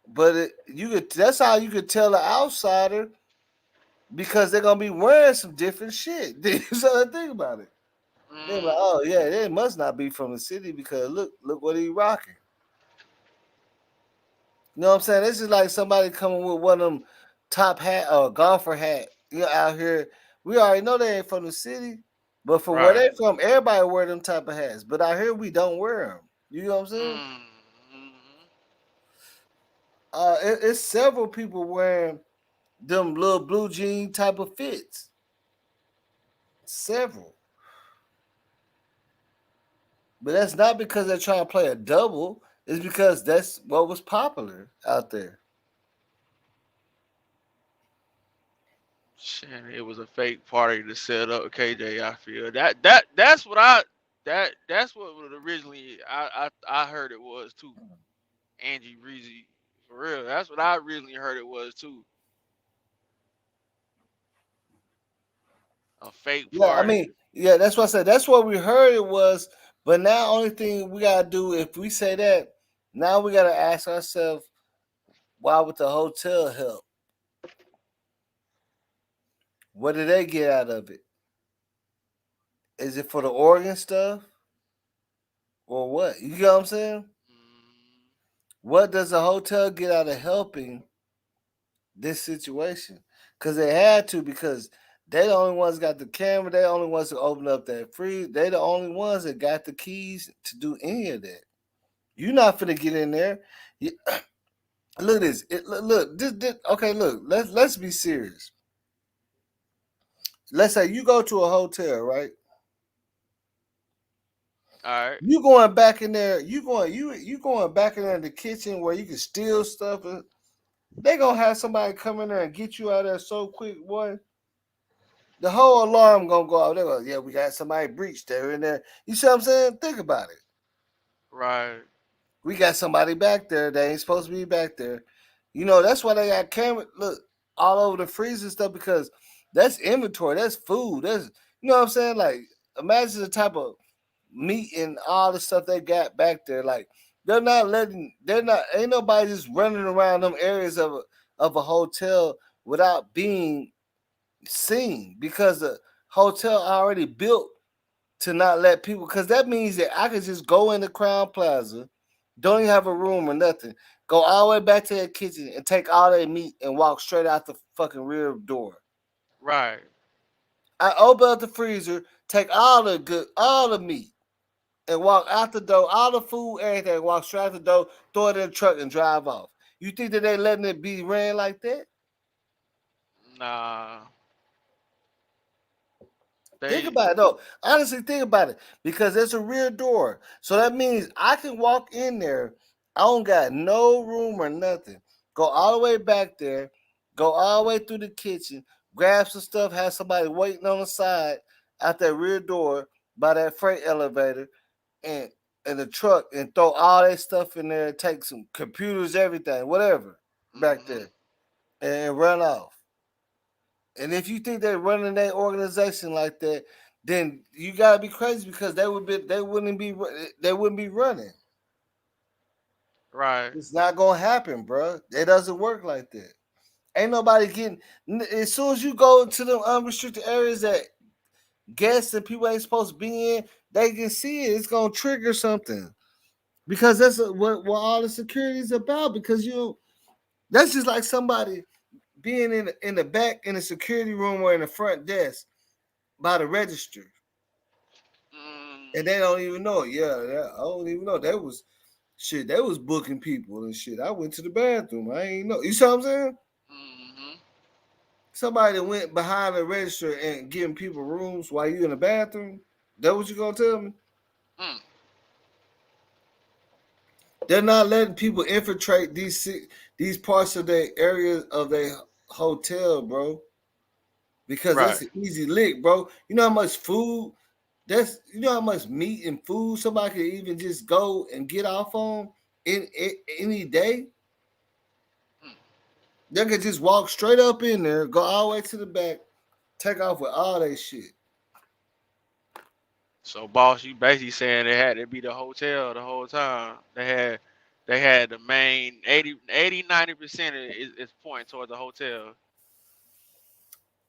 but you could that's how you could tell an outsider because they're gonna be wearing some different shit. So think about it. They're like, oh yeah, they must not be from the city because look what he rocking. You know what I'm saying? This is like somebody coming with one of them top hat or golfer hat. You know, out here, we already know they ain't from the city, but from where Right. they from, everybody wear them type of hats. But out here, we don't wear them. You know what I'm saying? It's several people wearing them little blue jean type of fits. Several. But that's not because they're trying to play a double. It's because that's what was popular out there. Shit, it was a fake party to set up KJ. I feel that's what that's what was originally I heard it was too. Angie Breezy, for real. That's what I originally heard it was too. A fake Yeah, I party. mean, yeah, that's what I said. That's what we heard it was. But now, only thing we gotta do if we say that, now we gotta ask ourselves, why would the hotel help? What did they get out of it? Is it for the organ stuff or what? You know what I'm saying? What does a hotel get out of helping this situation? Because they had to, because they the only ones got the camera. They the only ones who open up that free. They the only ones that got the keys to do any of that. You're not finna get in there. You, look at this. Look. This. Okay. Look. Let's be serious. Let's say you go to a hotel, right? All right. You going back in there. You going back in there in the kitchen where you can steal stuff. And they gonna have somebody come in there and get you out of there so quick, boy. The whole alarm gonna go off. They go, yeah, we got somebody breached there in there. You see what I'm saying? Think about it. Right. We got somebody back there. They ain't supposed to be back there. You know, that's why they got camera look all over the freezer and stuff because that's inventory, that's food, that's you know what I'm saying? Like, imagine the type of meat and all the stuff they got back there. Like, they're not, ain't nobody just running around them areas of a hotel without being seen because the hotel already built to not let people because that means that I could just go in the Crown Plaza, don't even have a room or nothing, go all the way back to the kitchen and take all that meat and walk straight out the fucking rear door. Right. I open up the freezer, take all the meat, and walk out the door, all the food, everything, walk straight out the door, throw it in the truck and drive off. You think that they letting it be ran like that? Nah. Think They about it though. Honestly, think about it. Because there's a rear door. So that means I can walk in there. I don't got no room or nothing. Go all the way back there, go all the way through the kitchen, grab some stuff, have somebody waiting on the side out that rear door by that freight elevator and in the truck and throw all that stuff in there, take some computers, everything, whatever, back there, and run off. And if you think they're running that organization like that, then you gotta be crazy because they wouldn't be running. right. It's not gonna happen, bro. It doesn't work like that. Ain't nobody getting. As soon as you go to them unrestricted areas that guests and people ain't supposed to be in, they can see it. It's gonna trigger something because that's what all the security is about. Because that's just like somebody being in the back in the security room or in the front desk by the register. And they don't even know. Yeah, I don't even know. That was shit. They was booking people and shit. I went to the bathroom. I ain't know. You see what I'm saying? Somebody that went behind the register and giving people rooms while you in the bathroom. That what you gonna tell me? They're not letting people infiltrate these parts of their areas of their hotel, bro. Because that's Right. an easy lick, bro. You know how much food you know how much meat and food somebody could even just go and get off on in any day. They could just walk straight up in there, go all the way to the back, take off with all that shit. So boss, you basically saying it had to be the hotel the whole time. They had the main 90% is pointing towards the hotel.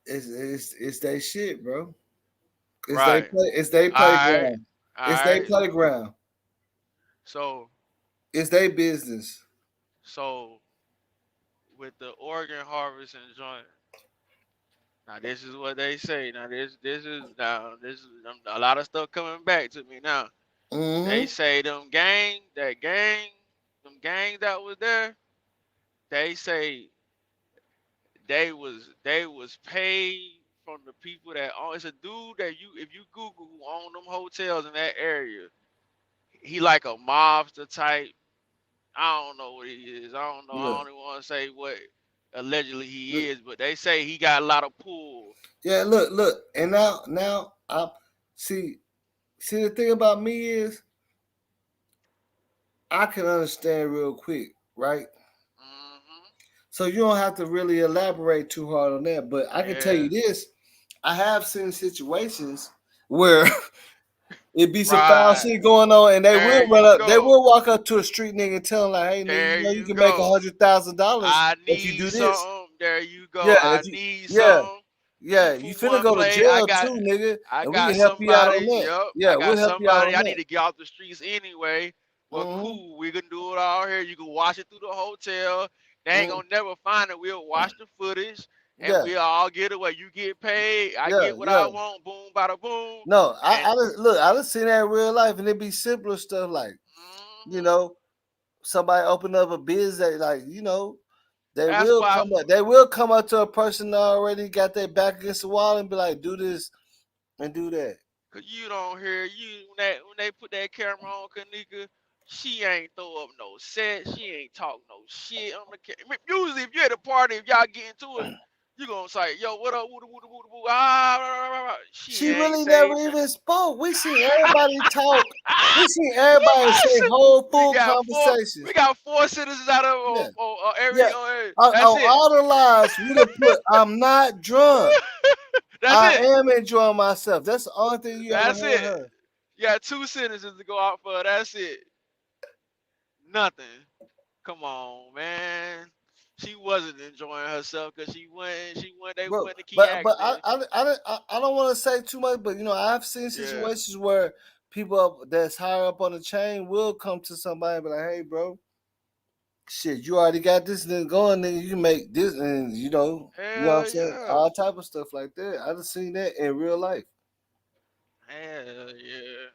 It's their shit, bro. Right. It's their Alright. playground. It's their Alright. playground. So It's their business. so with the organ harvesting joint. Now this is what they say. Now this is a lot of stuff coming back to me now. They Mm-hmm. say them gang that was there. They say they was paid from the people that own. It's a dude that if you Google who own them hotels in that area, he like a mobster type. I don't know what he is. I don't know. I Yeah. don't even want to say what allegedly he is, but they say he got a lot of pull. Yeah, look, and now I see the thing about me is I can understand real quick, right? So you don't have to really elaborate too hard on that, but I can tell Yeah. you this: I have seen situations where it be some foul Right. shit going on, and they There will run you up, they go. will walk up to a street nigga and tell him like, "Hey, nigga, There you you can make go. $100,000 I if you need do this." something. There you go. Yeah, I if you, need yeah, something. yeah, Two you for finna one go to play. I jail got too, nigga, I and we got can help you out on somebody. that. Yep. I Yeah, got we'll help you out somebody. on I that. need to get off the streets anyway. Well, Mm-hmm. cool. We can do it all here. You can watch it through the hotel. They ain't Mm-hmm. gonna never find it. We'll watch the footage and Yeah, we'll all get away. You get paid. I yeah, get what I yeah. want. Boom, bada boom. No, And I just seen that in real life, and it be simpler stuff like, you know, somebody open up a business, like, that's why they will come up to a person that already got their back against the wall and be like, do this and do that. cause you don't hear when they put that camera on Kanika, she ain't throw up no set, she ain't talk no shit on the camera. Usually if you're at a party, if y'all get into it, You gonna say, yo, what up, woo woo woo woo, ah, rah, rah, rah, rah. She She ain't really say never nothing. even spoke. We seen everybody talk. We seen everybody say whole we full got four. conversations. We got four sentences out of Yeah, every. yeah. That's On it. all the lies, we done put, I'm not drunk. That's I it. am enjoying myself. That's the only thing you ever That's heard it. her. You got two sentences to go out for. That's it. Nothing. Come on, man. She wasn't enjoying herself because she went. She went. They Bro, went the key but accident. I don't want to say too much, but I've seen Yeah. situations where people that's higher up on the chain will come to somebody and be like, "Hey, bro, shit, you already got this thing going, then you can make this," and you know what I'm Hell saying, yeah. all type of stuff like that. I just seen that in real life. Hell yeah.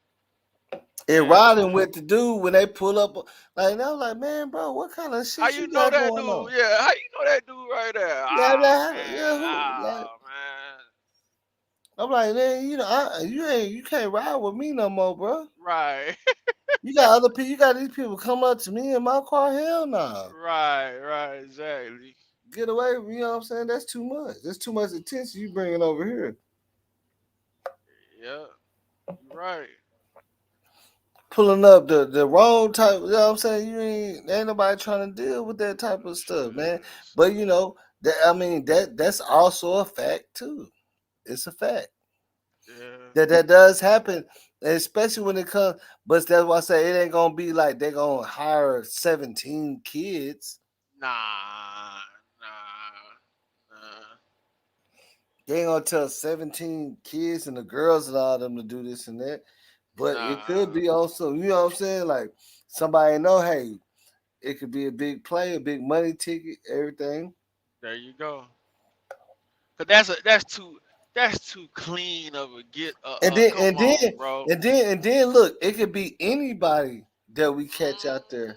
And Hell riding yeah. with the dude when they pull up, like, and I was like, man, bro, what kind of How shit you you know got that going dude? on? Yeah. How you know that dude right there? Yeah, Ah yeah, man. who? Like, Ah man. I'm like, man, you can't ride with me no more, bro. Right. You got other people. You got these people come up to me in my car. Hell no. Right. Right. Exactly. Get away. You know what I'm saying? That's too much. That's too much attention you bringing over here. Yeah. You right. Pulling up the wrong type. You know what I'm saying? Ain't nobody trying to deal with that type of stuff, man. But that's also a fact too. It's a fact Yeah. that does happen, especially when it comes. But that's why I say it ain't gonna be like they're gonna hire 17 kids. Nah. Nah. Nah. They ain't gonna tell 17 kids and the girls and all them to do this and that. But it could Nah. be also, you know what I'm saying? Like somebody know, hey, it could be a big play, a big money ticket, everything. There you go. Cause that's too clean of a get. And then Come and then on, bro. and then look, it could be anybody that we catch out there.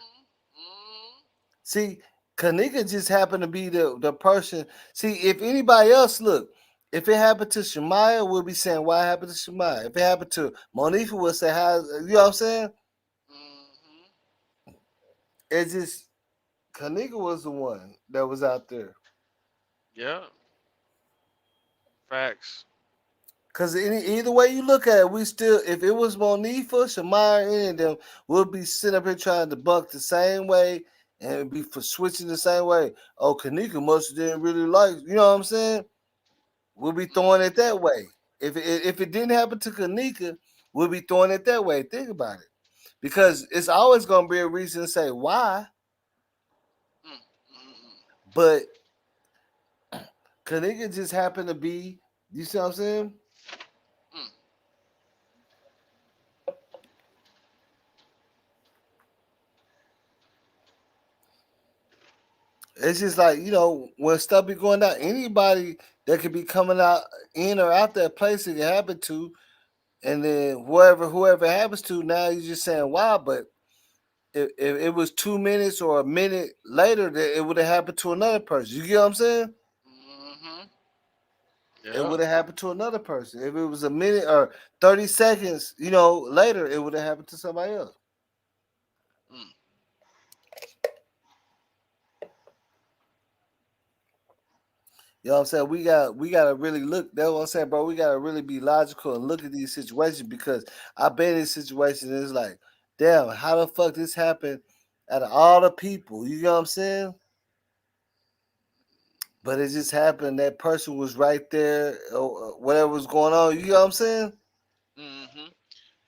See, Kanika just happened to be the person. See, if anybody else look, if it happened to Shemaya, we'll be saying why it happened to Shemaya. If it happened to Monifa, we'll say how. You know what I'm saying? It's just Kanika was the one that was out there. Yeah. Facts. Cause either way you look at it, we still, if it was Monifa, Shamaya, any of them, we'll be sitting up here trying to buck the same way and be for switching the same way. Oh, Kanika must have didn't really like, you know what I'm saying? We'll be throwing it that way. If it didn't happen to Kanika, we'll be throwing it that way. Think about it, because it's always gonna be a reason to say why, but Kanika just happened to be. You see what I'm saying? It's just like when stuff be going down, anybody that could be coming out in or out that place it can happen to, and then whoever it happens to, now you're just saying why. But if it was 2 minutes or a minute later, that it would have happened to another person. You get what I'm saying? It Yeah. would have happened to another person. If it was a minute or 30 seconds, later, it would have happened to somebody else. You know what I'm saying? We gotta really look. That's what I'm saying, bro. We gotta really be logical and look at these situations, because I've been in situations and it's like, damn, how the fuck this happened out of all the people? You know what I'm saying? But it just happened. That person was right there, or whatever was going on. You know what I'm saying?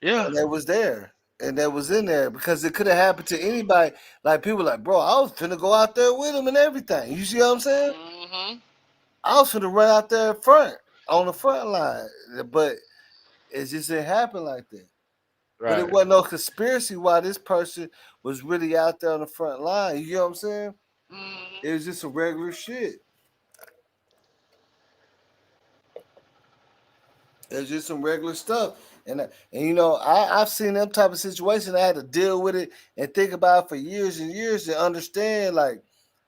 Yeah. And they was there, and that was in there, because it could have happened to anybody. Like people like, bro, I was finna go out there with him and everything. You see what I'm saying? I was finna run out there front on the front line, but it just didn't happen like that. But it Right. wasn't no conspiracy why this person was really out there on the front line. You know what I'm saying? It was just some regular shit. It was just some regular stuff. I've seen them type of situations. I had to deal with it and think about it for years and years to understand, like,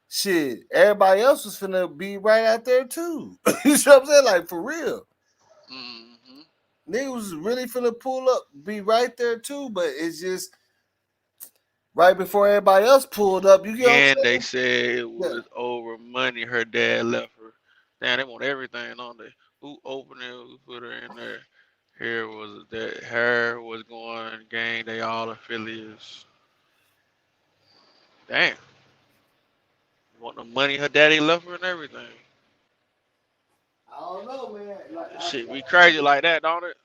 shit, everybody else was finna be right out there too. You know what I'm saying? Like, for real. Niggas was really finna pull up, be right there too, but it's just right before everybody else pulled up. You get what I'm And they saying? said it Yeah. was over money her dad left her. Damn, they want everything on there. Who opened it? Who put her in there? Here was that. Her was going gang. They all affiliates. Damn. Want the money her daddy left her and everything. I don't know, man. Like, Shit be crazy like that, don't it?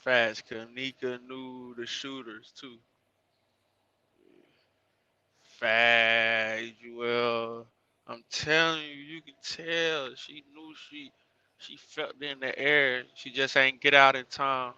Fast Kanika knew the shooters too. Fast Well, I'm telling you, you can tell she knew she felt it in the air. She just ain't get out in time.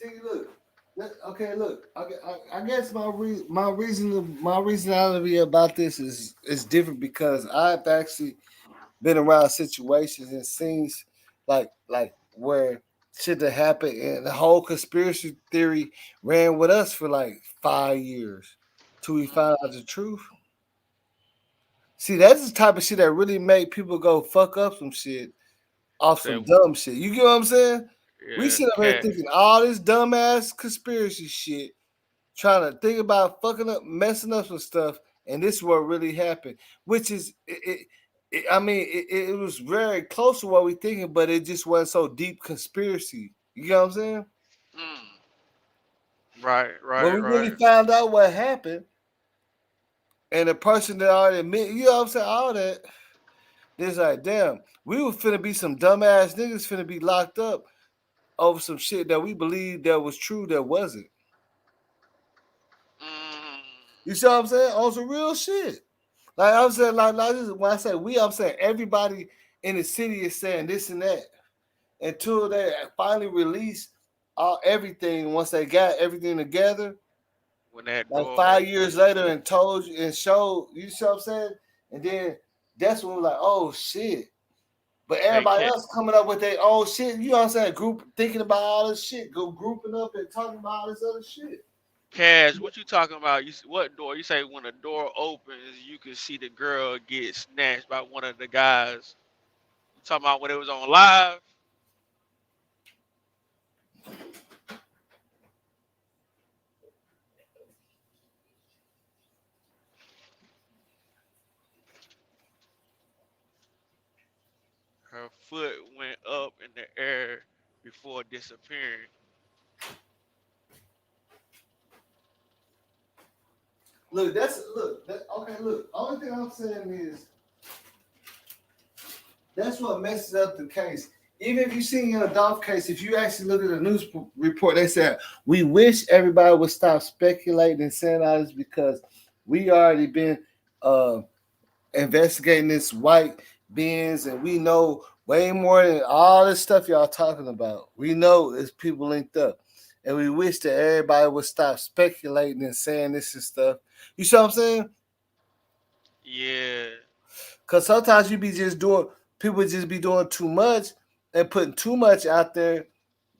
see, look. Okay, look. I guess my reasonality about this is different because I've actually been around situations and scenes like where shit that happened and the whole conspiracy theory ran with us for like 5 years till we found out the truth. See, that's the type of shit that really make people go fuck up some shit off Said, some dumb shit. You get what I'm saying? We yeah, sit up here cat. thinking all this dumbass conspiracy shit, trying to think about fucking up, messing up some stuff, and this is what really happened. Which is, I mean, it was very close to what we thinking, but it just wasn't so deep conspiracy. You know what I'm saying? Mm, right, When right, we really right. found out what happened, and the person that already admit, you know what I'm saying, all that, it's like, damn, we were finna be some dumbass niggas finna be locked up over some shit that we believed that was true that wasn't. Mm, You see what I'm saying? On some real shit. Like I'm saying, like not just when I say we, I'm saying everybody in the city is saying this and that until they finally release all everything. Once they got everything together, when that like door 5 years opened. later, and told you and showed you see what I'm saying, and then that's when we're like, oh shit. But Hey, everybody cat. else coming up with their own shit. You know what I'm saying? Group thinking about all this shit, go grouping up and talking about all this other shit. Cash, what you talking about? What door? You say when the door opens, you can see the girl get snatched by one of the guys. You talking about when it was on live? Her foot went up in the air before disappearing. Look, okay. Look, only thing I'm saying is that's what messes up the case. Even if you see in a Dolph case, if you actually look at the news report, they said we wish everybody would stop speculating and saying all this because we already been uh, investigating this white beings and we know way more than all this stuff y'all talking about. We know it's people linked up. And we wish that everybody would stop speculating and saying this and stuff. You see what I'm saying? Yeah. Cause sometimes you be just doing people just be doing too much and putting too much out there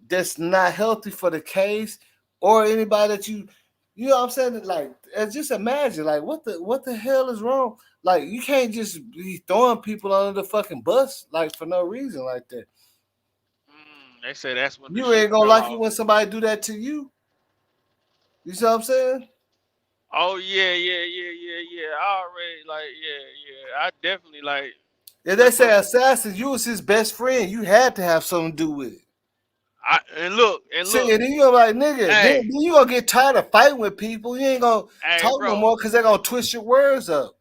that's not healthy for the case or anybody that you know what I'm saying? Like just imagine like what the hell is wrong? Like you can't just be throwing people under the fucking bus like for no reason like that. They say that's when the You ain't shoe gonna fell like it off. when somebody do that to you. You see what I'm saying? Oh yeah, yeah, yeah, yeah, yeah. I already like, yeah, yeah. I definitely like. If they Look, say but assassin, you was his best friend. You had to have something to do with it. and See, look. and then you gonna like nigga, Hey, then you gonna get tired of fighting with people. You ain't gonna hey, talk no bro. more because they're gonna twist your words up.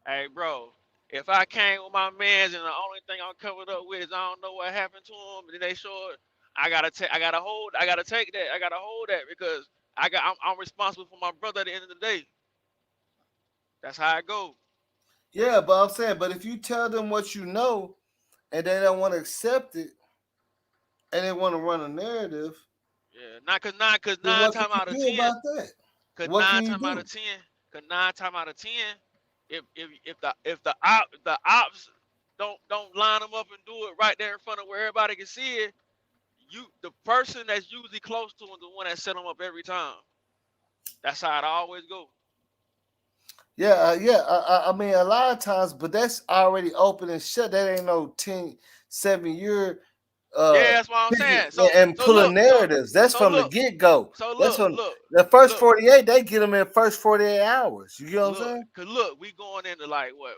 Hey, bro. If I came with my mans and the only thing I'm covered up with is I don't know what happened to him, and then they show it, I gotta hold, I gotta take that, I gotta hold that because I'm responsible for my brother at the end of the day. That's how I go. Yeah, but I'm saying, but if you tell them what you know and they don't want to accept it, and they want to run a narrative. Yeah, cause Then nine what can time you out of do 10, about that? cause What can nine you time out do? of 10, cause 9 times out of 10, if the ops don't line them up and do it right there in front of where everybody can see it, the person that's usually close to him, the one that set them up every time. That's how it always go. Yeah, yeah. I mean, a lot of times, but that's already open and shut. That ain't no 10, 7 year Yeah, that's what I'm ticket saying. So and so pulling look, so narratives. That's so from the look, get go. so That's look, from look, the first look, 48. They get them in first 48 hours. You get what I'm look, saying? cause look, we going into like what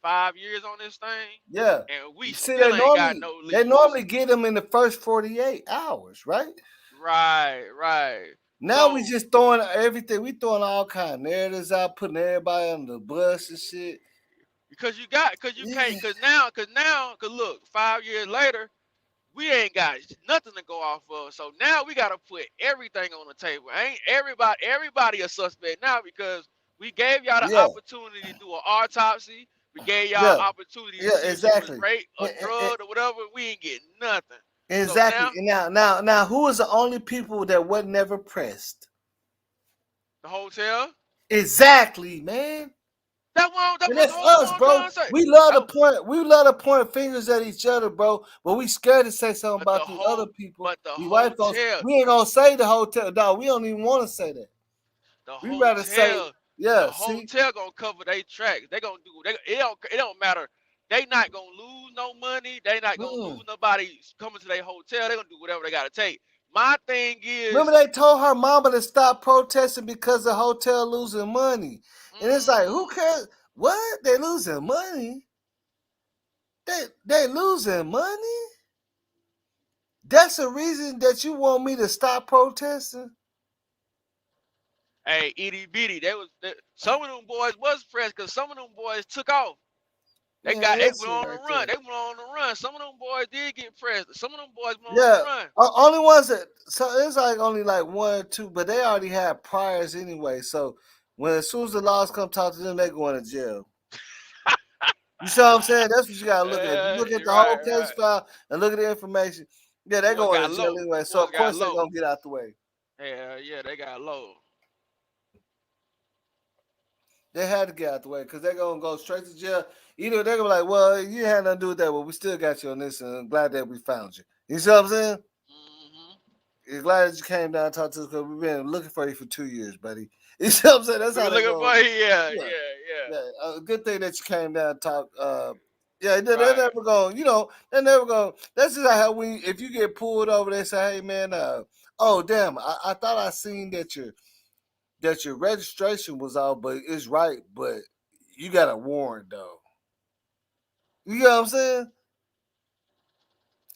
5 years on this thing, Yeah. and we You see, still ain't got no they leads. normally get them in the first 48 hours, right? Right, right. Now we So just throwing everything. We throwing all kind of narratives out, putting everybody under the bus and shit. cause you can't, cause look, 5 years later, we ain't got nothing to go off of. So now we gotta put everything on the table. Ain't everybody a suspect now because we gave y'all the Yeah, opportunity to do an autopsy. We gave y'all yeah, opportunity to yeah. see if she was Exactly. raped or E- e- e- drugged or whatever. We ain't getting nothing. So Exactly. now And now, who is the only people that was never pressed? the hotel. Exactly, man. That And was the that's whole us, point I'm bro. trying to say. We love to That, point. We love to point fingers at each other, bro. But we scared to say something but the about these other whole people. but the These white folks. hotel We ain't gonna say the hotel, dog. We don't even want to say that. the We rather say, hotel the yeah. See, hotel gonna cover their tracks. They gonna do it don't matter. They not gonna lose no money. They not gonna mm-mm. lose nobody coming to their hotel. They gonna do whatever they gotta take. My thing Remember is, they told her mama to stop protesting because the hotel losing money, and it's like, who cares? What they losing money? They losing money. That's a reason that you want me to stop protesting. hey, itty bitty. Some of them boys was pressed because some of them boys took off. They Man, got they that went shit on right the run. there. They went on the run. Some of them boys did get pressed. Some of them boys went on the Yeah, run. only ones that so it's like only like one or two, but they already had priors anyway. So when as soon as the laws come talk to them, they going to jail. You see what I'm saying? That's what you gotta look at. If you look at the Right, whole case right. file and look at the information, yeah, they Boys going got to jail low. anyway. So Boys of got course they low. gonna get out the way. Yeah, they got low. They had to get out the way because they're gonna go straight to jail. Either they're gonna be like, well, you had nothing to do with that, but we still got you on this, and I'm glad that we found you. You see what I'm saying? Glad that you came down and talked to us because we've been looking for you for 2 years, buddy. You see what I'm saying? That's We how were they looking go. for you. Yeah, Yeah, yeah. yeah. A good thing that you came down and talked. Yeah, they're Right. never going. They're never going. That's just how we. If you get pulled over, they say, "Hey, man, oh damn, I thought I seen that your registration was out, but it's right, but you got a warrant though." You know what I'm saying?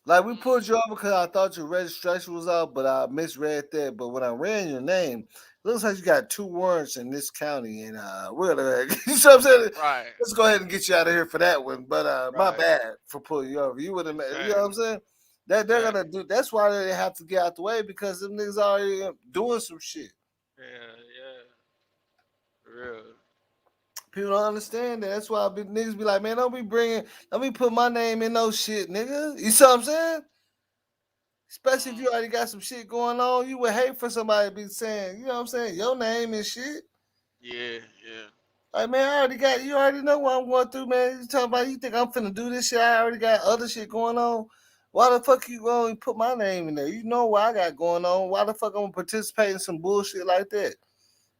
Like we pulled you over because I thought your registration was out, but I misread that. But when I ran your name, it looks like you got two warrants in this county, and we're gonna, you know what I'm saying? Right. Let's go ahead and get you out of here for that one. But my Right. bad for pulling you over. You would have, you know what I'm saying? That they're Exactly. gonna do. That's why they have to get out the way because them niggas already doing some shit. Yeah. For real. People don't understand that. That's why niggas be like, man, don't be put my name in no shit, nigga. You see what I'm saying? Especially if you already got some shit going on, you would hate for somebody to be saying, you know what I'm saying, your name and shit. Yeah. Like, man, you already know what I'm going through, man. You talking about, you think I'm finna do this shit? I already got other shit going on. Why the fuck you going to put my name in there? You know what I got going on. Why the fuck I'm gonna participate in some bullshit like that?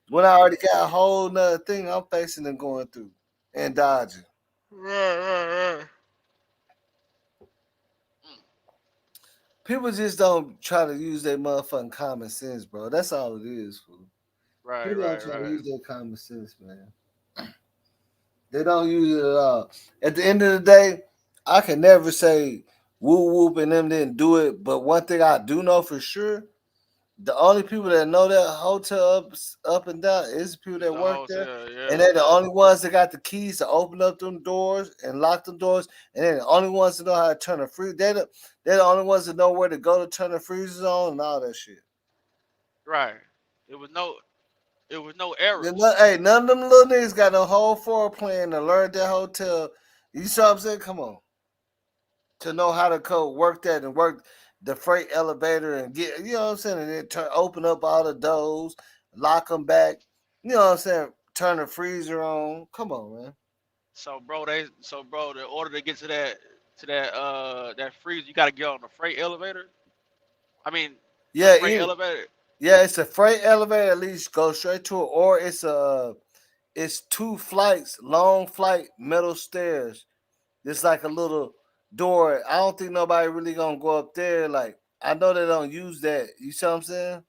When I already got a whole nother thing I'm facing and going through and dodging. Right. People just don't try to use their motherfucking common sense, bro. That's all it is, fool. People don't try to Right. use their common sense, man. They don't use it at all. At the end of the day, I can never say whoop whoop and them didn't do it. But one thing I do know for sure, the only people that know that hotel up and down is the people It's that the work there. hotel. And Yeah. they're the only ones that got the keys to open up them doors and lock them doors. And they're the only ones that know how to turn the freezer. They're the only ones that know where to go to turn the freezers on and all that shit. Right. It was no errors. Hey, none of them little niggas got no whole floor plan to learn that hotel. You see what I'm saying? Come on. To know how to code, work that and work the freight elevator and get, you know what I'm saying, and then open up all the doors, lock them back. You know what I'm saying? Turn the freezer on. Come on, man. So bro, in order to get to that freezer, you gotta get on the freight elevator. I mean, the Yeah, freight elevator. yeah, it's a freight elevator. At least go straight to it, or it's 2 flights, long flight, metal stairs. It's like a little door. I don't think nobody really gonna go up there. Like I know they don't use that. You see what I'm saying?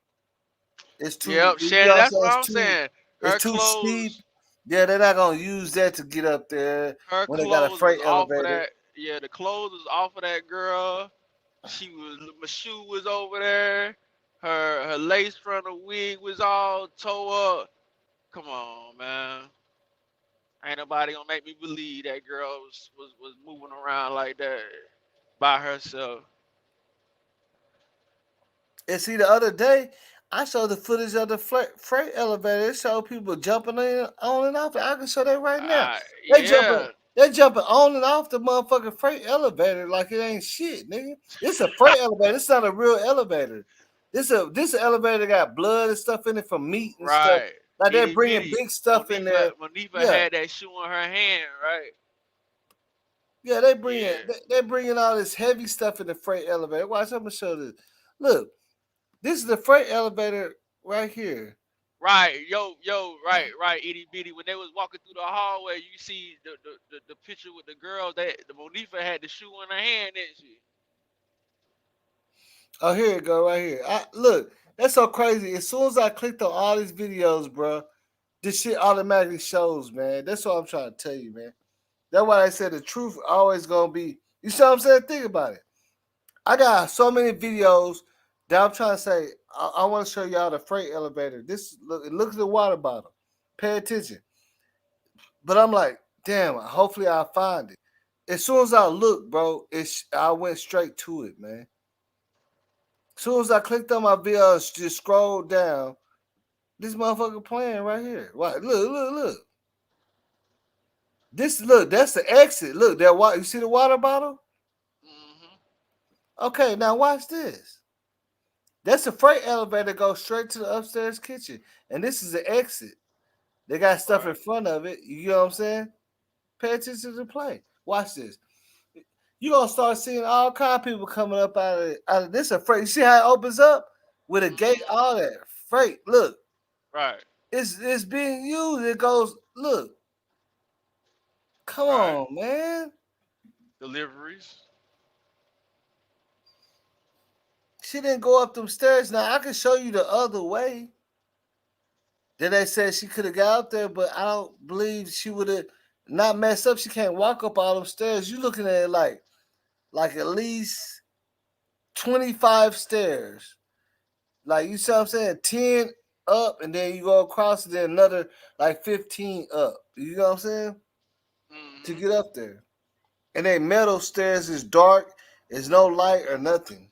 It's too. Yep, You know Shannon, what I'm that's saying? what It's I'm too. saying. It's Her too steep. clothes, Yeah, they're not gonna use that to get up there her when they got a clothes was freight off of elevator. that. Yeah, the clothes was off of that girl. My shoe was over there. Her lace front of wig was all tore up. Come on, man. Ain't nobody gonna make me believe that girl was moving around like that by herself. And see, the other day, I showed the footage of the freight elevator. It showed people jumping in, on and off. I can show that right now. They jumping, Yeah, they jumping on and off the motherfucking freight elevator like it ain't shit, nigga. It's a freight elevator. It's not a real elevator. This elevator got blood and stuff in it from meat and stuff. right. Like they're Itty bringing bitty. big stuff in there. Monifa Yeah, had that shoe in her hand, right? yeah. They bringing Yeah. they bringing all this heavy stuff in the freight elevator. Watch, I'm gonna show this. Look, this is the freight elevator right here. Right, right, itty bitty. When they was walking through the hallway, you see the picture with the girl that the Monifa had the shoe in her hand, didn't she? Oh, here it go, right here. Look, that's so crazy. As soon as I clicked on all these videos, bro, this shit automatically shows, man. That's what I'm trying to tell you, man. That's why I said the truth always gonna be. You see what I'm saying? Think about it. I got so many videos that I'm trying to say. I want to show y'all the freight elevator. Look at the water bottle. Pay attention. But I'm like, damn. Hopefully I find it. As soon as I look, bro, I went straight to it, man. As soon as I clicked on my videos, just scrolled down. This motherfucker playing right here. What? Look. That's the exit. Look, you see the water bottle? Okay, now watch this. That's the freight elevator goes straight to the upstairs kitchen. And this is the exit. They got stuff in front of it. You know what I'm saying? Pay attention to the play. Watch this. You're gonna start seeing all kind of people coming up out of this a freight. You see how it opens up with a gate, all that freight. Look. Right. It's being used. It goes, look. Come on, man. Deliveries. She didn't go up them stairs. Now I can show you the other way. Then they said she could have got up there, but I don't believe she would have not messed up. She can't walk up all them stairs. You looking at it like at least 25 stairs. Like you see what I'm saying? 10 up and then you go across and then another like 15 up. You know what I'm saying? To get up there. And they metal stairs is dark. There's no light or nothing.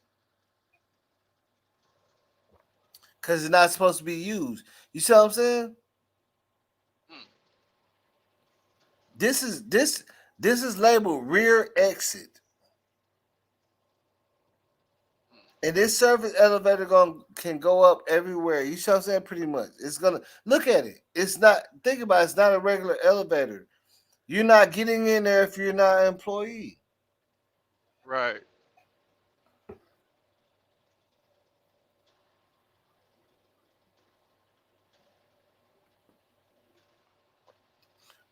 Cause it's not supposed to be used. You see what I'm saying? This is labeled rear exit. And this service elevator can go up everywhere. You see what I'm saying? Pretty much. It's gonna look at it. It's not think about it, it's not a regular elevator. You're not getting in there if you're not an employee. Right.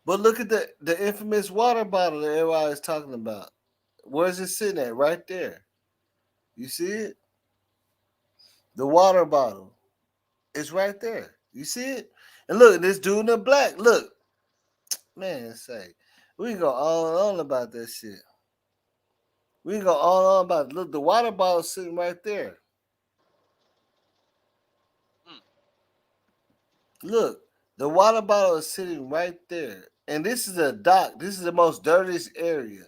But look at the infamous water bottle that everybody's talking about. Where's it sitting at? Right there. You see it? The water bottle. It's right there. You see it? And look, this dude in the black. Look. Man, say. We can go on and on about that shit. We can go on and on about it. Look, the water bottle sitting right there. Look, the water bottle is sitting right there. And this is a dock. This is the most dirtiest area.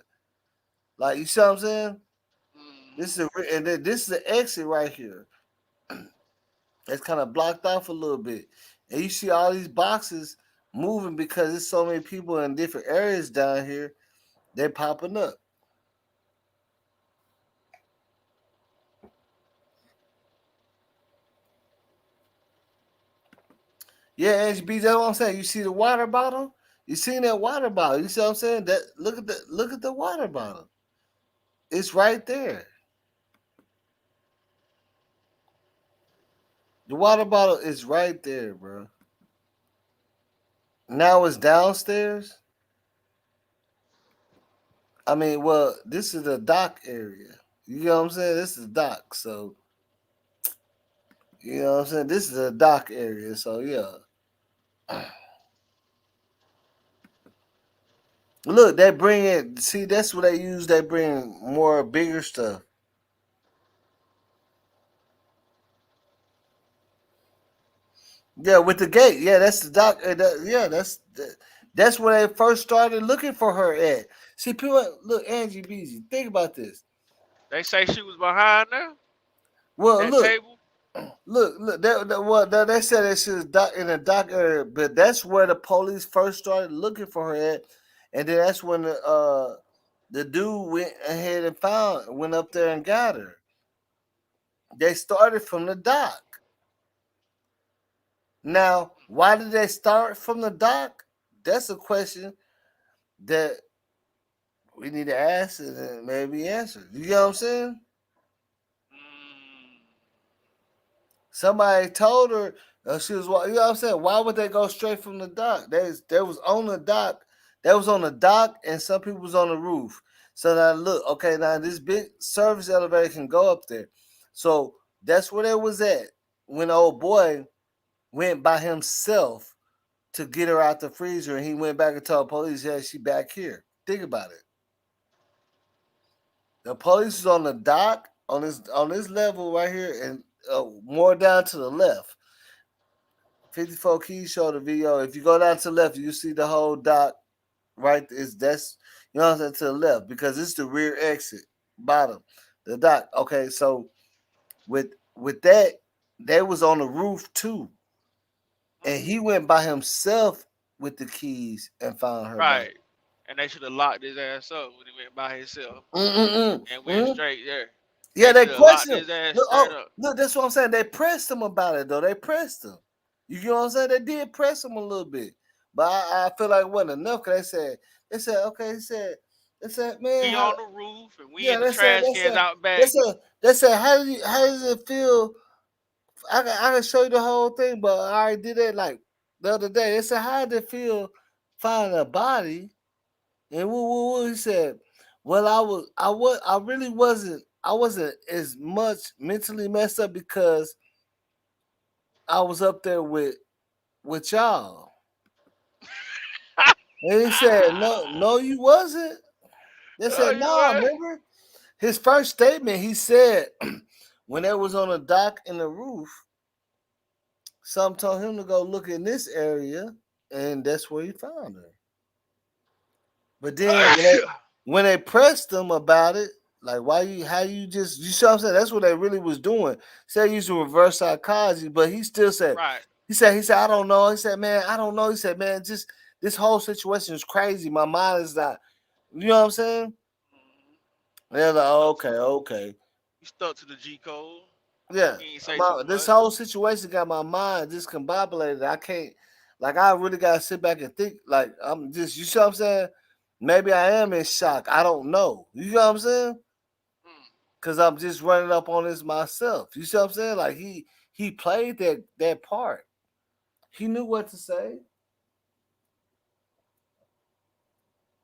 Like, you see what I'm saying? And then this is the exit right here. It's kind of blocked off a little bit. And you see all these boxes moving because there's so many people in different areas down here. They're popping up. Yeah, Angie B, that's what I'm saying. You see the water bottle? You seen that water bottle? You see what I'm saying? That look at the water bottle. It's right there. The water bottle is right there, bro. Now it's downstairs. I mean, well, this is the dock area. You know what I'm saying? This is dock, so you know what I'm saying. This is a dock area, so yeah. Look, they bring it. See, that's what they use. They bring more bigger stuff. Yeah, with the gate. Yeah, that's the dock. Yeah, that's where they first started looking for her at. See, people look, Angie Beezy. Think about this. They say she was behind there. Well, That look, table. look. They said that she was in the dock area, but that's where the police first started looking for her at, and then that's when the dude went ahead and went up there and got her. They started from the dock. Now, why did they start from the dock? That's a question that we need to ask and maybe answer. You get what I'm saying? Somebody told her she was, you know what I'm saying? Why would they go straight from the dock? They was on the dock. They was on the dock, and some people was on the roof. So now look, okay, now this big service elevator can go up there. So that's where they was at when the old boy went by himself to get her out the freezer, and he went back and told the police, "Yeah, she back here." Think about it. The police is on the dock on this level right here, and more down to the left. 54 Keys showed the video. If you go down to the left, you see the whole dock. Right, is that's you know what I'm saying, to the left because it's the rear exit, bottom, the dock. Okay, so with that, they was on the roof too, and he went by himself with the keys and found her body. Right. And they should have locked his ass up when he went by himself Mm-mm-mm. and went Mm. straight there. Yeah, They they should have pressed locked him. his ass Look, straight up. look, that's what I'm saying. They pressed him about it though. They pressed him. You know what I'm saying? They did press him a little bit, but I feel like it wasn't enough because they said okay. They said man, We how, on the roof and we yeah, in the trash cans out back. they said how does it feel? I can show you the whole thing, but I already did that like the other day. They said how did it feel finding a body? And he said, well, I really wasn't. I wasn't as much mentally messed up because I was up there with y'all. And he said, no, you wasn't. They Oh, said, you no, what? remember? His first statement, he said, when they was on the dock in the roof, some told him to go look in this area, and that's where he found her. But then when they pressed him about it, like why how you just you see what I'm saying? That's what they really was doing. Said using reverse psychology, but he still said Right. he said I don't know. He said, man, I don't know. He said, man, just this whole situation is crazy. My mind is not, you know what I'm saying? And they're like, oh, okay. You stuck to the G code. Yeah. You ain't say too This much. whole situation got my mind discombobulated. I can't like I really gotta sit back and think like I'm just you see what I'm saying? Maybe I am in shock. I don't know. You know what I'm saying? Cause I'm just running up on this myself. You see what I'm saying? Like he played that part. He knew what to say.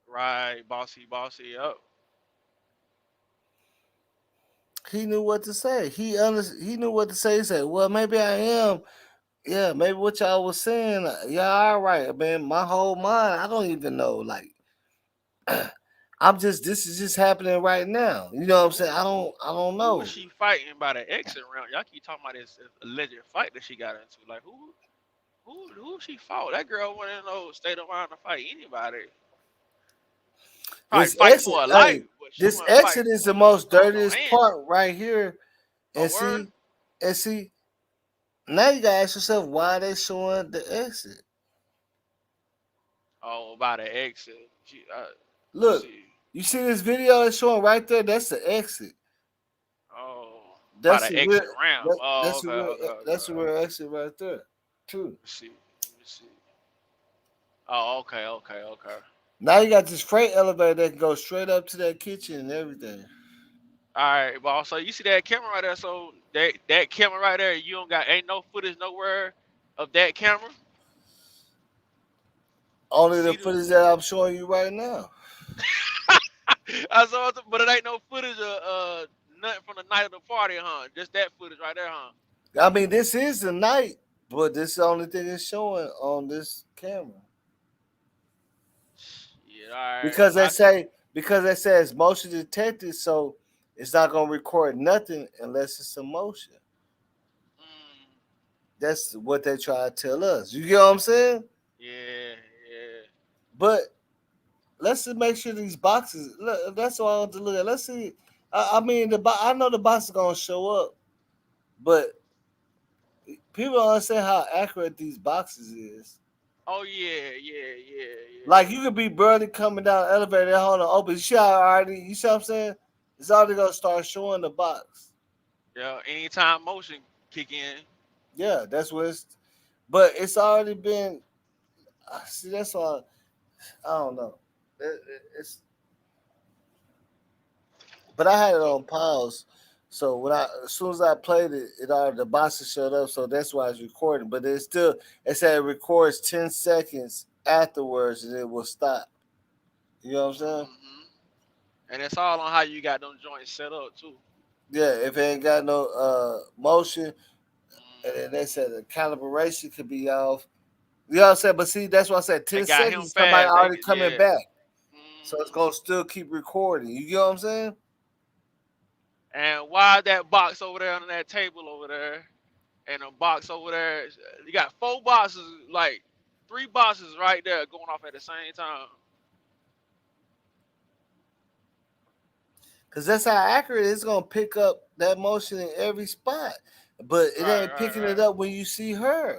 Right, bossy up. He knew what to say. He knew what to say. He said, "Well, maybe I am. Yeah, maybe what y'all was saying. Yeah, all right, man. My whole mind, I don't even know. Like, I'm just this is just happening right now. You know what I'm saying? I don't Who was know. she fighting by the exit round? Y'all keep talking about this alleged fight that she got into. Like who she fought? That girl wasn't in no state of mind to fight anybody. Probably This fight exit, for her life, hey, but she this wasn't exit fighting is the to most throw no dirtiest hands. part right here. Oh And word? see, now you gotta ask yourself why they showing the exit. Oh, by the exit. Let me Look, see. you see this video that's showing right there? That's the exit. Oh, by That's the the real. exit ramp. Oh, That's the okay, real. okay, okay. That's the real exit right there. True. Let's see. me see. Oh, okay. Now you got this freight elevator that can go straight up to that kitchen and everything. All right, boss. So you see that camera right there? So that camera right there, you don't got ain't no footage nowhere of that camera. Only the See the footage that I'm showing you right now. I saw it, but it ain't no footage of nothing from the night of the party, huh? Just that footage right there, huh? I mean, this is the night, but this is the only thing it's showing on this camera. Yeah, all right. Because I they say it's motion detected, so it's not gonna record nothing unless it's a motion. That's what they try to tell us. You get what I'm saying? yeah. But let's just make sure these boxes. Look, that's what I want to look at. Let's see. I mean, I know the box is gonna show up, but people don't understand how accurate these boxes is. Oh yeah. Like you could be barely coming down the elevator, that hole open. You see how already? You see what I'm saying? It's already gonna start showing the box. Yeah. Anytime motion kick in. Yeah, that's what it's. But it's already been. See, that's why I don't know. It's. But I had it So on pause, so as soon as I played it, it already the boxes showed up. So that's why it's recording. But it said it records 10 seconds afterwards, and it will stop. You know what I'm saying? and it's all on how you got them joints set up too. Yeah, if it ain't got no motion, and then they said the calibration could be off. You know what I'm saying? But see, that's why I said They 10 got him seconds, somebody fast. They already coming yeah. back. So it's gonna still keep recording. You get what I'm saying? And why that box over there on that table over there, and a box over there? You got 4 boxes, like 3 boxes right there going off at the same time. Cause that's how accurate it's gonna pick up that motion in every spot. But it ain't picking it up when you see her.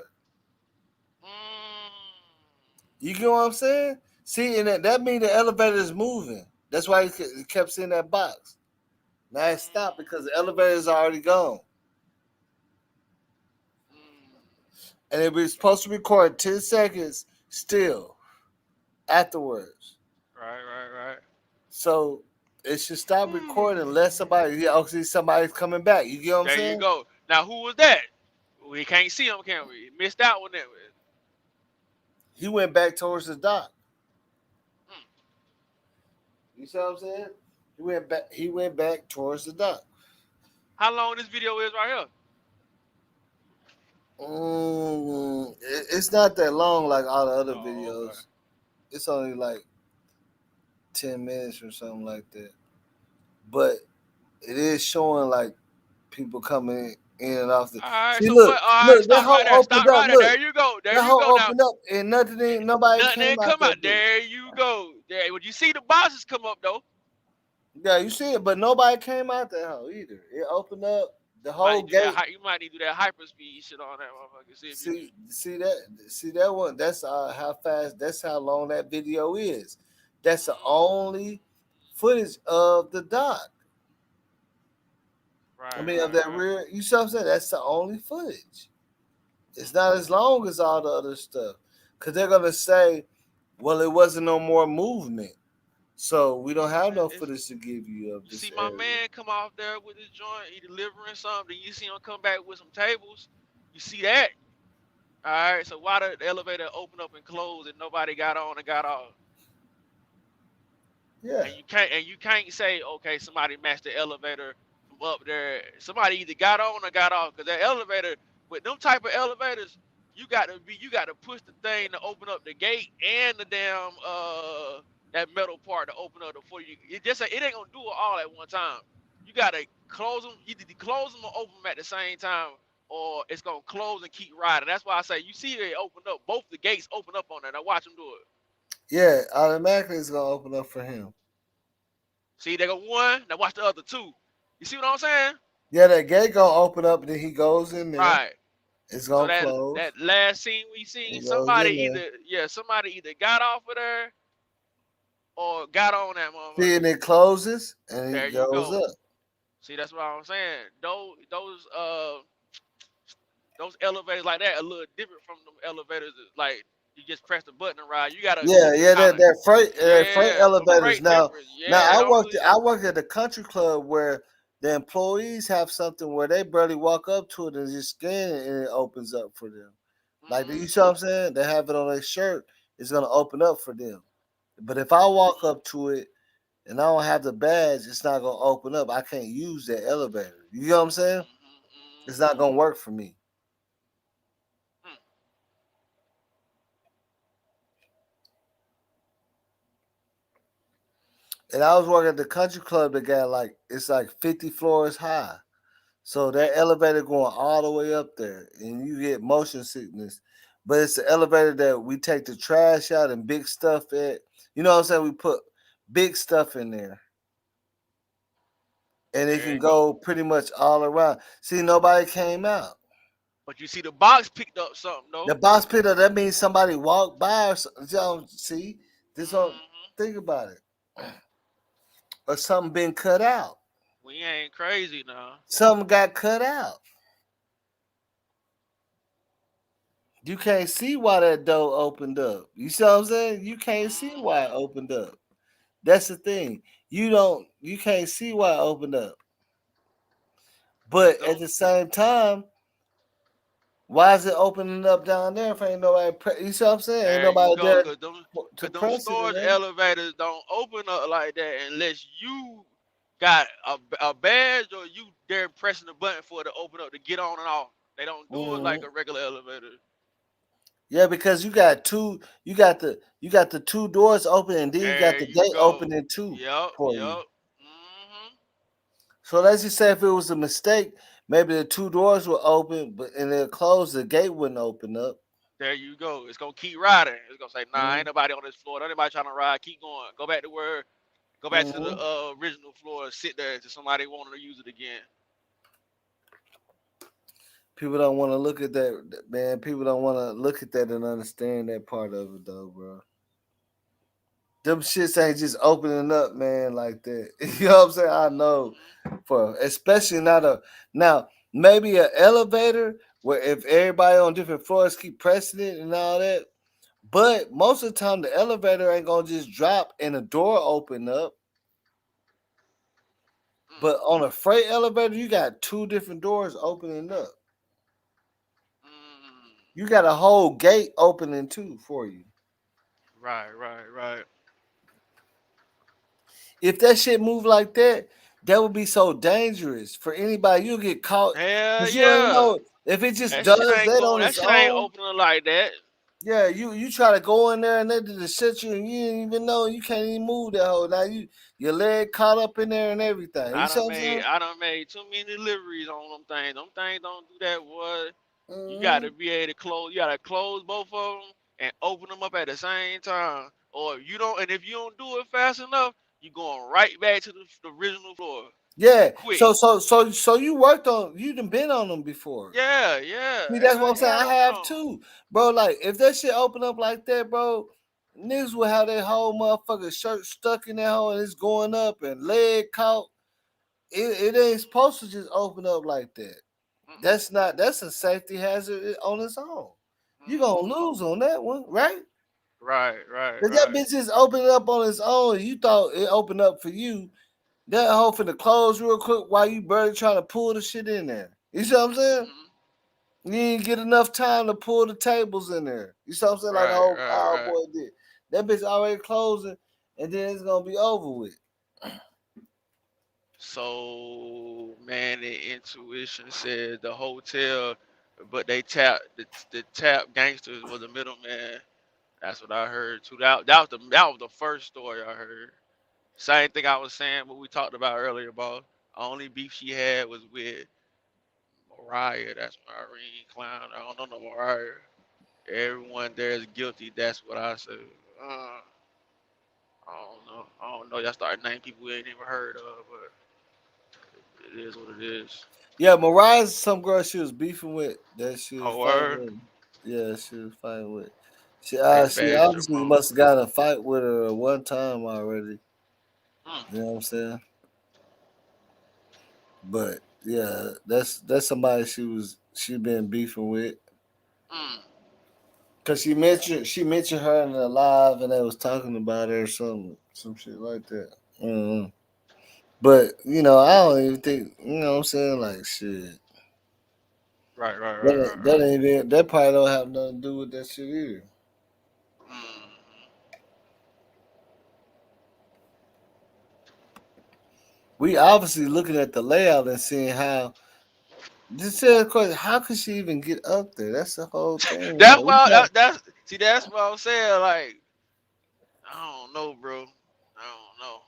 You get what I'm saying? See, and that means the elevator is moving. That's why he kept seeing that box. Now it stopped because the elevator is already gone. And it was supposed to record 10 seconds still afterwards. Right. So it should stop recording unless somebody's coming back. You get what I'm There you saying? go. Now who was that? We can't see him, can we? Missed out on that. He went back towards the dock. You see what I'm saying? He went back towards the dock. How long this video is right here? It's not that long like all the other videos. Okay. It's only like 10 minutes or something like that. But it is showing like people coming in and off the. All right. See, So look, what? All right. that Stop right hole there. opened Stop up. right there. Look, There you go. There that you hole go. Now opened up and nobody nothing came ain't out come out. that bitch. There you go. There. Would you see the boxes come up though? Yeah, you see it, but nobody came out that hole either. It opened up the whole gate. You might need to do that hyperspeed shit on that motherfucker. See if you See that one. That's how fast. That's how long that video is. That's the only footage of the dock. I mean, of that rear. You see what I'm saying? That's the only footage. It's not as long as all the other stuff, because they're gonna say, "Well, it wasn't no more movement, so we don't have no footage to give you of You this see my area." man come off there with his joint, he delivering something. You see him come back with some tables. You see that? All right. So why the elevator open up and close and nobody got on and got off? Yeah. And you can't say, okay, somebody matched the elevator from up there. Somebody either got on or got off. Cause that elevator, with them type of elevators, you got to push the thing to open up the gate and the damn that metal part to open up before you. It ain't gonna do it all at one time. You gotta close them, either close them or open them at the same time, or it's gonna close and keep riding. That's why I say you see it open up. Both the gates open up on there. Now watch them do it. Yeah, automatically it's gonna open up for him. See, they go one. Now watch the other 2. You see what I'm saying? Yeah, that gate gonna open up, and then he goes in there. Right. It's So gonna close. that last scene we seen, He goes in there. somebody either got off of there or got on that motherfucker. See, and it closes, and There it you goes go. up. See, that's what I'm saying. Those those elevators like that a little different from them elevators that, like you just press the button and ride. You gotta Yeah, kind of that freight yeah, the elevators. freight Now, difference. Yeah, they don't really. I worked at the country club where the employees have something where they barely walk up to it and just scan it and it opens up for them. Like you see what I'm saying? They have it on their shirt. It's gonna open up for them. But if I walk up to it and I don't have the badge, it's not gonna open up. I can't use that elevator. You know what I'm saying? It's not gonna work for me. And I was working at the country club that got like it's like 50 floors high. So that elevator going all the way up there, and you get motion sickness. But it's the elevator that we take the trash out and big stuff at. You know what I'm saying? We put big stuff in there, and it There can you go. go pretty much all around. See, nobody came out. But you see, the box picked up something The though. box pit up, that means somebody walked by or something. Y'all see, this one. Think about it, or something been cut out. We ain't crazy now. Something got cut out. You can't see why that door opened up. You see what I'm saying? You can't see why it opened up. That's the thing. You can't see why it opened up. But at the same time, why is it opening up down there if ain't nobody you see what I'm saying? Ain't There you nobody go, there cause to them press it, storage man. elevators don't open up like that unless you got a badge or you there pressing the button for it to open up to get on and off. They don't do it like Mhm. a regular elevator. Yeah, because you got the two doors open and then you got There the you gate go. opening too Yep, for you. yep. So let's just say if it was a mistake, maybe the two doors were open, but and they're closed, the gate wouldn't open up. There you go. It's gonna keep riding. It's gonna say, nah, ain't Mhm. nobody on this floor. Ain't nobody trying to ride. Keep going. Go back to the Mhm. original floor. Sit there until somebody wanted to use it again. People don't want to look at that, man. People don't want to look at that and understand that part of it, though, bro. Them shits ain't just opening up, man, like that. You know what I'm saying? I know, for especially not a now maybe an elevator where if everybody on different floors keep pressing it and all that. But most of the time, the elevator ain't gonna just drop and the door open up. But on a freight elevator, you got two different doors opening up. You got a whole gate opening too for you. Right, right, right. If that shit move like that, that would be so dangerous for anybody. You'll get caught Hell because you don't yeah. know if it just That shit does ain't that going. on That its shit ain't own. opening like that. Yeah, you try to go in there and they just shut you and you didn't even know you can't even move that whole. Now your leg caught up in there and everything. You see what I'm saying? I done made too many deliveries on them things. Them things don't do that. What? You Mm-hmm. gotta be able to close. You gotta close both of them and open them up at the same time. Or if you don't, and if you don't do it fast enough, you going right back to the original floor. Yeah. Quick. So you worked on you done been on them before. Yeah, yeah. See, that's Hell what I'm saying. yeah, I them have Jones. too, bro. Like if that shit open up like that, bro, niggas will have their whole motherfucking shirt stuck in that hole and it's going up and leg caught. It ain't supposed to just open up like that. That's a safety hazard on its own. You gonna lose on that one, right? Right, right, If that right. bitch just opened up on its own, you thought it opened up for you. That hole finna close real quick while you barely trying to pull the shit in there. You see what I'm saying? You didn't get enough time to pull the tables in there. You see what I'm saying? Like the Right, whole right, right. cowboy did. That bitch already closing, and then it's gonna be over with. So, man, the intuition said the hotel, but they tapped the tap gangsters was the middleman. That's what I heard too. That was the first story I heard. Same thing I was saying, what we talked about earlier about only beef she had was with Mariah. That's Irene Clown. I don't know no Mariah. Everyone there is guilty. That's what I said. Uh, I don't know. I don't know. Y'all start naming people we ain't even heard of, but it is what it is. Yeah, Mariah's some girl she was beefing with that she was Oh, fighting word. with. Yeah, she was fighting with. They She bashed her obviously mom. must have got in a fight with her one time already. Mm. You know what I'm saying? But yeah, that's somebody she was she been beefing with. Mm. Cause she mentioned her in the live and they was talking about her or some shit like that. Mm. But I don't even think what I'm saying, like shit. Right, right, That right, right, ain't, that right. ain't even, that probably don't have nothing to do with that shit either. Mm. We obviously looking at the layout and seeing how. Just say a question: how could she even get up there? That's the whole thing. That's Like we why got that's what I'm saying. Like, I don't know, bro. I don't know.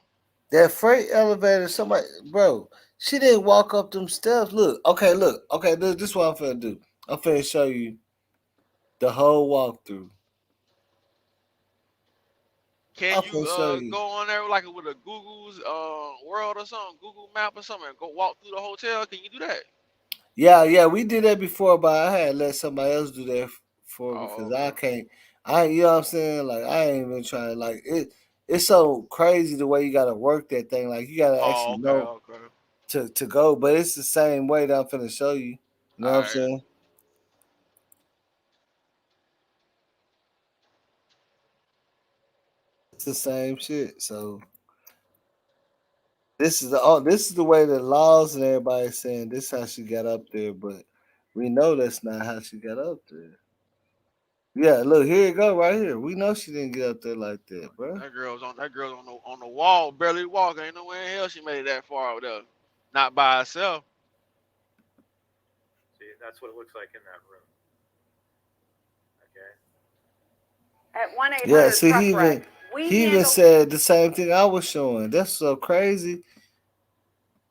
that freight elevator. Somebody, bro, she didn't walk up them steps. Look. Okay. This is what I'm finna do. I'm finna show you the whole walkthrough. Can I'm you finna show you. go on there like with a Google's world or something, Google map or something, and go walk through the hotel? Can you do that? Yeah, we did that before, but I had to let somebody else do that for Oh, because I okay. can't. You know what I'm saying? Like I ain't even trying. Like it's so crazy the way you gotta work that thing. Like you gotta Oh, actually okay, know okay. to go. But it's the same way that I'm finna show you. You know All what I'm right. saying? It's the same shit. So this is the way the laws and everybody's saying this how she got up there, but we know that's not how she got up there. Yeah, look, here it go right here. We know she didn't get up there like that, bro. That girl's on the wall, barely walking. Ain't no way in hell she made it that far out there. Not by herself. See, that's what it looks like in that room. Okay. At 1 Yeah, 800 see, truck wreck, we he even handle. said the same thing I was showing. That's so crazy.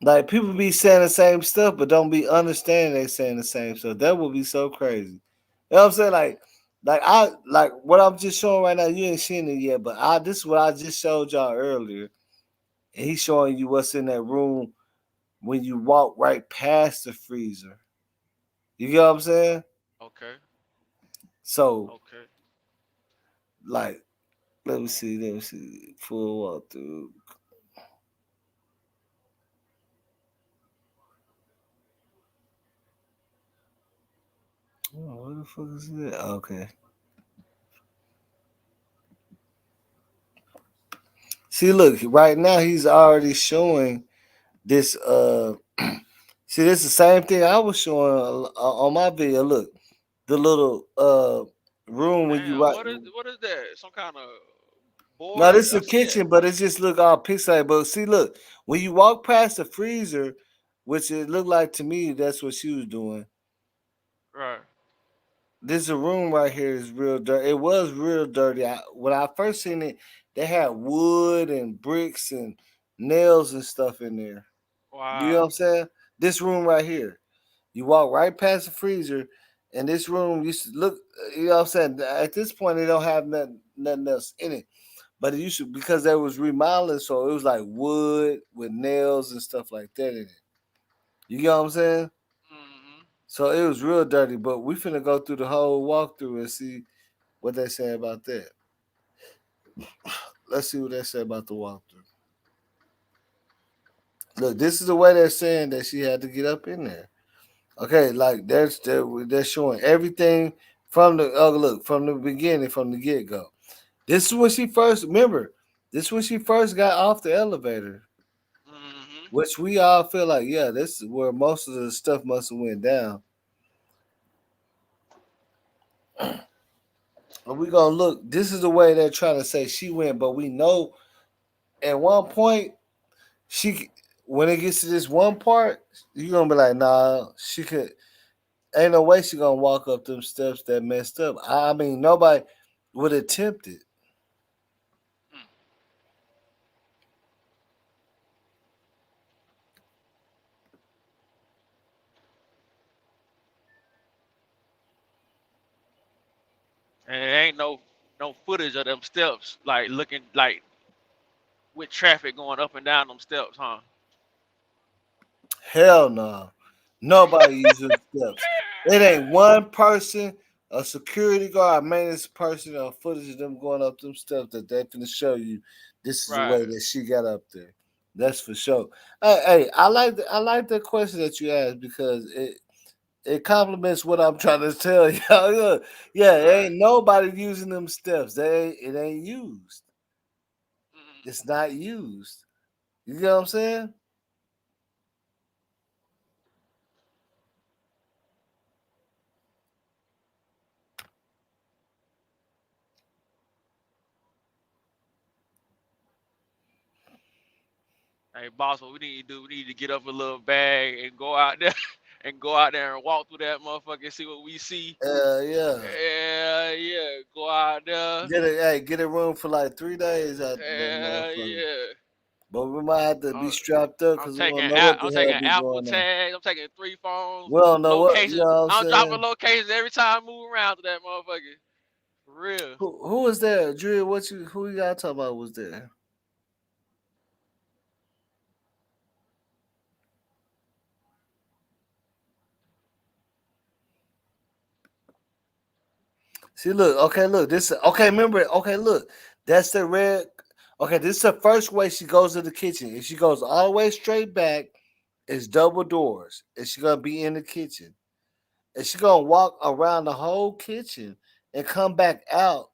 Like people be saying the same stuff, but don't be understanding they saying the same stuff. That would be so crazy. You know what I'm saying? Like what I'm just showing right now. You ain't seen it yet, but this is what I just showed y'all earlier, and he's showing you what's in that room when you walk right past the freezer. You get what I'm saying? Okay. So Okay. like, let me see, full walkthrough. Oh, what the fuck is that? Okay. See, look, right now he's already showing this. See, this is the same thing I was showing on my video. Look, the little room when you Damn, right. what is that? Some kind of No, board? this is I a see that. kitchen, but it just look all pixelated. But see, look, when you walk past the freezer, which it looked like to me, that's what she was doing. Right. This room right here is real dirty. It was real dirty. When I first seen it, they had wood and bricks and nails and stuff in there. You know what Wow. I'm saying? This room right here. You walk right past the freezer, and this room used to look. You know what I'm saying? At this point, they don't have nothing else in it. But it used to because they was remodeling, so it was like wood with nails and stuff like that in it. You get what I'm saying? Hmm. So it was real dirty. But we finna go through the whole walkthrough and see what they say about that. Let's see what they say about the walkthrough. Look, this is the way they're saying that she had to get up in there. Okay, like they're showing everything from the look from the beginning, from the get go. This is when she first remember. This is when she first got off the elevator, Hmm. which we all feel like, yeah, this is where most of the stuff must have went down. And we gonna look. This is the way they're trying to say she went, but we know at one point she, when it gets to this one part, you gonna be like, nah, she could. Ain't no way she gonna walk up them steps that messed up. I mean, nobody would attempt it. And it ain't no footage of them steps, like looking like with traffic going up and down them steps, huh? Hell no. Nobody using steps. It ain't one person, a security guard, a maintenance person, or footage of them going up them steps that they finna show you. This is the way Right. that she got up there. That's for sure. Hey, I like the question that you asked because It complements what I'm trying to tell y'all. Yeah, ain't nobody using them steps. It ain't used. It's not used. You know what I'm saying? Hey, boss, what we need to do? We need to get up a little bag and go out there and go out there and walk through that motherfucker and see what we see. Yeah. Yeah. Go out there. Get a room for like 3 days out there, motherfucker. Yeah. But we might have to be strapped up I'm because we taking don't know what I'm the taking hell be Apple going on. tags. I'm taking 3 phones, We don't know what, you locations. know what I'm I'm dropping saying? locations every time I move around to that motherfucker. For real. Who was there? Drew, who you got talking about was there? See, look, remember, look, that's the red. Okay, this is the first way she goes to the kitchen. If she goes all the way straight back, it's double doors, and she's gonna be in the kitchen, and she's gonna walk around the whole kitchen and come back out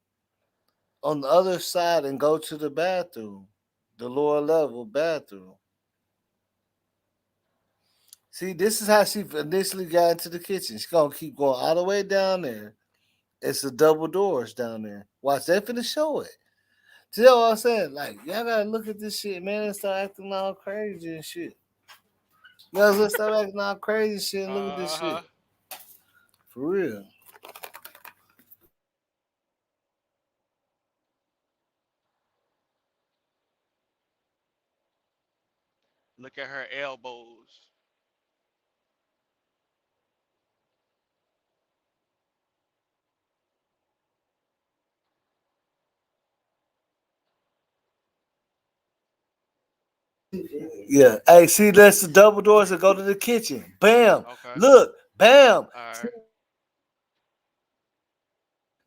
on the other side and go to the bathroom, the lower level bathroom. See, this is how she initially got into the kitchen. She's gonna keep going all the way down there. It's the double doors down there. Watch, they finna show it. See what I'm saying? Like, y'all gotta look at this shit, man, and start acting all crazy and shit. Let's start acting all crazy and shit and look at this shit. For real. Look at her elbows. Yeah. Hey, see, that's the double doors that go to the kitchen. Bam. Okay. Look. Bam. All right.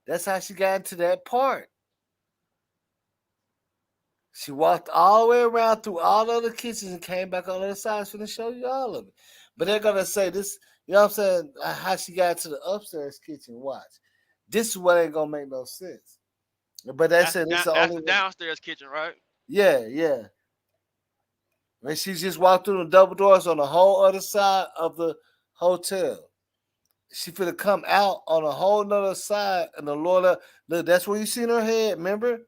That's how she got into that part. She walked all the way around through all the other kitchens and came back on the other side. She's gonna show you all of it. But they're gonna say this, you know what I'm saying? How she got to the upstairs kitchen. Watch. This is what ain't gonna make no sense. But they said it's the That's only the way. downstairs kitchen, right? Yeah. And she just walked through the double doors on the whole other side of the hotel. She finna come out on a whole nother side, and the Lord, look, that's where you seen her head. Remember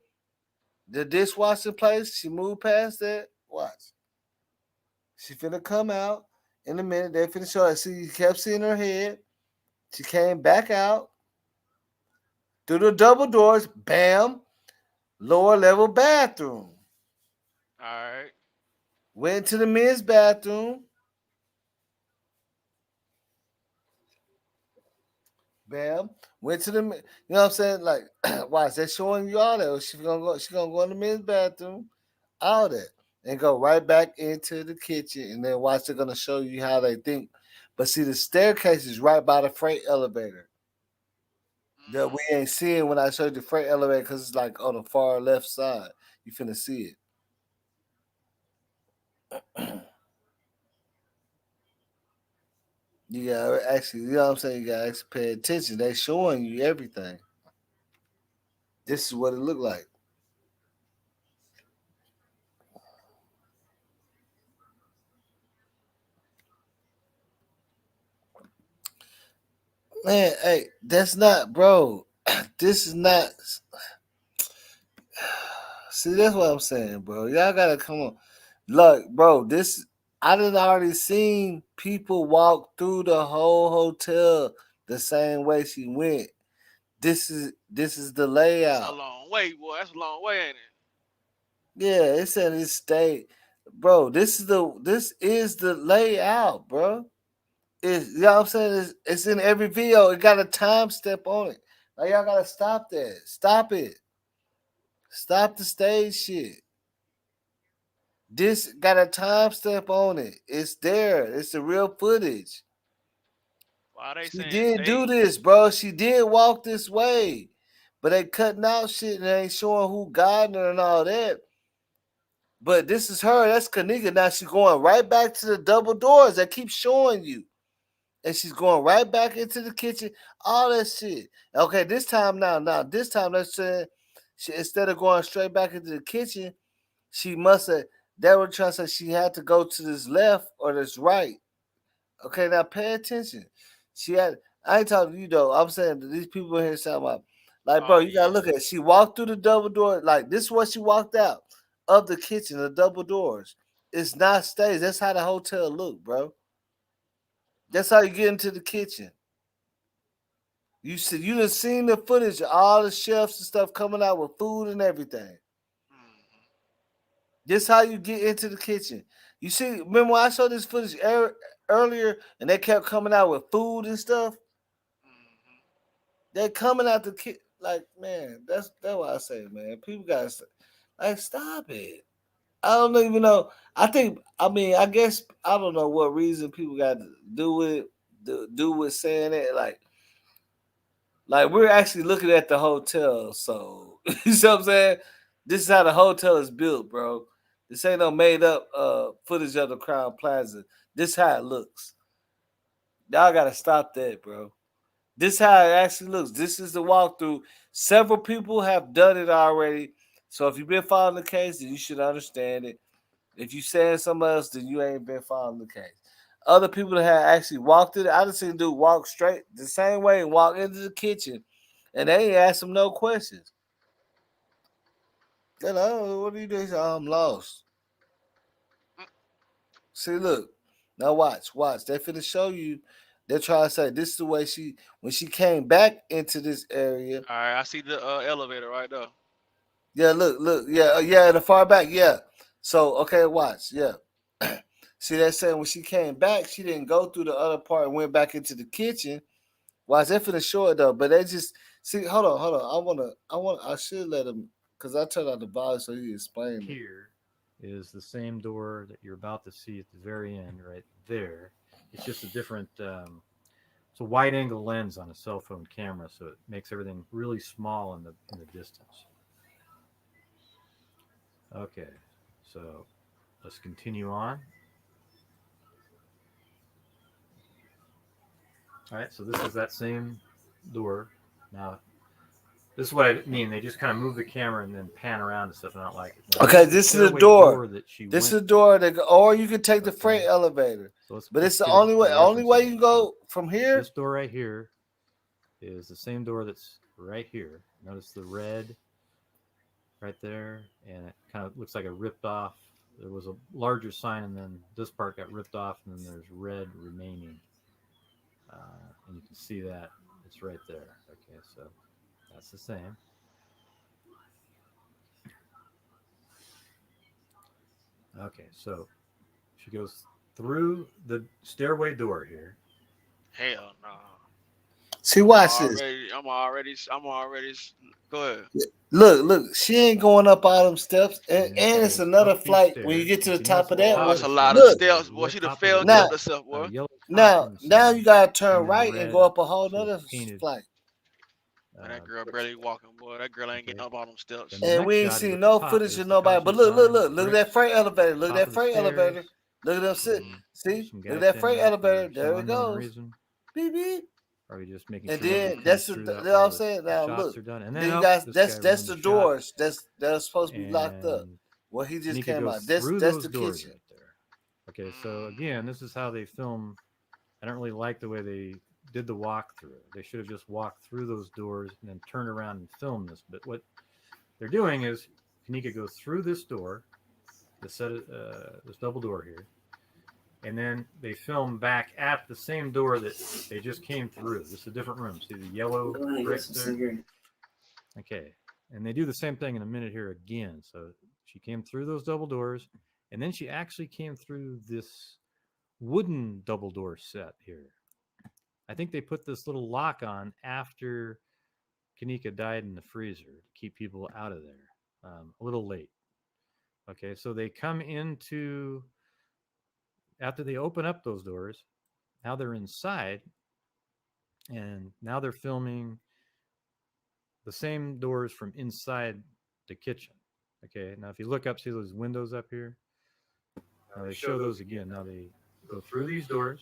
the dishwashing place? She moved past that. Watch. She finna come out in a minute. They finna show her. See, you kept seeing her head. She came back out through the double doors. Bam, lower level bathroom. All right. Went to the men's bathroom. Bam. Went to the, you know what I'm saying? Like, watch, they're showing you all that. She gonna go in the men's bathroom, all that, and go right back into the kitchen. And then watch, they're gonna show you how they think. But see, the staircase is right by the freight elevator that we ain't seeing when I showed you the freight elevator because it's like on the far left side. You finna see it. You gotta actually, you know what I'm saying? You gotta actually pay attention. They showing you everything. This is what it looked like. Man, hey, that's not, bro. This is not. See, that's what I'm saying, bro. Y'all gotta come on. Look, bro, this I done already seen people walk through the whole hotel the same way she went. This is the That's a layout. long way, boy. That's a long way, ain't it? Yeah, it said it state, bro. This is the layout, bro. It's, you know what I'm saying? It's in every video. It got a time step on it. Like, y'all gotta stop that. Stop it. Stop the stage shit. This got a time step on it. It's there. It's the real footage. Why they She saying did do stage? this, bro. She did walk this way. But they cutting out shit and they ain't showing who guiding her and all that. But this is her. That's Kenneka. Now she's going right back to the double doors that keep showing you. and she's going right back into the kitchen. All that shit. Okay, this time this time let's say instead of going straight back into the kitchen, she must have. They were trying to say she had to go to this left or this right. Okay, now pay attention. She had. I ain't talking to you though. I'm saying that these people in here sound like, bro, Oh you gotta yeah. look at it. She walked through the double door. Like this is what she walked out of the kitchen, the double doors. It's not stage. That's how the hotel look, bro. That's how you get into the kitchen. You done seen the footage of all the chefs and stuff coming out with food and everything. This how you get into the kitchen. You see, remember when I showed this footage earlier and they kept coming out with food and stuff? They're coming out the kitchen. Like, man, that's what I say, man. People gotta like stop it. I don't even know. I guess I don't know what reason people got to do with saying it. Like we're actually looking at the hotel, so you know what I'm saying? This is how the hotel is built, bro. This ain't no made up footage of the Crown Plaza. This how it looks. Y'all gotta stop that, bro. This how it actually looks. This is the walkthrough. Several people have done it already. So if you've been following the case, then you should understand it. If you saying something else, then you ain't been following the case. Other people that have actually walked it, I just seen dude walk straight the same way and walk into the kitchen, and they ain't ask him no questions. You know, what do you do? He said, "Oh, I'm lost." See, look, now watch. They finna show you. They're trying to say this is the way when she came back into this area. All right, I see the elevator right there. Yeah, look, yeah, the far back, yeah. So okay, watch, yeah. See, they're saying when she came back, she didn't go through the other part and went back into the kitchen. Watch, they finna show it though, but they just see. Hold on. I should let him because I turned out the volume so he explained it. Here is the same door that you're about to see at the very end, right there. It's just a different. It's a wide-angle lens on a cell phone camera, so it makes everything really small in the distance. Okay, so let's continue on. All right, so this is that same door. Now, this is what I mean. They just kind of move the camera and then pan around and stuff, and I don't like it. Now, Okay, this is the door. This is the door that, or you can take the freight elevator. So but it's the only way. Only way you can go from here. This door right here is the same door that's right here. Notice the red right there, and it kind of looks like a ripped off. There was a larger sign, and then this part got ripped off, and then there's red remaining. And you can see that it's right there. Okay, so that's the same. Okay, so she goes through the stairway door here. Hell no. See, watch this. I'm already. Go ahead. Look. She ain't going up all them steps, and it's another flight when you get to the top of that. That's a lot of steps. Boy, she'd have failed and killed herself, boy. Now you gotta turn right and go up a whole nother flight. That girl barely walking, boy. That girl ain't getting up all them steps. And we ain't seen no footage of nobody. But look at that freight elevator. Look at that freight elevator. Look at them sit. See? Look at that freight elevator. There it goes. Beep beep. Probably just making and sure then that's the, you know what I'm saying. Now look, and then you guys, that's the doors that's supposed to be locked up. Well, he just came out. That's the kitchen. Right there. Okay, so again, this is how they film. I don't really like the way they did the walkthrough. They should have just walked through those doors and then turned around and filmed this. But what they're doing is Kenneka goes through this door, this double door here. And then they film back at the same door that they just came through. This is a different room. See the yellow bricks there? Okay. And they do the same thing in a minute here again. So she came through those double doors, and then she actually came through this wooden double door set here. I think they put this little lock on after Kenneka died in the freezer to keep people out of there. A little late. Okay, so they come into... After they open up those doors, now they're inside, and now they're filming the same doors from inside the kitchen. Okay, now if you look up, see those windows up here? Now they show those again. Now they go through these doors.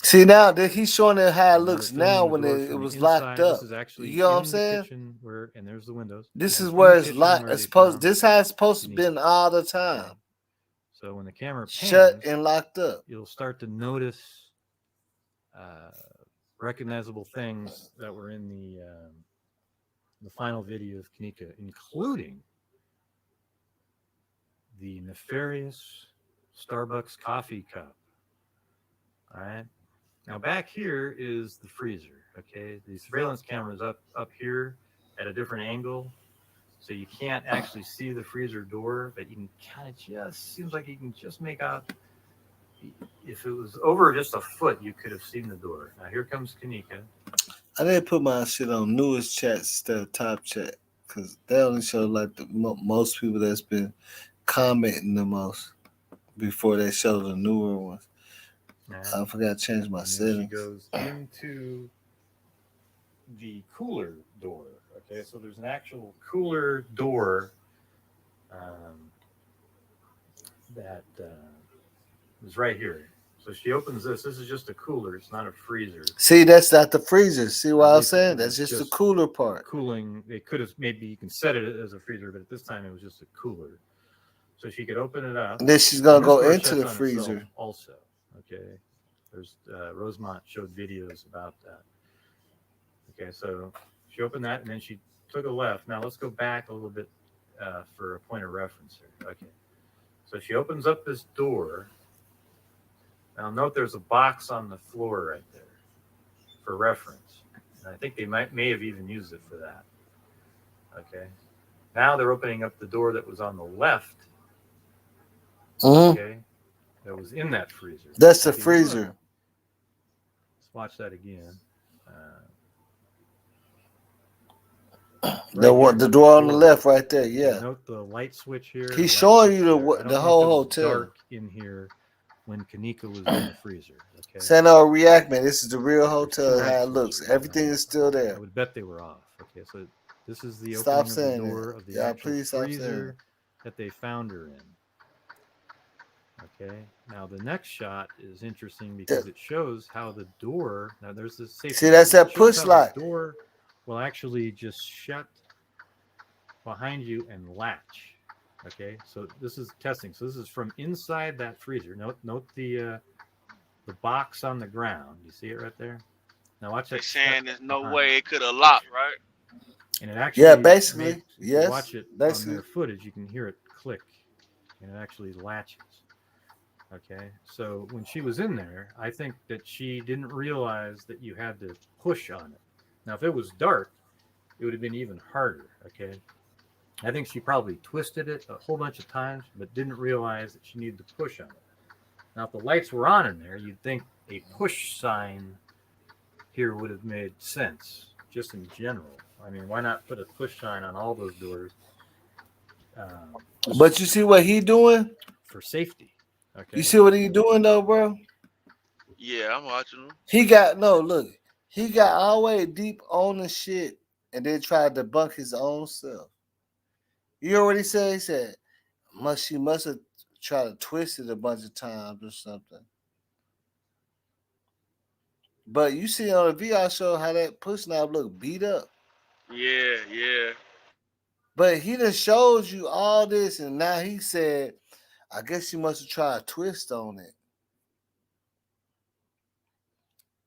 See now that he's showing it how it And they're looks now filming the when door it from the was locked inside. up. This is actually You know what I'm in the saying? kitchen where, and there's the windows. This is in where the it's kitchen locked. where It's they supposed. found This how it's supposed to Kenneka. been all the time. Okay. So when the camera Shut pans, and locked up. you'll start to notice recognizable things that were in the final video of Kenneka, including the nefarious Starbucks coffee cup. All right. Now back here is the freezer. Okay, the surveillance camera is up here at a different angle, so you can't actually see the freezer door, but you can kind of just seems like you can just make out. If it was over just a foot, you could have seen the door. Now here comes Kenneka. I didn't put my shit on newest chats instead of top chat because they only show like the most people that's been commenting the most before they show the newer ones. Right. I forgot to change my and settings. She goes into the cooler door. Okay, so there's an actual cooler door that is right here. So she opens this. This is just a cooler. It's not a freezer. See, that's not the freezer. See what I was saying? That's just the cooler part. Cooling. They could have maybe you can set it as a freezer, but at this time it was just a cooler. So she could open it up. And then she's gonna go into the freezer. Also, okay. There's Rosemont showed videos about that. Okay, so she opened that and then she took a left. Now let's go back a little bit for a point of reference here. Okay, so she opens up this door. Now note there's a box on the floor right there for reference. And I think they may have even used it for that. Okay, now they're opening up the door that was on the left. Okay, that was in that freezer. That's the freezer. Let's watch that again. The door on the left right there, yeah. Note the light switch here. He's showing you the whole hotel. Dark in here when Kenneka was in the freezer. Okay. Sano react, man. This is the real hotel. How it looks. Everything is still there. I would bet they were off. Okay, so this is the Stop opening saying of the door that. of the Yeah, actual please stop freezer saying that they found her in. Okay. Now the next shot is interesting because it shows how the door. Now there's this safety. See, that's that push lock. The door will actually just shut behind you and latch. Okay, so this is testing. So this is from inside that freezer. Note the box on the ground. You see it right there. Now watch that. They're saying there's no way it could have locked, right? And it actually, yeah, basically, yes. Watch it basically. On their footage. You can hear it click, and it actually latches. Okay, so when she was in there, I think that she didn't realize that you had to push on it. Now, if it was dark, it would have been even harder. Okay, I think she probably twisted it a whole bunch of times, but didn't realize that she needed to push on it. Now, if the lights were on in there, you'd think a push sign here would have made sense, just in general. I mean, why not put a push sign on all those doors? But you see what he doing? For safety. Okay. You see what he doing though, bro? Yeah, I'm watching him. He got all the way deep on the shit and then tried to debunk his own self. You know what he said? He said, she must have tried to twist it a bunch of times or something. But you see on the VR show how that push knob look beat up. Yeah. But he just showed you all this, and now he said, I guess she must have tried a twist on it.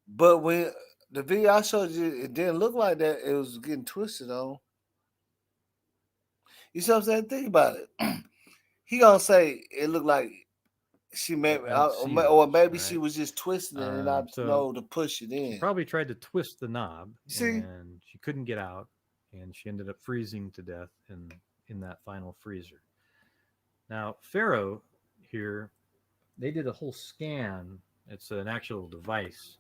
But when the video I showed you, it didn't look like that. It was getting twisted on. You see what I'm saying? Think about it. He gonna say it looked like she maybe, or maybe she was just twisting it and not know to push it in. She probably tried to twist the knob, see? And she couldn't get out, and she ended up freezing to death in that final freezer. Now, Pharaoh here, they did a whole scan. It's an actual device.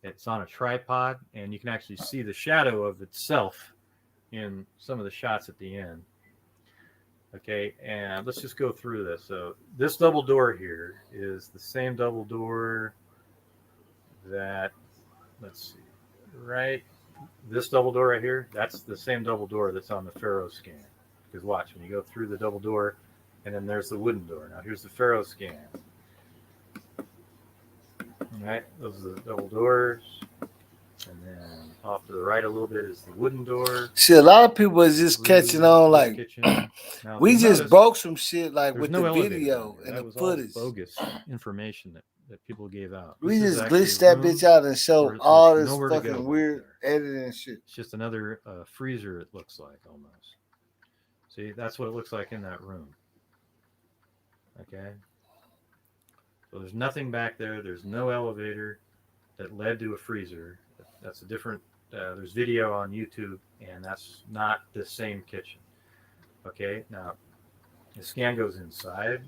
It's on a tripod, and you can actually see the shadow of itself in some of the shots at the end. Okay, and let's just go through this. So this double door here is the same double door that, let's see, right? This double door right here, that's the same double door that's on the Pharaoh scan. Because watch, when you go through the double door, and then there's the wooden door. Now here's the Pharaoh scan. Right, those are the double doors, and then off to the right a little bit is the wooden door. Shit, a lot of people is just catching on This like kitchen. Now, if we you'll just notice, broke some shit like there's with no the elevator video in here. and That the was all footage. bogus information that people gave out. We This is just actually glitched a that room bitch out and showed where all there's this nowhere to go fucking back weird there. editing and shit. It's just another freezer. It looks like almost. See, that's what it looks like in that room. Okay. So there's nothing back there. There's no elevator that led to a freezer. That's a different. There's video on YouTube, and that's not the same kitchen. Okay. Now, the scan goes inside.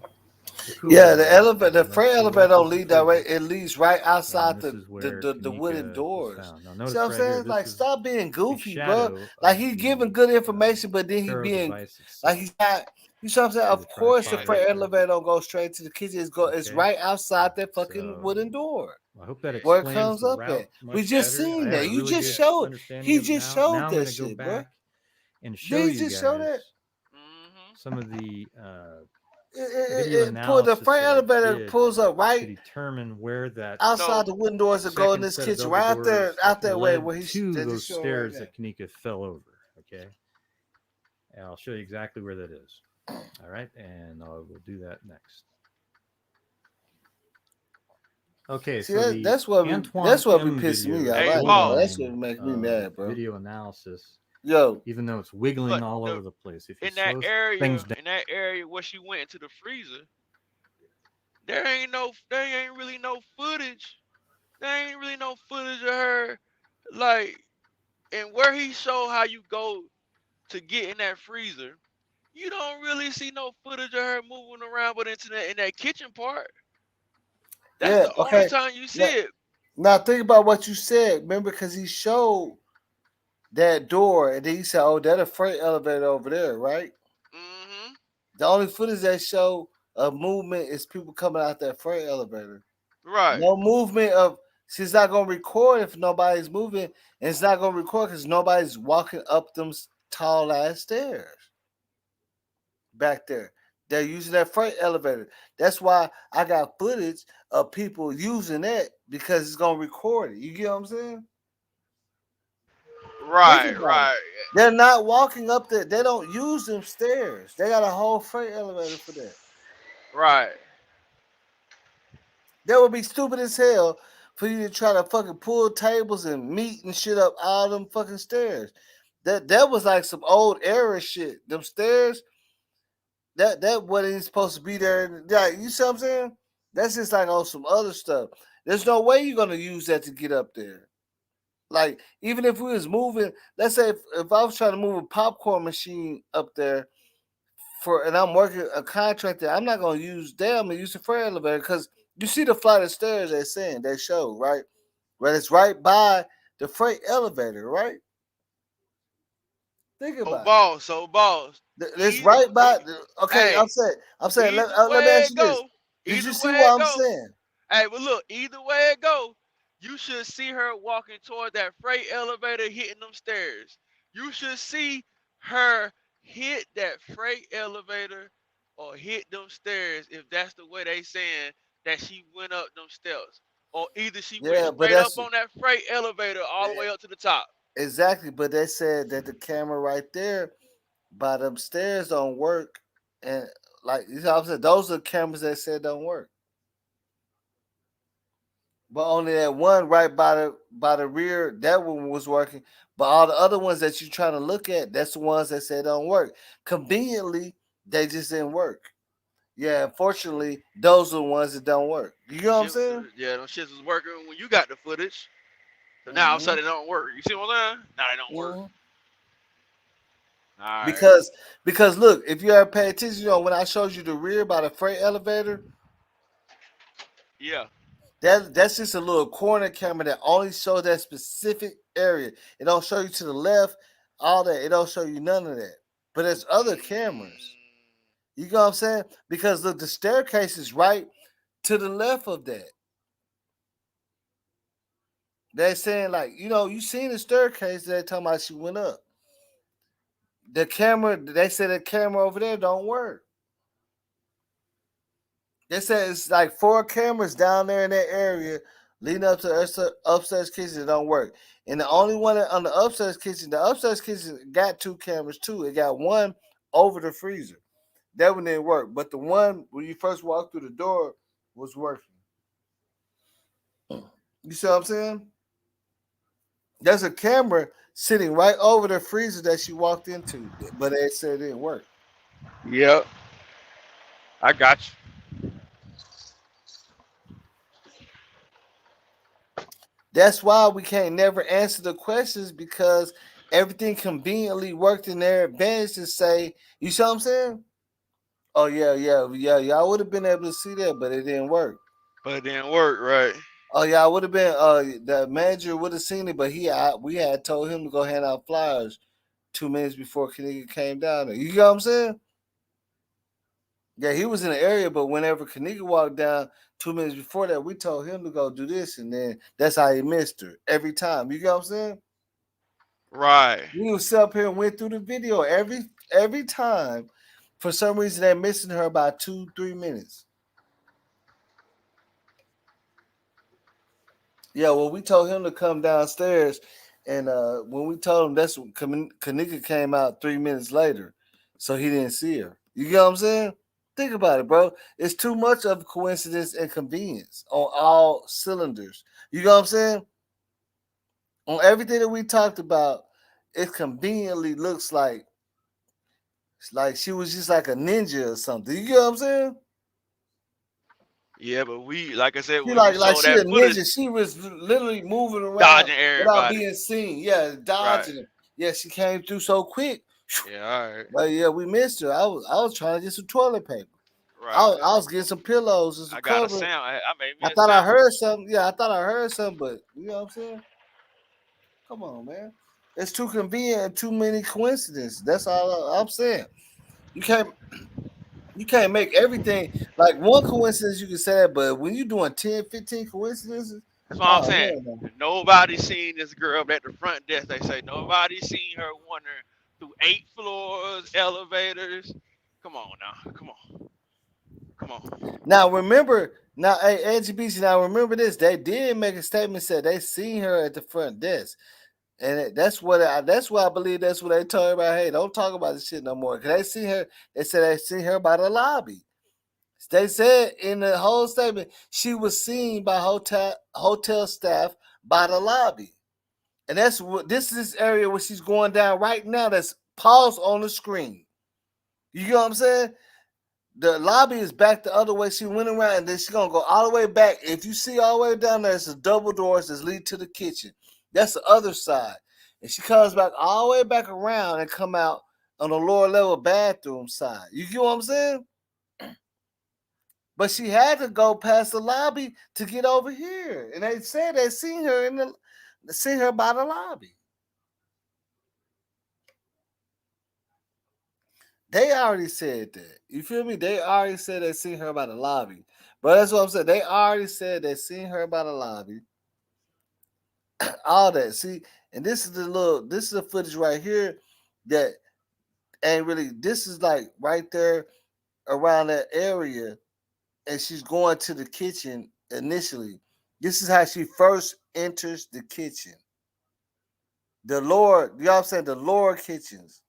Yeah, the elevator, the freight elevator don't lead that way. It leads right outside the wooden doors. Now, See what I'm right saying? here, Like, stop being goofy, bro. shadow Like, he's giving good information, but then he Pharaoh being device like he's not. You see what I'm saying? Of course, the freight elevator don't go straight to the kitchen. It's right outside that fucking wooden door. I hope that Where it explains comes the up route at. much We just better. seen I have that. a You really just good showed. understanding He of it just now. showed Now I'm that going to go shit, bro. back and show Did he you just show guys that? some of the It pull the freight elevator pulls up to right determine where that outside the wooden doors that go in second this set of kitchen, double right out there way led where he's to they those just showing stairs right that Kenneka fell over. Okay, and I'll show you exactly where that is. All right, and we'll do that next. Okay, See, so the that's what Antoine that's what be M pissing me video off. is I know that's borderline, what makes me mad, bro. video analysis. Yo, even though it's wiggling But all over the place, if you in that slow area, things down. where she went into the freezer, there ain't really no footage. There ain't really no footage of her, like, and where he showed how you go to get in that freezer. You don't really see no footage of her moving around, but in that kitchen part, that's yeah, the only okay. time you see Now, it. now think about what you said. Remember, because he showed that door, and then he said, "Oh, that a freight elevator over there, right?" Mm-hmm. The only footage that show of movement is people coming out that freight elevator. Right. No movement of. She's not gonna record if nobody's moving, and it's not gonna record because nobody's walking up them tall ass stairs back there. They're using that freight elevator. That's why I got footage of people using that because it's gonna record it. You get what I'm saying? Right. Think about it. Right. They're not walking up there. They don't use them stairs. They got a whole freight elevator for that. Right. That would be stupid as hell for you to try to fucking pull tables and meat and shit up all them fucking stairs. That was like some old era shit. Them stairs, that wasn't supposed to be there. Like, you see what I'm saying? That's just like on some other stuff. There's no way you're gonna use that to get up there. Like, even if we was moving, let's say if I was trying to move a popcorn machine up there and I'm working a contractor, I'm not gonna use them. I'm gonna use the freight elevator because you see the flight of stairs they show, right? But it's right by the freight elevator, right? Think about So boss. it's right by. Okay, Hey, I'm saying. either Let me way ask it you this: go, did you either see way what it I'm go. saying? Hey, but look, either way it go, you should see her walking toward that freight elevator, hitting them stairs. You should see her hit that freight elevator or hit them stairs if that's the way they saying that she went up them steps. Or either she went Yeah, but straight up that's on that freight elevator all the way up to the top. exactly. But they said that the camera right there by them stairs don't work, and like you know what I'm saying, those are cameras that said don't work. But only that one right by the rear, that one was working. But all the other ones that you're trying to look at, that's the ones that said don't work. Conveniently, they just didn't work. Yeah, unfortunately, those are the ones that don't work. You know what I'm saying? Yeah, them shits was working when you got the footage. So now all of a sudden it don't work. You see what I'm saying? Now they don't work. All right. Because look, if you ever pay attention, you know, when I showed you the rear by the freight elevator, Yeah. that's just a little corner camera that only shows that specific area. It don't show you to the left, all that. It don't show you none of that. But there's other cameras. You know what I'm saying? Because look, the staircase is right to the left of that. They're saying, like, you know, you seen the staircase, they're talking about she went up. The camera, they said the camera over there don't work. They said it's like 4 cameras down there in that area leading up to the upstairs kitchen, it don't work. And the only one on the upstairs kitchen got 2 cameras too. It got one over the freezer. That one didn't work. But the one when you first walked through the door was working. You see what I'm saying? There's a camera sitting right over the freezer that she walked into, but they said it didn't work. Yep. I got you. That's why we can't never answer the questions because everything conveniently worked in their advantage to say, you see what I'm saying? Oh yeah, y'all would have been able to see that, but it didn't work. But it didn't work, right? Oh yeah, I would have been. The manager would have seen it, but we had told him to go hand out flyers 2 minutes before Kenneka came down there. You know what I'm saying? Yeah, he was in the area, but whenever Kenneka walked down 2 minutes before that, we told him to go do this, and then that's how he missed her every time. You know what I'm saying? Right. We was up here and went through the video every time. For some reason, they're missing her by 2-3 minutes. Yeah, well, we told him to come downstairs, and when we told him, that's when Kenneka came out 3 minutes later, so he didn't see her. You get what I'm saying? Think about it, bro. It's too much of coincidence and convenience on all cylinders. You know what I'm saying? On everything that we talked about, it conveniently looks like it's like she was just like a ninja or something. You get what I'm saying? Yeah, but like I said, She when we like saw she that a footage, ninja. She was literally moving around dodging without everybody. being seen. Yeah, Right. dodging. Yeah, she came through so quick. Yeah, all right. But yeah, we missed her. I was trying to get some toilet paper. Right. I was getting some pillows and some I got a cover. sound. I made me I a thought I sample. heard something. Yeah, I thought I heard something, but you know what I'm saying? Come on, man. It's too convenient and too many coincidences. That's all I'm saying. You can't make everything like one coincidence you can say that, but when you're doing 10, 15 coincidences, That's what I'm oh saying. hell no. Nobody seen this girl at the front desk. They say nobody seen her wandering through 8 floors, elevators. Come on now. Come on. Come on. Now remember, hey Angie Beach, now remember this. They did make a statement said they seen her at the front desk. And that's what I believe that's what they told everybody. Hey, don't talk about this shit no more. Cause they see her, they said they seen her by the lobby. They said in the whole statement she was seen by hotel staff by the lobby. And that's what this is area where she's going down right now. That's paused on the screen. You know what I'm saying? The lobby is back the other way. She went around and then she's gonna go all the way back. If you see all the way down there, it's a double doors that lead to the kitchen. That's the other side. And she comes back all the way back around and come out on the lower level bathroom side. You get what I'm saying? But she had to go past the lobby to get over here. And they said they seen her by the lobby. They already said that. You feel me? They already said they seen her by the lobby. But that's what I'm saying. They already said they seen her by the lobby. All that. See, and this is the footage right here that ain't really, this is like right there around that area. And she's going to the kitchen initially. This is how she first enters the kitchen. The lower, you know what I'm saying? The lower kitchens.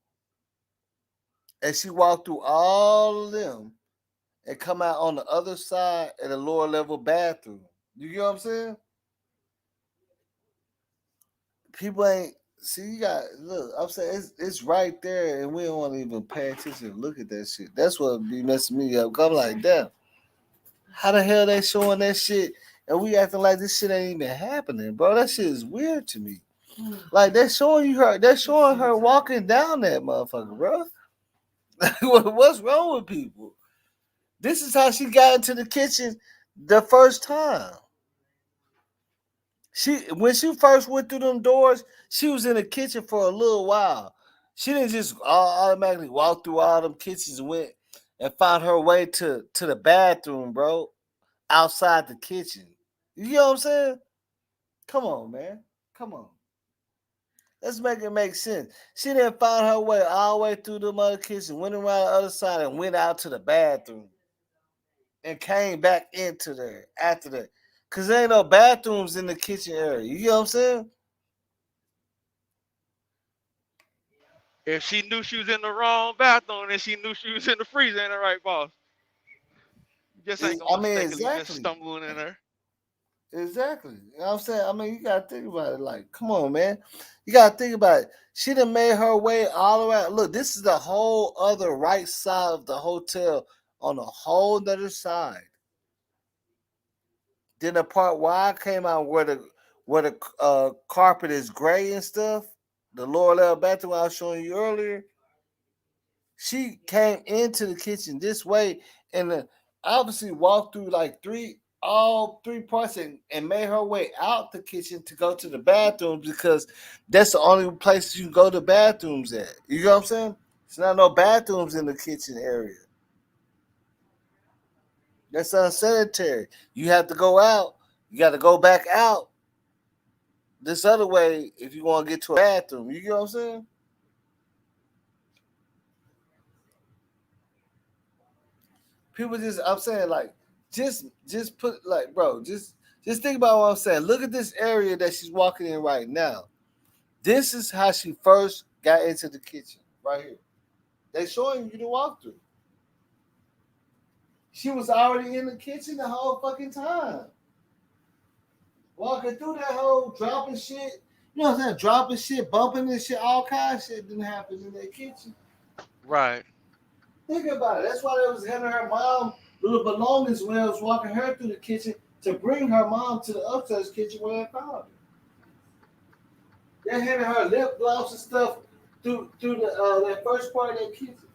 And she walked through all of them and come out on the other side at a lower level bathroom. You get what I'm saying? People ain't see. You got look. I'm saying it's right there, and we don't want to even pay attention to look at that shit. That's what be messing me up. I'm like, damn, how the hell they showing that shit, and we acting like this shit ain't even happening, bro? That shit is weird to me. Like they're showing you her. They're showing her walking down that motherfucker, bro. What's wrong with people? This is how she got into the kitchen the first time. When she first went through them doors, she was in the kitchen for a little while. She didn't just automatically walk through all them kitchens and went and found her way to the bathroom, bro, outside the kitchen. You know what I'm saying? Come on, man. Come on. Let's make it make sense. She didn't find her way all the way through the mother kitchen, went around the other side and went out to the bathroom and came back into there after that. Cause there ain't no bathrooms in the kitchen area. You know what I'm saying? If she knew she was in the wrong bathroom and she knew she was in the freezer, ain't that right, boss? You just ain't gonna I mean, mistakenly just exactly. stumble in there. Exactly. You know what I'm saying? I mean, you gotta think about it. Like, come on, man. You gotta think about it. She done made her way all around. Look, this is the whole other right side of the hotel on a whole other side. Then the part where I came out where the carpet is gray and stuff, the lower level bathroom I was showing you earlier, she came into the kitchen this way and obviously walked through like all three parts and made her way out the kitchen to go to the bathrooms because that's the only place you can go to bathrooms at. You know what I'm saying? There's not no bathrooms in the kitchen area. That's unsanitary. You have to go out. You got to go back out this other way if you want to get to a bathroom. You know what I'm saying? People just, I'm saying, like, just put, like, bro, just think about what I'm saying. Look at this area that she's walking in right now. This is how she first got into the kitchen, right here. They showing you the walkthrough. She was already in the kitchen the whole fucking time. Walking through that whole dropping shit. You know what I'm saying? Dropping shit, bumping and shit, all kinds of shit didn't happen in that kitchen. Right. Think about it. That's why they was handing her mom little belongings when I was walking her through the kitchen to bring her mom to the upstairs kitchen where they found her. They handed her lip gloss and stuff through the that first part of that kitchen.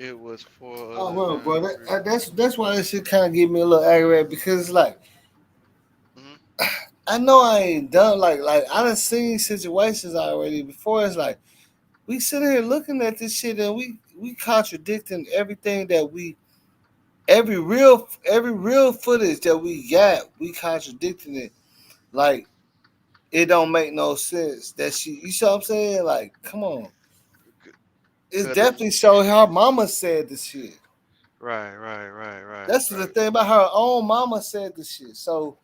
It was for Oh the well, bro, very. that's why that shit kind of give me a little aggravated because it's like Mhm. I know I ain't done like I done seen situations already before. It's like we sit here looking at this shit and we contradicting everything that we every real footage that we got. We contradicting it like it don't make no sense that she. You see what I'm saying? Like, come on, it's Could have. definitely showing her mama said the shit. Right, right, right, right, That's the right. thing about her own mama said the shit. So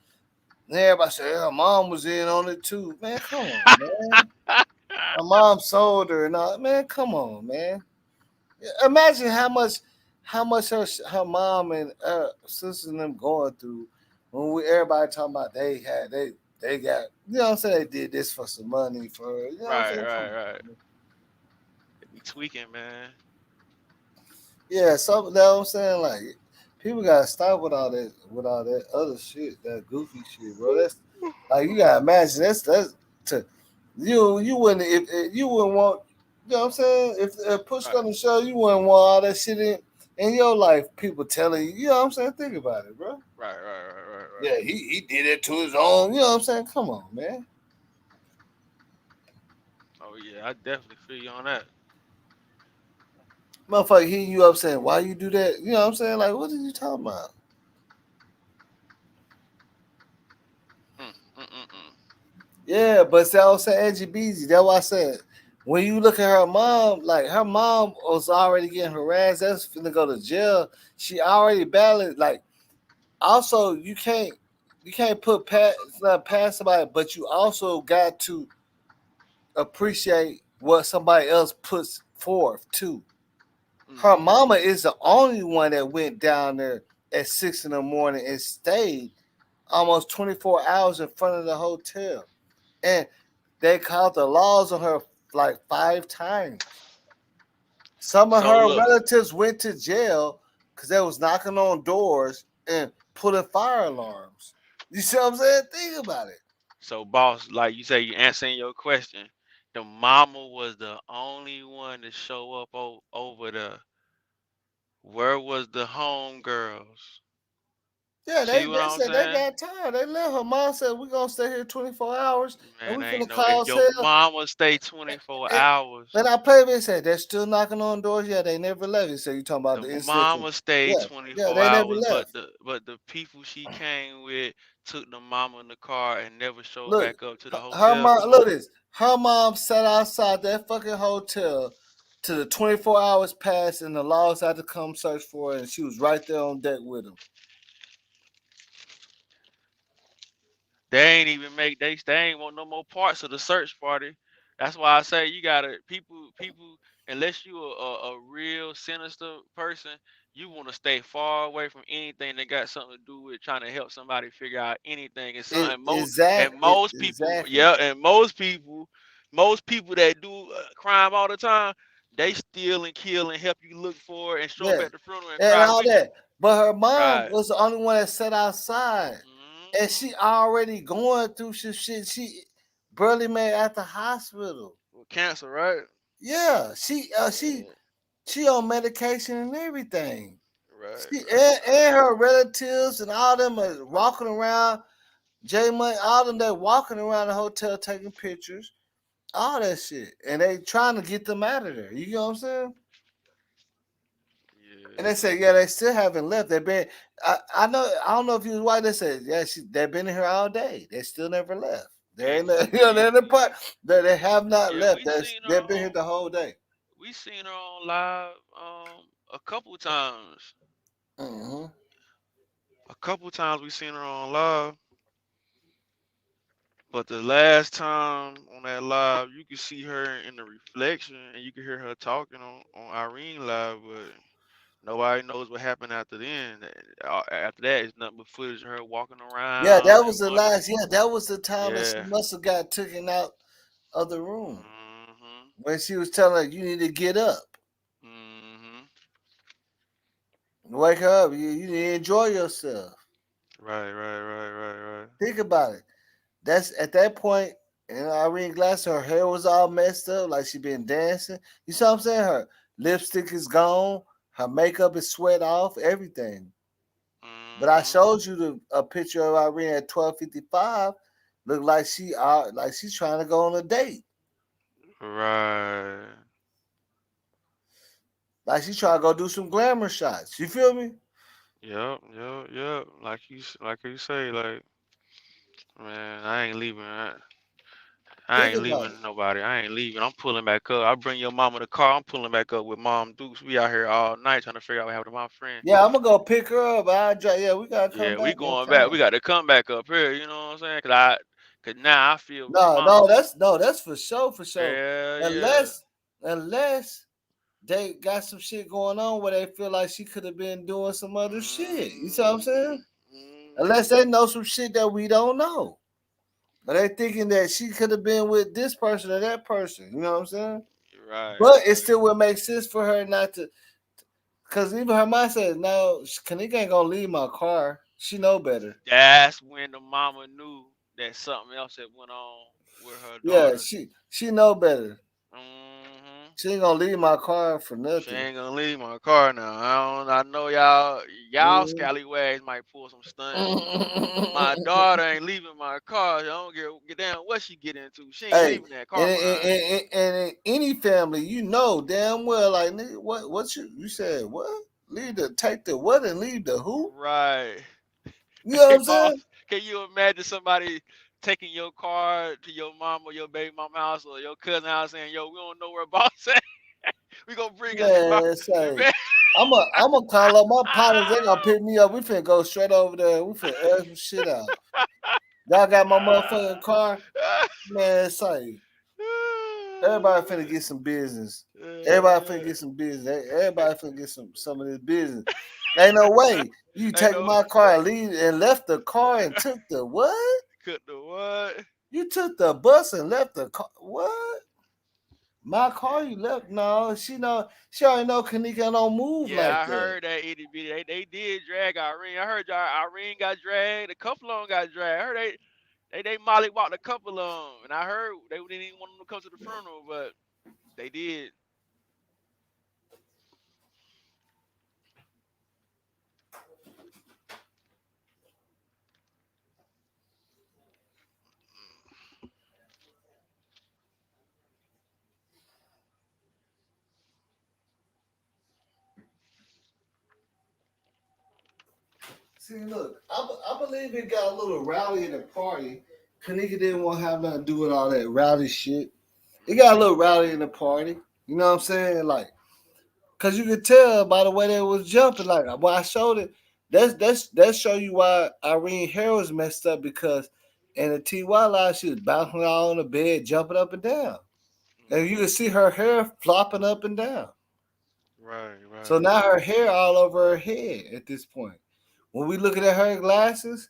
everybody said her mom was in on it too. Man, come on, man. Her mom sold her and all. Man, come on, man. Imagine how much her mom and sisters and them going through when everybody talking about they got, you know what I'm saying, they did this for some money for her. You know what I'm Right, saying? Come right, on, right. man. They be tweaking, man. Yeah, so you know what I'm saying, like people gotta stop with all that other shit, that goofy shit, bro. That's like you gotta imagine that's to you wouldn't if you wouldn't want, you know what I'm saying, if push Right, come to show you wouldn't want all that shit in your life. People telling you, you know what I'm saying. Think about it, bro. right, right, right, right, right. Yeah, he did it to his own. You know what I'm saying. Come on, man. Oh yeah, I definitely feel you on that. Motherfucker hitting you up saying, why you do that? You know what I'm saying? Like, what are you talking about? Mm, mm, mm, mm. Yeah, but see, I was saying Angie Beezy. That's why I said when you look at her mom, like her mom was already getting harassed. That's finna go to jail. She already battling. Like, also, you can't. You can't past somebody, but you also got to appreciate what somebody else puts forth too. Her mama is the only one that went down there at 6 in the morning and stayed almost 24 hours in front of the hotel. And they called the laws on her like 5 times. Some of So her look, relatives went to jail because they was knocking on doors and pulling fire alarms. You see what I'm saying? Think about it. so boss, like you say, you answering your question. The mama was the only one to show up over the. Where was the home girls? Yeah, See what they I'm said they saying? got tired. They left. Her mom said we're gonna stay here 24 hours and Man, we ain't finna no. If call your hell. mama stay 24 And, hours, and I played it and said they're still knocking on doors. Yeah, they never left. He said you talking about the the incident from mama stayed yeah, 24 they never hours, but left. the people she came with took the mama in the car and never showed Look, back up to the her hotel. mom Come on. look at this. Her mom sat outside that fucking hotel till the 24 hours passed and the laws had to come search for her and she was right there on deck with them. They ain't even make they ain't want no more parts of the search party. That's why I say you gotta people unless you a real sinister person, you want to stay far away from anything that got something to do with trying to help somebody figure out anything. And some and most people, Exactly. yeah, and most people that do crime all the time, they steal and kill and help you look for it and show up Yeah. at the funeral and And cry all with you. that. But her mom Right. was the only one that sat outside. And she already going through some shit. She barely made it at the hospital. With cancer, right? Yeah, she on medication and everything. Right, She right, and her relatives and all them are walking around. J Money, all them that walking around the hotel taking pictures, all that shit, and they trying to get them out of there. You know what I'm saying? And they said, yeah, they still haven't left. They've been. I know. I don't know if you was white. They said, yeah, they've been here all day. They still never left. They ain't. You know, they're in the part that they have not yeah, left. we seen her They've been here on the whole day. we seen her on live a couple times. Hmm. A couple times we seen her on live, but the last time on that live, you could see her in the reflection and you could hear her talking on Irene live, but nobody knows what happened after then. After that, it's nothing but footage of her walking Yeah, around that and was the wondering. last. Yeah, that was the time that she Yeah. must have got taken out of the room Mhm. when she was telling her you need to get up, Mhm. wake her up. You need to enjoy yourself. Right. Right. Right. Right. Right. Think about it. That's at that point. And Irene Glass, her hair was all messed up, like she been dancing. You see what I'm saying? Her lipstick is gone. Her makeup is sweat off. Everything. But I Mhm. showed you a picture of Irene at 12:55. Look like she's trying to go on a date. Right. Like she's trying to go do some glamour shots. You feel me? Yep. Yep. Yep. Like you say, like man, I ain't leaving. I Think ain't about it. leaving nobody. I ain't leaving. I'm pulling back up. I bring your mama the car. I'm pulling back up with Mom Dukes. We out here all night trying to figure out what happened to my friend. Yeah, I'm gonna go pick her up. I drive. Yeah, we gotta come Yeah, we back next going back. time. We got to come back up here. You know what I'm saying? Cause now I feel No, no, responsible. that's for sure, for sure. Yeah. Yeah. Unless they got some shit going on where they feel like she could have been doing some other shit. You see what I'm saying? Unless they know some shit that we don't know. Or they thinking that she could have been with this person or that person. You know what I'm saying? Right. But it Right. still would make sense for her not to, because even her mind says, no, Kanika ain't gonna leave my car. She know better. That's when the mama knew that something else had went on with her Yeah, daughter. she know better. Hmm. She ain't gonna leave my car for She nothing. ain't gonna leave my car now. I know y'all scallywags might pull some stunts, but my daughter ain't leaving my car. I don't get down what she get into. She ain't Hey, leaving that and, car behind. in any family, you know damn well, like nigga, what you said? What take the what and leave the who? Right. You know what Hey I'm boss, saying? can you imagine somebody taking your car to your mom or your baby mama house or your cousin house saying, yo, we don't know where boss at. We gonna bring his car. Man, say, I'm gonna call up my partners. They gonna pick me up. We finna go straight over there. We finna air some shit out. Y'all got my motherfucking car, man. It's like everybody finna get some business. Everybody finna get some business. Everybody finna get some of this business. Ain't no way you Ain't take no my car and leave and left the car and took the what? could the what? You took the bus and left the car. What? My car you left? No, she already know Kenneka don't move Yeah, like I that. heard that itty bitty. They did drag Irene. I heard Irene got dragged. A couple of them got dragged. I heard they molly walked a couple of them, and I heard they didn't even want them to come to the funeral, but they did. See, look, I believe it got a little rowdy in the party. Kenneka didn't want to have nothing to do with all that rowdy shit. It got a little rowdy in the party. You know what I'm saying? Like, cause you could tell by the way they was jumping. Like when I showed it, that show you why Irene hair was messed up because in the TY line she was bouncing all on the bed, jumping up and down, and you could see her hair flopping up and down. Right, So right. now her hair all over her head at this point. When we looking at her glasses,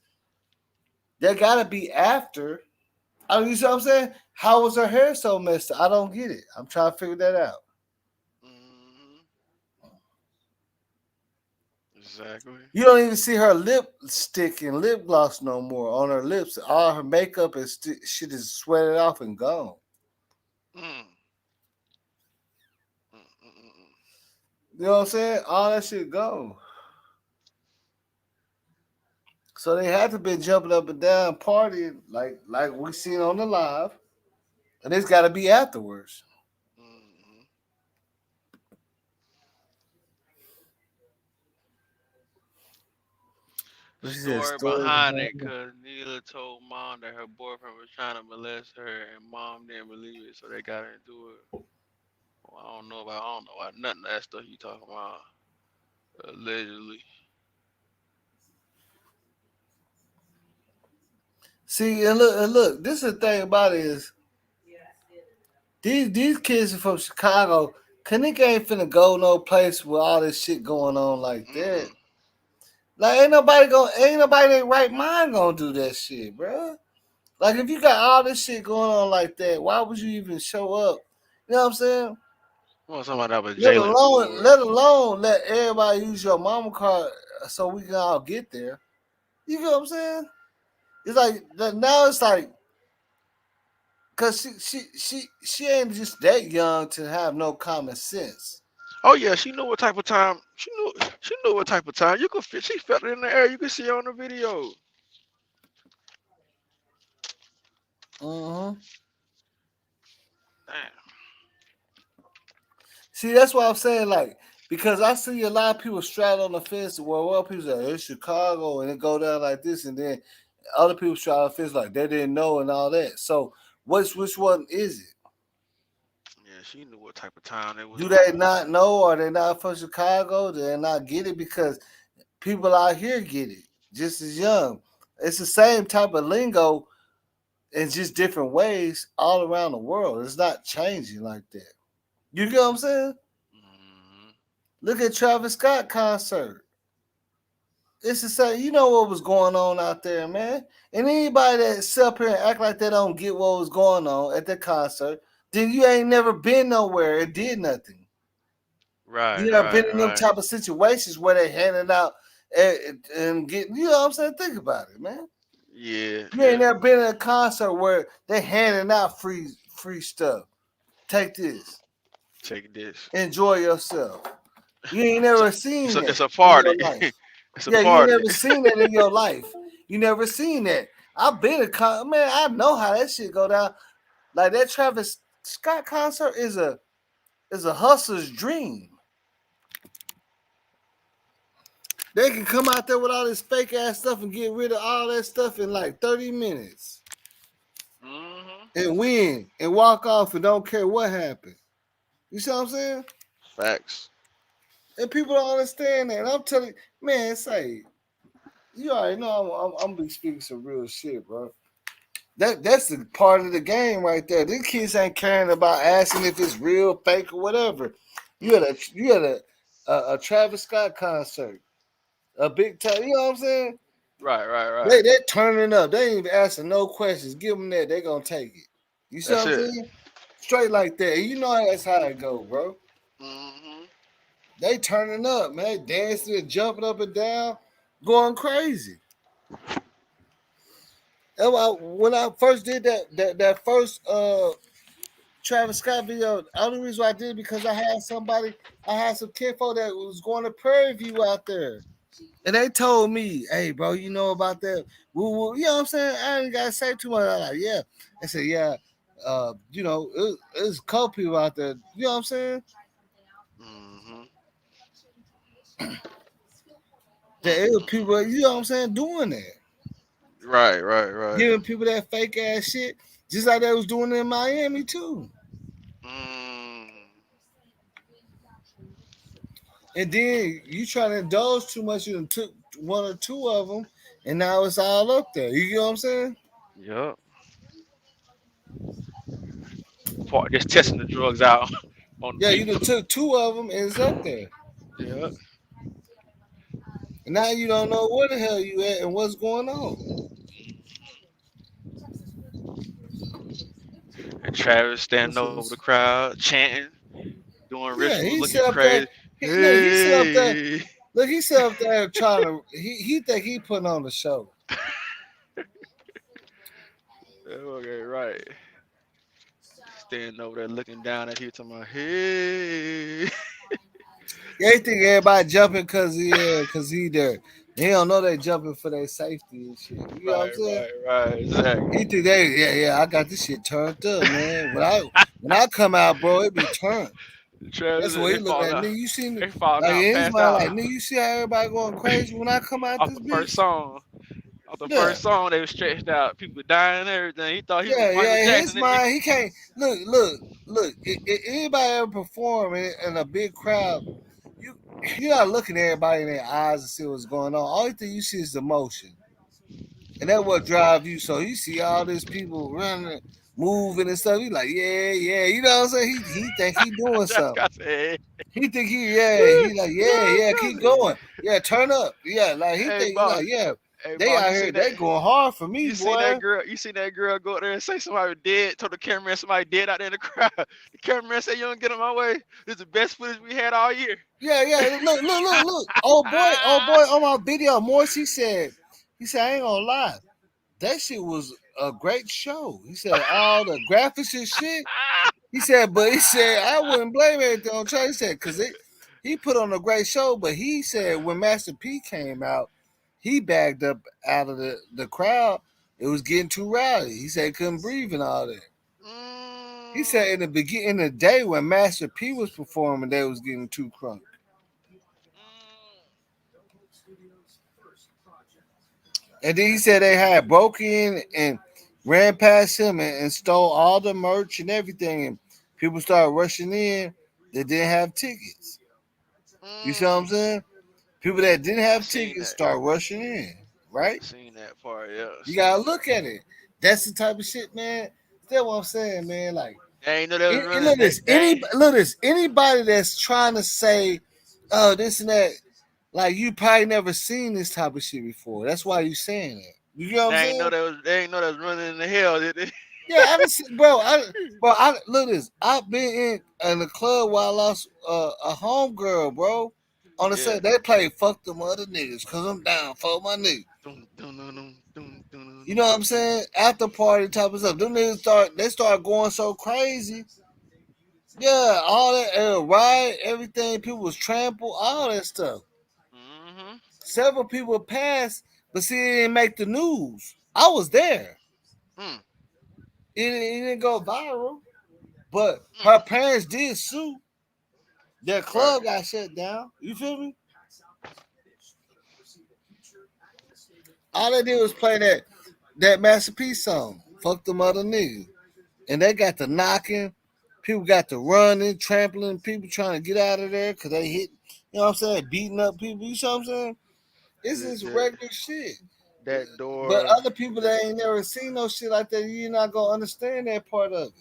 that gotta be after. I mean, you see what I'm saying? How was her hair so messed up? I don't get it. I'm trying to figure that out. Exactly. You don't even see her lipstick and lip gloss no more on her lips. All her makeup is shit is sweated off and gone. Mm. You know what I'm saying? All that shit gone. So they had to be jumping up and down, partying like we seen on the live, and it's got to be afterwards. The What she said? story Story behind behind it, it. cause Neela told mom that her boyfriend was trying to molest her, and mom didn't believe it, so they got her into it. Well, I don't know about nothing of that stuff you talking about. Allegedly. See, and look. This is the thing about it is these kids are from Chicago. Kenneka ain't finna go no place with all this shit going on like that. Like ain't nobody in their right mind gonna do that shit, bro. Like if you got all this shit going on like that, why would you even show up? You know what I'm saying? Well, somebody that was Let Jalen alone Ford. let alone let everybody use your mama card so we can all get there. You feel what I'm saying? It's like now it's like cause she ain't just that young to have no common sense. Oh yeah, she knew what type of time. She knew what type of time. You could she felt it in the air. You could see her on the video. Mm-hmm. Damn. See, that's why I'm saying, like, because I see a lot of people straddle on the fence where well people say it's Chicago and it go down like this, and then other people straddle on the fence like they didn't know and all that. So which one is it? Yeah, she knew what type of time they was Do they on. not know? Are they not from Chicago? Do they not get it? Because people out here get it just as young. It's the same type of lingo in just different ways all around the world. It's not changing like that. You get what I'm saying? Look at Travis Scott concert. It's the same. You know what was going on out there, man. And anybody that sit up here and act like they don't get what was going on at the concert, then you ain't never been nowhere. It did nothing. Right, You never been right, in them right. type of situations where they handing out and getting. You know what I'm saying? Think about it, man. Yeah, You ain't yeah. never been in a concert where they handing out free stuff. Take this. Take this. Enjoy yourself. You ain't It's a, never it's seen a, that it's a in party. your life. It's a Yeah, you ain't party. never seen that in your life. You never seen that. I've been man. I know how that shit go down. Like that Travis Scott concert is a hustler's dream. They can come out there with all this fake ass stuff and get rid of all that stuff in like 30 minutes and win and walk off and don't care what happened. You see what I'm saying? Facts. And people don't understand that. And I'm telling you, man, say, you already know I'm gonna be speaking some real shit, bro. That's the part of the game right there. These kids ain't caring about asking if it's real, fake, or whatever. You had a Travis Scott concert, a big time. You know what I'm saying? Right. They turning up. They ain't even asking no questions. Give them that. They gonna take it. You see That's what I'm it. saying? Straight like that. And you know that's how it go, bro. Mm-hmm. They turning up, man. Dancing and jumping up and down, going crazy. That's why when I first did that first Travis Scott video, the only reason why I did it because I had some kinfolk that was going to Prairie View out there. And they told me, hey, bro, you know about that? Woo, woo. You know what I'm saying? I ain't got to say too much. I'm like, yeah. I said, yeah. You know, it's a couple people out there. You know what I'm saying? Mm-hmm. That it was people, you know what I'm saying, doing that. Right. Giving people that fake ass shit, just like they was doing in Miami, too. Mm. And then you try to indulge too much, you done took one or two of them, and now it's all up there. You get what I'm saying? Yup. Just testing the drugs out on the Yeah, you people. done took two of them, and it's up there. Yeah. And now you don't know where the hell you at and what's going on. And Travis standing What's over the this? crowd, chanting, doing Yeah, rituals, he looking sit up there. crazy. Look, he sit up there. Hey. Look, he sit up there trying to. He think he putting on the show. Okay, right. Standing over there looking down at you, talking about, hey. They think everybody jumping cause he there. They don't know they jumping for their safety and shit. You know what I'm saying? Right. Exactly. He think I got this shit turned up, man. When I come out, bro, it be turned. Travis, That's what they he look falling like. out. Nigga, you seen They falling like out, in his passed mind, out like nigga, you see how everybody going crazy when I come out off this the first bitch? song. Off the Yeah. first song, they were stretched out. People dying and everything. He thought he was Michael Yeah. In his Jackson. mind, he can't look. Anybody ever perform in a big crowd, you're not looking at everybody in their eyes to see what's going on. Only thing you see is the motion. And that's what drive you. So you see all these people running, moving and stuff. He like, yeah. You know what I'm saying? He think he doing Travis something. Scott said, He think he like, yeah, keep going. Yeah, turn up. Yeah, like he hey, think boss. like, yeah, Hey, they boss, out here, they going hard for me, you seen boy. that girl? You seen that girl go up there and say somebody was dead? Told the cameraman somebody dead out there in the crowd. The cameraman said, "You don't get in my way. This is the best footage we had all year." Yeah. Look. Oh boy, on my video, Morrissey said, I ain't gonna lie. That shit was a great show. He said all the graphics and shit. He said, but he said I wouldn't blame anything on Trey. He said because he put on a great show, but he said when Master P came out, he bagged up out of the crowd. It was getting too rowdy. He said he couldn't breathe and all that. He said in the beginning, in the day when Master P was performing, they was getting too crunk. And then he said they had broke in and ran past him and stole all the merch and everything. And people started rushing in that didn't have tickets. You see what I'm saying? People that didn't I have seen tickets that. start rushing in, right? Seen that part. Yeah, You seen gotta that. look at it. That's the type of shit, man. That's what I'm saying, man. Like, They ain't know they was running. look this. Anybody that's trying to say, oh, this and that, like you probably never seen this type of shit before. That's why you saying that. You know what I'm They ain't know saying? they was. They ain't know they was running in the hell, did they? Yeah, I done seen, bro. I look this. I've been in the club while I lost a homegirl, bro. On the Yeah. set, they play "Fuck Them Other Niggas" because I'm down for my nigga. You know what I'm saying? After party type of stuff. Them niggas start going so crazy. Yeah, all that riot, everything. People was trampled, all that stuff. Several people passed, but see, it didn't make the news. I was there. It didn't go viral, but her parents did sue. Their Right. club got shut down. You feel me? All they did was play that Master P song, "Fuck Them Other Niggas," and they got the knocking. People got the running, trampling. People trying to get out of there because they hit You know what I'm saying? Beating up people. You know what I'm saying? It's The, just the, regular shit. that But door. other people that ain't never seen no shit like that, you're not gonna understand that part of it.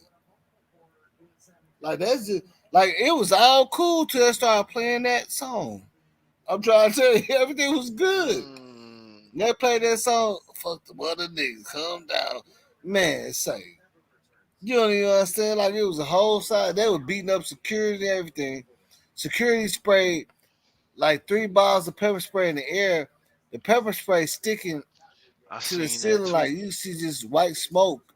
Like that's just like it was all cool till I started playing that song. I'm trying to tell you, everything was good. They played that song, fuck the mother niggas, calm down. Man, say, you don't even understand, like it was a whole side. They were beating up security and everything. Security sprayed like 3 bottles of pepper spray in the air. The pepper spray sticking I to the seen that ceiling like too. you see just white smoke.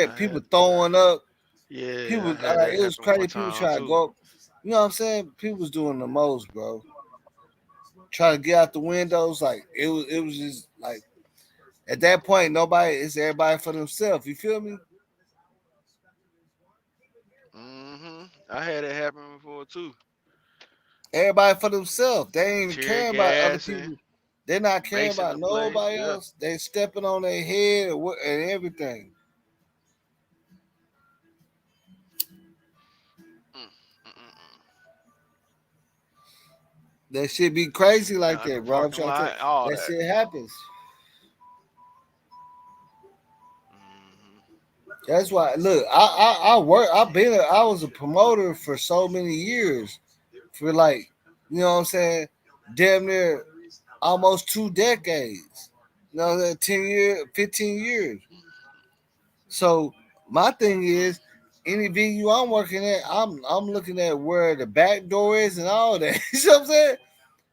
I People had, throwing up. yeah, People, I had that it was happen one crazy. People time trying to too. go up. You know what I'm saying? People was doing the most, bro. Trying to get out the windows, like it was just like at that point, nobody. It's everybody for themselves. You feel me? I had it happen before too. Everybody for themselves. They ain't even Tear caring about other gas and people. They're not caring mace in about the place. nobody Yeah. else. They stepping on their head and everything. Mm, mm, mm, mm. That shit be crazy like Out the that, bro. I'm parking trying to tell you, lot, all that that. shit happens. Hmm. That's why. Look, I work. I was a promoter for so many years, for like, you know what I'm saying, damn near almost 2 decades. You know, 10 years, 15 years. So my thing is, any venue I'm working at, I'm looking at where the back door is and all that. You know what I'm saying?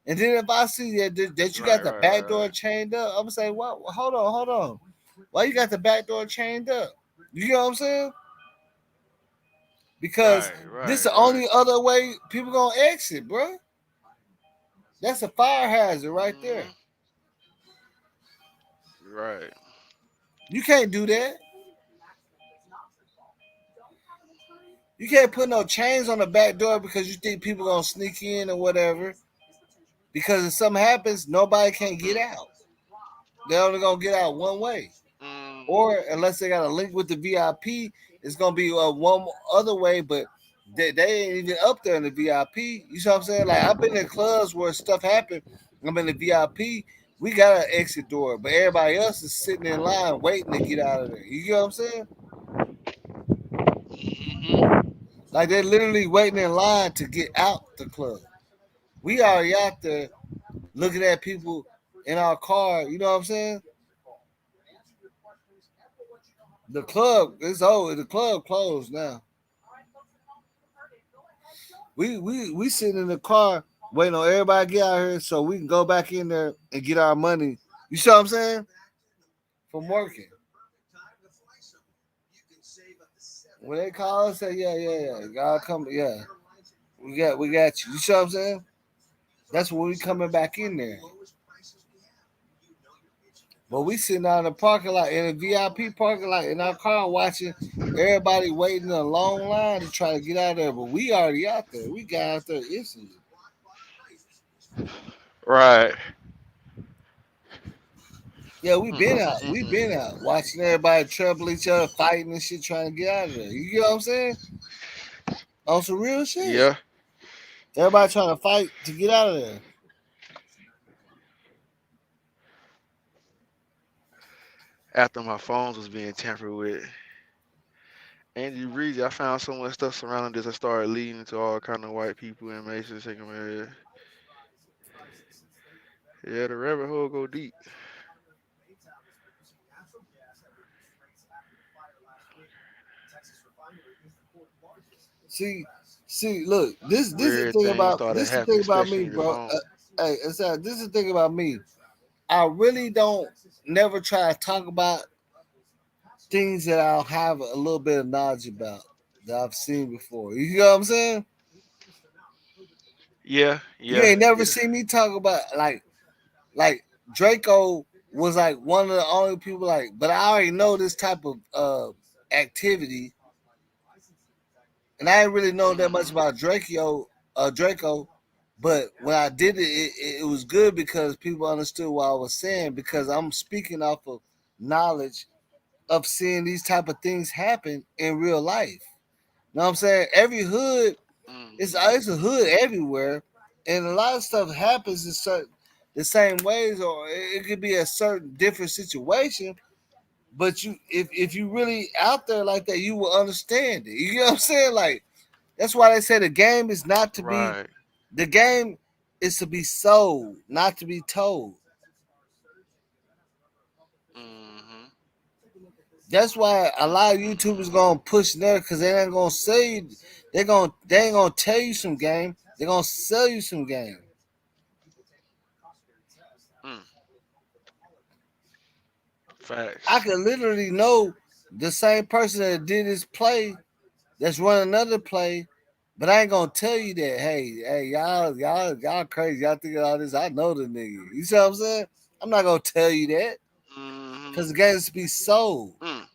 And then if I see that you got Right, the right, back right, door right. chained up, I'm gonna say, what? Hold on. Why you got the back door chained up? You know what I'm saying? Because Right, this is right, the right. only other way people gonna exit, bro. That's a fire hazard right there. Hmm. Right. You can't do that. You can't put no chains on the back door because you think people gonna sneak in or whatever. Because if something happens, nobody can get Mm. out. They're only gonna get out one way. Hmm. Or unless they got a link with the VIP, it's gonna be one other way. But they ain't even up there in the VIP. You see what I'm saying? Like I've been in clubs where stuff happened. I'm in the VIP. We got an exit door, but everybody else is sitting in line waiting to get out of there. You get what I'm saying? Hmm. Like they're literally waiting in line to get out the club. We already out there looking at people in our car. You know what I'm saying? The club is over. The club closed now. We sitting in the car waiting on everybody to get out here so we can go back in there and get our money. You see what I'm saying? From working. When they call us, say yeah, y'all come, yeah, we got you. You see what I'm saying? That's when we coming back in there. But we sitting out in the parking lot in a VIP parking lot in our car watching everybody waiting in a long line to try to get out of there. But we already out there. We got out there instantly. Right. Yeah, we been out. We Mm-mm-mm-mm. been out watching everybody trouble each other, fighting and shit, trying to get out of there. You get what I'm saying? On some real shit. Yeah. Everybody trying to fight to get out of there. After my phones was being tampered with. Andy Reid, I found so much stuff surrounding this. I started leading to all kind of white people and Masons shaking my head. Yeah, the rabbit hole go deep. See, look, this is the Weird thing things about started this is the happening, thing about me, especially in the bro. phone. Hey, this is the thing about me. I really don't never try to talk about things that I'll have a little bit of knowledge about that I've seen before. You know what I'm saying? Yeah, You yeah, ain't never yeah. seen me talk about like Draco was like one of the only people like, but I already know this type of activity, and I didn't really know that much Hmm. about Draco. But when I did it was good because people understood what I was saying because I'm speaking off of knowledge of seeing these type of things happen in real life. You know what I'm saying? Every hood, Hmm. it's a hood everywhere, and a lot of stuff happens in certain the same ways, or it could be a certain different situation. But if you really out there like that, you will understand it. You know what I'm saying? Like that's why they say the game is not to be. Right. The game is to be sold, not to be told. Mm-hmm. That's why a lot of YouTubers gonna push there because they ain't gonna sell you. They ain't gonna tell you some game. They're gonna sell you some game. Mm. I Facts. could literally know the same person that did this play that's running another play, but I ain't gonna tell you that. Hey, y'all crazy. Y'all think all this. I know the nigga. You see what I'm saying? I'm not gonna tell you that Mm-hmm. because the game is to be sold, Mm.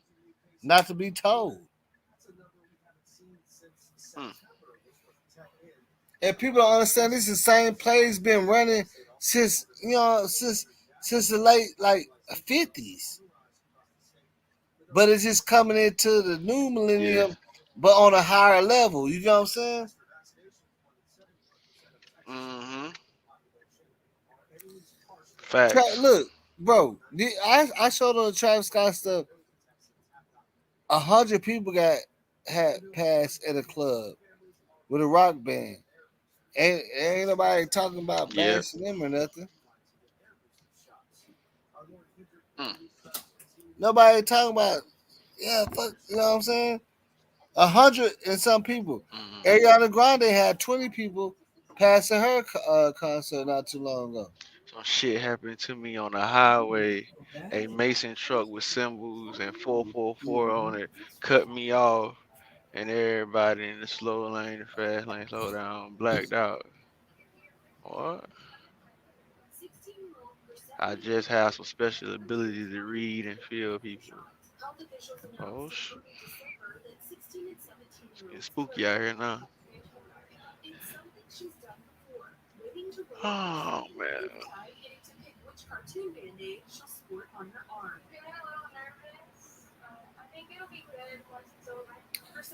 not to be told. Mm. And people don't understand this. The same plays been running since since the late like 50s, but it's just coming into the new Yeah. millennium, but on a higher level. You know what I'm saying? Mm-hmm. Facts. Look, bro, I showed on the Travis Scott stuff. 100 people had passed at a club with a rock band. Ain't nobody talking about Yep. bashing them or nothing. Mm. Nobody talking about fuck. You know what I'm saying? 100 and some people. Mm-hmm. Ariana Grande had 20 people passing her concert not too long ago. Some shit happened to me on the highway. A Mason truck with symbols and 444 on it cut me off, and everybody in the slow lane, the fast lane, slow down, blacked out. What? I just have some special ability to read and feel people. Oh, it's getting spooky out here now. Oh, man.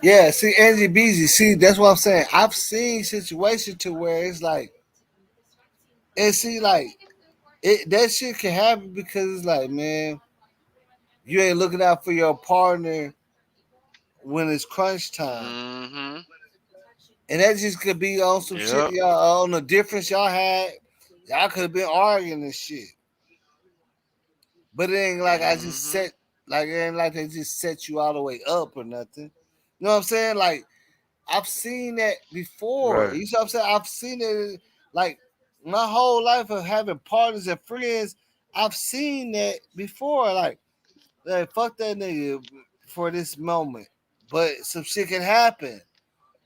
Yeah, see, Angie Beezy, see, that's what I'm saying. I've seen situations to where it's like, and see, like, that shit can happen because it's like, man, you ain't looking out for your partner when it's crunch time. Mm-hmm. And that just could be on some shit, Yep. y'all, on the difference y'all had. Y'all could have been arguing and shit. But it ain't like I just Mm-hmm. set, like, it ain't like they just set you all the way up or nothing. You know what I'm saying? Like, I've seen that before. Right. You know what I'm saying? I've seen it like my whole life of having partners and friends. I've seen that before. Like fuck that nigga for this moment. But some shit can happen.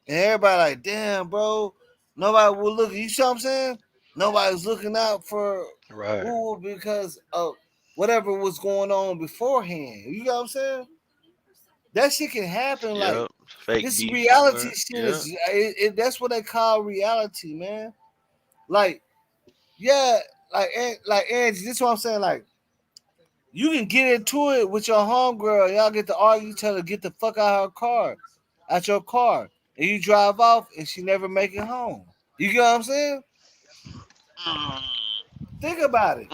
And everybody like, damn, bro. Nobody will look. You see what I'm saying? Nobody's looking out for Right. who because of whatever was going on beforehand. You know what I'm saying? That shit can happen. Like Yep. Fake this beef reality somewhere. shit Yep. is that's what they call reality, man. Like yeah, like Angie, this is what I'm saying. Like you can get into it with your homegirl, y'all get to argue each other, get the fuck out of her car, out your car, and you drive off, and she never make it home. You get what I'm saying? Mm, Think about it.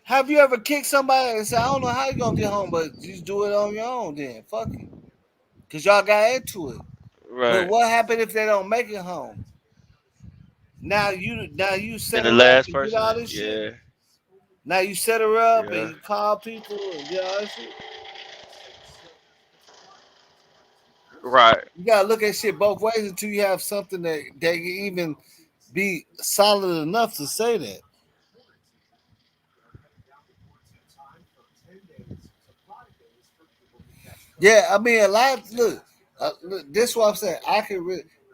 Have you ever kicked somebody and said, "I don't know how you gonna get home, but just do it on your own"? Then fuck it, cause y'all got into it. But right. what happened if they don't make it home? Now you And set the her up last and did person, all this shit. yeah, Now you set her up and yeah, you call people and did all this shit. right, You gotta look at shit both ways until you have something that can even be solid enough to say that. Yeah, I mean a lot. Look, this is what I'm saying. I could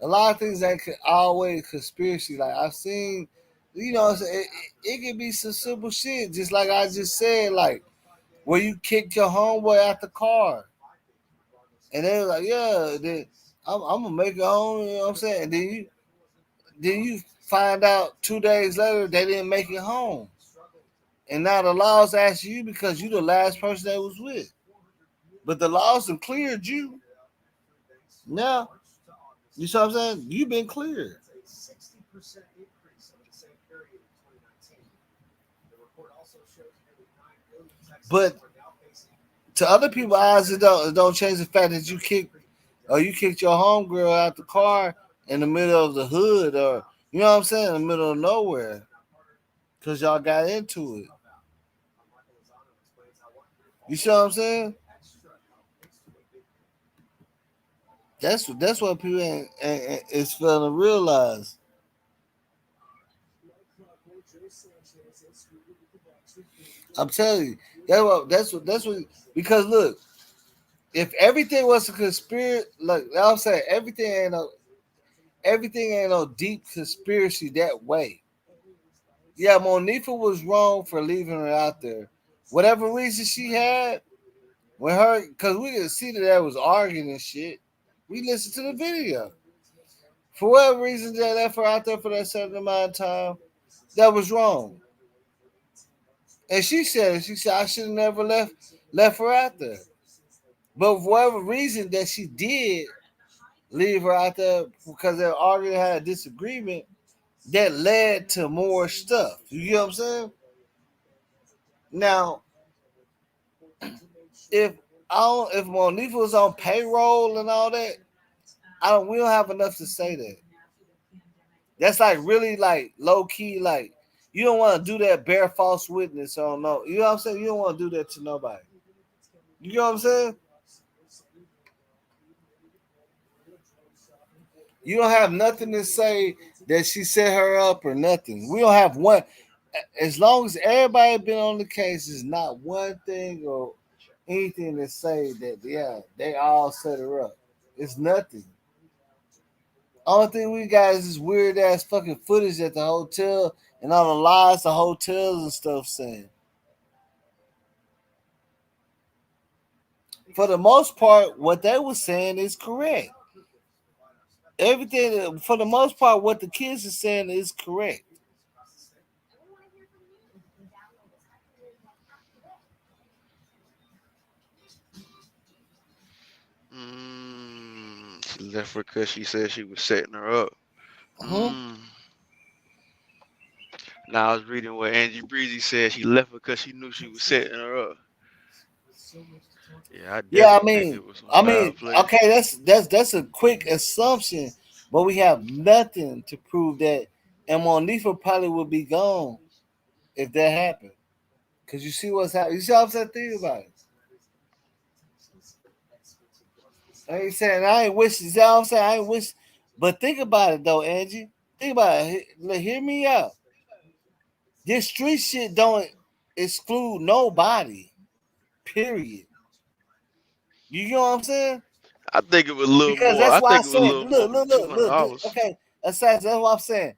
a lot of things that could always conspiracy. Like I've seen, it could be some simple shit. Just like I just said, like where you kicked your homeboy out the car, and they were like, yeah, then I'm gonna make it home. You know what I'm saying? And then you find out 2 days later they didn't make it home, and now the laws ask you because you the last person they was with, but the laws have cleared you. Now you see what I'm saying? You've been cleared. But to other people's eyes, it don't change the fact that you kicked your homegirl out the car in the middle of the hood, or you know what I'm saying, in the middle of nowhere, because y'all got into it. You see what I'm saying? That's what people ain't is failing to realize. I'm telling you, that's what because look, if everything was a conspiracy, like I'm saying, everything ain't no deep conspiracy that way. Yeah, Monifa was wrong for leaving her out there. Whatever reason she had, when her, because we could see that they was arguing and shit. We listened to the video. For whatever reason they left her out there for that certain amount of time, that was wrong. And she said I should have never left her out there. But for whatever reason that she did leave her out there because they already had a disagreement that led to more stuff. You get what I'm saying? Now, if Monifa was on payroll and all that, we don't have enough to say that. That's like really like low key, like you don't want to do that bear false witness on no. You know what I'm saying? You don't want to do that to nobody. You know what I'm saying? You don't have nothing to say that she set her up or nothing. We don't have one. As long as everybody been on the case, there's not one thing or anything to say that they all set her up. It's nothing. Only thing we got is this weird ass fucking footage at the hotel and all the lies the hotels and stuff saying. For the most part, what they were saying is correct. Everything, for the most part, what the kids are saying is correct. She left her because she said she was setting her up. Now I was reading what Angie Breezy said. She left her because she knew she was setting her up. Yeah, I definitely think it was some foul play. Okay, that's a quick assumption, but we have nothing to prove that. And Monifa probably would be gone if that happened. Cause you see what's happening. You see what I'm saying? Think about it. I ain't saying I ain't wish. You see what I'm saying? I ain't wish. But think about it though, Angie. Think about it. Hear me out. This street shit don't exclude nobody. Period. You know what I'm saying? I think it was a little Because more. that's I why I think it was a said, little more than $200. okay, that's what I'm saying.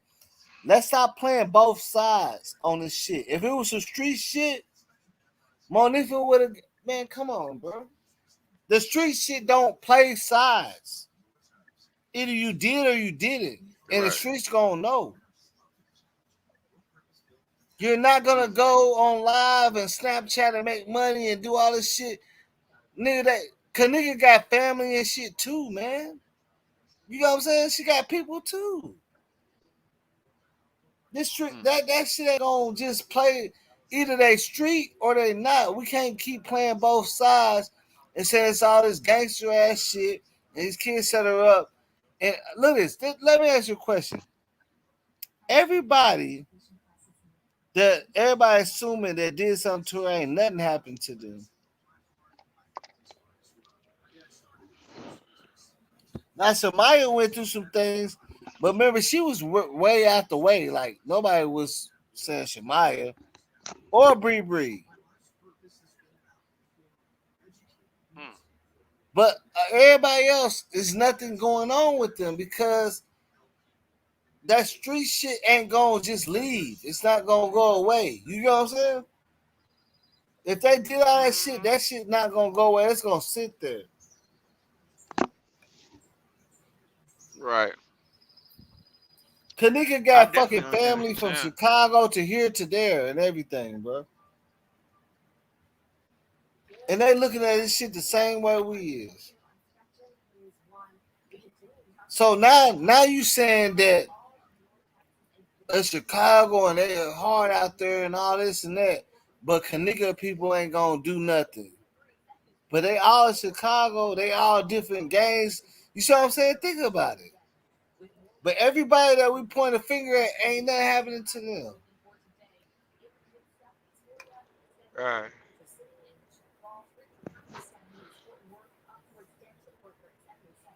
Let's stop playing both sides on this shit. If it was some street shit, Monifa would have, man, come on, bro. The street shit don't play sides. Either you did or you didn't. And the streets gonna know. You're not gonna go on live and Snapchat and make money and do all this shit. Nigga got family and shit too, man. You know what I'm saying? She got people too. This street, that shit ain't gonna just play. Either they street or they not. We can't keep playing both sides and saying it's all this gangster ass shit and these kids set her up. And look at this. Let me ask you a question. Everybody assuming that did something to her, ain't nothing happened to them. Now, Samaya went through some things, but remember, she was way out the way. Like, nobody was saying Shamaya or Bree Bree. But everybody else, is nothing going on with them because that street shit ain't gonna just leave. It's not gonna go away. You know what I'm saying? If they did all that shit not gonna go away. It's gonna sit there. Right. Kenneka got fucking family from Chicago to here to there and everything, bro. And they looking at this shit the same way we is. So now you saying that Chicago and they are hard out there and all this and that, but Kenneka people ain't gonna do nothing. But they all in Chicago, they all different gangs. You see what I'm saying? Think about it. But everybody that we point a finger at ain't nothing happening to them. Right.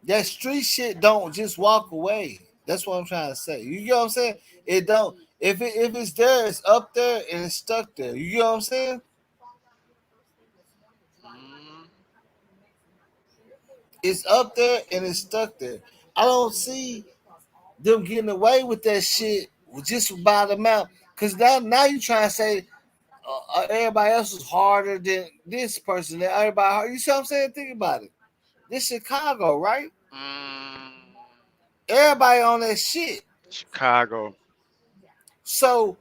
That street shit don't just walk away. That's what I'm trying to say. You get what I'm saying? It don't. If it's there, it's up there and it's stuck there. You get what I'm saying? It's up there and it's stuck there. I don't see them getting away with that shit just by the mouth. Cause now you trying to say everybody else is harder than this person. That everybody, you see what I'm saying? Think about it. This Chicago, right? Everybody on that shit. Chicago. So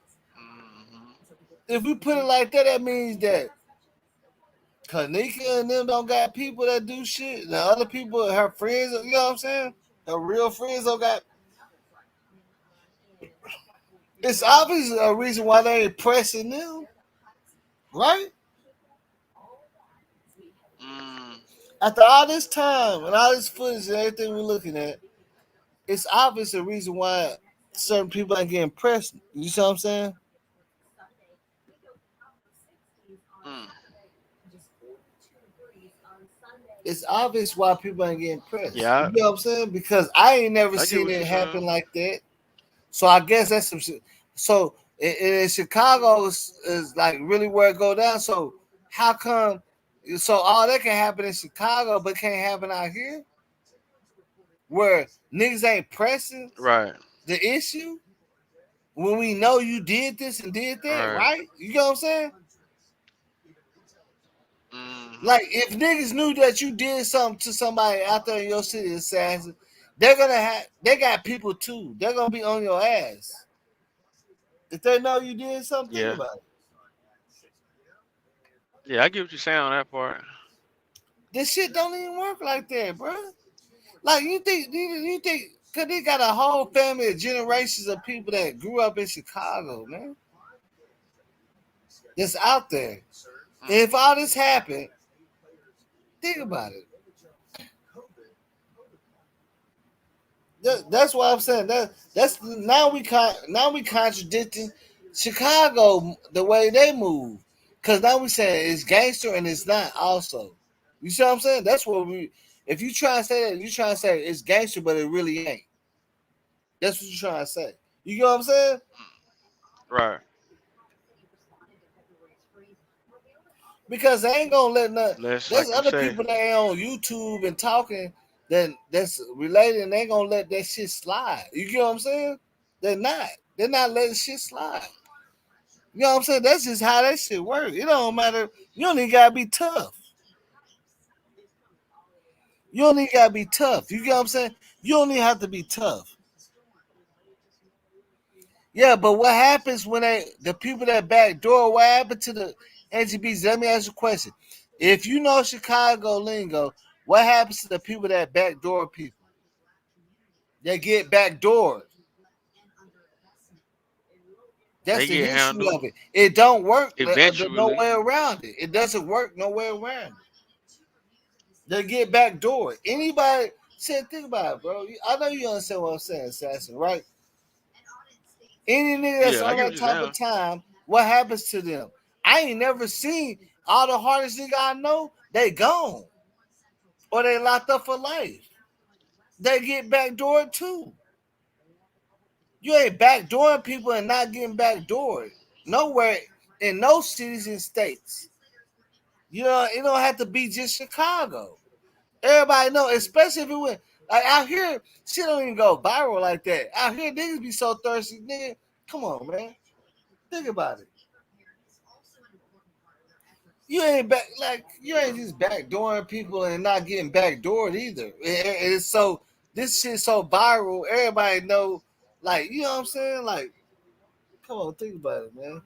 if we put it like that, that means that Kenneka and them don't got people that do shit. The other people, her friends, you know what I'm saying? Her real friends don't got. It's obvious a reason why they ain't pressing them, right? After all this time and all this footage and everything we're looking at, it's obvious a reason why certain people ain't getting pressed. You see what I'm saying? It's obvious why people ain't getting pressed. Yeah. You know what I'm saying? Because I ain't never I get seen what it you're happen saying. like that. So I guess that's some shit. So in Chicago is like really where it go down. So how come? So all that can happen in Chicago, but can't happen out here, where niggas ain't pressing Right. the issue when we know you did this and did that, Right. right? You know what I'm saying? Like if niggas knew that you did something to somebody out there in your city, assassin, they're gonna have. They got people too. They're gonna be on your ass. If they know you did something, think Yeah. about it. Yeah, I get what you're saying on that part. This shit don't even work like that, bro. Like you think cause they got a whole family of generations of people that grew up in Chicago, man. That's out there. And if all this happened, think about it. That's what I'm saying. That's now we contradicting Chicago the way they move. Cause now we saying it's gangster and it's not also. You see what I'm saying? That's what we if you try to say that, you trying to say it's gangster, but it really ain't. That's what you're trying to say. You get what I'm saying? Right. Because they ain't gonna let nothing. Let's There's like you other say. people that ain't on YouTube and talking that's related, and they ain't gonna let that shit slide. You get what I'm saying? They're not. They're not letting shit slide. You know what I'm saying? That's just how that shit works. It don't matter. You don't even gotta be tough. You don't even gotta be tough. You get what I'm saying? You don't even have to be tough. Yeah, but what happens when the people that backdoor? What happened to the NGBs? Let me ask you a question. If you know Chicago lingo, what happens to the people that backdoor people? They get backdoored. That's They the get history handled of it. It don't work. There's no eventually. way around it. It doesn't work no way around it. They get backdoored. Anybody said, think about it, bro. I know you understand what I'm saying, Assassin, right? Any nigga that's Yeah, I on get what that you're type of saying. time, what happens to them? I ain't never seen all the hardest nigga I know, they gone. Or they locked up for life. They get backdoored too. You ain't backdooring people and not getting backdoored. Nowhere in no cities and states. You know, it don't have to be just Chicago. Everybody know, especially if it went like out here, shit don't even go viral like that. Out here, niggas be so thirsty, nigga. Come on, man. Think about it. You ain't back like you ain't just backdooring people and not getting backdoored either. It's so this shit so viral. Everybody know, like you know what I'm saying. Like, come on, think about it, man.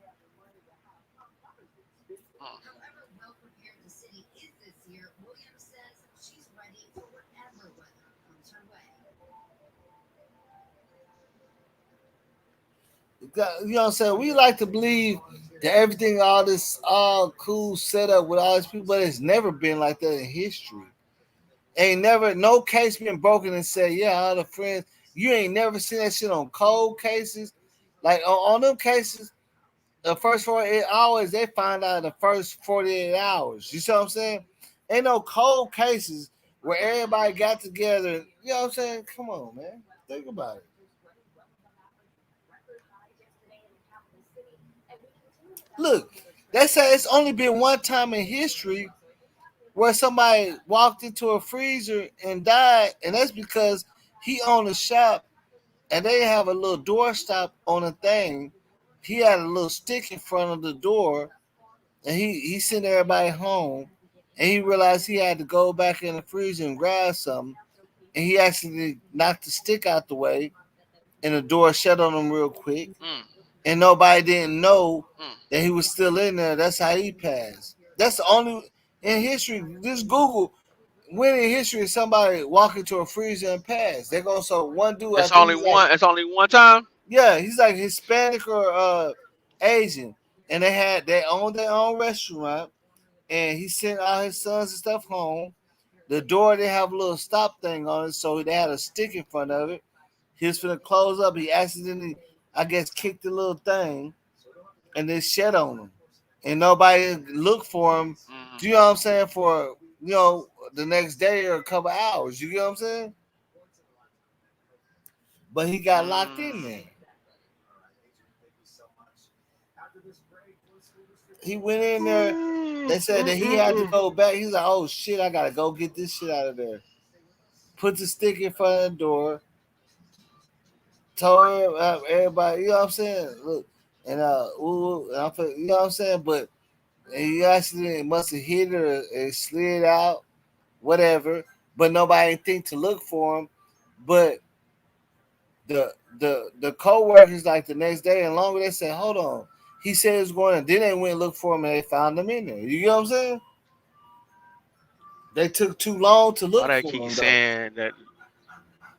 You know what I'm saying? We like to believe that everything, all this, all cool setup with all these people, but it's never been like that in history. Ain't never no case been broken and said, yeah, all the friends. You ain't never seen that shit on cold cases, like on them cases. The first 48 hours, they find out in the first 48 hours. You see what I'm saying? Ain't no cold cases where everybody got together. You know what I'm saying? Come on, man. Think about it. Look, they say it's only been one time in history where somebody walked into a freezer and died, and that's because he owned a shop and they have a little door stop on a thing. He had a little stick in front of the door, and he sent everybody home, and he realized he had to go back in the freezer and grab something, and he actually knocked the stick out the way, and the door shut on him real quick, Mm, and nobody didn't know mm. that he was still in there. That's how he passed. That's the only in history. Just Google when in history somebody walk into a freezer and pass. They're gonna so one dude. I It's think only he's like one. It's only one time. he's like Hispanic or Asian, and they own their own restaurant, and he sent all his sons and stuff home. The door they have a little stop thing on it, so they had a stick in front of it. He was finna close up. He accidentally, I guess, kicked the little thing, and then shed on him. And nobody looked for him. Mm, Do you know what I'm saying? For the next day or a couple hours. You get what I'm saying? But he got locked in mm, there. He went in there. They said that he had to go back. He's like, "Oh shit, I gotta go get this shit out of there." Put the stick in front of the door. Told everybody, you know what I'm saying? Look, and you know what I'm saying? But he actually must have hit her and slid out, whatever. But nobody didn't think to look for him. But the co-workers like the next day and longer, they said, hold on. He said he was going, and then they went and looked for him and they found him in there. You know what I'm saying? They took too long to why look they for keep him though. saying that?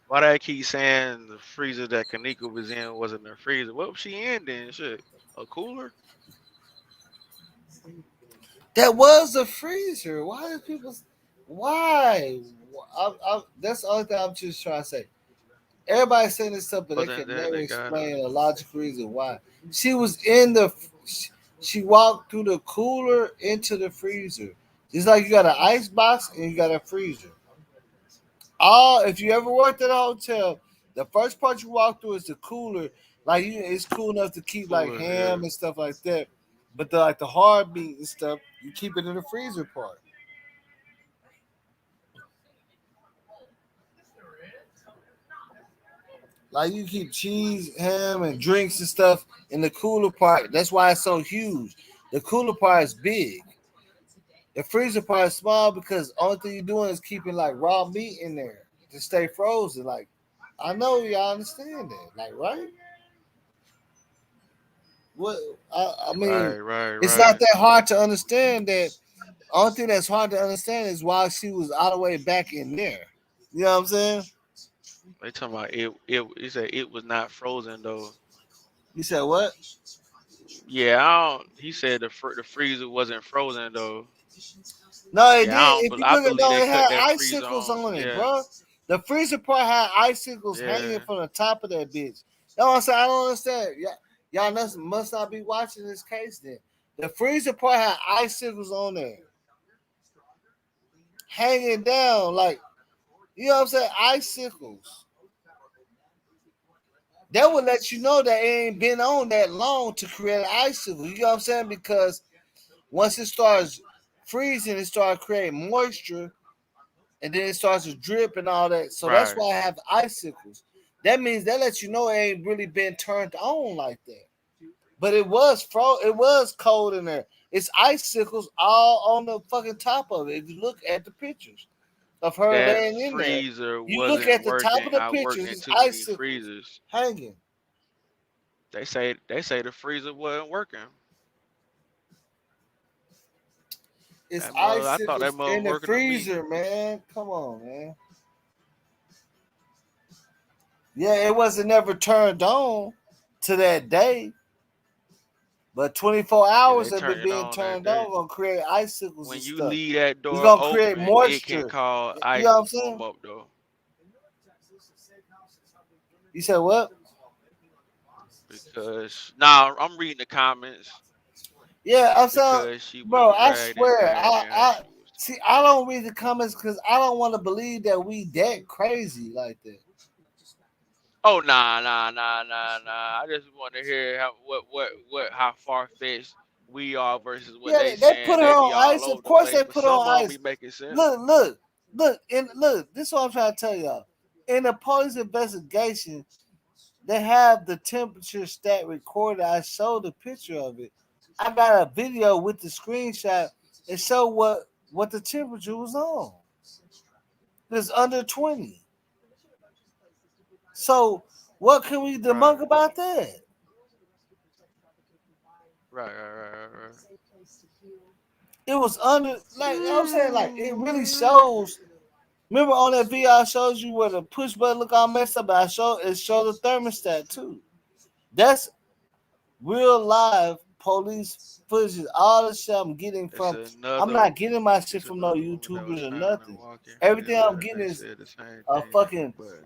Why they keep saying the freezer that Kanika was in wasn't a freezer? What was she in then? Shit, a cooler? That was a freezer. Why did people? Why? That's the only thing I'm just trying to say. Everybody's saying this stuff, but they Wasn't can that never they got a? explain a logical reason why. She was in the. She walked through the cooler into the freezer. It's like you got an ice box and you got a freezer. All if you ever worked at a hotel, the first part you walk through is the cooler. Like it's cool enough to keep like Cooler, yeah. ham and stuff like that. But the hard meat and stuff, you keep it in the freezer part. Like you keep cheese, ham, and drinks and stuff in the cooler part. That's why it's so huge. The cooler part is big. The freezer part is small because only thing you're doing is keeping like raw meat in there to stay frozen. Like I know y'all understand that. Like right? What I mean, Right, right, it's not right. that hard to understand that. Only thing that's hard to understand is why she was all the way back in there. You know what I'm saying? They talking about it. He said it was not frozen though. You said what? Yeah, I don't. He said the freezer wasn't frozen though. No, it Yeah, did. If you I look at believe no, they it cut had that freezer icicles on. on it, Yeah, bro. The freezer part had icicles hanging yeah. from the top of that bitch. You know what I'm saying? I don't understand. Y'all must not be watching this case then. The freezer part had icicles on there, hanging down like you know what I'm saying? Icicles. That would let you know that it ain't been on that long to create an icicle. You know what I'm saying? Because once it starts freezing, it starts creating moisture, and then it starts to drip and all that. So that's Right. why I have icicles. That means that lets you know it ain't really been turned on like that. But it was it was cold in there. It's icicles all on the fucking top of it. If you look at the pictures of her That laying in there, freezer you look wasn't at the top working. of the I worked pictures, in it's too many icicles freezers. hanging. They say the freezer wasn't working. It's That mother. I thought that icicles mother in was the working to me. freezer, man. Come on, man. Yeah, it wasn't never turned on. to that day, but 24 Yeah, hours they have been turn it being on that turned on. day. Gonna create icicles When and you stuff. leave that It's door gonna create open, it can moisture. cause You ice know what to I'm saying? form up though. You said what? Because now I'm reading the comments Yeah, I'm saying, because she was bro. I dragged in swear, there and her I shoes. see. I don't read the comments because I don't want to believe that we that crazy like that. Oh nah. I just want to hear how far fetched we are versus what Yeah, they they saying. put her They be on all ice. over Of the course, place, they but put her some of on them be ice. making sense. Look, and look. This is what I'm trying to tell y'all. In the police investigation, they have the temperature stat recorded. I showed a picture of it. I got a video with the screenshot and show what the temperature was on. It's under 20. So what can we Right, debunk about that? right. It was under, like I'm saying, like it really shows. Remember on that video I showed you where the push button look all messed up, but it showed the thermostat too. That's real live police footage. All the shit I'm getting It's from, I'm another not getting my shit it's from no another woman that was YouTubers or found and nothing. walking Everything and I'm let getting they is said the same a thing. fucking, But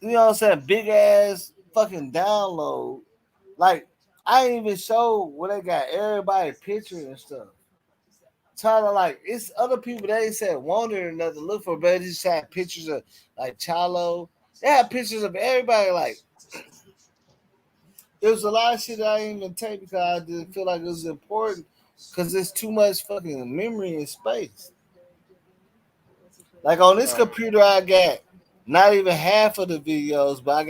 you know what I'm saying, big ass fucking download. Like I ain't even show where they got everybody picture and stuff. Trying to like it's other people they ain't said wanted or nothing look for, but they just had pictures of like Chalo. They had pictures of everybody. Like it was a lot of shit that I didn't even take because I didn't feel like it was important because there's too much fucking memory and space. Like on this right. computer, I got not even half of the videos, but I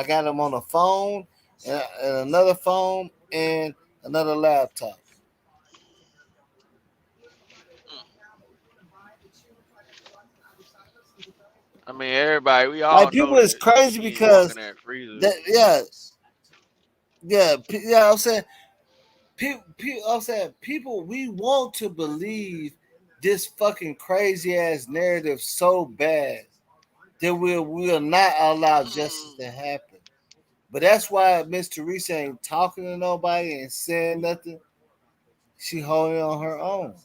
got them on a phone and another phone and another laptop. I mean everybody we all Like know people is that crazy she ain't walking because that freezer. that yeah. I'm saying I'm saying people we want to believe this fucking crazy ass narrative so bad that we'll not allow justice to happen. But that's why Miss Teresa ain't talking to nobody and saying nothing. She holding on her own.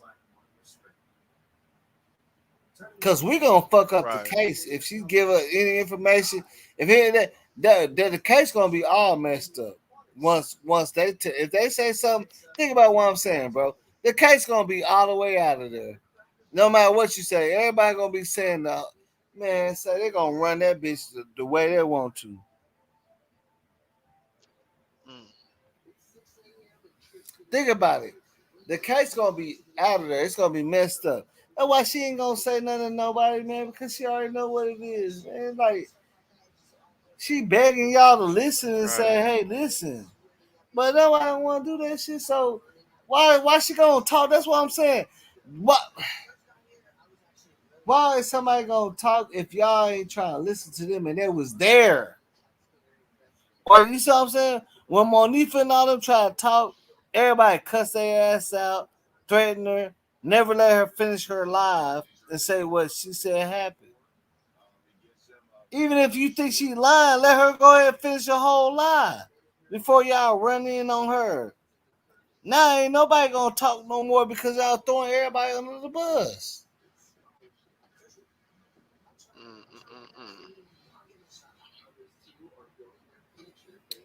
Cause we gonna fuck up the Right. case if she give us any information. If any of that the case gonna be all messed up. Once if they say something, think about what I'm saying, bro. The case gonna be all the way out of there. No matter what you say, everybody gonna be saying, man, say they gonna run that bitch the way they want to. Mm. Think about it. The case gonna be out of there. It's gonna be messed up. That's why she ain't gonna say nothing to nobody, man, because she already know what it is, man. Like she begging y'all to listen and Right. say, hey, listen. But nobody don't want to do that shit. So why she gonna talk? That's what I'm saying. What? Why is somebody gonna talk if y'all ain't trying to listen to them and they was there? Or you see what I'm saying? When Monifa and all them try to talk, everybody cuss their ass out, threaten her, never let her finish her live and say what she said happened. Even if you think she lying, let her go ahead and finish her whole lie before y'all run in on her. Now ain't nobody gonna talk no more because y'all throwing everybody under the bus. Mm.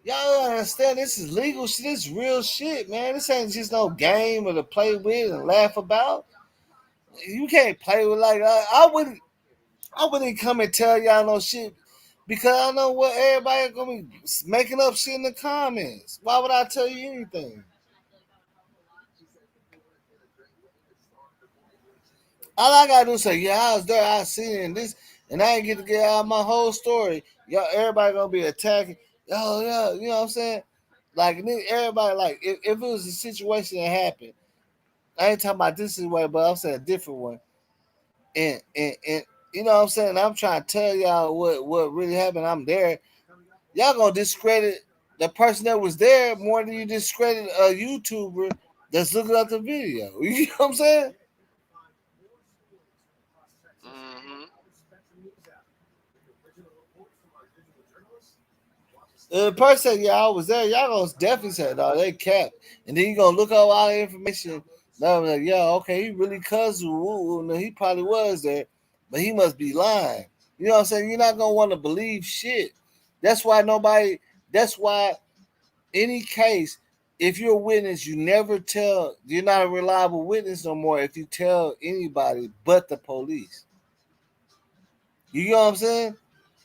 Y'all don't understand this is legal shit. This is real shit, man. This ain't just no game or to play with and laugh about. You can't play with like I wouldn't come and tell y'all no shit because I know what everybody gonna be making up shit in the comments. Why would I tell you anything? All I gotta do is say, yeah, I was there, I seen it, and this, and I ain't get to get out my whole story. Y'all, everybody gonna be attacking. Oh yeah, you know what I'm saying? Like everybody, like if it was a situation that happened, I ain't talking about this way, but I'm saying a different one. And you know what I'm saying? I'm trying to tell y'all what really happened. I'm there. Y'all gonna discredit the person that was there more than you discredit a YouTuber that's looking at the video. You know what I'm saying? Mm-hmm. The person said, yeah, I was there. Y'all gonna definitely say, no, they capped. And then you gonna look up all the information. No, like, yeah, okay, he really cousin. No, he probably was there, but he must be lying. You know what I'm saying? You're not gonna want to believe shit. That's why nobody. That's why any case, if you're a witness, you never tell. You're not a reliable witness no more if you tell anybody but the police. You know what I'm saying?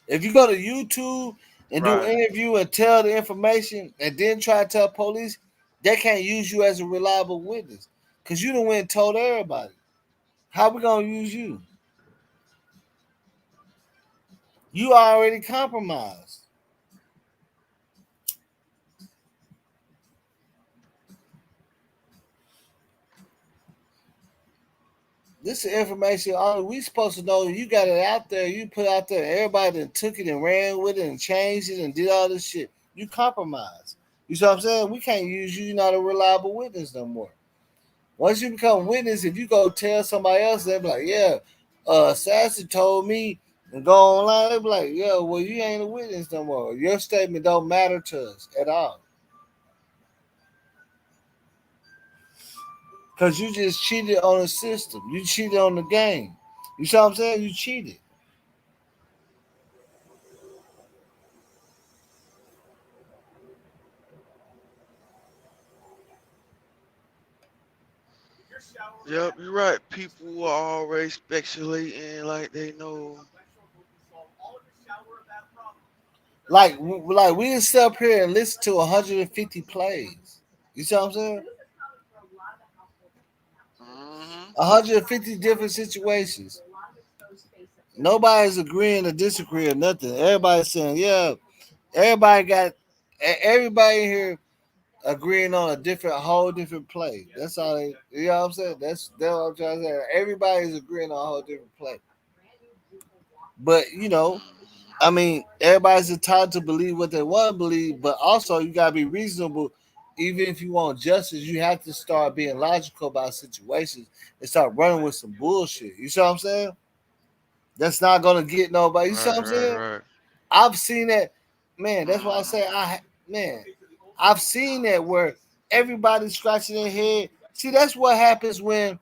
If you go to YouTube and do an Right. interview and tell the information and then try to tell police, they can't use you as a reliable witness because you done went and told everybody. How we gonna use you? You already compromised. This is information only we supposed to know. You got it out there. You put out there. Everybody that took it and ran with it and changed it and did all this shit. You compromised. You see what I'm saying? We can't use you. You're not a reliable witness no more. Once you become witness, if you go tell somebody else, they'll be like, yeah, Sassy told me and go online, they'll be like, yeah, well, you ain't a witness no more. Your statement don't matter to us at all. Because you just cheated on the system. You cheated on the game. You see what I'm saying? You cheated. Yep, you're right. People are always speculating like they know. Like we didn't sit up here and listen to 150 plays. You see what I'm saying? Mm-hmm. 150 different situations. Nobody's agreeing or disagreeing, nothing. Everybody's saying, yeah, everybody got everybody here agreeing on a different whole different play. That's all they you know what I'm saying? That's what I'm trying to say. Everybody's agreeing on a whole different play. But I mean, everybody's entitled to believe what they want to believe, but also you gotta be reasonable. Even if you want justice, you have to start being logical about situations and start running with some bullshit. You see what I'm saying? That's not gonna get nobody. You see Right, what I'm right, saying? right. I've seen that, man. That's why I Mm-hmm. say man, I've seen that where everybody's scratching their head. See, that's what happens when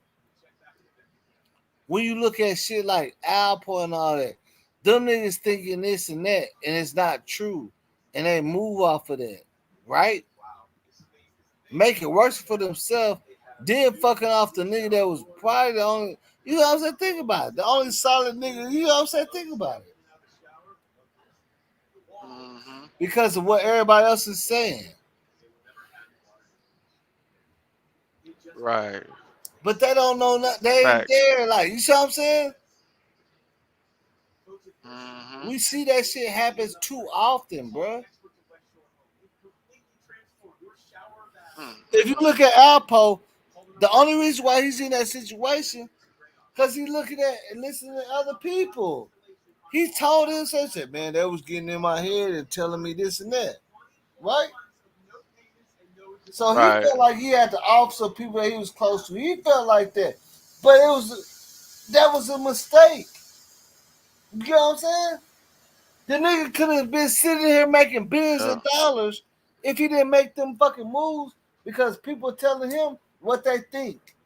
you look at shit like Alpo and all that. Them niggas thinking this and that, and it's not true, and they move off of that, right? Make it worse for themselves. Then fucking off the nigga that was probably the only. You know what I'm saying? Think about it. The only solid nigga. You know what I'm saying? Think about it. Mm-hmm. Because of what everybody else is saying. Right. But they don't know nothing. They ain't Facts. there. Like, you see what I'm saying? Mm-hmm. We see that shit happens too often, bro. If you look at Alpo, the only reason why he's in that situation, because he's looking at and listening to other people. He told us, I said, man, that was getting in my head and telling me this and that. Right? So he Right. felt like he had to off some people that he was close to. He felt like that. But that was a mistake. You know what I'm saying? The nigga could have been sitting here making billions Yeah. of dollars if he didn't make them fucking moves because people telling him what they think.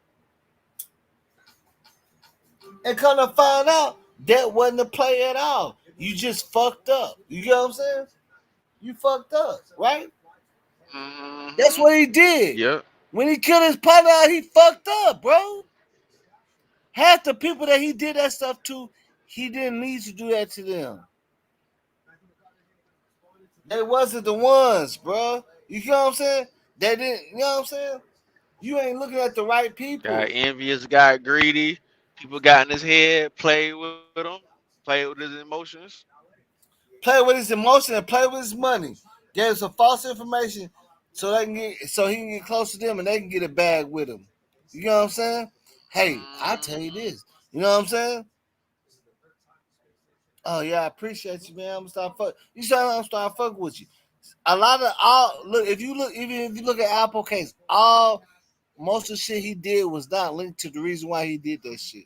And come to find out, that wasn't a play at all. You just fucked up. You get what I'm saying? You fucked up, right? That's Mm-hmm. what he did. Yep. When he killed his partner, he fucked up, bro. Half the people that he did that stuff to, he didn't need to do that to them. They wasn't the ones, bro. You know what I'm saying? They didn't. You know what I'm saying? You ain't looking at the right Got people. envious, got greedy. People got in his head, played with him, played with his emotions. Play with his emotion and play with his money. Gave some false information so he can get close to them and they can get a bag with him. You know what I'm saying? Hey, I'll tell you Mm-hmm. this. You know what I'm saying? Oh yeah, I appreciate you, man. I'm gonna start fuck. You said I'm gonna start fucking with you. A lot of all look even if you look at Apple case, all most of the shit he did was not linked to the reason why he did that shit.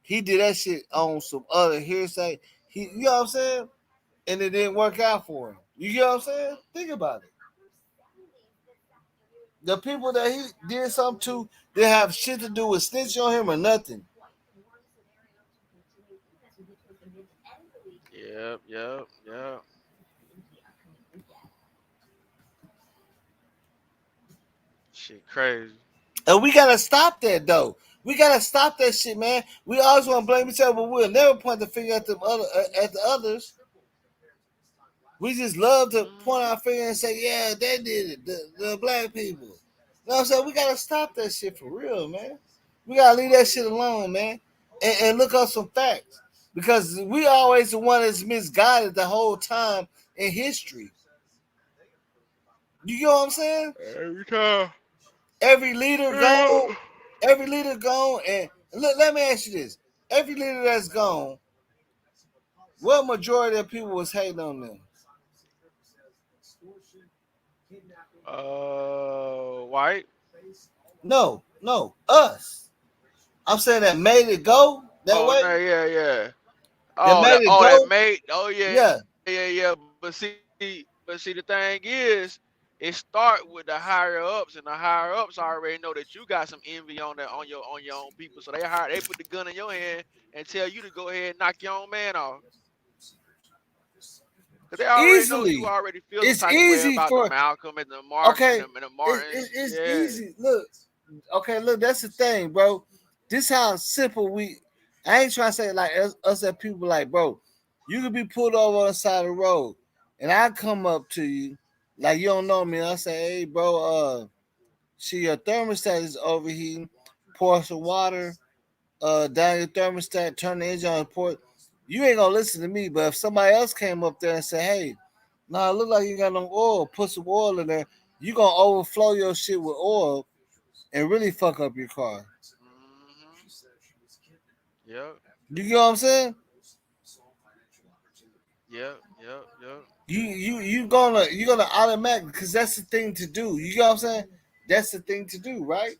He did that shit on some other hearsay. You know what I'm saying? And it didn't work out for him. You get what I'm saying? Think about it. The people that he did something to, they have shit to do with snitching on him or nothing. Yep, yep, yep. Shit crazy. And we gotta stop that though. We gotta stop that shit, man. We always want to blame each other, but we'll never point the finger at the others. We just love to point our finger and say, "Yeah, they did it." The black people. You know what I'm saying? We gotta stop that shit for real, man. We gotta leave that shit alone, man, and look up some facts because we always the one that's misguided the whole time in history. You get what I'm saying? Every time. Every leader gone, every leader gone, and look. Let me ask you this: every leader that's gone, what majority of people was hating on them? White. No, us. I'm saying that made it go that Oh way. no, yeah, yeah. That Oh, made that. it Oh, that go. made. Oh yeah, Yeah. yeah, yeah. But see, the thing is, it start with the higher ups, and the higher ups already know that you got some envy on that on your own people. So they put the gun in your hand and tell you to go ahead and knock your own man off. Cause they already know you Easily. already feel some It's type of way easy about the for Malcolm and the okay. and the It, Martin. it, it's Yeah. easy. Look, okay, look. That's the thing, bro. This how simple we. I ain't trying to say like us that people like, bro. You could be pulled over on the side of the road, and I come up to you like you don't know me. I say, hey, bro, see your thermostat is overheating. Pour some water down your thermostat. Turn the engine on. Pour. You ain't gonna listen to me, but if somebody else came up there and said, hey, nah, it look like you got no oil. Put some oil in there. You gonna overflow your shit with oil and really fuck up your car. Yep. You get what I'm saying? Yep. Yep. Yep. You gonna automatic because that's the thing to do. You get what I'm saying? That's the thing to do, right?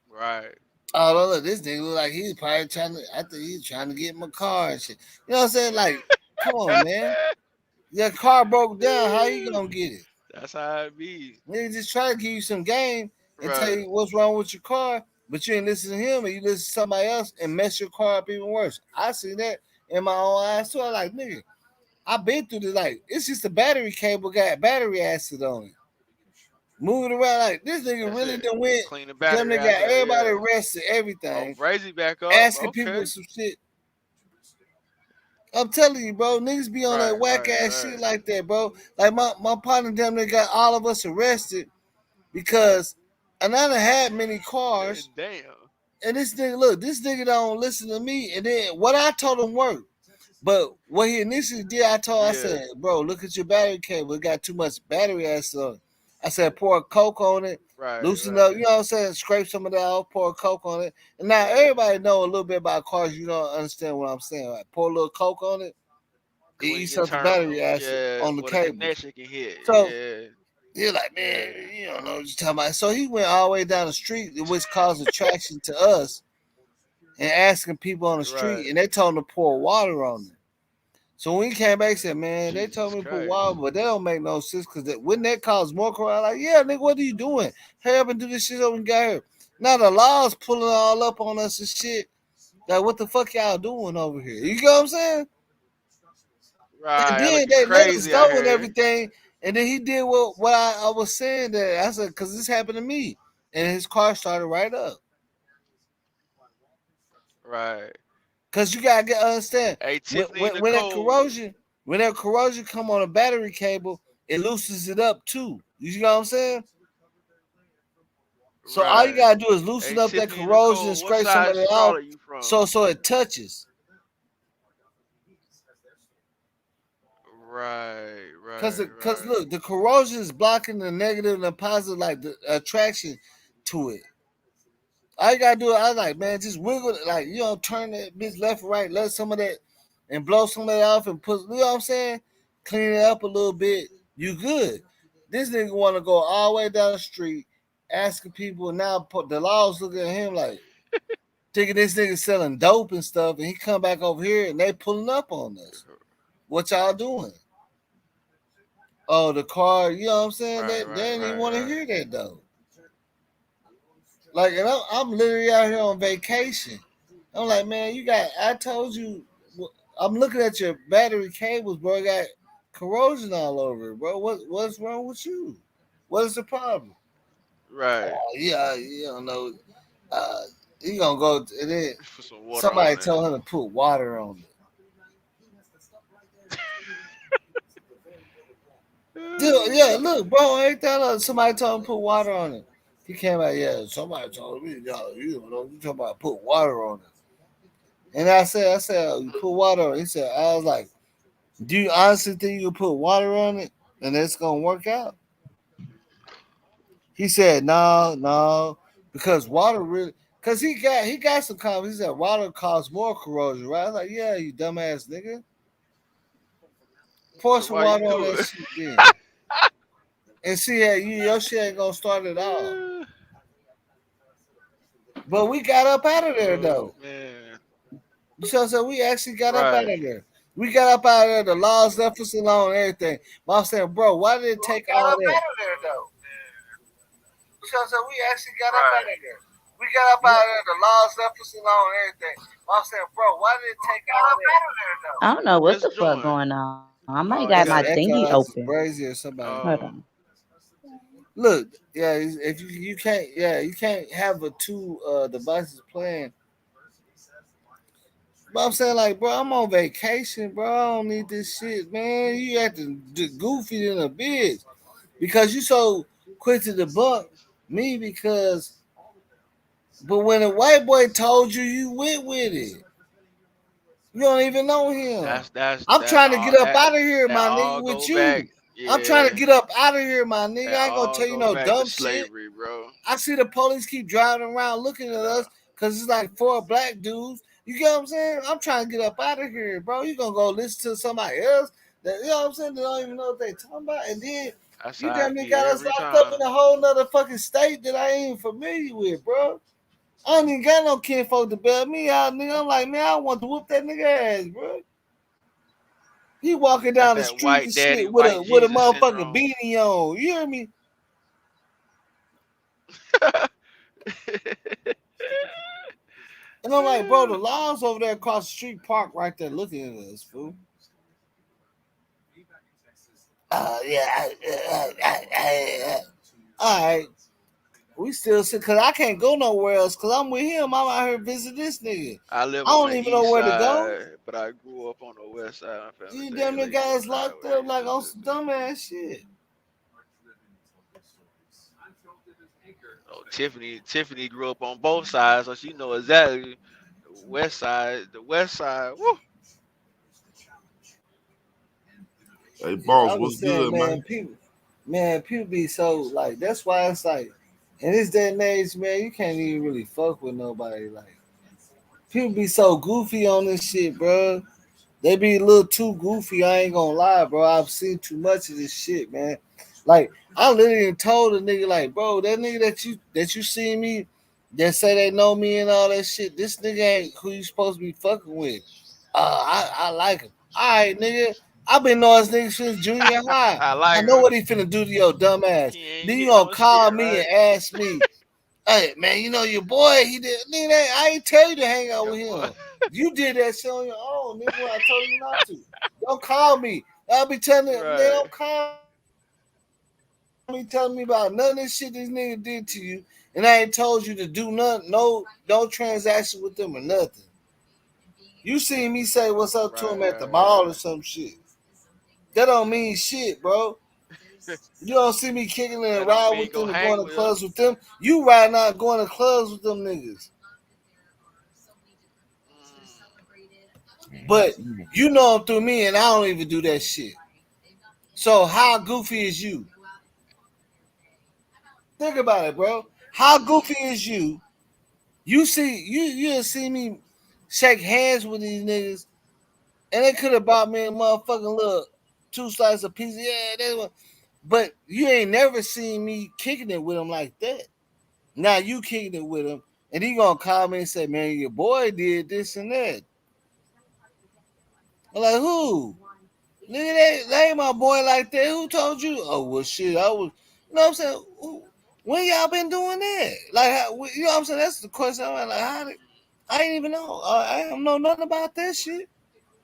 Right. Oh look, this nigga look like he's probably trying to. I think he's trying to get in my car and shit. You know what I'm saying? Like, come on, man. Your car broke down. How you gonna get it? That's how it be. Nigga just try to give you some game and tell Right. you what's wrong with your car, but you ain't listen to him and you listen to somebody else and mess your car up even worse. I see that in my own eyes too. I'm like, nigga, I've been through this. Like, it's just a battery cable got battery acid on it. Moving around like this nigga That's really it. done went. Clean the Damn, battery they out got there. everybody Yeah. arrested, Oh, everything, Brazy back up. asking people Okay. some shit. I'm telling you, bro, niggas be on that Right. whack Right. ass shit Right. like that, bro. Like my partner damn near got all of us arrested because and I done had many cars. Damn. And this nigga, look, this nigga don't listen to me. And then what I told him worked. But what he initially did, I Yeah. said, bro, look at your battery cable. It got too much battery acid on it. I said, pour a Coke on it, Right. loosen up, you Right. know what I'm saying? Scrape some of that off, pour a Coke on it. And now Yeah. everybody know a little bit about cars. You don't understand what I'm saying. Like, pour a little Coke on it, it Clean eats your up the battery terminals. acid Yeah. on the For the cables. connection can hit. So Yeah. you're like, man, Yeah. you don't know what you're talking about. So he went all the way down the street, which caused attraction to us and asking people on the street, Right. and they told him to pour water on it. So when he came back, he said, "Man, they told Jesus me to put Christ. water, but that don't make no sense because wouldn't that cause more crime?" Like, yeah, nigga, what are you doing? Hurry up and do this shit over and got here. Now the law's pulling all up on us and shit. Like, what the fuck y'all doing over here? You know what I'm saying? And Right. Y'all then looking they let us crazy go out and here. everything. And then he did what I was saying that I said, because this happened to me. And his car started right up. Right. Cause you gotta understand Hey, when, Tiffany when, when that Nicole. corrosion when that corrosion come on a battery cable, it loosens it up too. You know what I'm saying? So all you Right. gotta do is loosen Hey, up that Tiffany corrosion and Nicole. What scrape some of side of it off, Charlotte you from? so it touches. Right. Cause Right. cause Right. look, the corrosion is blocking the negative and the positive, like the attraction to it. All you gotta do, I was like, man, just wiggle it, like turn that bitch left or right, let some of that and blow some of that off and put, you know what I'm saying? Clean it up a little bit. You good. This nigga wanna go all the way down the street asking people now the laws looking at him like thinking this nigga selling dope and stuff, and he come back over here and they pulling up on us. What y'all doing? Oh, the car. You know what I'm saying? Right, They right, didn't even right, want to right. hear that though. Like, and I'm literally out here on vacation. I'm like, man, you got. I told you. I'm looking at your battery cables, bro. It got corrosion all over it, bro. What's wrong with you? What is the problem? Right. Yeah, you don't know. Uh, he gonna go and then Put some water somebody on it. told him to put water on it. Dude, yeah, look, bro, ain't that somebody told him to put water on it? He came out, yeah, somebody told me, yo, you know, you talking about put water on it. And I said, oh, you put water on it. He said, I was like, do you honestly think you can put water on it and it's gonna work out? He said, no, no, because water really, because he got some comments. He said water causes more corrosion, right? I was like, yeah, you dumbass nigga. Pour So some why you water on do that it? shit then. And see how your shit ain't gonna start at all. But we got up out of there Oh though. man. You see what I'm saying? We actually got up out Right. of there. We got up out of there. The laws left us alone and everything. But I'm saying, bro, why did it take all that? You see what I'm saying? We actually got up out of there. We got up out of there. The laws left us alone and everything. But I'm saying, bro, why did it take all that? I don't know what Just the fuck join. going on. I might Oh, you got It's my got it. thingy echo. It's open. Brazy or somebody. Hold Oh. on. Look, yeah, if you can't, yeah, you can't have a two devices playing. But I'm saying, like, bro, I'm on vacation, bro. I don't need this shit, man. You acting goofy in a bitch because you so quick to debunk me because. But when a white boy told you, you went with it. You don't even know him. I'm That's trying to get all up out of here, that my nigga, all with go back. you. I'm trying to Yeah. get up out of here, my nigga. That I ain't gonna all tell you go no back to dumb shit. slavery, bro. I see the police keep driving around looking at us because it's like four black dudes. You get what I'm saying? I'm trying to get up out of here, bro. You gonna go listen to somebody else that, you know what I'm saying? They don't even know what they talking about. And then That's you how damn it near be got us every locked up time. in a whole nother fucking state that I ain't even familiar with, bro. I don't even got no kinfolk to bail me out, nigga. I'm like, man, I want to whoop that nigga ass, bro. He walking That's down the that street white and daddy, shit with white a Jesus motherfucking syndrome. beanie on. You hear me? And I'm like, bro, the laws over there across the street park right there looking at us, fool. Yeah. All right. We still sit because I can't go nowhere else because I'm with him. I'm out here visiting this nigga. I live I on don't the even know east where to go. side, but I grew up on the west side. My family You stay damn in near Lake guys Forest locked Highway. up like on some Mississippi. dumbass shit. Oh, Tiffany grew up on both sides, so she know exactly the west side. The west side. Woo. Hey, Yeah, boss, I'm what's just saying, good, man? people be so like. That's why it's like in this day and age, man, you can't even really fuck with nobody. Like people be so goofy on this shit, bro. They be a little too goofy. I ain't gonna lie, bro. I've seen too much of this shit, man. Like I literally told a nigga, like, bro, that nigga that you see me, that say they know me and all that shit. This nigga ain't who you supposed to be fucking with. I like him. All right, nigga. I've been knowing this nigga since junior high. I like I know her. what he finna do to your dumb ass. He ain't Then you hit gonna no call shit, me right? and ask me, hey man, you know your boy, he did nigga, I ain't tell you to hang out Your with boy. him. You did that shit on your own, nigga, when I told you not to. Don't call me. I'll be telling them, nigga, Right. don't call me telling me about none of this shit this nigga did to you, and I ain't told you to do nothing, no transaction with them or nothing. You seen me say what's up to Right, him at the right, mall or right. some shit. That don't mean shit, bro. You don't see me kicking and That don't ride mean with go them and going hang to with her. clubs with them. You riding out going to clubs with them niggas. But you know them through me, and I don't even do that shit. So how goofy is you? Think about it, bro. How goofy is you? You see me shake hands with these niggas, and they could have bought me a motherfucking little two slices of pizza. Yeah, they were, but you ain't never seen me kicking it with them like that. Now you kicking it with him, and he gonna call me and say, "Man, your boy did this and that." I'm like, who? Nigga, that ain't my boy like that. Who told you? Oh well, shit. I was. You know what I'm saying? When y'all been doing that? Like, you know what I'm saying? That's the question. I'm like, how did? I ain't even know. I don't know nothing about that shit.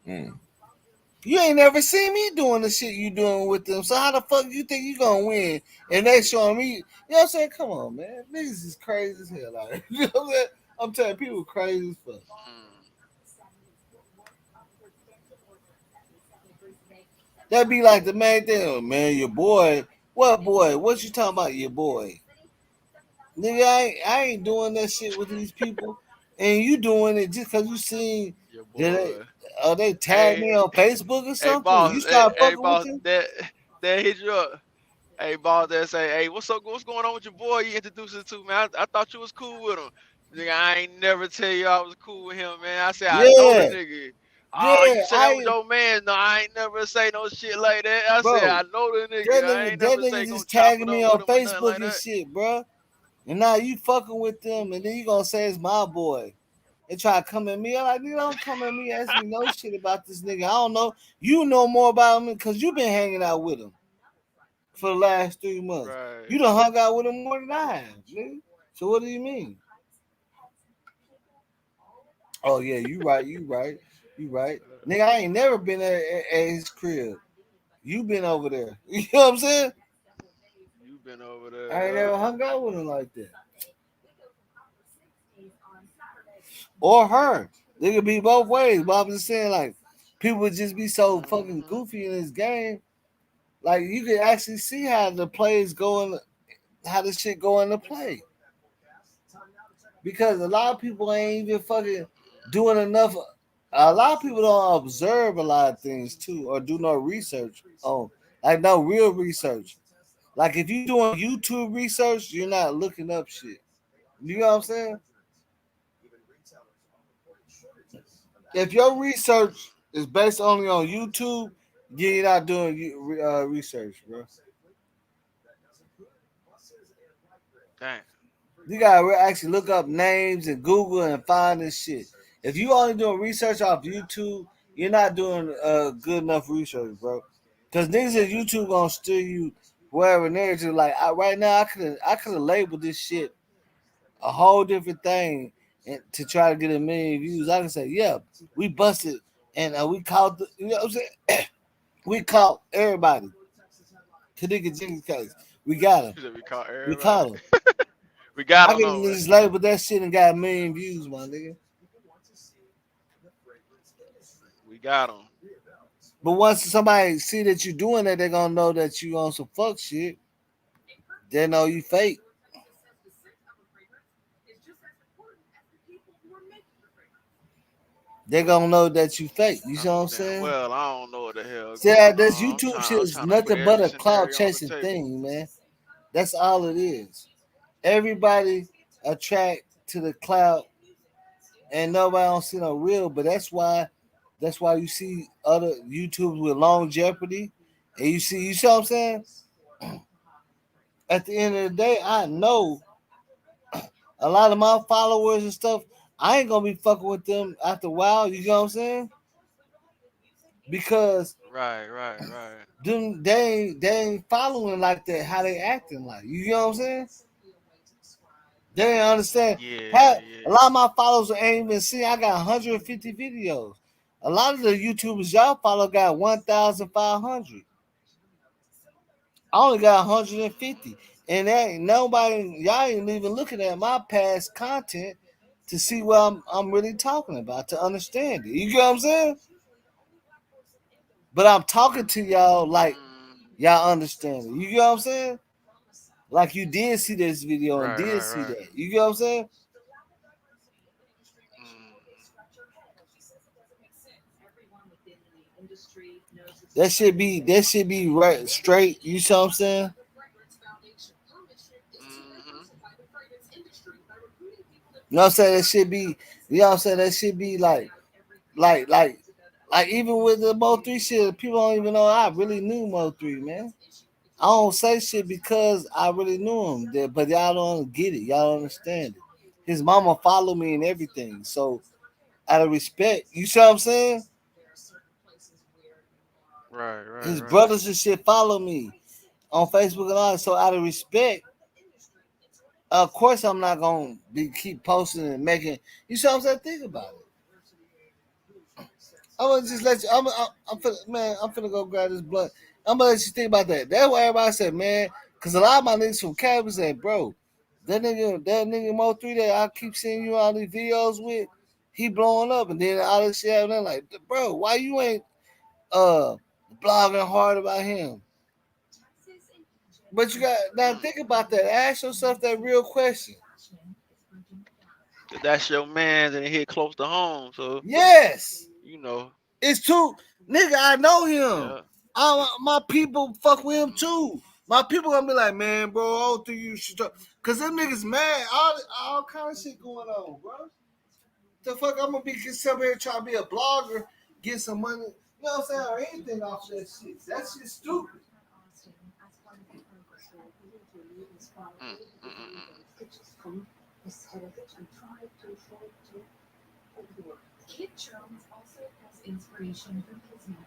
You ain't never seen me doing the shit you doing with them. So how the fuck you think you gonna win? And they showing me, you know what I'm saying? Come on, man. Niggas is crazy as hell. Like, you know what I'm saying? I'm telling people crazy as fuck. That be like the main thing, oh, man. Your boy, what boy? What you talking about? Your boy, nigga. I ain't doing that shit with these people, and you doing it just cause you seen Your that boy. they tagged Hey, me on Facebook or hey, something. boss. You Hey, start hey, fucking with boss. them. That hit you up. Hey, boss. That say, hey, what's going on with your boy? You introduced it to man. I thought you was cool with him. Nigga, I ain't never tell you I was cool with him, man. I said I know the Yeah, nigga. Oh, yeah. you said that with your man? No, I ain't never say no shit like that. I said Bro, I know the nigga. I ain't that never nigga say gonna just chop tagging it me up with on him or nothing Facebook like and that. shit, bro. And now you fucking with them, and then you gonna say it's my boy. They try to come at me. I'm like, nigga, don't come at me, ask me no shit about this nigga. I don't know. You know more about him because you been hanging out with him for the last 3 months. Right. You done hung out with him more than I have, nigga. So what do you mean? Oh yeah, you right, you right, you right. Nigga, I ain't never been at his crib. You been over there. You know what I'm saying? You been over I ain't there. never hung out with him like that. Or her. They could be both ways. But I'm just saying, like, people would just be so fucking goofy in this game. Like, you can actually see how the plays going, how the shit go into play. Because a lot of people ain't even fucking doing enough. A lot of people don't observe a lot of things too, or do no research on, like, no real research. Like, if you doing YouTube research, you're not looking up shit. You know what I'm saying? If your research is based only on YouTube, you're not doing research, bro. Damn. You gotta actually look up names and Google and find this shit. If you only doing research off YouTube, you're not doing good enough research, bro. Because niggas at YouTube gonna steer you wherever narrative. Like right now, I could have labeled this shit a whole different thing and to try to get a million views. I can say, yeah, we busted and we caught you know what I'm saying? We caught everybody. Kenneka Jenkins case. We got him. You said we caught We everybody. caught him. We got I him could have though. just labeled that shit and got a million views, my nigga. We got him. But once somebody see that you doing that, they're gonna know that you on some fuck shit. They know you fake. They're gonna know that you fake. You I see what know I'm damn saying? well I don't know what the hell See, going this on. YouTube shit I'm is trying to put nothing but every a cloud scenario on the chasing table. thing, man. That's all it is. Everybody attract to the cloud, and nobody don't see no real. But that's why you see other YouTubers with long Jeopardy, and you see what I'm saying. At the end of the day, I know a lot of my followers and stuff. I ain't gonna be fucking with them after a while. You know what I'm saying? Because Right. them they ain't following like that. How they acting like? You know what I'm saying? They ain't understand. Yeah, A yeah. lot of my followers ain't even seen. I got 150 videos. A lot of the YouTubers y'all follow got 1,500. I only got 150, and that ain't nobody. Y'all ain't even looking at my past content to see what I'm really talking about to understand it. You get what I'm saying? But I'm talking to y'all like y'all understand it. You get what I'm saying? Like you did see this video and did see Right. that. You get what I'm saying? That should be right straight. You see what I'm saying? You know what I'm saying? That should be. You know what I'm saying? That should be like like like even with the Mo 3 shit, people don't even know I really knew Mo 3, man. I don't say shit because I really knew him, but y'all don't get it. Y'all don't understand it. His mama followed me and everything. So out of respect, you see what I'm saying? His brothers and shit follow me on Facebook and all that. So out of respect, of course I'm not gonna keep posting and making. You see what I'm saying? Think about it. I'm gonna just let you. I'm finna go grab this blunt. I'm gonna let you think about that. That's why everybody said, man, because a lot of my niggas from campus said, bro, that nigga Mo3 that I keep seeing you all these videos with, he blowing up, and then all this shit, and they're like, bro, why you ain't blogging hard about him? But you got now think about that. Ask yourself that real question. That's your man, and he hit close to home. So yes, you it's too, nigga. I know him. Yeah. My people fuck with him too. My people gonna be like, man, bro, I don't think you should talk. Cause them niggas mad. All kind of shit going on, bro. The fuck I'm gonna be somewhere here trying to be a blogger, get some money. You know what I'm saying? Or anything off that shit. That shit's stupid. Kid Jones also has inspiration from his mom.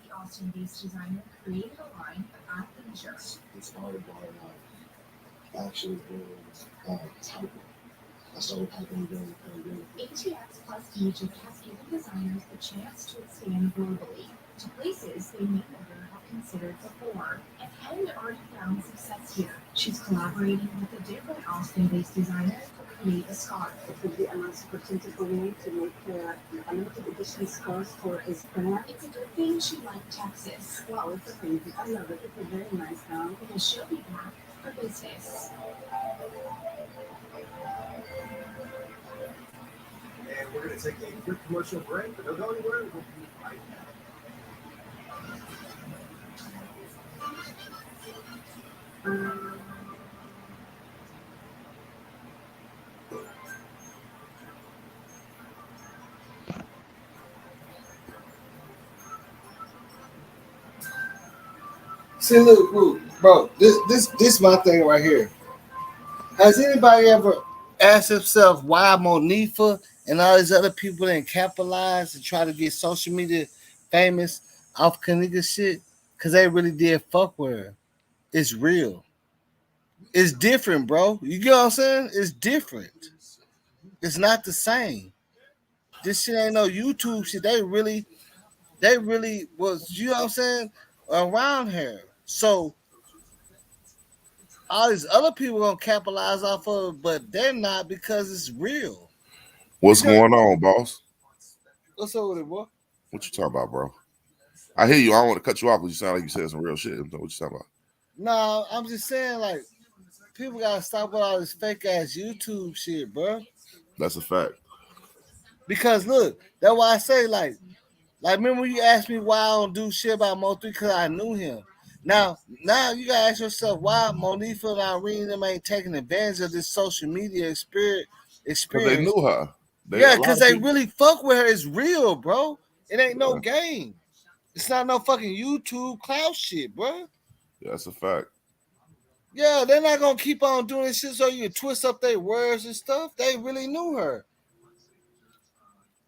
The Austin-based designer created a line of athleisure. Inspired by actually typing. I started typing during the pandemic. ATX Plus Egypt has given designers the chance to expand globally to places they may never have considered before. And Helen already found success here. She's collaborating with a different Austin-based designer to create a scarf. It would be a nice opportunity for me to make a limited edition scarf for his brand. It's a good thing she liked Texas. Wow, it's amazing. I love it. It's a very nice gown. Because she'll be back for business. And we're going to take a quick commercial break, but don't go anywhere. We'll be right back. See, look, bro, this my thing right here. Has anybody ever asked himself why Monifa and all these other people didn't capitalize and try to get social media famous off Kenneka shit? Because they really did fuck with her. It's real. It's different, bro. You get what I'm saying? It's different. It's not the same. This shit ain't no YouTube shit. They really was, you know what I'm saying, around her. So all these other people gonna capitalize off of it, but they're not because it's real. What's going on, boss? What's up with it, boy? What you talking about, bro? I hear you. I don't want to cut you off because you sound like you said some real shit. What you talking about? No, I'm just saying, like, people gotta stop with all this fake ass YouTube shit, bro. That's a fact. Because look, that's why I say, like remember when you asked me why I don't do shit about Mo3 because I knew him. Now you gotta ask yourself why Monifa and Irene them ain't taking advantage of this social media experience. Because they knew her. Because they really fuck with her. It's real, bro. It ain't no game. It's not no fucking YouTube clout shit, bro. Yeah, that's a fact. Yeah, they're not gonna keep on doing this shit so you can twist up their words and stuff. They really knew her.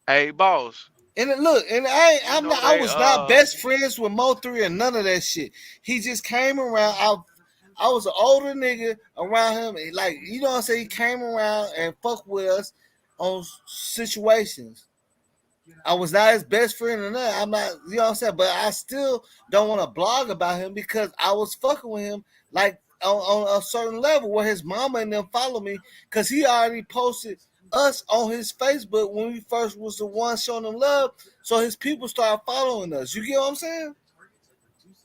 Hey, boss. And look, and I was not best friends with Mo3 or none of that shit. He just came around. I was an older nigga around him. Like, you know what I'm saying? He came around and fucked with us on situations. I was not his best friend or nothing. I'm not, you know what I'm saying? But I still don't want to blog about him because I was fucking with him like on a certain level where his mama and them follow me because he already posted us on his Facebook when we first was the one showing them love. So his people started following us. You get what I'm saying?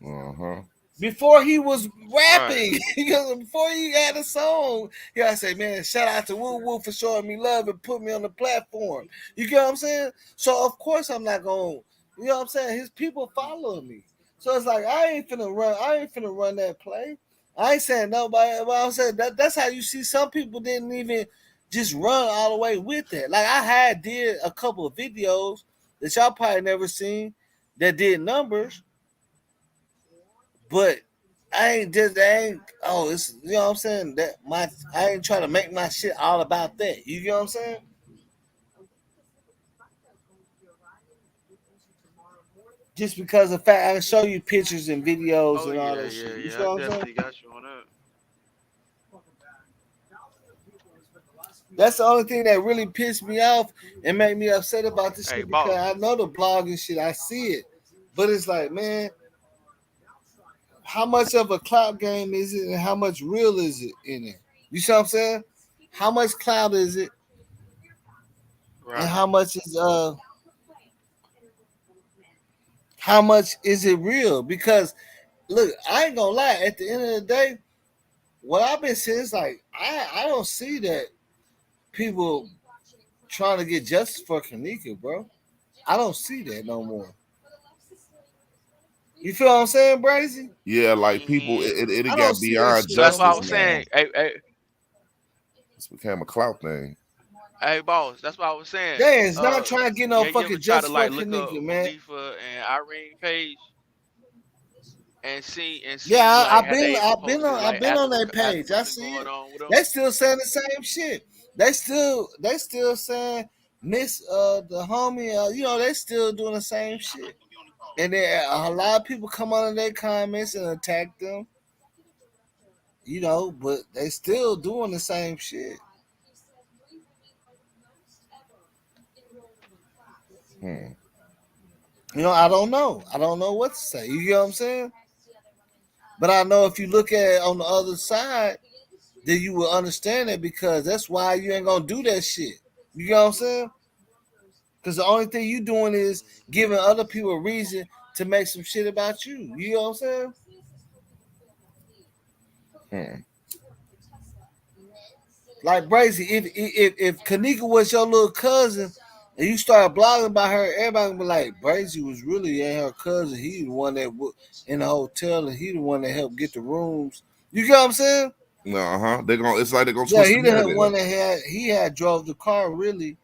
Uh-huh. Before he was rapping, right. Before he had a song, he gotta say, man, shout out to Woo Woo for showing me love and put me on the platform. You get what I'm saying? So of course I'm not gonna, you know what I'm saying? His people follow me. So it's like I ain't finna run that play. I ain't saying nobody, but I'm saying that's how you see some people didn't even just run all the way with it. Like I did a couple of videos that y'all probably never seen that did numbers. But it's, you know what I'm saying? I ain't trying to make my shit all about that. You get what I'm saying? just because of fact I can show you pictures and videos Oh and all yeah, that yeah, shit. You yeah. I feel what I'm saying? definitely got you on that. That's the only thing that really pissed me off and made me upset about this Hey, shit because boss. I know the blog and shit, I see it, but it's like, man, how much of a clout game is it, and how much real is it in it? You see what I'm saying? How much clout is it, and Right. how much is it real? Because look, I ain't gonna lie. At the end of the day, what I've been seeing is like I don't see that people trying to get justice for Kenneka, bro. I don't see that no more. You feel what I'm saying, Brazy? Yeah, like people, I it don't got see that beyond shit So that's no why I justice was more. now. saying, hey, It's became a clout thing. hey, boss. That's why I was saying. They is not trying to get no You ever fucking try to justice for like look up Kenneka, man. Monifa and Irene page and see Yeah, like how they posted I've like been on that after page. I what's been see going it. on with them? They still saying the same shit. They still saying Miss the homie. You know, they still doing the same shit. And then a lot of people come under their comments and attack them. You know, but they still doing the same shit. Hmm. You know, I don't know. I don't know what to say. You get what I'm saying? But I know if you look at it on the other side, then you will understand it because that's why you ain't gonna do that shit. You get what I'm saying? Because the only thing you doing is giving other people a reason to make some shit about you. You know what I'm saying? Hmm. Like Brazy, if Kenneka was your little cousin and you started blogging about her, everybody would be like, Brazy was really ain't her cousin. He the one that in the hotel and he the one that helped get the rooms. You get what I'm saying? They're gonna. It's like they're gonna Yeah, twist he the the narrative. one that had drove the car really,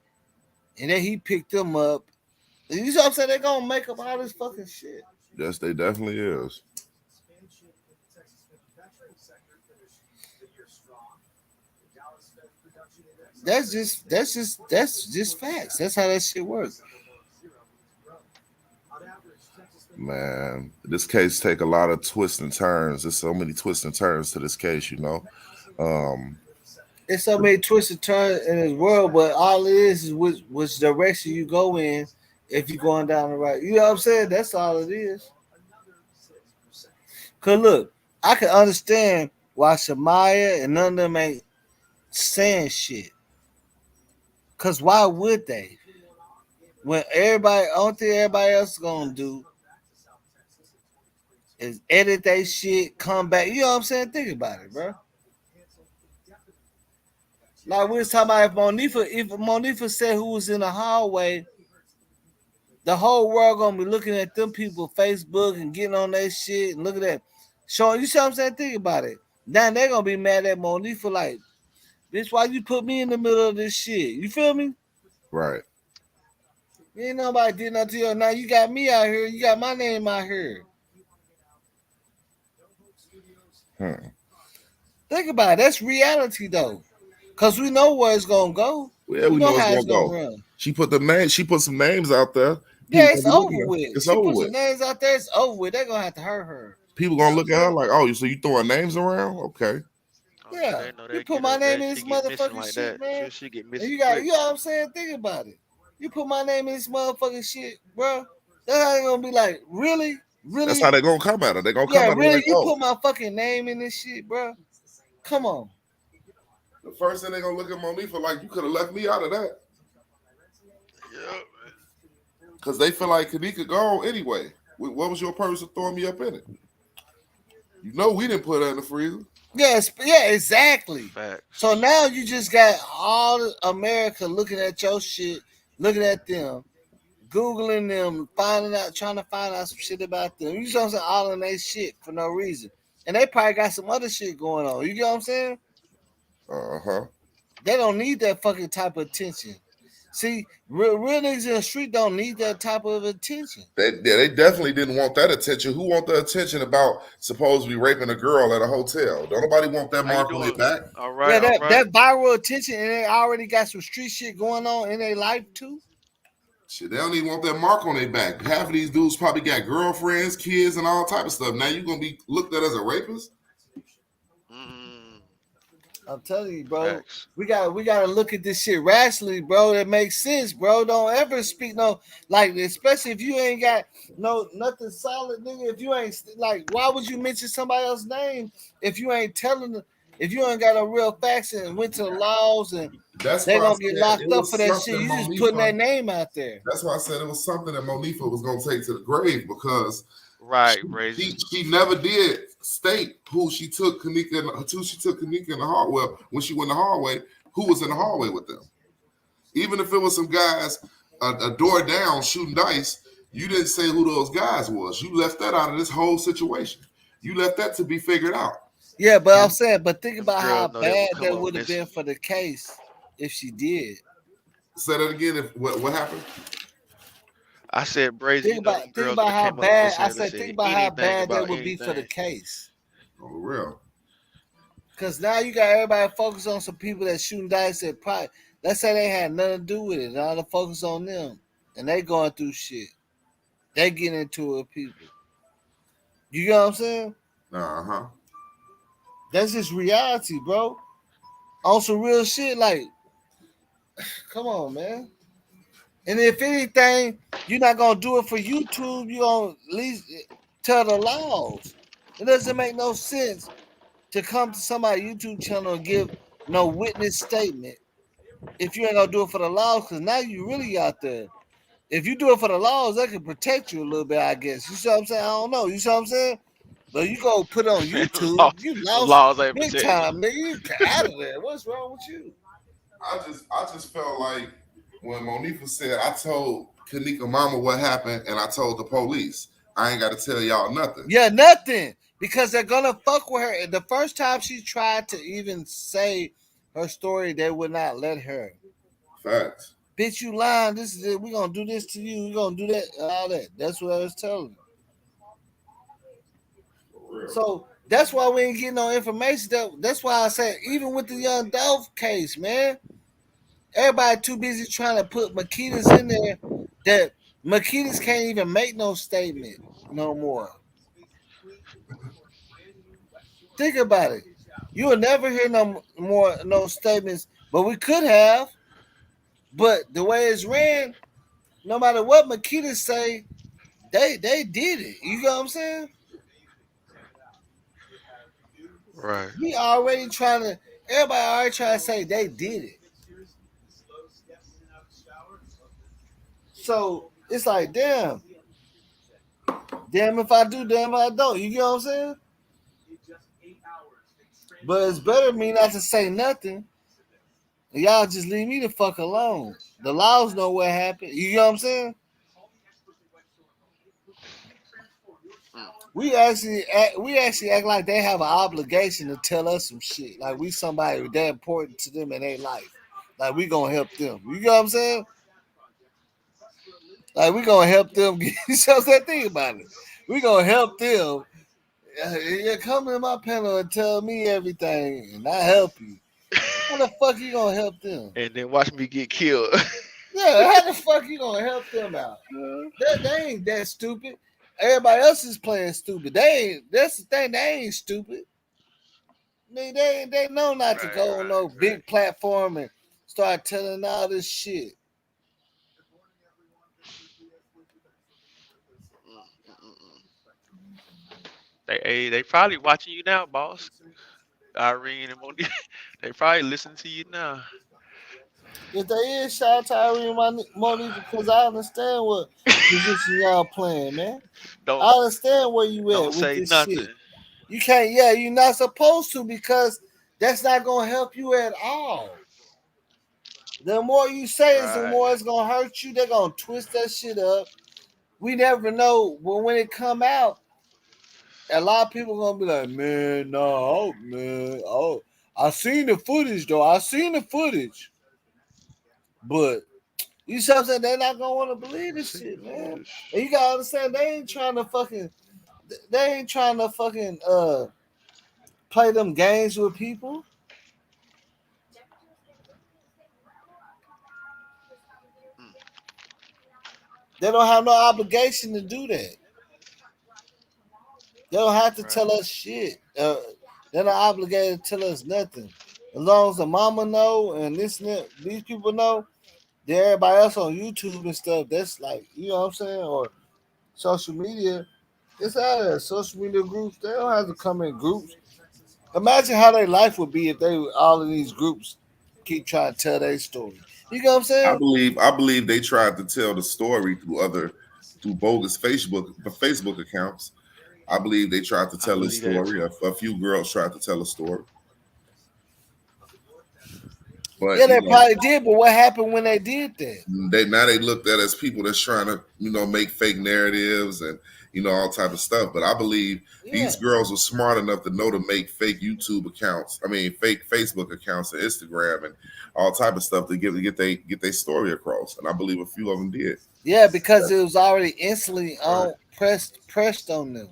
and then he picked them up. You know what I'm saying? They're gonna make up all this fucking shit. Yes, they definitely is. That's just facts. That's how that shit works. Man, this case take a lot of twists and turns. There's so many twists and turns to this case, you know. It's so many twists and turns in this world, but all it is which direction you go in if you're going down the right. You know what I'm saying? That's all it is. Cause look, I can understand why Shamaya and none of them ain't saying shit. Cause why would they? When everybody, only thing everybody else is gonna do is edit that shit, come back. You know what I'm saying? Think about it, bro. Like we was talking about if Monifa said who was in the hallway, the whole world gonna be looking at them people Facebook and getting on that shit and look at that. Showing you see what I'm saying? Think about it. Now they're gonna be mad at Monifa like, bitch, why you put me in the middle of this shit? You feel me? Right. Ain't nobody did nothing to you. Now you got me out here. You got my name out here. Think about it. That's reality though. Cause we know where it's gonna go. Yeah, We we know know it's how it's gonna gonna go. run. She put some names out there. Yeah, People it's gonna be looking over at with. It's She over put some with. names out there. It's over with. They're gonna have to hurt her. People You know gonna what look I'm at her saying? like, oh, so you throwing names around? Okay. Oh yeah, Yeah, they know you they put get my her. name That in she this get missing motherfucking like shit, that. man. She get And missing you got, quick. you know what I'm saying? Think about it. You put my name in this motherfucking shit, bro. That's how they gonna be like, really, That's how really, they're gonna come at her. They're gonna come yeah, at her really. like, You oh. put my fucking name in this shit, bro. Come on. The first thing they're gonna look at Monifa like, you could have left me out of that. Yeah. Because they feel like Kenneka gone anyway. What was your purpose of throwing me up in it? You know we didn't put her in the freezer. Yes, yeah, exactly. Facts. So now you just got all America looking at your shit, looking at them, Googling them, trying to find out some shit about them. You know what I'm saying? All in their shit for no reason. And they probably got some other shit going on. You get what I'm saying? Uh-huh. They don't need that fucking type of attention. See, real niggas in the street don't need that type of attention. They definitely didn't want that attention. Who want the attention about supposedly raping a girl at a hotel? Don't nobody want that How you mark on their doing? back. All right, Yeah, all right. that viral attention, and they already got some street shit going on in their life too. Shit, they don't even want that mark on their back. Half of these dudes probably got girlfriends, kids, and all type of stuff. Now you're gonna be looked at as a rapist? I'm telling you, bro. Facts. We gotta look at this shit rationally, bro. That makes sense, bro. Don't ever speak no like, especially if you ain't got nothing solid, nigga. If you ain't like, why would you mention somebody else's name if you ain't telling? If you ain't got no real facts and went to the laws and That's they why I gonna said get it locked up for was that shit. something You just putting Monifa. that name out there. That's why I said it was something that Monifa was gonna take to the grave because Right, Brazy. she never did state who she took Kenneka in the hallway. Well, when she went in the hallway, who was in the hallway with them? Even if it was some guys a door down shooting dice, you didn't say who those guys was. You left that out of this whole situation. You left that to be figured out. Yeah, but I'm saying, but think about how Girls know they bad would come that up would have missing. been for the case if she did. Say that again. If what happened? I said, Brazy, Think you know about them think girls would about have how came up bad missing I if they said. Think said about how anything bad that about would be for the anything. case. Oh, real. Cause now you got everybody focused on some people that shooting dice that probably, let's say they had nothing to do with it. Now the focus on them, and they going through shit. They get into it with people. You know what I'm saying? Uh-huh. That's just reality, bro. On some real shit, like, come on, man. And if anything, you're not gonna do it for YouTube. You gonna at least tell the laws. It doesn't make no sense to come to somebody's YouTube channel and give no witness statement if you ain't gonna do it for the laws, because now you really out there. If you do it for the laws, that can protect you a little bit, I guess. You see what I'm saying? I don't know. You see what I'm saying? But you go put it on YouTube, you Them lost laws ain't big protecting you. time, nigga. You out of there. What's wrong with you? I just felt like when Monifa said, I told Kenneka mama what happened and I told the police. I ain't got to tell y'all nothing. Yeah, nothing. Because they're gonna fuck with her. The first time she tried to even say her story, they would not let her. Facts. Bitch, you lying. This is it. We gonna do this to you. We gonna do that. All that. That's what I was telling her. So that's why we ain't getting no information. That's why I said, even with the young Dolph case, man, everybody too busy trying to put Makitas in there that Makitas can't even make no statement no more. Think about it. You will never hear no statements, but we could have. But the way it's ran, no matter what Makitas say, they did it. You know what I'm saying? Right. We already trying to. Everybody already trying to say they did it. So it's like, damn if I do, damn if I don't. You get what I'm saying? But it's better me not to say nothing. Y'all just leave me the fuck alone. The laws know what happened. You get what I'm saying? We actually act like they have an obligation to tell us some shit. Like we somebody that important to them in their life. Like we gonna help them. You know what I'm saying? Like we gonna help them get so think about it. We gonna help them. Yeah, come in my panel and tell me everything and I help you. How the fuck you gonna help them? And then watch me get killed. Yeah, how the fuck you gonna help them out? They ain't that stupid. Everybody else is playing stupid. They ain't. That's the thing. They ain't stupid. They know not to go on no big platform and start telling all this shit. They probably watching you now, boss. Irene and Monique. They probably listening to you now. If they is, shout out to Irene Monique, because I understand what position y'all playing, man. Don't I understand where you don't at with say this nothing. shit. You can't, yeah, you're not supposed to, because that's not gonna help you at all. The more you say is the Right. more it's gonna hurt you. They're gonna twist that shit up. We never know, but when it come out, a lot of people gonna be like, man, no, man, oh, I seen the footage though. I seen the footage, but you see what I'm saying? They're not gonna want to believe this shit, man. And you gotta understand, they ain't trying to fucking play them games with people. They don't have no obligation to do that. They don't have to tell us shit. They're not obligated to tell us nothing. As long as the mama know and this and that, these people know, then everybody else on YouTube and stuff, that's like, you know what I'm saying? Or social media, it's out there. Social media groups, they don't have to come in groups. Imagine how their life would be if they all in these groups keep trying to tell their story. You know what I'm saying? I believe they tried to tell the story through bogus Facebook accounts. I believe they tried to I tell a believe that story. too. A few girls tried to tell a story, but Yeah, they probably did, but what happened when they did that? they looked at as people that's trying to make fake narratives and all type of stuff. But I believe Yeah. these girls were smart enough to know to make fake YouTube accounts. I mean, fake Facebook accounts and Instagram and all type of stuff to get their story across. And I believe a few of them did. Yeah, because it was already instantly on pressed on them.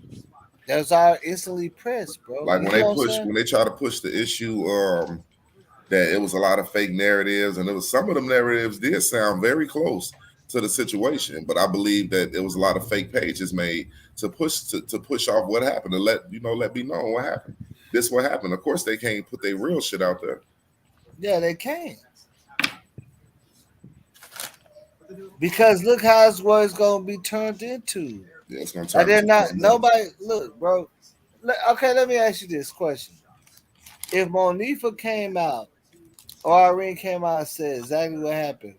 That was already instantly pressed, bro. Like You know what I'm saying? when they try to push the issue, that it was a lot of fake narratives, and it was some of them narratives did sound very close to the situation, but I believe that it was a lot of fake pages made to push off what happened, to let me know what happened. This what happened. Of course, they can't put their real shit out there. Yeah, they can. Because look how it's what it's gonna be turned into. Yeah, it's gonna Like turn they're into not something else. nobody. Look, bro. Okay, let me ask you this question: if Monifa came out or Irene came out and said exactly what happened,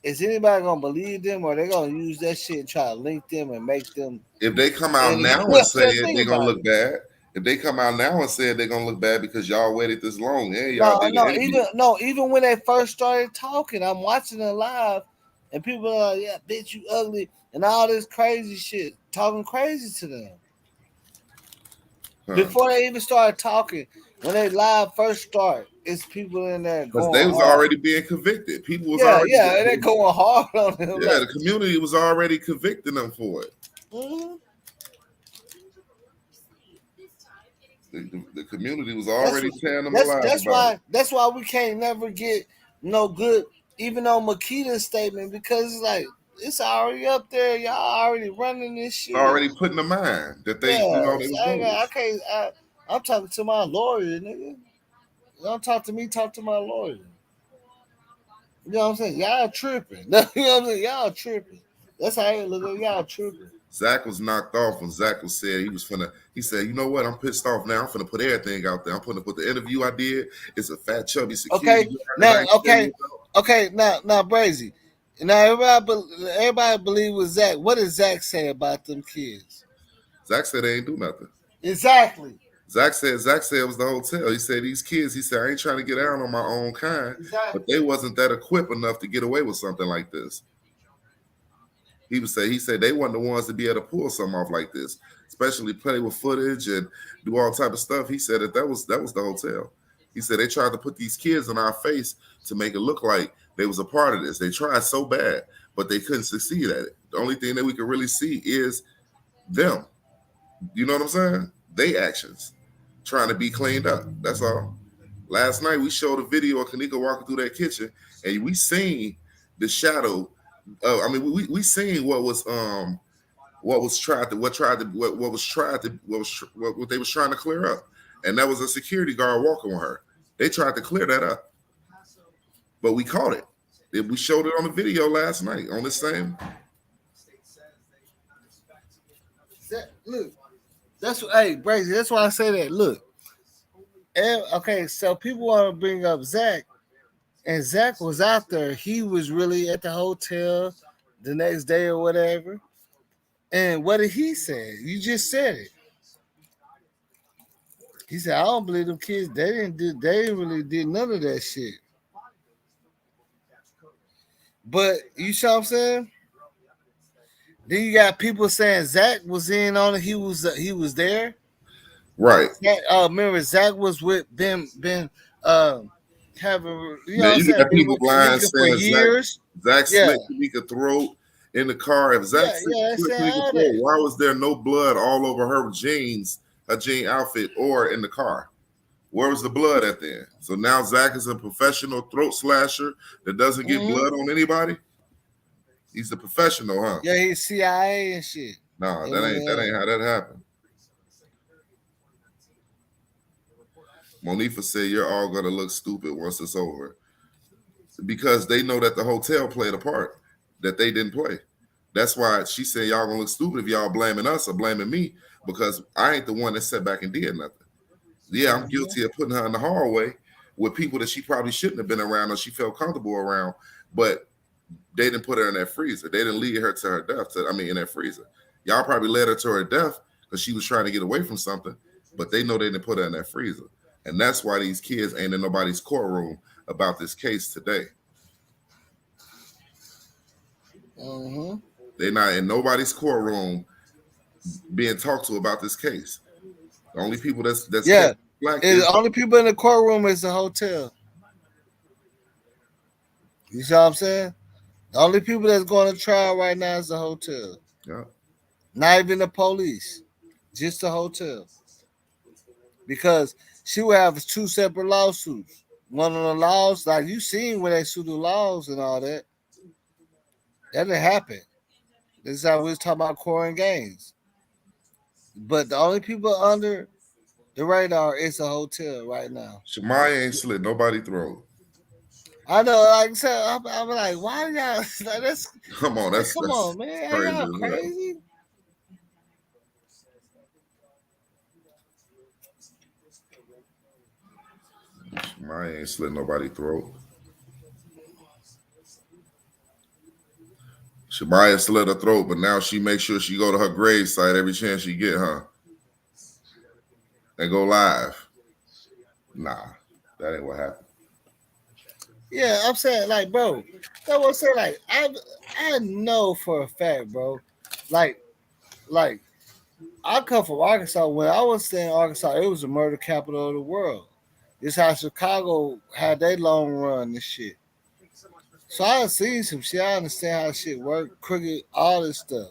is anybody gonna believe them, or they gonna use that shit and try to link them and make them? If they come out And now and say it, think they're gonna about look it. bad. If they come out now and say it, they're gonna look bad because y'all waited this long. Hey, y'all No, did no, an interview. even when they first started talking, I'm watching it live, and people are like, "Yeah, bitch, you ugly," and all this crazy shit, talking crazy to them. Huh. Before they even started talking, when they live first start, it's people in there Because going they was hard. already being convicted. People was Yeah, already yeah, and they going hard on them. yeah, Like, the community was already convicting them for it. mhm. The community was That's already what, tearing them alive about it. that's why we can't never get no good, even on Makita's statement, because it's like it's already up there. Y'all already running this shit. Already put in the mind that they, Yeah, they was so bogus. I can't. I'm talking to my lawyer, nigga. Don't talk to me. Talk to my lawyer. You know what I'm saying? Y'all tripping. You know what I'm saying? Y'all tripping. That's how I look at y'all tripping. Zach was knocked off when Zach was said he said, you know what, I'm pissed off now. I'm finna put everything out there. I'm finna put the interview I did. It's a fat, chubby security Okay, guard that I now, ain't tell you about. okay, now, Brazy. Now, everybody believe what Zach. What does Zach say about them kids? Zach said they ain't do nothing. Exactly. Zach said it was the hotel. He said these kids, he said, I ain't trying to get out on my own kind, Exactly. but they wasn't that equipped enough to get away with something like this. He said they weren't the ones to be able to pull something off like this, especially play with footage and do all type of stuff. He said that was the hotel. He said they tried to put these kids in our face to make it look like they was a part of this. They tried so bad, but they couldn't succeed at it. The only thing that we could really see is them. You know what I'm saying? They actions trying to be cleaned up. That's all. Last night we showed a video of Kenneka walking through that kitchen, and we seen the shadow. We seen what they was trying to clear up, and that was a security guard walking with her. They tried to clear that up, but we caught it. We showed it on the video last night on the same. Look, that's what. Hey, Brazy. That's why I say that. Look, okay. So people want to bring up Zach, and Zach was out there. He was really at the hotel the next day or whatever. And what did he say? You just said it. He said, "I don't believe them kids. They didn't really did none of that shit." But you see what I'm saying? Then you got people saying Zach was in on it. He was there. Right. Remember Zach was with Ben having Now you got been people with blind Kenneka for saying years. Zach Yeah. slit Kenneka throat in the car. If Zach slit saying Kenneka all throat, that. why was there no blood all over her jeans, her jean outfit, or in the car? Where was the blood at then? So now Zach is a professional throat slasher that doesn't get blood on anybody. He's the professional, huh? Yeah, he's CIA and shit. No, that ain't how that happened. Monifa said you're all gonna look stupid once it's over. Because they know that the hotel played a part that they didn't play. That's why she said y'all gonna look stupid if y'all blaming us or blaming me, because I ain't the one that sat back and did nothing. Yeah, I'm guilty of putting her in the hallway with people that she probably shouldn't have been around or she felt comfortable around, but they didn't put her in that freezer. They didn't lead her to her death. In that freezer. Y'all probably led her to her death because she was trying to get away from something, but they know they didn't put her in that freezer. And that's why these kids ain't in nobody's courtroom about this case today. They're not in nobody's courtroom being talked to about this case. The only people that's black is the only people in the courtroom is the hotel. You see what I'm saying? The only people that's going to trial right now is the hotel. Yeah. Not even the police, just the hotel. Because she will have 2 separate lawsuits. One of the laws, like you seen when they sue the laws and all that. That didn't happen. This is how we was talking about Core and Gaines. But the only people under the radar is the hotel right now. Shamaya ain't slit nobody throat. I know, like I said, I'm like, why y'all? Like, that's come on, that's come on, man. Are y'all crazy? Shamaya ain't slit nobody throat. Shamaya slit her throat, but now she makes sure she go to her grave site every chance she get, huh? And go live. Nah, that ain't what happened. Yeah, I'm saying, like, bro, that's what I'm saying. Like, I know for a fact, bro. Like, I come from Arkansas. When I was staying in Arkansas, it was the murder capital of the world. This how Chicago had their long run and shit. So I seen some shit. I understand how shit work, crooked, all this stuff.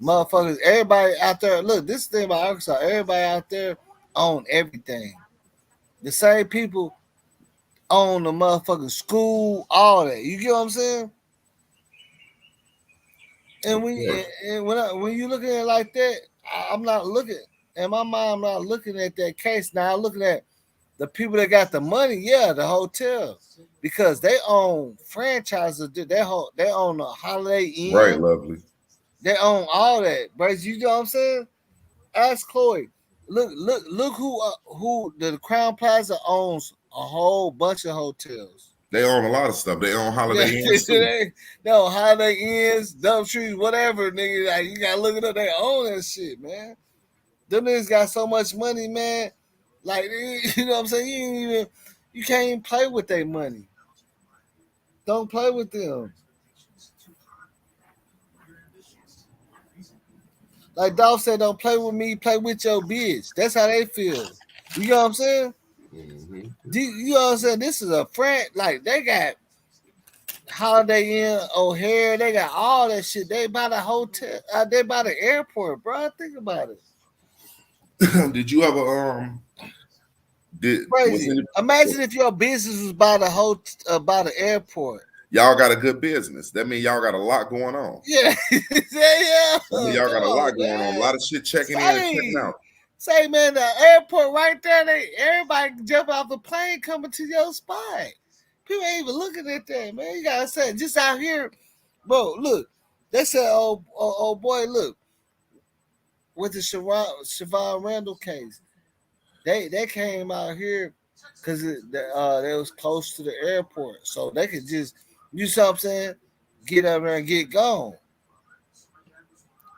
Motherfuckers, everybody out there. Look, this thing about Arkansas. Everybody out there own everything. The same people own the motherfucking school, all that. You get what I'm saying? And when you look at it like that, I'm not looking. In my mind, I'm not looking at that case. Now I'm looking at the people that got the money. Yeah, the hotel, because they own franchises. They own the Holiday Inn. Right, lovely. They own all that, bro. You know what I'm saying? Ask Chloe. Look who the Crown Plaza owns a whole bunch of hotels. They own a lot of stuff. They own Holiday Inns too. They own Holiday Inns, Dump Trees, whatever, nigga. Like, you gotta look it up. They own that shit, man. Them niggas got so much money, man. Like, you know what I'm saying? You can't even play with their money. Don't play with them. Like Dolph said, don't play with me, play with your bitch. That's how they feel. You know what I'm saying? Mm-hmm. You know what I'm saying? This is a friend. Like, they got Holiday Inn, O'Hare. They got all that shit. They by the hotel. They by the airport, bro. Think about it. Did you ever crazy? Imagine if your business was by the airport. Y'all got a good business. That means y'all got a lot going on. Yeah, yeah. Y'all got a lot going on. A lot of shit checking in and checking out. Say, man, the airport right there. Everybody jump off the plane coming to your spot. People ain't even looking at that, man. You gotta say, just out here, bro. Look, they said, oh boy, look, with the Siobhan Randall case, they came out here because they was close to the airport, so they could just, you see what I'm saying, get up there and get gone.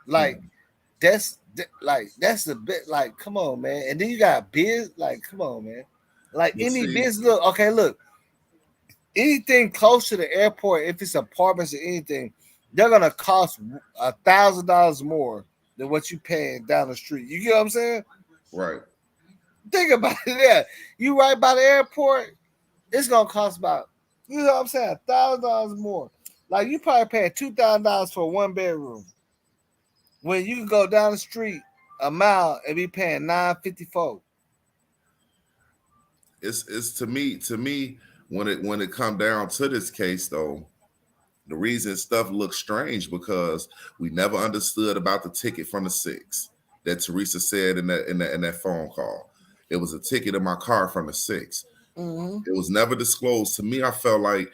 Like, that's the bit. Like, come on, man. And then you got biz. Like, come on, man. Like, any business. Look. Anything close to the airport, if it's apartments or anything, they're gonna cost $1,000 more than what you paying down the street. You get what I'm saying? Right. Think about it. Yeah, you right by the airport, it's gonna cost about, you know what I'm saying, $1,000 more. Like, you probably paying $2,000 for a 1-bedroom. When you can go down the street a mile and be paying $9.54. It's to me when it come down to this case though, The reason stuff looks strange because we never understood about the ticket from the 6 that Teresa said in that phone call. It was a ticket in my car from the 6. Mm-hmm. It was never disclosed to me. I felt like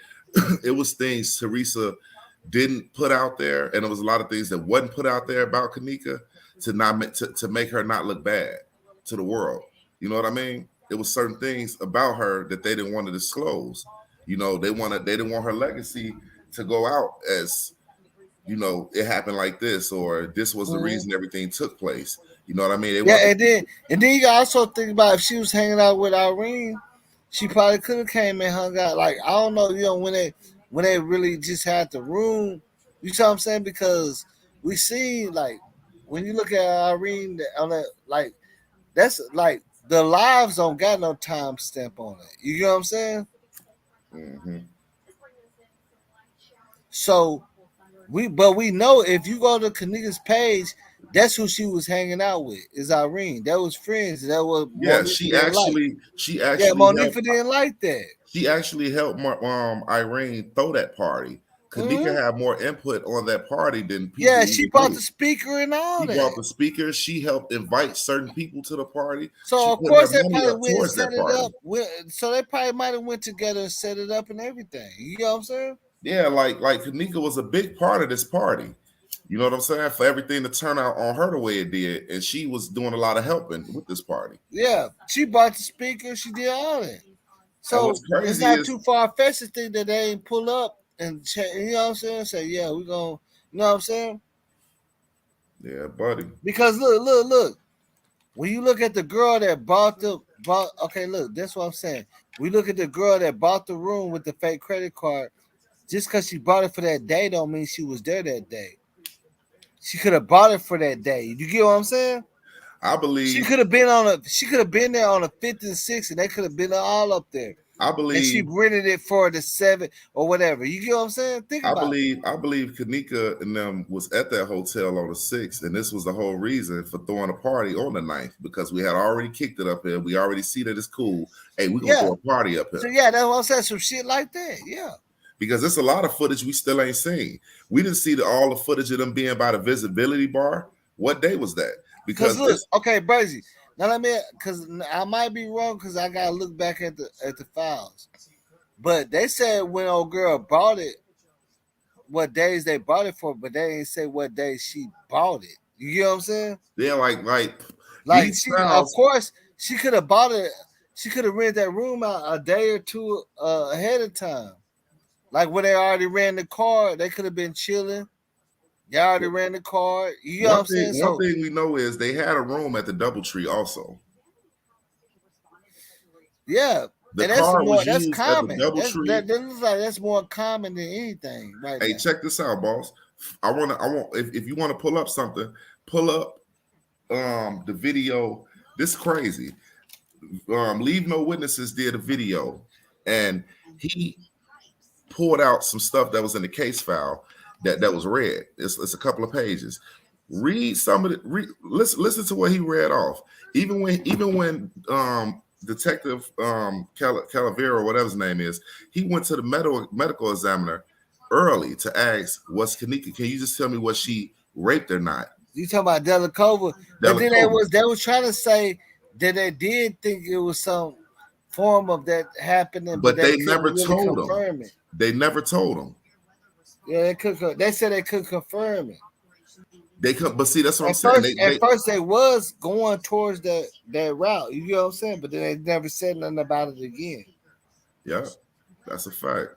it was things Teresa didn't put out there, and there was a lot of things that wasn't put out there about Kenneka to make her not look bad to the world. You know what I mean? It was certain things about her that they didn't want to disclose. You know, they didn't want her legacy to go out as, you know, it happened like this, or this was the reason everything took place. You know what I mean? They want and then you also think about if she was hanging out with Irene, she probably could have came and hung out. Like, I don't know, you know, when they really just had the room, you know what I'm saying? Because we see, like, when you look at Irene on that, like, that's like the lives don't got no time stamp on it. You know what I'm saying? Mm-hmm. So we know if you go to Kenneka's page, that's who she was hanging out with, is Irene. That was friends. That was Yeah, Monifa she didn't like. actually Yeah, Monifa helped, didn't like that. she actually helped Irene throw that party. Kenneka had more input on that party than people Yeah, even she brought knew. the speaker and all She that. brought the speaker. She helped invite certain people to the party. So She of put her course they money probably up went and towards set that it party. up. So they probably might have went together and set it up and everything. You know what I'm saying? Yeah, like Kenneka was a big part of this party. You know what I'm saying? For everything to turn out on her the way it did, and she was doing a lot of helping with this party. Yeah, she bought the speaker. She did all that. And So what's it's crazy not is, too far fetched to think that they ain't pull up and you know what I'm saying? Say, yeah, we're gonna, you know what I'm saying? yeah, buddy. Because look. When you look at the girl that bought, okay, look, that's what I'm saying. We look at the girl that bought the room with the fake credit card. Just because she bought it for that day don't mean she was there that day. She could have bought it for that day. You get what I'm saying? I believe She could have been there on a 5th and 6th, and they could have been all up there. I And she believe rented it for the 7th or whatever. You get what I'm saying? Think about it. I believe Kenneka and them was at that hotel on the 6th, and this was the whole reason for throwing a party on the 9th, because we had already kicked it up here. We already see that it's cool. Hey, we're gonna throw a party up here. So yeah, that's what I'm saying. Some shit like that. Yeah. Because there's a lot of footage we still ain't seen. We didn't see all the footage of them being by the visibility bar. What day was that? Because look, okay, Brazy. Now let me, because I might be wrong, because I gotta look back at the files. But they said when old girl bought it, what days they bought it for, but they ain't say what days she bought it. You get what I'm saying? Yeah, like these she, of course, she could have bought it. She could have rented that room out a day or two ahead of time. Like when they already ran the car, they could have been chilling. They already ran the car. You know what I'm saying? One thing we know is they had a room at the DoubleTree also. Yeah. The and car was that's used common. at the DoubleTree. That looks like that's more common than anything, right? Hey, now. check this out, boss. I want if you want to pull up something, pull up the video. This crazy. Leave No Witnesses did a video, and he pulled out some stuff that was in the case file that was read. It's a couple of pages. Read some of it. Listen to what he read off. Even when Detective Calavera, whatever his name is, he went to the medical examiner early to ask, "What's Kenneka? Can you just tell me was she raped or not?" You talking about Delicova? But then they was trying to say that they did think it was some form of that happening, but they couldn't never really told confirm him. it. They never told him. Yeah, they could. They said they could confirm it. They could, but see, that's what I'm saying. At first, they was going towards that route. You know what I'm saying? But then they never said nothing about it again. Yeah, that's a fact.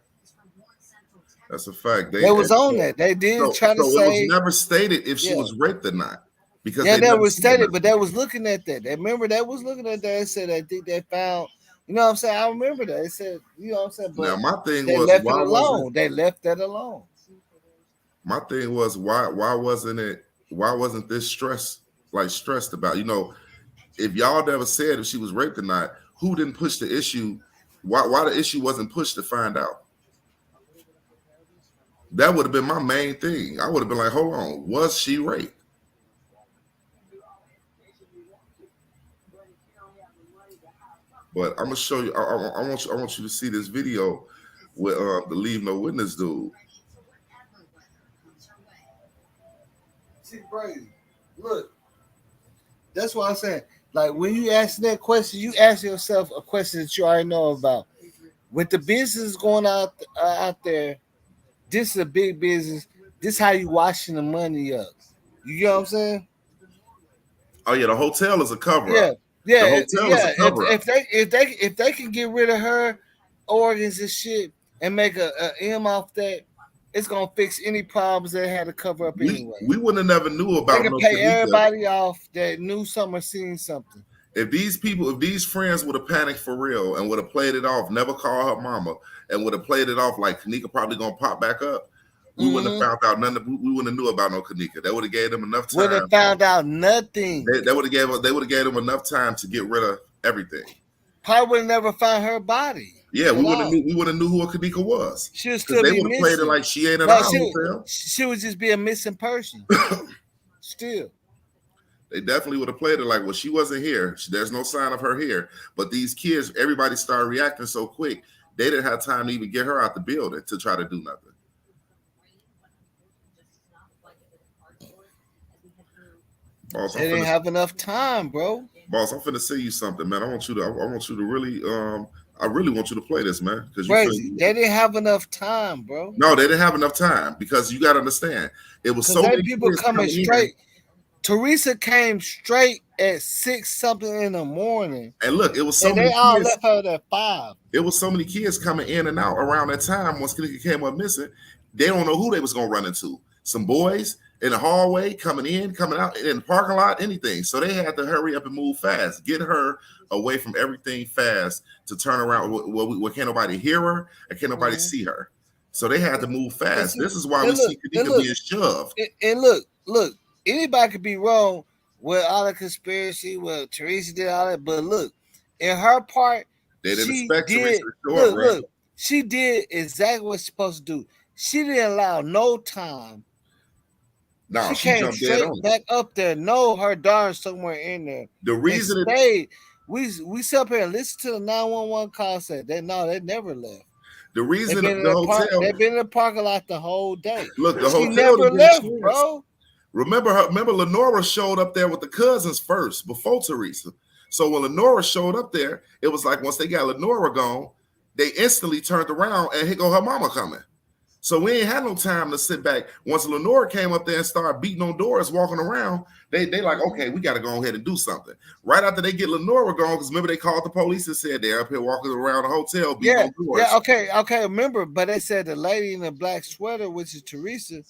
That's a fact. They was on that. They did try to say it was never stated if she was raped or not. Because yeah, they that never was said stated, nothing. but they was looking at that. They remember they was looking at that. They said I think they found. You know what I'm saying? I remember that. They said, you know what I'm saying? But Now my thing they was, left why it alone. wasn't They left that alone. my thing was why wasn't this stressed about? You know, if y'all never said if she was raped or not, who didn't push the issue? Why the issue wasn't pushed to find out? That would have been my main thing. I would have been like, hold on, was she raped? But I'm gonna show you. I want you to see this video with the Leave No Witness dude. See, crazy. Look, that's what I'm saying. Like when you ask that question, you ask yourself a question that you already know about. With the business going out there, this is a big business. This how you washing the money up. You get what I'm saying? Oh yeah, the hotel is a cover Yeah, up. The hotel is a yeah. cover up. If they can get rid of her organs and shit and make a M off that, it's gonna fix any problems they had to cover up anyway. We wouldn't have never knew They about can no pay Kanika. everybody off that knew something or seen something. If these friends would have panicked for real and would have played it off, never called her mama, and would have played it off like Kanika probably gonna pop back up, we wouldn't have found out nothing. We wouldn't have knew about no Kanika. That would have gave them enough time. Would have found out nothing. They would have gave them enough time to get rid of everything. Probably would have never found her body. Yeah, we would have knew who a Kanika was. She would still they be would have missing. played it like she ain't in our hotel. She would just be a missing person. Still. They definitely would have played it like, well, she wasn't here. There's no sign of her here. But these kids, everybody started reacting so quick, they didn't have time to even get her out the building to try to do nothing. Boss, they didn't have enough time, bro. Boss, I'm finna say you something, man. I want you to really, I really want you to play this, man. Because they didn't have enough time, bro. No, they didn't have enough time because you got to understand, it was so many people coming straight. Teresa came straight at 6 something in the morning. And look, it was so many they all kids, left her at 5. It was so many kids coming in and out around that time. Once Kanika came up missing, they don't know who they was gonna run into. Some boys in the hallway, coming in, coming out, in the parking lot, anything. So they had to hurry up and move fast, get her away from everything fast to turn around. Where can't nobody hear her and can't nobody see her. So they had to move fast. This is why we see Kanika being shoved. And look. Anybody could be wrong with all the conspiracy. Well, Teresa did all that, but look, in her part, they didn't expect Teresa to show up. Look, she did exactly what she's supposed to do. She didn't allow no time. No, she came straight back up there. No, her daughter's somewhere in there. The reason we sit up here and listen to the 911 call. Said they never left. The reason the hotel they've been in the parking lot the whole day. Look, the she hotel never left, bro. Remember Lenora showed up there with the cousins first before Teresa. So when Lenora showed up there, it was like once they got Lenora gone, they instantly turned around and here go her mama coming. So we ain't had no time to sit back. Once Lenora came up there and started beating on doors, walking around, they like, okay, we got to go ahead and do something. Right after they get Lenora gone, because remember they called the police and said they're up here walking around the hotel beating on doors. Yeah, okay, remember, but they said the lady in the black sweater, which is Teresa,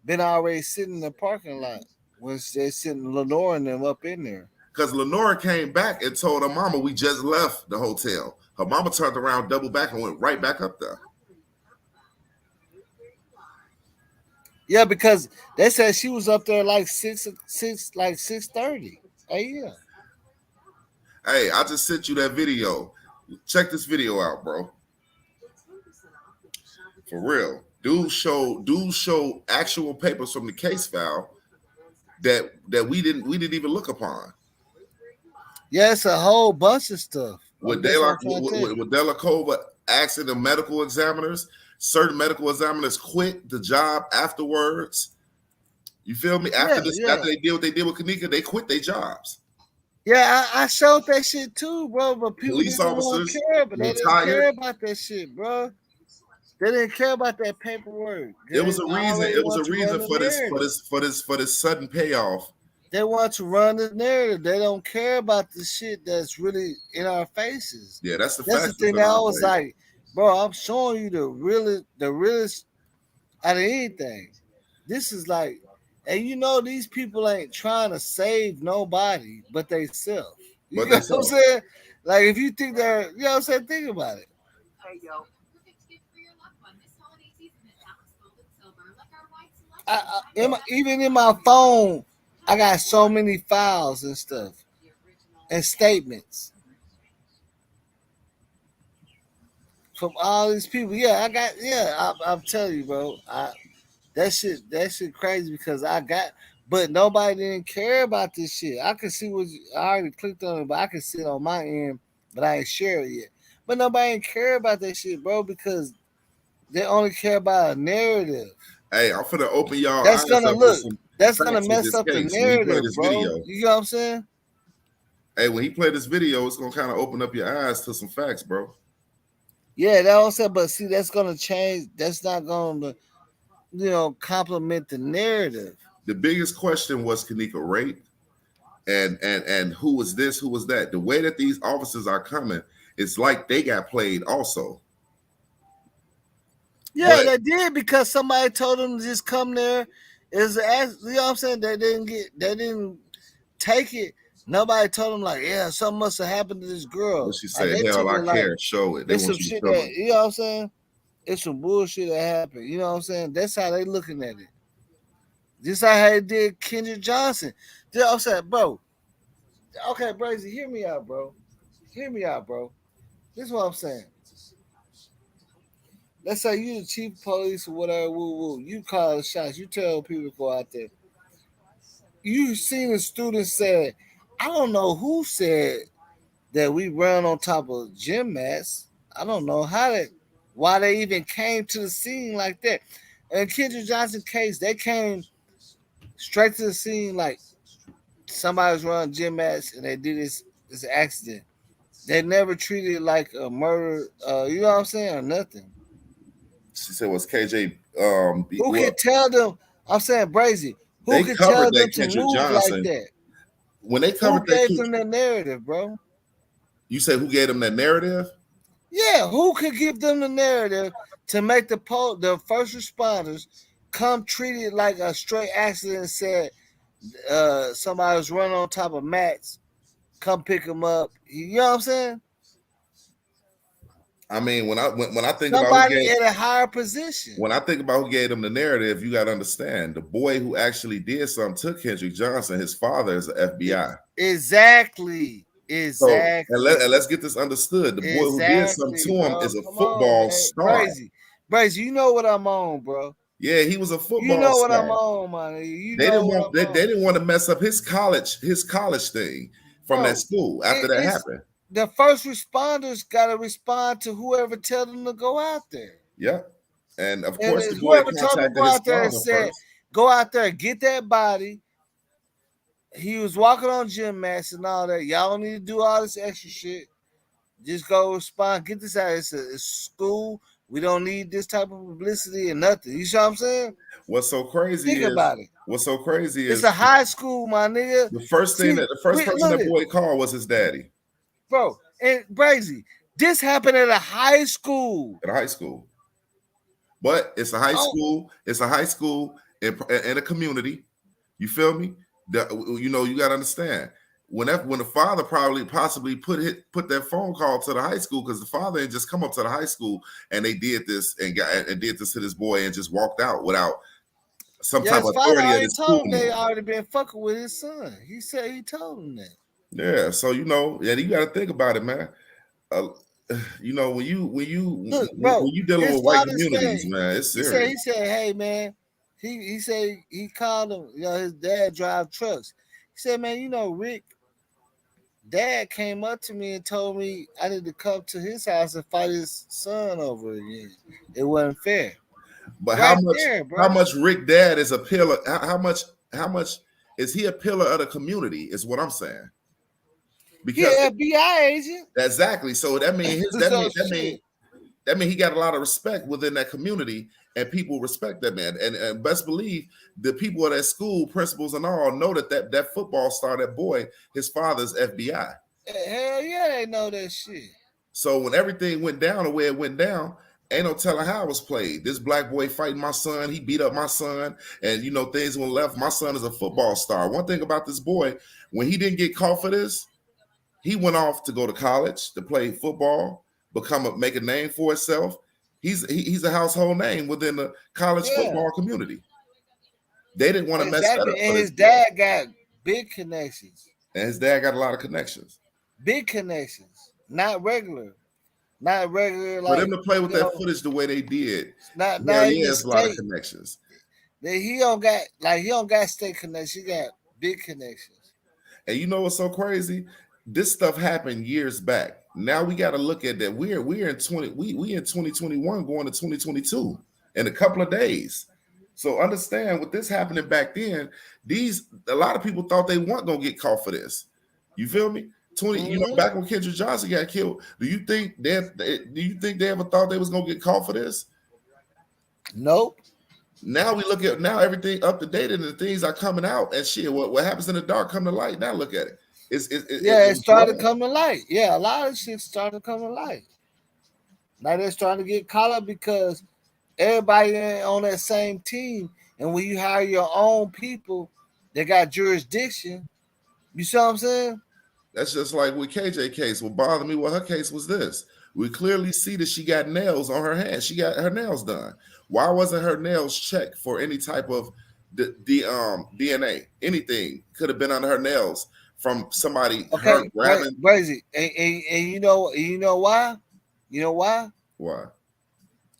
been already sitting in the parking lot when they're sitting Lenora and them up in there. Because Lenora came back and told her mama, we just left the hotel. Her mama turned around, doubled back, and went right back up there. Yeah, because they said she was up there like 6:30 a.m. Hey, I just sent you that video. Check this video out, bro. For real. Dude show actual papers from the case file that we didn't even look upon. Yeah, it's a whole bunch of stuff. With Delacova asking the medical examiners, certain medical examiners quit the job afterwards. You feel me? After they did what they did with Kenneka, they quit their jobs. Yeah, I showed that shit too, bro. But people police officers care, but they didn't care about that shit, bro. They didn't care about that paperwork. It was a reason. It was a reason for this sudden payoff. They want to run the narrative. They don't care about the shit that's really in our faces. Yeah, that's the thing that I was like, bro, I'm showing you the realest out of anything. This is like, and you know these people ain't trying to save nobody but they self. You know what I'm saying? Like if you think they're, you know what I'm saying, think about it. Hey yo. Even in my phone, I got so many files and stuff and statements from all these people. Yeah, I'm telling you, bro. That shit crazy because but nobody didn't care about this shit. I can see I already clicked on it, but I can see it on my end, but I ain't share it yet. But nobody ain't care about that shit, bro, because they only care about a narrative. Hey, I'm finna open y'all That's eyes gonna up with look. some That's gonna facts with mess this up the case when he play narrative, this bro. video. You know what I'm saying? Hey, when he play this video, it's gonna kind of open up your eyes to some facts, bro. Yeah, that was said, but see, that's gonna change. That's not gonna, complement the narrative. The biggest question was Kenneka raped, and who was this, who was that? The way that these officers are coming, it's like they got played also. Yeah, But they did because somebody told them to just come there. You know what I'm saying? They didn't take it. Nobody told them like, yeah, something must have happened to this girl. what she Like said, they hell, took I it like care. Show it. They it's some want you to shit film that it. you know what I'm saying. It's some bullshit that happened. You know what I'm saying? That's how they looking at it. Just like how they did Kendrick Johnson. You know what I'm saying, bro. Okay, Brazy, hear me out, bro. Hear me out, bro. This is what I'm saying. Let's say you the chief of police or whatever, woo woo. You call the shots. You tell people to go out there. You seen a student said, I don't know who said that we run on top of gym mats. I don't know why they even came to the scene like that. And Kendrick Johnson case, they came straight to the scene like somebody was running gym mats and they did this accident. They never treated it like a murder, you know what I'm saying, or nothing. She said, "Was KJ?" Who can tell them? I'm saying, Brazy. Who They can covered tell that them to Kendrick move like Johnson. that? When they Who covered that, gave them that narrative, bro? you said who gave them that narrative? Yeah, who could give them the narrative to make the first responders come treat it like a straight accident and said somebody was running on top of mats, come pick them up. You know what I'm saying? I mean, when I think about Somebody in a higher position. when I think about who gave them the narrative, you got to understand the boy who actually did something to Kendrick Johnson. His father is the FBI. Exactly. So and let's get this understood. The boy who did something Exactly, to him bro. is a Come on, football man. star. Brazy, you know what I'm on, bro. Yeah, he was a football You know what star. I'm on, man. You They know didn't what want I'm on. they didn't want to mess up his college thing from that school after that happened. The first responders got to respond to whoever tell them to go out there. Yep. And of And course, the boy whoever told them to contacted go his out there and father said, first. go out there, get that body. He was walking on gym mats and all that. Y'all don't need to do all this extra shit. Just go respond. Get this out. It's a school. We don't need this type of publicity and nothing. You see what I'm saying? What's so crazy Think about it. What's so crazy It's is a high school, my nigga. the first person that boy called was his daddy. Bro, and Brazy, this happened at a high school. At a high school. But it's a high school. It's a high school in a community. You feel me? You got to understand. When the father possibly put that phone call to the high school, because the father didn't just come up to the high school and they did this and did this to this boy and just walked out without some type of authority at his school. They already been fucking with his son. He said he told him that. Yeah, so you got to think about it, man. When you dealing with white communities, man, it's serious. He said, hey man, he said he called him. His dad drive trucks. He said, man, Rick, dad came up to me and told me I need to come to his house and fight his son over again. It wasn't fair. But how much Rick dad is a pillar? How much is he a pillar of the community? Is what I'm saying. Because he FBI agent. Exactly. So that means that mean he got a lot of respect within that community, and people respect that man. And best believe the people at that school, principals and all, know that football star, that boy, his father's FBI. Hell yeah, they know that shit. So when everything went down the way it went down, ain't no telling how it was played. This black boy fighting my son, he beat up my son, and things went left. My son is a football star. One thing about this boy, when he didn't get caught for this, he went off to go to college to play football, make a name for himself. He's a household name within the college football community. They didn't want to mess that up. And his dad got big connections. And his dad got a lot of connections. Big connections, not regular. For them to play with that footage the way they did, not he has a lot of connections. He don't got state connections. He got big connections. And you know what's so crazy? This stuff happened years back. Now we got to look at that. We in 2021 going to 2022 in a couple of days. So understand with this happening back then, a lot of people thought they weren't gonna get caught for this. You feel me? 20, you know, back when Kendrick Johnson got killed, do you think they ever thought they was gonna get caught for this? Nope. Now we look at everything up to date and the things are coming out and shit. What happens in the dark come to light. Now look at it. It started to come to light. Yeah, a lot of shit started to come to light. Now they're starting to get caught up because everybody ain't on that same team. And when you hire your own people, they got jurisdiction. You see what I'm saying? That's just like with KJ case. What bothered me with her case was this. We clearly see that she got nails on her hands. She got her nails done. Why wasn't her nails checked for any type of DNA? Anything could have been on her nails from somebody her grabbing. Crazy. And you know why? You know why? Why?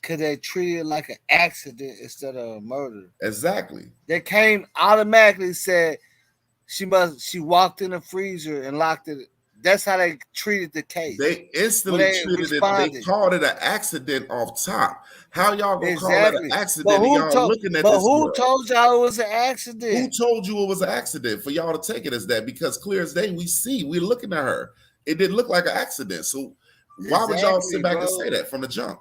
Because they treated it like an accident instead of a murder. Exactly. They came automatically said she walked in the freezer and locked it. That's how they treated the case. They instantly treated it. They called it an accident off top. How y'all gonna call that an accident? And y'all looking at this? But who told y'all it was an accident? Who told you it was an accident for y'all to take it as that? Because clear as day, we're looking at her. It didn't look like an accident. So why would y'all sit back and say that from the jump?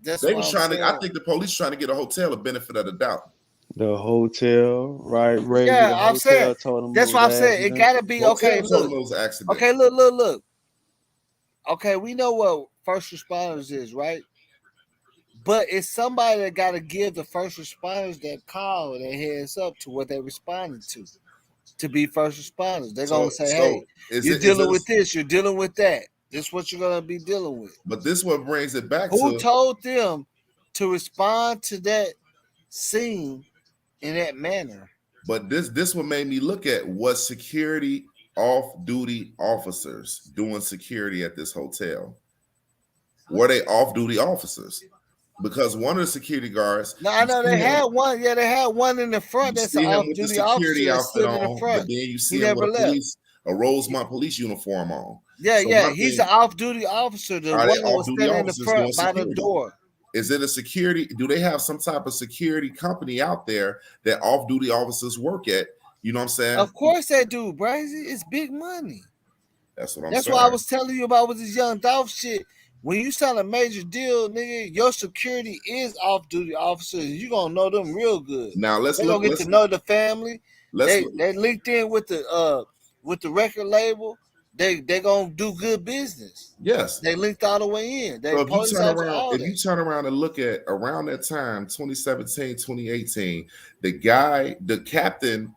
They was trying to. I think the police trying to get a hotel a benefit of the doubt. The hotel, right? Ray, yeah, I'm saying. That's what I'm saying. It gotta be okay. Look. Okay, look. Okay, we know what first responders is, right? But it's somebody that got to give the first responders that call and heads up to what they responded to be first responders. They're gonna say, "Hey, you're dealing with this. You're dealing with that. This is what you're gonna be dealing with." But this what brings it back. Who told them to respond to that scene in that manner? But this what made me look at was security off-duty officers doing security at this hotel. Were they off-duty officers? Because one of the security guards. No, I know they had one. Yeah, they had one in the front. That's an off-duty officer that stood in the front. But then you see him with a Rosemont police uniform on. Yeah, he's an off-duty officer. The one that was standing in the front by the door. Is it a security? Do they have some type of security company out there that off-duty officers work at? You know what I'm saying? Of course they do, Brazy. It's big money. That's what I'm saying. That's what I was telling you about with this Young Dolph shit. When you sign a major deal, nigga, your security is off-duty officers. You gonna know them real good. Now they gonna get to know the family. They linked in with the record label. They gonna do good business. Yes, they linked all the way in. So if you turn around and look at around that time, 2017, 2018, the captain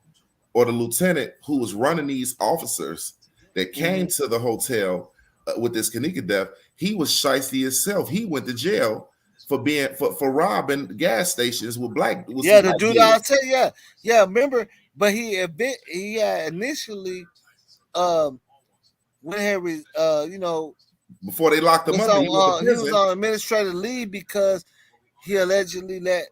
or the lieutenant who was running these officers that came to the hotel with this Kenneka death, he was shiesty himself. He went to jail for being for robbing gas stations with black. The dude I'll tell you, yeah. Remember, but he initially went ahead, before they locked him up. He was on administrative leave because he allegedly let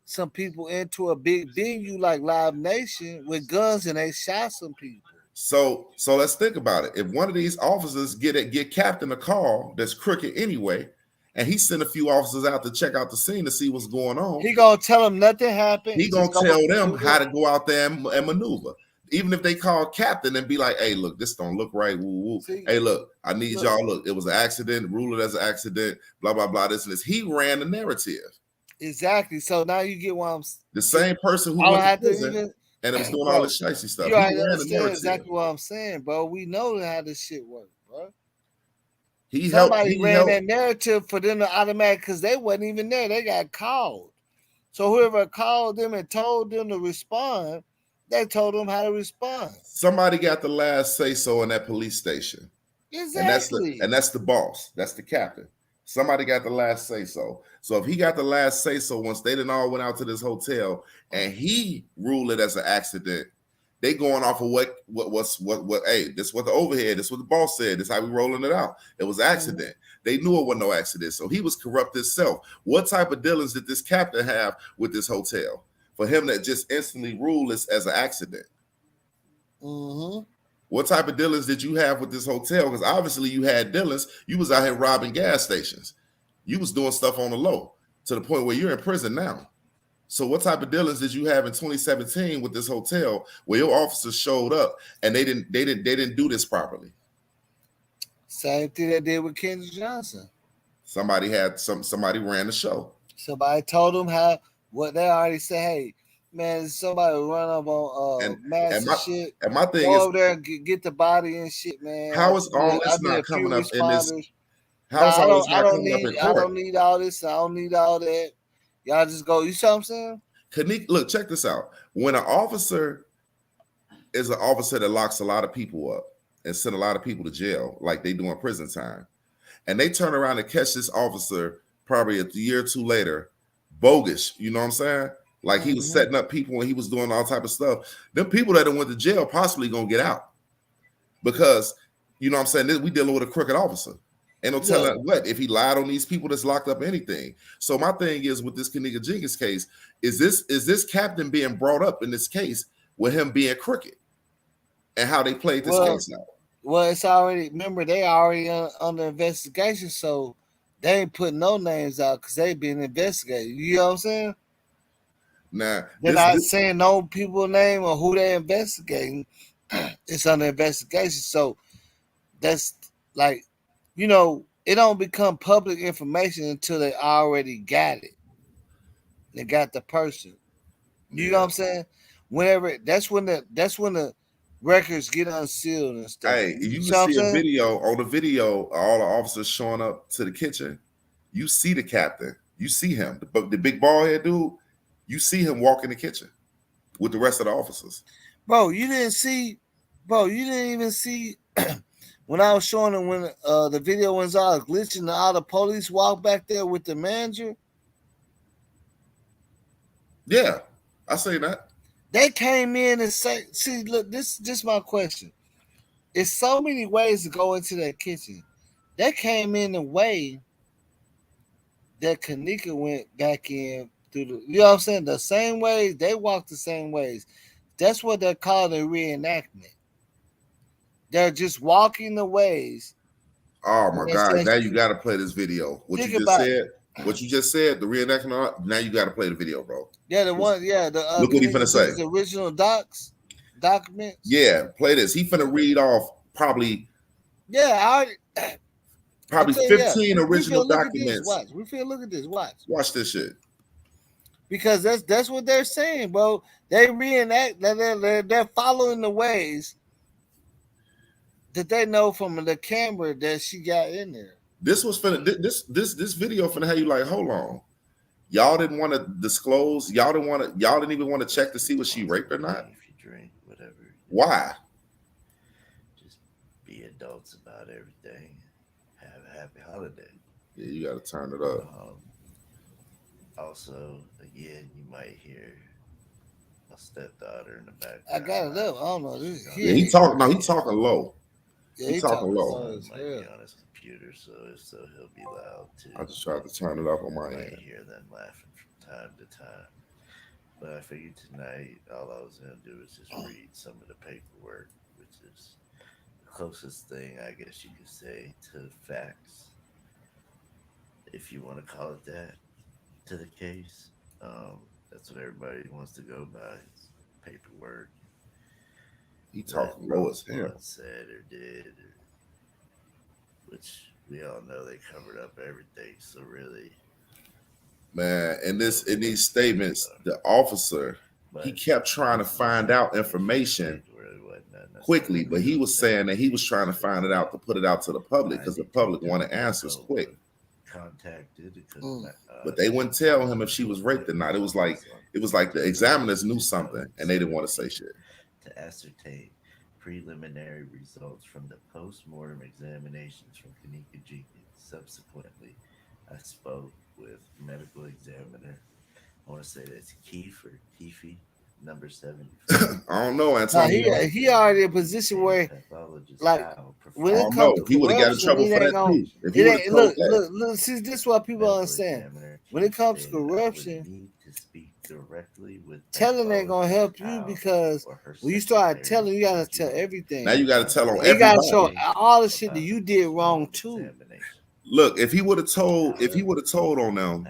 some people into a big venue like Live Nation with guns and they shot some people. So let's think about it. If one of these officers get captain a call that's crooked anyway, and he sent a few officers out to check out the scene to see what's going on, he gonna tell them nothing happened. He gonna tell them how to go out there and maneuver. Even if they call captain and be like, "Hey, look, this don't look right. Woo woo. Hey, look, I need y'all. Look, it was an accident. Rule it as an accident. Blah blah blah. This and this." He ran the narrative. Exactly. So now you get why I'm the same person who went to prison. And it was doing all this shicey stuff. You understand exactly what I'm saying, bro. We know how this shit works, bro. Somebody ran that narrative for them to automatic because they wasn't even there. They got called. So whoever called them and told them to respond, they told them how to respond. Somebody got the last say so in that police station. Exactly. And that's the boss. That's the captain. Somebody got the last say so. So if he got the last say so, once they done all went out to this hotel and he ruled it as an accident, they going off of what hey, this is what the overhead, this is what the boss said, this is how we rolling it out. It was an accident. They knew it wasn't no accident. So he was corrupt himself. What type of dealings did this captain have with this hotel for him that just instantly ruled this as an accident? Mm-hmm. What type of dealings did you have with this hotel? Because obviously you had dealings. You was out here robbing gas stations. You was doing stuff on the low to the point where you're in prison now. So what type of dealings did you have in 2017 with this hotel where your officers showed up and they didn't do this properly? Same thing they did with Kendrick Johnson. Somebody ran the show. Somebody told them what they already said. Hey, man, somebody run up on mass and shit. And my thing go is, over there and get the body and shit, man. How is all this not coming up in this? How is all this not coming up in court? I don't need all this. I don't need all that. Y'all just go. You see what I'm saying? Look, check this out. When an officer is an officer that locks a lot of people up and send a lot of people to jail, like they do in prison time, and they turn around and catch this officer probably a year or two later, bogus. You know what I'm saying? Like he was setting up people and he was doing all type of stuff. Them people that went to jail possibly gonna get out because you know what I'm saying. We dealing with a crooked officer. Ain't no telling what if he lied on these people that's locked up or anything. So my thing is with this Kenneka Jenkins case, is this captain being brought up in this case with him being crooked and how they played this case out? Well, it's already they already under investigation, so they ain't putting no names out because they been investigated. You know what I'm saying? Nah, they're not saying no people name or who they investigating. It's under investigation, so that's like. You know, it don't become public information until they already got it. They got the person. You know what I'm saying? That's when the records get unsealed and stuff. Hey, you can see a video on the video, all the officers showing up to the kitchen. You see the captain. You see him, the big bald head dude. You see him walk in the kitchen with the rest of the officers. Bro, you didn't even see. When I was showing them when the video was all glitching, all the police walked back there with the manager. Yeah, I say that. They came in and say, see, look, this is just my question. It's so many ways to go into that kitchen. They came in the way that Kenneka went back in through the, you know what I'm saying? The same ways, they walked the same ways. That's what they're calling a reenactment. They're just walking the ways. Oh my God! Now you got to play this video. What you just said, the reenactment. Now you got to play the video, bro. Yeah, the one. Yeah, the look what he finna say. The original documents. Yeah, play this. He finna read off probably. Yeah, probably 15 original documents. Watch. Look at this. Watch this shit. Because that's what they're saying, bro. They reenact. They're following the ways that they know from the camera that she got in there. This was finna this video finna have you like, hold on. Y'all didn't want to disclose, y'all didn't even want to check to see was she raped or not. If you drink, whatever. Why? Just be adults about everything. Have a happy holiday. Yeah, you gotta turn it up. Also, again, you might hear my stepdaughter in the background. I got it up. I don't know. He talking low. Yeah, he talking low. Might be on his computer, so he'll be loud too. I just tried to turn it up on my end. Might hear them laughing from time to time. But I figured tonight all I was gonna do is just read some of the paperwork, which is the closest thing I guess you could say to facts, if you want to call it that, to the case. That's what everybody wants to go by. It's paperwork. He talking low as hell. Said or did, which we all know they covered up everything. So really, man, in these statements, the officer he kept trying to find out information quickly, but he was saying that he was trying to find it out to put it out to the public because the public wanted answers quick. Contacted, but they wouldn't tell him if she was raped or not. It was like the examiners knew something and they didn't want to say shit. To ascertain preliminary results from the post-mortem examinations from Kenneka Jenkins. Subsequently, I spoke with medical examiner. I want to say that's Keefe, number 70. I don't know, Antonio. No, he already in a position where, like, when it comes to he would have got in trouble for that too. Look, see, this is what people understand. When it comes to corruption, directly with telling ain't gonna help you because when you start telling, you gotta tell everything. Now you gotta tell on you everybody. gotta show all the shit that you did wrong too. Look, if he would have told on them,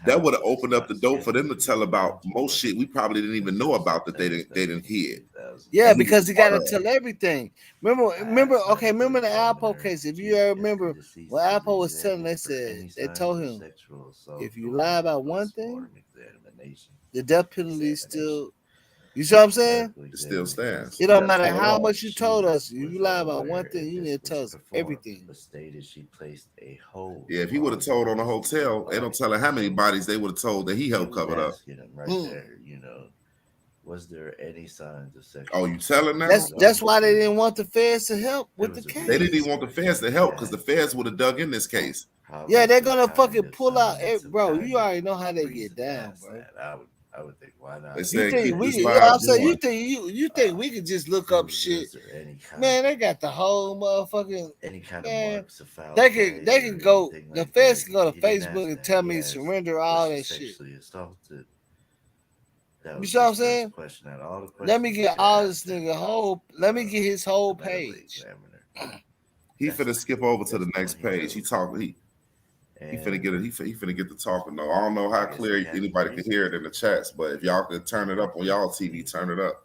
that would have opened up the door for them to tell about most shit we probably didn't even know about that they didn't hear. Yeah, because he got to tell everything. Remember. Okay, remember the Alpo case. If you ever remember what Alpo was telling, they told him if you lie about one thing, the death penalty still. You see what I'm saying? It still stands. It don't matter how much you told us. If you lie about one thing, you need to tell us everything. Yeah, if he would have told on the hotel, they don't tell her how many bodies they would have told that he helped cover up. Right there, was there any signs of sexual? Oh, you telling now? That's why they didn't want the feds to help with the case. They didn't even want the feds to help because the feds would have dug in this case. Yeah, they're gonna fucking pull out, bro. You already know how they get down, bro. I would think, why not? They said, you think we? I'm saying you think we could just look up shit? Man, they got the whole motherfucking man. They can go. The feds can go to Facebook and tell me surrender all that shit. You see what I'm saying? Let me get all this nigga whole. Let me get his whole page. He finna skip over to the next page. He finna get it. He finna get the talking though. I don't know how clear anybody can hear it in the chats, but if y'all could turn it up on y'all TV, turn it up.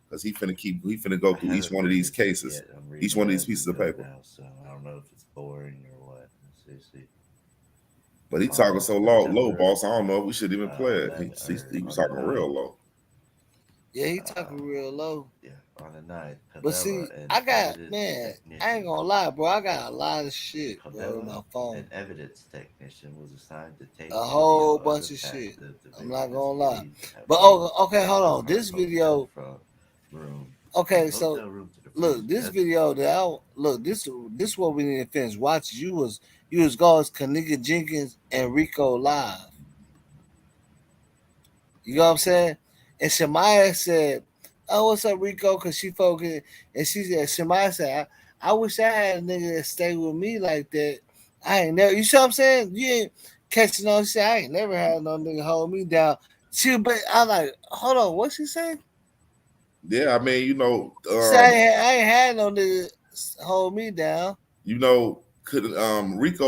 Because he finna go through each one of these cases, each one of these pieces of paper. So I don't know if it's boring or what. See. But he talking so low, boss. I don't know if we should even play it. He was talking real low. Yeah, he talking real low. Yeah, on the night. But see, I got I ain't gonna lie, bro. I got a lot of shit, bro, on my phone. An evidence technician was assigned to take a whole bunch of shit. I'm not gonna lie. But okay, hold on. This video. Okay, so look, this video this is what we need to finish watching. You was going Kenneka, Jenkins, and Rico live. You know what I'm saying? And Shemaya said, "Oh, what's up, Rico?" Because she focused, and she said, "Shemaya said, I wish I had a nigga that stay with me like that. I ain't never. You see what I'm saying? You ain't catching on. She said, I ain't never had no nigga hold me down. But I'm like, hold on, what she say? Yeah, I mean, she said, I ain't had no nigga hold me down. Rico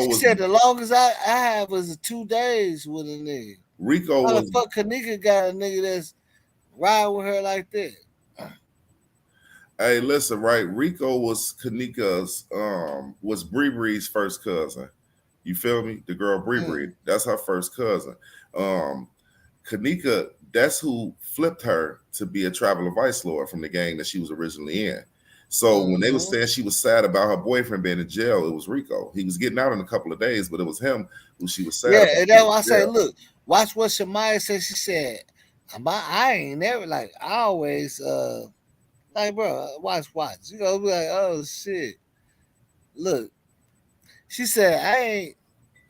she said the longest I had was 2 days with a nigga. Rico How was the fuck Kenneka got a nigga that's riding with her like that? Hey, listen, right? Rico was Kenneka's was Bree's first cousin. You feel me? The girl Bree. That's her first cousin. Kenneka, that's who flipped her to be a traveler vice lord from the gang that she was originally in. So when they were saying she was sad about her boyfriend being in jail, it was Rico. He was getting out in a couple of days, but it was him who she was sad about. Yeah, and that's why I say, look, watch what Shemaya said. She said, I ain't never, like, I always, like, bro, watch. You gonna be like, oh, shit. Look, she said,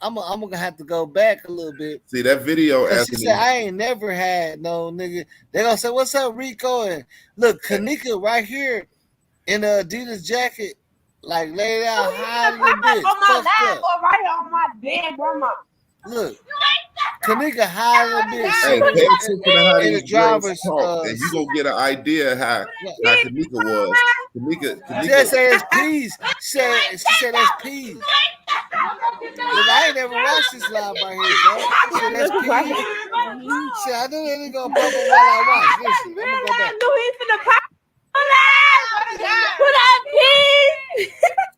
I'm gonna have to go back a little bit. See that video? She said, I ain't never had no nigga. They gonna say, what's up, Rico? And look, Kenneka right here in a Adidas jacket, like laid out high a little bit. On my lap or right on my bed, grandma. Look, Kenneka high a little bit. Hey, pay attention to how these drivers talk, and you gonna get an idea how Kenneka was. Kenneka. She said it's peas. She said that's peas. Look, I ain't never watched this live right here, bro. She said that's peas. See, I knew they gonna pop up while I watch. Listen, I'm gonna go back. Put up peas.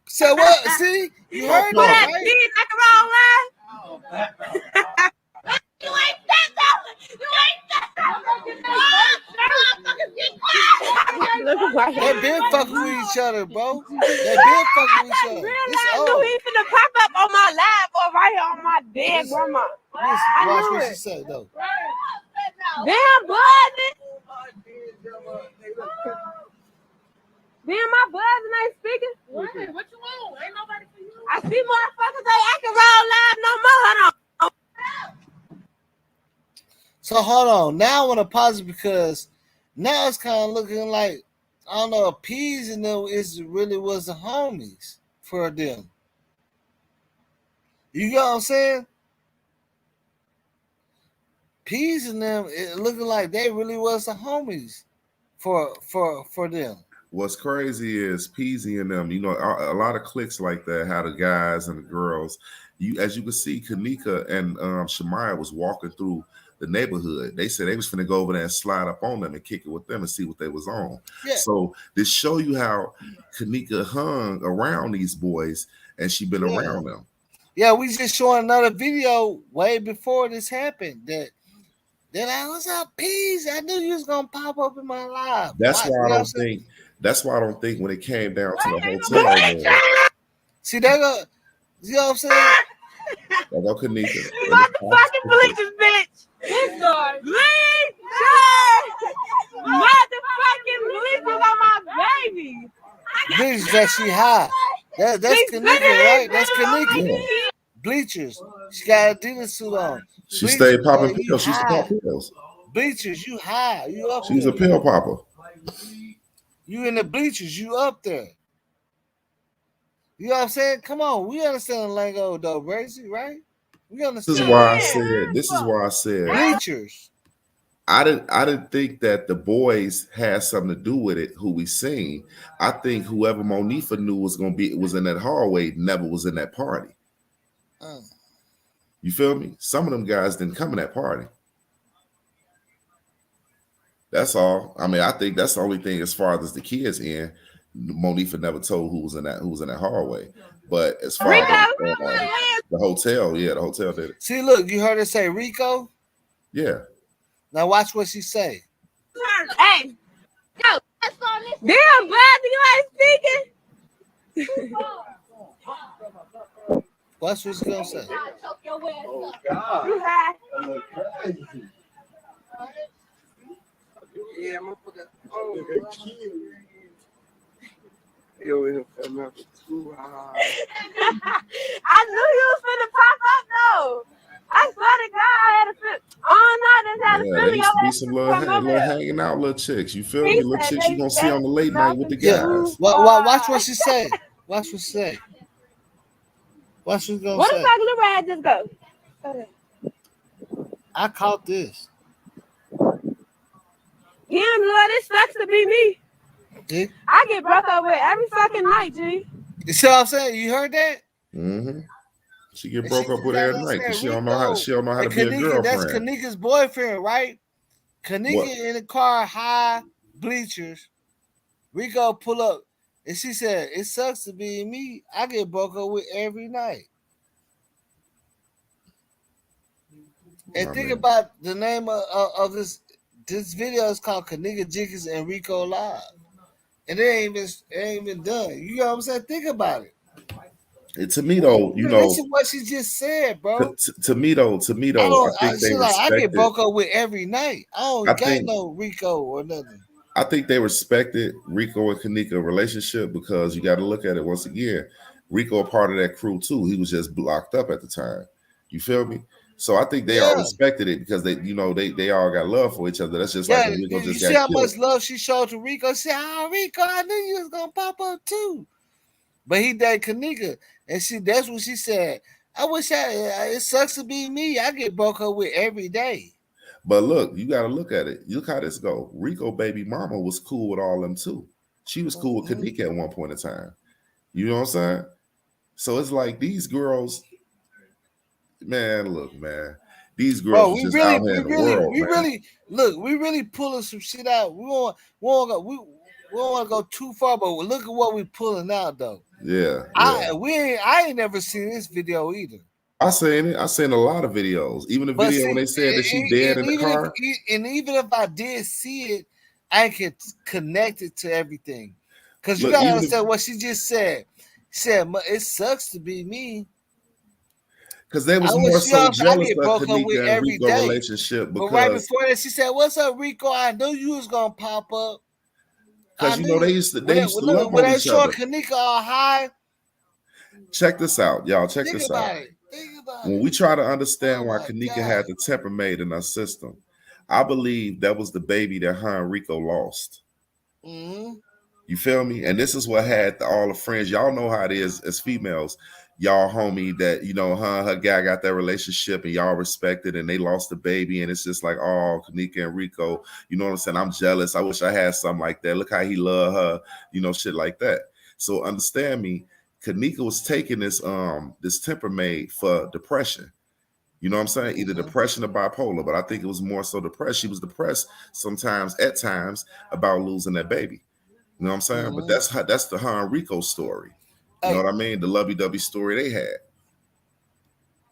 So what? See, you heard Put that, up right? peas like a wrong line. You ain't that though. You ain't that. They been fucking with each other, bro. They been fucking with each other. I knew he finna pop up on my lap or right here on my bed, grandma. Listen, watch what she said though. Damn, buzzing. Damn, my buzzing ain't speaking. What you want? Ain't nobody for you. I see motherfuckers I can roll live no more. Hold on. So hold on. Now I want to pause it because now it's kind of looking like, I don't know, Peas and them really was the homies for them. You know what I'm saying? Peas and them, it looking like they really was the homies for them. What's crazy is Peasy and them. You know, a lot of cliques like that. How the guys and the girls. As you can see, Kenneka and Shemaya was walking through the neighborhood. They said they was finna go over there and slide up on them and kick it with them and see what they was on. Yeah. So this show you how Kenneka hung around these boys and she been around them. Yeah, we just showing another video way before this happened. That I was up, peace. I knew you was gonna pop up in my life. That's why I don't think. That's why I don't think when it came down to the hotel room. See, they go. You know what I'm saying? There go Kenneka. Motherfucking bleachers, bitch. This guy. Bleach. Motherfucking bleachers on my baby. Bleachers that she high. That's Kenneka, right? That's Kenneka. Yeah. Bleachers. She got a Adidas suit on. She Bleachers, stayed popping boy, you pills. She used to pop high. pills. Bleachers, you high. You up She was a there. pill popper. You in the bleachers, you up there. You know what I'm saying? Come on, we understand the lingo though, Brazy, right? We understand. This is why I said bleachers. I didn't think that the boys had something to do with it, who we seen. I think whoever Monifa knew was in that hallway never was in that party. You feel me? Some of them guys didn't come in that party. That's all. I mean, I think that's the only thing as far as the kids in. Monifa never told who was in that hallway. But as far as the hotel, yeah, the hotel did it. See, look, you heard her say Rico? Yeah. Now watch what she say. Hey, yo, damn, Brad, you ain't speaking. Watch what she's gonna say. Oh, God. You high? Yeah, I'm gonna put that. Oh, yo, it fell out too high. I knew you was finna pop up though. I swear to God, I had a fit all night and had a Yeah, there feeling used to be your some ass little hanging out little chicks. You feel He me? Little said chicks you they gonna see on the late night with the Yeah. guys. Watch what she say. Watch what she say. Watch what she's gonna What say. the fuck, little Rad just go? I caught this. Yeah, Lord, it sucks to be me. See? I get broke up with every fucking night, G. You see what I'm saying? You heard that? Mm-hmm. She get And broke she up with got every that night because said she don't know how And to be a Kenneka, that's girlfriend. Kenneka's boyfriend, right? Kenneka What? in the car, high bleachers. Rico pull up, and she said, "It sucks to be me. I get broke up with every night." And think about the name of this video is called Kenneka Jenkins and Rico Live, and it ain't even done. You know what I'm saying? Think about it. And to me though, you know, Listen what she just said, bro. to me though, I think they I get respected. broke up with every night. I don't I got think- no Rico or nothing. I think they respected Rico and Kenneka relationship because you got to look at it once again. Rico a part of that crew too. He was just locked up at the time. You feel me? So I think they all respected it because they all got love for each other. That's just like when Rico you just see got how killed. much love she showed to Rico? She said, "Oh, Rico, I knew you was gonna pop up too." But he dated Kenneka, and that's what she said. I wish it sucks to be me. I get broke up with every day. But look, you got to look at it. Look how this go. Rico baby mama was cool with all them too. She was cool with Kenneka at one point in time. You know what I'm saying? So it's like these girls, man. Look, man, these girls Bro, are just out here in the world, man. We really pulling some shit out. We don't want to go too far, but look at what we pulling out though. Yeah, I ain't never seen this video either. I seen it. I seen a lot of videos. Even the video when they said that she dead in the car. Even if I did see it, I can connect it to everything. Because you Look, gotta even understand what she just said. She said, "It sucks to be me." Because they was I more wish so I jealous get of broke up with Kenneka and every Rico day. relationship But right because before that, she said, "What's up, Rico? I knew you was gonna pop up." you know they used to love when on they each saw other. Kenneka all high. Check this out, y'all. Check Think this about out. it. Think about When we try to understand why Kenneka had the temper made in her system, I believe that was the baby that her and Rico lost. Mm-hmm. You feel me? And this is what had all the friends. Y'all know how it is as females. y'all homie that, you know, her guy got that relationship and y'all respected and they lost the baby. And it's just like, oh, Kenneka and Rico, you know what I'm saying? I'm jealous. I wish I had something like that. Look how he loved her, you know, shit like that. So understand me, Kenneka was taking this temperament for depression. You know what I'm saying? Either depression or bipolar, but I think it was more so depressed. She was depressed sometimes, at times, about losing that baby. You know what I'm saying? But that's the her and Rico story. You know what I mean? The lovey-dovey story they had.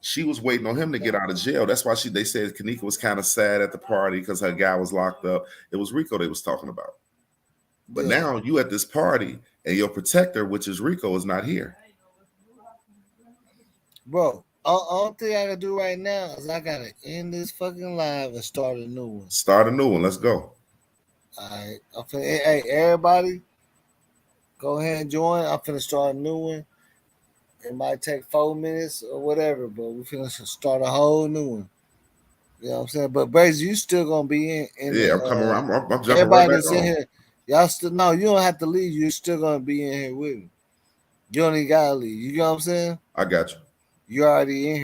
She was waiting on him to get out of jail. That's why they said Kenneka was kind of sad at the party because her guy was locked up. It was Rico they was talking about. But now you at this party and your protector, which is Rico, is not here. Bro, all thing I gotta do right now is I gotta end this fucking live and start a new one. Start a new one. Let's go. All right. Hey, everybody, go ahead and join. I'm finna start a new one. It might take 4 minutes or whatever, but we're finna start a whole new one. You know what I'm saying? But Brazy, you still gonna be in Yeah, I'm coming around. I'm jumping right everybody back that's in on. here. Y'all still you don't have to leave. You're still gonna be in here with me. You don't even gotta leave. You know what I'm saying? I got you. You already in here.